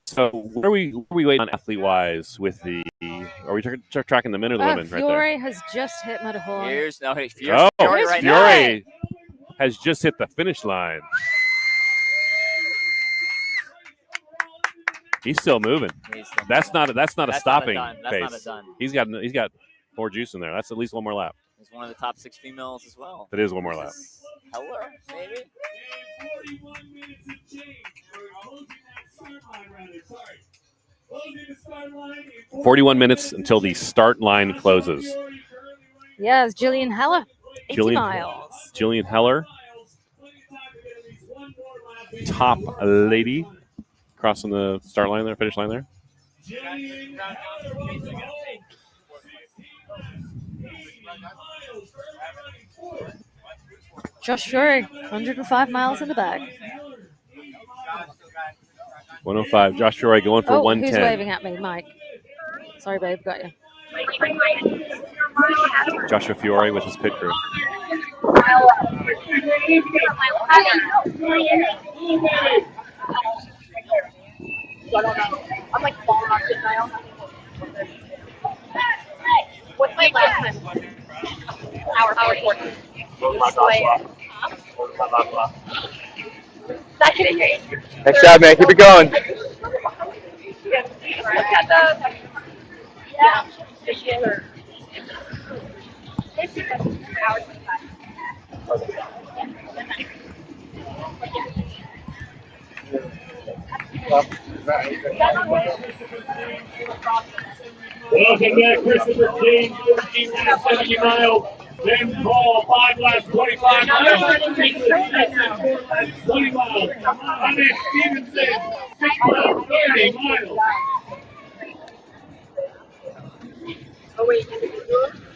S8: So where are we waiting on athlete wise with the? Are we tracking the men or the women right there?
S5: Fiore has just hit Matterhorn.
S7: Fiore right now.
S8: Fiore has just hit the finish line. He's still moving. That's not a stopping pace. He's got more juice in there. That's at least one more lap.
S7: He's one of the top 6 females as well.
S8: That is one more lap.
S7: Heller, maybe.
S8: 41 minutes until the start line closes.
S5: Yes, Jillian Heller, 80 miles.
S8: Jillian Heller, top lady, crossing the start line there, finish line there.
S5: Josh Fiore, 105 miles in the bag.
S8: 105. Josh Fiore going for 110.
S5: Who's waving at me, Mike? Sorry, babe, got you.
S8: Joshua Fiore with his pit crew.
S12: I'm like falling off it now. What's my last time? Hour 40. Not kidding.
S9: Nice job, man. Keep it going.
S13: Welcome back, Christopher King, 14 minutes, 70 miles. Ben Paul, 5 laps, 25 miles. 20 miles. Andre Stevenson, 6 laps, 30 miles.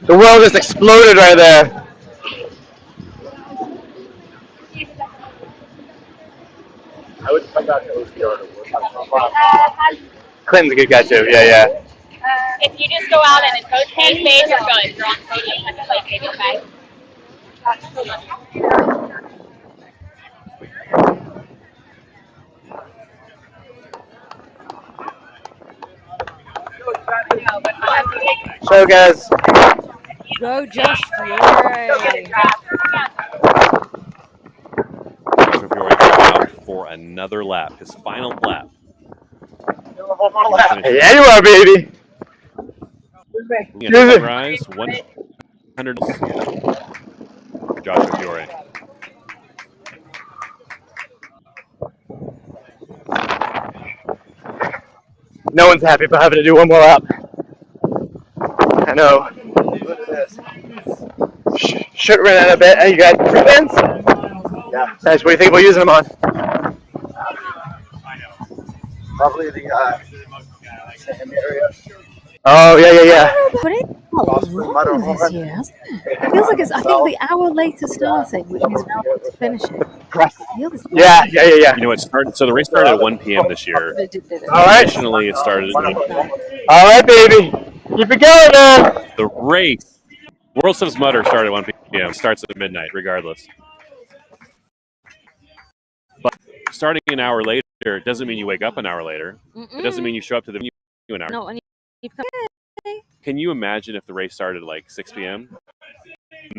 S9: The world just exploded right there.
S6: I would come back to OCR.
S9: Clinton's a good guy too. Yeah.
S12: If you just go out and it's okay, phase, you're good. You're on podium. I feel like maybe okay.
S9: So guys.
S5: Go Josh Fiore.
S8: Joshua Fiore out for another lap, his final lap.
S9: Yeah, you are, baby.
S8: Rise 100 for Joshua Fiore.
S9: No one's happy about having to do one more lap. I know. Should run out a bit. Hey, you got free bands?
S6: Yeah.
S9: Nice. What do you think about using them on?
S6: Probably the same area.
S9: Oh, yeah.
S5: But it's long this year, hasn't it? It feels like it's, I think, the hour later starting, which means now it's finishing.
S9: Yeah.
S8: You know, it started. So the race started at 1 p.m. this year.
S9: All right.
S8: Traditionally, it started at 9 p.m.
S9: All right, baby. Keep it going, man.
S8: The race, World Series Mutter started at 1 p.m. It starts at midnight, regardless. But starting an hour later doesn't mean you wake up an hour later. It doesn't mean you show up to the venue an hour.
S5: No, and
S8: Can you imagine if the race started at like 6 p.m.?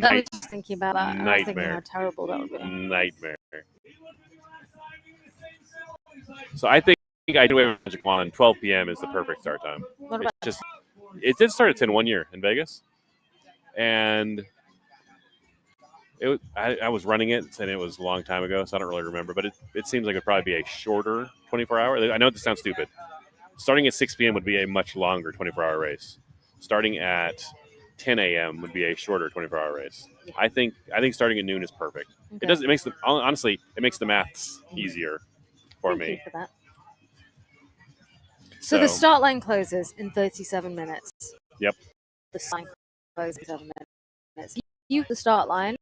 S5: I was just thinking about that. I was thinking how
S8: Nightmare.
S5: terrible that would be.
S8: Nightmare. So I think I do have Magic Wand. 12 p.m. is the perfect start time. It did start at 10 one year in Vegas, and I was running it, and it was a long time ago, so I don't really remember. But it seems like it'd probably be a shorter 24-hour. I know this sounds stupid. Starting at 6 p.m. would be a much longer 24-hour race. Starting at 10 a.m. would be a shorter 24-hour race. I think starting at noon is perfect.
S5: Okay.
S8: It makes the maths easier for me.
S5: Thank you for that. So the start line closes in 37 minutes.
S8: Yep.
S5: The sign closes in 7 minutes. You the start line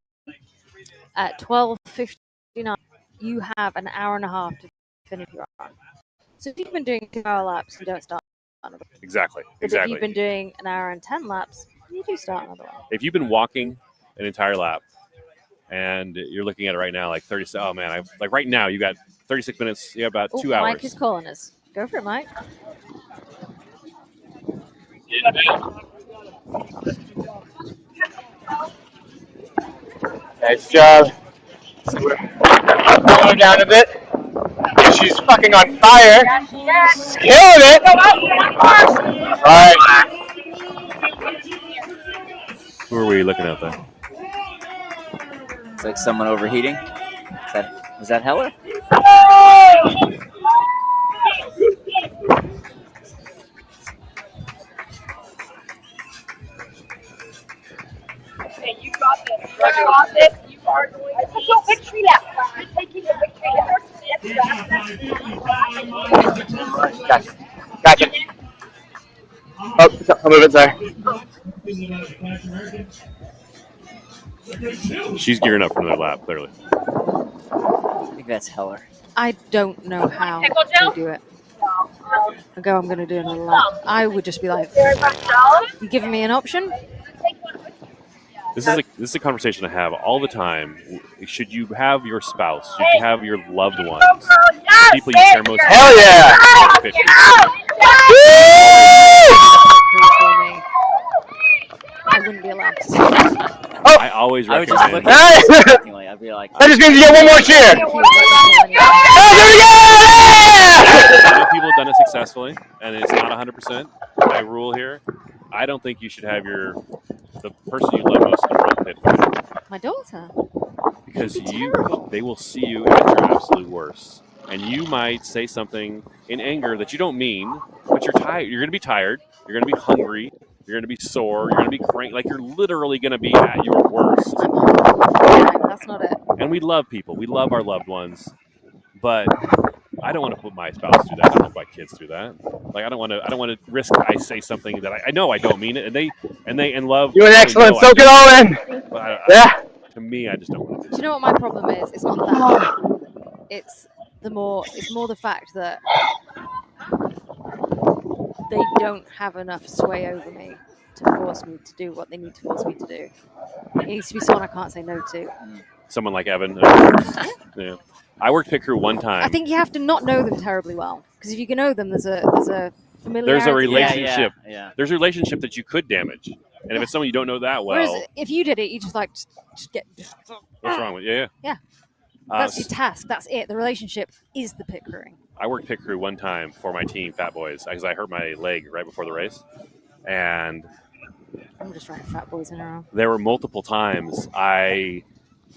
S5: at 12:59. You have an hour and a half to finish your run. So if you've been doing 2-hour laps, you don't start
S8: Exactly.
S5: But
S8: Exactly.
S5: if you've been doing an hour and 10 laps, you do start another one.
S8: If you've been walking an entire lap and you're looking at it right now, like 30, oh man, like right now you got 36 minutes, you have about 2 hours.
S5: Mike is calling us. Go for it, Mike.
S9: Nice job. So we're slowing her down a bit. She's fucking on fire. She's killing it. All right.
S8: Who are we looking at there?
S7: It's like someone overheating. Was that Heller?
S12: Okay, you got this. You got this. You are going to take your victory lap. You're taking the victory lap.
S9: Gotcha. Oh, I'll move it, sorry.
S8: She's gearing up for another lap, clearly.
S7: I think that's Heller.
S5: I don't know how to do it. I'm going to do another lap. I would just be like, you giving me an option?
S8: This is a conversation I have all the time. Should you have your spouse? Should you have your loved ones? People you care most about?
S9: Hell yeah!
S5: I wouldn't be allowed to.
S8: I always recommend.
S7: I would just look at you I'd be like,
S9: that just means you get one more cheer.
S8: I know people have done it successfully, and it's not 100%. My rule here, I don't think you should have the person you love most in the front pit.
S5: My daughter.
S8: Because they will see you at your absolute worst. And you might say something in anger that you don't mean, but you're tired. You're going to be tired. You're going to be hungry. You're going to be sore. You're going to be cranky. Like, you're literally going to be at your worst.
S5: That's not it.
S8: And we love people. We love our loved ones. But I don't want to put my spouse through that. I don't want to put my kids through that. Like, I don't want to risk I say something that I know I don't mean it. And they love.
S9: You're an excellent. Soak it all in. Yeah.
S8: To me, I just don't want to.
S5: Do you know what my problem is? It's not that. It's more the fact that they don't have enough sway over me to force me to do what they need to force me to do. It needs to be someone I can't say no to.
S8: Someone like Evan. Yeah. I worked pit crew one time.
S5: I think you have to not know them terribly well, because if you can know them, there's a familiarity.
S8: There's a relationship.
S7: Yeah.
S8: There's a relationship that you could damage, and if it's someone you don't know that well.
S5: Whereas if you did it, you just get.
S8: What's wrong with you?
S5: Yeah. That's your task. That's it. The relationship is the pit crewing.
S8: I worked pit crew one time for my team, Fat Boys, because I hurt my leg right before the race, and
S5: I'm just writing Fat Boys in a row.
S8: There were multiple times I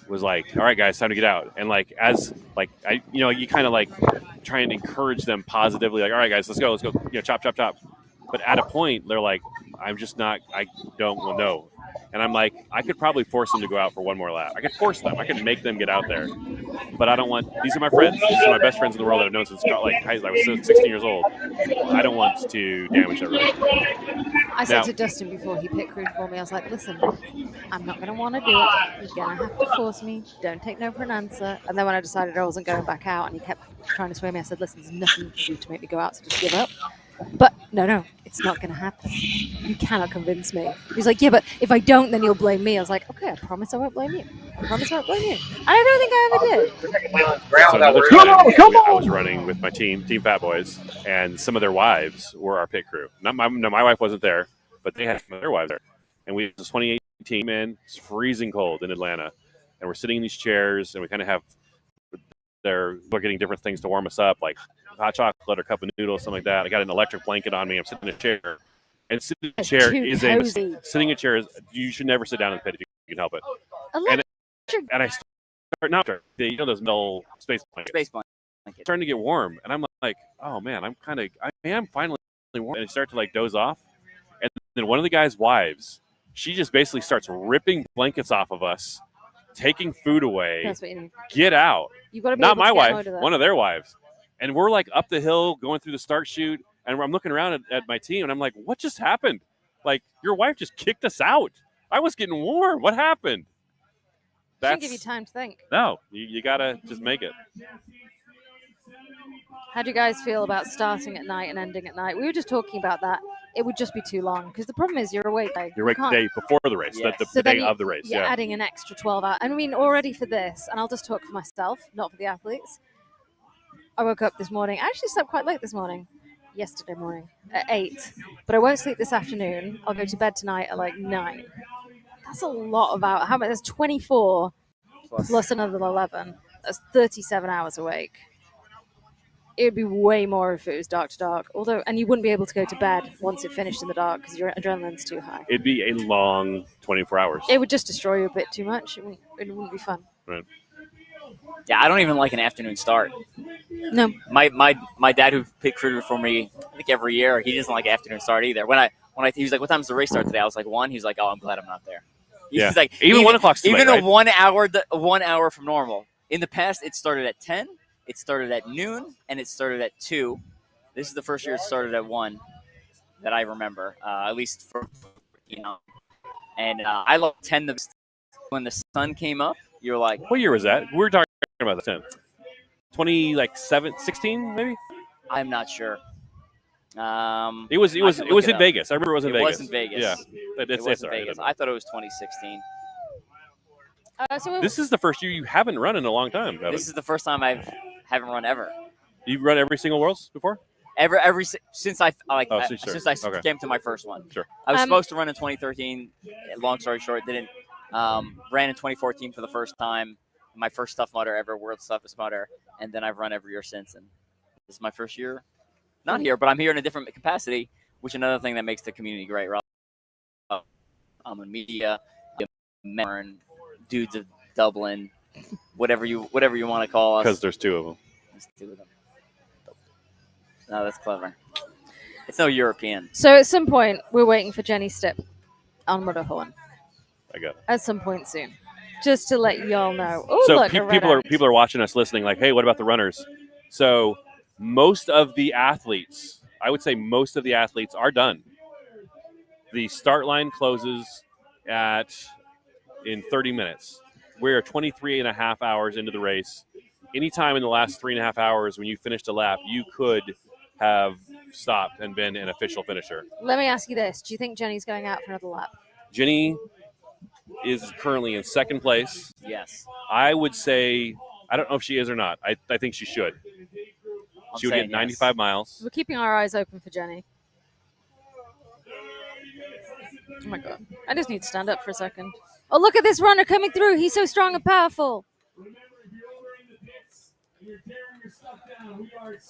S8: was like, "All right, guys, time to get out," and you kind of like try and encourage them positively, like, "All right, guys, let's go, chop, chop, chop." But at a point, they're like, "I'm just not. I don't know." And I'm like, I could probably force them to go out for one more lap. I could force them. I could make them get out there. But I don't want. These are my friends. These are my best friends in the world that I've known since I was 16 years old. I don't want to damage that relationship.
S5: I said to Dustin before he pit crewed for me, I was like, "Listen, I'm not going to want to do it. You're going to have to force me. Don't take no for an answer." And then when I decided I wasn't going back out and he kept trying to sway me, I said, "Listen, there's nothing you can do to make me go out, so just give up." But no, it's not going to happen. You cannot convince me. He's like, "Yeah, but if I don't, then you'll blame me." I was like, "Okay, I promise I won't blame you. I promise I won't blame you." And I don't think I ever did.
S8: So another time, I was running with my team Fat Boys, and some of their wives were our pit crew. My wife wasn't there, but they had some of their wives there. And we was 2018 team, and it's freezing cold in Atlanta. And we're sitting in these chairs, and we kind of have we're getting different things to warm us up, like hot chocolate or cup of noodles, something like that. I got an electric blanket on me. I'm sitting in a chair. And sitting in a chair sitting in a chair is, you should never sit down in the pit if you can help it. And I start, those metal space blankets. It's starting to get warm. And I'm like, oh man, I am finally warm. And I start to like doze off. And then one of the guys' wives, she just basically starts ripping blankets off of us, taking food away.
S5: That's what you need.
S8: Get out.
S5: You've got to be
S8: Not
S5: able
S8: my
S5: to
S8: wife,
S5: get
S8: one of their wives. And we're like up the hill going through the start chute, and I'm looking around at my team, and I'm like, what just happened? Like, your wife just kicked us out. I was getting warm. What happened?
S5: Shouldn't give you time to think.
S8: No, you got to just make it.
S5: How do you guys feel about starting at night and ending at night? We were just talking about that. It would just be too long because the problem is you're awake.
S8: You're awake the day before the race, the day of the race.
S5: You're
S8: Yeah.
S5: adding an extra 12 hours. I mean, already for this, and I'll just talk for myself, not for the athletes. I woke up this morning. I actually slept quite late this morning. Yesterday morning at 8. But I won't sleep this afternoon. I'll go to bed tonight at like 9. That's a lot of hours. How much? That's 24 plus another 11. That's 37 hours awake. It would be way more if it was dark to dark. And you wouldn't be able to go to bed once it finished in the dark because your adrenaline's too high.
S8: It'd be a long 24 hours.
S5: It would just destroy you a bit too much. It wouldn't be fun.
S8: Right.
S7: Yeah, I don't even like an afternoon start.
S5: No.
S7: My dad, who pit crewed for me, I think every year, he doesn't like afternoon start either. When he was like, "What time's the race start today?" I was like, 1. He was like, "Oh, I'm glad I'm not there."
S8: Yeah.
S7: He's like,
S8: even 1 o'clock's too
S7: even
S8: late,
S7: a
S8: right?
S7: 1 hour from normal. In the past, it started at 10. It started at noon, and it started at 2. This is the first year it started at 1 that I remember, at least for. And I love 10 the best. When the sun came up, you're like,
S8: what year was that? We were talking about the 10. 16 maybe.
S7: I'm not sure.
S8: It was in Vegas. I remember it was in Vegas.
S7: It was in Vegas.
S8: Yeah,
S7: it was in Vegas. I thought it was 2016.
S8: This is the first year you haven't run in a long time, Evan.
S7: This is the first time I haven't run ever.
S8: You've run every single Worlds before?
S7: Since I
S8: Okay.
S7: came to my first one.
S8: Sure.
S7: I was supposed to run in 2013. Long story short, didn't. Ran in 2014 for the first time. My first Tough Mudder ever, World's Toughest Mudder, and then I've run every year since. And this is my first year, not here, but I'm here in a different capacity, which is another thing that makes the community great. I'm in media, and dudes of Dublin, whatever you want to call us.
S8: Because there's 2 of them.
S7: There's 2 of them. No, that's clever. It's no European.
S5: So at some point, we're waiting for Jenny Stipp on Mudderhorn.
S8: I got it.
S5: At some point soon, just to let y'all know. Oh,
S8: So
S5: look,
S8: people are watching us, listening. Like, hey, what about the runners? So most of the athletes, I would say, most of the athletes are done. The start line closes in 30 minutes. We're 23 and a half hours into the race. Anytime in the last 3.5 hours when you finished a lap, you could have stopped and been an official finisher.
S5: Let me ask you this: do you think Jenny's going out for another lap?
S8: Jenny is currently in second place.
S7: Yes.
S8: I would say, I don't know if she is or not. I think she should. She would get 95 miles.
S5: We're keeping our eyes open for Jenny. Oh my god. I just need to stand up for a second. Oh, look at this runner coming through. He's so strong and powerful.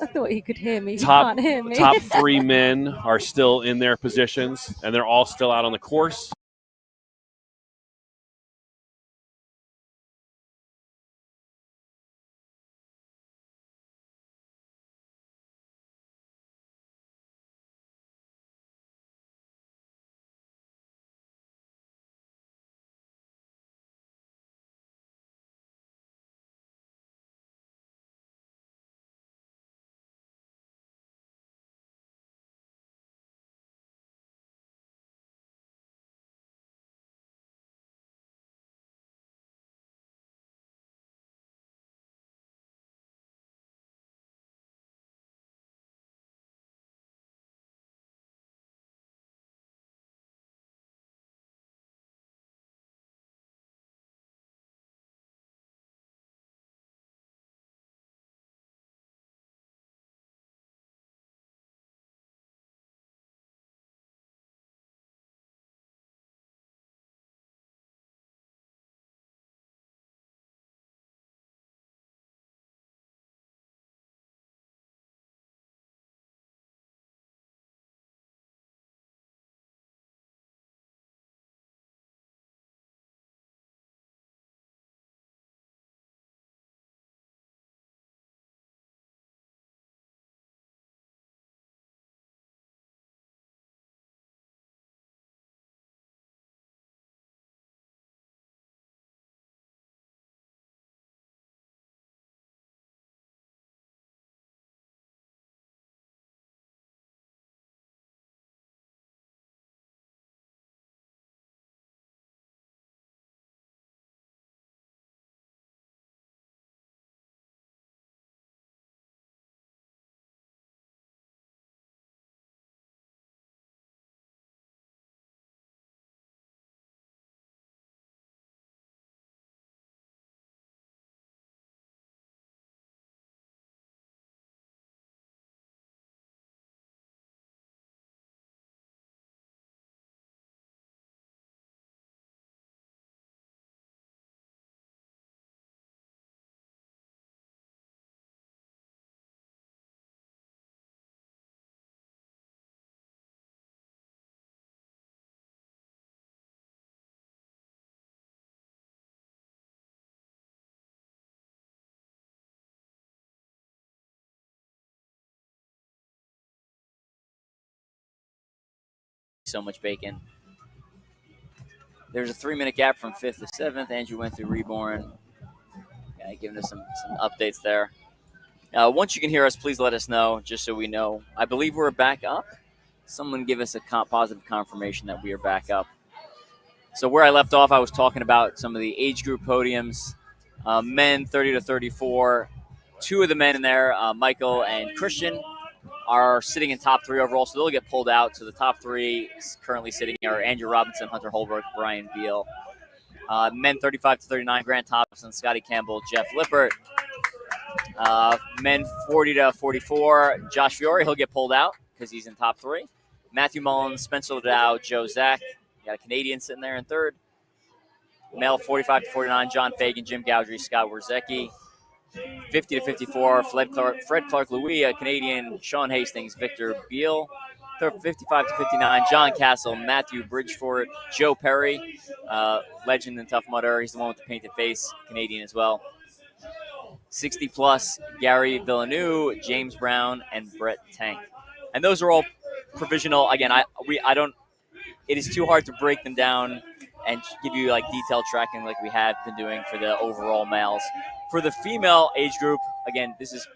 S5: I thought he could hear me. He can't hear me.
S8: Top 3 men are still in their positions, and they're all still out on the course.
S7: so much bacon. There's a 3-minute gap from 5th to 7th. Andrew went through Reborn. Giving us some updates there. Once you can hear us, please let us know, just so we know. I believe we're back up. Someone give us a positive confirmation that we are back up. So where I left off, I was talking about some of the age group podiums. Men 30 to 34. 2 of the men in there, Michael and Christian, are sitting in top 3 overall, so they'll get pulled out. So the top 3 currently sitting are Andrew Robinson, Hunter Holbrook, Brian Beal. Men 35 to 39, Grant Thompson, Scotty Campbell, Jeff Lippert. Men 40 to 44, Josh Fiore, he'll get pulled out because he's in top 3. Matthew Mullins, Spencer Liddell, Joe Zach. Got a Canadian sitting there in 3rd. Male 45 to 49, John Fagan, Jim Gowdry, Scott Wierzecki. 50 to 54, Fred Clark Louis, a Canadian, Sean Hastings, Victor Beal. 55 to 59, John Castle, Matthew Bridgeford, Joe Perry, legend in Tough Mudder. He's the one with the painted face, Canadian as well. 60 plus, Gary Villeneuve, James Brown, and Brett Tank. And those are all provisional. Again, I don't. It is too hard to break them down and give you like detailed tracking like we have been doing for the overall males. For the female age group, again, this is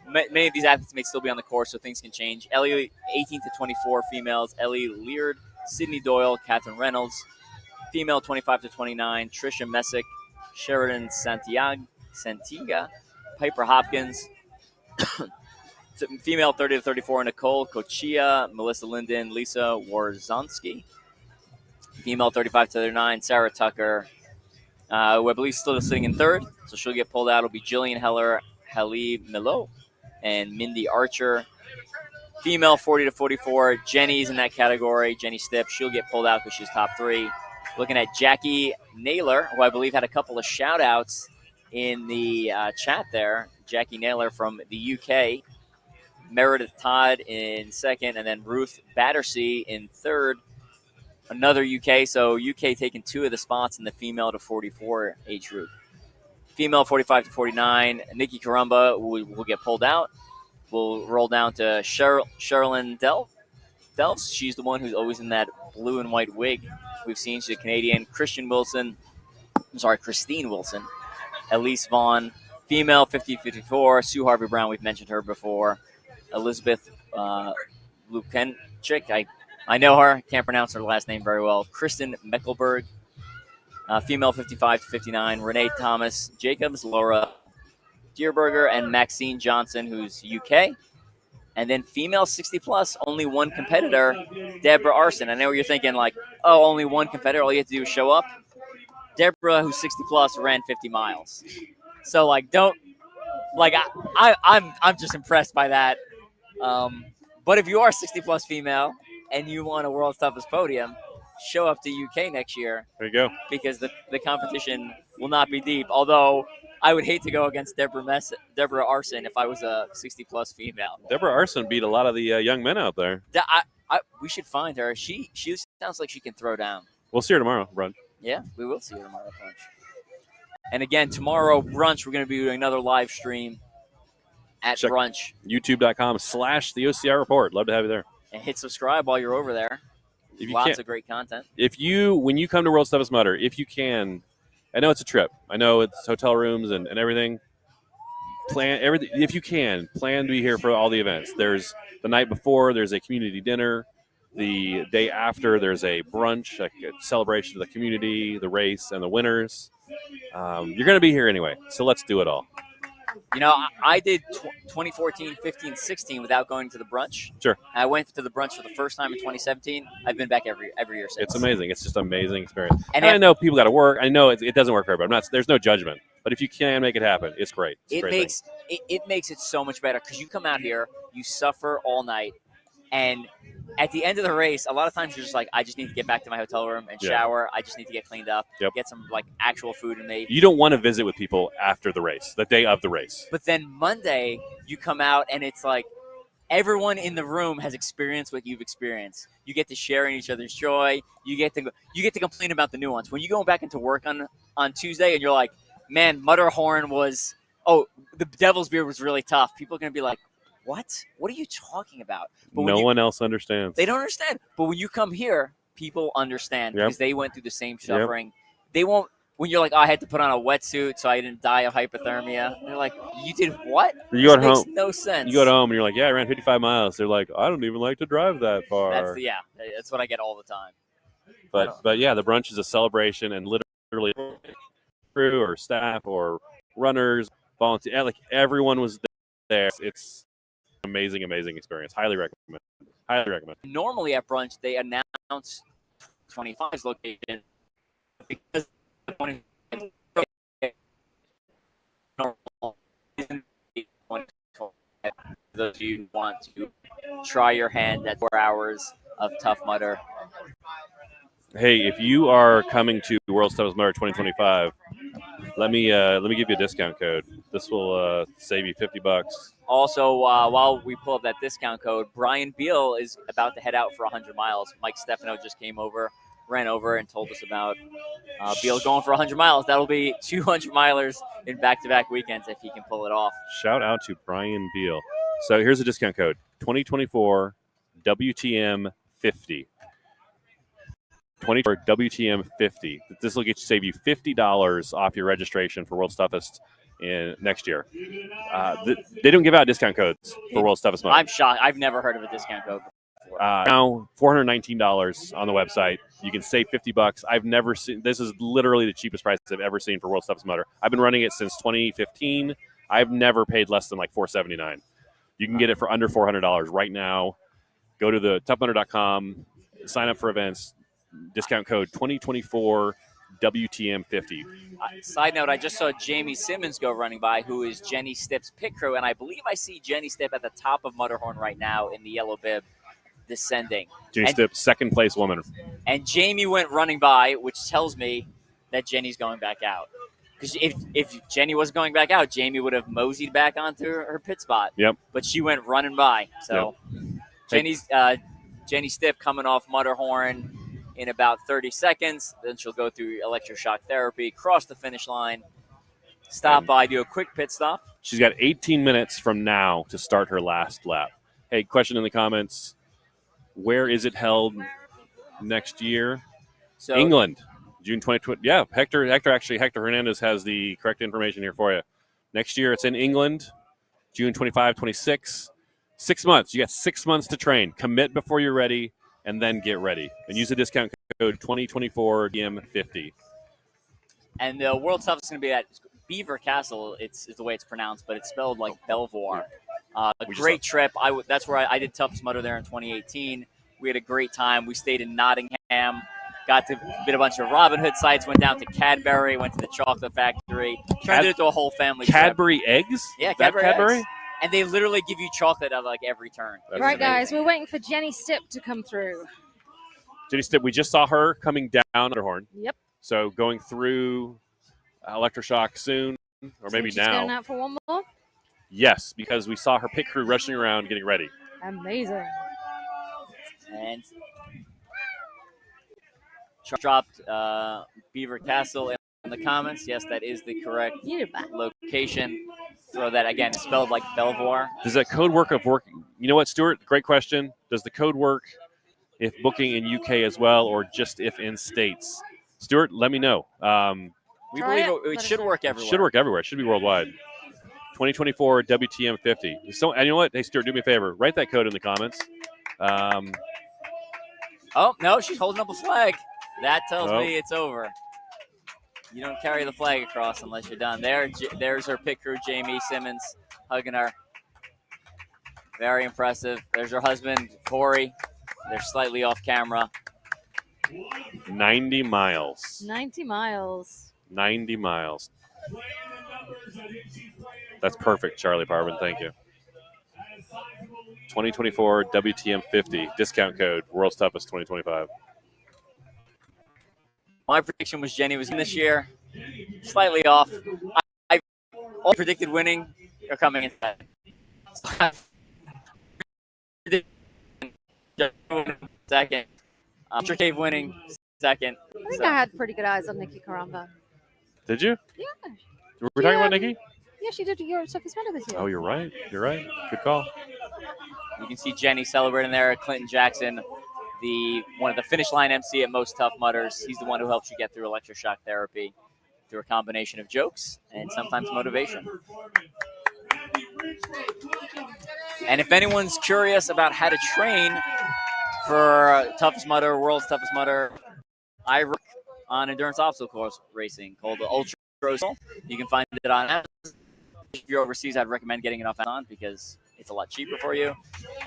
S7: many of these athletes may still be on the course, so things can change. Ellie, 18 to 24 females, Ellie Leard, Sydney Doyle, Catherine Reynolds. Female, 25 to 29, Trisha Messick, Sheridan Santiago, Piper Hopkins. Female, 30 to 34, Nicole Kochia, Melissa Linden, Lisa Warzonski. Female, 35 to 39, Sarah Tucker, who I believe is still sitting in 3rd, so she'll get pulled out. It'll be Jillian Heller, Hallie Milo, and Mindy Archer. Female, 40 to 44, Jenny's in that category. Jenny Stipp, she'll get pulled out because she's top 3. Looking at Jackie Naylor, who I believe had a couple of shout-outs in the chat there. Jackie Naylor from the UK. Meredith Todd in 2nd, and then Ruth Battersea in 3rd. Another UK, so UK taking 2 of the spots in the female to 44 age group. Female 45 to 49, Nikki Carumba will get pulled out. We'll roll down to Sherilyn Delves. She's the one who's always in that blue and white wig we've seen. She's a Canadian. Christine Wilson. Elise Vaughn. Female 50-54, Sue Harvey Brown. We've mentioned her before. Elizabeth Lukenchik. I know her. Can't pronounce her last name very well. Kristen Meckelberg. Female 55 to 59, Renee Thomas Jacobs, Laura Dierberger, and Maxine Johnson, who's UK. And then female 60 plus, only one competitor, Deborah Arson. I know you're thinking like, oh, only one competitor. All you have to do is show up. Deborah, who's 60 plus, ran 50 miles. So like, I'm just impressed by that. But if you are 60 plus female and you want a world's toughest podium, show up to UK next year.
S8: There you go.
S7: Because the competition will not be deep. Although I would hate to go against Deborah Arson if I was a 60 plus female.
S8: Deborah Arson beat a lot of the young men out there.
S7: We should find her. She sounds like she can throw down.
S8: We'll see her tomorrow, brunch.
S7: Yeah, we will see her tomorrow, brunch. And again, tomorrow, brunch, we're going to be doing another live stream at
S8: Check
S7: brunch.
S8: YouTube.com/the OCR Report. Love to have you there.
S7: And hit subscribe while you're over there. Lots of great content.
S8: When you come to World's Toughest Mudder, if you can, I know it's a trip. I know it's hotel rooms and everything. Plan everything. If you can, plan to be here for all the events. There's the night before, there's a community dinner. The day after, there's a brunch, a celebration of the community, the race, and the winners. You're going to be here anyway, so let's do it all.
S7: You know, I did 2014, 15, 16 without going to the brunch.
S8: Sure.
S7: I went to the brunch for the first time in 2017. I've been back every year since.
S8: It's amazing. It's just an amazing experience.
S7: And
S8: I know people got to work. I know it doesn't work for everybody. There's no judgment. But if you can make it happen, it's great.
S7: It makes it so much better because you come out here, you suffer all night, and at the end of the race, a lot of times you're just like, I just need to get back to my hotel room and shower. I just need to get cleaned up, get some like actual food in me.
S8: You don't want to visit with people after the race, the day of the race.
S7: But then Monday, you come out and it's like everyone in the room has experienced what you've experienced. You get to share in each other's joy. You get to complain about the nuance. When you go back into work on Tuesday and you're like, man, Mudderhorn was, the Devil's Beard was really tough. People are going to be like, what? What are you talking about? But
S8: No one else understands.
S7: They don't understand. But when you come here, people understand
S8: Yep.
S7: because they went through the same
S8: Yep.
S7: suffering. They won't. When you're like, oh, I had to put on a wetsuit so I didn't die of hypothermia. They're like, you did what?
S8: You go
S7: This makes
S8: home.
S7: no sense.
S8: You go home and you're like, yeah, I ran 55 miles. They're like, I don't even like to drive that far.
S7: That's what I get all the time.
S8: But yeah, the brunch is a celebration, and literally crew or staff or runners, volunteer, like everyone was there. It's an amazing, amazing experience. Highly recommend. Highly recommend.
S7: Normally at brunch, they announce 25's location because those of you who want to try your hand at 4 hours of Tough Mudder.
S8: Hey, if you are coming to World's Toughest Mudder 2025, let me give you a discount code. This will save you $50.
S7: Also, while we pull up that discount code, Brian Beal is about to head out for 100 miles. Mike Stefano just ran over and told us about Beal going for 100 miles. That'll be 200 milers in back-to-back weekends if he can pull it off.
S8: Shout out to Brian Beal. So here's a discount code: 2024 WTM 50. 24 WTM 50. This will save you $50 off your registration for World's Toughest in next year. They don't give out discount codes for World's Toughest Mudder.
S7: I'm shocked. I've never heard of a discount code before.
S8: Now $419 on the website. You can save $50. I've never seen. This is literally the cheapest price I've ever seen for World's Toughest Mudder. I've been running it since 2015. I've never paid less than like $479. You can get it for under $400 right now. Go to the toughmudder.com, sign up for events. Discount code 2024 WTM50.
S7: Side note, I just saw Jamie Simmons go running by, who is Jenny Stipp's pit crew, and I believe I see Jenny Stipp at the top of Mudderhorn right now in the yellow bib descending.
S8: Jenny Stipp, second place woman.
S7: And Jamie went running by, which tells me that Jenny's going back out. Because if Jenny was going back out, Jamie would have moseyed back onto her pit spot.
S8: Yep.
S7: But she went running by. So
S8: Yep.
S7: Jenny Stipp coming off Mudderhorn in about 30 seconds. Then she'll go through electroshock therapy, cross the finish line, stop by, do a quick pit stop.
S8: She's got 18 minutes from now to start her last lap. Hey, question in the comments. Where is it held next year?
S7: So,
S8: England, June 2020. Yeah, Hector Hernandez has the correct information here for you. Next year it's in England, June 25, 26. 6 months. You got 6 months to train. Commit before you're ready, and then get ready. And use the discount code 2024 DM50.
S7: And the World Toughest is going to be at Beaver Castle. It's the way it's pronounced, but it's spelled like Belvoir. A great trip. That's where I did Toughest Mudder there in 2018. We had a great time. We stayed in Nottingham. Got to did a bunch of Robin Hood sites. Went down to Cadbury. Went to the chocolate factory. Turned it into a whole family
S8: Cadbury
S7: trip.
S8: eggs?
S7: Yeah,
S8: Cadbury.
S7: Eggs. And they literally give you chocolate at like every turn.
S5: Right, guys, we're waiting for Jenny Stipp to come through.
S8: Jenny Stipp, we just saw her coming down Mudderhorn.
S5: Yep.
S8: So going through electroshock soon, or maybe
S5: she's
S8: now.
S5: Going out for one more?
S8: Yes, because we saw her pit crew rushing around getting ready.
S5: Amazing.
S7: And dropped Beaver Castle in the comments. Yes, that is the correct location. Throw that again. It's spelled like Belvoir.
S8: Does that code work of working? You know what, Stuart? Great question. Does the code work if booking in UK as well, or just if in states? Stuart, let me know.
S7: We believe it should work everywhere.
S8: It should work everywhere. It should be worldwide. 2024 WTM 50. So, and you know what? Hey, Stuart, do me a favor. Write that code in the comments.
S7: Oh, no, she's holding up a flag. That tells me it's over. You don't carry the flag across unless you're done. There's her pit crew, Jamie Simmons, hugging her. Very impressive. There's her husband, Corey. They're slightly off camera.
S8: 90 miles.
S5: 90 miles.
S8: 90 miles. That's perfect, Charlie Parvin. Thank you. 2024 WTM 50. Discount code, World's Toughest 2025.
S7: My prediction was Jenny was in this year. Slightly off. I all predicted winning or coming in second. Mr. Cave winning second.
S5: I think I had pretty good eyes on Nikki Caramba.
S8: Did you?
S5: Yeah.
S8: We're talking about Nikki?
S5: Yeah, she did Europe Toughest Mudder this year.
S8: Oh, you're right. You're right. Good call.
S7: You can see Jenny celebrating there. Clinton Jackson, one of the finish line MC at Most Tough Mudders. He's the one who helps you get through electroshock therapy through a combination of jokes and sometimes motivation. And if anyone's curious about how to train for Toughest Mudder, World's Toughest Mudder, I work on endurance obstacle course racing called the Ultra. You can find it on Amazon. If you're overseas, I'd recommend getting it off Amazon because it's a lot cheaper for you.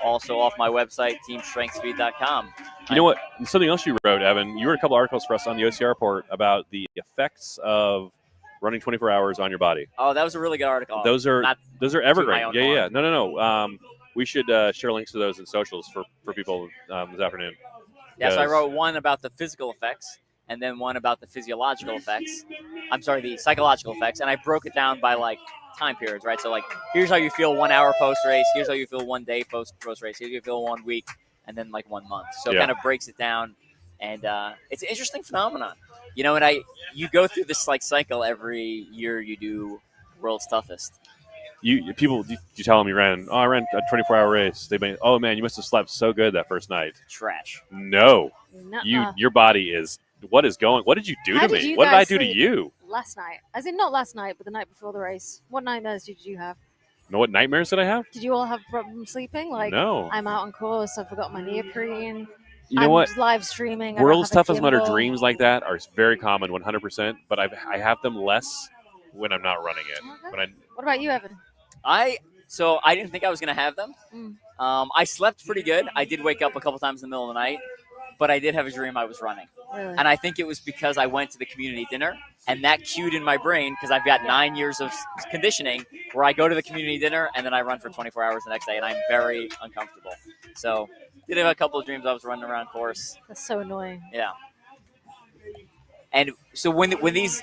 S7: Also off my website, teamstrengthspeed.com.
S8: You know what? Something else you wrote, Evan, you wrote a couple articles for us on the OCR report about the effects of running 24 hours on your body.
S7: Oh, that was a really good article.
S8: Those are evergreen. Yeah. No. We should share links to those in socials for people this afternoon.
S7: Yeah, so I wrote one about the physical effects and then one about the physiological effects. I'm sorry, the psychological effects. And I broke it down by like time periods, right? So like, here's how you feel 1 hour post race. Here's how you feel 1 day post race. Here's how you feel 1 week, and then like 1 month. So it kind of breaks it down, and it's an interesting phenomenon, you know. And you go through this like cycle every year. You do World's Toughest.
S8: You tell them you ran. Oh, I ran a 24-hour race. They may. Oh man, you must have slept so good that first night.
S7: Trash.
S8: No,
S5: Nuh-uh.
S8: your body is. What is going? What did you do to me? What did I do to you?
S5: Last night, as in not last night, but the night before the race. What nightmares did you have?
S8: Know what nightmares did I have?
S5: Did you all have problems sleeping? Like,
S8: no.
S5: I'm out on course. I forgot my neoprene.
S8: You know what?
S5: Live streaming.
S8: World's Toughest Mudder dreams like that are very common, 100%. But I have them less when I'm not running it.
S5: Okay. What about you, Evan?
S7: I didn't think I was going to have them. I slept pretty good. I did wake up a couple times in the middle of the night, but I did have a dream I was running.
S5: Really?
S7: And I think it was because I went to the community dinner, and that cued in my brain, because I've got 9 years of conditioning, where I go to the community dinner, and then I run for 24 hours the next day, and I'm very uncomfortable. So did have a couple of dreams I was running around course.
S5: That's so annoying.
S7: Yeah. And so when these,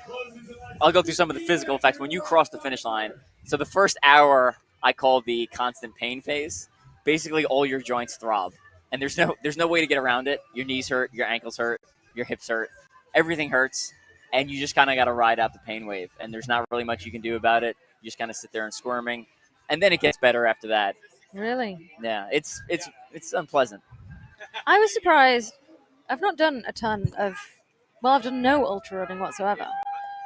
S7: I'll go through some of the physical effects. When you cross the finish line, so the first hour I call the constant pain phase. Basically, all your joints throb, and there's no way to get around it. Your knees hurt, your ankles hurt, your hips hurt, everything hurts, and you just kind of got to ride out the pain wave. And there's not really much you can do about it. You just kind of sit there and squirming, and then it gets better after that.
S5: Really?
S7: Yeah, it's unpleasant.
S5: I was surprised. I've not done a ton of. Well, I've done no ultra running whatsoever.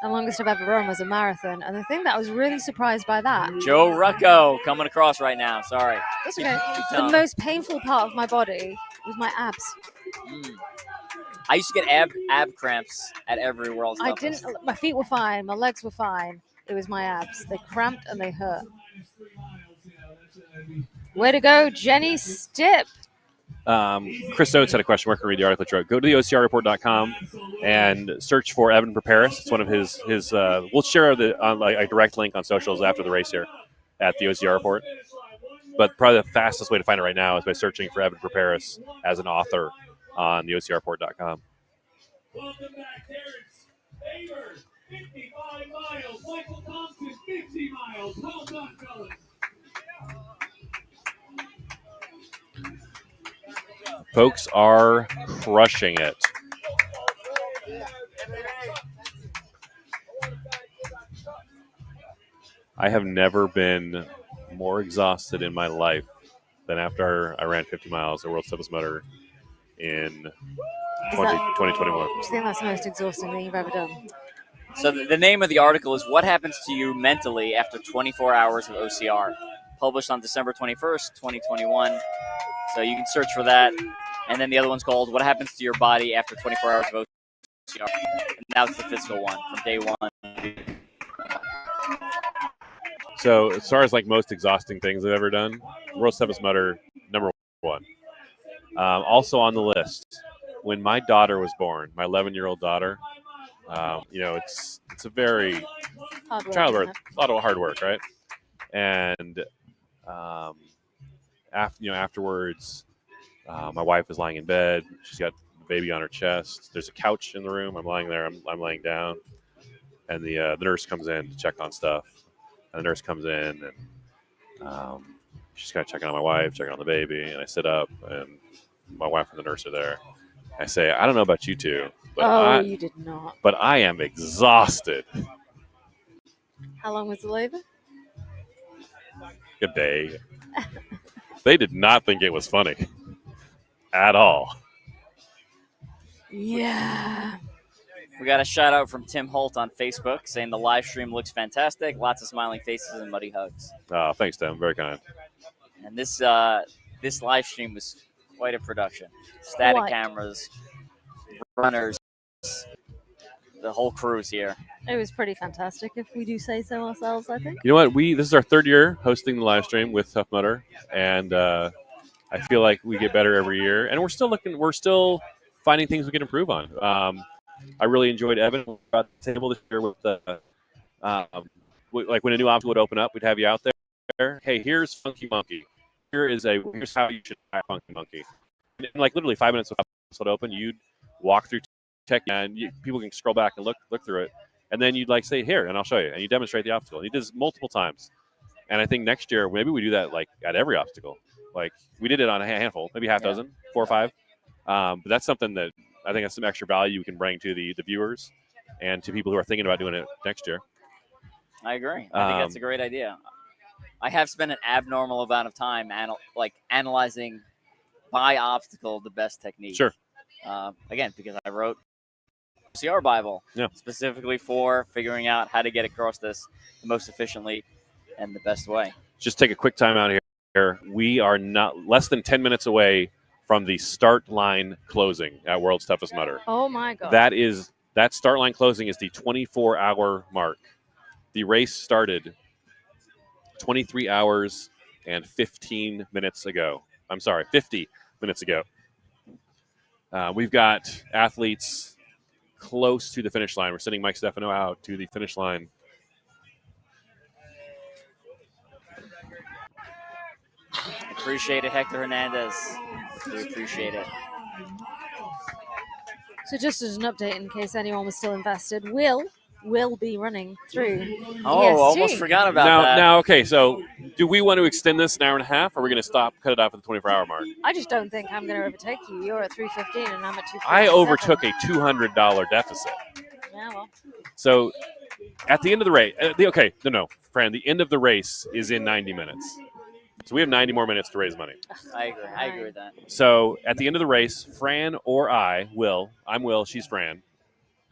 S5: The longest I've ever run was a marathon, and the thing that I was really surprised by that.
S7: Joe Rucco coming across right now. Sorry.
S5: That's okay. The most painful part of my body was my abs.
S7: I used to get ab cramps at every World's Toughest.
S5: My feet were fine. My legs were fine. It was my abs. They cramped and they hurt. Way to go, Jenny Stipp.
S8: Chris Oates had a question. Where can we read the article? Go to the OCRreport.com and search for Evan Preparis. It's one of his. We'll share a direct link on socials after the race here at the OCR Report. But probably the fastest way to find it right now is by searching for Evan Preparis as an author on the OCRreport.com.
S2: Welcome back, Terrence Faber, 55 miles. Michael Thompson, 50 miles. Well done, fellas.
S8: Folks are crushing it. I have never been more exhausted in my life than after I ran 50 miles at World's Toughest Mudder in 2021.
S5: Do you think that's the most exhausting thing you've ever done?
S7: So the name of the article is What Happens to You Mentally After 24 Hours of OCR, published on December 21st, 2021. So you can search for that. And then the other one's called What Happens to Your Body After 24 Hours of OCR. And now it's the physical one from day one.
S8: So as far as like most exhausting things I've ever done, World's Toughest Mudder, number one. Also on the list, when my daughter was born, my 11-year-old daughter, it's a very childbirth, a lot of hard work, right? And afterwards, my wife is lying in bed. She's got the baby on her chest. There's a couch in the room. I'm lying there. I'm laying down, and the nurse comes in to check on stuff. And the nurse comes in, and she's kind of checking on my wife, checking on the baby. And I sit up, and my wife and the nurse are there. I say, I don't know about you two, but
S5: you did not.
S8: But I am exhausted.
S5: How long was the labor?
S8: A day. They did not think it was funny at all.
S5: Yeah.
S7: We got a shout out from Tim Holt on Facebook saying the live stream looks fantastic. Lots of smiling faces and muddy hugs.
S8: Thanks, Tim. Very kind.
S7: And this live stream was quite a production. Static cameras, runners, the whole crew's here.
S5: It was pretty fantastic, if we do say so ourselves, I think.
S8: You know what? This is our third year hosting the live stream with Tough Mudder, and I feel like we get better every year. And we're still finding things we can improve on. I really enjoyed Evan at the table this year with like when a new obstacle would open up, we'd have you out there. Hey, here's Funky Monkey. Here's how you should try Funky Monkey. And like literally 5 minutes before the would open, you'd walk through tech, and people can scroll back and look through it, and then you'd like say here, and I'll show you, and you demonstrate the obstacle. And you did this multiple times, and I think next year maybe we do that like at every obstacle. Like we did it on a handful, maybe half dozen, 4 or 5. But that's something that I think has some extra value we can bring to the viewers and to people who are thinking about doing it next year.
S7: I agree. I think that's a great idea. I have spent an abnormal amount of time analyzing by obstacle the best technique.
S8: Sure.
S7: Again, because I wrote CR Bible specifically for figuring out how to get across this the most efficiently and the best way.
S8: Just take a quick time out here. We are not less than 10 minutes away from the start line closing at World's Toughest Mudder.
S5: Oh my God.
S8: That start line closing is the 24-hour mark. The race started 23 hours and 15 minutes ago. I'm sorry, 50 minutes ago. We've got athletes close to the finish line. We're sending Mike Stefano out to the finish line.
S7: Appreciate it, Hector Hernandez. We appreciate it.
S5: So just as an update, in case anyone was still invested, will be running through.
S7: Almost forgot about that.
S8: Now, okay, so do we want to extend this an hour and a half, or are we going to cut it off at the 24-hour mark?
S5: I just don't think I'm going to overtake you. You're at 3:15 and I'm at 2:47.
S8: I overtook a $200 deficit.
S5: Yeah, well.
S8: So at the end of the race, Fran, the end of the race is in 90 minutes. So we have 90 more minutes to raise money.
S7: I agree with that.
S8: So at the end of the race, Fran or I'm Will, she's Fran.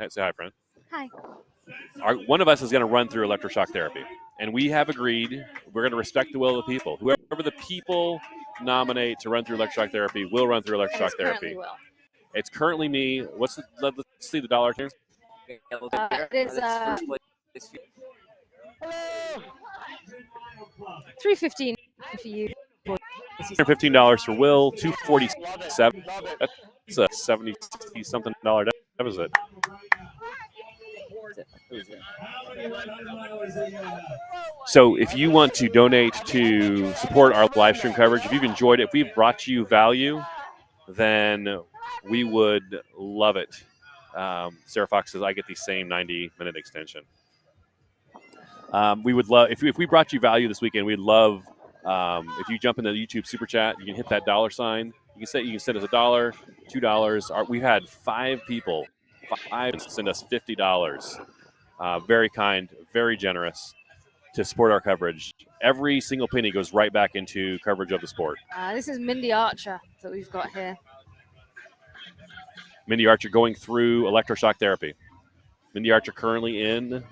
S8: Say hi, Fran.
S5: Hi.
S8: One of us is going to run through electroshock therapy. And we have agreed we're going to respect the will of the people. Whoever the people nominate to run through electroshock therapy will run through electroshock therapy. It's currently me. Let's see the dollar here.
S5: It is $3.15 for you.
S8: $115 for Will, $247. That's a $70-something deficit. So if you want to donate to support our live stream coverage, if you've enjoyed it, if we've brought you value, then we would love it. Sarah Fox says, I get the same 90-minute extension. We would love, if we brought you value this weekend, we'd love if you jump into the YouTube Super Chat, you can hit that $ sign. You can send us $1, $2. We've had 5 people send us $50. Very kind, very generous to support our coverage. Every single penny goes right back into coverage of the sport.
S5: This is Mindy Archer that we've got here.
S8: Mindy Archer going through electroshock therapy. Mindy Archer currently in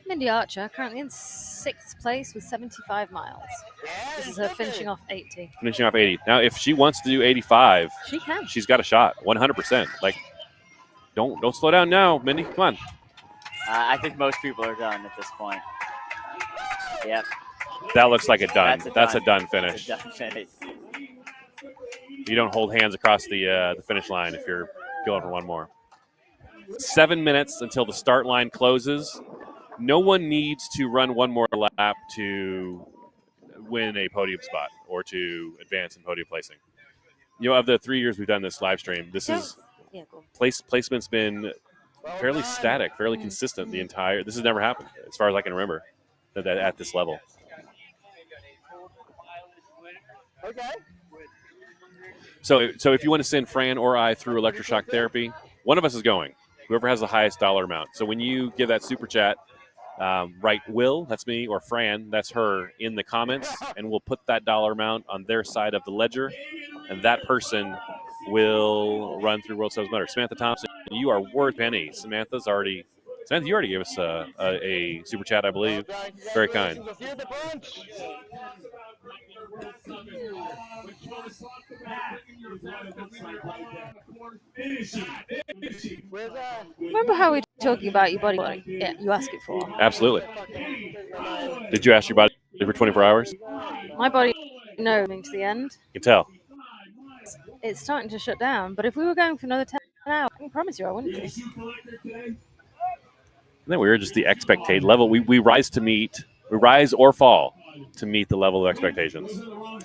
S5: 6th place with 75 miles. This is her finishing off 80.
S8: Finishing off 80. Now, if she wants to do 85,
S5: she can.
S8: She's got a shot, 100%. Like, don't slow down now, Mindy. Come on.
S7: I think most people are done at this point. Yep.
S8: That looks like a done. That's a done finish.
S7: That's a done finish.
S8: You don't hold hands across the finish line if you're going for one more. 7 minutes until the start line closes. No one needs to run one more lap to win a podium spot or to advance in podium placing. Of the 3 years we've done this live stream, placement's been fairly static, fairly consistent the entire. This has never happened as far as I can remember that at this level.
S9: Okay.
S8: So if you want to send Fran or I through electroshock therapy, one of us is going. Whoever has the highest dollar amount. So when you give that super chat, write Will, that's me, or Fran, that's her, in the comments, and we'll put that dollar amount on their side of the ledger, and that person will run through World Series Better. Samantha Thompson, you are worth penny. Samantha, you already gave us a super chat, I believe. Very kind.
S5: Remember how we were talking about your body? Yeah, you ask it for.
S8: Absolutely. Did you ask your body for 24 hours?
S5: My body, no, coming to the end.
S8: You can tell.
S5: It's starting to shut down. But if we were going for another 10 hours, I can promise you I wouldn't be.
S8: Isn't that weird? Just the expectation level. We rise or fall to meet the level of expectations.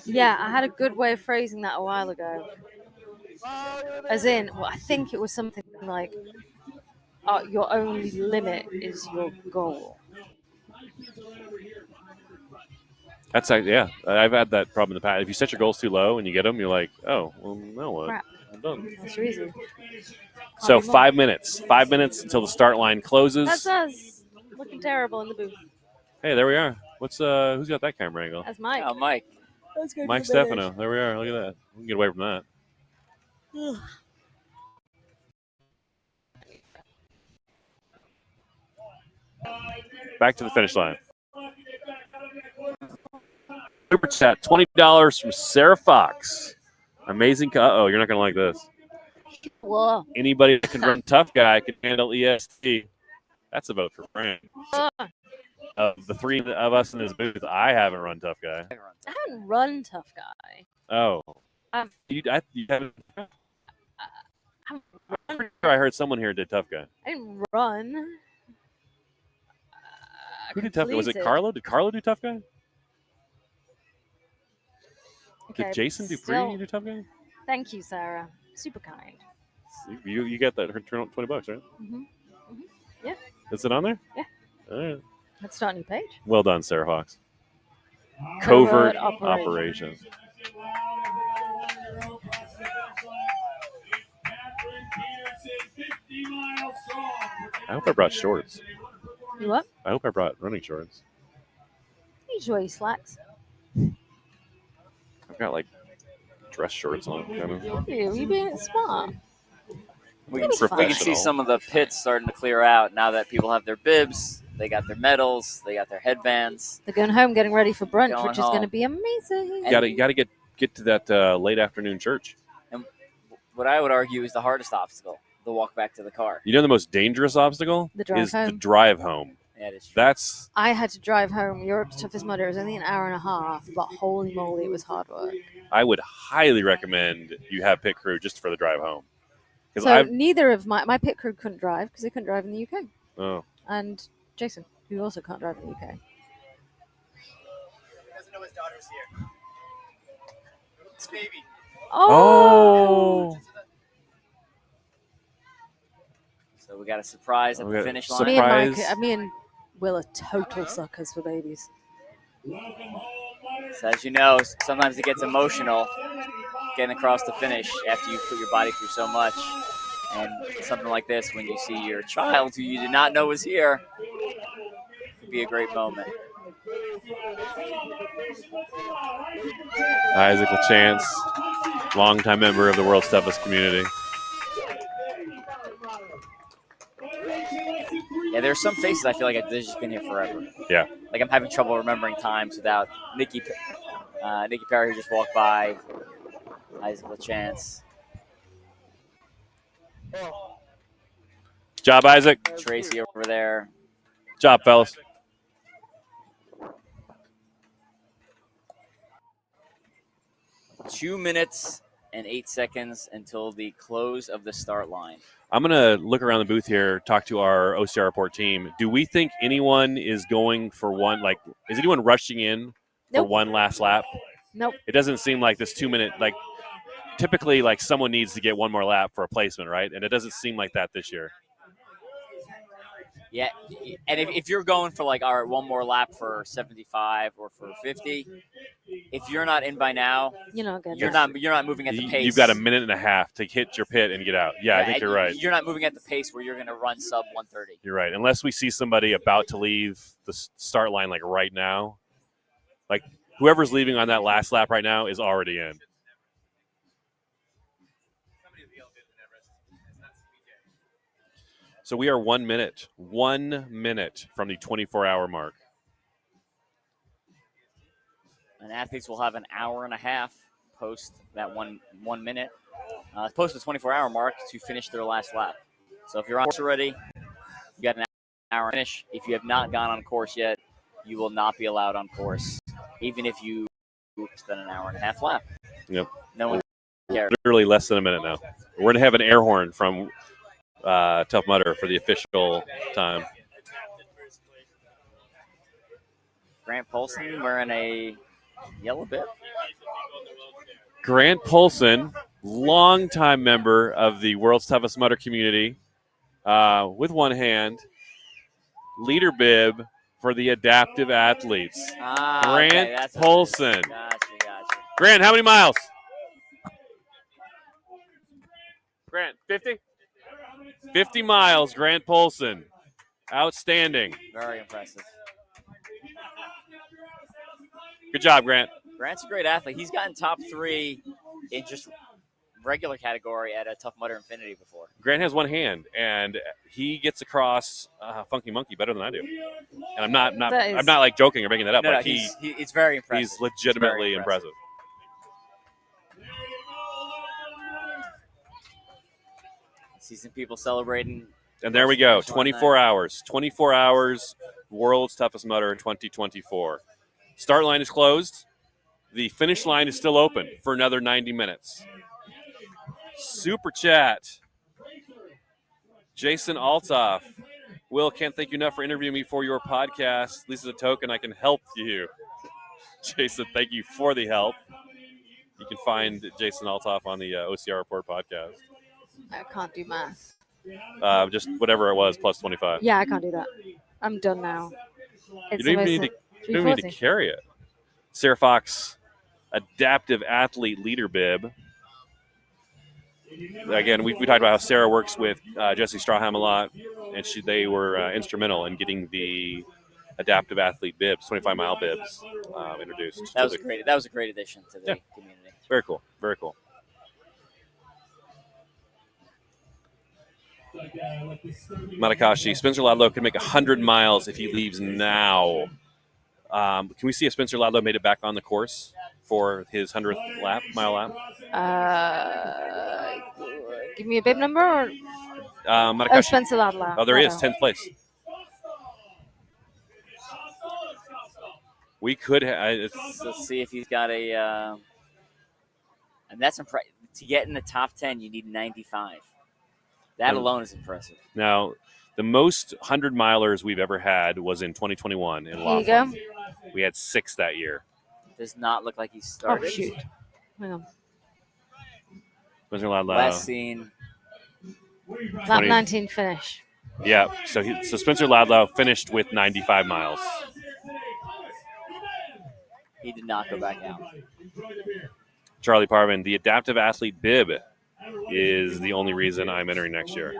S5: Yeah, I had a good way of phrasing that a while ago. As in, well, I think it was something like, your only limit is your goal.
S8: That's yeah. I've had that problem in the past. If you set your goals too low and you get them, you're like, oh, well, now what?
S5: Crap.
S8: I'm done.
S5: That's easy.
S8: So 5 minutes. 5 minutes until the start line closes.
S5: That's us. Looking terrible in the booth.
S8: Hey, there we are. Who's got that camera angle?
S5: That's Mike.
S7: Oh, Mike.
S8: Mike Stefano. There we are. Look at that. We can get away from that. Back to the finish line. Super chat, $20 from Sarah Fox. Amazing. Uh-oh, you're not going to like this.
S5: Whoa.
S8: Anybody that can run tough guy can handle EST. That's a vote for Frank. Of the three of us in this booth, I haven't run tough guy.
S5: I haven't run tough guy.
S8: Oh. You haven't. I'm pretty sure I heard someone here did tough guy.
S5: I didn't run.
S8: Who did tough guy? Was it Carlo? Did Carlo do tough guy?
S5: Okay,
S8: did Jason do free do tough guy?
S5: Thank you, Sarah. Super kind.
S8: You got that $20, right?
S5: Mm-hmm. Yeah.
S8: Is it on there?
S5: Yeah.
S8: All right.
S5: Let's start a new page.
S8: Well done, Sarah Fox. Covert operation. I hope I brought shorts.
S5: You what?
S8: I hope I brought running shorts.
S5: Enjoy slacks.
S8: I've got like dress shorts on. Kind of.
S5: You're being smart.
S7: We can see some of the pits starting to clear out now that people have their bibs, they got their medals, they got their headbands.
S5: They're going home, getting ready for brunch, which is
S7: home.
S5: going to be amazing.
S8: You got to get to that late afternoon church.
S7: And what I would argue is the hardest obstacle, the walk back to the car.
S8: You know the most dangerous obstacle
S5: The drive
S8: is
S5: home.
S8: the drive home.
S7: Yeah, it is true.
S8: That's
S5: I had to drive home. Europe's Toughest Mudder. It was only an hour and a half, but holy moly, it was hard work.
S8: I would highly recommend you have pit crew just for the drive home.
S5: So neither of my pit crew couldn't drive because they couldn't drive in the UK.
S8: Oh.
S5: And Jason, who also can't drive in the UK.
S16: He doesn't know his daughter's here. It's baby.
S5: Oh.
S7: So we got a surprise at the finish line.
S5: Me and Will are total suckers for babies.
S7: So as you know, sometimes it gets emotional getting across the finish after you put your body through so much. And something like this, when you see your child who you did not know was here, could be a great moment.
S8: Isaac LaChance, longtime member of the World's Toughest community.
S7: Yeah, there's some faces I feel like they've just been here forever.
S8: Yeah.
S7: Like I'm having trouble remembering times without Nikki Perry, who just walked by, Isaac LaChance.
S8: Job, Isaac.
S7: Tracy over there.
S8: Job, fellas.
S7: Two minutes and 8 seconds until the close of the start line.
S8: I'm going to look around the booth here, talk to our OCR report team. Do we think anyone is going for one, like, is anyone rushing in for one last lap?
S5: Nope.
S8: It doesn't seem like this 2 minute, like, typically, like, someone needs to get one more lap for a placement, right? And it doesn't seem like that this year.
S7: Yeah, and if you're going for like, all right, one more lap for 75 or for 50, if you're not in by now,
S5: you're not good.
S7: You're not moving at the pace.
S8: You've got a minute and a half to hit your pit and get out. Yeah, I think you're right.
S7: You're not moving at the pace where you're going to run sub 130.
S8: You're right. Unless we see somebody about to leave the start line like right now, like whoever's leaving on that last lap right now is already in. So we are 1 minute from the 24-hour mark.
S7: And athletes will have an hour and a half post that 1 minute, post the 24-hour mark to finish their last lap. So if you're on course already, you got an hour to finish. If you have not gone on course yet, you will not be allowed on course, even if you spend an hour and a half lap.
S8: Yep.
S7: No one cares.
S8: Literally less than a minute now. We're going to have an air horn from Tough Mudder for the official time.
S7: Grant Polson wearing a yellow bib.
S8: Grant Polson, longtime member of the World's Toughest Mudder community, with one hand, leader bib for the adaptive athletes. Grant Polson.
S7: Gotcha.
S8: Grant, how many miles? Grant, 50? 50 miles, Grant Polson. Outstanding.
S7: Very impressive.
S8: Good job, Grant.
S7: Grant's a great athlete. He's gotten top 3 in just regular category at a Tough Mudder Infinity before.
S8: Grant has one hand, and he gets across Funky Monkey better than I do. And I'm not like joking or making that up.
S7: No,
S8: like
S7: it's very impressive.
S8: He's legitimately impressive.
S7: See some people celebrating.
S8: And there we go. 24 hours. 24 hours. World's Toughest Mudder 2024. Start line is closed. The finish line is still open for another 90 minutes. Super chat. Jason Altoff. Will, can't thank you enough for interviewing me for your podcast. At least as a token, I can help you. Jason, thank you for the help. You can find Jason Altoff on the OCR Report podcast.
S5: I can't do math.
S8: Just whatever it was, plus 25.
S5: Yeah, I can't do that. I'm done now.
S8: You don't even need to carry it. Sarah Fox, adaptive athlete leader bib. Again, we talked about how Sarah works with Jesse Strawham a lot, and they were instrumental in getting the adaptive athlete bibs, 25-mile bibs, introduced.
S7: That was a great addition to the community.
S8: Very cool. Very cool. Matakashi, Spencer Ladlow can make 100 miles if he leaves now. Can we see if Spencer Ladlow made it back on the course for his 100th mile lap?
S5: Give me a bib number or
S8: Matakashi.
S5: Spencer Ladlow.
S8: Oh, there he is, 10th place. We could have.
S7: Let's see if he's got a. And that's impressive. To get in the top 10, you need 95. That alone is impressive.
S8: Now, the most 100-milers we've ever had was in 2021 in Laughlin.
S5: Here you go.
S8: We had 6 that year.
S7: Does not look like he started.
S5: Oh, shoot. Hang on.
S7: Last seen.
S5: Lap 19 finish.
S8: Yeah, so Spencer Ladlow finished with 95 miles.
S7: He did not go back out.
S8: Charlie Parvin, the adaptive athlete bib is the only reason I'm entering next year.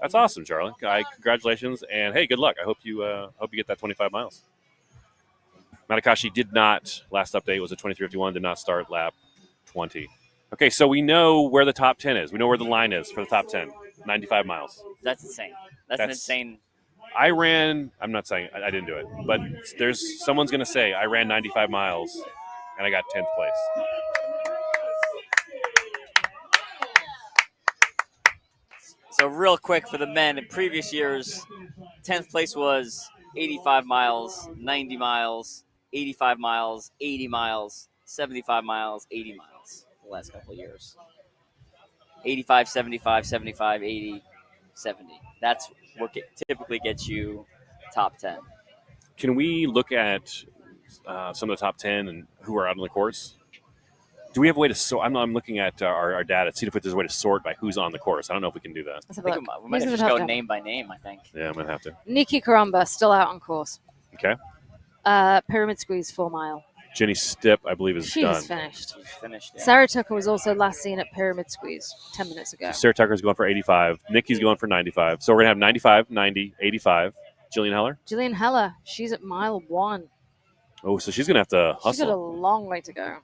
S8: That's awesome, Charlie. Congratulations, and hey, good luck. I hope you get that 25 miles. Matakashi did not. Last update was a 23:51. Did not start lap 20. Okay, so we know where the top 10 is. We know where the line is for the top 10. 95 miles.
S7: That's insane. That's an insane.
S8: I ran. I'm not saying I didn't do it, but someone's going to say I ran 95 miles and I got 10th place.
S7: So real quick for the men, in previous years, 10th place was 85 miles, 90 miles, 85 miles, 80 miles, 75 miles, 80 miles the last couple of years. 85, 75, 75, 80, 70. That's what typically gets you top 10.
S8: Can we look at some of the top 10 and who are out on the course? Do we have a way to sort? I'm looking at our data to see if there's a way to sort by who's on the course. I don't know if we can do that.
S5: Let's have
S7: I
S5: a
S7: think
S5: look.
S7: we might
S5: Who's
S7: have
S5: gonna
S7: just go
S5: to?
S7: name by name, I think.
S8: Yeah, I'm going to have to.
S5: Nikki Karamba, still out on course.
S8: Okay.
S5: Pyramid Squeeze, 4 mile.
S8: Jenny Stipp, I believe, is
S5: She's
S8: done.
S5: finished.
S7: She's finished. Yeah.
S5: Sarah Tucker was also last seen at Pyramid Squeeze 10 minutes ago.
S8: So Sarah Tucker's going for 85. Nikki's going for 95. So we're going to have 95, 90, 85. Jillian Heller?
S5: Jillian Heller, she's at mile 1.
S8: Oh, so she's going to have to hustle.
S5: She's got a long way to go.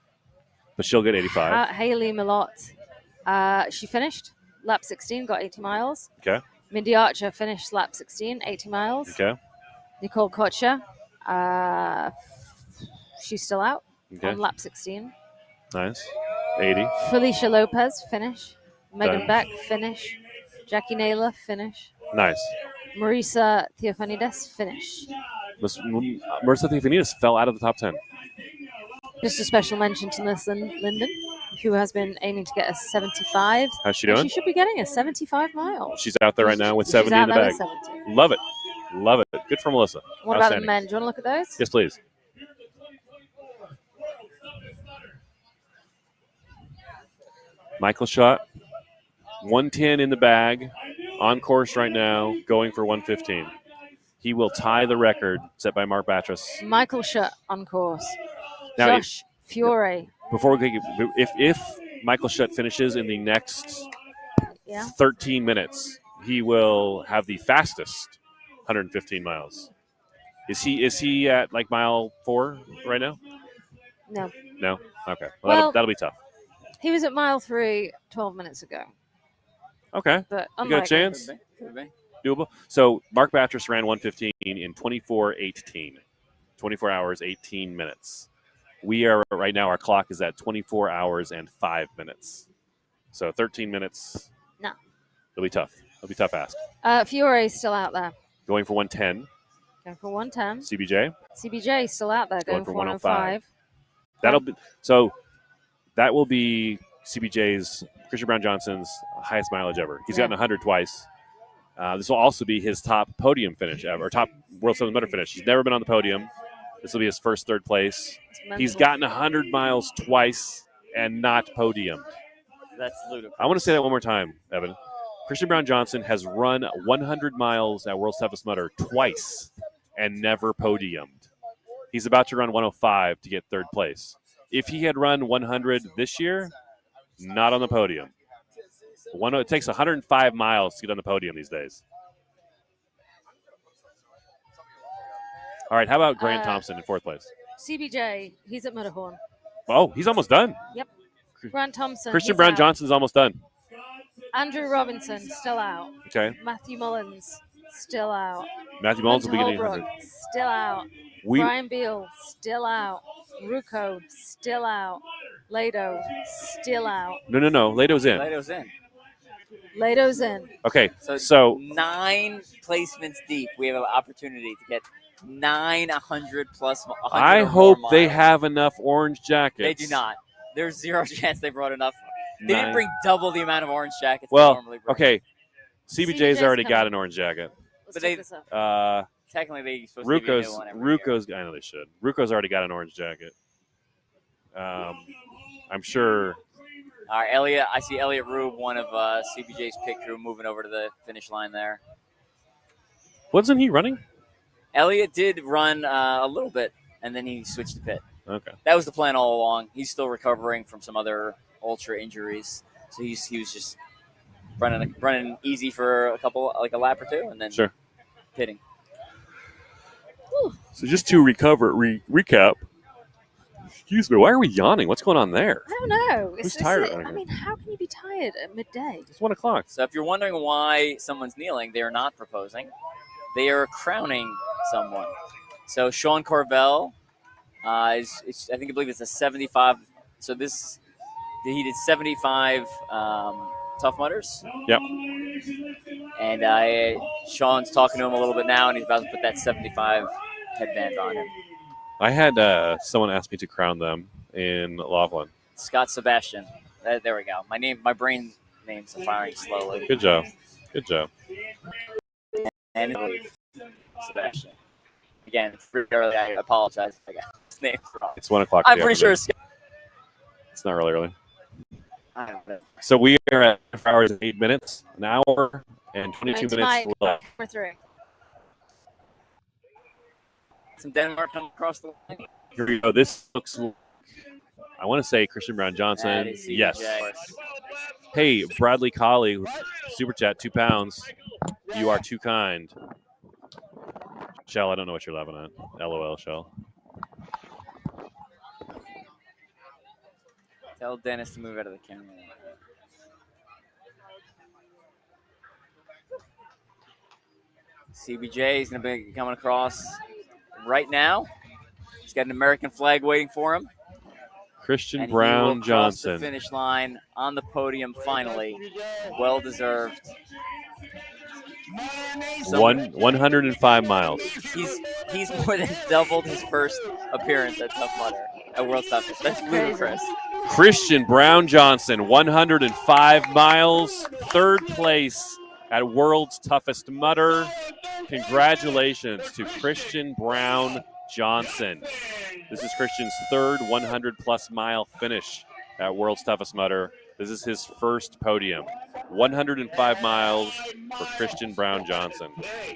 S8: But she'll get 85.
S5: Haley Milot, she finished lap 16, got 80 miles.
S8: Okay.
S5: Mindy Archer finished lap 16, 80 miles.
S8: Okay.
S5: Nicole Kocher, she's still out
S8: Okay.
S5: on lap 16.
S8: Nice. 80.
S5: Felicia Lopez, finish. Megan
S8: Done.
S5: Beck, finish. Jackie Naylor, finish.
S8: Nice.
S5: Marisa Theophanides, finish.
S8: Marissa Theophanides fell out of the top 10.
S5: Just a special mention to Miss Linden, who has been aiming to get a 75.
S8: How's she
S5: And
S8: doing?
S5: She should be getting a 75 miles.
S8: She's out there right now with
S5: She's
S8: 70
S5: out
S8: in the
S5: there
S8: bag.
S5: with 70.
S8: Love it. Love it. Good for Melissa.
S5: What about the men? Do you want to look at those?
S8: Yes, please. Michael Schott, 110 in the bag, on course right now, going for 115. He will tie the record set by Mark Batres.
S5: Michael Schutt on course.
S8: Now,
S5: Josh Fiore.
S8: Before we if Michael Schutt finishes in the next 13 minutes, he will have the fastest 115 miles. Is he at like mile 4 right now?
S5: No.
S8: No? Okay.
S5: Well,
S8: that'll be tough.
S5: He was at mile 3 12 minutes ago.
S8: Okay.
S5: But
S8: you got a chance?
S7: Could be.
S8: Doable. So Mark Batres ran 115 in 24:18. 24 hours, 18 minutes. We are right now, our clock is at 24 hours and 5 minutes. So 13 minutes.
S5: No.
S8: It'll be tough. It'll be a tough ask.
S5: Fiore's still out there.
S8: Going for 110.
S5: Going for 110.
S8: CBJ.
S5: CBJ still out there. Going for 105.
S8: That will be CBJ's, Christian Brown Johnson's highest mileage ever. He's gotten 100 twice. This will also be his top podium finish ever, or top World 700 finish. He's never been on the podium. This will be his first third place. He's gotten 100 miles twice and not podiumed.
S7: That's ludicrous.
S8: I want to say that one more time, Evan. Christian Brown Johnson has run 100 miles at World's Toughest Mudder twice and never podiumed. He's about to run 105 to get third place. If he had run 100 this year, not on the podium. It takes 105 miles to get on the podium these days. All right, how about Grant Thompson in fourth place?
S5: CBJ, he's at Matterhorn.
S8: Oh, he's almost done.
S5: Yep. Grant Thompson.
S8: Christian Brown Johnson's almost done.
S5: Andrew Robinson, still out.
S8: Okay.
S5: Matthew Mullins, still out.
S8: Matthew Mullins will be getting
S5: Holbrook,
S8: 100.
S5: still out. Brian Beal, still out. Rucco, still out. Lado, still out.
S8: No. Lado's in.
S7: Lado's in.
S5: Lado's in.
S8: Okay, so
S7: 9 placements deep. We have an opportunity to get 900 plus. 100
S8: I
S7: or
S8: hope
S7: more
S8: they
S7: miles.
S8: have enough orange jackets.
S7: They do not. There's zero chance they brought enough. They
S8: 9.
S7: didn't bring double the amount of orange jackets they
S8: Well,
S7: normally bring.
S8: okay. CBJ's already got
S5: coming.
S8: an orange jacket.
S5: Let's
S7: But
S5: check
S7: they-
S5: this out.
S7: Technically, they supposed to give you a new one every year.
S8: Ruco's. I know they should. Ruco's already got an orange jacket. I'm sure.
S7: All right, Elliot. I see Elliot Rube, one of CBJ's pit crew, moving over to the finish line there.
S8: Wasn't he running?
S7: Elliot did run a little bit, and then he switched to pit.
S8: Okay.
S7: That was the plan all along. He's still recovering from some other ultra injuries, so he was just running easy for a lap or two, and then pitting.
S8: So just to recap. Excuse me. Why are we yawning? What's going on there?
S5: I don't know.
S8: Who's tired out
S5: I
S8: here?
S5: mean, how can you be tired at midday?
S8: It's 1 o'clock.
S7: So if you're wondering why someone's kneeling, they are not proposing. They are crowning someone. So Sean Carvel I believe it's a 75. So he did 75 Tough Mudders.
S8: Yep.
S7: And Sean's talking to him a little bit now, and he's about to put that 75 headband on him.
S8: I had someone ask me to crown them in Laughlin.
S7: Scott Sebastian. There we go. My brain names are firing slowly.
S8: Good job. Good job.
S7: And Sebastian. Again, pretty early. I apologize if I got his name wrong.
S8: It's 1 o'clock.
S7: I'm pretty sure.
S8: It's not really early.
S7: I don't know.
S8: So we are at 5 hours and 8 minutes, an hour and 22 minutes
S5: Mike,
S8: left.
S5: we're through.
S7: Some Denmark coming across the line.
S8: Here we go. This looks, I want to say Christian Brown
S7: That
S8: Johnson.
S7: is CBJ.
S8: Yes. Hey, Bradley Colley, super chat, £2. You are too kind. Shell, I don't know what you're laughing at. LOL, Shell.
S7: Tell Dennis to move out of the camera. CBJ is going to be coming across right now. He's got an American flag waiting for him.
S8: Christian
S7: And
S8: Brown
S7: he will cross
S8: Johnson.
S7: the finish line on the podium finally. Well deserved.
S8: 105 miles.
S7: He's more than doubled his first appearance at Tough Mudder at World's Toughest. That's ludicrous.
S8: Christian Brown Johnson, 105 miles, third place at World's Toughest Mudder. Congratulations to Christian Brown Johnson. This is Christian's third 100-plus mile finish at World's Toughest Mudder. This is his first podium. 105 miles for Christian Brown Johnson.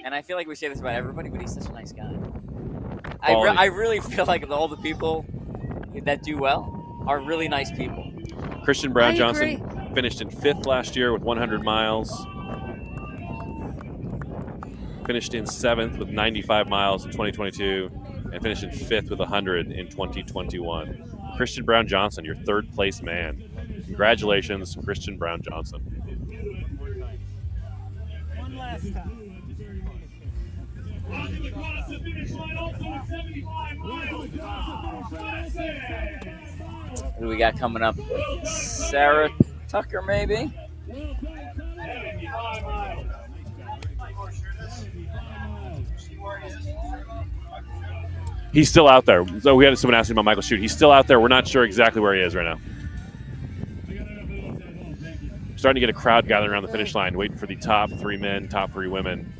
S7: And I feel like we say this about everybody, but he's such a nice guy.
S8: Quality.
S7: I really feel like all the people that do well are really nice people.
S8: Christian Brown Johnson finished in 5th last year with 100 miles. Finished in 7th with 95 miles in 2022. And finished in 5th with 100 in 2021. Christian Brown Johnson, your third place man. Congratulations, Christian Brown Johnson.
S2: One last time. Across the finish line also at 75 miles.
S7: Who do we got coming up? Sarah Tucker, maybe?
S8: He's still out there. So we had someone asking about Michael Shute. He's still out there. We're not sure exactly where he is right now. Starting to get a crowd gathering around the finish line, waiting for the top 3 men, top 3 women.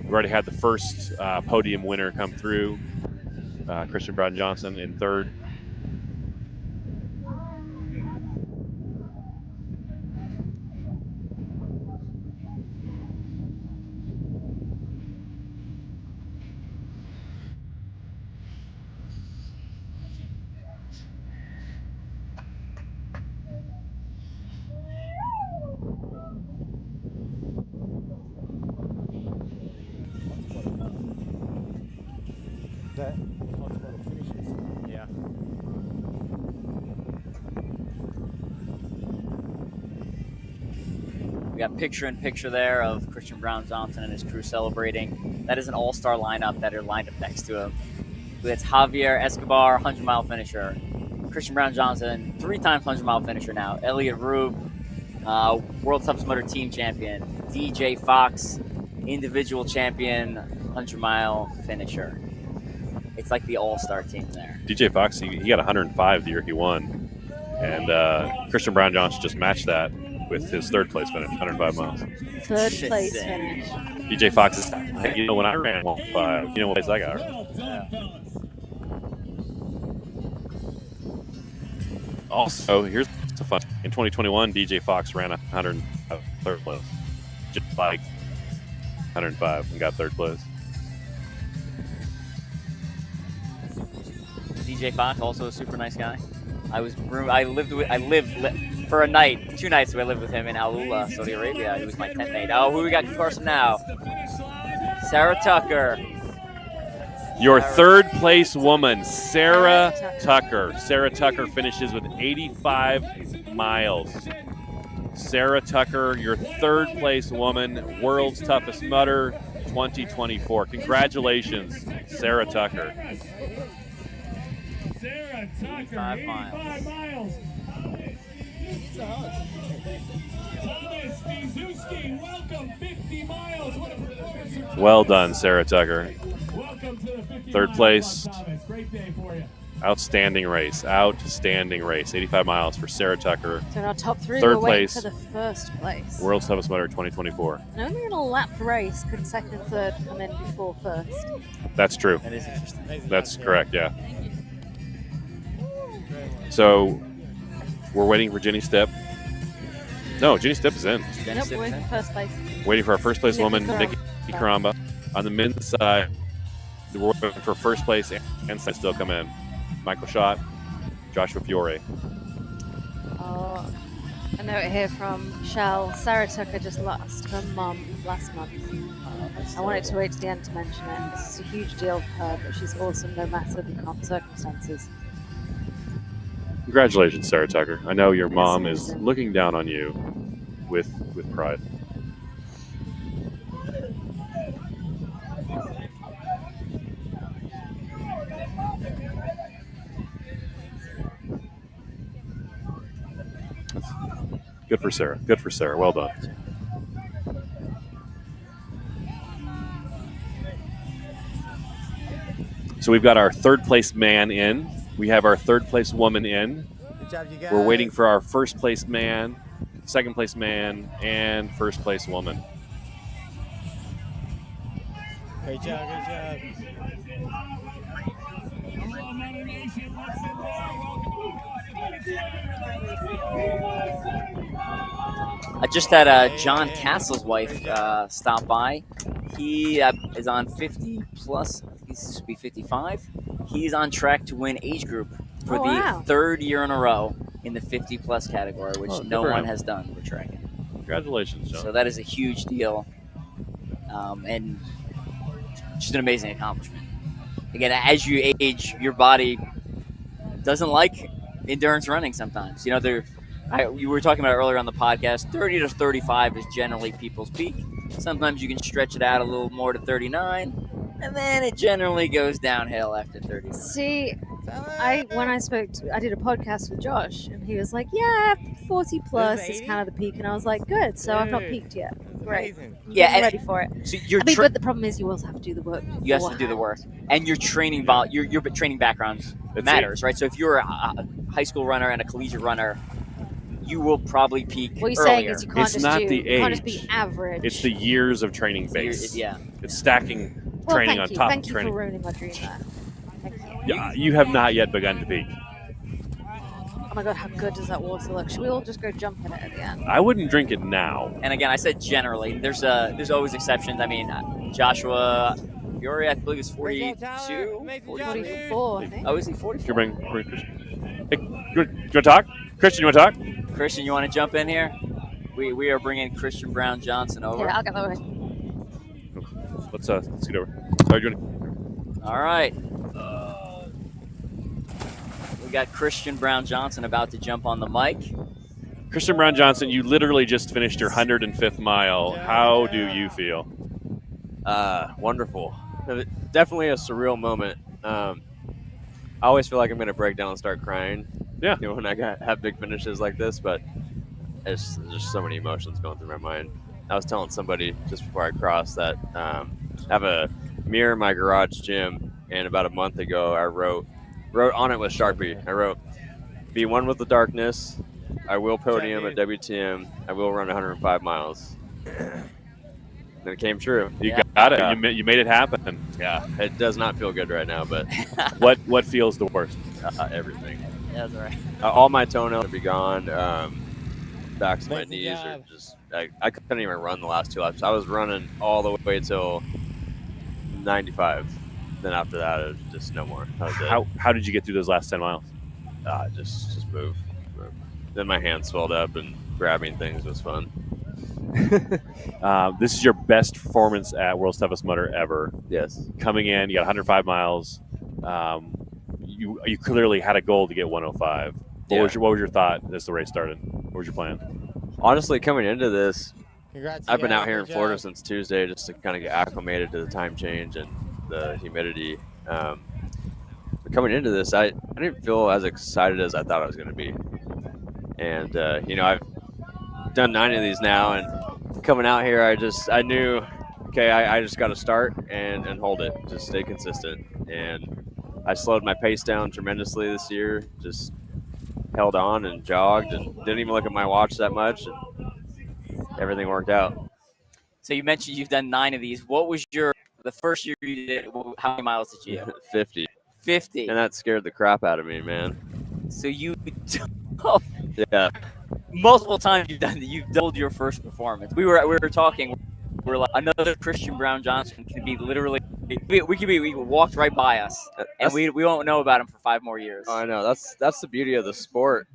S8: We've already had the first podium winner come through. Christian Brown Johnson in 3rd.
S16: Yeah.
S7: We got picture-in-picture there of Christian Brown Johnson and his crew celebrating. That is an all-star lineup that are lined up next to him. It's Javier Escobar, 100-mile finisher. Christian Brown Johnson, 3-time 100-mile finisher now. Elliot Rube, World Toughest Mudder team champion. DJ Fox, individual champion, 100-mile finisher. It's like the all-star team there.
S8: DJ Fox, he got 105 the year he won. And Christian Brown Johnson just matched that with his 3rd place finish, 105 miles.
S5: 3rd place finish.
S8: DJ Fox is, you know, when I ran 105, you know what place I got? Also, here's the fun. In 2021, DJ Fox ran 103rd place. Just like 105 and got 3rd place.
S7: DJ Fox, also a super nice guy. I lived for a night, 2 nights. I lived with him in Alula, Saudi Arabia. He was my tent mate. Oh, who we got across him now? Sarah Tucker.
S8: Your 3rd place woman, Sarah Tucker. Sarah Tucker finishes with 85 miles. Sarah Tucker, your 3rd place woman, World's Toughest Mudder 2024. Congratulations, Sarah Tucker.
S2: Sarah Tucker,
S7: 85 miles.
S2: 85 miles. Thomas Mizuski, welcome, 50 miles. What a performance.
S8: Well done, Sarah Tucker.
S2: Welcome to the 50
S8: 3rd place.
S2: Thomas. Great day for you.
S8: Outstanding race. Outstanding race. 85 miles for Sarah Tucker.
S5: So our top 3
S8: 3rd
S5: were waiting
S8: place.
S5: for the 1st place.
S8: World's Toughest Mudder 2024.
S5: And only in a lap race could 2nd and 3rd come in before 1st.
S8: That's true.
S7: That is interesting.
S8: That's correct, yeah. So We're waiting for Jenny Stepp. No, Jenny Stepp is in.
S5: Nope, we're in first place.
S8: Waiting for our first place woman, Nikki
S5: Karamba.
S8: Karamba. On the men's side, we're waiting for first place and still come in. Michael Schott, Joshua Fiore.
S5: Oh, a note here from Shell. Sarah Tucker just lost her mum last month. I wanted to wait to the end to mention it. This is a huge deal for her, but she's awesome no matter the circumstances.
S8: Congratulations, Sarah Tucker. I know your mom is looking down on you with pride. Good for Sarah. Good for Sarah. Well done. So we've got our third place man in. We have our third place woman in.
S16: Good job, you guys.
S8: We're waiting for our first place man, second place man, and first place woman.
S16: Great job, good job.
S7: I just had John Castle's wife stop by. He is on 50 plus. He's supposed to be 55. He's on track to win age group for the third year in a row in the 50 plus category, which no one has done. We're tracking.
S8: Congratulations, John.
S7: So that is a huge deal, and just an amazing accomplishment. Again, as you age, your body doesn't like endurance running sometimes. You know, you were talking about earlier on the podcast, 30 to 35 is generally people's peak. Sometimes you can stretch it out a little more to 39, and then it generally goes downhill after 39.
S5: See, I did a podcast with Josh, and he was like, "Yeah, 40 plus is kind of the peak," and I was like, "Good, so I've not peaked yet. Great, I'm ready for it."
S7: So
S5: but the problem is, you also have to do the work.
S7: You have to do the work, and your training your training background matters, right? So if you're a high school runner and a collegiate runner, you will probably peak
S5: What you're
S7: earlier.
S5: saying is you can't you can't just be average.
S8: It's the years of training base. It's stacking training on top of training.
S5: Thank you for ruining my dream there. Thank you.
S8: Yeah, you have not yet begun to peak.
S5: Oh my god, how good does that water look? Should we all just go jump in it at the end?
S8: I wouldn't drink it now.
S7: And again, I said generally. There's always exceptions. I mean, Joshua Fiore, I believe, is 42,
S5: 44. I think.
S7: Oh, is he 44?
S8: Bring Christian. Hey, you want to talk? Christian, you want to talk?
S7: Christian, you want to jump in here? We are bringing Christian Brown Johnson over.
S5: Yeah, I'll get that way.
S8: Let's get over. Sorry, Johnny.
S7: All right. We got Christian Brown Johnson about to jump on the mic.
S8: Christian Brown Johnson, you literally just finished your 105th mile. How do you feel?
S1: Wonderful. Definitely a surreal moment. I always feel like I'm going to break down and start crying.
S8: Yeah.
S1: You know, when I have big finishes like this, but there's just so many emotions going through my mind. I was telling somebody just before I crossed that I have a mirror in my garage gym, and about a month ago I wrote on it with Sharpie. I wrote, "Be one with the darkness. I will podium at WTM. I will run 105 miles." And it came true.
S8: You got it. You made it happen.
S1: Yeah, it does not feel good right now, but
S8: what feels the worst?
S1: Everything.
S7: Yeah, that's all right.
S1: All my toenails will be gone. Backs of my knees are just. I couldn't even run the last 2 laps. I was running all the way till 95. Then after that, it was just no more.
S8: How did you get through those last 10 miles?
S1: Just move. Then my hands swelled up, and grabbing things was fun.
S8: This is your best performance at World's Toughest Mudder ever.
S1: Yes.
S8: Coming in, you got 105 miles. You clearly had a goal to get 105. What was your thought as the race started? What was your plan?
S1: Honestly, coming into this,
S16: Congrats,
S1: I've been
S16: guys.
S1: out here in
S16: Good
S1: Florida
S16: job.
S1: since Tuesday just to kind of get acclimated to the time change and the humidity. But coming into this, I didn't feel as excited as I thought I was going to be. And, I've done 9 of these now, and coming out here, I knew, okay, I just got to start and hold it, just stay consistent. And I slowed my pace down tremendously this year, just held on and jogged and didn't even look at my watch that much, and everything worked out.
S7: So you mentioned you've done 9 of these. What was the first year you did? How many miles did you do?
S1: 50.
S7: 50.
S1: And that scared the crap out of me, man.
S7: So you
S1: Yeah.
S7: Multiple times you've doubled your first performance. We were talking. We're like, another Christian Brown Johnson can be literally. We walked right by us, and we won't know about him for 5 more years.
S1: Oh, I know. That's the beauty of the sport.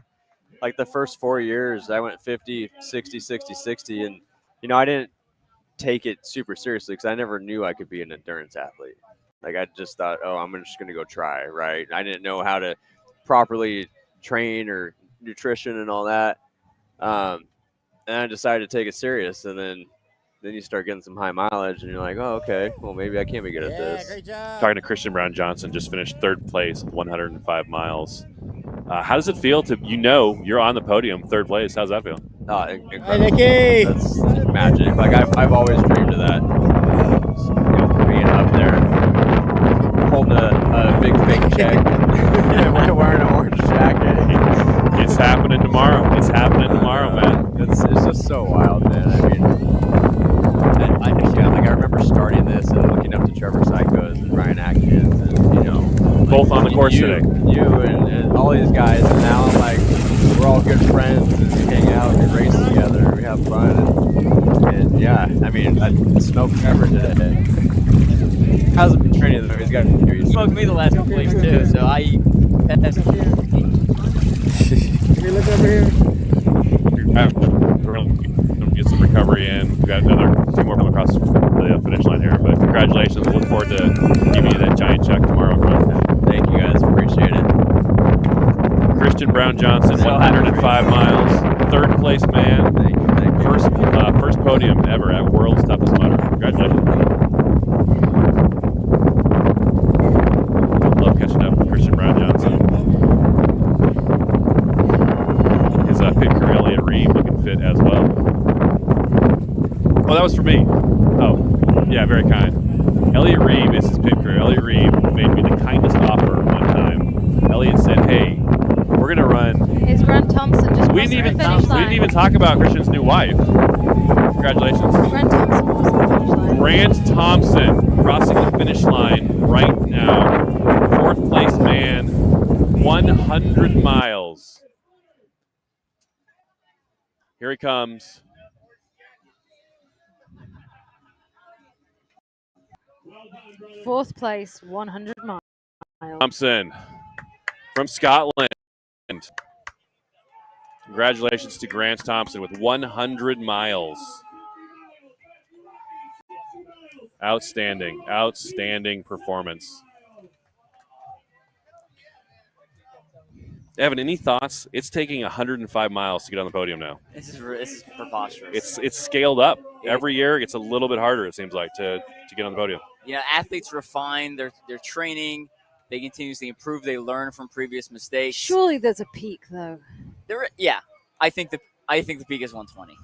S1: Like the first 4 years, I went 50, 60, 60, 60, and I didn't take it super seriously because I never knew I could be an endurance athlete. Like I just thought, oh, I'm just gonna go try, right? I didn't know how to properly train or nutrition and all that, and I decided to take it serious. And then you start getting some high mileage, and you're like, oh, okay, well maybe I can be good at this.
S16: Great job.
S8: Talking to Christian Brown Johnson, just finished 3rd place with 105 miles. How does it feel to you're on the podium, 3rd place? How's that feel?
S1: Incredible.
S16: Hey, Nicky.
S1: That's magic. Like I've always dreamed of that. Being up there, holding a big fake check, wearing an orange jacket.
S8: It's happening tomorrow. It's happening tomorrow, man.
S1: It's just so wild, man. I mean, I remember starting this and looking up to Trevor Sykos and Ryan Atkins, and
S8: both on the course today.
S1: You and all these guys, and now I'm like, we're all good friends, and we hang out, we race together, we have fun, and yeah, I mean, I smoked Trevor today. How's it been training though?
S7: He smoked me the last couple weeks too, so I. That's
S16: Can you look over here?
S8: We're going to get some recovery in. We've got another 2 more coming across the finish line here, but congratulations. Look forward to giving you that giant check tomorrow.
S1: Thank you guys, appreciate it.
S8: Christian Brown Johnson, 105 miles, 3rd place man.
S1: Thank you.
S8: First podium ever at World's Toughest Mudder. Congratulations. Love catching up with Christian Brown Johnson. His pit crew, Elliot Reed, looking fit as well. Oh, that was for me. Oh, yeah, very kind. Elliot Reed is his pit crew. Elliot Reed made me the kindest offer one time. Elliot said, hey, we're going to run.
S5: Is Grant Thompson just
S8: We didn't even talk about Christian's new wife. Congratulations.
S5: Grant Thompson was on the finish line.
S8: Grant Thompson crossing the finish line right now. 4th place man, 100 miles. Here he comes.
S5: Fourth place, 100 miles.
S8: Thompson from Scotland. Congratulations to Grant Thompson with 100 miles. Outstanding performance. Evan, any thoughts? It's taking 105 miles to get on the podium now.
S7: This is preposterous.
S8: It's scaled up. Every year it's a little bit harder, it seems like, to get on the podium.
S7: Yeah, athletes refine their training. They continuously improve. They learn from previous mistakes.
S5: Surely there's a peak, though.
S7: I think the peak is 120.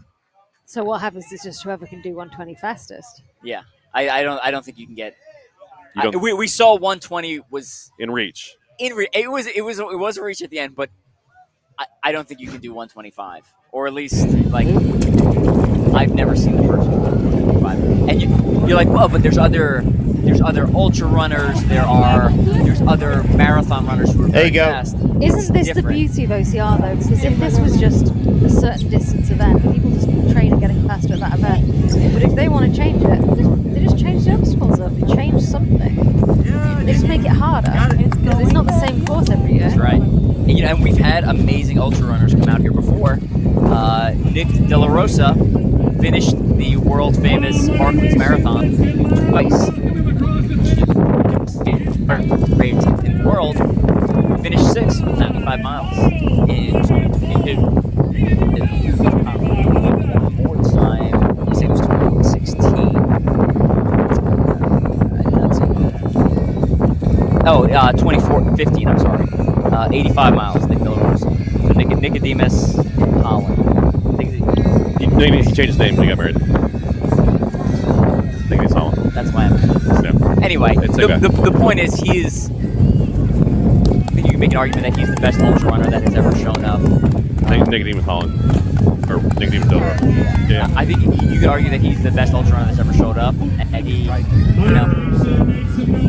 S5: So what happens is just whoever can do 120 fastest.
S7: Yeah, I don't think you can get. We saw 120 was
S8: in reach.
S7: It was a reach at the end, but I don't think you can do 125, or at least like I've never seen the person do 125. And you're like, well, but there's other ultra runners. There's other marathon runners who are very fast.
S5: Isn't this the beauty of OCR though? Because if this was just a certain distance event, people just train and getting faster at that event. But if they want to change it, they just change the obstacles up. They change something. They just make it harder because it's not the same course every year.
S7: That's right. And we've had amazing ultra runners come out here before. Nick De La Rosa finished the world famous Barclays Marathon twice. In the world, finished 6th with 95 miles in board time. I say it was 2016. That's 2015. I'm sorry. 85 miles. Nick De La Rosa. So Nicodemus Holland.
S8: He changed his name when he got married. Nicodemus Holland.
S7: That's why I'm. Anyway, the point is I think you can make an argument that he's the best ultra runner that has ever shown up.
S8: Nicodemus Holland. Or Nicodemus De La Rosa. Yeah.
S7: I think you could argue that he's the best ultra runner that's ever showed up, and he,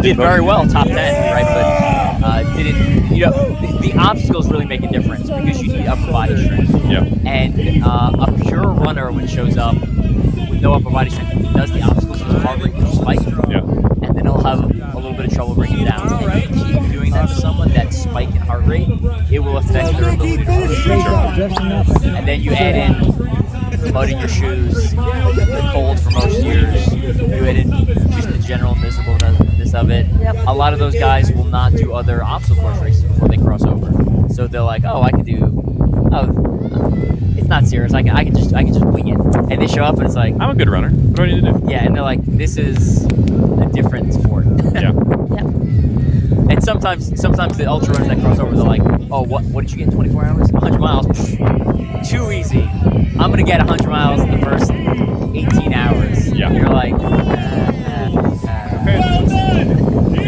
S7: did very well, top 10, right? But didn't, the obstacles really make a difference because you need upper body strength.
S8: Yeah.
S7: And a pure runner, when shows up with no upper body strength, if he does the obstacles, his heart rate will spike.
S8: Yeah.
S7: And then he'll have a little bit of trouble bringing it down. And if you keep doing that to someone, that spike in heart rate, it will affect their ability to run. And then you add in mud in your shoes, the cold for most years, you add in just the general miserableness of it. A lot of those guys will not do other obstacle course races before they cross over. So they're like, oh, I can do, it's not serious. I can just wing it. And they show up and it's like,
S8: I'm a good runner. What do I need to do?
S7: Yeah, and they're like, this is a different sport.
S8: Yeah.
S7: And sometimes the ultra runners that cross over, they're like, oh, what did you get in 24 hours? 100 miles. Pfft, too easy. I'm gonna get 100 miles in the first 18 hours.
S8: Yeah.
S7: And you're like,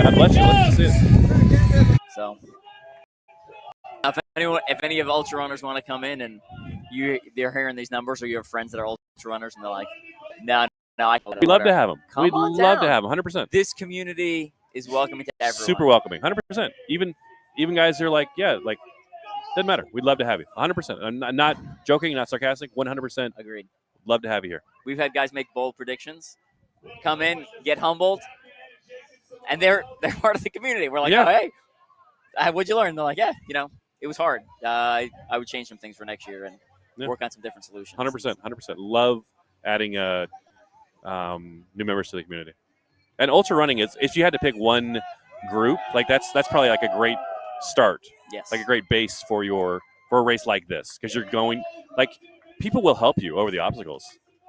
S8: God bless you. Let's see it.
S7: So, if any of ultra runners want to come in and they're hearing these numbers, or you have friends that are ultra runners and they're like, no,
S8: we'd love to have them. We'd
S7: on
S8: love to
S7: down.
S8: have them. 100%.
S7: This community is welcoming to everyone.
S8: Super welcoming. 100%. Even guys who are like, yeah, like, doesn't matter. We'd love to have you. 100%. I'm not joking, not sarcastic. 100%.
S7: Agreed.
S8: Love to have you here.
S7: We've had guys make bold predictions, come in, get humbled, and they're part of the community. We're like, oh, hey, what'd you learn? They're like, yeah, it was hard. I would change some things for next year and work on some different solutions.
S8: 100%. Love adding new members to the community. And ultra running is, if you had to pick one group, like that's probably like a great start.
S7: Yes.
S8: Like a great base for a race like this, because you're going, like, people will help you over the obstacles,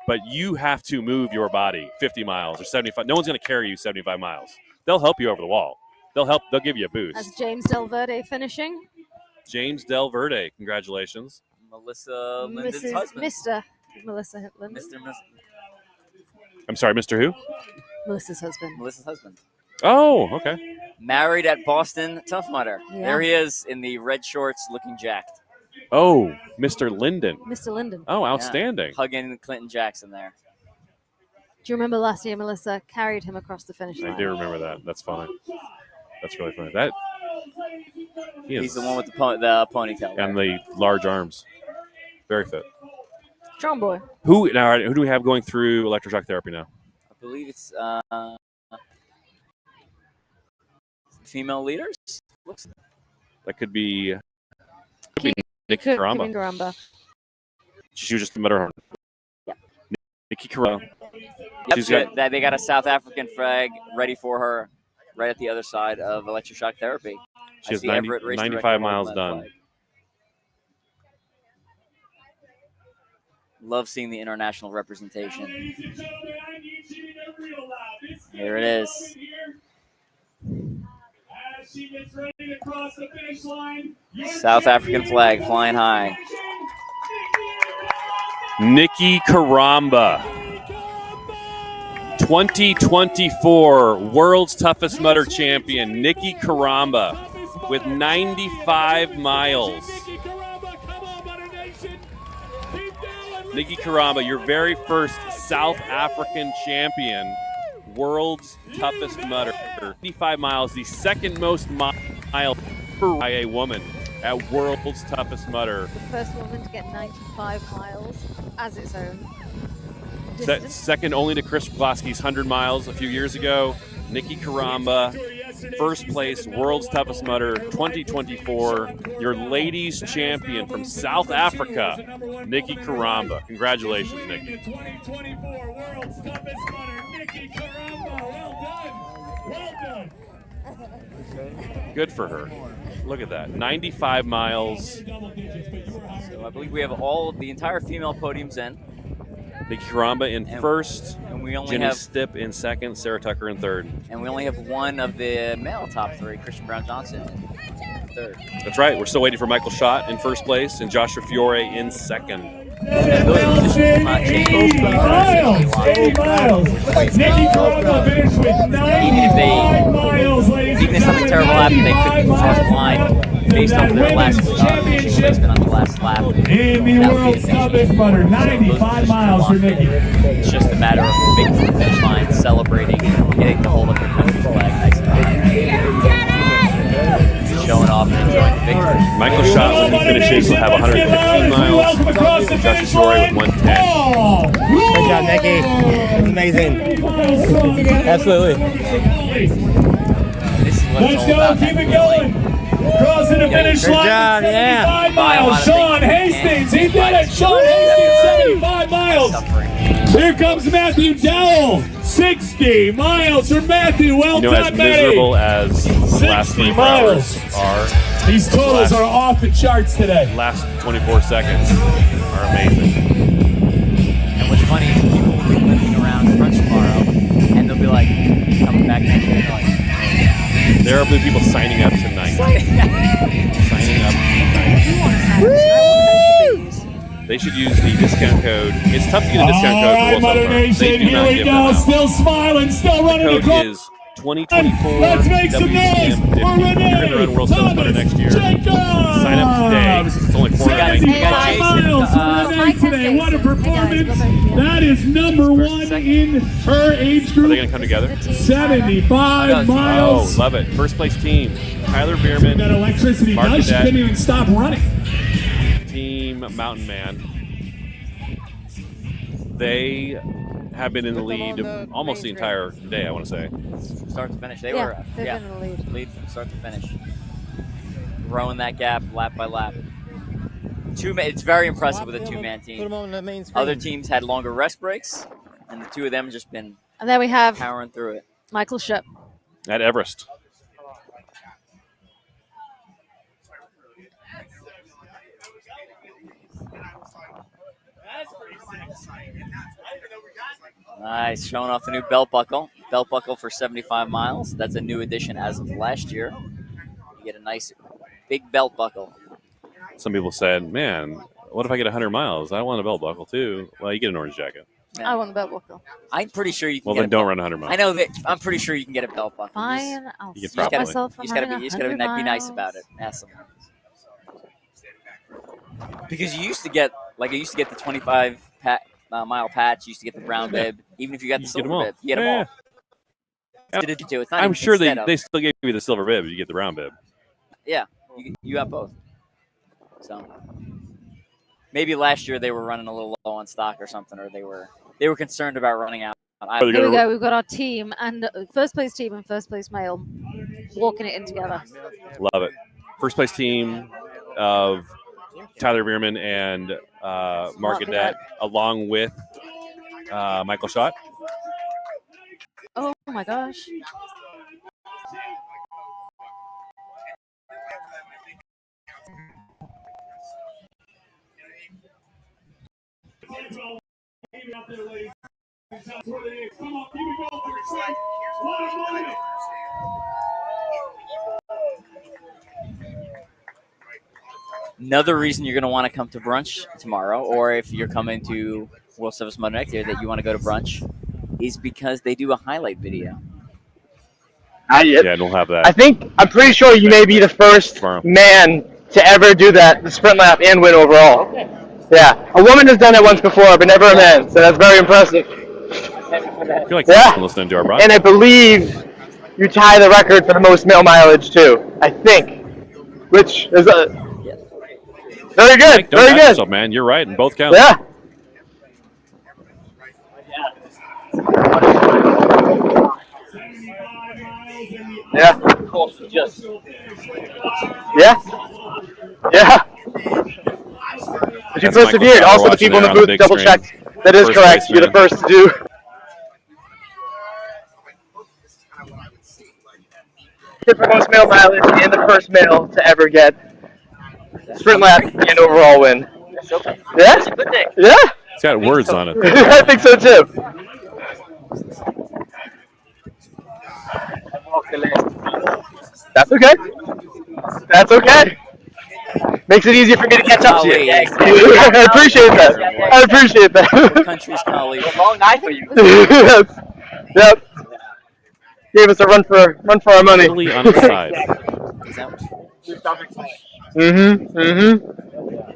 S8: but you have to move your body 50 miles or 75. No one's going to carry you 75 miles. They'll help you over the wall. They'll give you a boost.
S5: As James Del Verde finishing.
S8: James Del Verde, congratulations.
S7: Melissa Linden's husband.
S5: Mr. Melissa Linden.
S8: I'm sorry, Mr. Who?
S5: Melissa's husband.
S7: Melissa's husband.
S8: Oh, okay.
S7: Married at Boston Tough Mudder.
S5: Yeah.
S7: There he is in the red shorts looking jacked.
S8: Oh, Mr. Linden.
S5: Mr. Linden.
S8: Oh, outstanding.
S7: Yeah. Hugging Clinton Jackson there.
S5: Do you remember last year Melissa carried him across the finish line?
S8: I do remember that. That's funny. That's really funny.
S7: He's the one with the ponytail.
S8: And the large arms. Very fit.
S5: Strong boy.
S8: Who do we have going through electroshock therapy now?
S7: I believe it's female leaders.
S8: That could be Nikki
S5: Karamba.
S8: She was just a better.
S5: Yeah.
S8: Nikki Karamba.
S7: Yep, they got a South African flag ready for her right at the other side of electroshock therapy.
S8: She has 95 miles done.
S7: Love seeing the international representation. Here it is. South African flag flying high.
S8: Nikki Karamba, 2024 World's Toughest Mudder Champion. Nikki Karamba with 95 miles. Nikki Karamba, your very first South African champion, World's Toughest Mudder. 95 miles, the second most miles by a woman at World's Toughest Mudder.
S5: The first woman to get 95 miles as its own distance.
S8: Second only to Chris Pulaski's 100 miles a few years ago. Nikki Karamba, first place, World's Toughest Mudder 2024. Your ladies champion from South Africa, Nikki Karamba. Congratulations, Nikki.
S2: 2024 World's Toughest Mudder, Nikki Karamba. Well done.
S8: Good for her. Look at that. 95 miles.
S7: So I believe we have the entire female podiums in.
S8: Nikki Karamba in first.
S7: And we only
S8: Jenny
S7: have
S8: Stipp in second. Sarah Tucker in third.
S7: And we only have one of the male top three, Christian Brown Johnson, in third.
S8: That's right. We're still waiting for Michael Schott in first place and Joshua Fiore in second.
S2: 80 miles. Nikki Karamba finished with 95 miles, ladies
S7: Even if something terrible happened, they couldn't cross the line based on their last finishing placement on the last lap.
S2: In the World's Toughest Mudder, 95 miles for Nikki.
S7: It's just a matter of making it to the finish line, celebrating, getting the hold of the country flag nice and high.
S15: victory.
S8: Michael Schott, when he finishes, will have 115 miles. Joshua Shore with 110.
S9: Good job, Nicky. Amazing. Absolutely.
S15: This is what it's
S2: Let's
S15: all
S2: go,
S15: about.
S2: keep it going. Crossing the finish
S9: Good
S2: line.
S9: job, yeah.
S2: 75 miles. Sean Hastings, he did it. Sean Hastings, 75 miles. Here comes Matthew Dowell, 60 miles for Matthew. Well
S8: You know,
S2: done,
S8: as
S2: Matty.
S8: miserable as the last
S2: 60
S8: 24 hours are,
S2: These totals are off the charts today.
S8: last 24 seconds are amazing.
S15: And what's funny is people will be living around Crunch tomorrow, and they'll be like, coming back next year, they're like,
S8: There are people signing up tonight. Signing up tonight. They should use the discount code. It's tough to get a discount code for World
S2: Mother
S8: Summer.
S2: Nation,
S8: They do
S2: here
S8: not
S2: we
S8: give
S2: go.
S8: them out.
S2: Still smiling, still running
S8: The
S2: the
S8: code
S2: clock.
S8: is 2024
S2: Let's make some noise
S8: WTM 50.
S2: for
S8: You're going to run World Summer Summer next year. Sign up today. It's only $4.99.
S2: 75 miles for Renee today. What a performance. That is number one in her age
S8: Are
S2: group.
S8: they going to come together?
S2: 75 miles.
S8: Oh, love it. First place team. Tyler Bierman.
S2: That electricity
S8: Mark
S2: does. She
S8: Cadet,
S2: couldn't even stop running.
S8: Team Mountain Man. They have been in the lead almost the entire day, I want to say.
S15: from start to finish. They
S5: Yeah,
S15: were,
S5: they've been in the lead.
S15: from start to finish. Growing that gap lap by lap. It's very impressive with a two-man team.
S9: Put them on the main screen.
S15: Other teams had longer rest breaks, and the two of them have just been
S5: And there we have
S15: powering through it.
S5: Michael Ship.
S8: At Everest.
S15: Nice, showing off the new belt buckle. Belt buckle for 75 miles. That's a new addition as of last year. You get a nice big belt buckle.
S8: Some people said, man, what if I get 100 miles? I want a belt buckle too. Well, you get an orange jacket.
S5: I want the belt buckle.
S15: I'm pretty sure you can
S8: Well,
S15: get
S8: then
S15: a
S8: don't
S15: belt-
S8: run 100 miles.
S15: I know that. I'm pretty sure you can get a belt buckle.
S5: Fine, I'll
S8: You can
S5: stop
S8: probably.
S5: myself from
S15: You just gotta
S5: running
S15: be, you just gotta
S5: 100
S15: be nice
S5: miles.
S15: about it. Ask someone. Because you used to get, like, I used to get the 25 mile patch. You used to get the brown bib. Even if you got the
S8: You get them
S15: silver
S8: all.
S15: bib, you get them
S8: Yeah.
S15: all. Did it too. It's not
S8: I'm
S15: even
S8: sure
S15: instead of.
S8: they still gave you the silver bib. You get the brown bib.
S15: Yeah, you got both. So maybe last year they were running a little low on stock or something, or they were concerned about running out.
S5: Here we go. We've got our team and first place team and first place male walking it in together.
S8: Love it. First place team of Tyler Bierman and Mark Cadet, along with Michael Schott.
S5: Oh my gosh.
S15: Another reason you're going to want to come to brunch tomorrow, or if you're coming to World Service Mother next year that you want to go to brunch, is because they do a highlight video.
S8: Yeah, don't have that.
S9: I'm pretty sure you may be the first man to ever do that, the sprint lap and win overall. Okay. Yeah, a woman has done it once before, but never a man, so that's very impressive.
S8: I feel like
S9: Yeah.
S8: listening to our broadcast.
S9: And I believe you tie the record for the most male mileage too, I think, which is very good,
S8: Don't
S9: very
S8: doubt
S9: good.
S8: yourself, man. You're right in both counts.
S9: Yeah. Yeah. Yeah. Yeah. But you
S8: That's
S9: persevered.
S8: Michael
S9: Also, the
S8: watching
S9: people in
S8: there
S9: the
S8: on the
S9: booth
S8: big
S9: double
S8: screen.
S9: checked. That is
S8: First
S9: correct.
S8: place
S9: You're the
S8: man.
S9: first to do. For most male mileage and the first male to ever get sprint lap and overall win. Yeah? Yeah?
S8: It's got words on it.
S9: I think so too. That's okay. That's okay. Makes it easier for me to catch up to you. I appreciate that. I appreciate that.
S15: Country's colleague.
S9: Long night for you. Yep. Gave us a run for our money.
S8: Totally on its side.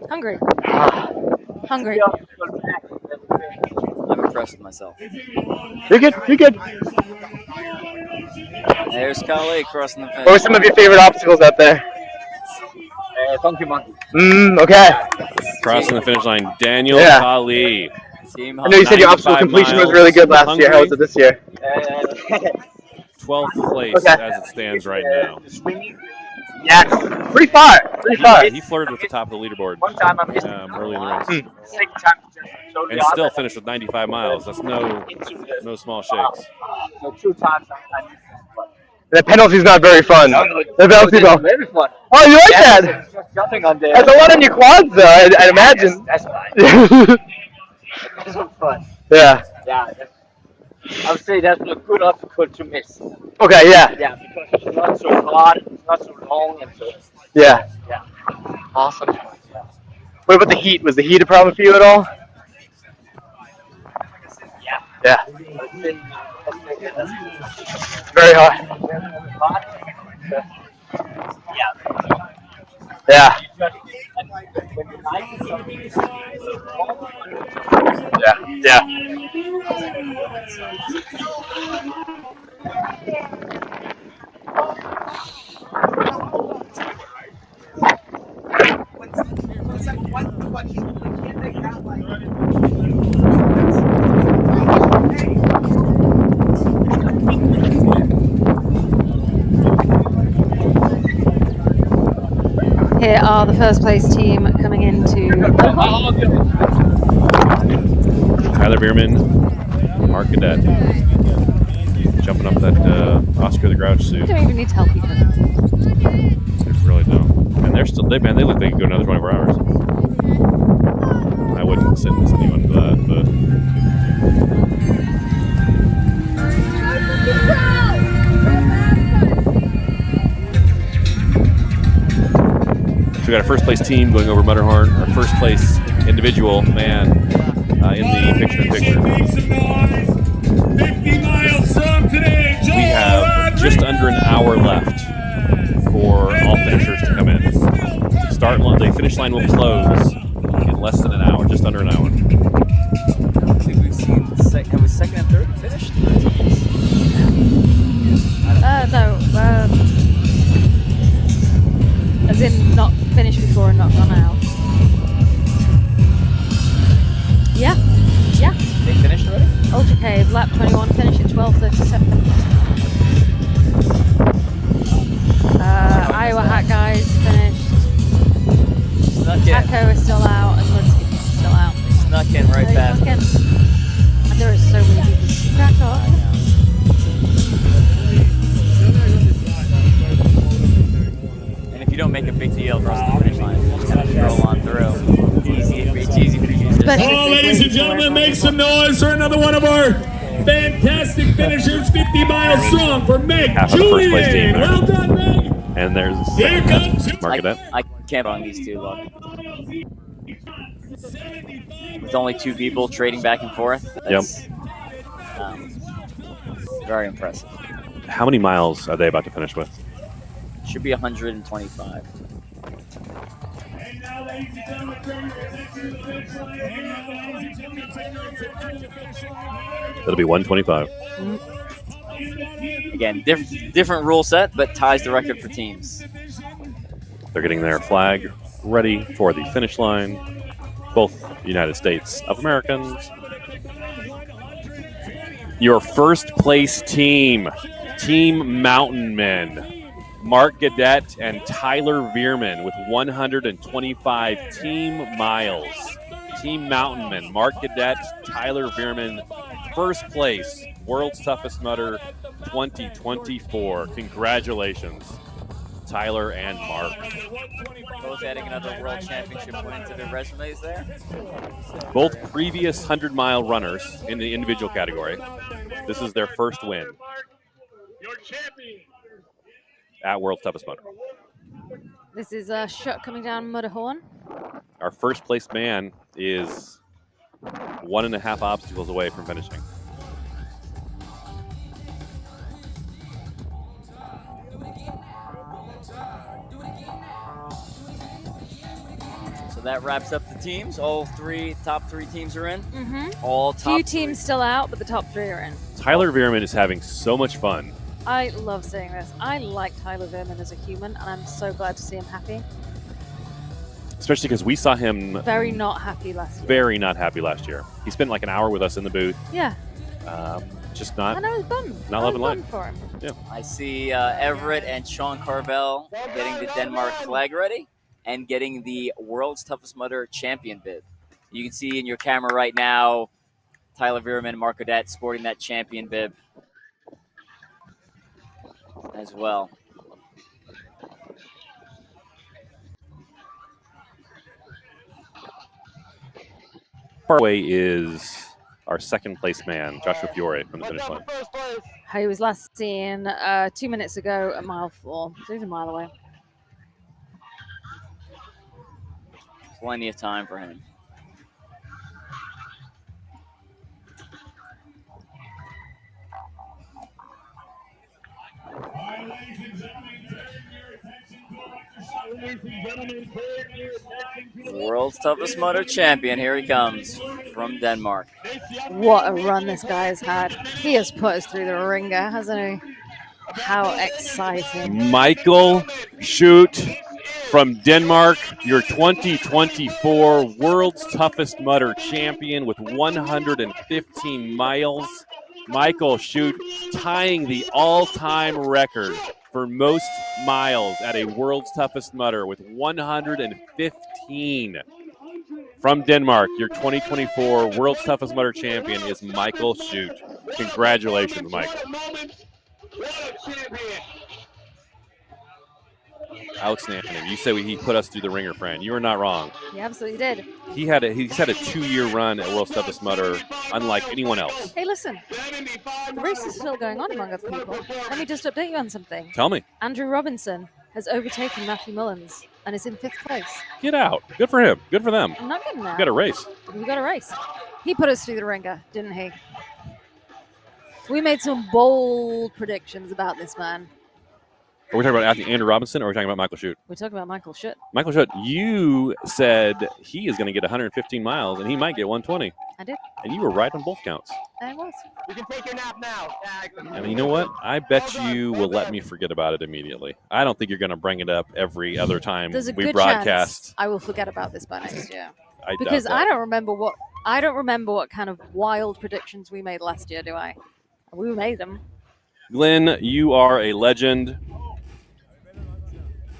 S5: Hungry. Hungry.
S15: I'm impressed with myself.
S9: You're good. You're good.
S15: There's Kali crossing the finish.
S9: What were some of your favorite obstacles out there?
S11: Funky Monkey.
S9: Okay.
S8: Crossing the finish line, Daniel
S9: Yeah.
S8: Kali.
S9: I know you said your obstacle completion was really good last year. How was it this year?
S8: 12th place as it stands right now.
S9: Yes. Pretty far. Pretty far.
S8: He flirted with the top of the leaderboard early in the race.
S11: So
S8: And still finished with 95 miles. That's no small shakes.
S11: So 2 times I missed one.
S9: The penalty's not very fun. The penalty though.
S11: Very fun.
S9: Oh, you like
S11: Yeah,
S9: that?
S11: just jumping on there.
S9: That's a lot on your quads, though. I'd imagine.
S11: That's fine. That's fun.
S9: Yeah.
S11: Yeah. I would say that's a good obstacle to miss.
S9: Okay. Yeah.
S11: Yeah, because it's not so hard, it's not so long, and so.
S9: Yeah.
S11: Yeah.
S9: Awesome. What about the heat? Was the heat a problem for you at all?
S11: Yeah.
S9: Yeah.
S11: I'd say that's
S9: Very hard.
S11: hard. Yeah.
S9: Yeah. Yeah.
S5: Here are the first place team coming into.
S8: Tyler Bierman, Mark Cadet. Jumping up that Oscar the Grouch suit.
S5: You don't even need to tell people.
S8: They really don't. And they're still, they look like they could go another 24 hours. I wouldn't sentence anyone for that, but. So we got our first place team going over Mutterhorn, our first place individual man in the picture-in-picture.
S2: 50 miles from today,
S8: We have just under an hour left for all finishers to come in. The finish line will close in less than an hour, just under an hour.
S7: I think we've seen have we second and third finished?
S5: No. As in not finished before and not gone out. Yeah. Yeah.
S7: They finished already?
S5: Ultra Cave, lap 21, finish at 12:37. Iowa Hat guys finished. Taco is still out and Ludskip is still out.
S7: Snuck in right past.
S5: And there are so many people. Crack off.
S7: And if you don't make a big deal across the finish line, you just kind of stroll on through. It's easy for you to just.
S2: Oh, ladies and gentlemen, make some noise for another one of our fantastic finishers, 50 miles strong for Meg
S8: Half of the first place team
S2: Julian.
S8: there.
S2: Well done, Meg.
S8: And there's
S2: Here comes
S8: Mark Cadet.
S7: I can't on these two, look. With only 2 people trading back and forth. That's, very impressive.
S8: How many miles are they about to finish with?
S7: Should be 125.
S8: It'll be 125.
S7: Again, different rule set, but ties the record for teams.
S8: They're getting their flag ready for the finish line. Both United States of Americans. Your first place team, Team Mountain Men. Mark Gadet and Tyler Veerman with 125 team miles. Team Mountain Men, Mark Gadet, Tyler Veerman, first place, World's Toughest Mudder 2024. Congratulations, Tyler and Mark.
S7: Both adding another world championship win to their resumes there.
S8: Both previous 100-mile runners in the individual category. This is their first win at World's Toughest Mudder.
S5: This is Shuck coming down Mudderhorn.
S8: Our first place man is 1.5 obstacles away from finishing.
S7: So that wraps up the teams. All top three teams are in.
S5: Mm-hmm.
S7: All top
S5: 2 teams still out, but the top 3 are in.
S8: Tyler Veerman is having so much fun.
S5: I love seeing this. I like Tyler Veerman as a human, and I'm so glad to see him happy.
S8: especially because we saw him
S5: Very not happy last year.
S8: very not happy last year. He spent like an hour with us in the booth.
S5: Yeah.
S8: Just not.
S5: I was bummed.
S8: Not loving life.
S5: For him.
S8: Yeah.
S7: I see Everett and Sean Carvel getting the Denmark flag ready and getting the World's Toughest Mudder champion bib. You can see in your camera right now Tyler Veerman, Mark Odette sporting that champion bib as well.
S8: Far away is our second place man, Joshua Fiore, from the finish line.
S5: He was last seen 2 minutes ago at mile 4. So he's a mile away.
S7: Plenty of time for him. World's Toughest Mudder champion. Here he comes from Denmark.
S5: What a run this guy has had. He has put us through the ringer, hasn't he? How exciting.
S8: Michael Schutt from Denmark, your 2024 World's Toughest Mudder champion with 115 miles. Michael Schutt tying the all-time record for most miles at a World's Toughest Mudder with 115. From Denmark, your 2024 World's Toughest Mudder champion is Michael Schutt. Congratulations, Michael. Outstanding. You say he put us through the ringer, friend. You were not wrong.
S5: He absolutely did.
S8: He's had a 2-year run at World's Toughest Mudder, unlike anyone else.
S5: Hey, listen. The race is still going on among other people. Let me just update you on something.
S8: Tell me.
S5: Andrew Robinson has overtaken Matthew Mullins and is in 5th place.
S8: Get out. Good for him. Good for them.
S5: I'm not getting that.
S8: We got a race.
S5: We got a race. He put us through the ringer, didn't he? We made some bold predictions about this man.
S8: Are we talking about Andrew Robinson or are we talking about Michael Schutt?
S5: We're talking about Michael Schutt.
S8: Michael Schutt, you said he is going to get 115 miles and he might get 120.
S5: I did.
S8: And you were right on both counts.
S5: I was.
S16: You can take your nap now.
S8: And you know what? I bet you will let me forget about it immediately. I don't think you're going to bring it up every other time
S5: There's a
S8: we
S5: good
S8: broadcast.
S5: chance I will forget about this by next year.
S8: Because
S5: I don't remember what kind of wild predictions we made last year, do I? We made them.
S8: Glenn, you are a legend.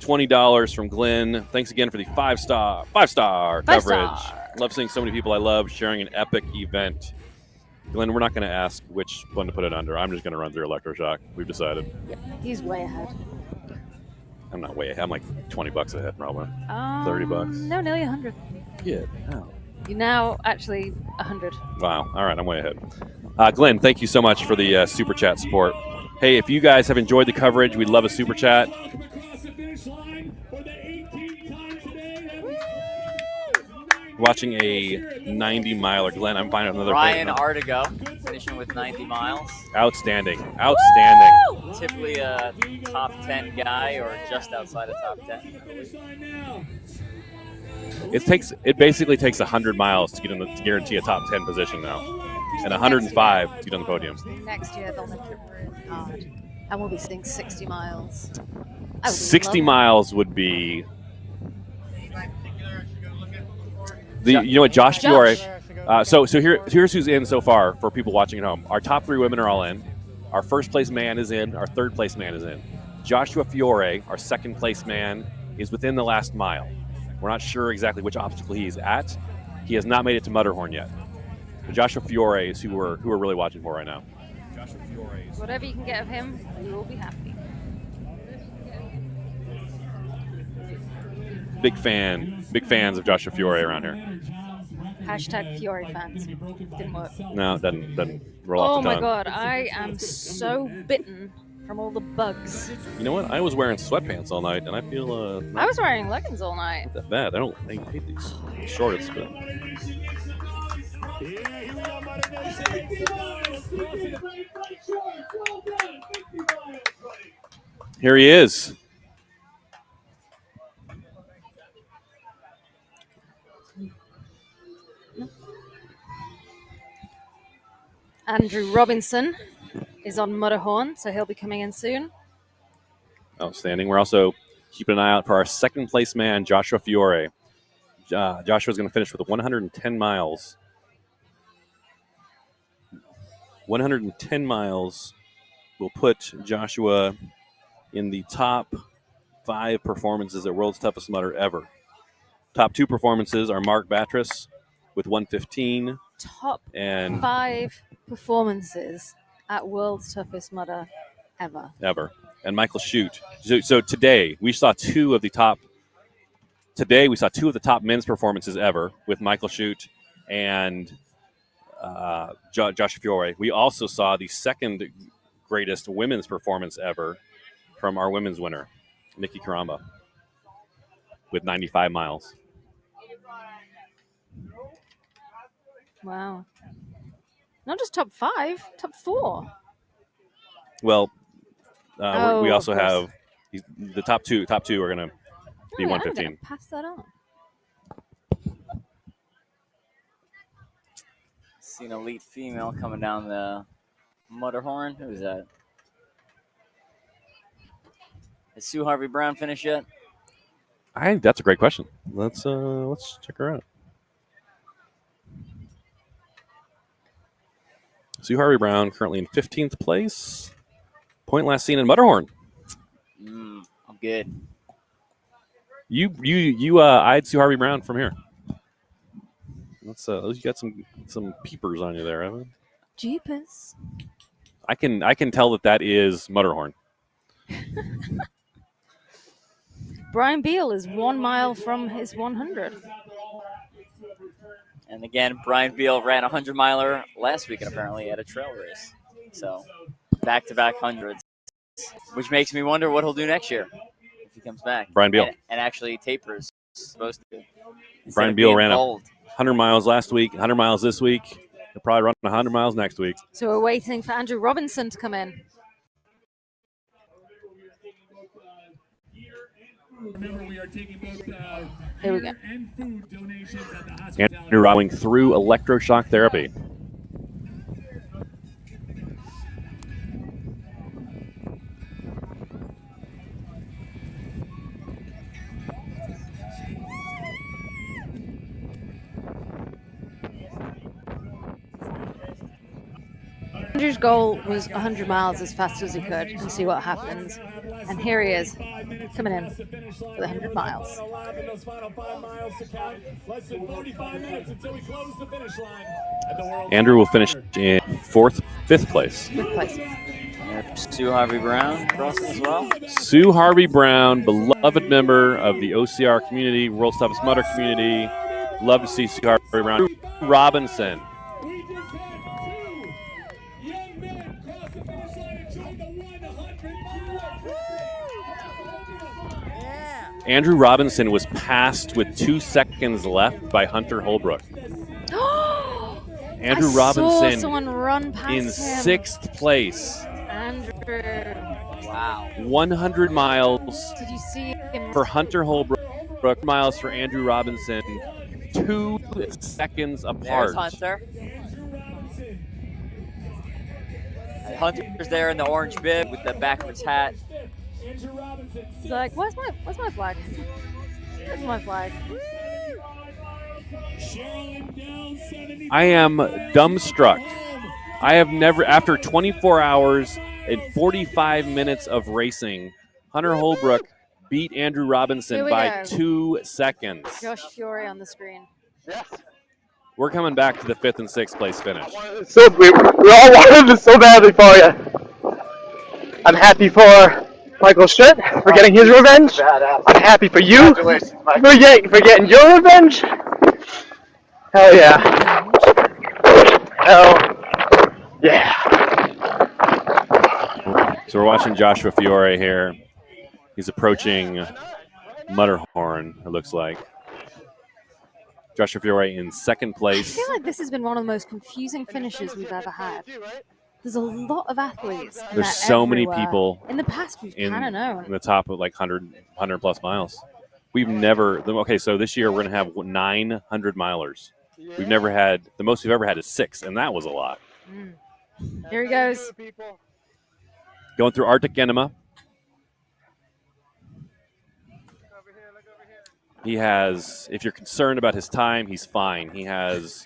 S8: $20 from Glenn. Thanks again for the five-star coverage. Love seeing so many people I love sharing an epic event. Glenn, we're not going to ask which one to put it under. I'm just going to run through electroshock. We've decided.
S5: Yep, he's way ahead.
S8: I'm not way ahead. I'm like $20 ahead, probably. $30.
S5: No, nearly 100.
S8: Yeah. Oh.
S5: You're now actually 100.
S8: Wow. All right, I'm way ahead. Glenn, thank you so much for the super chat support. Hey, if you guys have enjoyed the coverage, we'd love a super chat. Watching a 90-miler. Glenn, I'm finding another
S7: Ryan Artigo finishing with 90 miles.
S8: Outstanding.
S7: Typically a top 10 guy or just outside of top 10, I believe.
S8: It basically takes 100 miles to guarantee a top 10 position now, and 105 to get on the podium.
S5: Next year they'll make it really hard, and we'll be seeing 60 miles.
S8: 60 miles would be. You know what, Josh Fiore. So here's who's in so far for people watching at home. Our top 3 women are all in. Our first place man is in. Our third place man is in. Joshua Fiore, our second place man, is within the last mile. We're not sure exactly which obstacle he's at. He has not made it to Mudderhorn yet. But Joshua Fiore is who we're really watching for right now. Joshua Fiore.
S5: Whatever you can get of him, you will be happy.
S8: Big fans of Joshua Fiore around here.
S5: Hashtag Fiore fans. Didn't work.
S8: No, it doesn't roll off the tongue.
S5: Oh my god, I am so bitten from all the bugs.
S8: You know what? I was wearing sweatpants all night, and I feel
S5: I was wearing leggings all night.
S8: not that bad. I hate these shorts, but here he is.
S5: Andrew Robinson is on Mudderhorn, so he'll be coming in soon.
S8: Outstanding. We're also keeping an eye out for our second place man, Joshua Fiore. Joshua's going to finish with 110 miles. 110 miles will put Joshua in the top 5 performances at World's Toughest Mudder ever. Top 2 performances are Mark Batres with 115.
S5: Top
S8: and
S5: 5 performances at World's Toughest Mudder ever.
S8: And Michael Shute. So today we saw 2 of the top. Today we saw 2 of the top men's performances ever with Michael Shute and Josh Fiore. We also saw the second greatest women's performance ever from our women's winner, Nikki Karamba, with 95 miles.
S5: Wow. Not just top 5, top 4.
S8: Well, we
S5: of
S8: also
S5: course.
S8: have the top two. Top 2 are going to be 115.
S5: I'm gonna pass that on.
S7: See an elite female coming down the Mudderhorn. Who is that? Has Sue Harvey Brown finished yet?
S8: I think that's a great question. Let's check her out. Sue Harvey Brown currently in 15th place. Point last seen in Mudderhorn.
S7: I'm good.
S8: You eyed Sue Harvey Brown from here. Let's you got some peepers on you there, Evan.
S5: Jeepers.
S8: I can tell that is Mudderhorn.
S5: Brian Beal is 1 mile from his 100.
S7: And again, Brian Beal ran a 100-miler last weekend apparently at a trail race. So back-to-back hundreds, which makes me wonder what he'll do next year if he comes back.
S8: Brian Beal.
S7: And actually tapers supposed to.
S8: Brian Beal ran 100 miles last week, 100 miles this week. He'll probably run 100 miles next week.
S5: So we're waiting for Andrew Robinson to come in.
S2: Remember, we are taking both
S5: Here we go.
S2: and food donations at the hospital.
S8: Andrew going through electroshock therapy.
S5: Andrew's goal was 100 miles as fast as he could and see what happens. And here he is, coming in with 100 miles.
S2: Those final 5 miles to count. Less than 45 minutes until we close the finish line at the World.
S8: Andrew will finish in 5th place.
S5: 5th place.
S7: Sue Harvey Brown crossing as well.
S8: Sue Harvey Brown, beloved member of the OCR community, World's Toughest Mudder community. Love to see Sue Harvey Brown. Robinson. Andrew Robinson was passed with 2 seconds left by Hunter Holbrook. Andrew Robinson
S5: saw someone run past
S8: in
S5: him.
S8: 6th place.
S5: Andrew.
S7: Wow.
S8: 100 miles
S5: Did you see him?
S8: for Hunter Holbrook, miles for Andrew Robinson. 2 seconds apart.
S7: There's Hunter. Hunter's there in the orange bib with the backwards hat.
S5: He's like, where's my flag? Where's my flag?
S8: I am dumbstruck. I have never, after 24 hours and 45 minutes of racing, Hunter Holbrook beat Andrew Robinson by 2 seconds.
S5: Josh Fiore on the screen.
S9: Yes.
S8: We're coming back to the 5th and 6th place finish.
S9: So we all wanted this so badly for you. I'm happy for Michael Stritt for getting his revenge. I'm happy for you for getting your revenge. Hell yeah. Hell yeah.
S8: So we're watching Joshua Fiore here. He's approaching Mudderhorn, it looks like. Joshua Fiore in 2nd place.
S5: I feel like this has been one of the most confusing finishes we've ever had. There's a lot of athletes. And
S8: There's so many
S5: everywhere.
S8: people
S5: In the past, we've kind of known.
S8: in the top of like 100 plus miles. We've never, okay, so this year we're going to have 900 milers. We've never had, the most we've ever had is 6, and that was a lot.
S5: Here he goes.
S8: Going through Arctic Enema. He has, if you're concerned about his time, he's fine. He has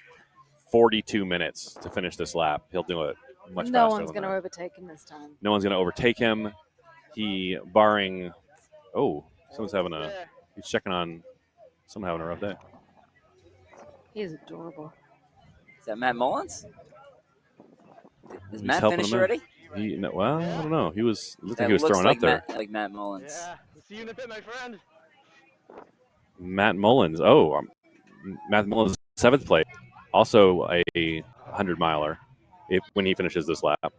S8: 42 minutes to finish this lap. He'll do it much faster.
S5: No one's going to overtake him this time.
S8: No one's going to overtake him. Barring, someone's he's checking on, someone having a rough day.
S5: He is adorable.
S7: Is that Matt Mullins? Is
S8: He's
S7: Matt
S8: helping
S7: finished
S8: him
S7: already?
S8: Well, I don't know. He looked like
S7: That
S8: he was
S7: looks
S8: throwing
S7: like
S8: up there.
S7: Like Matt Mullins.
S9: Yeah. See you in a bit, my friend.
S8: Matt Mullins. Matt Mullins, 7th place. Also a 100-miler when he finishes this lap.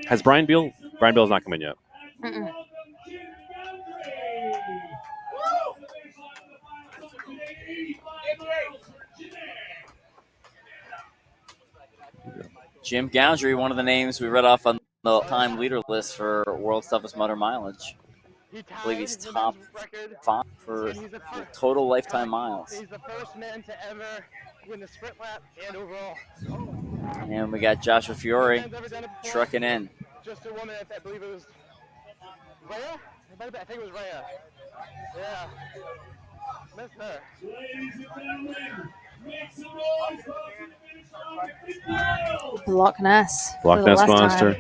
S8: Has Brian Beal? Brian Beal's not come in yet.
S5: Mm-mm.
S7: Jim Gowdry, one of the names we read off on the time leader list for World's Toughest Mudder mileage. I believe he's top 5 for total lifetime miles.
S9: He's the first man to ever win the sprint lap and overall.
S7: And we got Joshua Fiore trucking in.
S9: Just a woman, I believe it was Rhea? I think it was Rhea. Yeah. Missed her.
S5: Loch Ness.
S8: Loch Ness Monster.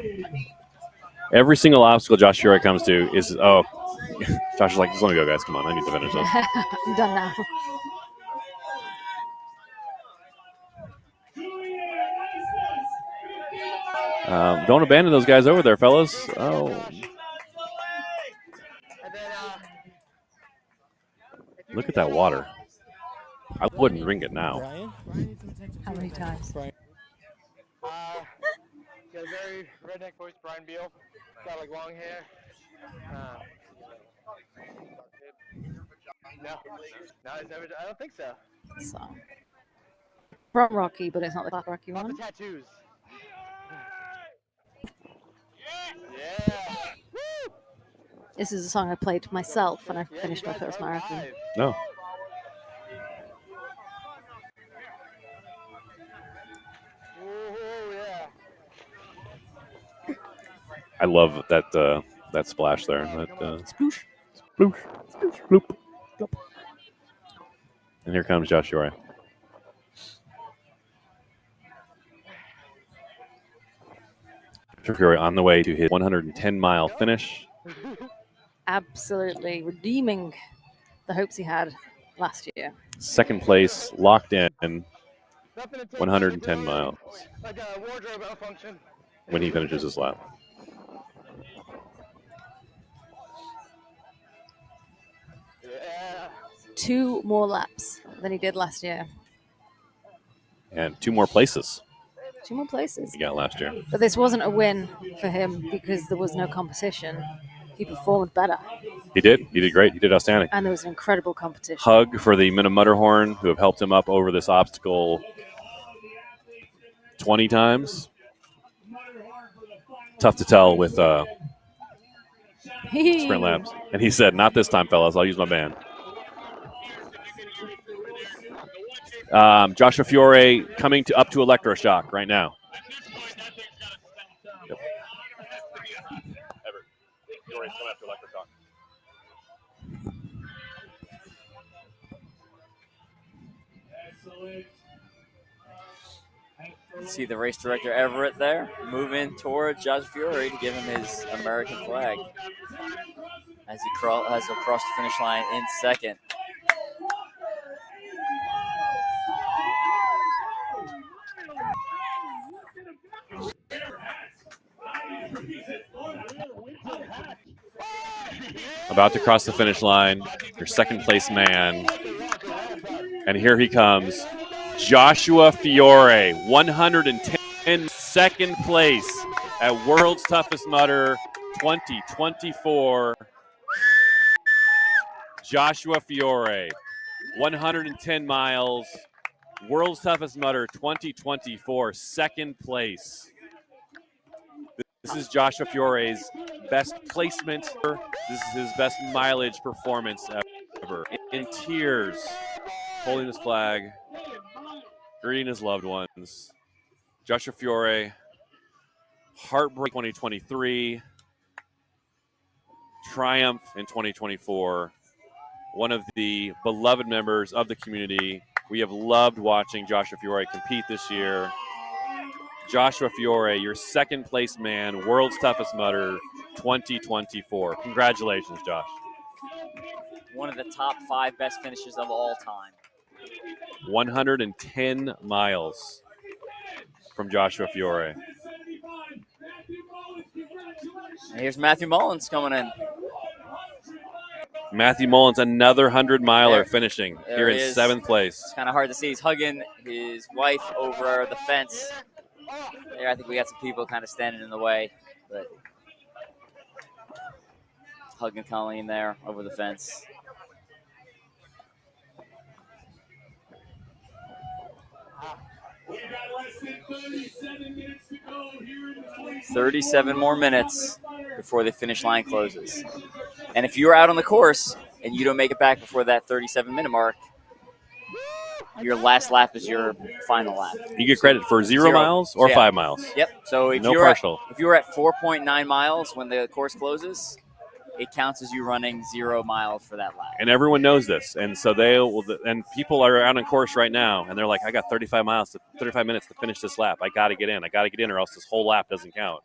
S8: Every single obstacle Josh Fiore comes to is, Josh is like, just let me go, guys. Come on, I need to finish this.
S5: I'm done now.
S8: Don't abandon those guys over there, fellas. Look at that water. I wouldn't drink it now.
S5: How many times?
S9: Got a very redneck voice, Brian Beal. Got like long hair. No, he's never. I don't think so.
S5: So. Front Rocky, but it's not the Flat Rocky one.
S9: The tattoos. Yeah. Woo!
S5: This is a song I played to myself when I finished my first marathon.
S8: No. I love that splash there. Sploosh. Sploosh. Sploosh. Bloop. Bloop. And here comes Josh Fiore. Josh Fiore on the way to his 110-mile finish.
S5: Absolutely redeeming the hopes he had last year.
S8: 2nd place, locked in, 110 miles
S9: Like a wardrobe malfunction.
S8: when he finishes his lap.
S9: Yeah.
S5: 2 more laps than he did last year.
S8: And 2 more places
S5: 2 more places.
S8: he got last year.
S5: But this wasn't a win for him because there was no competition. He performed better.
S8: He did. He did great. He did outstanding.
S5: And there was an incredible competition.
S8: Hug for the Men of Mudderhorn who have helped him up over this obstacle 20 times. Tough to tell with sprint laps. And he said, not this time, fellas. I'll use my band. Joshua Fiore coming up to electroshock right now. Yep. Fiore's coming up to electroshock.
S7: See the race director Everett there moving toward Josh Fiore to give him his American flag as he has across the finish line in 2nd.
S8: About to cross the finish line, your 2nd place man. And here he comes. Joshua Fiore, 110, 2nd place at World's Toughest Mudder 2024. Joshua Fiore, 110 miles, World's Toughest Mudder 2024, 2nd place. This is Joshua Fiore's best placement. This is his best mileage performance ever. In tears, holding this flag, greeting his loved ones. Joshua Fiore, heartbreak 2023, triumph in 2024. one of the beloved members of the community. We have loved watching Joshua Fiore compete this year. Joshua Fiore, your second place man, World's Toughest Mudder 2024. Congratulations, Josh.
S7: One of the top 5 best finishes of all time.
S8: 110 miles from Joshua Fiore.
S7: And here's Matthew Mullins coming in.
S8: Matthew Mullins, another 100-miler finishing here in
S7: is.
S8: 7th place.
S7: It's kind of hard to see. He's hugging his wife over the fence. There, I think we got some people kind of standing in the way, but hugging Colleen there over the fence. 37 more minutes before the finish line closes. And if you're out on the course and you don't make it back before that 37-minute mark, your last lap is your final lap.
S8: You get credit for 0 miles or 5 miles.
S7: Yep. So if
S8: no
S7: you're
S8: partial.
S7: If you're at 4.9 miles when the course closes, it counts as you running 0 miles for that lap.
S8: And everyone knows this, and so they will. And people are out on course right now, and they're like, "I got 35 minutes to finish this lap. I got to get in. or else this whole lap doesn't count."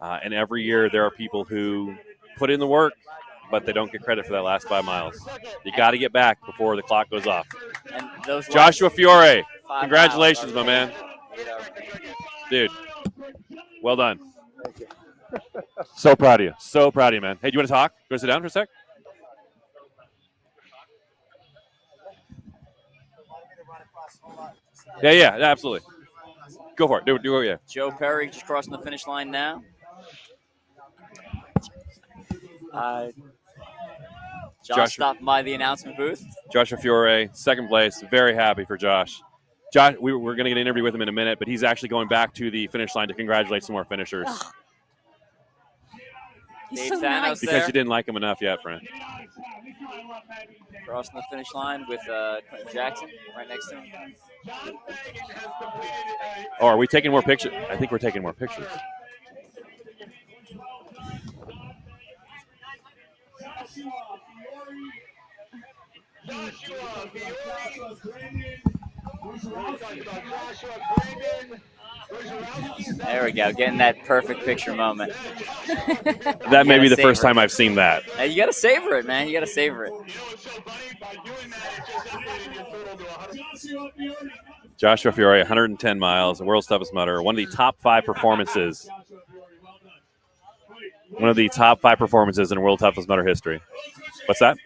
S8: And every year there are people who put in the work, but they don't get credit for that last 5 miles. You got to get back before the clock goes off.
S7: And those
S8: Joshua Fiore,
S7: 5
S8: congratulations,
S7: miles,
S8: my man. Dude, well done. So proud of you. So proud of you, man. Hey, do you want to talk? You want to sit down for a sec? Yeah, absolutely. Go for it. Do it, yeah.
S7: Joe Perry just crossing the finish line now. Josh stopped by the announcement booth.
S8: Joshua Fiore, 2nd place. Very happy for Josh. Josh, we're going to get an interview with him in a minute, but he's actually going back to the finish line to congratulate some more finishers.
S7: Dave
S5: so
S7: Thanos
S5: nice.
S8: Because
S7: there.
S8: you didn't like him enough yet, friend.
S7: Crossing the finish line with Quentin Jackson right next to him.
S8: Oh, are we taking more pictures? I think we're taking more pictures.
S7: There we go, getting that perfect picture moment.
S8: That may be the first time I've seen that.
S7: Hey, you got to savor it, man. You got to savor it.
S8: Joshua Fiore, 110 miles, the world's toughest mudder, one of the top 5 performances. One of the top 5 performances in World Toughest Mudder history. What's that?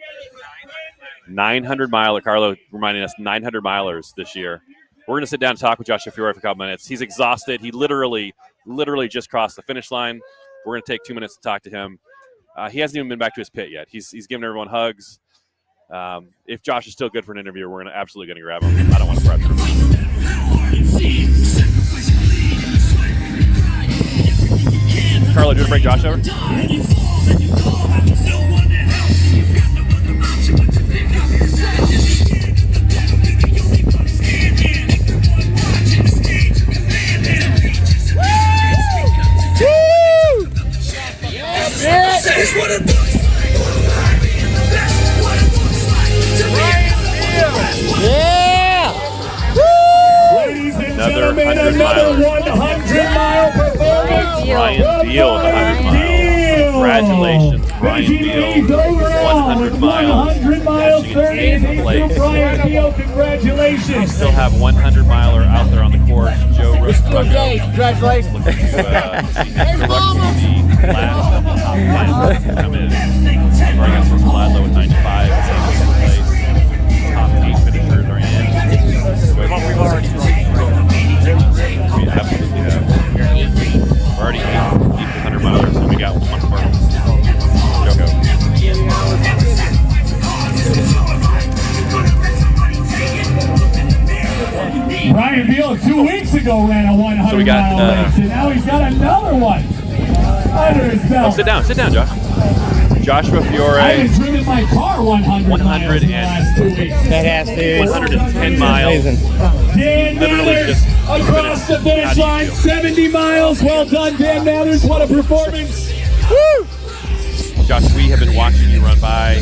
S8: 900-miler. Carlo reminding us 900-milers this year. We're going to sit down and talk with Joshua Fiore for a couple minutes. He's exhausted. He literally just crossed the finish line. We're going to take 2 minutes to talk to him. He hasn't even been back to his pit yet. He's giving everyone hugs. If Josh is still good for an interview, we're absolutely going to grab him. I don't want to pressure him. Carlo, do you want to bring Josh over? Another
S2: 100-mile performance.
S8: Ryan Beal, 100 miles. Congratulations, Ryan Beal. 100 miles.
S2: 100 miles, 30
S8: place.
S2: Ryan Beal, congratulations.
S8: We still have 100-miler out there on the course. Joe Roscoe.
S16: Congratulations.
S8: Looking to see him the last of the top 10 coming in. Bring us from Ladlow with 95. Top 8 finishers are in. We've already we absolutely have. We're already 100 milers, and we got one more.
S2: Ryan Beal 2 weeks ago ran a 100-mile race, and now he's got another one under his belt.
S8: Sit down, Josh. Joshua Fiore.
S2: I haven't driven my car 100 miles in the last 2 weeks.
S10: That has to
S8: 110 miles.
S2: Dan Mathers across the finish line, 70 miles. Well done, Dan Mathers. What a performance.
S8: Woo! Josh, we have been watching you run by.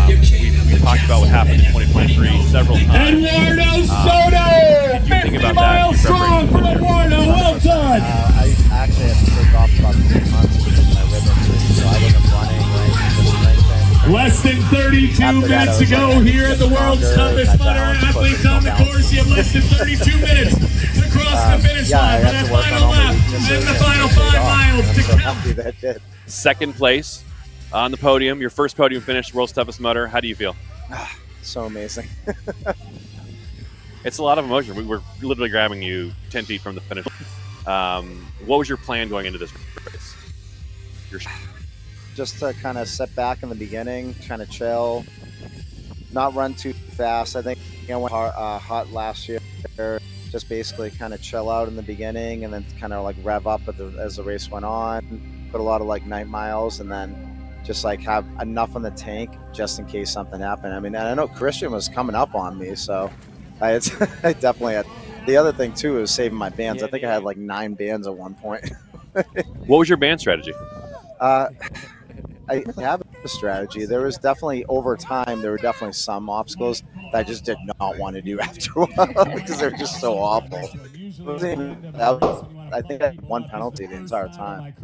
S8: We've talked about what happened in 2023 several times.
S2: Eduardo Soto! 50 miles strong for Eduardo. Well done.
S16: I actually had to take off about 3 months because of my rib injury, so I wasn't running or anything this strength.
S2: Less than 32 minutes to go here at the world's toughest mudder. Athletes on the course, you have less than 32 minutes to cross the finish line for that final lap. And the final 5 miles to count.
S16: That did.
S8: Second place on the podium, your first podium finish, world's toughest mudder. How do you feel?
S16: So amazing.
S8: It's a lot of emotion. We were literally grabbing you 10 feet from the finish. What was your plan going into this race?
S16: Just to kind of sit back in the beginning, kind of chill, not run too fast. I think I went hot last year. Just basically kind of chill out in the beginning and then kind of like rev up as the race went on. Put a lot of like night miles and then just like have enough in the tank just in case something happened. I mean, I know Christian was coming up on me, so I definitely had. The other thing too is saving my bands. I think I had like 9 bands at one point.
S8: What was your band strategy?
S16: I have a strategy. There was definitely over time. There were definitely some obstacles that I just did not want to do after a while because they were just so awful. I think I had 1 penalty the entire time.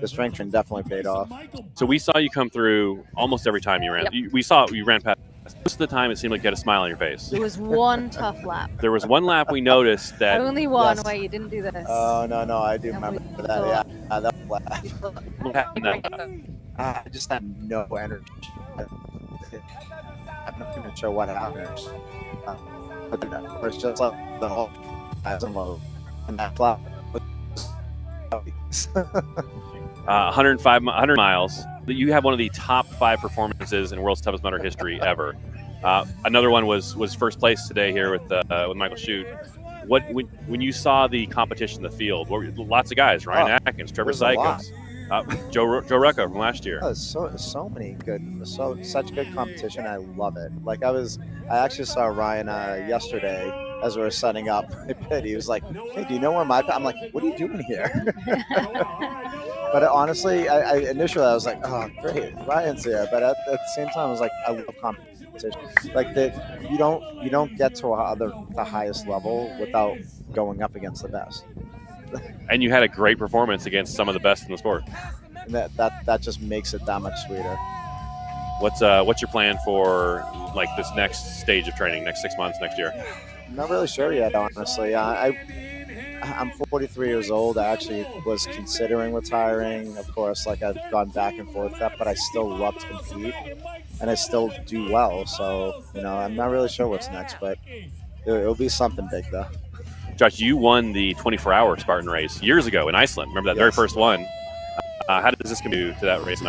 S16: The strength training definitely paid off.
S8: So we saw you come through almost every time you ran.
S5: Yep.
S8: We saw you ran past. Most of the time, it seemed like you had a smile on your face.
S5: There was one tough lap.
S8: There was one lap we noticed that.
S5: Only one where you didn't do this.
S16: Oh no, I do remember that. Yeah, that was
S8: What happened then?
S16: I just had no energy. I'm not even sure what happened. It was just like the whole and that flap.
S8: 100 miles. You have one of the top 5 performances in World's Toughest Mudder history ever. Another one was first place today here with Michael Shute. When you saw the competition in the field, lots of guys: Ryan Atkins, Trevor Sykes, Joe Rucka from last year.
S16: Oh, so many good, such good competition. I love it. Like I actually saw Ryan yesterday as we were setting up. He was like, "Hey, do you know where my?" I'm like, "What are you doing here?" But honestly, I initially I was like, "Oh, great, Ryan's here." But at the same time, I was like, "I love competition. Like that, you don't get to the highest level without going up against the best."
S8: And you had a great performance against some of the best in the sport.
S16: And that just makes it that much sweeter.
S8: What's your plan for like this next stage of training, next 6 months, next year?
S16: I'm not really sure yet, honestly. I'm 43 years old. I actually was considering retiring. Of course, like I've gone back and forth with that, but I still love to compete, and I still do well. So I'm not really sure what's next, but it'll be something big though.
S8: Josh, you won the 24-hour Spartan race years ago in Iceland. Remember that very first one? How does this compare to that race?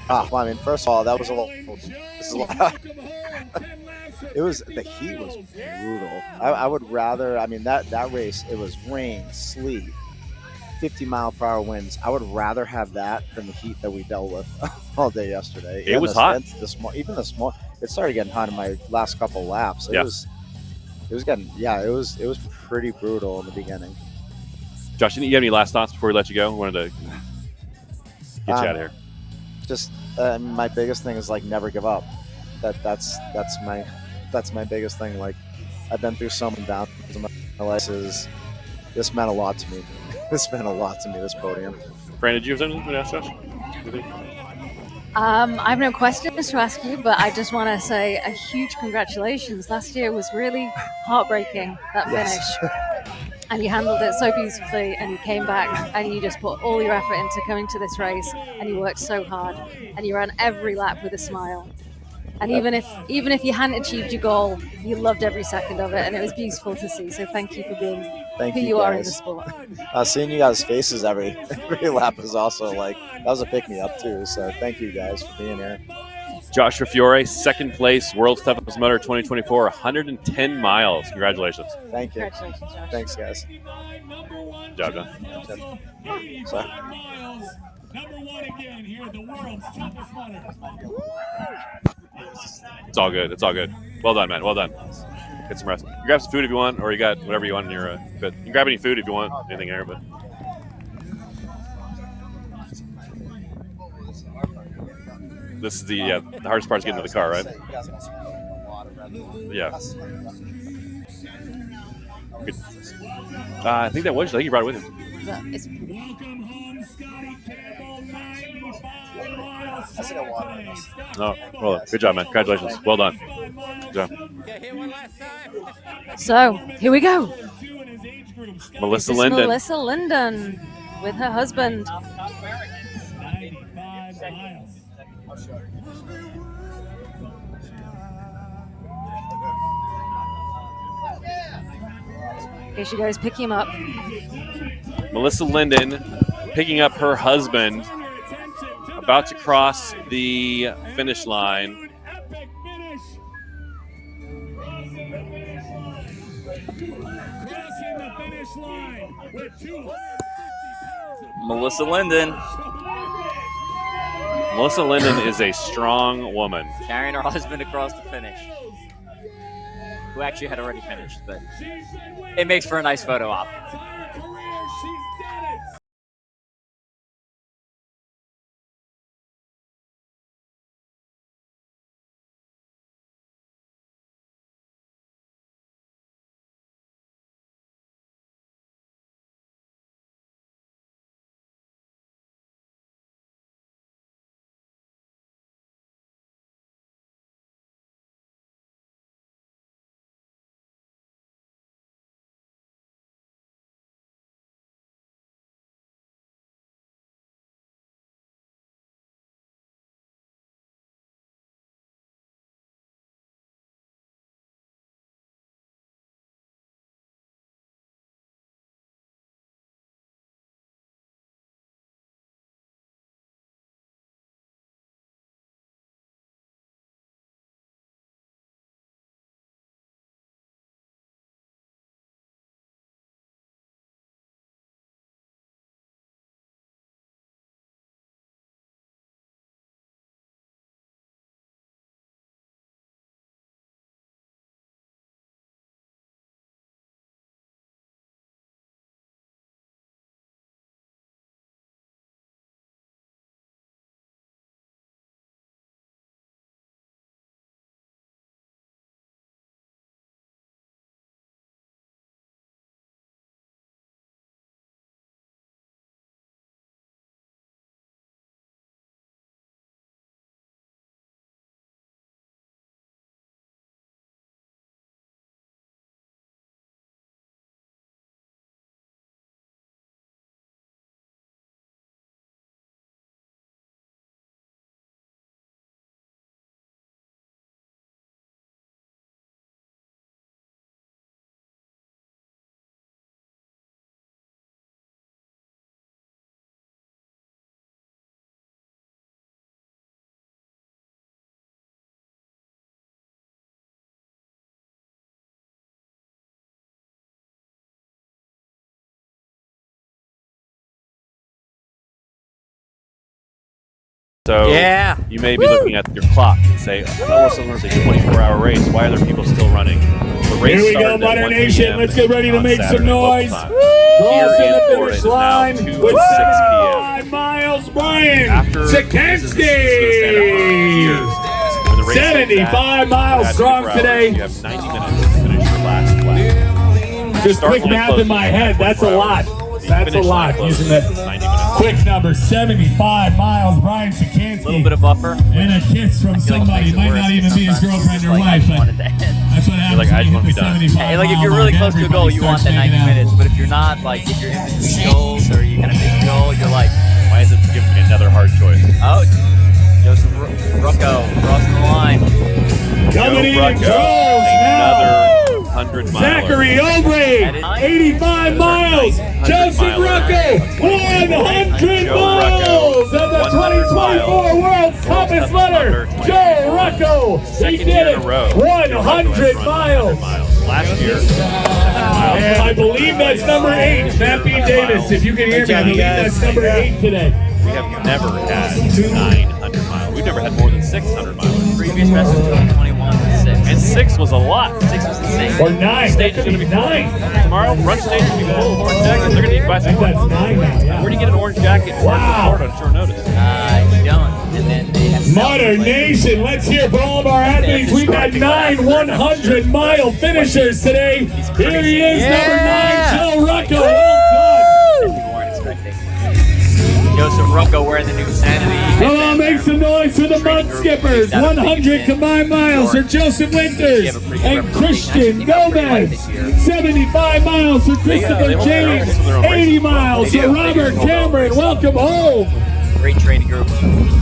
S16: Well, I mean, first of all, that was a lot. The heat was brutal. I would rather. I mean, that race, it was rain, sleet, 50-mile-per-hour winds. I would rather have that than the heat that we dealt with all day yesterday.
S8: It was hot.
S16: Even this morning, it started getting hot in my last couple laps. It was pretty brutal in the beginning.
S8: Josh, you have any last thoughts before we let you go? We wanted to get you out of here.
S16: Just my biggest thing is like never give up. That's my biggest thing. Like I've been through so many downs in my life. This meant a lot to me. This meant a lot to me. This podium.
S8: Brandon, did you have something to ask Josh?
S5: I have no questions to ask you, but I just want to say a huge congratulations. Last year was really heartbreaking, that finish. And you handled it so beautifully, and you came back and you just put all your effort into coming to this race, and you worked so hard, and you ran every lap with a smile. And even if you hadn't achieved your goal, you loved every second of it, and it was beautiful to see. So thank you for being who you are in the sport.
S16: Seeing you guys' faces every lap is also that was a pick me up too. So thank you guys for being here.
S8: Josh Fiore, second place, World's Toughest Mudder 2024, 110 miles. Congratulations.
S16: Thank you.
S5: Congratulations, Josh.
S16: Thanks, guys.
S8: Good job, John.
S16: Sorry.
S2: Number 1 again here at the world's toughest mudder.
S8: It's all good. It's all good. Well done, man. Well done. Get some rest. You grab some food if you want, or you got whatever you want in your. But you can grab any food if you want. Anything here, but. This is the hardest part is getting to the car, right? Yeah. Good. I think that was. I think he brought it with him.
S5: It's
S8: No, well, good job, man. Congratulations. Well done. Good job.
S5: So here we go.
S8: Melissa
S5: This is
S8: Linden.
S5: Melissa Linden with her husband. Here she goes, pick him up.
S8: Melissa Linden picking up her husband, about to cross the finish line.
S7: Melissa Linden.
S8: Melissa Linden is a strong woman.
S7: Carrying her husband across the finish. Who actually had already finished, but it makes for a nice photo op.
S8: So
S10: Yeah.
S8: you may be looking at your clock and say, I thought it was a 24-hour race. Why are there people still running? The race
S2: Here we go,
S8: started at
S2: Butter
S8: 1
S2: Nation.
S8: p.m.
S2: Let's get ready to
S8: on
S2: make some
S8: Saturday local
S2: noise.
S8: time.
S2: Crossing
S8: Here in
S2: the
S8: Florida,
S2: finish
S8: it is now
S2: line
S8: 2
S2: with
S8: and 6 p.m.
S2: 5 miles, Brian
S8: After
S2: Sikansky.
S8: When the race
S2: 75 miles strong today.
S8: You have 90 minutes to finish your last lap.
S2: Just quick math in my head. That's a lot. That's a lot. Using that quick number, 75 miles. Brian Sikansky.
S7: A little bit of buffer.
S2: And a kiss from somebody. Might not even be his girlfriend or wife, but that's what happens when you hit the 75
S7: Hey, like if you're
S2: mile
S7: really
S2: mark.
S7: close to a goal, you want that 90
S2: Everybody
S7: minutes. But if you're not, like if you're in between goals or you kind of miss a goal, you're like,
S8: why is it giving me another hard choice?
S7: oh, Joseph Rucco crossing the line.
S2: Coming in and goes
S8: Another 100 miles.
S2: Zachary Obrey, 85 miles. Joseph Rucco, 100 miles of the 2024 World Toughest Letter. Joe Rucco, he did it. 100 miles.
S8: Last year.
S2: And I believe that's number 8. Matt B. Davis, if you can hear me, I believe that's number 8 today.
S8: We have never had 900 miles. We've never had more than 600 miles.
S7: Previous best in 2021 was 6.
S8: And 6 was a lot.
S7: 6 was insane.
S2: Or 9.
S8: Stage is going to be 9. Tomorrow, brunch stage is going to be full of orange jackets. They're going to need to buy some more.
S2: That's 9 now, yeah.
S8: Where do you get an orange jacket in Florida on short notice?
S7: You don't. And then they have
S2: Modern Nation, let's hear for all of our athletes. We've got 9 100-mile finishers today. Here he is, number 9, Joe Rucko.
S15: People weren't expecting. Joseph Rucko wearing the new Sanity.
S2: Come on, make some noise for the mud skippers. 100 combined miles for Joseph Winters and Christian Gomez. 75 miles for Christopher James. 80 miles for Robert Cameron. Welcome home.
S15: Great training group.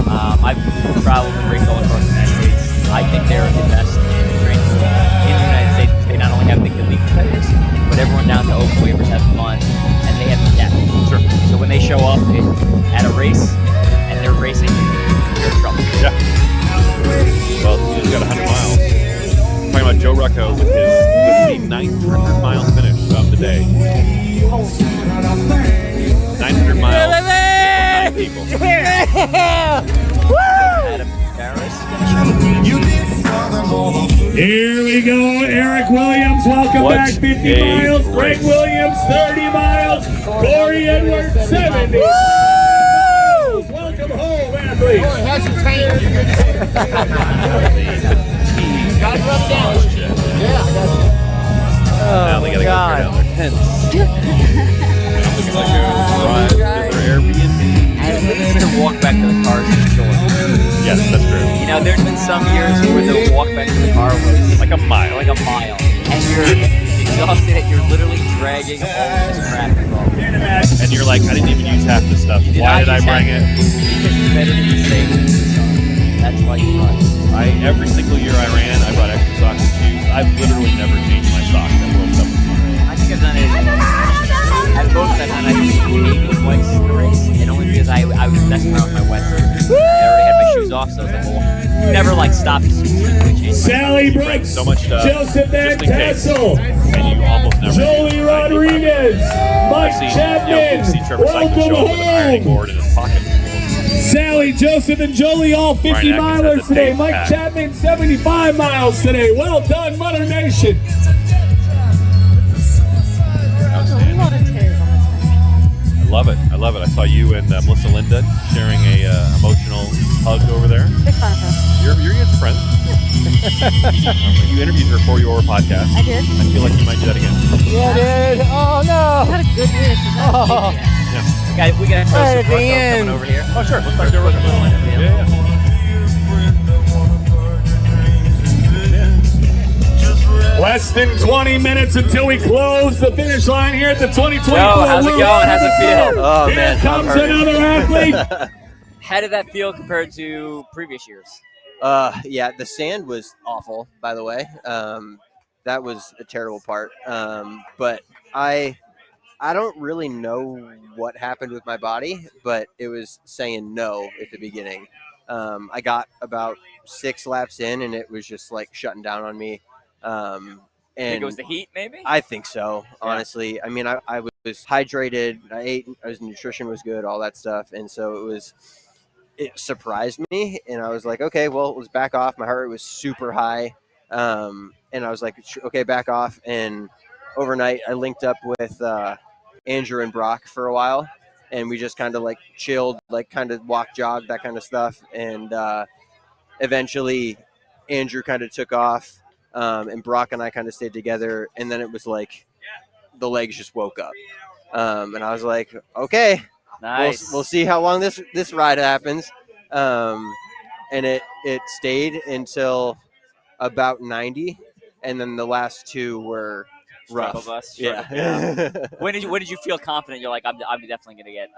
S15: I've traveled and raced all across the United States. I think they're the best training group in the United States because they not only have the elite competitors, but everyone down to open waivers has fun and they have depth.
S8: Sure.
S15: So when they show up at a race and they're racing, you're in trouble.
S8: Yeah. Well, he just got 100 miles. Talking about Joe Rucko with the 900-mile finish of the day. 900 miles. 9 people.
S2: Here we go, Eric Williams, welcome back, 50 miles. Greg Williams, 30 miles. Corey Edwards, 70 miles. Welcome home, athletes.
S11: Gotta rub down.
S8: Now they gotta go down their tents. Looking like a drive to their Airbnb.
S15: And the walk back to the cars is short.
S8: Yes, that's true.
S15: You know, there's been some years where the walk back to the car was
S8: like a mile.
S15: And you're exhausted and you're literally dragging all this crap along.
S8: And you're like, I didn't even use half this stuff. Why did I bring it?
S15: Because it's better to be safe than sorry. That's why you run.
S8: Every single year I ran, I brought extra socks and shoes. I've literally never changed my socks at World Cup.
S15: I think I've done it at both I've done it maybe twice in the race, and only because I was messing around with my wetsuit. I already had my shoes off, so I was like, well, never like stop to change.
S2: Sally Brooks,
S8: so much stuff,
S2: Joseph Van Tassel,
S8: and you almost never
S2: Jolie Rodriguez, Mike Chapman, welcome home.
S8: Board in his pocket.
S2: Sally, Joseph, and Jolie, all 50 milers today. Mike Chapman, 75 miles today. Well done, Mother Nation.
S8: I love it. I love it. I saw you and Melissa Linda sharing a emotional hug over there.
S5: Big fan of her.
S8: You're guys friends. You interviewed her for your podcast.
S5: I did.
S8: I feel like you might do that again.
S11: Yeah, dude. Oh, no.
S5: She had a good year. She's had a big year.
S8: Yeah.
S15: We got
S11: Right at the
S15: coming
S11: end.
S15: over here.
S8: Oh, sure. Let's talk to her. Yeah.
S2: Less than 20 minutes until we close the finish line here at the 2024
S15: how's it
S2: World
S15: going? How's it feel?
S2: Tour.
S15: Oh,
S2: Here
S15: man,
S2: comes
S15: I'm hurting.
S2: another athlete.
S15: How did that feel compared to previous years?
S17: Yeah, the sand was awful, by the way. That was a terrible part. But I don't really know what happened with my body, but it was saying no at the beginning. I got about 6 laps in, and it was just like shutting down on me. And
S15: Think it was the heat, maybe?
S17: I think so, honestly. I mean, I was hydrated. I ate. Nutrition was good, all that stuff, and so it surprised me. And I was like, okay, well, it was back off. My heart rate was super high, and I was like, okay, back off. And overnight, I linked up with Andrew and Brock for a while, and we just kind of like chilled, like kind of walk, jog, that kind of stuff. And eventually, Andrew kind of took off. And Brock and I kind of stayed together, and then it was like the legs just woke up, and I was like, okay,
S15: nice.
S17: We'll see how long this ride happens, and it stayed until about 90, and then the last 2 were rough. Yeah.
S15: When did you feel confident? You're like, I'm definitely gonna get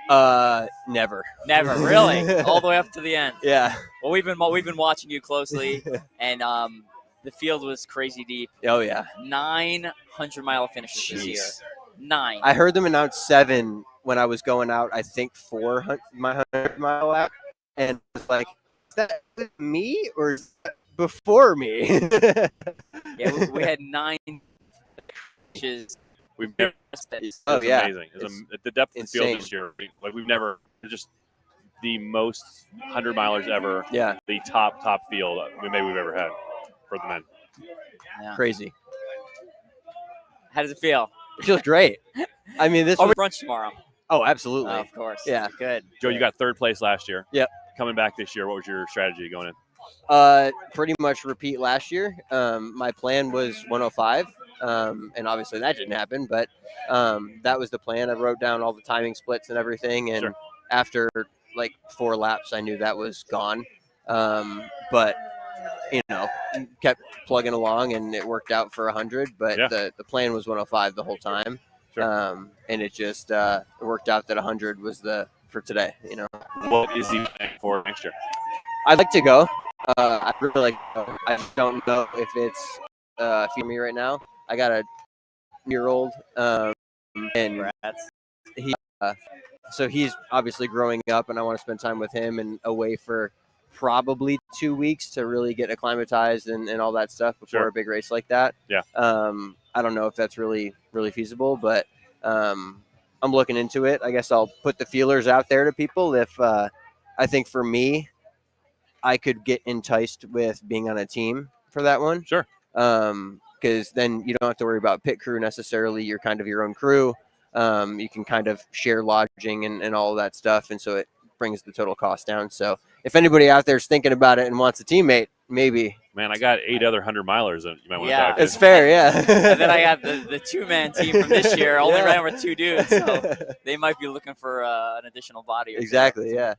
S15: 100.
S17: Never.
S15: Never, really, all the way up to the end.
S17: Yeah.
S15: Well, we've been watching you closely, and the field was crazy deep.
S17: Oh yeah.
S15: 900-mile finishes this year. 9.
S17: I heard them announce 7 when I was going out. I think 400 my 100-mile lap, and it's like, is that me or is that before me?
S15: Yeah, we had 9 finishes.
S8: We've never. It's amazing. The depth of the field this year, like we've never just the most 100 milers ever.
S17: Yeah.
S8: The top field maybe we've ever had for the men.
S15: Yeah.
S17: Crazy.
S15: How does it feel?
S17: It feels great. I mean, this
S15: was
S17: was
S15: brunch tomorrow.
S17: Oh, absolutely.
S7: Of course.
S17: Yeah.
S7: Good.
S8: Joe, you got third place last year.
S17: Yep.
S8: Coming back this year, what was your strategy going in?
S17: Pretty much repeat last year. My plan was 105, and obviously that didn't happen, but that was the plan. I wrote down all the timing splits and everything, and after like 4 laps, I knew that was gone. But kept plugging along, and it worked out for 100. But the plan was 105 the whole time, and it just it worked out that 100 was for today.
S8: What is he planning for next year?
S17: I'd like to go. I really like to go. I don't know if it's for me right now. I got a year-old, and so he's obviously growing up, and I want to spend time with him and away for probably 2 weeks to really get acclimatized and all that stuff before a big race like that.
S8: Yeah.
S17: I don't know if that's really feasible, but I'm looking into it. I guess I'll put the feelers out there to people. If I think for me, I could get enticed with being on a team for that one.
S8: Sure.
S17: Because then you don't have to worry about pit crew necessarily. You're kind of your own crew. You can kind of share lodging and all of that stuff. And so it brings the total cost down. So if anybody out there is thinking about it and wants a teammate, maybe.
S8: Man, I got 8 other 100-milers that you might want to talk to.
S17: It's fair, yeah.
S7: And then I got the 2-man team from this year, only ran with 2 dudes. So they might be looking for an additional body.
S17: Exactly, yeah.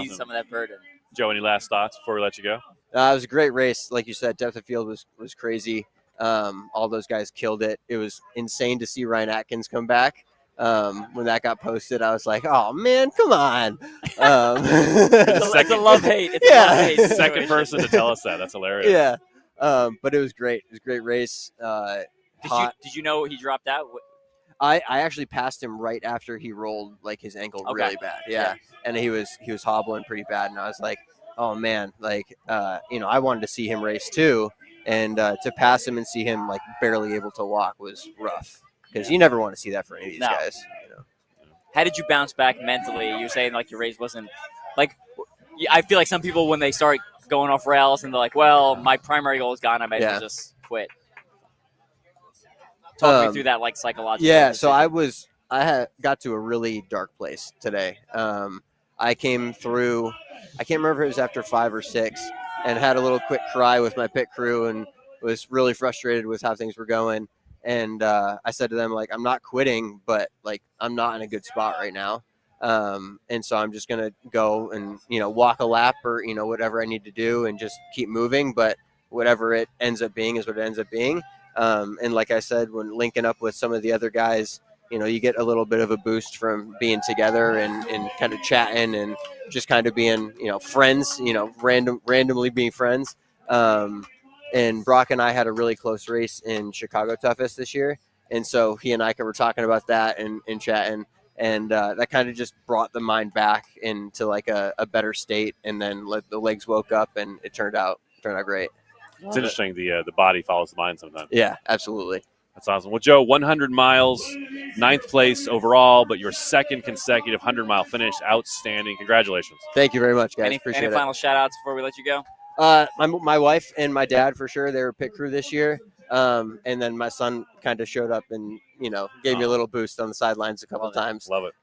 S7: Ease some of that burden.
S8: Joe, any last thoughts before we let you go?
S17: It was a great race. Like you said, depth of field was crazy. All those guys killed it. It was insane to see Ryan Atkins come back. When that got posted, I was like, oh, man, come on.
S7: It's a love-hate. It's a love-hate situation.
S8: Second person to tell us that. That's hilarious.
S17: Yeah. But it was great. It was a great race.
S7: Did you know he dropped out?
S17: I actually passed him right after he rolled like his ankle really bad. Yeah. And he was hobbling pretty bad. And I was like, oh man, like, I wanted to see him race too. And to pass him and see him like barely able to walk was rough because you never want to see that for any of these guys.
S7: How did you bounce back mentally? You're saying like your race wasn't like, I feel like some people when they start going off rails and they're like, well, my primary goal is gone. I might as well just quit. Talk me through that, like, psychological.
S17: Yeah,
S7: decision.
S17: so I got to a really dark place today. I came through, I can't remember if it was after 5 or 6, and had a little quick cry with my pit crew and was really frustrated with how things were going. And I said to them, like, I'm not quitting, but, like, I'm not in a good spot right now. And so I'm just going to go and, walk a lap or, whatever I need to do and just keep moving. But whatever it ends up being is what it ends up being. And like I said, when linking up with some of the other guys, you get a little bit of a boost from being together and kind of chatting and just kind of being, friends, randomly being friends. And Brock and I had a really close race in Chicago Toughest this year. And so he and I were talking about that and chatting. And that kind of just brought the mind back into like a better state. And then the legs woke up and it turned out great.
S8: It's interesting. The body follows the mind sometimes.
S17: Yeah, absolutely.
S8: That's awesome. Well, Joe, 100 miles, 9th place overall, but your second consecutive 100-mile finish. Outstanding. Congratulations.
S17: Thank you very much, guys.
S7: Any final shout-outs before we let you go?
S17: My wife and my dad, for sure, they were pit crew this year. And then my son kind of showed up and, gave me a little boost on the sidelines a couple times.
S8: Love it.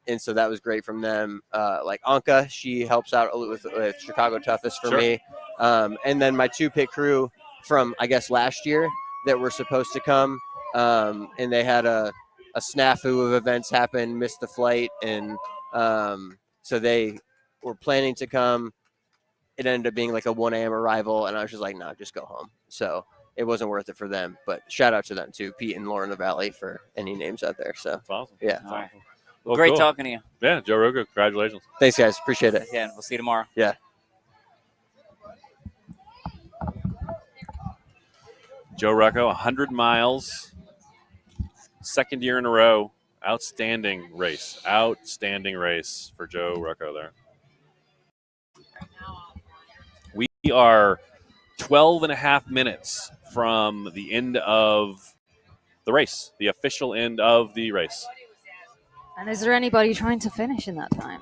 S17: And so that was great from them. Like Anka, she helps out with Chicago Toughest for me. And then my 2 pit crew from, I guess, last year that were supposed to come. And they had a snafu of events happen, missed the flight. And so they were planning to come. It ended up being like a 1 a.m. arrival. And I was just like, no, just go home. So it wasn't worth it for them. But shout out to them too, Pete and Lauren the Valley, for any names out there. So
S8: that's awesome.
S17: Yeah.
S7: All right. Well, great talking to you.
S8: Yeah, Joe Roca, congratulations.
S17: Thanks, guys. Appreciate it.
S7: Yeah, we'll see you tomorrow.
S17: Yeah.
S8: Joe Rucco, 100 miles, second year in a row. Outstanding race. Outstanding race for Joe Rucco there. We are 12 and a half minutes from the end of the race, the official end of the race.
S5: And is there anybody trying to finish in that time?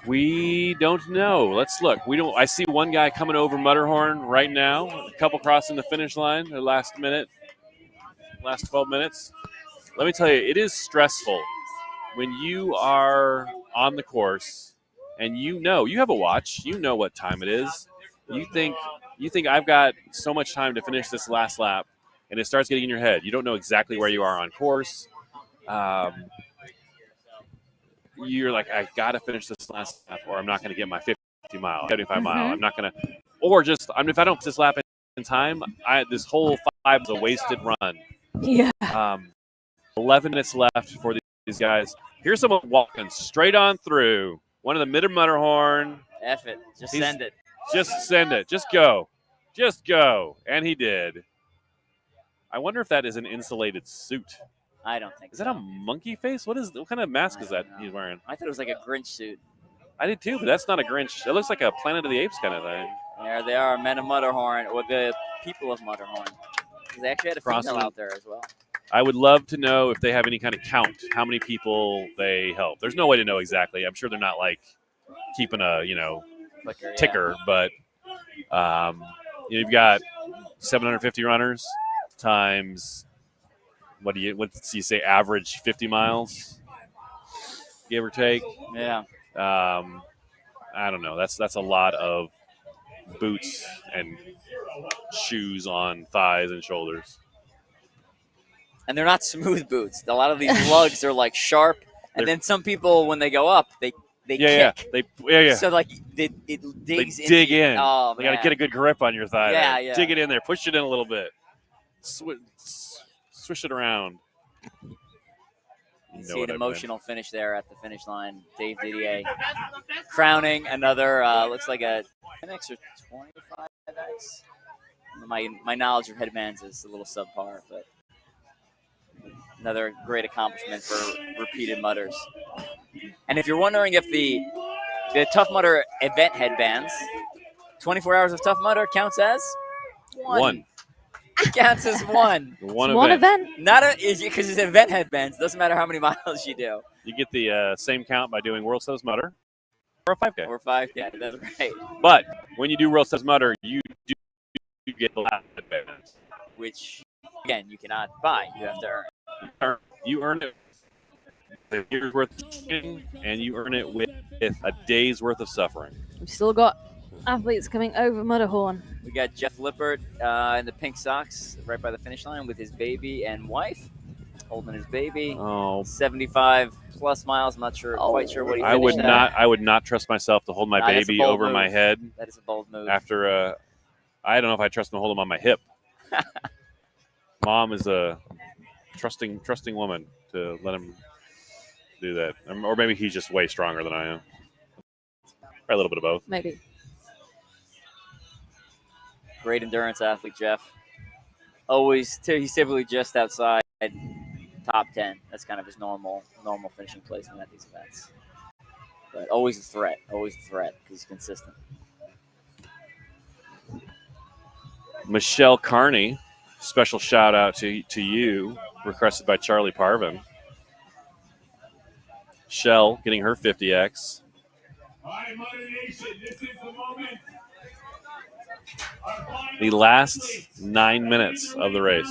S8: We don't know. Let's look. I see one guy coming over Mutterhorn right now. A couple crossing the finish line. The last 12 minutes. Let me tell you, it is stressful when you are on the course and you have a watch, you know what time it is. You think I've got so much time to finish this last lap, and it starts getting in your head. You don't know exactly where you are on course. You're like, I got to finish this last lap, or I'm not going to get my 50 mile, 75 mile. I'm not going to, or just, if I don't finish this lap in time, this whole 5 is a wasted run.
S5: Yeah.
S8: 11 minutes left for these guys. Here's someone walking straight on through. One of the Mitterhorn.
S7: F it. Just send it.
S8: Just send it. Just go. Just go. And he did. I wonder if that is an insulated suit.
S7: I don't think
S8: so. Is that a monkey face? What kind of mask is that he's wearing?
S7: I thought it was like a Grinch suit.
S8: I did too, but that's not a Grinch. It looks like a Planet of the Apes kind of thing.
S7: There they are, men of Matterhorn, or the people of Matterhorn. They actually had a female out there as well.
S8: I would love to know if they have any kind of count, how many people they help. There's no way to know exactly. I'm sure they're not like keeping a ticker, but you've got 750 runners times what do you say average 50 miles, give or take.
S7: Yeah.
S8: I don't know. That's a lot of boots and shoes on thighs and shoulders.
S7: And they're not smooth boots. A lot of these lugs are like sharp, and then some people, when they go up, they kick.
S8: Yeah.
S7: So like it digs
S8: they dig in.
S7: Oh,
S8: they got to get a good grip on your thigh.
S7: Yeah,
S8: there.
S7: yeah.
S8: Dig it in there. Push it in a little bit. Swish it around.
S7: You see an emotional finish there at the finish line. Dave Didier crowning another, looks like a 10X or 25X. My knowledge of headbands is a little subpar, but another great accomplishment for repeated mutters. And if you're wondering if the Tough Mudder event headbands, 24 hours of Tough Mudder counts as one. It counts as one.
S8: One
S5: event.
S7: Not because it's event headbands. Doesn't matter how many miles you do.
S8: You get the same count by doing World Series Mutter or a 5K.
S7: Or 5K. That's right.
S8: But when you do World Series Mutter, you do get the last headbands,
S7: which again you cannot buy. You have to earn.
S8: You earn it with a year's worth of training, and you earn it with a day's worth of suffering.
S5: We've still got athletes coming over Matterhorn.
S7: We got Jeff Lippert in the pink socks right by the finish line with his baby and wife, holding his baby. 75 plus miles. I'm not sure, quite sure what he finished
S8: I would not trust myself to hold my baby over my head.
S7: That is a bold move.
S8: After I don't know if I trust him to hold him on my hip. Mom is a trusting woman to let him do that, or maybe he's just way stronger than I am. Probably a little bit of both.
S5: Maybe.
S7: Great endurance athlete, Jeff. He's typically just outside top 10. That's kind of his normal finishing placement at these events. But always a threat because he's consistent.
S8: Michelle Carney, special shout out to you, requested by Charlie Parvin. Shell getting her 50X. The last 9 minutes of the race.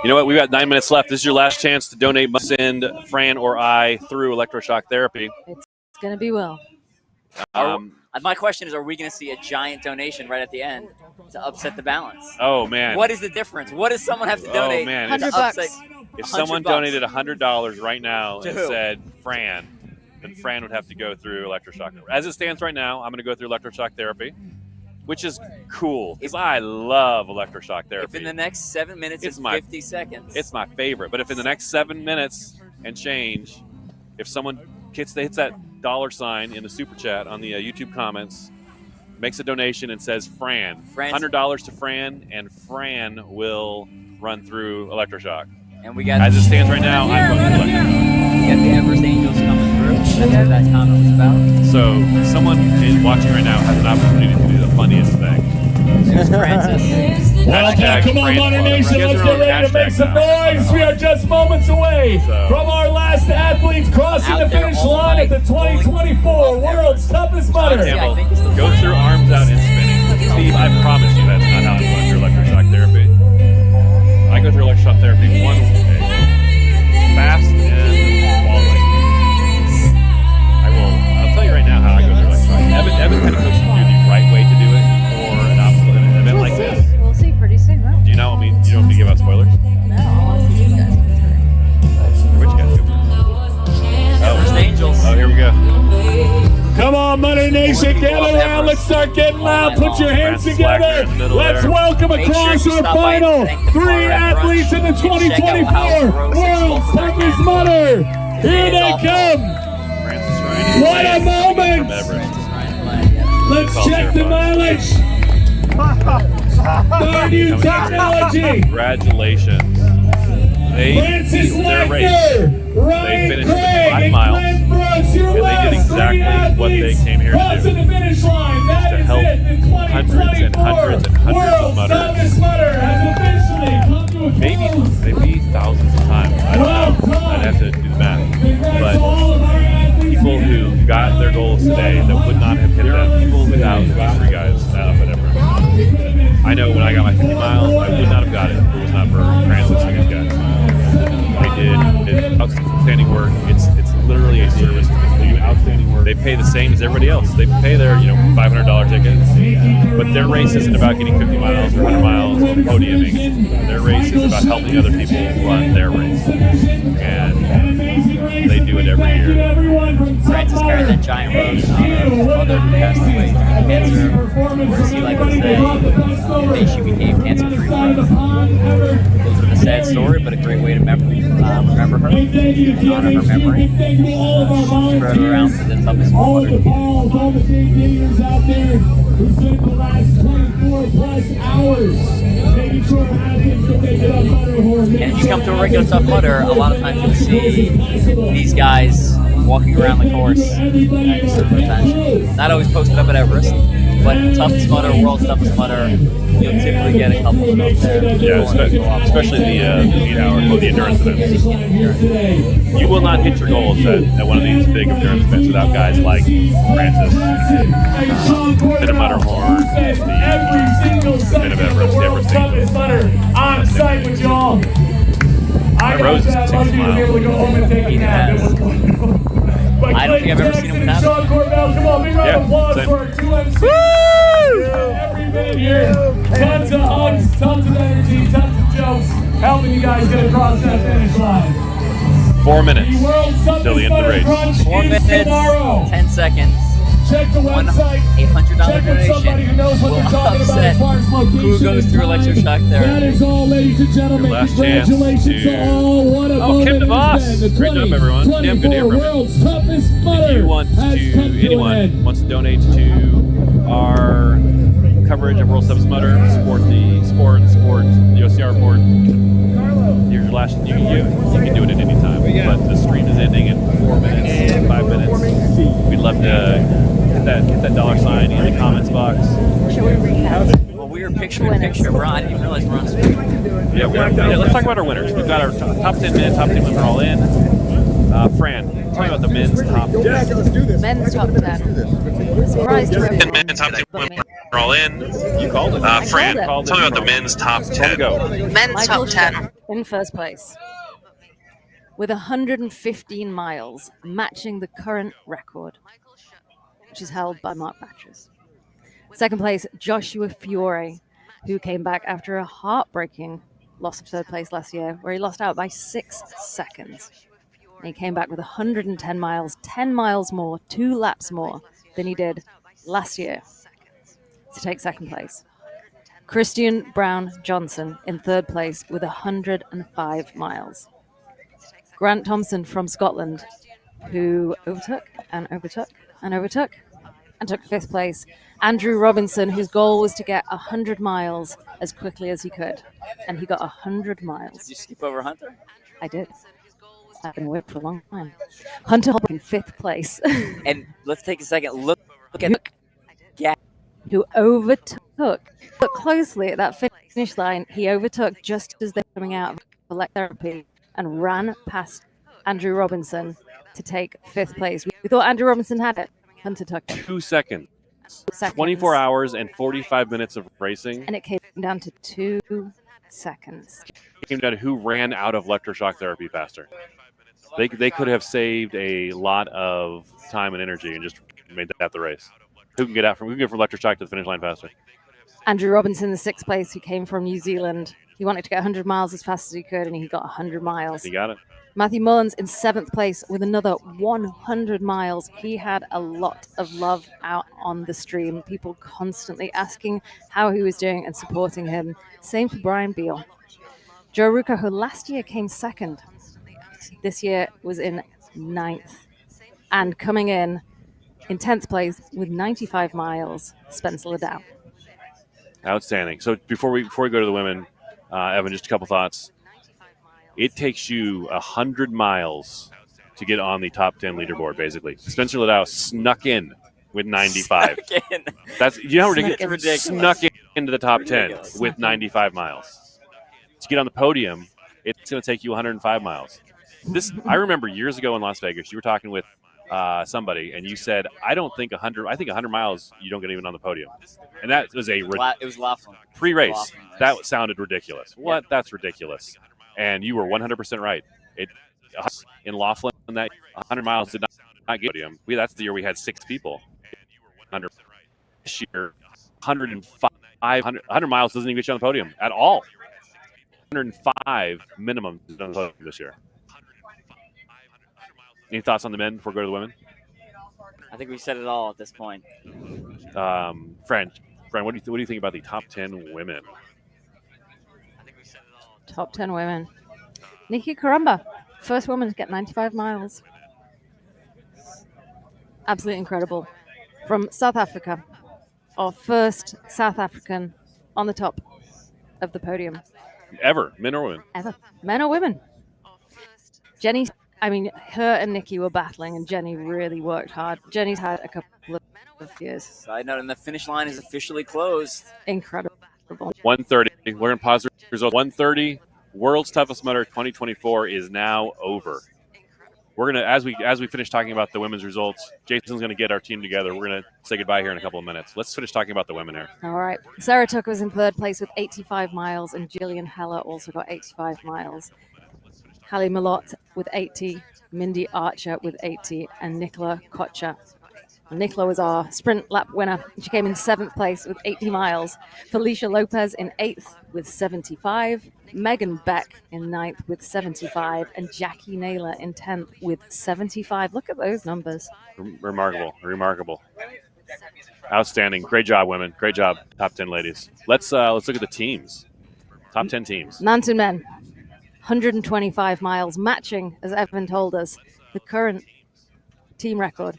S8: You know what? We've got 9 minutes left. This is your last chance to donate. Send Fran or I through electroshock therapy.
S5: It's going to be well.
S7: My question is, are we going to see a giant donation right at the end to upset the balance?
S8: Oh, man.
S7: What is the difference? What does someone have to donate?
S8: Oh, man. If someone donated $100 right now and said Fran, then Fran would have to go through electroshock therapy. As it stands right now, I'm going to go through electroshock therapy, which is cool because I love electroshock therapy.
S7: If in the next 7 minutes and 50 seconds.
S8: It's my favorite. But if in the next 7 minutes and change, if someone hits that $ in the super chat on the YouTube comments, makes a donation and says Fran, $100 to Fran, and Fran will run through electroshock.
S7: And we got,
S8: as it stands right now, I'm going through electroshock.
S7: We got the Everest Angels coming through. That's what that comment was about.
S8: So someone watching right now has an opportunity to do the funniest thing.
S7: There's Francis.
S2: Well, come on, Modern Nation, let's get ready to make some noise. We are just moments away from our last athletes crossing the finish line at the 2024 World's Toughest Mudder.
S8: Go through arms out and spinning. Steve, I promise you that's not how I'm going through electroshock therapy. I go through electroshock therapy one way, fast and falling. I'll tell you right now how I go through electroshock. Evan kind of coaches you the right way to do it for an obstacle in an event like this.
S5: We'll see pretty soon, right?
S8: Do you know? I mean, you don't want me to give out spoilers.
S5: No, I want to see you guys.
S8: Which guys go through?
S7: First Angels.
S8: Oh, here we go.
S2: Come on, Mother Nation, gather around. Let's start getting loud. Put your hands together. Let's welcome across our final 3 athletes in the 2024 World's Toughest Mudder. Here they come. What a moment. Let's check the mileage. Our new technology.
S8: Congratulations. They beat their race. They finished with 5 miles, and they did exactly what they came here to do, is to help hundreds and hundreds and hundreds of mudders. Maybe thousands of times. I don't know. I'd have to do the math. But people who got their goals today that would not have hit them without these 3 guys whatever. I know when I got my 50 miles, I would not have got it if it was not for Francis and these guys. They did outstanding work. It's literally a service to them. They do outstanding work. They pay the same as everybody else. They pay their $500 tickets, but their race isn't about getting 50 miles or 100 miles or podiuming. Their race is about helping other people run their race, and they do it every year.
S7: Francis carried that giant road on her mother who passed away from cancer. To see like today, the day she became cancer-free. A little bit of a sad story, but a great way to remember her and honor her memory. Spread around to the toughest
S2: all the balls, all the gamers out there who spent the last 24 plus hours making sure athletes can make it up Mudderhorn.
S7: And if you come to a regular Tough Mudder, a lot of times you'll see these guys walking around the course at super attention. Not always posted up at Everest, but Toughest Mudder, World's Toughest Mudder, you'll typically get a couple of them up there.
S8: Yeah, especially the 8 hour or the endurance events. You will not hit your goals at one of these big endurance events without guys like Francis, the Mudderhorn, the Mid of Everest, the Everest Angels.
S2: On site with y'all.
S8: My Rose is 6 miles.
S7: I don't think I've ever seen him without
S2: Sean Corbell, come on, big round of applause for our 2 MCs. Every minute here. Tons of hugs, tons of energy, tons of jokes, helping you guys get across that finish line.
S8: 4 minutes till the end of the race.
S7: 4 minutes, 10 seconds.
S2: Check the website.
S7: $800
S2: Check with somebody who knows what
S7: will
S2: they're talking about
S7: upset
S2: as far as location.
S7: who goes through electroshock therapy.
S2: That is all, ladies and gentlemen.
S8: Last chance
S2: Congratulations to all. What a moment
S8: Kim
S2: it
S8: DeVos.
S2: has been. The
S8: Great job, everyone. Damn good to hear from you.
S2: World's Toughest Mudder
S8: If anyone wants to donate to our coverage of World's Toughest Mudder, support the OCR report, here's your last, you can do it at any time. But the stream is ending in 4 minutes, 5 minutes. We'd love to hit that $sign in the comments box.
S5: Should we recap?
S7: Well, we were picture in picture. I didn't even realize we're on screen.
S8: Yeah, let's talk about our winners. We've got our top 10 men, top 10 women are all in. Fran, tell me about the men's top 10.
S5: Let's do this. Men's top 10. Surprise to everyone.
S21: 10 men, top 10 women are all in.
S8: You called it.
S21: Fran, tell me about the men's top 10.
S8: Go.
S5: Men's top 10. In first place. With 115 miles, matching the current record, which is held by Mark Batchers. Second place, Joshua Fiore, who came back after a heartbreaking loss of third place last year, where he lost out by 6 seconds. And he came back with 110 miles, 10 miles more, 2 laps more than he did last year to take second place. Christian Brown Johnson in third place with 105 miles. Grant Thompson from Scotland, who overtook and overtook and overtook and took fifth place. Andrew Robinson, whose goal was to get 100 miles as quickly as he could, and he got 100 miles.
S7: Did you skip over Hunter?
S5: I did. I've been away for a long time. Hunter Holbrook in fifth place.
S7: And let's take a second. Look at the
S5: who overtook. Look closely at that finish line. He overtook just as they were coming out of electrotherapy and ran past Andrew Robinson to take fifth place. We thought Andrew Robinson had it. Hunter took it.
S8: 2 seconds. 24 hours and 45 minutes of racing.
S5: And it came down to 2 seconds.
S8: Came down to who ran out of electroshock therapy faster. They could have saved a lot of time and energy and just made that the race. Who can get from electroshock to the finish line faster?
S5: Andrew Robinson, the 6th place, who came from New Zealand. He wanted to get 100 miles as fast as he could, and he got 100 miles.
S8: He got it.
S5: Matthew Mullins in 7th place with another 100 miles. He had a lot of love out on the stream. People constantly asking how he was doing and supporting him. Same for Brian Beal. Joe Ruka, who last year came 2nd, this year was in 9th. And coming in 10th place with 95 miles, Spencer Liddell.
S8: Outstanding. So before we go to the women, Evan, just a couple thoughts. It takes you 100 miles to get on the top 10 leaderboard, basically. Spencer Liddell snuck in with 95.
S7: Snuck in.
S8: That's ridiculous. Snuck into the top 10 with 95 miles. To get on the podium, it's going to take you 105 miles. I remember years ago in Las Vegas, you were talking with somebody, and you said, I think 100 miles, you don't get even on the podium. And that was
S7: it was Laughlin.
S8: Pre-race. That sounded ridiculous. What? That's ridiculous. And you were 100% right. In Laughlin, that 100 miles did not get podium. That's the year we had 6 people. 100 this year, 100 miles doesn't even get you on the podium at all. 105 minimum is on the podium this year. Any thoughts on the men before we go to the women?
S7: I think we said it all at this point.
S8: Fran, what do you think about the top 10 women?
S5: Top 10 women. Nikki Karamba, first woman to get 95 miles. Absolutely incredible. From South Africa, our first South African on the top of the podium.
S8: Ever, men or women?
S5: Ever. Men or women. Jenny, her and Nikki were battling, and Jenny really worked hard. Jenny's had a couple of years.
S7: Side note, and the finish line is officially closed.
S5: Incredible.
S8: 130. We're going to pause the results. 130. World's Toughest Mudder 2024 is now over. We're going to, as we finish talking about the women's results, Jason's going to get our team together. We're going to say goodbye here in a couple of minutes. Let's finish talking about the women here.
S5: All right. Sarah Tucker was in 3rd place with 85 miles, and Jillian Heller also got 85 miles. Hallie Malott with 80, Mindy Archer with 80, and Nicola Kocher. Nicola was our sprint lap winner. She came in 7th place with 80 miles. Felicia Lopez in 8th with 75. Megan Beck in 9th with 75. And Jackie Naylor in 10th with 75. Look at those numbers.
S8: Remarkable. Outstanding. Great job, women. Great job, top 10 ladies. Let's look at the teams. Top 10 teams.
S5: Mountain men, 125 miles, matching, as Evan told us, the current team record.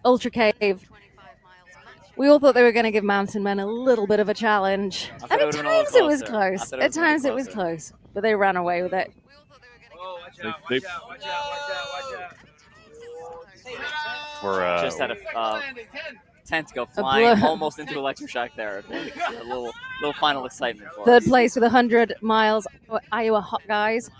S5: Ultra Cave. We all thought they were going to give mountain men a little bit of a challenge. And at times it was close. At times it was close. But they ran away with it.
S7: Just had a tent go flying almost into electroshock there. A little final excitement for us.
S5: 3rd place with 100 miles, Iowa Hawkeyes.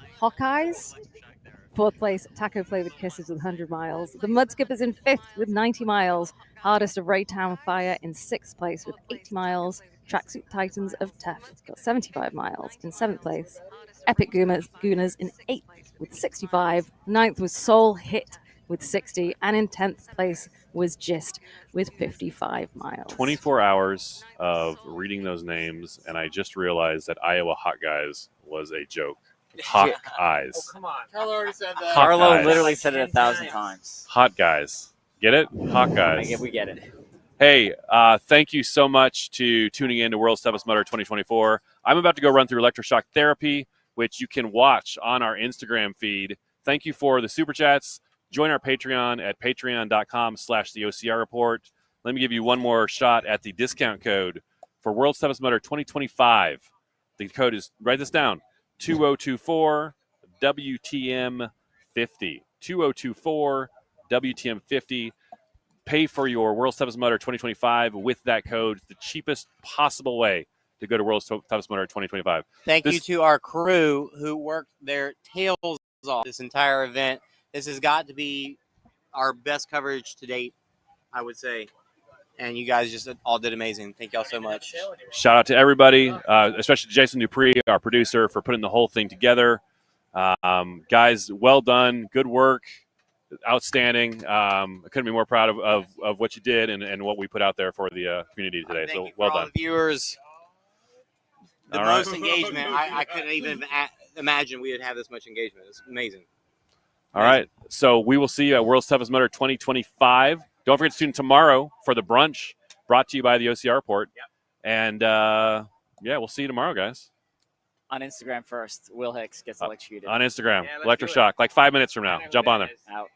S5: 4th place, Taco Flavored Kisses with 100 miles. The Mud Skippers in 5th with 90 miles. Hardest of Raytown Fire in 6th place with 80 miles. Tracksuit Titans of Teff got 75 miles in 7th place. Epic Gooners in 8th with 65. 9th was Soul Hit with 60. And in 10th place was Gist with 55 miles.
S8: 24 hours of reading those names, and I just realized that Iowa Hot Guys was a joke. Hawk eyes.
S14: Oh, come on. Carlo already said that.
S7: Carlo literally said it 1,000 times.
S8: Hot guys. Get it? Hot guys.
S7: We get it.
S8: Hey, thank you so much to tuning in to World's Toughest Mudder 2024. I'm about to go run through electroshock therapy, which you can watch on our Instagram feed. Thank you for the super chats. Join our Patreon at patreon.com/theOCR report. Let me give you one more shot at the discount code for World's Toughest Mudder 2025. The code is, write this down, 2024 WTM 50. 2024 WTM 50. Pay for your World's Toughest Mudder 2025 with that code. It's the cheapest possible way to go to World's Toughest Mudder 2025.
S19: Thank you to our crew who worked their tails off this entire event. This has got to be our best coverage to date, I would say. and you guys just all did amazing. Thank y'all so much.
S8: Shout out to everybody, especially Jason Dupree, our producer, for putting the whole thing together. Guys, well done. Good work. Outstanding. I couldn't be more proud of what you did and what we put out there for the community today. So well done.
S19: All the viewers. The
S8: All
S19: most
S8: right.
S19: engagement. I couldn't even imagine we would have this much engagement. It's amazing.
S8: All right. So we will see you at World's Toughest Mudder 2025. Don't forget to tune in tomorrow for the brunch brought to you by the OCR Port.
S19: Yep.
S8: And, we'll see you tomorrow, guys.
S7: On Instagram first, Will Hicks gets electrocuted.
S8: On Instagram,
S7: Yeah, let's do
S8: Electroshock, like 5 minutes from now. Jump on there.
S7: Out.